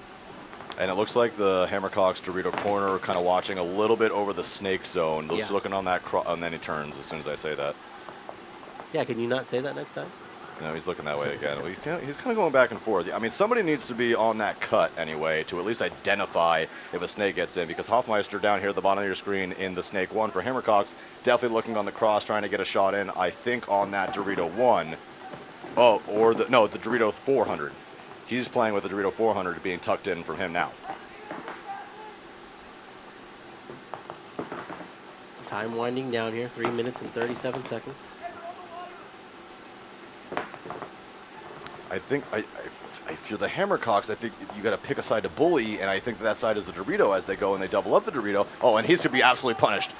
And it looks like the Hammercocks Dorito corner kind of watching a little bit over the Snake zone. Just looking on that, and then he turns as soon as I say that. Yeah, can you not say that next time? No, he's looking that way again. Well, he's kind of going back and forth. I mean, somebody needs to be on that cut anyway to at least identify if a Snake gets in, because Hoffmeister down here at the bottom of your screen in the Snake 1 for Hammercocks, definitely looking on the cross, trying to get a shot in, I think, on that Dorito 1. Oh, or the Dorito 400. He's playing with the Dorito 400 being tucked in from him now. Time winding down here, 3 minutes and 37 seconds. I think I feel the Hammercocks. I think you got to pick a side to bully, and I think that side is the Dorito as they go and they double up the Dorito. Oh, and he's gonna be absolutely punished.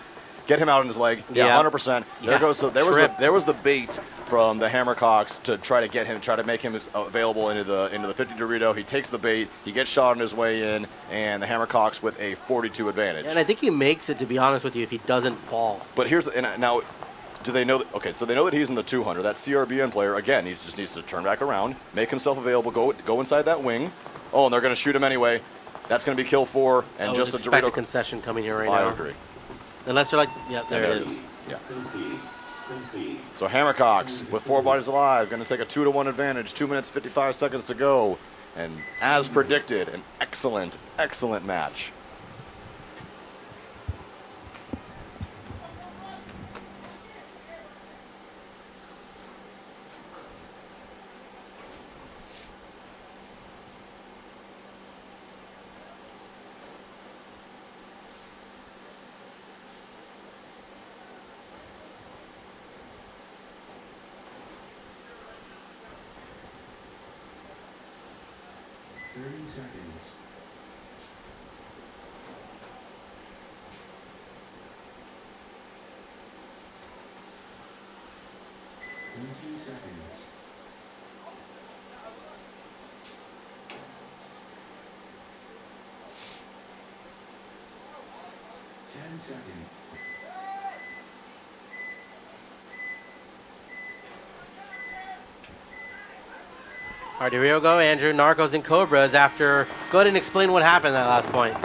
Get him out on his leg. Yeah, 100%. There goes. So there was the bait from the Hammercocks to try to get him, try to make him available into the 50 Dorito. He takes the bait. He gets shot on his way in, and the Hammercocks with a 42 advantage. And I think he makes it, to be honest with you, if he doesn't fall. But here's now. Do they know that? Okay, so they know that he's in the 200. That CRBN player, again, he just needs to turn back around, make himself available, go inside that wing. Oh, and they're going to shoot him anyway. That's going to be kill 4, and just a Dorito. A concession coming here right now. I agree. Unless they're like, yeah, there it is. Yeah. So Hammercocks with 4 bodies alive, going to take a 2-1 advantage. 2 minutes 55 seconds to go, and as predicted, an excellent, excellent match. Seconds. Seconds. 10 seconds. All right, here we go, Andrew. Narcos and Cobras after. Go ahead and explain what happened that last point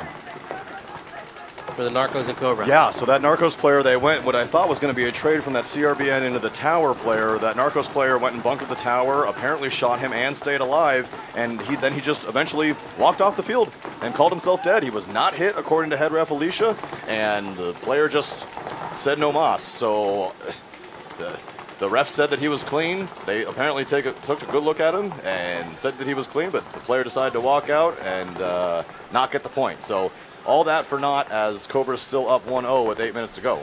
for the Narcos and Cobras. Yeah, so that Narcos player, they went what I thought was going to be a trade from that CRBN into the Tower player. That Narcos player went and bunkered the Tower, apparently shot him and stayed alive, and he just eventually walked off the field and called himself dead. He was not hit, according to head ref Alicia, and the player just said no mas. So the ref said that he was clean. They apparently took a good look at him and said that he was clean, but the player decided to walk out and not get the point. So all that for naught, as Cobra's still up 1-0 with 8 minutes to go.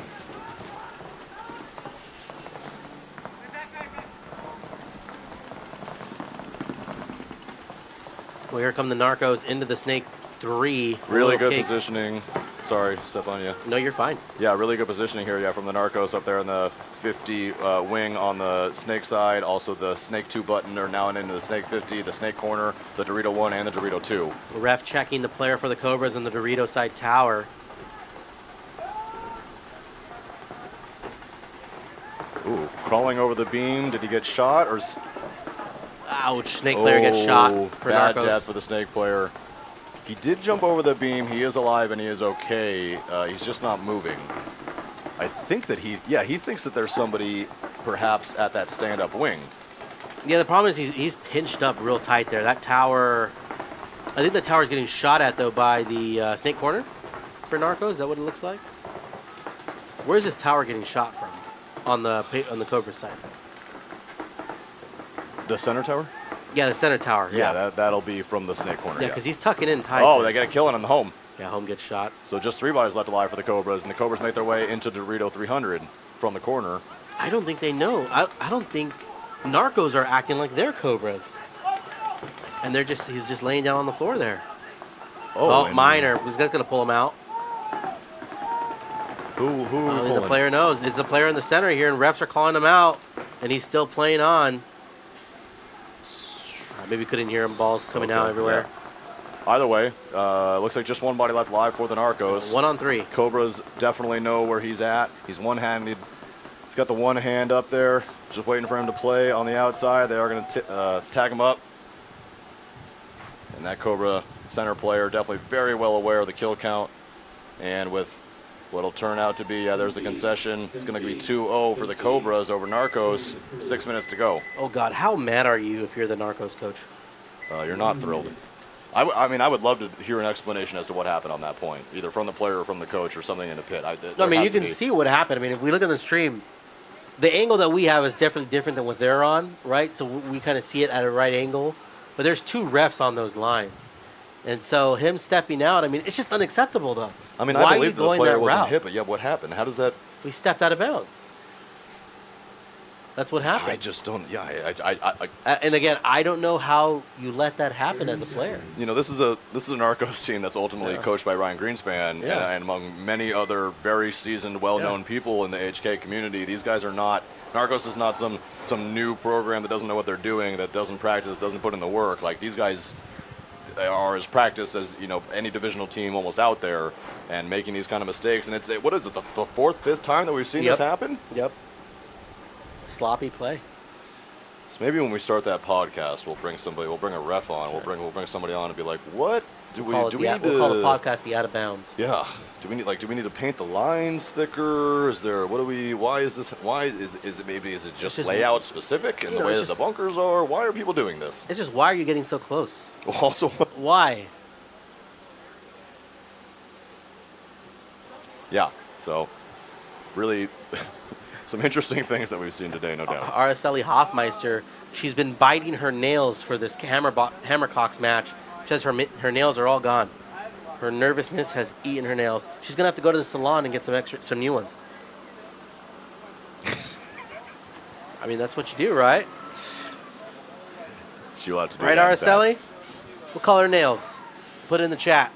Well, here come the Narcos into the Snake 3. Really good positioning. Sorry, step on you. No, you're fine. Yeah, really good positioning here. Yeah, from the Narcos up there in the 50 wing on the Snake side. Also the Snake 2 button are now into the Snake 50, the Snake corner, the Dorito 1, and the Dorito 2. The ref checking the player for the Cobras in the Dorito side tower. Ooh, crawling over the beam. Did he get shot or? Ouch. Snake player gets shot for bad Narcos. death for the snake player. He did jump over the beam. He is alive and he is okay. He's just not moving. I think that he thinks that there's somebody perhaps at that stand-up wing. Yeah, the problem is he's pinched up real tight there. That tower, I think the tower's getting shot at, though, by the snake corner for Narcos. Is that what it looks like? Where's this tower getting shot from on the Cobra side? The center tower? Yeah, the center tower. Yeah, that'll be from the snake corner. Yeah, because he's tucking in tight. Oh, they get a kill on the home. Yeah, home gets shot. So just 3 bodies left alive for the Cobras, and the Cobras make their way into Dorito 300 from the corner. I don't think they know. I don't think Narcos are acting like they're Cobras. And he's just laying down on the floor there. Oh, Minor. He's going to pull him out. Who the player knows. It's the player in the center here, and refs are calling him out, and he's still playing on. Maybe couldn't hear him. Balls coming out everywhere. Yeah. Either way, looks like just 1 body left alive for the Narcos. 1 on 3. Cobras definitely know where he's at. He's one-handed. He's got the one hand up there, just waiting for him to play on the outside. They are going to tag him up. And that Cobra center player definitely very well aware of the kill count. And with what'll turn out to be, there's the concession. It's going to be 2-0 for the Cobras over Narcos. 6 minutes to go. Oh, God. How mad are you if you're the Narcos coach? You're not thrilled. I mean, I would love to hear an explanation as to what happened on that point, either from the player or from the coach or something in the pit. You can see what happened. I mean, if we look at the stream, the angle that we have is definitely different than what they're on, right? So we kind of see it at a right angle. But there's 2 refs on those lines. And so him stepping out, I mean, it's just unacceptable, though. I mean, why I are believe you the going player that wasn't route? hit, but yeah, what happened? How does that? We stepped out of bounds. That's what happened. I just don't. Yeah, and again, I don't know how you let that happen as a player. You know, this is a Narcos team that's ultimately coached by Ryan Greenspan, and among many other very seasoned, well-known people in the HK community. These guys are not. Narcos is not some new program that doesn't know what they're doing, that doesn't practice, doesn't put in the work. Like, these guys are as practiced as any divisional team almost out there, and making these kind of mistakes. And it's what is it, the 4th, 5th time that we've seen this happen? Yep. Sloppy play. So maybe when we start that podcast, we'll bring somebody. We'll bring a ref on. Sure. We'll bring somebody on and be like, "What do we need to?" We'll call the podcast the Out of Bounds. Yeah. Do we need to paint the lines thicker? Is there? What do we? Why is this? Why is it? Maybe is it just layout specific and the way that the bunkers are? Why are people doing this? It's just, why are you getting so close? Also, why? Yeah. So, really. Some interesting things that we've seen today, no doubt. Araceli Hoffmeister, she's been biting her nails for this Hammercocks match. She says her nails are all gone. Her nervousness has eaten her nails. She's gonna have to go to the salon and get some new ones. I mean, that's what you do, right? She'll have to do right, that. Araceli? What color her nails? Put it in the chat.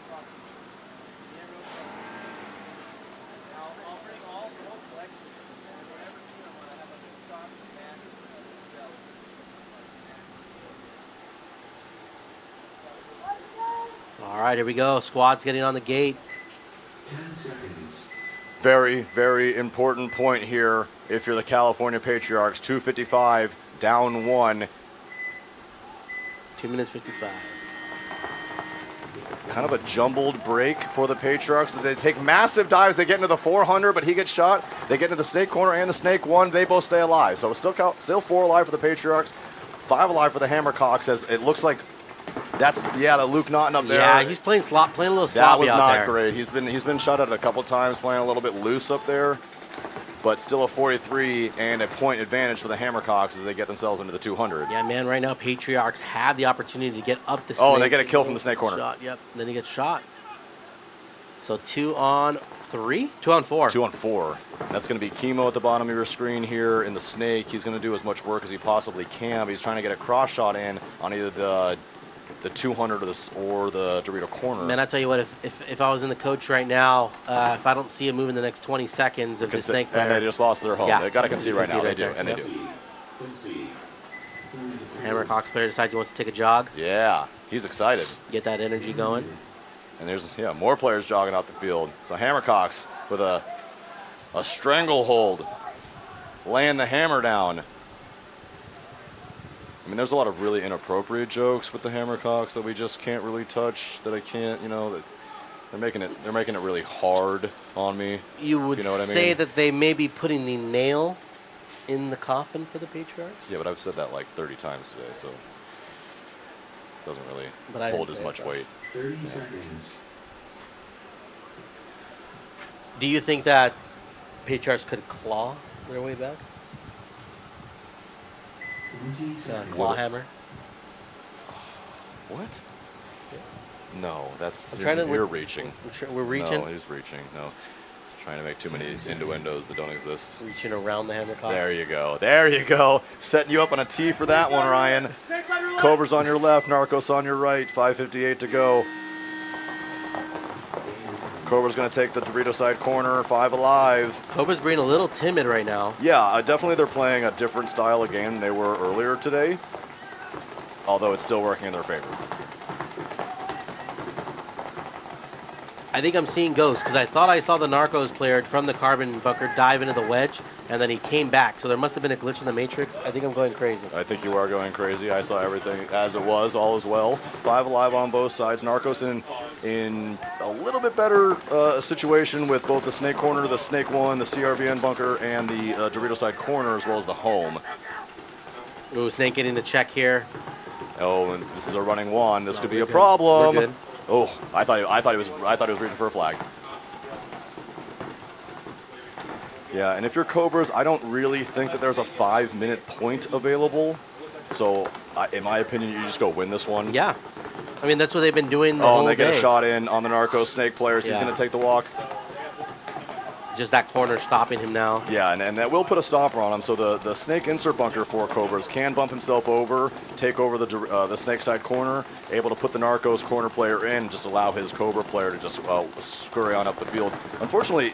All right, here we go. Squad's getting on the gate. 10 seconds. Very, very important point here. If you're the California Patriarchs, 2:55, down 1. 2 minutes 55. Kind of a jumbled break for the Patriarchs. They take massive dives. They get into the 400, but he gets shot. They get into the snake corner and the snake 1. They both stay alive. So it's still 4 alive for the Patriarchs, 5 alive for the Hammercocks, as it looks like that's the Luke Naughton up there. Yeah, he's playing a little sloppy That was out not there. great. He's been shot at a couple times, playing a little bit loose up there, but still a 43 and a point advantage for the Hammercocks as they get themselves into the 200. Yeah, man. Right now, Patriarchs have the opportunity to get up the snake. Oh, and they get a kill from the snake corner. Shot, yep. Then he gets shot. So 2 on 3? 2 on 4. 2 on 4. That's going to be Chemo at the bottom of your screen here in the snake. He's going to do as much work as he possibly can, but he's trying to get a cross shot in on either the 200 or the Dorito corner. Man, I tell you what, if I was in the coach right now, if I don't see a move in the next 20 seconds of the snake player. And they just lost their home. Yeah, They got to concede right now. They do, there. and Yep. they do. Hammercocks player decides he wants to take a jog. Yeah, he's excited. Get that energy going. And there's more players jogging out the field. So Hammercocks with a stranglehold, laying the hammer down. I mean, there's a lot of really inappropriate jokes with the Hammercocks that we just can't really touch. That I can't, you know, that they're making it really hard on me. You would you know what I say mean? that they may be putting the nail in the coffin for the Patriarchs? Yeah, but I've said that like 30 times today, so it doesn't really But I hold didn't as say much it, though. weight. 30 seconds. Do you think that Patriarchs could claw their way back? 20 seconds. Claw hammer? What? No, that's I'm trying to- you're reaching. We're reaching? No, he's reaching. No, trying to make too many innuendos that don't exist. Reaching around the Hammercocks. There you go. There you go. Setting you up on a tee for that one, Ryan. Cobra's on your left, Narcos on your right. 5:58 to go. Cobra's going to take the Dorito side corner. 5 alive. Cobra's being a little timid right now. Yeah, definitely they're playing a different style of game than they were earlier today. Although it's still working in their favor. I think I'm seeing ghosts because I thought I saw the Narcos player from the carbon bunker dive into the wedge, and then he came back. So there must have been a glitch in the matrix. I think I'm going crazy. I think you are going crazy. I saw everything as it was, all is well. 5 alive on both sides. Narcos in a little bit better situation with both the snake corner, the snake one, the CRBN bunker, and the Dorito side corner, as well as the home. Ooh, snake getting the check here. Oh, and this is a running one. This could be we're a good. problem. We're good. Oh, I thought he was reaching for a flag. Yeah, and if you're Cobras, I don't really think that there's a 5-minute point available. So, in my opinion, you just go win this one. Yeah. I mean, that's what they've been doing the Oh, whole and they get day. a shot in on the Narco Snake players. He's Yeah. going to take the walk. Just that corner stopping him now. Yeah, and that will put a stopper on him. So the Snake insert bunker for Cobras can bump himself over, take over the Snake side corner, able to put the Narcos corner player in, just allow his Cobra player to just scurry on up the field. Unfortunately,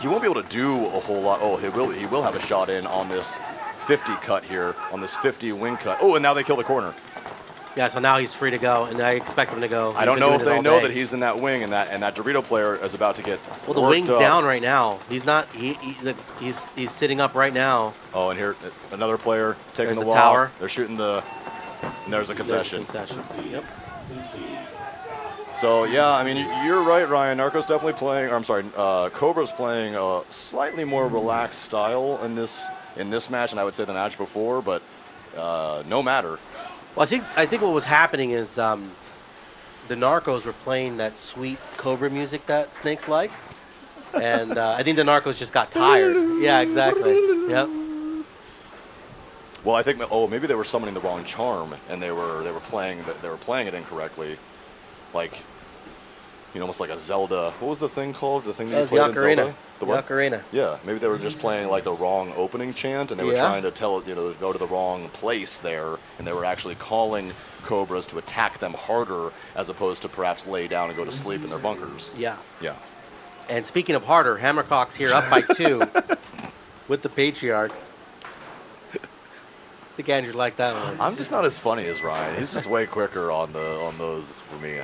he won't be able to do a whole lot. Oh, he will have a shot in on this 50 cut here, on this 50 wing cut. Oh, and now they kill the corner. Yeah, so now he's free to go, and I expect him to go. I don't know if they know that he's in that wing, and that Dorito player is about to get Well, the worked wing's up. down right now. He's not. He's sitting up right now. Oh, and here another player taking There's the the walk. tower. They're shooting the. And there's a concession. Yep. So yeah, I mean you're right, Ryan. Narco's definitely playing. Or I'm sorry, Cobra's playing a slightly more relaxed style in this match, and I would say the match before, but no matter. Well, I think what was happening is the Narcos were playing that sweet Cobra music that snakes like, and I think the Narcos just got tired. Yeah, exactly. Yep. Well, I think maybe they were summoning the wrong charm, and they were playing it incorrectly, like almost like a Zelda. What was the thing called? The thing that you That was played in the Zelda? The what? Ocarina. Yeah, maybe they were just playing like the wrong opening chant, and they were trying to tell it, to go to the wrong place there, and they were actually calling Cobras to attack them harder, as opposed to perhaps lay down and go to sleep in their bunkers. Yeah. Yeah. And speaking of harder, Hammercock's here up by 2 with the Patriarchs. I think Andrew liked that one. I'm just not as funny as Ryan. He's just way quicker on those for me.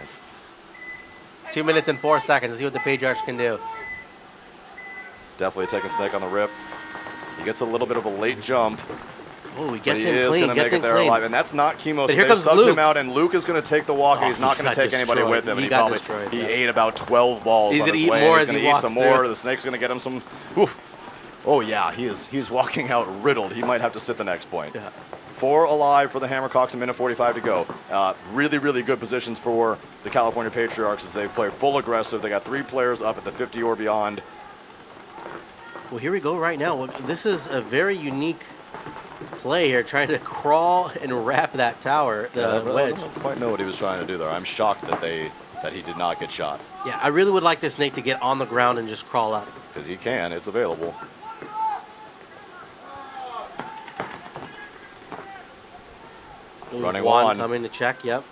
2 minutes and 4 seconds. Let's see what the Patriarchs can do. Definitely taking Snake on the rip. He gets a little bit of a late jump. Oh, he But gets he in is clean. going to Gets make it in there clean. alive, and that's not Chemo. But So here they comes subbed Luke. him out, and Luke is going to take the walk, and he's not going to take anybody destroyed. with him. And He he got probably destroyed, he yeah. ate about 12 balls. He's on gonna his eat way, more and as he's he going to eat walks some through. more. The Snake's going to get him some. Oof. Oh yeah, he's walking out riddled. He might have to sit the next point. Yeah. 4 alive for the Hammercocks, a minute 45 to go. Really, really good positions for the California Patriarchs as they play full aggressive. They got 3 players up at the 50 or beyond. Well, here we go right now. Well, this is a very unique play here, trying to crawl and wrap that tower, the wedge. I don't quite know what he was trying to do there. I'm shocked that he did not get shot. Yeah, I really would like this snake to get on the ground and just crawl up. Because he can. It's available. Running one. Coming to check, yep.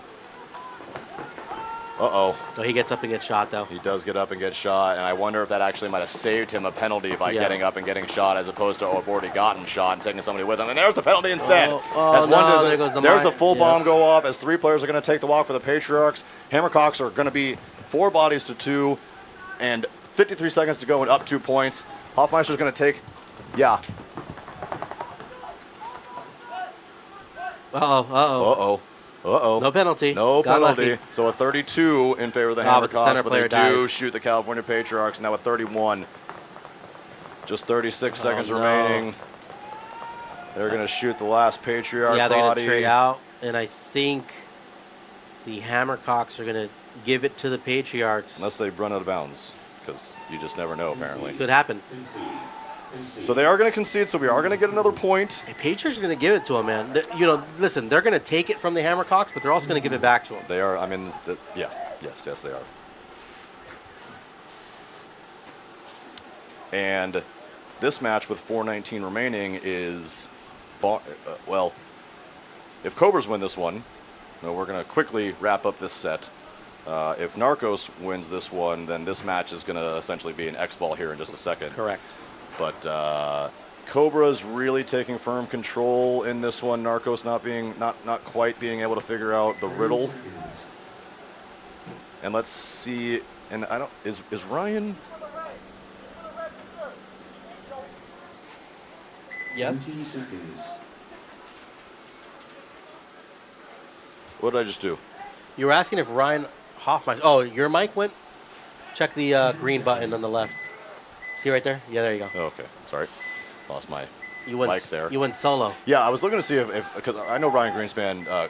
Uh-oh. So he gets up and gets shot, though. He does get up and get shot, and I wonder if that actually might have saved him a penalty by Yeah. getting up and getting shot, as opposed to have already gotten shot and taking somebody with him. And there's the penalty instead. Oh, no, there goes the there's mine. the full Yeah. bomb go off as 3 players are going to take the walk for the Patriarchs. Hammercocks are going to be 4 bodies to 2, and 53 seconds to go and up 2 points. Hoffmeister's going to take, yeah. Uh-oh. No penalty. No Got penalty. lucky. So a 32 in favor of the But the Hammercocks, center but player they do dies. shoot the California Patriarchs. Now a 31. Just 36 seconds no. remaining. They're going to shoot the last Patriarch Yeah, they're going body. to trade out, and I think the Hammercocks are going to give it to the Patriarchs. Unless they run out of bounds, because you just never know, apparently. Could happen. So they are going to concede, so we are going to get another point. The Patriots are going to give it to them, man. Listen, they're going to take it from the Hammercocks, but they're also going to give it back to them. They are, yes, they are. And this match with 4:19 remaining is, well, if Cobras win this one, we're going to quickly wrap up this set. If Narcos wins this one, then this match is going to essentially be an X-ball here in just a second. Correct. But Cobra's really taking firm control in this one. Narcos not quite being able to figure out the riddle. And let's see. And I don't is Ryan. Yes. 20 seconds. What did I just do? You were asking if Ryan Hoffman. Oh, your mic went. Check the green button on the left. See right there? Yeah, there you go. Oh, okay, sorry, lost my You mic there. You went solo. Yeah, I was looking to see if because I know Ryan Greenspan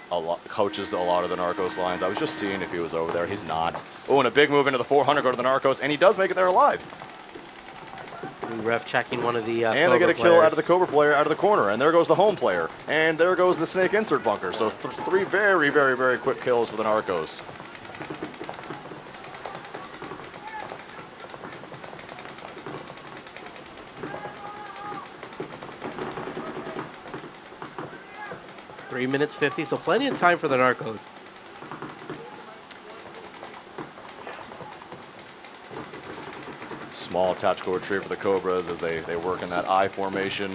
coaches a lot of the Narcos lines. I was just seeing if he was over there. He's not. Oh, and a big move into the 400, go to the Narcos, and he does make it there alive. The ref checking one of the And they get a kill out of the Cobra player out of the corner, and there goes the home player, and there goes the snake insert bunker. So three very, very, very quick kills for the Narcos. Three minutes 50, so plenty of time for the Narcos. Small tactical retreat for the Cobras as they work in that I formation.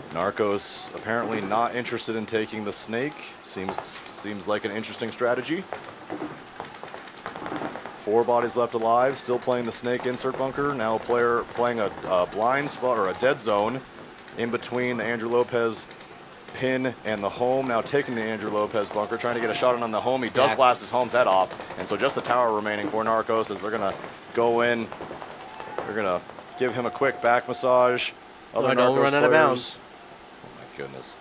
Narcos apparently not interested in taking the snake. Seems like an interesting strategy. 4 bodies left alive, still playing the snake insert bunker. Now a player playing a blind spot or a dead zone in between the Andrew Lopez pin and the home. Now taking the Andrew Lopez bunker, trying to get a shot on the home. He does blast his home's head off. And so just the tower remaining for Narcos as they're going to go in. They're going to give him a quick back massage. Other Don't Narcos run out of players. bounds. Oh my goodness.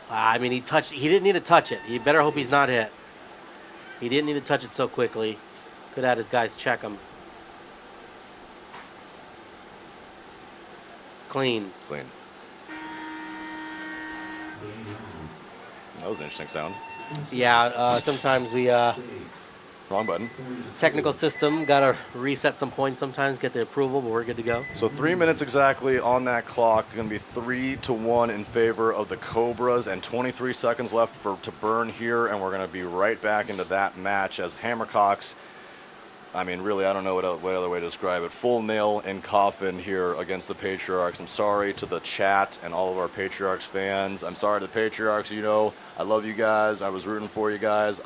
I mean, he didn't need to touch it. He better hope he's not hit. He didn't need to touch it so quickly. Could have had his guys check him. Clean. Clean. That was an interesting sound. Yeah, sometimes we Wrong button. technical system gotta reset some points sometimes, get the approval, but we're good to go. So 3 minutes exactly on that clock. Going to be 3-1 in favor of the Cobras, and 23 seconds left to burn here, and we're going to be right back into that match as Hammercocks. I mean, really, I don't know what other way to describe it. Full nail in coffin here against the Patriarchs. I'm sorry to the chat and all of our Patriarchs fans. I'm sorry to the Patriarchs. You know, I love you guys. I was rooting for you guys.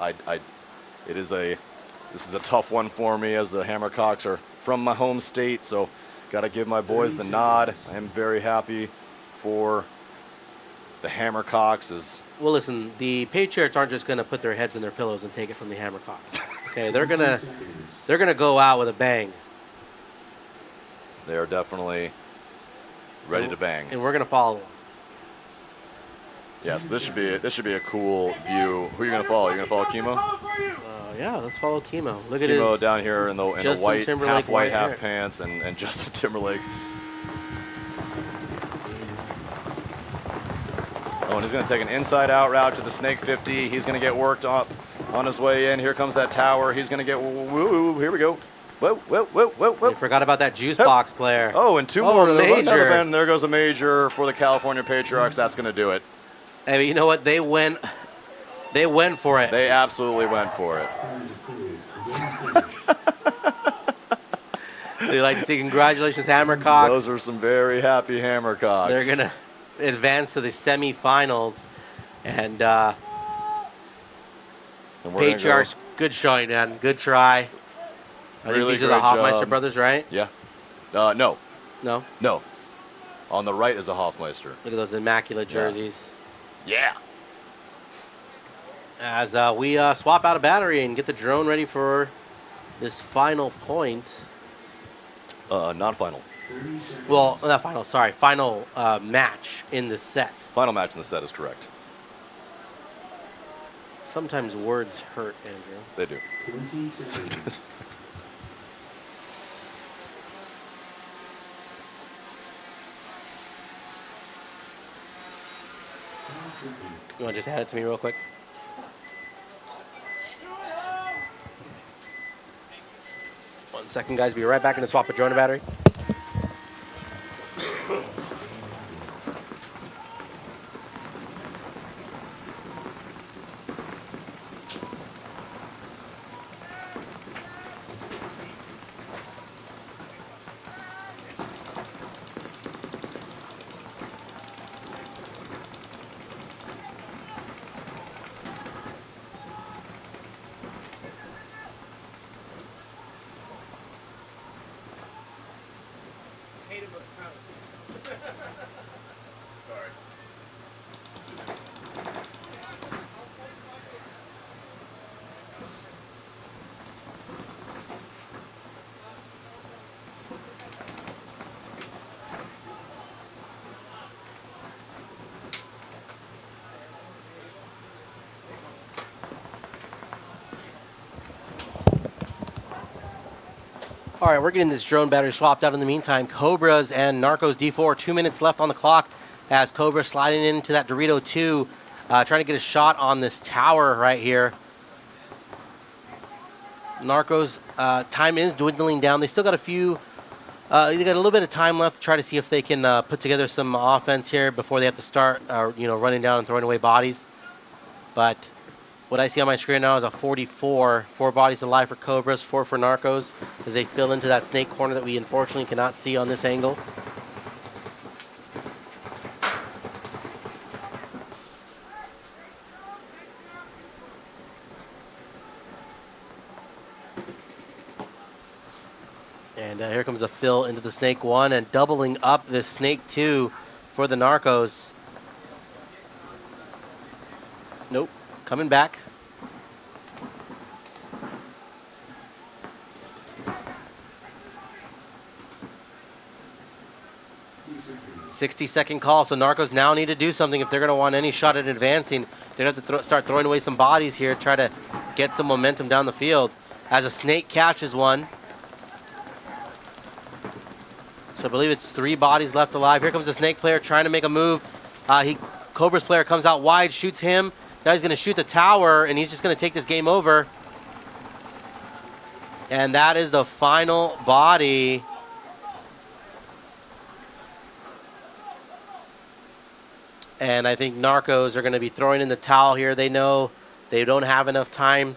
This is a tough one for me as the Hammercocks are from my home state, so got to give my boys the nod. I am very happy for the Hammercocks. Well, listen, the Patriots aren't just gonna put their heads in their pillows and take it from the Hammercocks. Okay, they're gonna go out with a bang. They are definitely ready to bang. And we're gonna follow them. Yes, this should be a cool view. Who are you gonna follow? You're gonna follow Chemo? Yeah, let's follow Chemo. Look at Chemo his down here in the Justin white, Timberlake half white, half hair. pants, and Justin Timberlake. Oh, and he's going to take an inside-out route to the Snake 50. He's going to get worked up on his way in. Here comes that tower. He's going to get woo. Here we go. Whoa. We forgot about that juice box player. Oh, and two more. Major. And there goes a major for the California Patriarchs. That's going to do it. Hey, you know what? They went for it. They absolutely went for it. So you like to see congratulations, Hammercocks. Those are some very happy Hammercocks. They're going to advance to the semifinals. And Patriarchs, good showing, man. Good try. I think Really these are the great Hoffmeister job. brothers, right? Yeah. No. No? No. On the right is a Hofmeister. Look at those immaculate jerseys. Yeah. As we swap out a battery and get the drone ready for this final point. Non-final. Well, not final, sorry. Final match in the set. Final match in the set is correct. Sometimes words hurt, Andrew. They do. 20 seconds. You want to just add it to me real quick? One second, guys. Be right back in to swap a drone battery. All right, we're getting this drone battery swapped out in the meantime. Cobras and Narcos D4, 2 minutes left on the clock as Cobra sliding into that Dorito 2, trying to get a shot on this tower right here. Narcos, time is dwindling down. They still got a few, they got a little bit of time left to try to see if they can put together some offense here before they have to start, running down and throwing away bodies. But what I see on my screen now is a 44. 4 bodies alive for Cobras, 4 for Narcos, as they fill into that snake corner that we unfortunately cannot see on this angle. And here comes a fill into the snake 1 and doubling up this snake 2 for the Narcos. Nope. Coming back. $60-second call, so Narcos now need to do something if they're going to want any shot at advancing. They're going to have to start throwing away some bodies here, try to get some momentum down the field. As a snake catches one. So I believe it's 3 bodies left alive. Here comes the snake player trying to make a move. Cobra's player comes out wide, shoots him. Now he's going to shoot the tower, and he's just going to take this game over. And that is the final body. And I think Narcos are going to be throwing in the towel here. They know they don't have enough time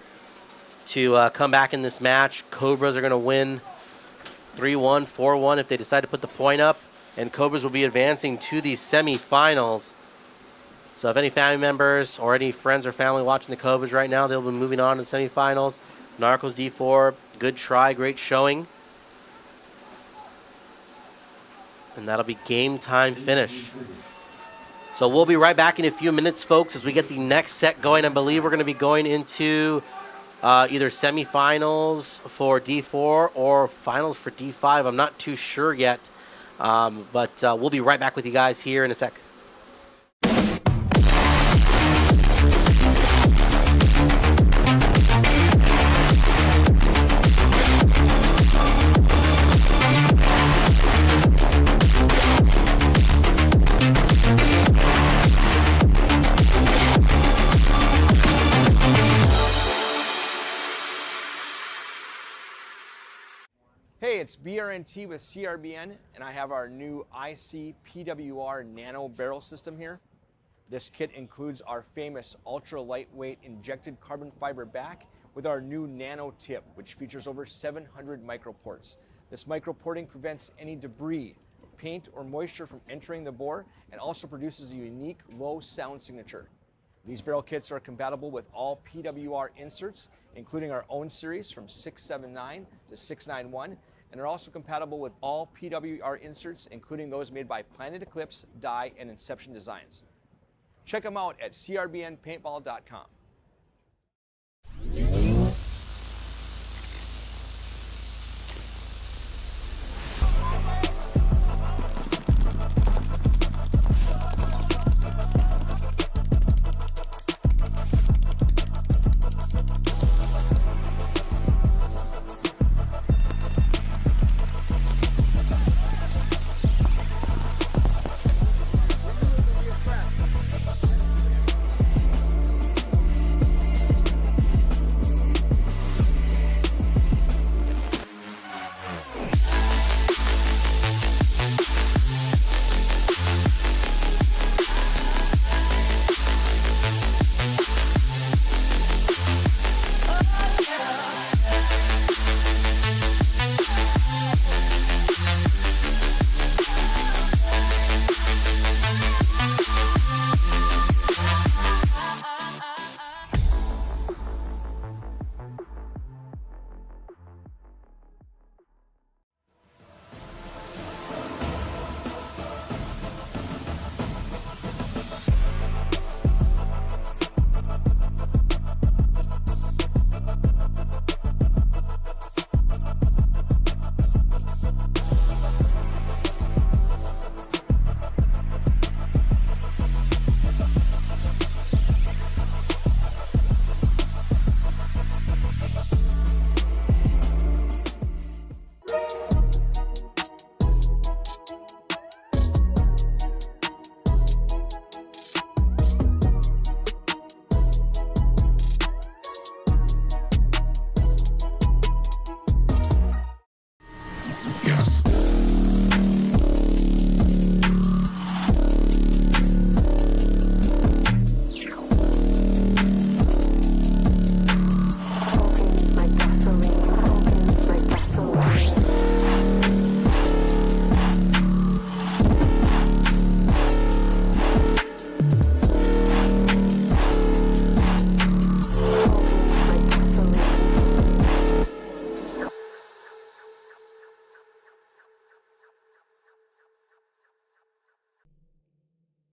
to come back in this match. Cobras are going to win 3-1, 4-1 if they decide to put the point up. And Cobras will be advancing to the semifinals. So if any family members or any friends or family watching the Cobras right now, they'll be moving on to the semifinals. Narcos D4, good try, great showing. And that'll be game time finish. So we'll be right back in a few minutes, folks, as we get the next set going. I believe we're going to be going into either semifinals for D4 or finals for D5. I'm not too sure yet, but we'll be right back with you guys here in a sec. Hey, it's BRNT with CRBN, and I have our new IC PWR Nano Barrel System here. This kit includes our famous ultra lightweight injected carbon fiber back with our new Nano Tip, which features over 700 microports. This microporting prevents any debris, paint, or moisture from entering the bore and also produces a unique low sound signature. These barrel kits are compatible with all PWR inserts, including our own series from 679 to 691, and are also compatible with all PWR inserts, including those made by Planet Eclipse, Dye, and Inception Designs. Check them out at crbnpaintball.com.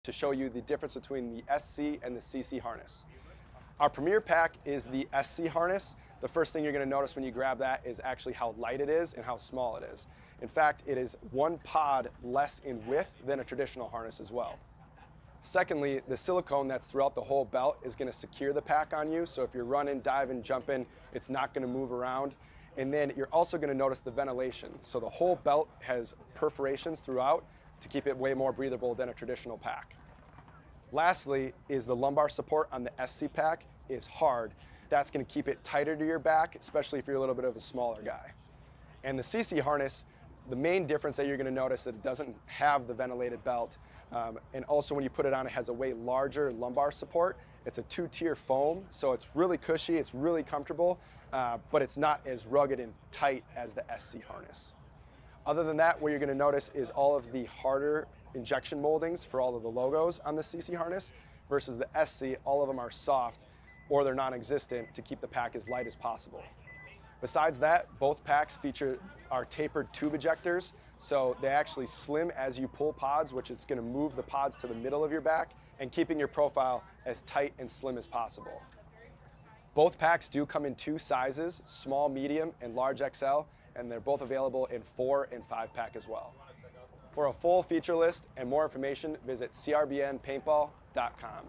To show you the difference between the SC and the CC harness. Our premier pack is the SC harness. The first thing you're going to notice when you grab that is actually how light it is and how small it is. In fact, it is one pod less in width than a traditional harness as well. Secondly, the silicone that's throughout the whole belt is going to secure the pack on you, so if you're running, diving, jumping, it's not going to move around. And then you're also going to notice the ventilation. So the whole belt has perforations throughout to keep it way more breathable than a traditional pack. Lastly is the lumbar support on the SC pack is hard. That's going to keep it tighter to your back, especially if you're a little bit of a smaller guy. And the CC harness, the main difference that you're going to notice that it doesn't have the ventilated belt, and also when you put it on, it has a way larger lumbar support. It's a 2-tier foam, so it's really cushy, it's really comfortable, but it's not as rugged and tight as the SC harness. Other than that, what you're going to notice is all of the harder injection moldings for all of the logos on the CC harness versus the SC, all of them are soft or they're non-existent to keep the pack as light as possible. Besides that, both packs feature our tapered tube ejectors, so they actually slim as you pull pods, which is going to move the pods to the middle of your back and keeping your profile as tight and slim as possible. Both packs do come in 2 sizes, small, medium, and large XL, and they're both available in 4 and 5 pack as well. For a full feature list and more information, visit crbnpaintball.com.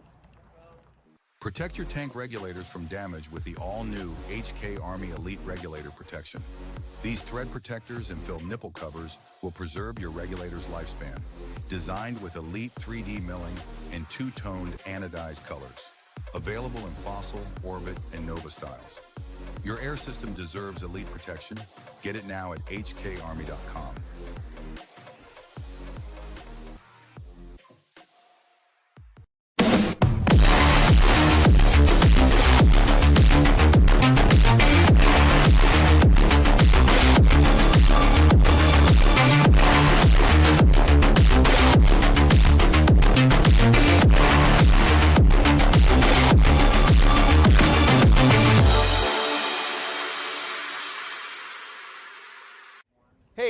Protect your tank regulators from damage with the all-new HK Army Elite Regulator Protection. These thread protectors and fill nipple covers will preserve your regulator's lifespan. Designed with elite 3D milling and 2-toned anodized colors. Available in Fossil, Orbit, and Nova styles. Your air system deserves elite protection. Get it now at hkarmy.com.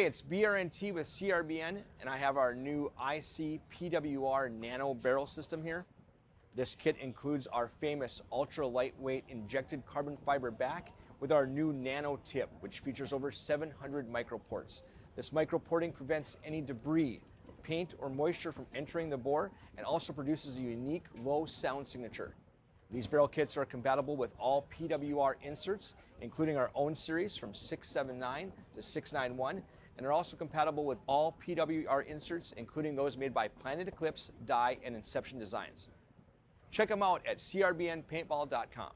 Hey, it's BRNT with CRBN, and I have our new IC PWR Nano Barrel System here. This kit includes our famous ultra lightweight injected carbon fiber back with our new nano tip, which features over 700 microports. This microporting prevents any debris, paint, or moisture from entering the bore and also produces a unique low sound signature. These barrel kits are compatible with all PWR inserts, including our own series from 679 to 691, and are also compatible with all PWR inserts, including those made by Planet Eclipse, Dye, and Inception Designs. Check them out at crbnpaintball.com.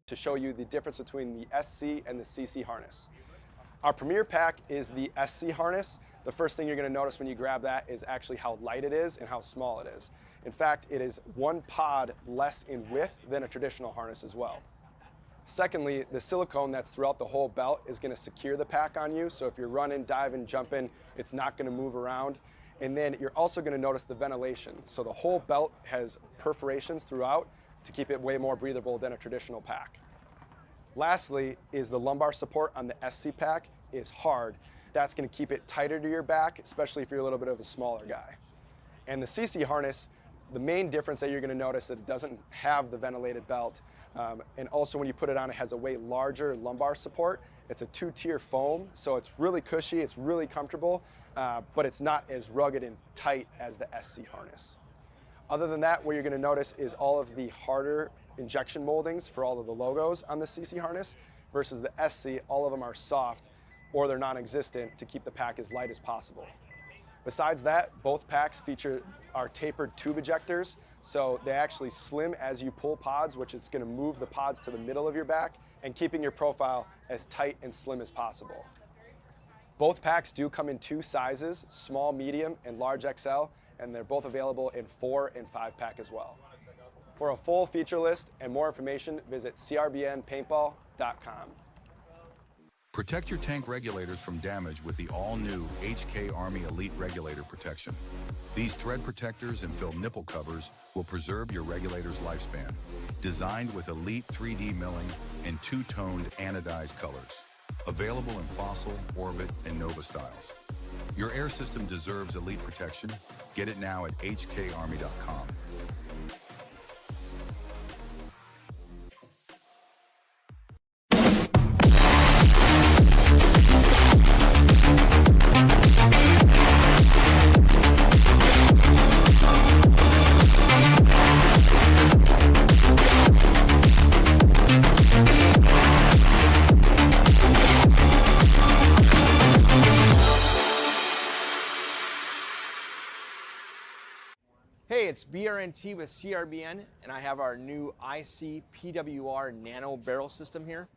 To show you the difference between the SC and the CC harness. Our premier pack is the SC harness. The first thing you're going to notice when you grab that is actually how light it is and how small it is. In fact, it is one pod less in width than a traditional harness as well. Secondly, the silicone that's throughout the whole belt is going to secure the pack on you, so if you're running, diving, jumping, it's not going to move around. And then you're also going to notice the ventilation. So the whole belt has perforations throughout to keep it way more breathable than a traditional pack. Lastly is the lumbar support on the SC pack is hard. That's going to keep it tighter to your back, especially if you're a little bit of a smaller guy. And the CC harness, the main difference that you're going to notice is that it doesn't have the ventilated belt. And also when you put it on, it has a way larger lumbar support. It's a 2-tier foam, so it's really cushy, it's really comfortable, but it's not as rugged and tight as the SC harness. Other than that, what you're going to notice is all of the harder injection moldings for all of the logos on the CC harness versus the SC, all of them are soft or they're non-existent to keep the pack as light as possible. Besides that, both packs feature our tapered tube ejectors, so they actually slim as you pull pods, which is going to move the pods to the middle of your back and keeping your profile as tight and slim as possible. Both packs do come in 2 sizes, small, medium, and large XL, and they're both available in 4 and 5 pack as well. For a full feature list and more information, visit crbnpaintball.com. Protect your tank regulators from damage with the all-new HK Army Elite Regulator Protection. These thread protectors and fill nipple covers will preserve your regulator's lifespan. Designed with elite 3D milling and 2-toned anodized colors. Available in Fossil, Orbit, and Nova styles. Your air system deserves elite protection. Get it now at hkarmy.com. Hey, it's BRNT with CRBN, and I have our new ICPWR Nano Barrel System here.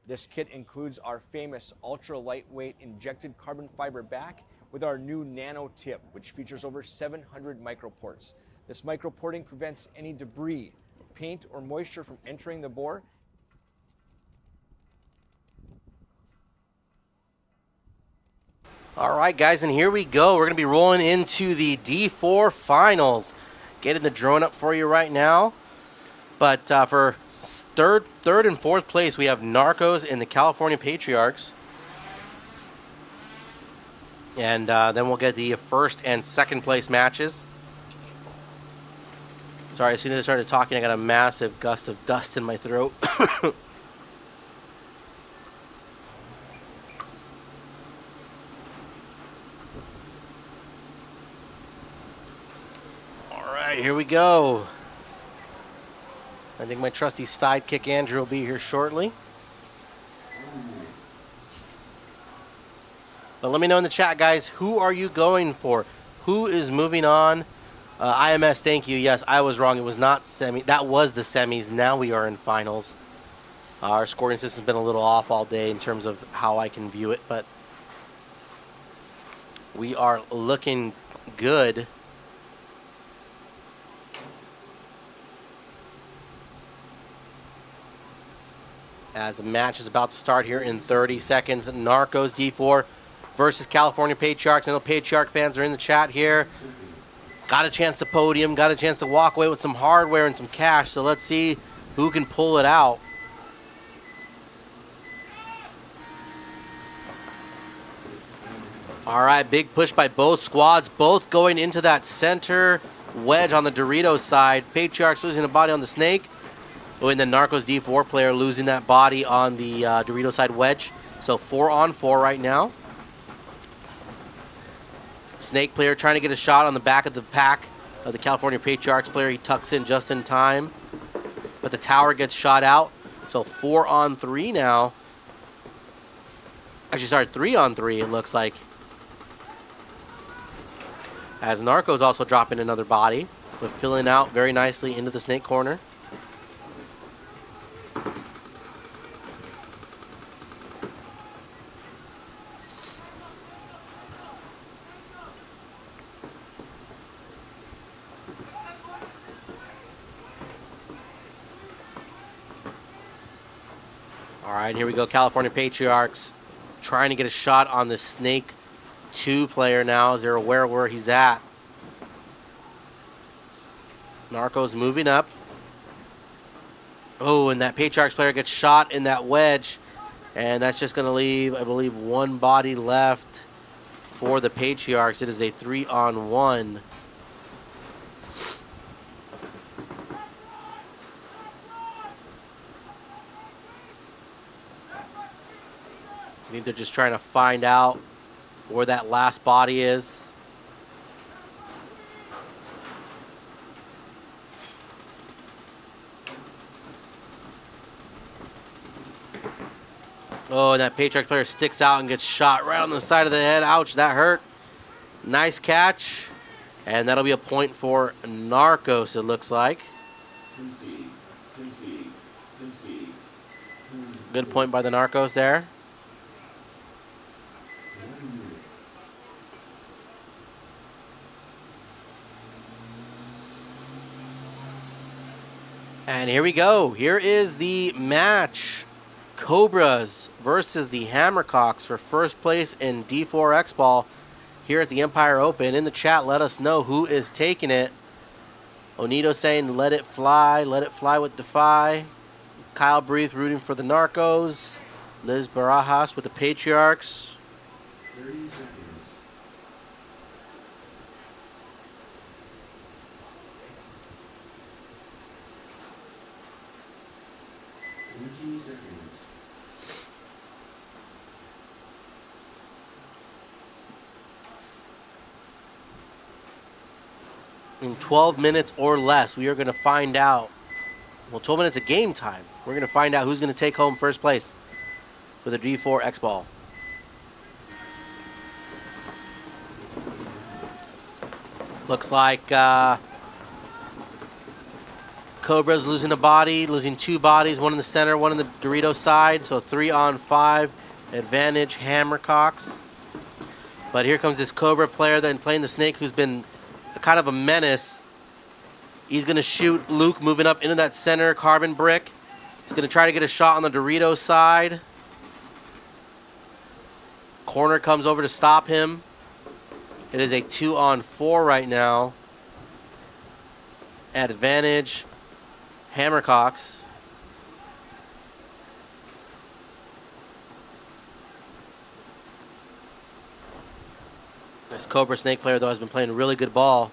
This kit includes our famous ultra lightweight injected carbon fiber back with our new nano tip, which features over 700 microports. This microporting prevents any debris, paint, or moisture from entering the bore. All right, guys, and here we go. We're going to be rolling into the D4 finals. Getting the drone up for you right now. But for third and fourth place, we have Narcos and the California Patriarchs. And then we'll get the first and second place matches. Sorry, as soon as I started talking, I got a massive gust of dust in my throat. Here we go. I think my trusty sidekick Andrew will be here shortly. But let me know in the chat, guys, who are you going for? Who is moving on? IMS, thank you. Yes, I was wrong. It was not semi. That was the semis. Now we are in finals. Our scoring system's been a little off all day in terms of how I can view it, but we are looking good. As the match is about to start here in 30 seconds. Narcos D4 versus California Patriarchs. I know Patriarch fans are in the chat here. Got a chance to podium, got a chance to walk away with some hardware and some cash. So let's see who can pull it out. All right, big push by both squads, both going into that center wedge on the Doritos side. Patriarchs losing the body on the Snake. Oh, and then Narcos D4 player losing that body on the Dorito side wedge. So 4-on-4 right now. Snake player trying to get a shot on the back of the pack of the California Patriarchs player. He tucks in just in time. But the tower gets shot out. So 4-on-3 now. Actually, sorry, 3-on-3 it looks like. As Narcos also dropping another body. But filling out very nicely into the Snake corner. All right, here we go. California Patriarchs trying to get a shot on the Snake 2 player now as they're aware where he's at. Narcos moving up. Oh, and that Patriarchs player gets shot in that wedge. And that's just going to leave, I believe, one body left for the Patriarchs. It is a 3-on-1. I think they're just trying to find out where that last body is. Oh, and that Patriarch player sticks out and gets shot right on the side of the head. Ouch, that hurt. Nice catch. And that'll be a point for Narcos, it looks like. Good point by the Narcos there. And here we go. Here is the match. Cobras versus the Hammercocks for first place in D4 X-Ball here at the Empire Open. In the chat, let us know who is taking it. Onito saying, let it fly with Defy. Kyle Breathe rooting for the Narcos. Liz Barajas with the Patriarchs. 30 seconds. in 12 minutes or less, we are going to find out. Well, 12 minutes of game time. We're going to find out who's going to take home first place with a D4 X ball. Looks like Cobra's losing a body, losing 2 bodies, one in the center, one in the Dorito side. So 3 on 5, advantage Hammercocks. But here comes this Cobra player then playing the Snake, who's been kind of a menace. He's going to shoot Luke moving up into that center carbon brick. He's going to try to get a shot on the Dorito side. Corner comes over to stop him. It is a 2 on 4 right now. Advantage Hammercocks. This Cobra Snake player, though, has been playing really good ball.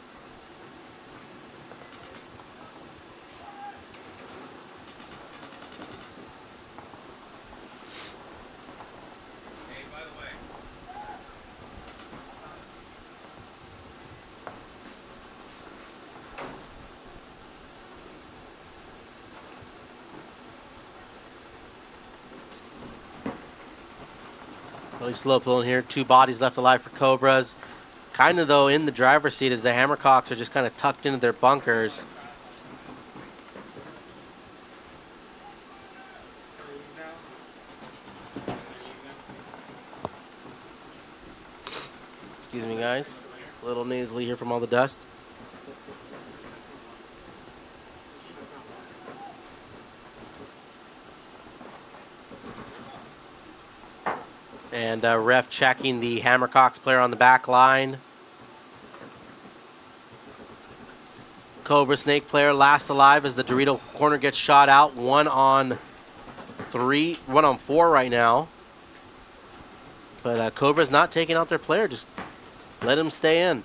Really slow pulling here. 2 bodies left alive for Cobras. Kind of, though, in the driver's seat as the Hammercocks are just kind of tucked into their bunkers. Excuse me, guys. A little nasally here from all the dust. And ref checking the Hammercocks player on the back line. Cobra Snake player last alive as the Dorito corner gets shot out. 1 on 4 right now. But Cobra's not taking out their player. Just let him stay in.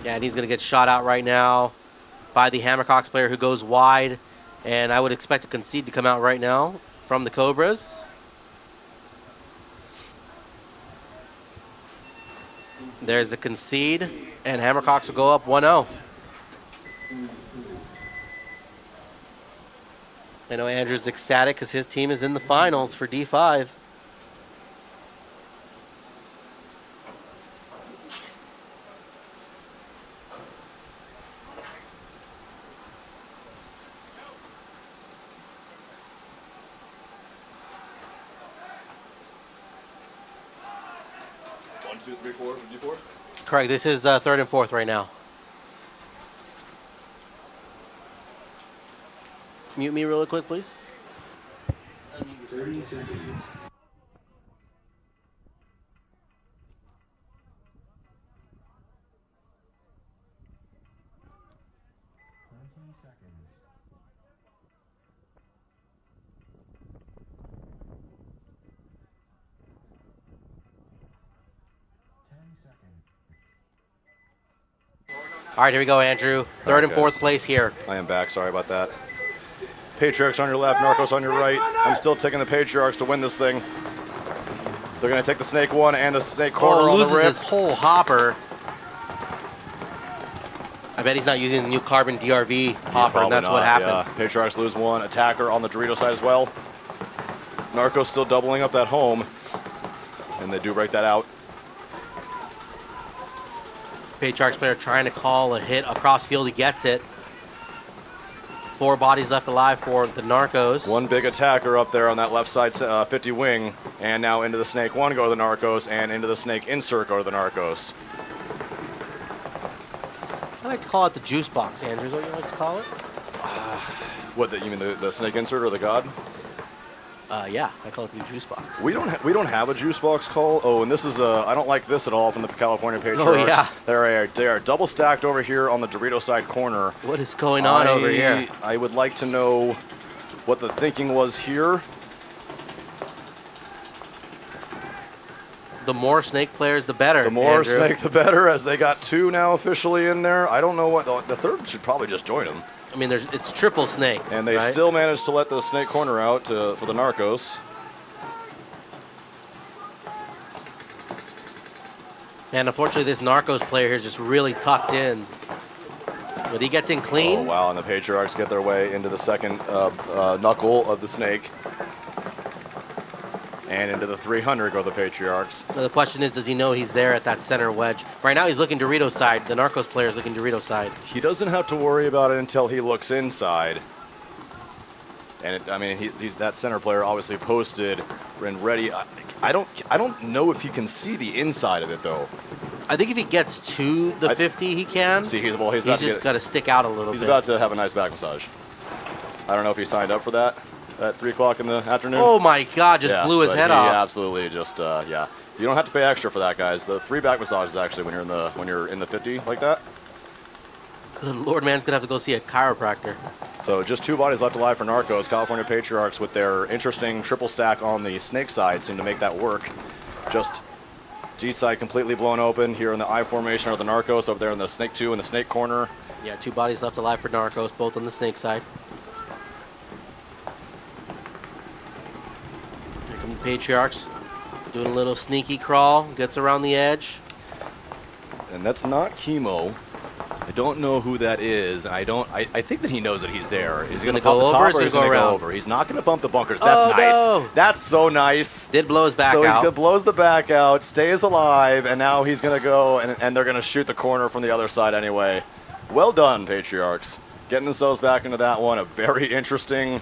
Yeah, and he's going to get shot out right now by the Hammercocks player who goes wide. And I would expect a concede to come out right now from the Cobras. There's the concede, and Hammercocks will go up 1-0. I know Andrew's ecstatic because his team is in the finals for D5. 1, 2, 3, 4 for D4? Correct. This is 3rd and 4th right now. Mute me really quick, please. 30 seconds. All right, here we go, Andrew. 3rd and 4th place here. I am back. Sorry about that. Patriarchs on your left, Narcos on your right. I'm still taking the Patriarchs to win this thing. They're going to take the Snake 1 and the Snake corner on the loses rip. his whole hopper. I bet he's not using the new carbon DRV hopper, and that's what happened. Yeah. Patriarchs lose 1. Attacker on the Dorito side as well. Narcos still doubling up that home, and they do break that out. Patriarchs player trying to call a hit across field. He gets it. 4 bodies left alive for the Narcos. 1 big attacker up there on that left side 50 wing, and now into the Snake 1 go to the Narcos, and into the Snake insert go to the Narcos. I like to call it the juice box, Andrew. Is what you like to call it? What, you mean the Snake insert or the God? Yeah, I call it the juice box. We don't have a juice box call. Oh, and this is I don't like this at all from the California Patriots. Oh yeah, they are double stacked over here on the Dorito side corner. What is going on over here? I would like to know what the thinking was here. The more Snake players, the better. The more Andrew. Snake, the better. As they got 2 now officially in there. I don't know what the 3rd should probably just join them. I mean, it's triple Snake. And they right? still managed to let the Snake corner out for the Narcos. And unfortunately, this Narcos player here is just really tucked in. But he gets in clean. Oh, wow, and the Patriarchs get their way into the second knuckle of the snake. And into the 300 go the Patriarchs. So the question is, does he know he's there at that center wedge? Right now, he's looking Dorito side. The Narcos player is looking Dorito side. He doesn't have to worry about it until he looks inside. And I mean, he's that center player obviously posted and ready. I don't know if he can see the inside of it though. I think if he gets to the 50, he can. See, he's about just got to stick out a little bit. He's about to have a nice back massage. I don't know if he signed up for that at 3 o'clock in the afternoon. Oh my God! Just blew his head off. Absolutely, just yeah. You don't have to pay extra for that, guys. The free back massage is actually when you're in the 50 like that. Good Lord, man's gonna have to go see a chiropractor. So just 2 bodies left alive for Narcos. California Patriarchs with their interesting triple stack on the snake side seem to make that work. Just G side completely blown open. Here in the I formation are the Narcos over there in the snake 2 in the snake corner. Yeah, 2 bodies left alive for Narcos, both on the snake side. Here come the Patriarchs, doing a little sneaky crawl, gets around the edge. And that's not Chemo. I don't know who that is. I think that he knows that he's there. Is he going to go pump the over top or is he going to go over? He's not going to bump the bunkers. That's nice. No. That's so nice. Did blow his back out. out. So he blows the back out, stays alive, and now he's going to go, and they're going to shoot the corner from the other side anyway. Well done, Patriarchs. Getting themselves back into that one. A very interesting...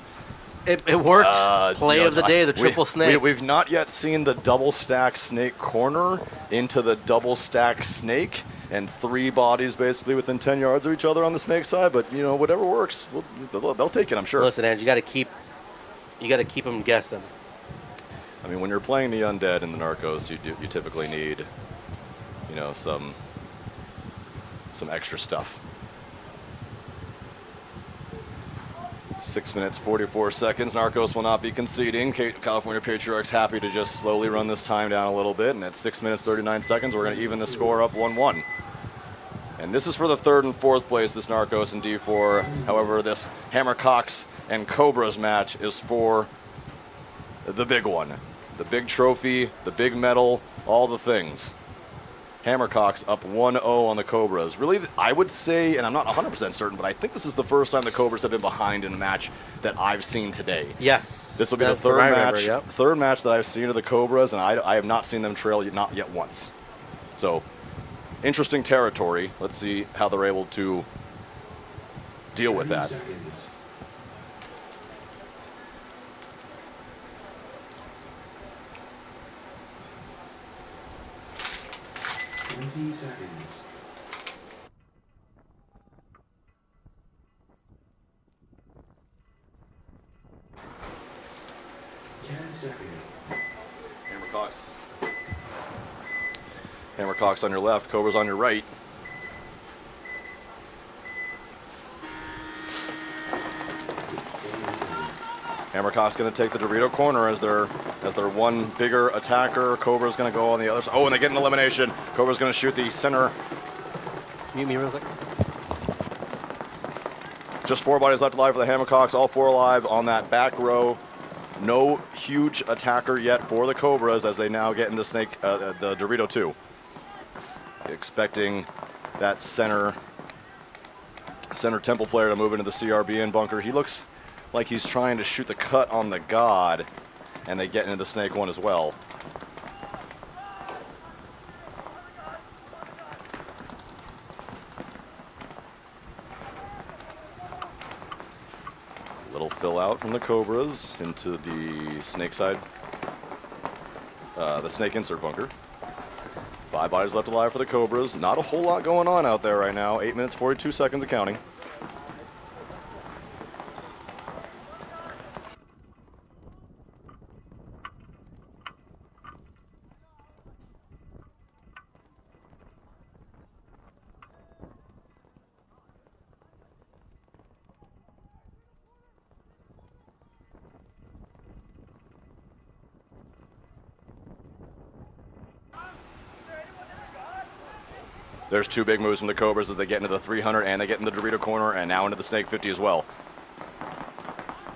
It worked. Play of the day, the triple snake. We've not yet seen the double stack snake corner into the double stack snake. And 3 bodies basically within 10 yards of each other on the snake side, but you know, whatever works, they'll take it, I'm sure. Listen, Andrew, you got to keep them guessing. I mean, when you're playing the undead in the Narcos, you typically need, you know, some extra stuff. 6 minutes 44 seconds. Narcos will not be conceding. California Patriarchs happy to just slowly run this time down a little bit, and at 6 minutes 39 seconds, we're going to even the score up 1-1. And this is for the 3rd and 4th place, this Narcos and D4. However, this Hammercocks and Cobras match is for the big one. The big trophy, the big medal, all the things. Hammercocks up 1-0 on the Cobras. Really, I would say, and I'm not 100% certain, but I think this is the first time the Cobras have been behind in a match that I've seen today. Yes. This will be the third match that I've seen of the Cobras, and I have not seen them trail not yet once. So, interesting territory. Let's see how they're able to deal with that. 20 seconds. 10 seconds. Hammercocks. Hammercocks on your left, Cobras on your right. Hammercock's going to take the Dorito corner as their one bigger attacker. Cobra's going to go on the other side. Oh, and they get an elimination. Cobra's going to shoot the center. Mute me real quick. Just 4 bodies left alive for the Hammercocks. All 4 alive on that back row. No huge attacker yet for the Cobras as they now get into the Dorito 2. Expecting that center temple player to move into the CRBN bunker. He looks like he's trying to shoot the cut on the God, and they get into the snake 1 as well. Little fill out from the Cobras into the snake side, the snake insert bunker. 5 bodies left alive for the Cobras. Not a whole lot going on out there right now. 8 minutes, 42 seconds of counting. There's 2 big moves from the Cobras as they get into the 300 and they get in the Dorito corner and now into the Snake 50 as well.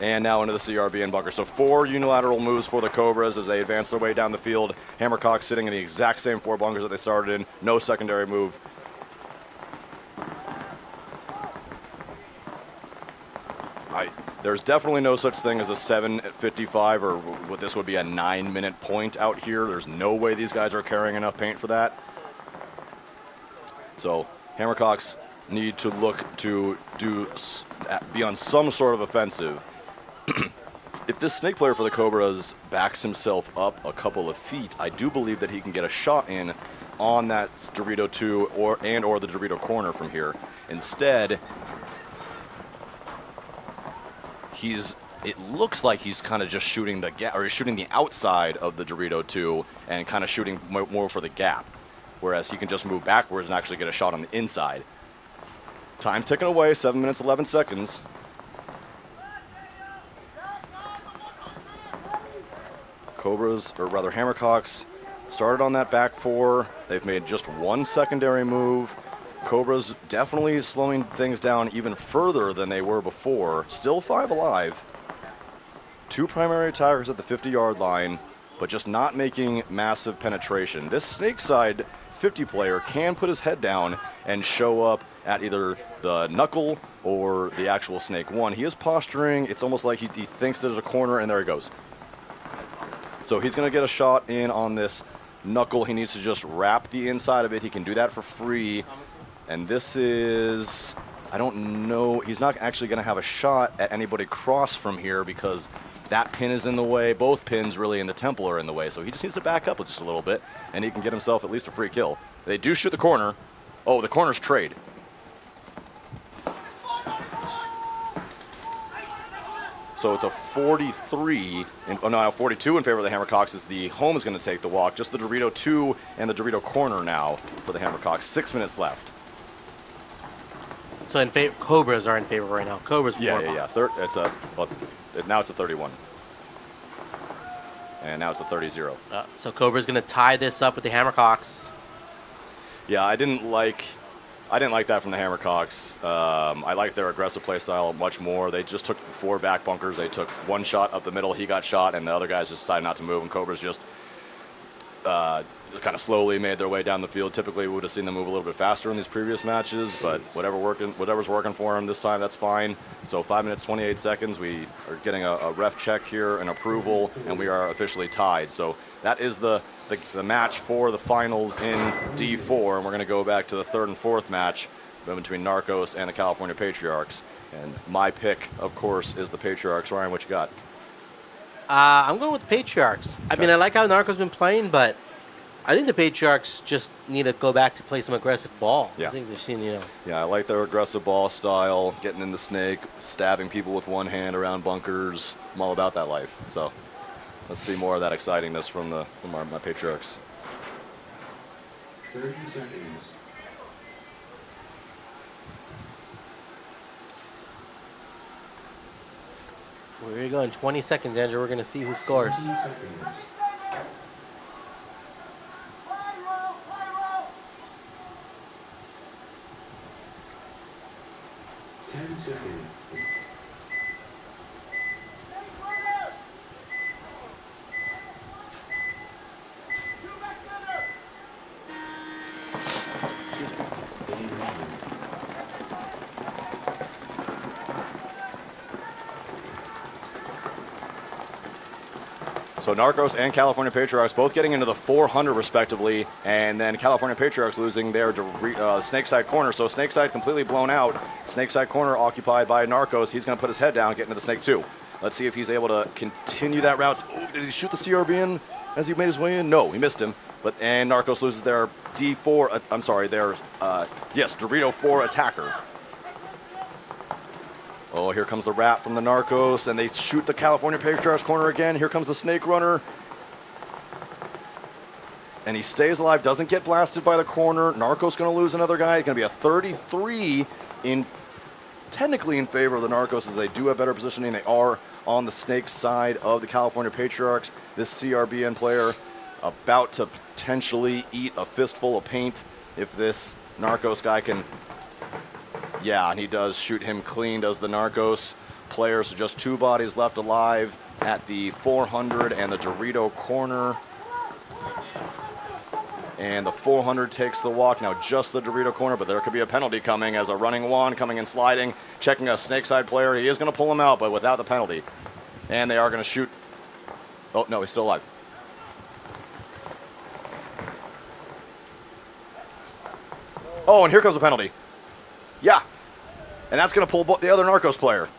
and now into the CRBN bunker. So 4 unilateral moves for the Cobras as they advance their way down the field. Hammercock sitting in the exact same 4 bunkers that they started in. No secondary move. There's definitely no such thing as a 7:55 or what this would be a 9-minute point out here. There's no way these guys are carrying enough paint for that. So Hammercocks need to look to be on some sort of offensive. If this snake player for the Cobras backs himself up a couple of feet, I do believe that he can get a shot in on that Dorito 2 or the Dorito corner from here. Instead, it looks like he's kind of just shooting the gap, or he's shooting the outside of the Dorito 2 and kind of shooting more for the gap, whereas he can just move backwards and actually get a shot on the inside. Time ticking away, 7 minutes, 11 seconds. Cobras, or rather Hammercocks, started on that back 4. They've made just 1 secondary move. Cobras definitely slowing things down even further than they were before. Still 5 alive. 2 primary attackers at the 50-yard line, but just not making massive penetration. This snake side 50 player can put his head down and show up at either the knuckle or the actual snake 1. He is posturing. It's almost like he thinks there's a corner, and there he goes. So he's going to get a shot in on this knuckle. He needs to just wrap the inside of it. He can do that for free. And this is, I don't know, he's not actually going to have a shot at anybody cross from here because that pin is in the way. Both pins really in the temple are in the way. So he just needs to back up just a little bit, and he can get himself at least a free kill. They do shoot the corner. Oh, the corner's trade. So it's a 42 in favor of the Hammercocks as the home is going to take the walk. Just the Dorito 2 and the Dorito corner now for the Hammercocks. 6 minutes left. So Cobras are in favor right now. Cobras. Yeah. Now it's a 31. And now it's a 30-0. So Cobra's going to tie this up with the Hammercocks. Yeah, I didn't like that from the Hammercocks. I like their aggressive play style much more. They just took the 4 back bunkers. They took 1 shot up the middle. He got shot, and the other guys just decided not to move. And Cobras just kind of slowly made their way down the field. Typically, we would have seen them move a little bit faster in these previous matches, but whatever's working for them this time, that's fine. So 5 minutes, 28 seconds. We are getting a ref check here, an approval, and we are officially tied. So that is the match for the finals in D4, and we're going to go back to the 3rd and 4th match between Narcos and the California Patriarchs. And my pick, of course, is the Patriarchs. Ryan, what you got? I'm going with the Patriarchs. I mean, I like how Narcos been playing, but I think the Patriarchs just need to go back to play some aggressive ball. Yeah. I think they're seeing, Yeah, I like their aggressive ball style, getting in the snake, stabbing people with 1 hand around bunkers. I'm all about that life. So let's see more of that excitingness from my Patriarchs. 30 seconds. We're going 20 seconds, Andrew. We're going to see who scores. 20 seconds. So Narcos and California Patriarchs both getting into the 400 respectively, and then California Patriarchs losing their Snakeside corner. So Snakeside completely blown out. Snakeside corner occupied by Narcos. He's going to put his head down, get into the Snake 2. Let's see if he's able to continue that route. Oh, did he shoot the CRB as he made his way in? No, he missed him. And Narcos loses their D4, Dorito 4 attacker. Oh, here comes the wrap from the Narcos, and they shoot the California Patriarchs corner again. Here comes the Snake Runner. And he stays alive, doesn't get blasted by the corner. Narcos going to lose another guy. It's going to be a 33 technically in favor of the Narcos, as they do have better positioning. They are on the Snake side of the California Patriarchs. This CRBN player about to potentially eat a fistful of paint if this Narcos guy can. Yeah, and he does shoot him clean, does the Narcos. player, so just 2 bodies left alive at the 400 and the Dorito corner. And the 400 takes the walk. Now just the Dorito corner, but there could be a penalty coming as a running one coming and sliding, checking a snake side player. He is going to pull him out, but without the penalty. And they are going to shoot. Oh, no, he's still alive. Oh, and here comes the penalty. Yeah. And that's going to pull the other Narcos player.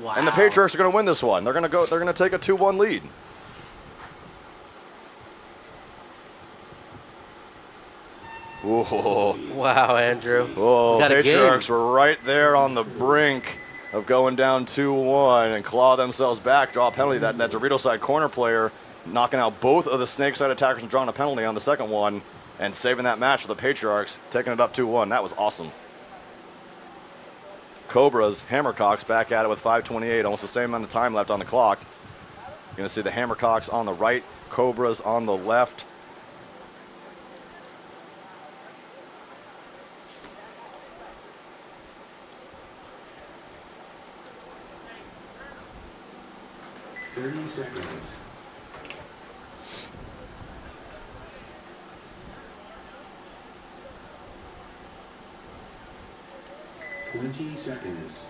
Wow. And the Patriarchs are going to win this one. They're going to take a 2-1 lead. Whoa. Wow, Andrew. Whoa, We got a Patriarchs game. were right there on the brink of going down 2-1 and claw themselves back, draw a penalty. That Dorito side corner player knocking out both of the snake side attackers and drawing a penalty on the second one and saving that match for the Patriarchs, taking it up 2-1. That was awesome. Cobras, Hammercocks back at it with 5:28, almost the same amount of time left on the clock. You're going to see the Hammercocks on the right, Cobras on the left. Seconds. Seconds.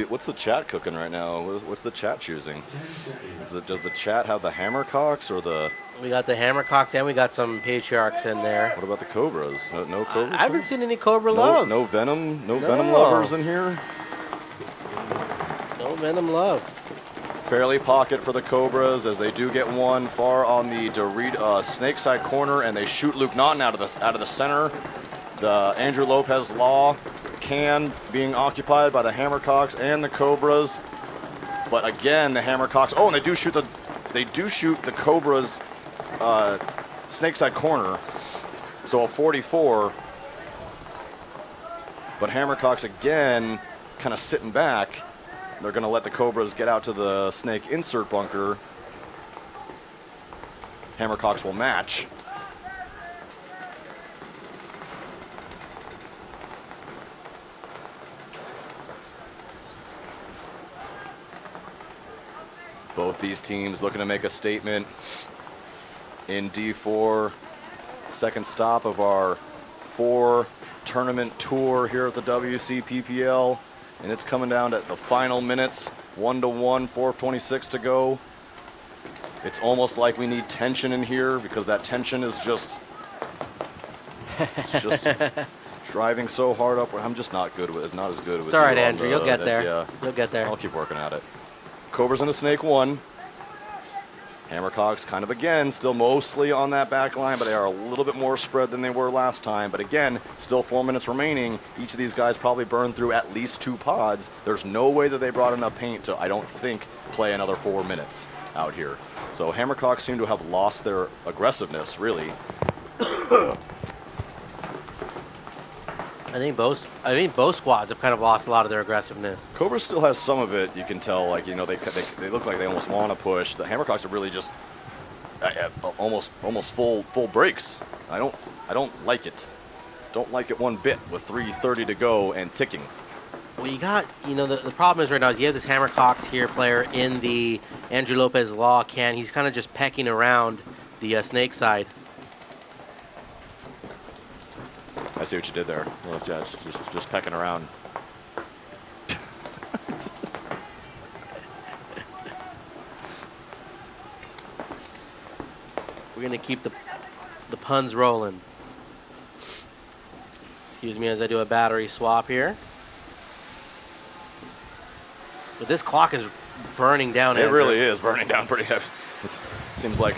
What's the chat cooking right now? What's the chat choosing? Does the chat have the Hammercocks or the... We got the Hammercocks and we got some Patriarchs in there. What about the Cobras? No Cobras? I haven't seen any Cobra love. No Venom? No Venom lovers in here? No Venom love. Fairly pocket for the Cobras as they do get one far on the snake side corner, and they shoot Luke Naughton out of the center. The Andrew Lopez Law can being occupied by the Hammercocks and the Cobras, but again the Hammercocks. Oh, and they do shoot the Cobras snake side corner, so a 44. But Hammercocks again, kind of sitting back. They're going to let the Cobras get out to the snake insert bunker. Hammercocks will match. Both these teams looking to make a statement in D4. Second stop of our 4 tournament tour here at the WCPPL. And it's coming down to the final minutes, 1-1, 4:26 to go. It's almost like we need tension in here because that tension is just driving so hard up. I'm just not good with. It's not as good with. It's all right, Andrew. You'll get there. Yeah, you'll get there. I'll keep working at it. Cobras in a snake 1. Hammercocks kind of again still mostly on that back line, but they are a little bit more spread than they were last time. But again, still 4 minutes remaining. Each of these guys probably burned through at least 2 pods. There's no way that they brought enough paint to, I don't think, play another 4 minutes out here. So Hammercocks seem to have lost their aggressiveness, really. I think both squads have kind of lost a lot of their aggressiveness. Cobra still has some of it. You can tell, like, you know, they look like they almost want to push. The Hammercocks are really just almost full breaks. I don't like it. Don't like it one bit with 3:30 to go and ticking. Well, you got, you know, the problem is right now is you have this Hammercocks here player in the Andrew Lopez Law can. He's kind of just pecking around the snake side. I see what you did there. Well, yeah, just pecking around. We're gonna keep the puns rolling. Excuse me as I do a battery swap here. But this clock is burning down. It really is burning down pretty heavy. It seems like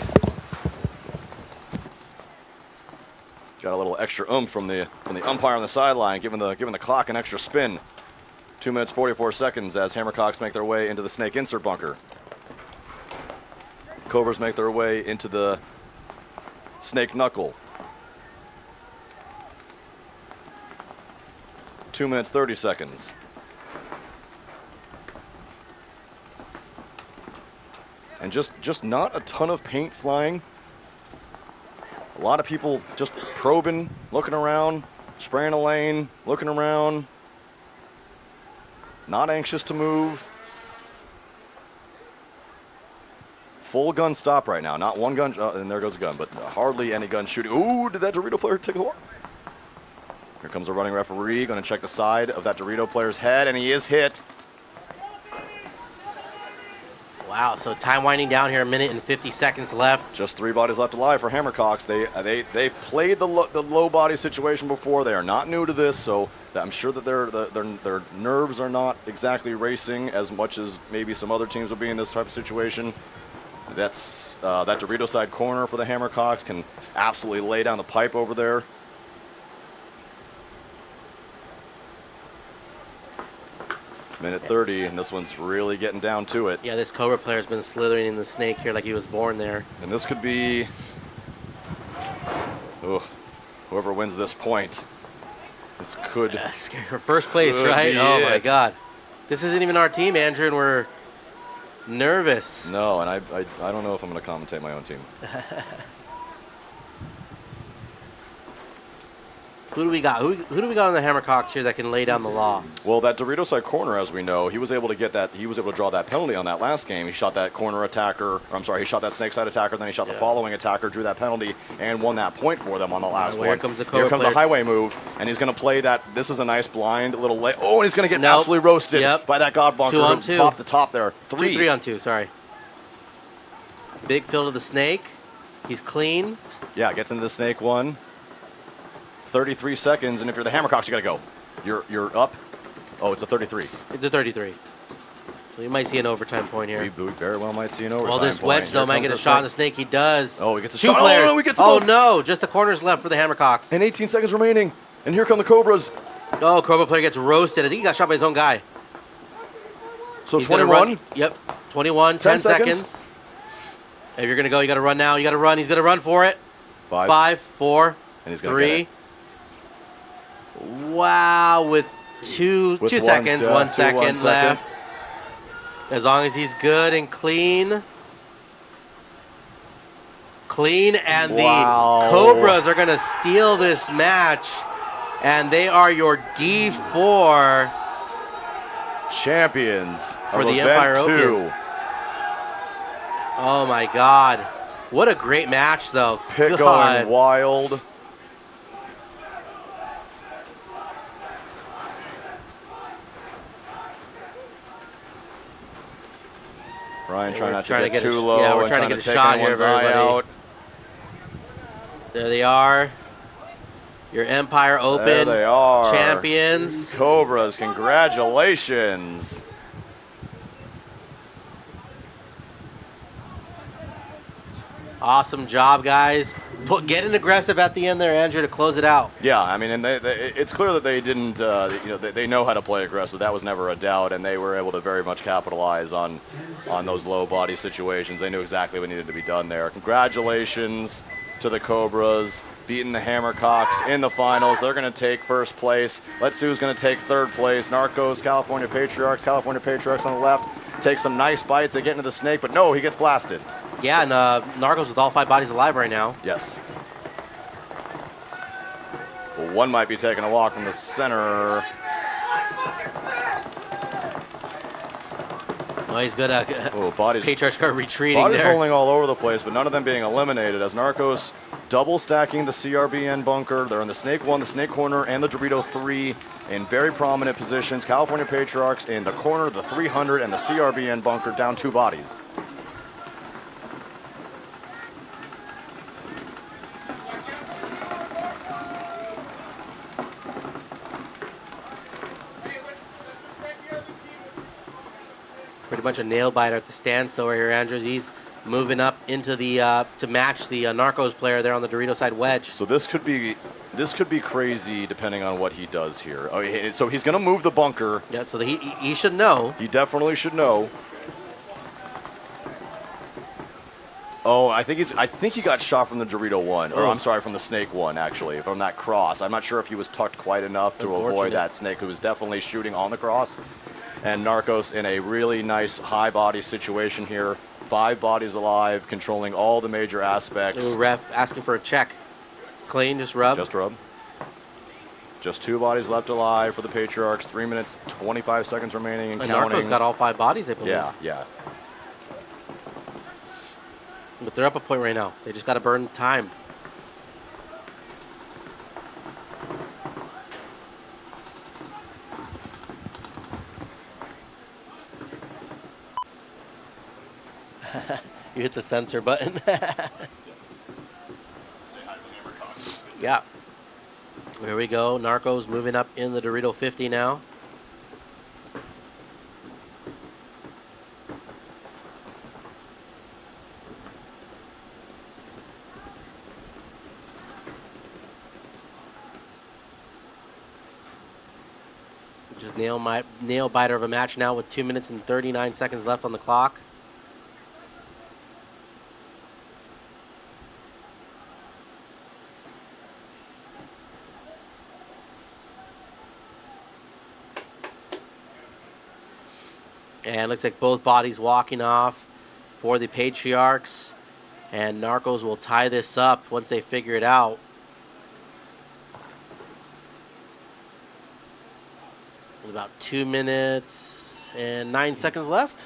got a little extra oomph from the umpire on the sideline, giving the clock an extra spin. 2 minutes 44 seconds as Hammercocks make their way into the snake insert bunker. Cobras make their way into the snake knuckle. 2 minutes 30 seconds. And just not a ton of paint flying. A lot of people just probing, looking around, spraying a lane, looking around, not anxious to move. Full gun stop right now. Not one gun, and there goes a gun, but hardly any gun shooting. Ooh, did that Dorito player take a hit? Here comes a running referee, going to check the side of that Dorito player's head, and he is hit. Wow, so time winding down here, 1 minute and 50 seconds left. Just 3 bodies left alive for Hammercocks. They've played the low body situation before. They are not new to this, so I'm sure that their nerves are not exactly racing as much as maybe some other teams will be in this type of situation. That's that Dorito side corner for the Hammercocks can absolutely lay down the pipe over there. Minute 30, and this one's really getting down to it. Yeah, this Cobra player's been slithering in the snake here like he was born there. And this could be, whoever wins this point. This could for first place, right? Oh my God, this isn't even our team, Andrew, and we're nervous. No, and I don't know if I'm going to commentate my own team. Who do we got? Who do we got on the Hammercocks here that can lay down the law? Well, that Dorito side corner, as we know, he was able to get that. He was able to draw that penalty on that last game. He shot that corner attacker. Or I'm sorry, he shot that snake side attacker. Then he shot the following attacker, drew that penalty, and won that point for them on the last one. Here comes the Here comes the highway move, and he's going to play that. This is a nice blind little lay. Oh, and he's going to get absolutely roasted by that God bunker. 2 on 2. Pop the top there. 3 on 2. Sorry. Big fill to the snake. He's clean. Yeah, gets into the snake one. 33 seconds, and if you're the Hammercocks, you got to go. You're up. Oh, it's a 33. It's a 33. So you might see an overtime point here. We very well might see an overtime point. Well, this wedge, though, might get a shot on the snake. He does. Oh, he gets a 2 shot. players. Oh, no, he gets a oh, goal. no. Just the corners left for the Hammercocks. And 18 seconds remaining. And here come the Cobras. Oh, Cobra player gets roasted. I think he got shot by his own guy. So He's 21? Yep. 21. 10 seconds. If you're going to go, you got to run now. You got to run. He's going to run for it. 5, 4, and he's gonna 3. Wow, with 2 seconds, 1 second left. As long as he's good and clean. And the Cobras are going to steal this match. And they are your D4 champions for the event Empire 2. Open. Oh my God. What a great match, though. Pit going wild. Ryan trying not to get too low. Yeah, we're trying to get a shot here, everybody. There they are. Your Empire Open there they are. Champions. Cobras, congratulations. Awesome job, guys. Getting aggressive at the end there, Andrew, to close it out. Yeah, I mean, and it's clear that they didn't, they know how to play aggressive. That was never a doubt, and they were able to very much capitalize on those low body situations. They knew exactly what needed to be done there. Congratulations to the Cobras, beating the Hammercocks in the finals. They're going to take first place. Let's see who's going to take third place. Narcos, California Patriarchs on the left. Take some nice bites. They get into the snake, but no, he gets blasted. Yeah, and Narcos with all 5 bodies alive right now. Yes. Well, one might be taking a walk from the center. Oh, he's good. Bodies. Patriarchs are retreating bodies there. rolling all over the place, but none of them being eliminated as Narcos double stacking the CRBN bunker. They're in the Snake 1, the Snake corner, and the Dorito 3 in very prominent positions. California Patriarchs in the corner, the 300, and the CRBN bunker, down 2 bodies. Pretty much a nail biter at the standstill right here, Andrews. He's moving up into the to match the Narcos player there on the Dorito side wedge. So this could be crazy depending on what he does here. Oh, so he's going to move the bunker. Yeah, so he should know. He definitely should know. Oh, I think he got shot from the Dorito one, or I'm sorry, from the Snake one actually, from that cross. I'm not sure if he was tucked quite enough to avoid that snake, who was definitely shooting on the cross. And Narcos in a really nice high body situation here. 5 bodies alive, controlling all the major aspects. Ooh, ref asking for a check. Clean, just rub. Just rub. Just 2 bodies left alive for the Patriarchs. 3 minutes, 25 seconds remaining and counting. Narco's got all 5 bodies, I believe. Yeah. But they're up a point right now. They just got to burn time. You hit the censor button. Yeah. There we go. Narcos moving up in the Dorito 50 now. Just nail biter of a match now with 2 minutes and 39 seconds left on the clock. And looks like both bodies walking off for the Patriarchs. And Narcos will tie this up once they figure it out. With about 2 minutes and 9 seconds left.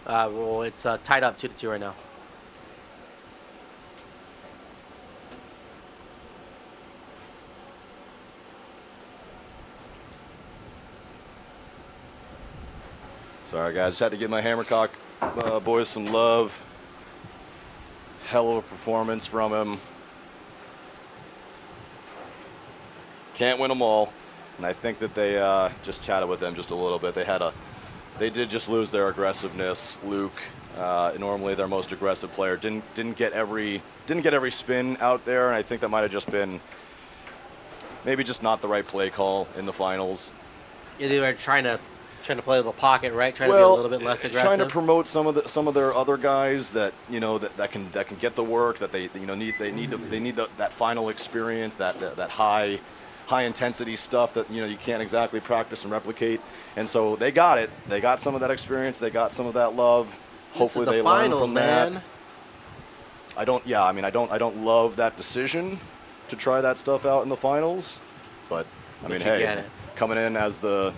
Well, it's tied up 2-2 right now. Sorry, guys. Just had to give my Hammercock boys some love. Hell of a performance from him. Can't win them all. And I think that they just chatted with them just a little bit. They did just lose their aggressiveness. Luke, normally their most aggressive player, didn't get every spin out there, and I think that might have just been maybe just not the right play call in the finals. Yeah, they were trying to play with the pocket, right? Trying to be a little bit less aggressive. Trying to promote some of their other guys that that can get the work that they need that final experience, that high intensity stuff that you can't exactly practice and replicate. And so they got it. They got some of that experience. They got some of that love. Hopefully they learn from that. I don't love that decision to try that stuff out in the finals, but I mean, hey, coming in as a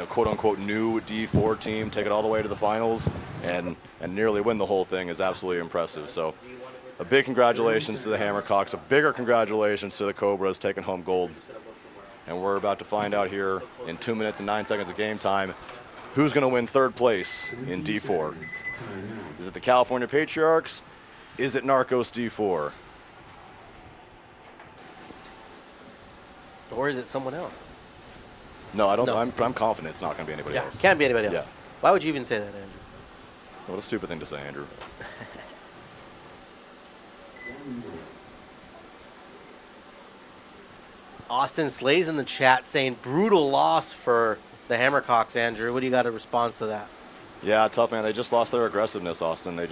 quote unquote new D4 team, take it all the way to the finals and nearly win the whole thing is absolutely impressive. So a big congratulations to the Hammercocks, a bigger congratulations to the Cobras taking home gold. And we're about to find out here in 2 minutes and 9 seconds of game time who's going to win 3rd place in D4. Is it the California Patriarchs? Is it Narcos D4? Or is it someone else? No, I don't. No. I'm confident it's not going to be anybody else. Can't be anybody else. Yeah. Why would you even say that, Andrew? What a stupid thing to say, Andrew. Austin Slays in the chat saying brutal loss for the Hammercocks, Andrew. What do you got in response to that? Yeah, tough, man. They just lost their aggressiveness, Austin. They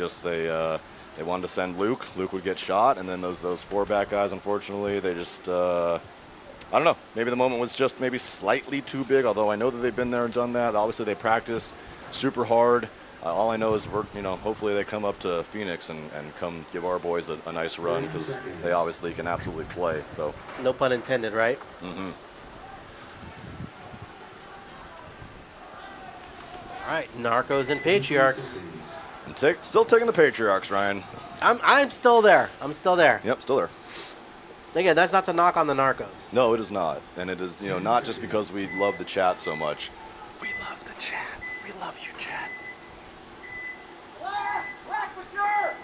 wanted to send Luke. Luke would get shot, and then those 4 back guys, unfortunately, they just I don't know. Maybe the moment was just maybe slightly too big, although I know that they've been there and done that. Obviously, they practice super hard. All I know is hopefully they come up to Phoenix and come give our boys a nice run because they obviously can absolutely play. So no pun intended, right? Mm-hmm. All right, Narcos and Patriarchs. I'm still taking the Patriarchs, Ryan. I'm still there. I'm still there. Yep, still there. Again, that's not to knock on the Narcos. No, it is not, and it is not just because we love the chat so much. We love the chat. We love you, chat. Rack for sure!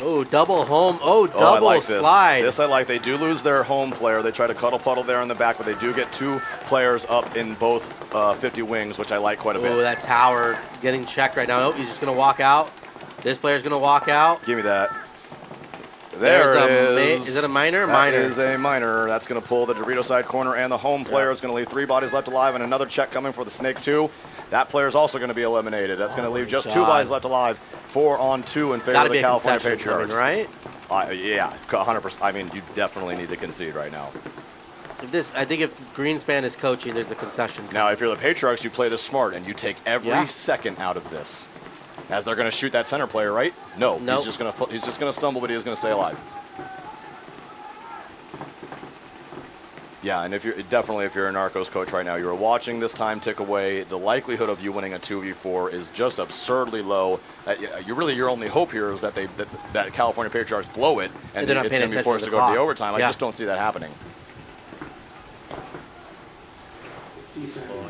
Oh, double home. Oh, I double like this. slide. This I like. They do lose their home player. They try to cuddle puddle there in the back, but they do get 2 players up in both 50 wings, which I like quite a bit. Oh, that tower getting checked right now. Nope, he's just going to walk out. This player's going to walk out. Give me that. There it is. Is it a minor? That is a minor. That's going to pull the Dorito side corner, and the home player is going to leave 3 bodies left alive, and another check coming for the Snake 2. That player is also going to be eliminated. That's going to leave just 2 bodies left alive. 4 on 2 in favor of the California Patriarchs. Right? Yeah, 100%. I mean, you definitely need to concede right now. I think if Greenspan is coaching, there's a concession. Now, if you're the Patriarchs, you play this smart, and you take every second out of this. As they're going to shoot that center player, right? No, nope. He's just going to stumble, but he is going to stay alive. Yeah, and if you're a Narcos coach right now, you're watching this time tick away. The likelihood of you winning a 2v4 is just absurdly low. Your only hope here is that that California Patriarchs blow it, and it's going to be forced to go to the overtime. I just don't see that happening.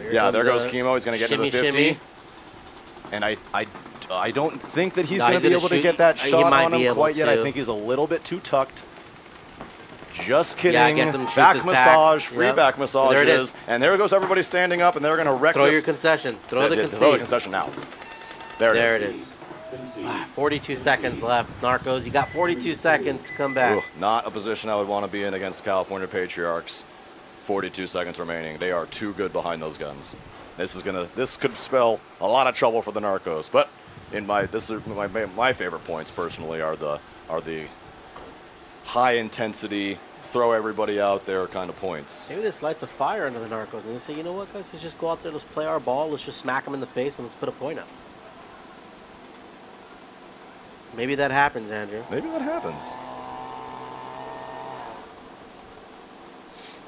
Yeah, there goes Chemo. He's going to get to the 50. Shimmy. And I don't think that he's going to be able to get that shot on him quite yet. I think he's a little bit too tucked. Just kidding. Yeah, gets him, back massage, free back massages. And there goes everybody standing up, and they're going to wreck Throw your concession. Throw the concession. Throw the concession now. There it is. 42 seconds left. Narcos, you got 42 seconds to come back. Ooh, not a position I would want to be in against the California Patriarchs. 42 seconds remaining. They are too good behind those guns. This could spell a lot of trouble for the Narcos. But my favorite points personally are the high intensity, throw everybody out there kind of points. Maybe this lights a fire under the Narcos, and they say, you know what, guys, let's just go out there, let's play our ball, let's just smack them in the face, and let's put a point up. Maybe that happens, Andrew. Maybe that happens.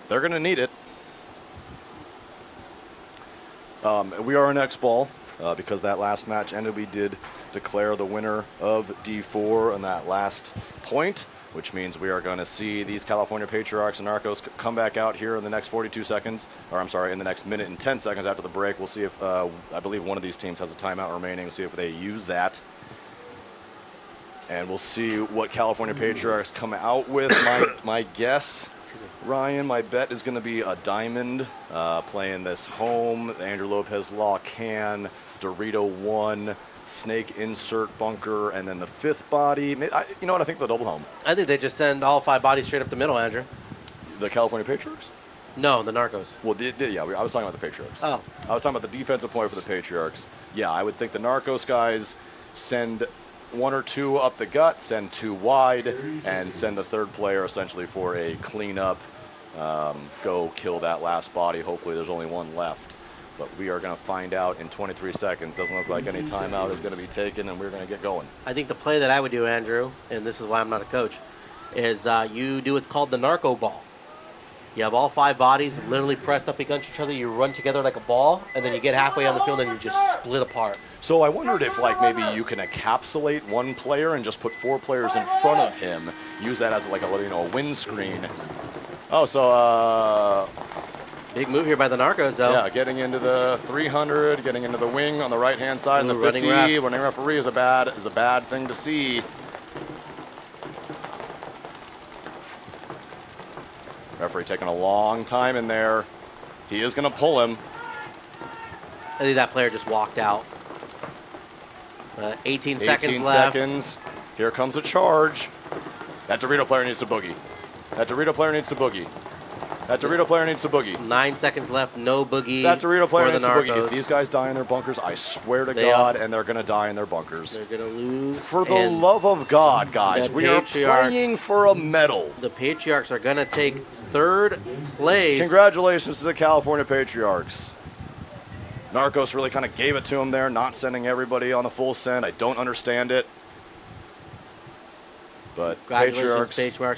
They're going to need it. We are in X ball because that last match ended. We did declare the winner of D4 on that last point, which means we are going to see these California Patriarchs and Narcos come back out here in the next 42 seconds, or I'm sorry, in the next minute and 10 seconds after the break. We'll see if, I believe one of these teams has a timeout remaining. We'll see if they use that. And we'll see what California Patriarchs come out with. My guess, Ryan, my bet is going to be a diamond playing this home. Andrew Lopez Law can, Dorito 1, Snake insert bunker, and then the 5th body. You know what? I think the double home. I think they just send all 5 bodies straight up the middle, Andrew. The California Patriarchs? No, the Narcos. Well, yeah, I was talking about the Patriarchs. Oh. I was talking about the defensive point for the Patriarchs. Yeah, I would think the Narcos guys send 1 or 2 up the gut, send 2 wide, and send the 3rd player essentially for a cleanup. Go kill that last body. Hopefully there's only 1 left. But we are going to find out in 23 seconds. Doesn't look like any timeout is going to be taken, and we're going to get going. I think the play that I would do, Andrew, and this is why I'm not a coach, is you do what's called the narco ball. You have all 5 bodies literally pressed up against each other. You run together like a ball, and then you get halfway on the field, and you just split apart. So I wondered if, maybe you can encapsulate 1 player and just put 4 players in front of him. Use that as a windscreen. Oh, so big move here by the Narcos, though. Yeah, getting into the 300, getting into the wing on the right-hand side, and the 50. Running referee is a bad thing to see. Referee taking a long time in there. He is going to pull him. I think that player just walked out. 18 seconds left. 18 seconds. Here comes a charge. That Dorito player needs to boogie. That Dorito player needs to boogie. That Dorito player needs to boogie. 9 seconds left, no boogie. That Dorito player needs to Narcos. boogie. If these guys die in their bunkers, I swear to God, and they're going to die in their bunkers. They're going to lose. For the love of God, guys, we are playing for a medal. The Patriarchs are going to take 3rd place. Congratulations to the California Patriarchs. Narcos really kind of gave it to them there, not sending everybody on a full send. I don't understand it. But Patriarchs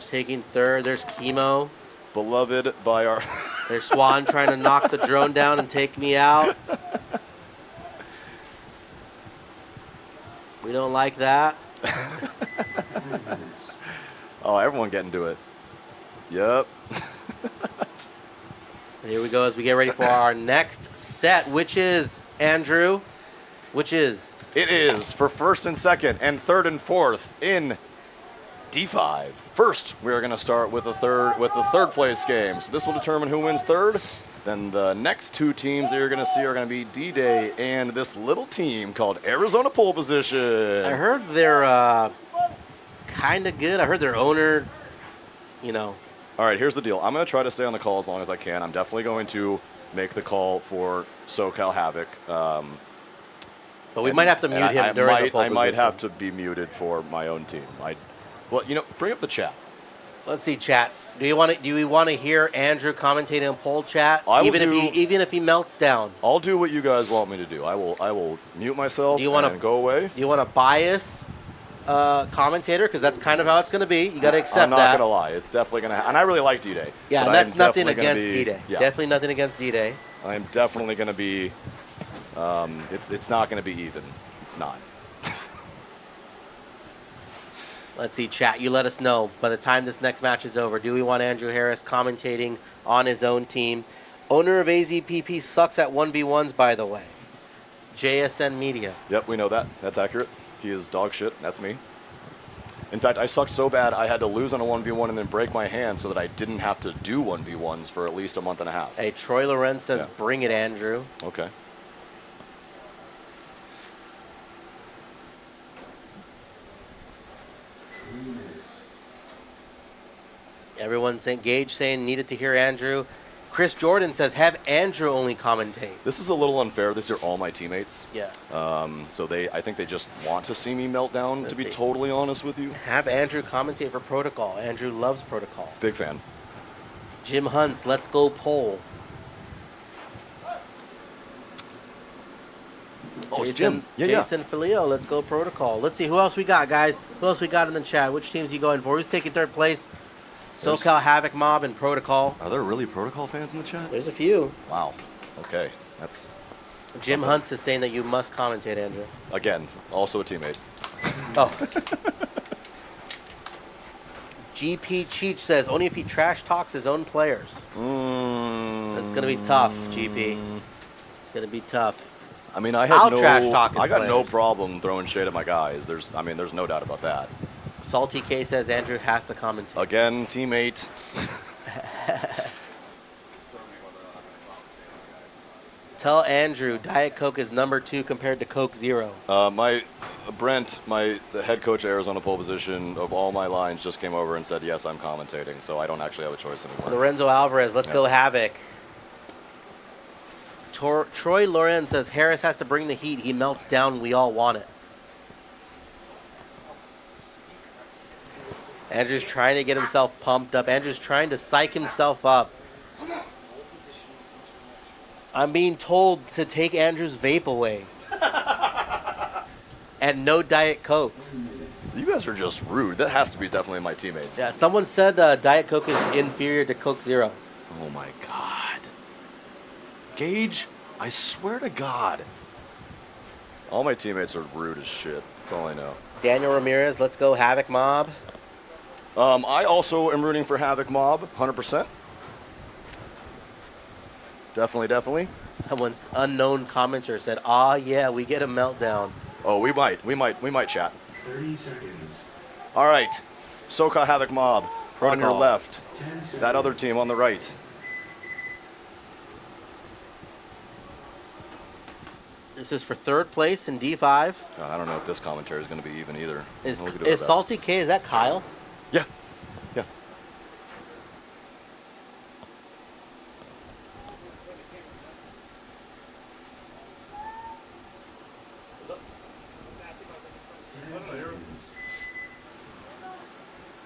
taking 3rd. There's Chemo. Beloved by our... There's Swan trying to knock the drone down and take me out. We don't like that. Oh, everyone getting to it. Yep. Here we go as we get ready for our next set, which is, Andrew, It is for 1st and 2nd and 3rd and 4th in D5. First, we are going to start with the third place game. So this will determine who wins third. Then the next two teams that you're going to see are going to be D-Day and this little team called Arizona Pole Position. I heard they're kind of good. I heard their owner, you know. All right, here's the deal. I'm going to try to stay on the call as long as I can. I'm definitely going to make the call for SoCal Havoc. But we might have to mute him during the pole I might position. have to be muted for my own team. Well, you know, bring up the chat. Let's see, chat. Do we want to hear Andrew commentating on poll chat? Even if he melts down. I'll do what you guys want me to do. I will mute myself and go away. Do you want a bias commentator? Because that's kind of how it's going to be. You got to accept I'm not that. going to lie. It's definitely going to happen. And I really like D-Day. Yeah, and that's nothing against D-Day. Yeah. Definitely nothing against D-Day. I'm definitely going to be. It's not going to be even. It's not. Let's see, chat. You let us know by the time this next match is over. Do we want Andrew Harris commentating on his own team? Owner of AZPP sucks at 1v1s, by the way. JSN Media. Yep, we know that. That's accurate. He is dog shit. That's me. In fact, I sucked so bad I had to lose on a 1v1 and then break my hand so that I didn't have to do 1v1s for at least a month and a half. Hey, Troy Lorenz says, bring it, Andrew. Okay. Everyone's saying, Gage saying, needed to hear Andrew. Chris Jordan says, have Andrew only commentate. This is a little unfair. These are all my teammates. Yeah. So I think they just want to see me melt down, to be totally honest with you. Have Andrew commentate for Protocol. Andrew loves Protocol. Big fan. Jim Hunts, let's go poll. Oh, it's Jason, Jim. Jason Filio, let's go Protocol. Let's see, who else we got, guys? Who else we got in the chat? Which teams are you going for? Who's taking third place? SoCal Havoc Mob and Protocol. Are there really Protocol fans in the chat? There's a few. Wow. Okay. That's Jim Hunts is saying that you must commentate, Andrew. Again, also a teammate. Oh. GP Cheech says, only if he trash talks his own players. That's going to be tough, GP. It's going to be tough. I mean, I got no problem throwing shade at my guys. There's no doubt about that. Salty K says Andrew has to commentate. Again, teammate. Tell Andrew Diet Coke is number 2 compared to Coke Zero. Brent, the head coach at Arizona Pole Position of all my lines, just came over and said, yes, I'm commentating, so I don't actually have a choice anymore. Lorenzo Alvarez, let's go Havoc. Troy Lorenz says Harris has to bring the heat. He melts down. We all want it. Andrew's trying to get himself pumped up. Andrew's trying to psych himself up. I'm being told to take Andrew's vape away. And no Diet Cokes. You guys are just rude. That has to be definitely my teammates. Yeah, someone said Diet Coke is inferior to Coke Zero. Oh my God. Gage, I swear to God. All my teammates are rude as shit. That's all I know. Daniel Ramirez, let's go Havoc Mob. I also am rooting for Havoc Mob, 100%. Definitely. Someone's unknown commenter said, "Ah, yeah, we get a meltdown." Oh, we might chat. 30 seconds. All right, SoCal Havoc Mob on your left. 10 seconds. That other team on the right. This is for third place in D5. God, I don't know if this commentary is going to be even either. Is Salty K? Is that Kyle? Yeah.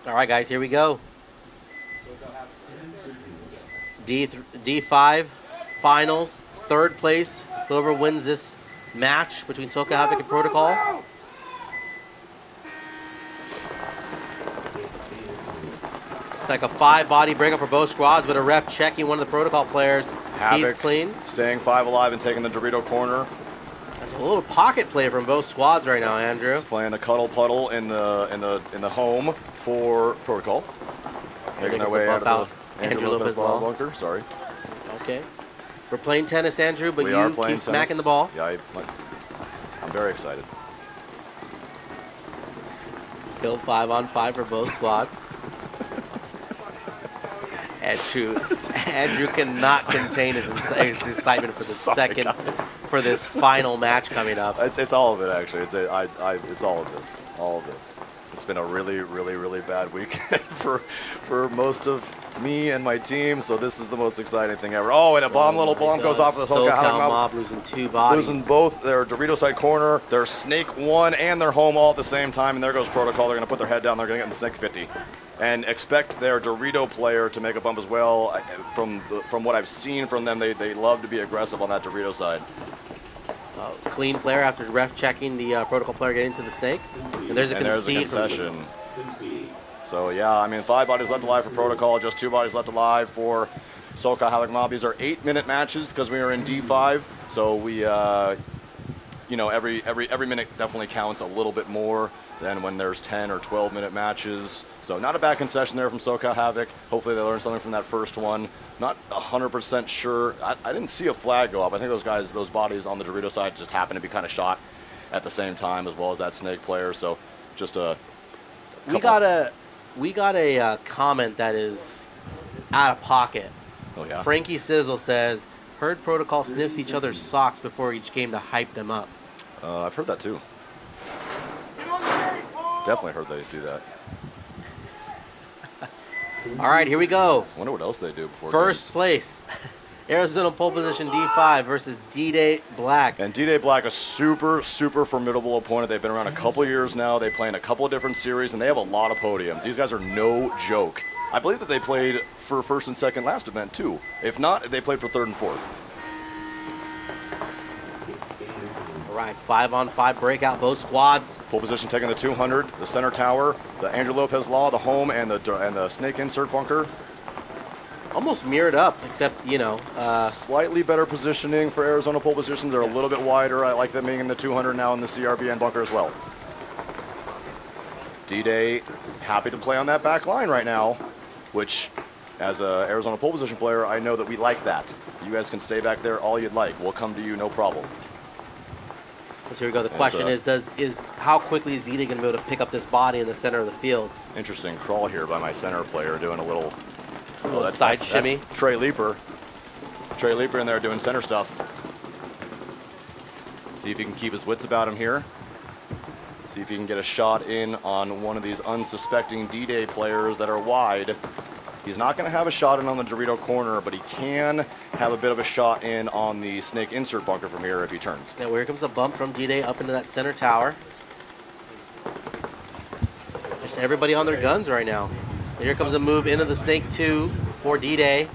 All right, guys, here we go. D5 finals, third place. Whoever wins this match between SoCal Havoc and Protocol. It's like a 5-body breakup for both squads, but a ref checking one of the Protocol players. Havoc He's clean. staying 5 alive and taking the Dorito corner. That's a little pocket play from both squads right now, Andrew. He's playing a cuddle puddle in the home for Protocol. Making their way out of the Andrew Lopez Law bunker. Sorry. Okay. We're playing tennis, Andrew, but We are you playing keep smacking the ball. Yeah, I'm very excited. Still 5-on-5 for both squads. Andrew cannot contain his excitement for the for this final match coming up. It's all of it, actually. It's all of this. All of this. It's been a really, really, really bad weekend for most of me and my team, so this is the most exciting thing ever. Oh, and a little bomb goes off of the SoCal Mob losing 2 bodies. Losing both their Dorito side corner, their Snake 1, and their home all at the same time, and there goes Protocol. They're going to put their head down. They're going to get in the Snake 50. And expect their Dorito player to make a bump as well. From what I've seen from them, they love to be aggressive on that Dorito side. Clean player after ref checking the Protocol player getting into the Snake. And there's a concession. So yeah, I mean, 5 bodies left alive for Protocol, just 2 bodies left alive for SoCal Havoc Mob. These are 8-minute matches because we are in D5. So we, you know, every minute definitely counts a little bit more than when there's 10 or 12-minute matches. So not a bad concession there from SoCal Havoc. Hopefully they learned something from that first one. Not 100% sure. I didn't see a flag go up. I think those bodies on the Dorito side just happened to be kind of shot at the same time, as well as that Snake player. So just a we got a comment that is out of pocket. Oh yeah. Frankie Sizzle says, heard Protocol sniffs each other's socks before each game to hype them up. I've heard that too. Definitely heard they do that. All right, here we go. Wonder what else they do before First place. Arizona pole position D5 versus D-Day Black. And D-Day Black, a super, super formidable opponent. They've been around a couple years now. They play in a couple of different series, and they have a lot of podiums. These guys are no joke. I believe that they played for first and second last event, too. If not, they played for third and fourth. All right, 5-on-5 breakout, both squads. Pole position taking the 200, the center tower, the Andrew Lopez Law, the home, and the Snake insert bunker. Almost mirrored up, except, you know. Slightly better positioning for Arizona pole positions. They're a little bit wider. I like them being in the 200 now in the CRBN bunker as well. D-Day happy to play on that back line right now, which, as a Arizona pole position player, I know that we like that. You guys can stay back there all you'd like. We'll come to you, no problem. So here we go. The question is how quickly is D-Day going to be able to pick up this body in the center of the field? Interesting crawl here by my center player doing a little side shimmy. That's Trey Leaper. Trey Leaper in there doing center stuff. See if he can keep his wits about him here. See if he can get a shot in on one of these unsuspecting D-Day players that are wide. He's not going to have a shot in on the Dorito corner, but he can have a bit of a shot in on the Snake insert bunker from here if he turns. Now, here comes a bump from D-Day up into that center tower. Just everybody on their guns right now. And here comes a move into the Snake 2 for D-Day.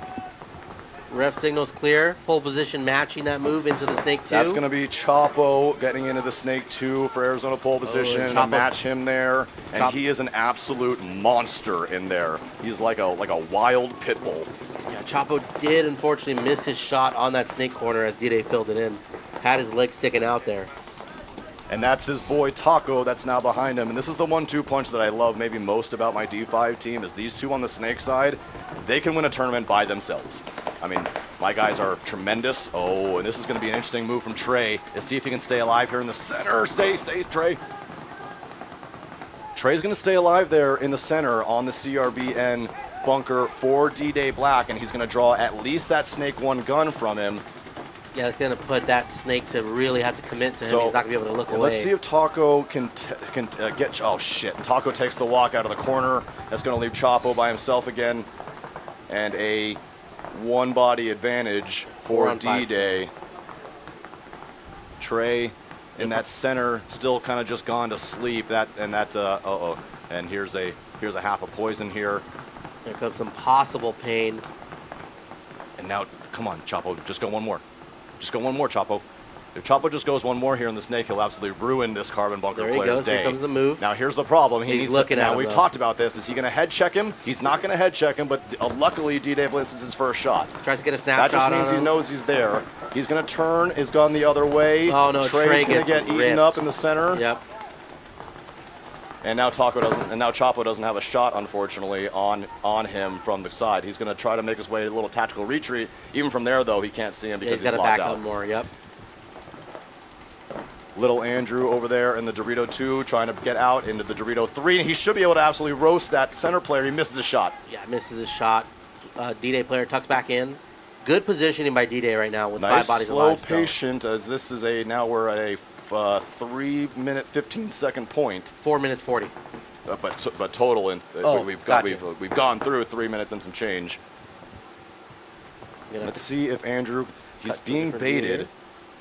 Ref signals clear. Pole position matching that move into the Snake 2. That's going to be Chapo getting into the Snake 2 for Arizona pole position. And match him there. And he is an absolute monster in there. He's like a wild pit bull. Yeah, Chapo did unfortunately miss his shot on that Snake corner as D-Day filled it in. Had his leg sticking out there. And that's his boy Taco that's now behind him. And this is the 1-2 punch that I love maybe most about my D5 team is these two on the Snake side, they can win a tournament by themselves. I mean, my guys are tremendous. Oh, and this is going to be an interesting move from Trey. Let's see if he can stay alive here in the center. Stay, Trey. Trey's going to stay alive there in the center on the CRBN bunker for D-Day Black, and he's going to draw at least that Snake 1 gun from him. Yeah, it's going to put that Snake to really have to commit to him. He's not going to be able to look away. Let's see if Taco can get... Oh, shit. Taco takes the walk out of the corner. That's going to leave Chapo by himself again. And a one-body advantage for D-Day. Trey in that center, still kind of just gone to sleep. And here's a half a poison here. There comes some possible pain. And now, come on, Chapo, just go one more. Just go one more, Chapo. If Chapo just goes one more here in the Snake, he'll absolutely ruin this carbon bunker player's day. Here comes the move. Now here's the problem. He's looking at him. We've talked about this. Is he going to head check him? He's not going to head check him, but luckily D-Day misses his first shot. Tries to get a snapshot. That just means he knows he's there. He's going to turn his gun the other way. Oh no, Trey's going to get eaten up in the center. Yep. And now Chapo doesn't have a shot, unfortunately, on him from the side. He's going to try to make his way to a little tactical retreat. Even from there, though, he can't see him because he's got to blocked back out. out more. Yep. little Andrew over there in the Dorito 2 trying to get out into the Dorito 3, and he should be able to absolutely roast that center player. He misses a shot. Yeah, misses a shot. D-Day player tucks back in. Good positioning by D-Day right now with Nice, 5 bodies slow, alive. patient, as this is now we're at a 3-minute, 15-second point. 4 minutes 40. But total, we've gone through 3 minutes and some change. Let's see if Andrew, he's being baited.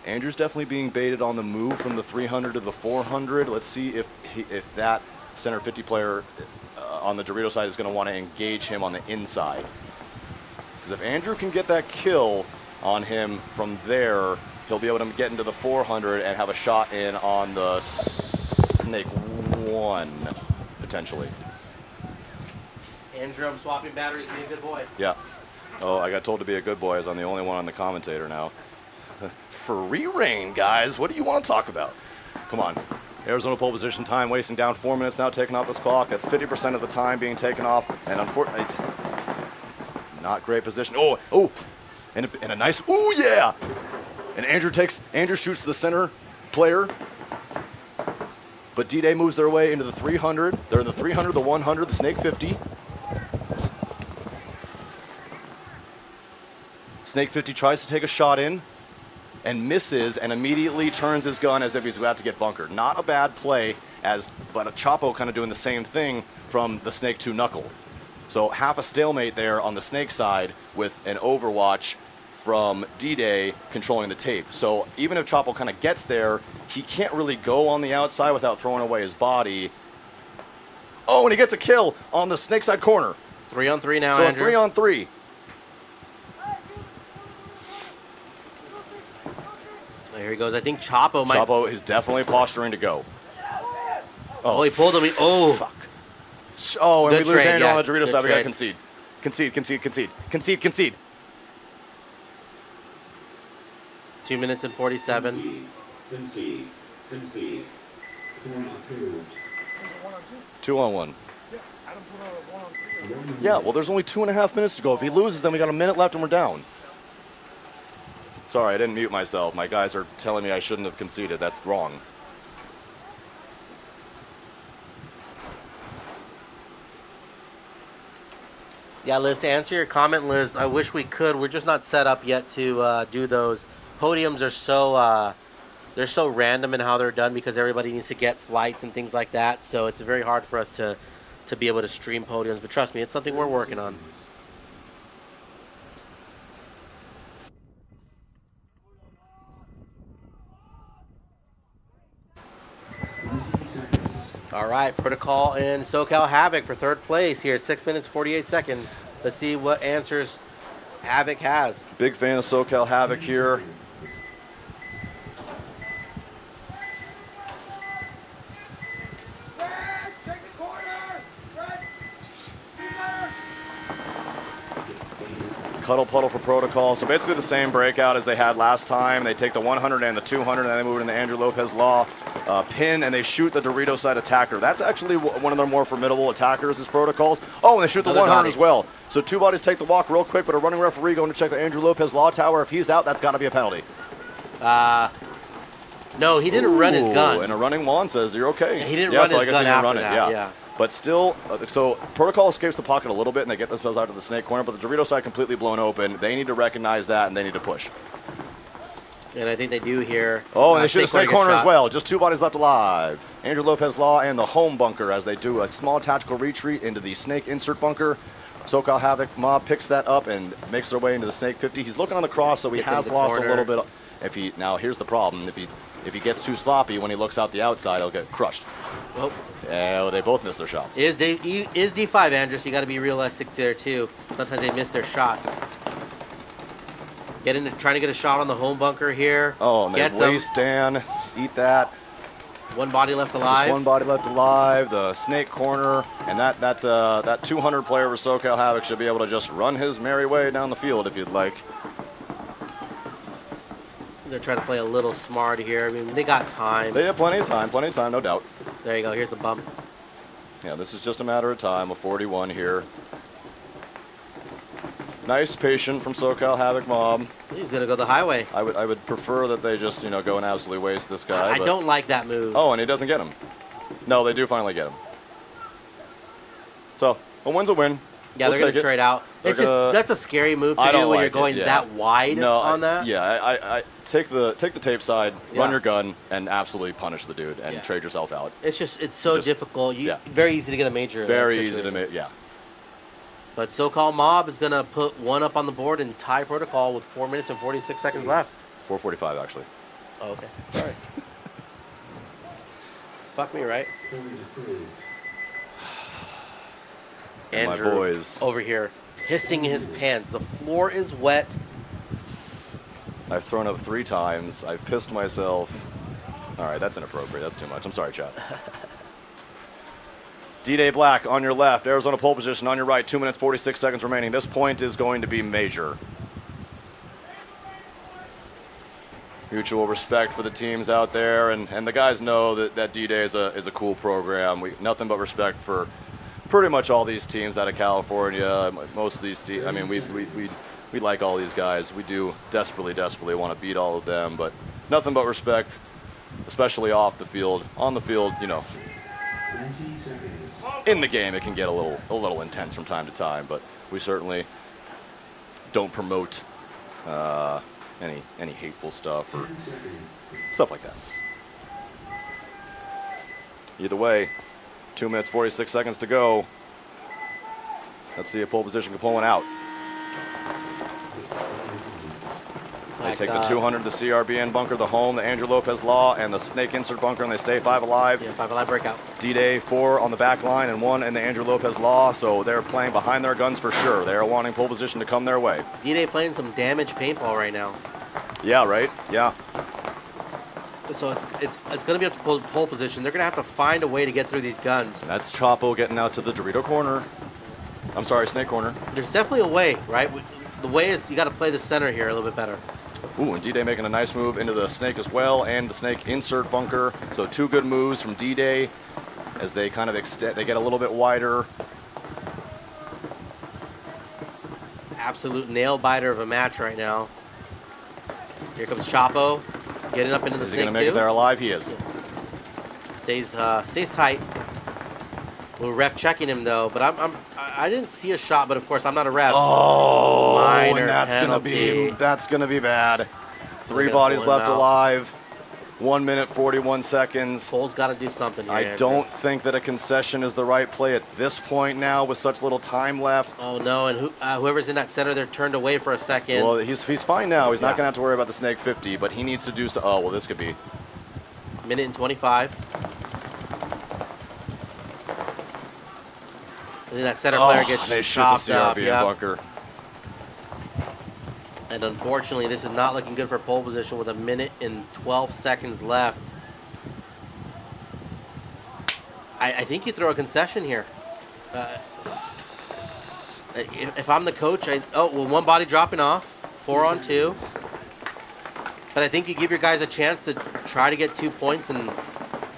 Andrew's definitely being baited on the move from the 300 to the 400. Let's see if that center 50 player on the Dorito side is going to want to engage him on the inside. Because if Andrew can get that kill on him from there, he'll be able to get into the 400 and have a shot in on the Snake 1, potentially. Andrew, I'm swapping batteries, being a good boy. Yeah. Oh, I got told to be a good boy as I'm the only one on the commentator now. Free reign, guys. What do you want to talk about? Come on. Arizona pole position time, wasting down 4 minutes now, taking off this clock. That's 50% of the time being taken off. And unfortunately, not great position. Oh, and a nice, ooh, yeah. And Andrew shoots the center player. But D-Day moves their way into the 300. They're in the 300, the 100, the Snake 50. Snake 50 tries to take a shot in and misses and immediately turns his gun as if he's about to get bunkered. Not a bad play, but a Chapo kind of doing the same thing from the Snake 2 knuckle. So half a stalemate there on the Snake side with an overwatch from D-Day controlling the tape. So even if Chapo kind of gets there, he can't really go on the outside without throwing away his body. Oh, and he gets a kill on the Snake side corner. 3-on-3 now, so Andrew. 3-on-3. There he goes. I think Chapo might. Chapo is definitely posturing to go. Oh, he pulled him. Oh. Fuck. Oh, and Good we lose trade, Andrew yeah. on the Dorito Good side. We got to trade. concede. 2 minutes and 47. Concede. 2-on-1. Yeah, well, there's only 2.5 minutes to go. If he loses, then we got a minute left and we're down. Sorry, I didn't mute myself. My guys are telling me I shouldn't have conceded. That's wrong. Yeah, Liz, to answer your comment, Liz, I wish we could. We're just not set up yet to do those. Podiums are so they're so random in how they're done because everybody needs to get flights and things like that. So it's very hard for us to be able to stream podiums. But trust me, it's something we're working on. All right, Protocol and SoCal Havoc for third place here, 6 minutes, 48 seconds. Let's see what answers Havoc has. Big fan of SoCal Havoc here. Cuddle puddle for Protocol. So basically the same breakout as they had last time. They take the 100 and the 200, and then they move it into Andrew Lopez Law pin, and they shoot the Dorito side attacker. That's actually one of their more formidable attackers is Protocols. Oh, and they shoot the 100 as well. So two bodies take the walk real quick, but a running referee going to check the Andrew Lopez Law tower. If he's out, that's got to be a penalty. No, he didn't run his gun. And a running Juan says you're okay. Yeah, he didn't run so his I guess gun he didn't after run that, it. yeah. But still, so Protocol escapes the pocket a little bit, and they get themselves out to the Snake corner, but the Dorito side completely blown open. They need to recognize that, and they need to push. And I think they do here. Oh, and they shoot the Snake corner as shot. well. Just two bodies left alive. Andrew Lopez Law and the home bunker as they do a small tactical retreat into the Snake insert bunker. SoCal Havoc Mob picks that up and makes their way into the Snake 50. He's looking on the cross, so he has lost a little bit. Now, here's the problem. If he gets too sloppy when he looks out the outside, he'll get crushed. Oh. They both miss their shots. Is D5, Andrew, so you got to be realistic there, too. Sometimes they miss their shots. Trying to get a shot on the home bunker here. Oh, and they waste Dan. Eat that. One body left alive. Just one body left alive. The Snake corner, and that 200 player for SoCal Havoc should be able to just run his merry way down the field if you'd like. They're trying to play a little smart here. I mean, they got time. They have plenty of time, no doubt. There you go. Here's the bump. Yeah, this is just a matter of time. A 41 here. Nice patient from SoCal Havoc Mob. He's gonna go the highway. I would prefer that they just go and absolutely waste this guy. I don't like that move. Oh, and he doesn't get him. No, they do finally get him. So a win's a win. Yeah, they're gonna trade out. It's just that's a scary move to do when you're going that wide on that. Yeah, I take the tape side, run your gun, and absolutely punish the dude and trade yourself out. It's so difficult. Very easy to get a major. Very easy to make. Yeah. But SoCal Mob is gonna put one up on the board and tie protocol with 4 minutes and 46 seconds left. 4:45 actually. Oh, okay. Sorry. Fuck me, right? Andrew, my boys over here, pissing his pants. The floor is wet. I've thrown up 3 times. I've pissed myself. All right, that's inappropriate. That's too much. I'm sorry, chat. D-Day Black on your left. Arizona pole position on your right. 2 minutes, 46 seconds remaining. This point is going to be major. Mutual respect for the teams out there, and the guys know that D-Day is a cool program. Nothing but respect for pretty much all these teams out of California. Most of these teams, I mean, we like all these guys. We do desperately want to beat all of them, but nothing but respect, especially off the field. On the field, 20 seconds. in the game it can get a little intense from time to time, but we certainly don't promote any hateful stuff or stuff like that. Either way, 2 minutes, 46 seconds to go. Let's see if pole position can pull one out. They take the 200, the CRBN bunker, the home, the Andrew Lopez Law, and the Snake Insert bunker, and they stay 5 alive. Yeah, 5 alive breakout. D-Day 4 on the back line and 1 in the Andrew Lopez Law, so they're playing behind their guns for sure. They're wanting pole position to come their way. D-Day playing some damage paintball right now. Yeah, right? Yeah. So it's going to be up to pole position. They're going to have to find a way to get through these guns. That's Chapo getting out to the Dorito corner. I'm sorry, Snake corner. There's definitely a way, right? The way is you got to play the center here a little bit better. Ooh, and D-Day making a nice move into the Snake as well, and the Snake insert bunker. So 2 good moves from D-Day as they kind of extend, they get a little bit wider. Absolute nail biter of a match right now. Here comes Chapo, getting up into the Snake. Is he going to make it there alive? He is. Yes. Stays tight. We're ref checking him though, but I didn't see a shot, but of course I'm not a ref. Oh, minor and that's penalty. gonna be bad. 3 bodies left alive. 1 minute 41 seconds. Pole's got to do something here. I don't think that a concession is the right play at this point now with such little time left. Oh no, and whoever's in that center, they're turned away for a second. Well, he's fine now. He's not gonna have to worry about the Snake 50, but he needs to do so. Oh well, this could be. Minute and 25. And then that center player gets they shoot chopped the CRB up. bunker. And unfortunately, this is not looking good for pole position with 1 minute and 12 seconds left. I think you throw a concession here. If I'm the coach, one body dropping off, 4 on 2. But I think you give your guys a chance to try to get 2 points in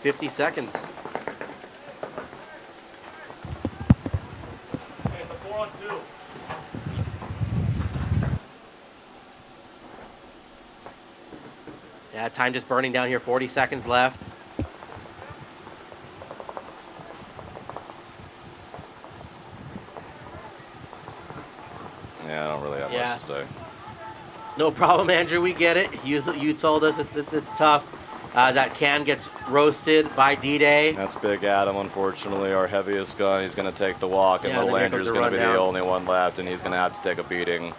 50 seconds. It's a 4 on 2. Yeah, time just burning down here, 40 seconds left. Yeah, I don't really have much to say. No problem, Andrew. We get it. You told us it's tough. That can gets roasted by D-Day. That's Big Adam, unfortunately, our heaviest gun. He's going to take the walk, and Little Andrew's going to be the only one left, and he's going to have to take a beating.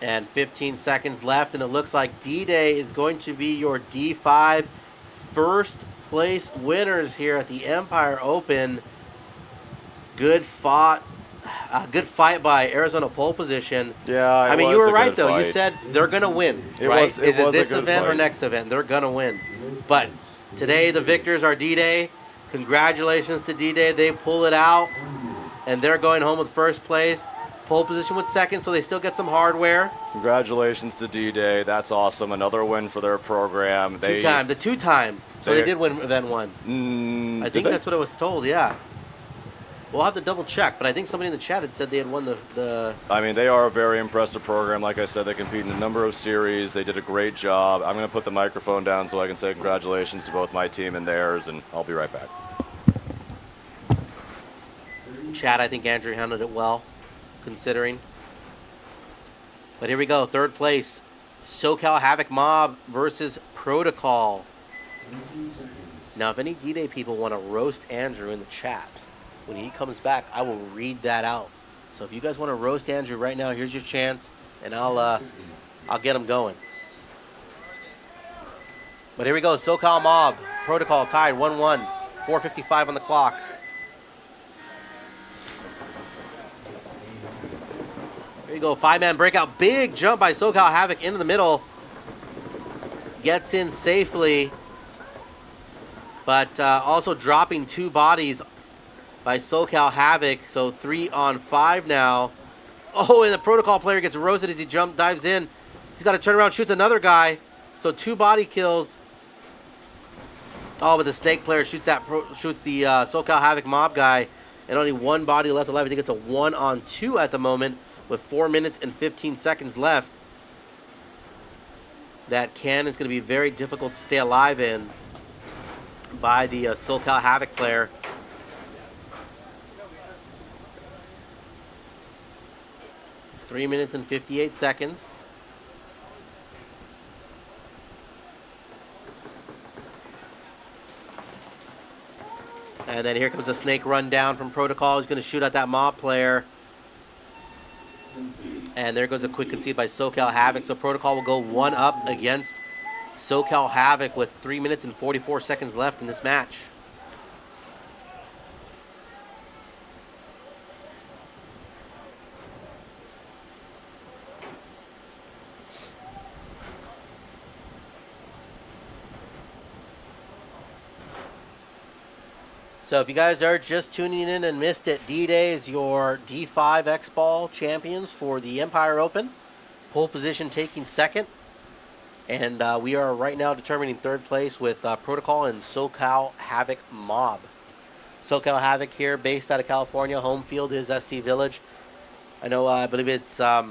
And 15 seconds left, and it looks like D-Day is going to be your D5 first place winners here at the Empire Open. Good fight by Arizona pole position. Yeah, I mean, you were right though. You said they're gonna win, right? Is it this event or next event? They're gonna win. But today the victors are D-Day. Congratulations to D-Day. They pull it out, and they're going home with first place. Pole position with second, so they still get some hardware. Congratulations to D-Day. That's awesome. Another win for their program. The two-time. So they did win event 1. I think that's what I was told, yeah. We'll have to double check, but I think somebody in the chat had said they had won the I mean, they are a very impressive program. Like I said, they compete in a number of series. They did a great job. I'm going to put the microphone down so I can say congratulations to both my team and theirs, and I'll be right back. chat. I think Andrew handled it well, considering. But here we go, third place. SoCal Havoc Mob versus Protocol. Now, if any D-Day people want to roast Andrew in the chat, when he comes back, I will read that out. So if you guys want to roast Andrew right now, here's your chance, and I'll get him going. But here we go, SoCal Mob, Protocol tied 1-1, 4:55 on the clock. There you go, five-man breakout, big jump by SoCal Havoc into the middle. Gets in safely, but also dropping two bodies by SoCal Havoc, so 3 on 5 now. Oh, and the Protocol player gets roasted as he dives in. He's got to turn around, shoots another guy, so 2 body kills. Oh, but the Snake player shoots the SoCal Havoc Mob guy, and only 1 body left alive. I think it's a 1 on 2 at the moment with 4 minutes and 15 seconds left. That can is going to be very difficult to stay alive in by the SoCal Havoc player. Three minutes and 58 seconds. And then here comes a snake run down from Protocol. He's going to shoot at that Mob player. And there goes a quick concede by SoCal Havoc. So Protocol will go 1 up against SoCal Havoc with 3 minutes and 44 seconds left in this match. So if you guys are just tuning in and missed it, D-Day is your D5 X-Ball champions for the Empire Open. Pole position taking second. And we are right now determining third place with Protocol and SoCal Havoc Mob. SoCal Havoc here, based out of California. Home field is SC Village. I know, I believe it's, I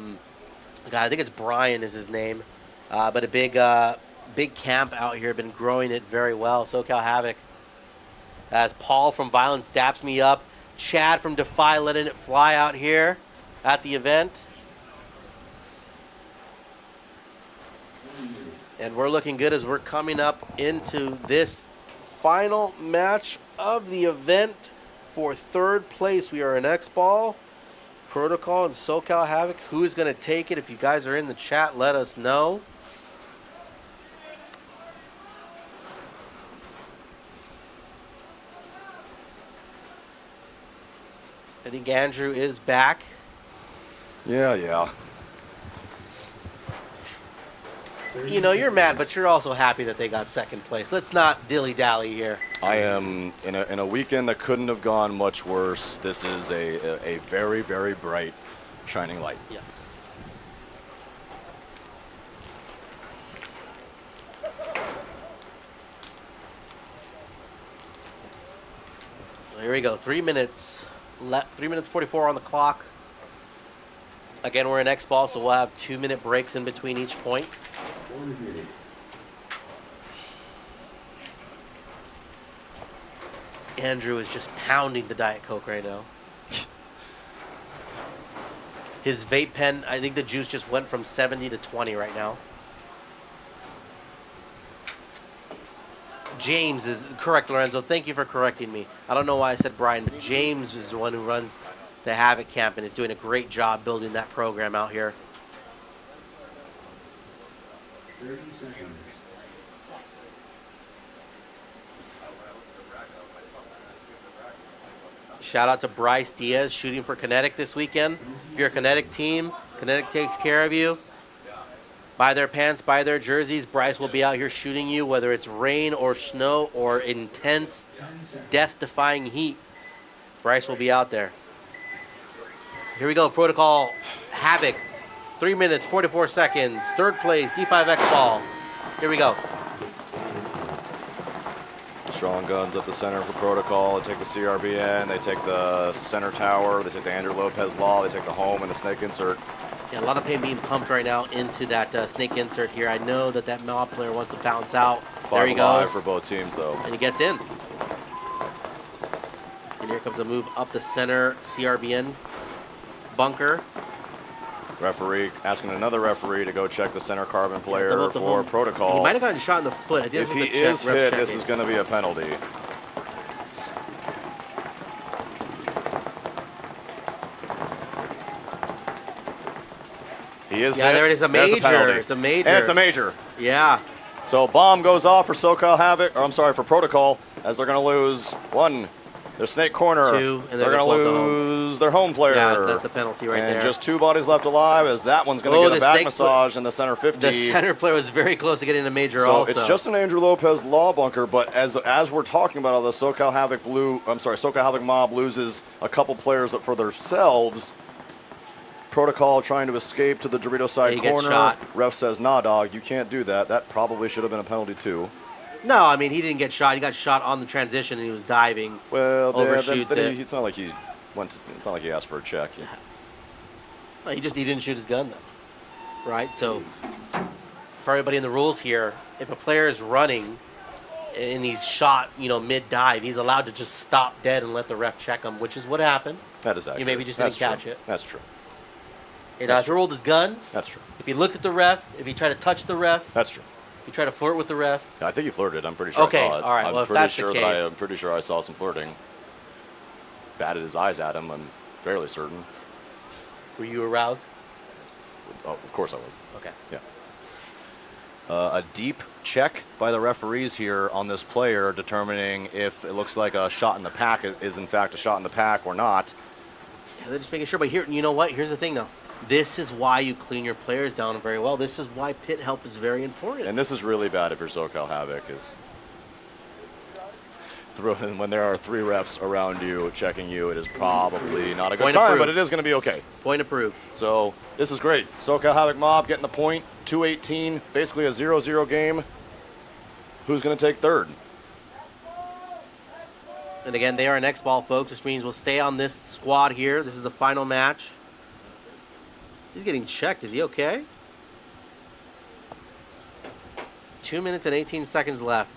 think it's Brian is his name. But a big camp out here, been growing it very well. SoCal Havoc. As Paul from Violence daps me up. Chad from Defy letting it fly out here at the event. And we're looking good as we're coming up into this final match of the event. For third place, we are in X-Ball. Protocol and SoCal Havoc. Who is going to take it? If you guys are in the chat, let us know. I think Andrew is back. Yeah. You know, you're mad, but you're also happy that they got second place. Let's not dilly-dally here. I am in a weekend that couldn't have gone much worse. This is a very, very bright, shining light. Yes. So here we go. 3 minutes. 3 minutes 44 on the clock. Again, we're in X-Ball, so we'll have 2-minute breaks in between each point. Andrew is just pounding the Diet Coke right now. His vape pen, I think the juice just went from 70 to 20 right now. James is correct, Lorenzo. Thank you for correcting me. I don't know why I said Brian, but James is the one who runs the Havoc Camp and is doing a great job building that program out here. 30 seconds. Shout out to Bryce Diaz shooting for Kinetic this weekend. If you're a Kinetic team, Kinetic takes care of you. Buy their pants, buy their jerseys. Bryce will be out here shooting you, whether it's rain or snow or intense, death-defying heat. Bryce will be out there. Here we go, Protocol Havoc. 3 minutes, 44 seconds. Third place, D5 X-Ball. Here we go. Strong guns at the center for protocol. They take the CRBN, they take the center tower, they take the Andrew Lopez Law, they take the home and the snake insert. Yeah, a lot of pain being pumped right now into that snake insert here. I know that that mob player wants to bounce out. There he goes. For both teams, though. And he gets in. And here comes a move up the center CRBN bunker. Referee asking another referee to go check the center carbon player for boom. protocol. He might have gotten shot in the foot. I didn't If he think the is ref's hit, checking. this is going to be a penalty. He is hit. There it is, a There's major. penalty. It's a major. And it's a major. Yeah. So bomb goes off for SoCal Havoc, or I'm sorry, for Protocol, as they're going to lose one, their snake corner. Two, and they're going to lose their home player. Yeah, that's a penalty right there. And just 2 bodies left alive, as that one's going to get a back massage in the center 50. The center player was very close to getting a major So also. it's just an Andrew Lopez Law bunker, but as we're talking about all the SoCal Havoc mob loses a couple players for themselves. Protocol trying to escape to the Dorito side corner. Shot. Ref says, nah, dog, you can't do that. That probably should have been a penalty too. No, I mean, he didn't get shot. He got shot on the transition and he was diving. Well, overshoots it. It's not like he it's not like he asked for a check. Well, he didn't shoot his gun though. Right? So for everybody in the rules here, if a player is running and he's shot, mid-dive, he's allowed to just stop dead and let the ref check him, which is what happened. That is accurate. You maybe just didn't catch it. That's true. It rolled his gun. That's true. If he looked at the ref, if he tried to touch the ref. That's true. If he tried to flirt with the ref. Yeah, I think he flirted. I'm pretty sure I saw it. All right. Well, if that's the case. I'm pretty sure I saw some flirting. Batted his eyes at him, I'm fairly certain. Were you aroused? Oh, of course I was. Okay. Yeah. A deep check by the referees here on this player, determining if it looks like a shot in the pack is in fact a shot in the pack or not. Yeah, they're just making sure. But here, you know what? Here's the thing, though. This is why you clean your players down very well. This is why pit help is very important. And this is really bad if you're SoCal Havoc, is when there are 3 refs around you checking you, it is probably not a good sign, but it is going to be okay. Point approved. So this is great. SoCal Havoc mob getting the point, 2-18, basically a 0-0 game. Who's going to take third? And again, they are next ball, folks, which means we'll stay on this squad here. This is the final match. He's getting checked. Is he okay? 2 minutes and 18 seconds left.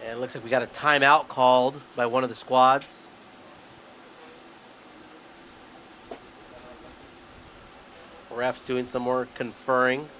And it looks like we got a timeout called by one of the squads. Ref's doing some more conferring.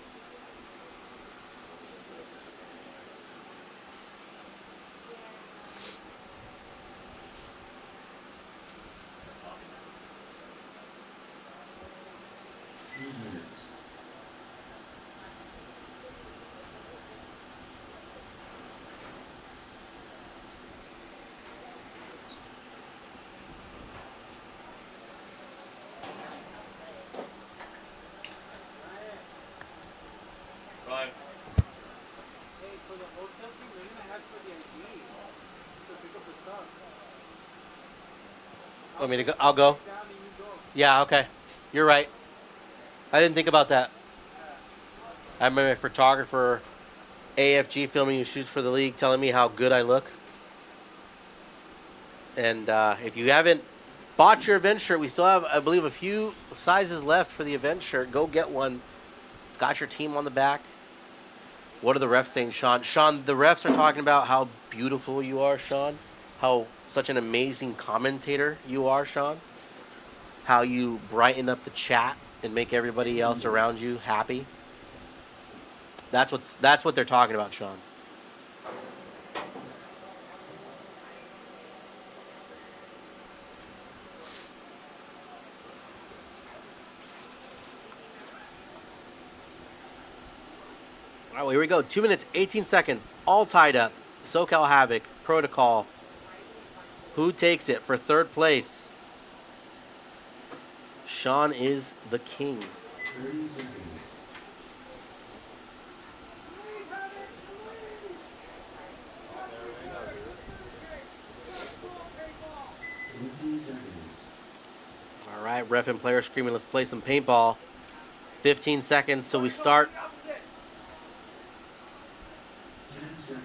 Want me to go? I'll go. Yeah, okay. You're right. I didn't think about that. I remember a photographer, AFG filming who shoots for the league, telling me how good I look. And if you haven't bought your event shirt, we still have, I believe, a few sizes left for the event shirt. Go get one. It's got your team on the back. What are the refs saying, Sean? Sean, the refs are talking about how beautiful you are, Sean. How such an amazing commentator you are, Sean. How you brighten up the chat and make everybody else around you happy. That's what they're talking about, Sean. All right, well, here we go. 2 minutes, 18 seconds, all tied up. SoCal Havoc, Protocol. Who takes it for third place? Sean is the king. 30 seconds. Seconds. right, ref and player screaming, let's play some paintball. 15 seconds till we start. 10 seconds.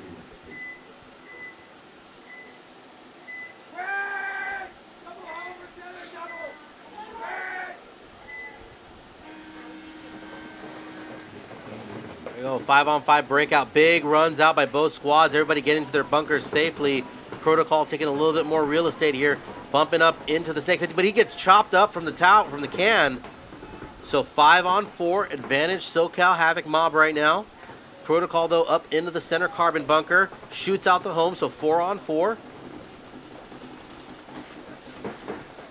There we go, 5-on-5 breakout. Big runs out by both squads. Everybody getting to their bunkers safely. Protocol taking a little bit more real estate here, bumping up into the snake 50, but he gets chopped up from the from the can. So 5-on-4 advantage SoCal Havoc Mob right now. Protocol though up into the center carbon bunker, shoots out the home, so 4-on-4.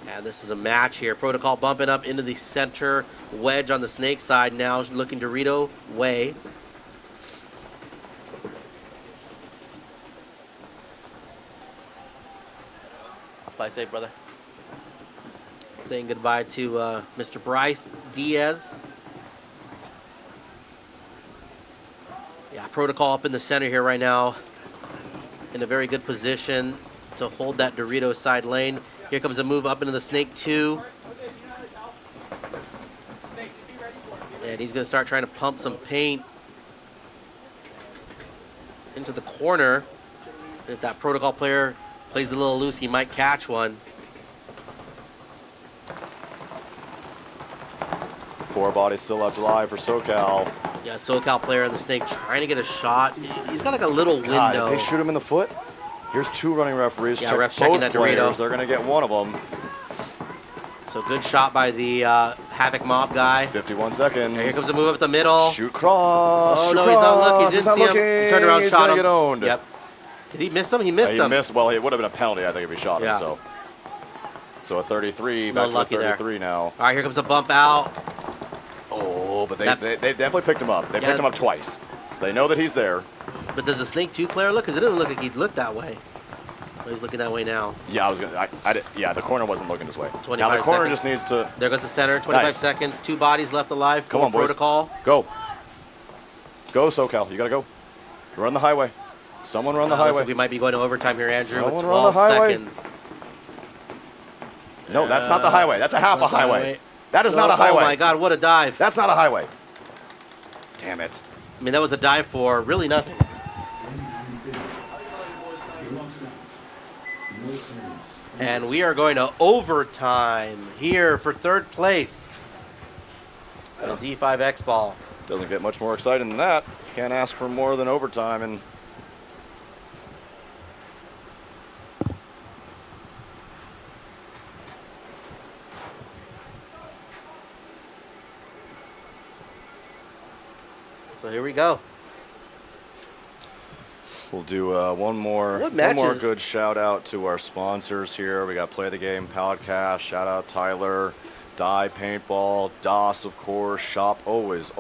And this is a match here. Protocol bumping up into the center wedge on the snake side now, looking Dorito way. Fly safe, brother. Saying goodbye to Mr. Bryce Diaz. Yeah, Protocol up in the center here right now. In a very good position to hold that Dorito side lane. Here comes a move up into the Snake 2. And he's going to start trying to pump some paint into the corner. If that Protocol player plays a little loose, he might catch one. 4 bodies still left alive for SoCal. Yeah, SoCal player in the Snake trying to get a shot. He's got like a little window. God, did they shoot him in the foot? Here's 2 running referees. Yeah, Check ref's checking both that players. Dorito. They're going to get one of them. So good shot by the Havoc Mob guy. 51 seconds. Here comes the move up the middle. Shoot cross. Oh, shoot no, cross. he's not looking. He's Didn't not see him. looking. He turned around, He's shot gonna him. get owned. Yep. Did he miss him? He missed him. He missed. Well, it would have been a penalty, I think, if he shot him. Yeah. So a 33, No back to a lucky there. 33 now. All right, here comes a bump out. Oh, but they definitely picked him up. They picked him up twice. So they know that he's there. But does the Snake 2 player look? Because it doesn't look like he looked that way. Well, he's looking that way now. Yeah, yeah, the corner wasn't looking this way. 25 Now the corner seconds. just needs to. There goes the center. 25 Nice. seconds. 2 bodies left alive. Come for on, boys. Protocol. Go. Go, SoCal. You got to go. Run the highway. Someone run the Looks highway. like we might be going to overtime here, Andrew. Someone with run the 12 highway. seconds. No, that's not the highway. That's a half a Not the highway. That is not a Oh highway. my God, what a dive. That's not a highway. Damn it. I mean, that was a dive for really nothing. And we are going to overtime here for 3rd place. The D5 X ball. Doesn't get much more exciting than that. Can't ask for more than overtime. And So here we go. we'll do one more good shout out to our sponsors here. We got Play the Game Podcast. Shout out Tyler, Die Paintball, DOS of course. Shop always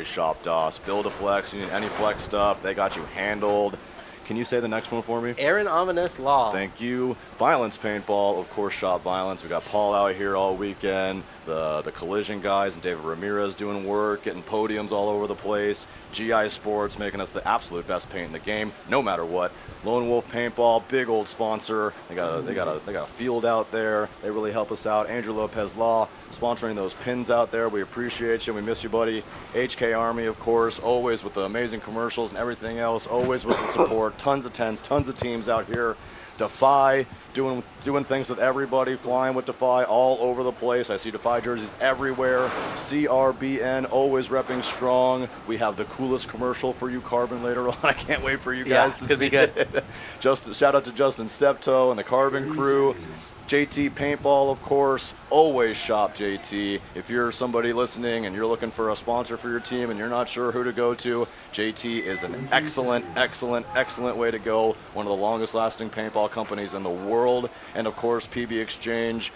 shop DOS. Build a flex. You need any flex stuff. They got you handled. Can you say the next one for me? Aaron Ominous Law. Thank you. Violence Paintball, of course, Shop Violence. We got Paul out here all weekend. The Collision guys and David Ramirez doing work, getting podiums all over the place. GI Sports making us the absolute best paint in the game, no matter what. Lone Wolf Paintball, big old sponsor. They got a field out there. They really help us out. Andrew Lopez Law sponsoring those pins out there. We appreciate you. We miss you, buddy. HK Army, of course, always with the amazing commercials and everything else. Always with the support. Tons of tents, tons of teams out here. Defy, doing things with everybody, flying with Defy all over the place. I see Defy jerseys everywhere. CRBN, always repping strong. We have the coolest commercial for you, Carbon, later on. I can't wait for you guys to see it. Shout out to Justin Steptoe and the Carbon crew. JT Paintball, of course, always shop JT. If you're somebody listening and you're looking for a sponsor for your team and you're not sure who to go to, JT is an excellent way to go. One of the longest lasting paintball companies in the world. And of course, PB Exchange,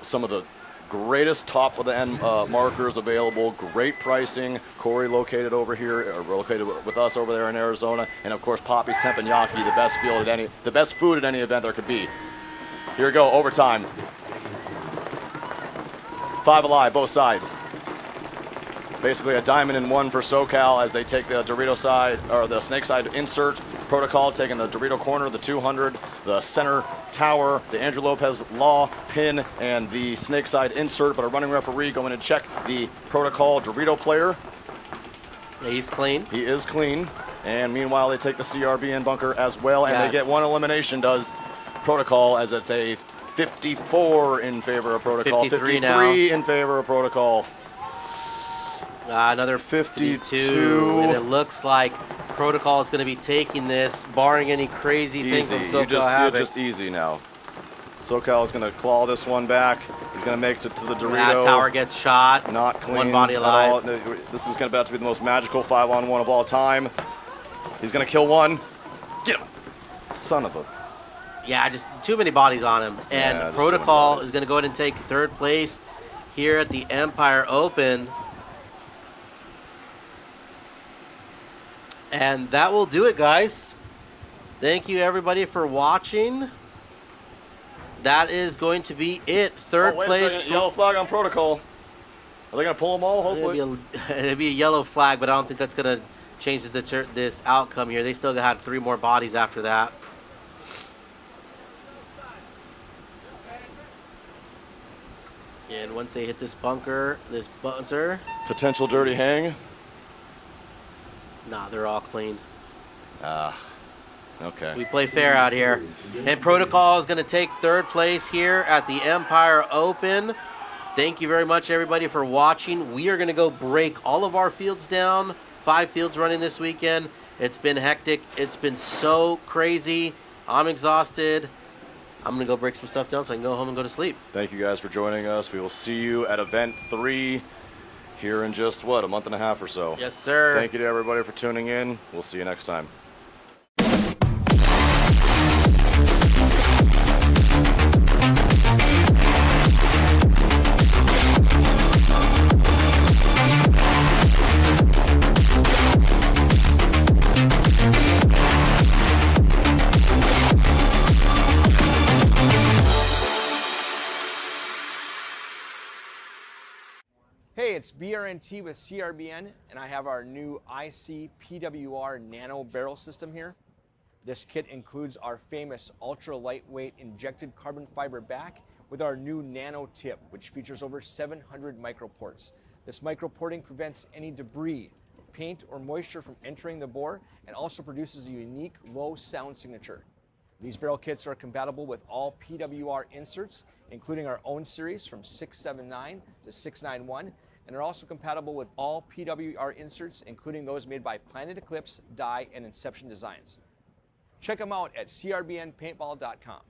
some of the greatest top of the end markers available, great pricing. Corey located over here, located with us over there in Arizona. And of course, Poppy's Teppanyaki, the best food at any event there could be. Here we go, overtime. 5 alive, both sides. basically a diamond in one for SoCal as they take the Dorito side, or the snake side insert. Protocol taking the Dorito corner, the 200, the center tower, the Andrew Lopez Law pin, and the snake side insert, but a running referee going to check the Protocol Dorito player. Yeah, he's clean. He is clean. And meanwhile, they take the CRBN bunker as well, and they get one elimination, does Protocol, as it's a 54 in favor of Protocol. 53 now. In favor of Protocol. Another 52. And it looks like Protocol is going to be taking this, barring any crazy things from SoCal You're just easy now. SoCal is going to claw this one back. He's going to make it to the Dorito. That tower gets shot. Not clean. One body alive. This is about to be the most magical 5-on-1 of all time. He's going to kill one. Get him. Son of a... Yeah, just too many bodies on him. And Protocol is going to go ahead and take third place here at the Empire Open. And that will do it, guys. Thank you, everybody, for watching. That is going to be it. Third place. Yellow flag on Protocol. Are they going to pull them all, hopefully? It'll be a yellow flag, but I don't think that's going to change this outcome here. They still had 3 more bodies after that. And once they hit this bunker, this buzzer. Potential dirty hang. Nah, they're all clean. Okay. We play fair out here. And Protocol is going to take third place here at the Empire Open. Thank you very much, everybody, for watching. We are going to go break all of our fields down. 5 fields running this weekend. It's been hectic. It's been so crazy. I'm exhausted. I'm going to go break some stuff down so I can go home and go to sleep. Thank you guys for joining us. We will see you at event 3 here in just, a month and a half or so. Yes, sir. Thank you to everybody for tuning in. We'll see you next time. Hey, it's BRNT with CRBN, and I have our new ICPWR Nano Barrel System here. This kit includes our famous ultra-lightweight injected carbon fiber back with our new Nano Tip, which features over 700 microports. This microporting prevents any debris, paint, or moisture from entering the bore and also produces a unique low sound signature. These barrel kits are compatible with all PWR inserts, including our own series from 679 to 691, and are also compatible with all PWR inserts, including those made by Planet Eclipse, Dye, and Inception Designs. Check them out at crbnpaintball.com.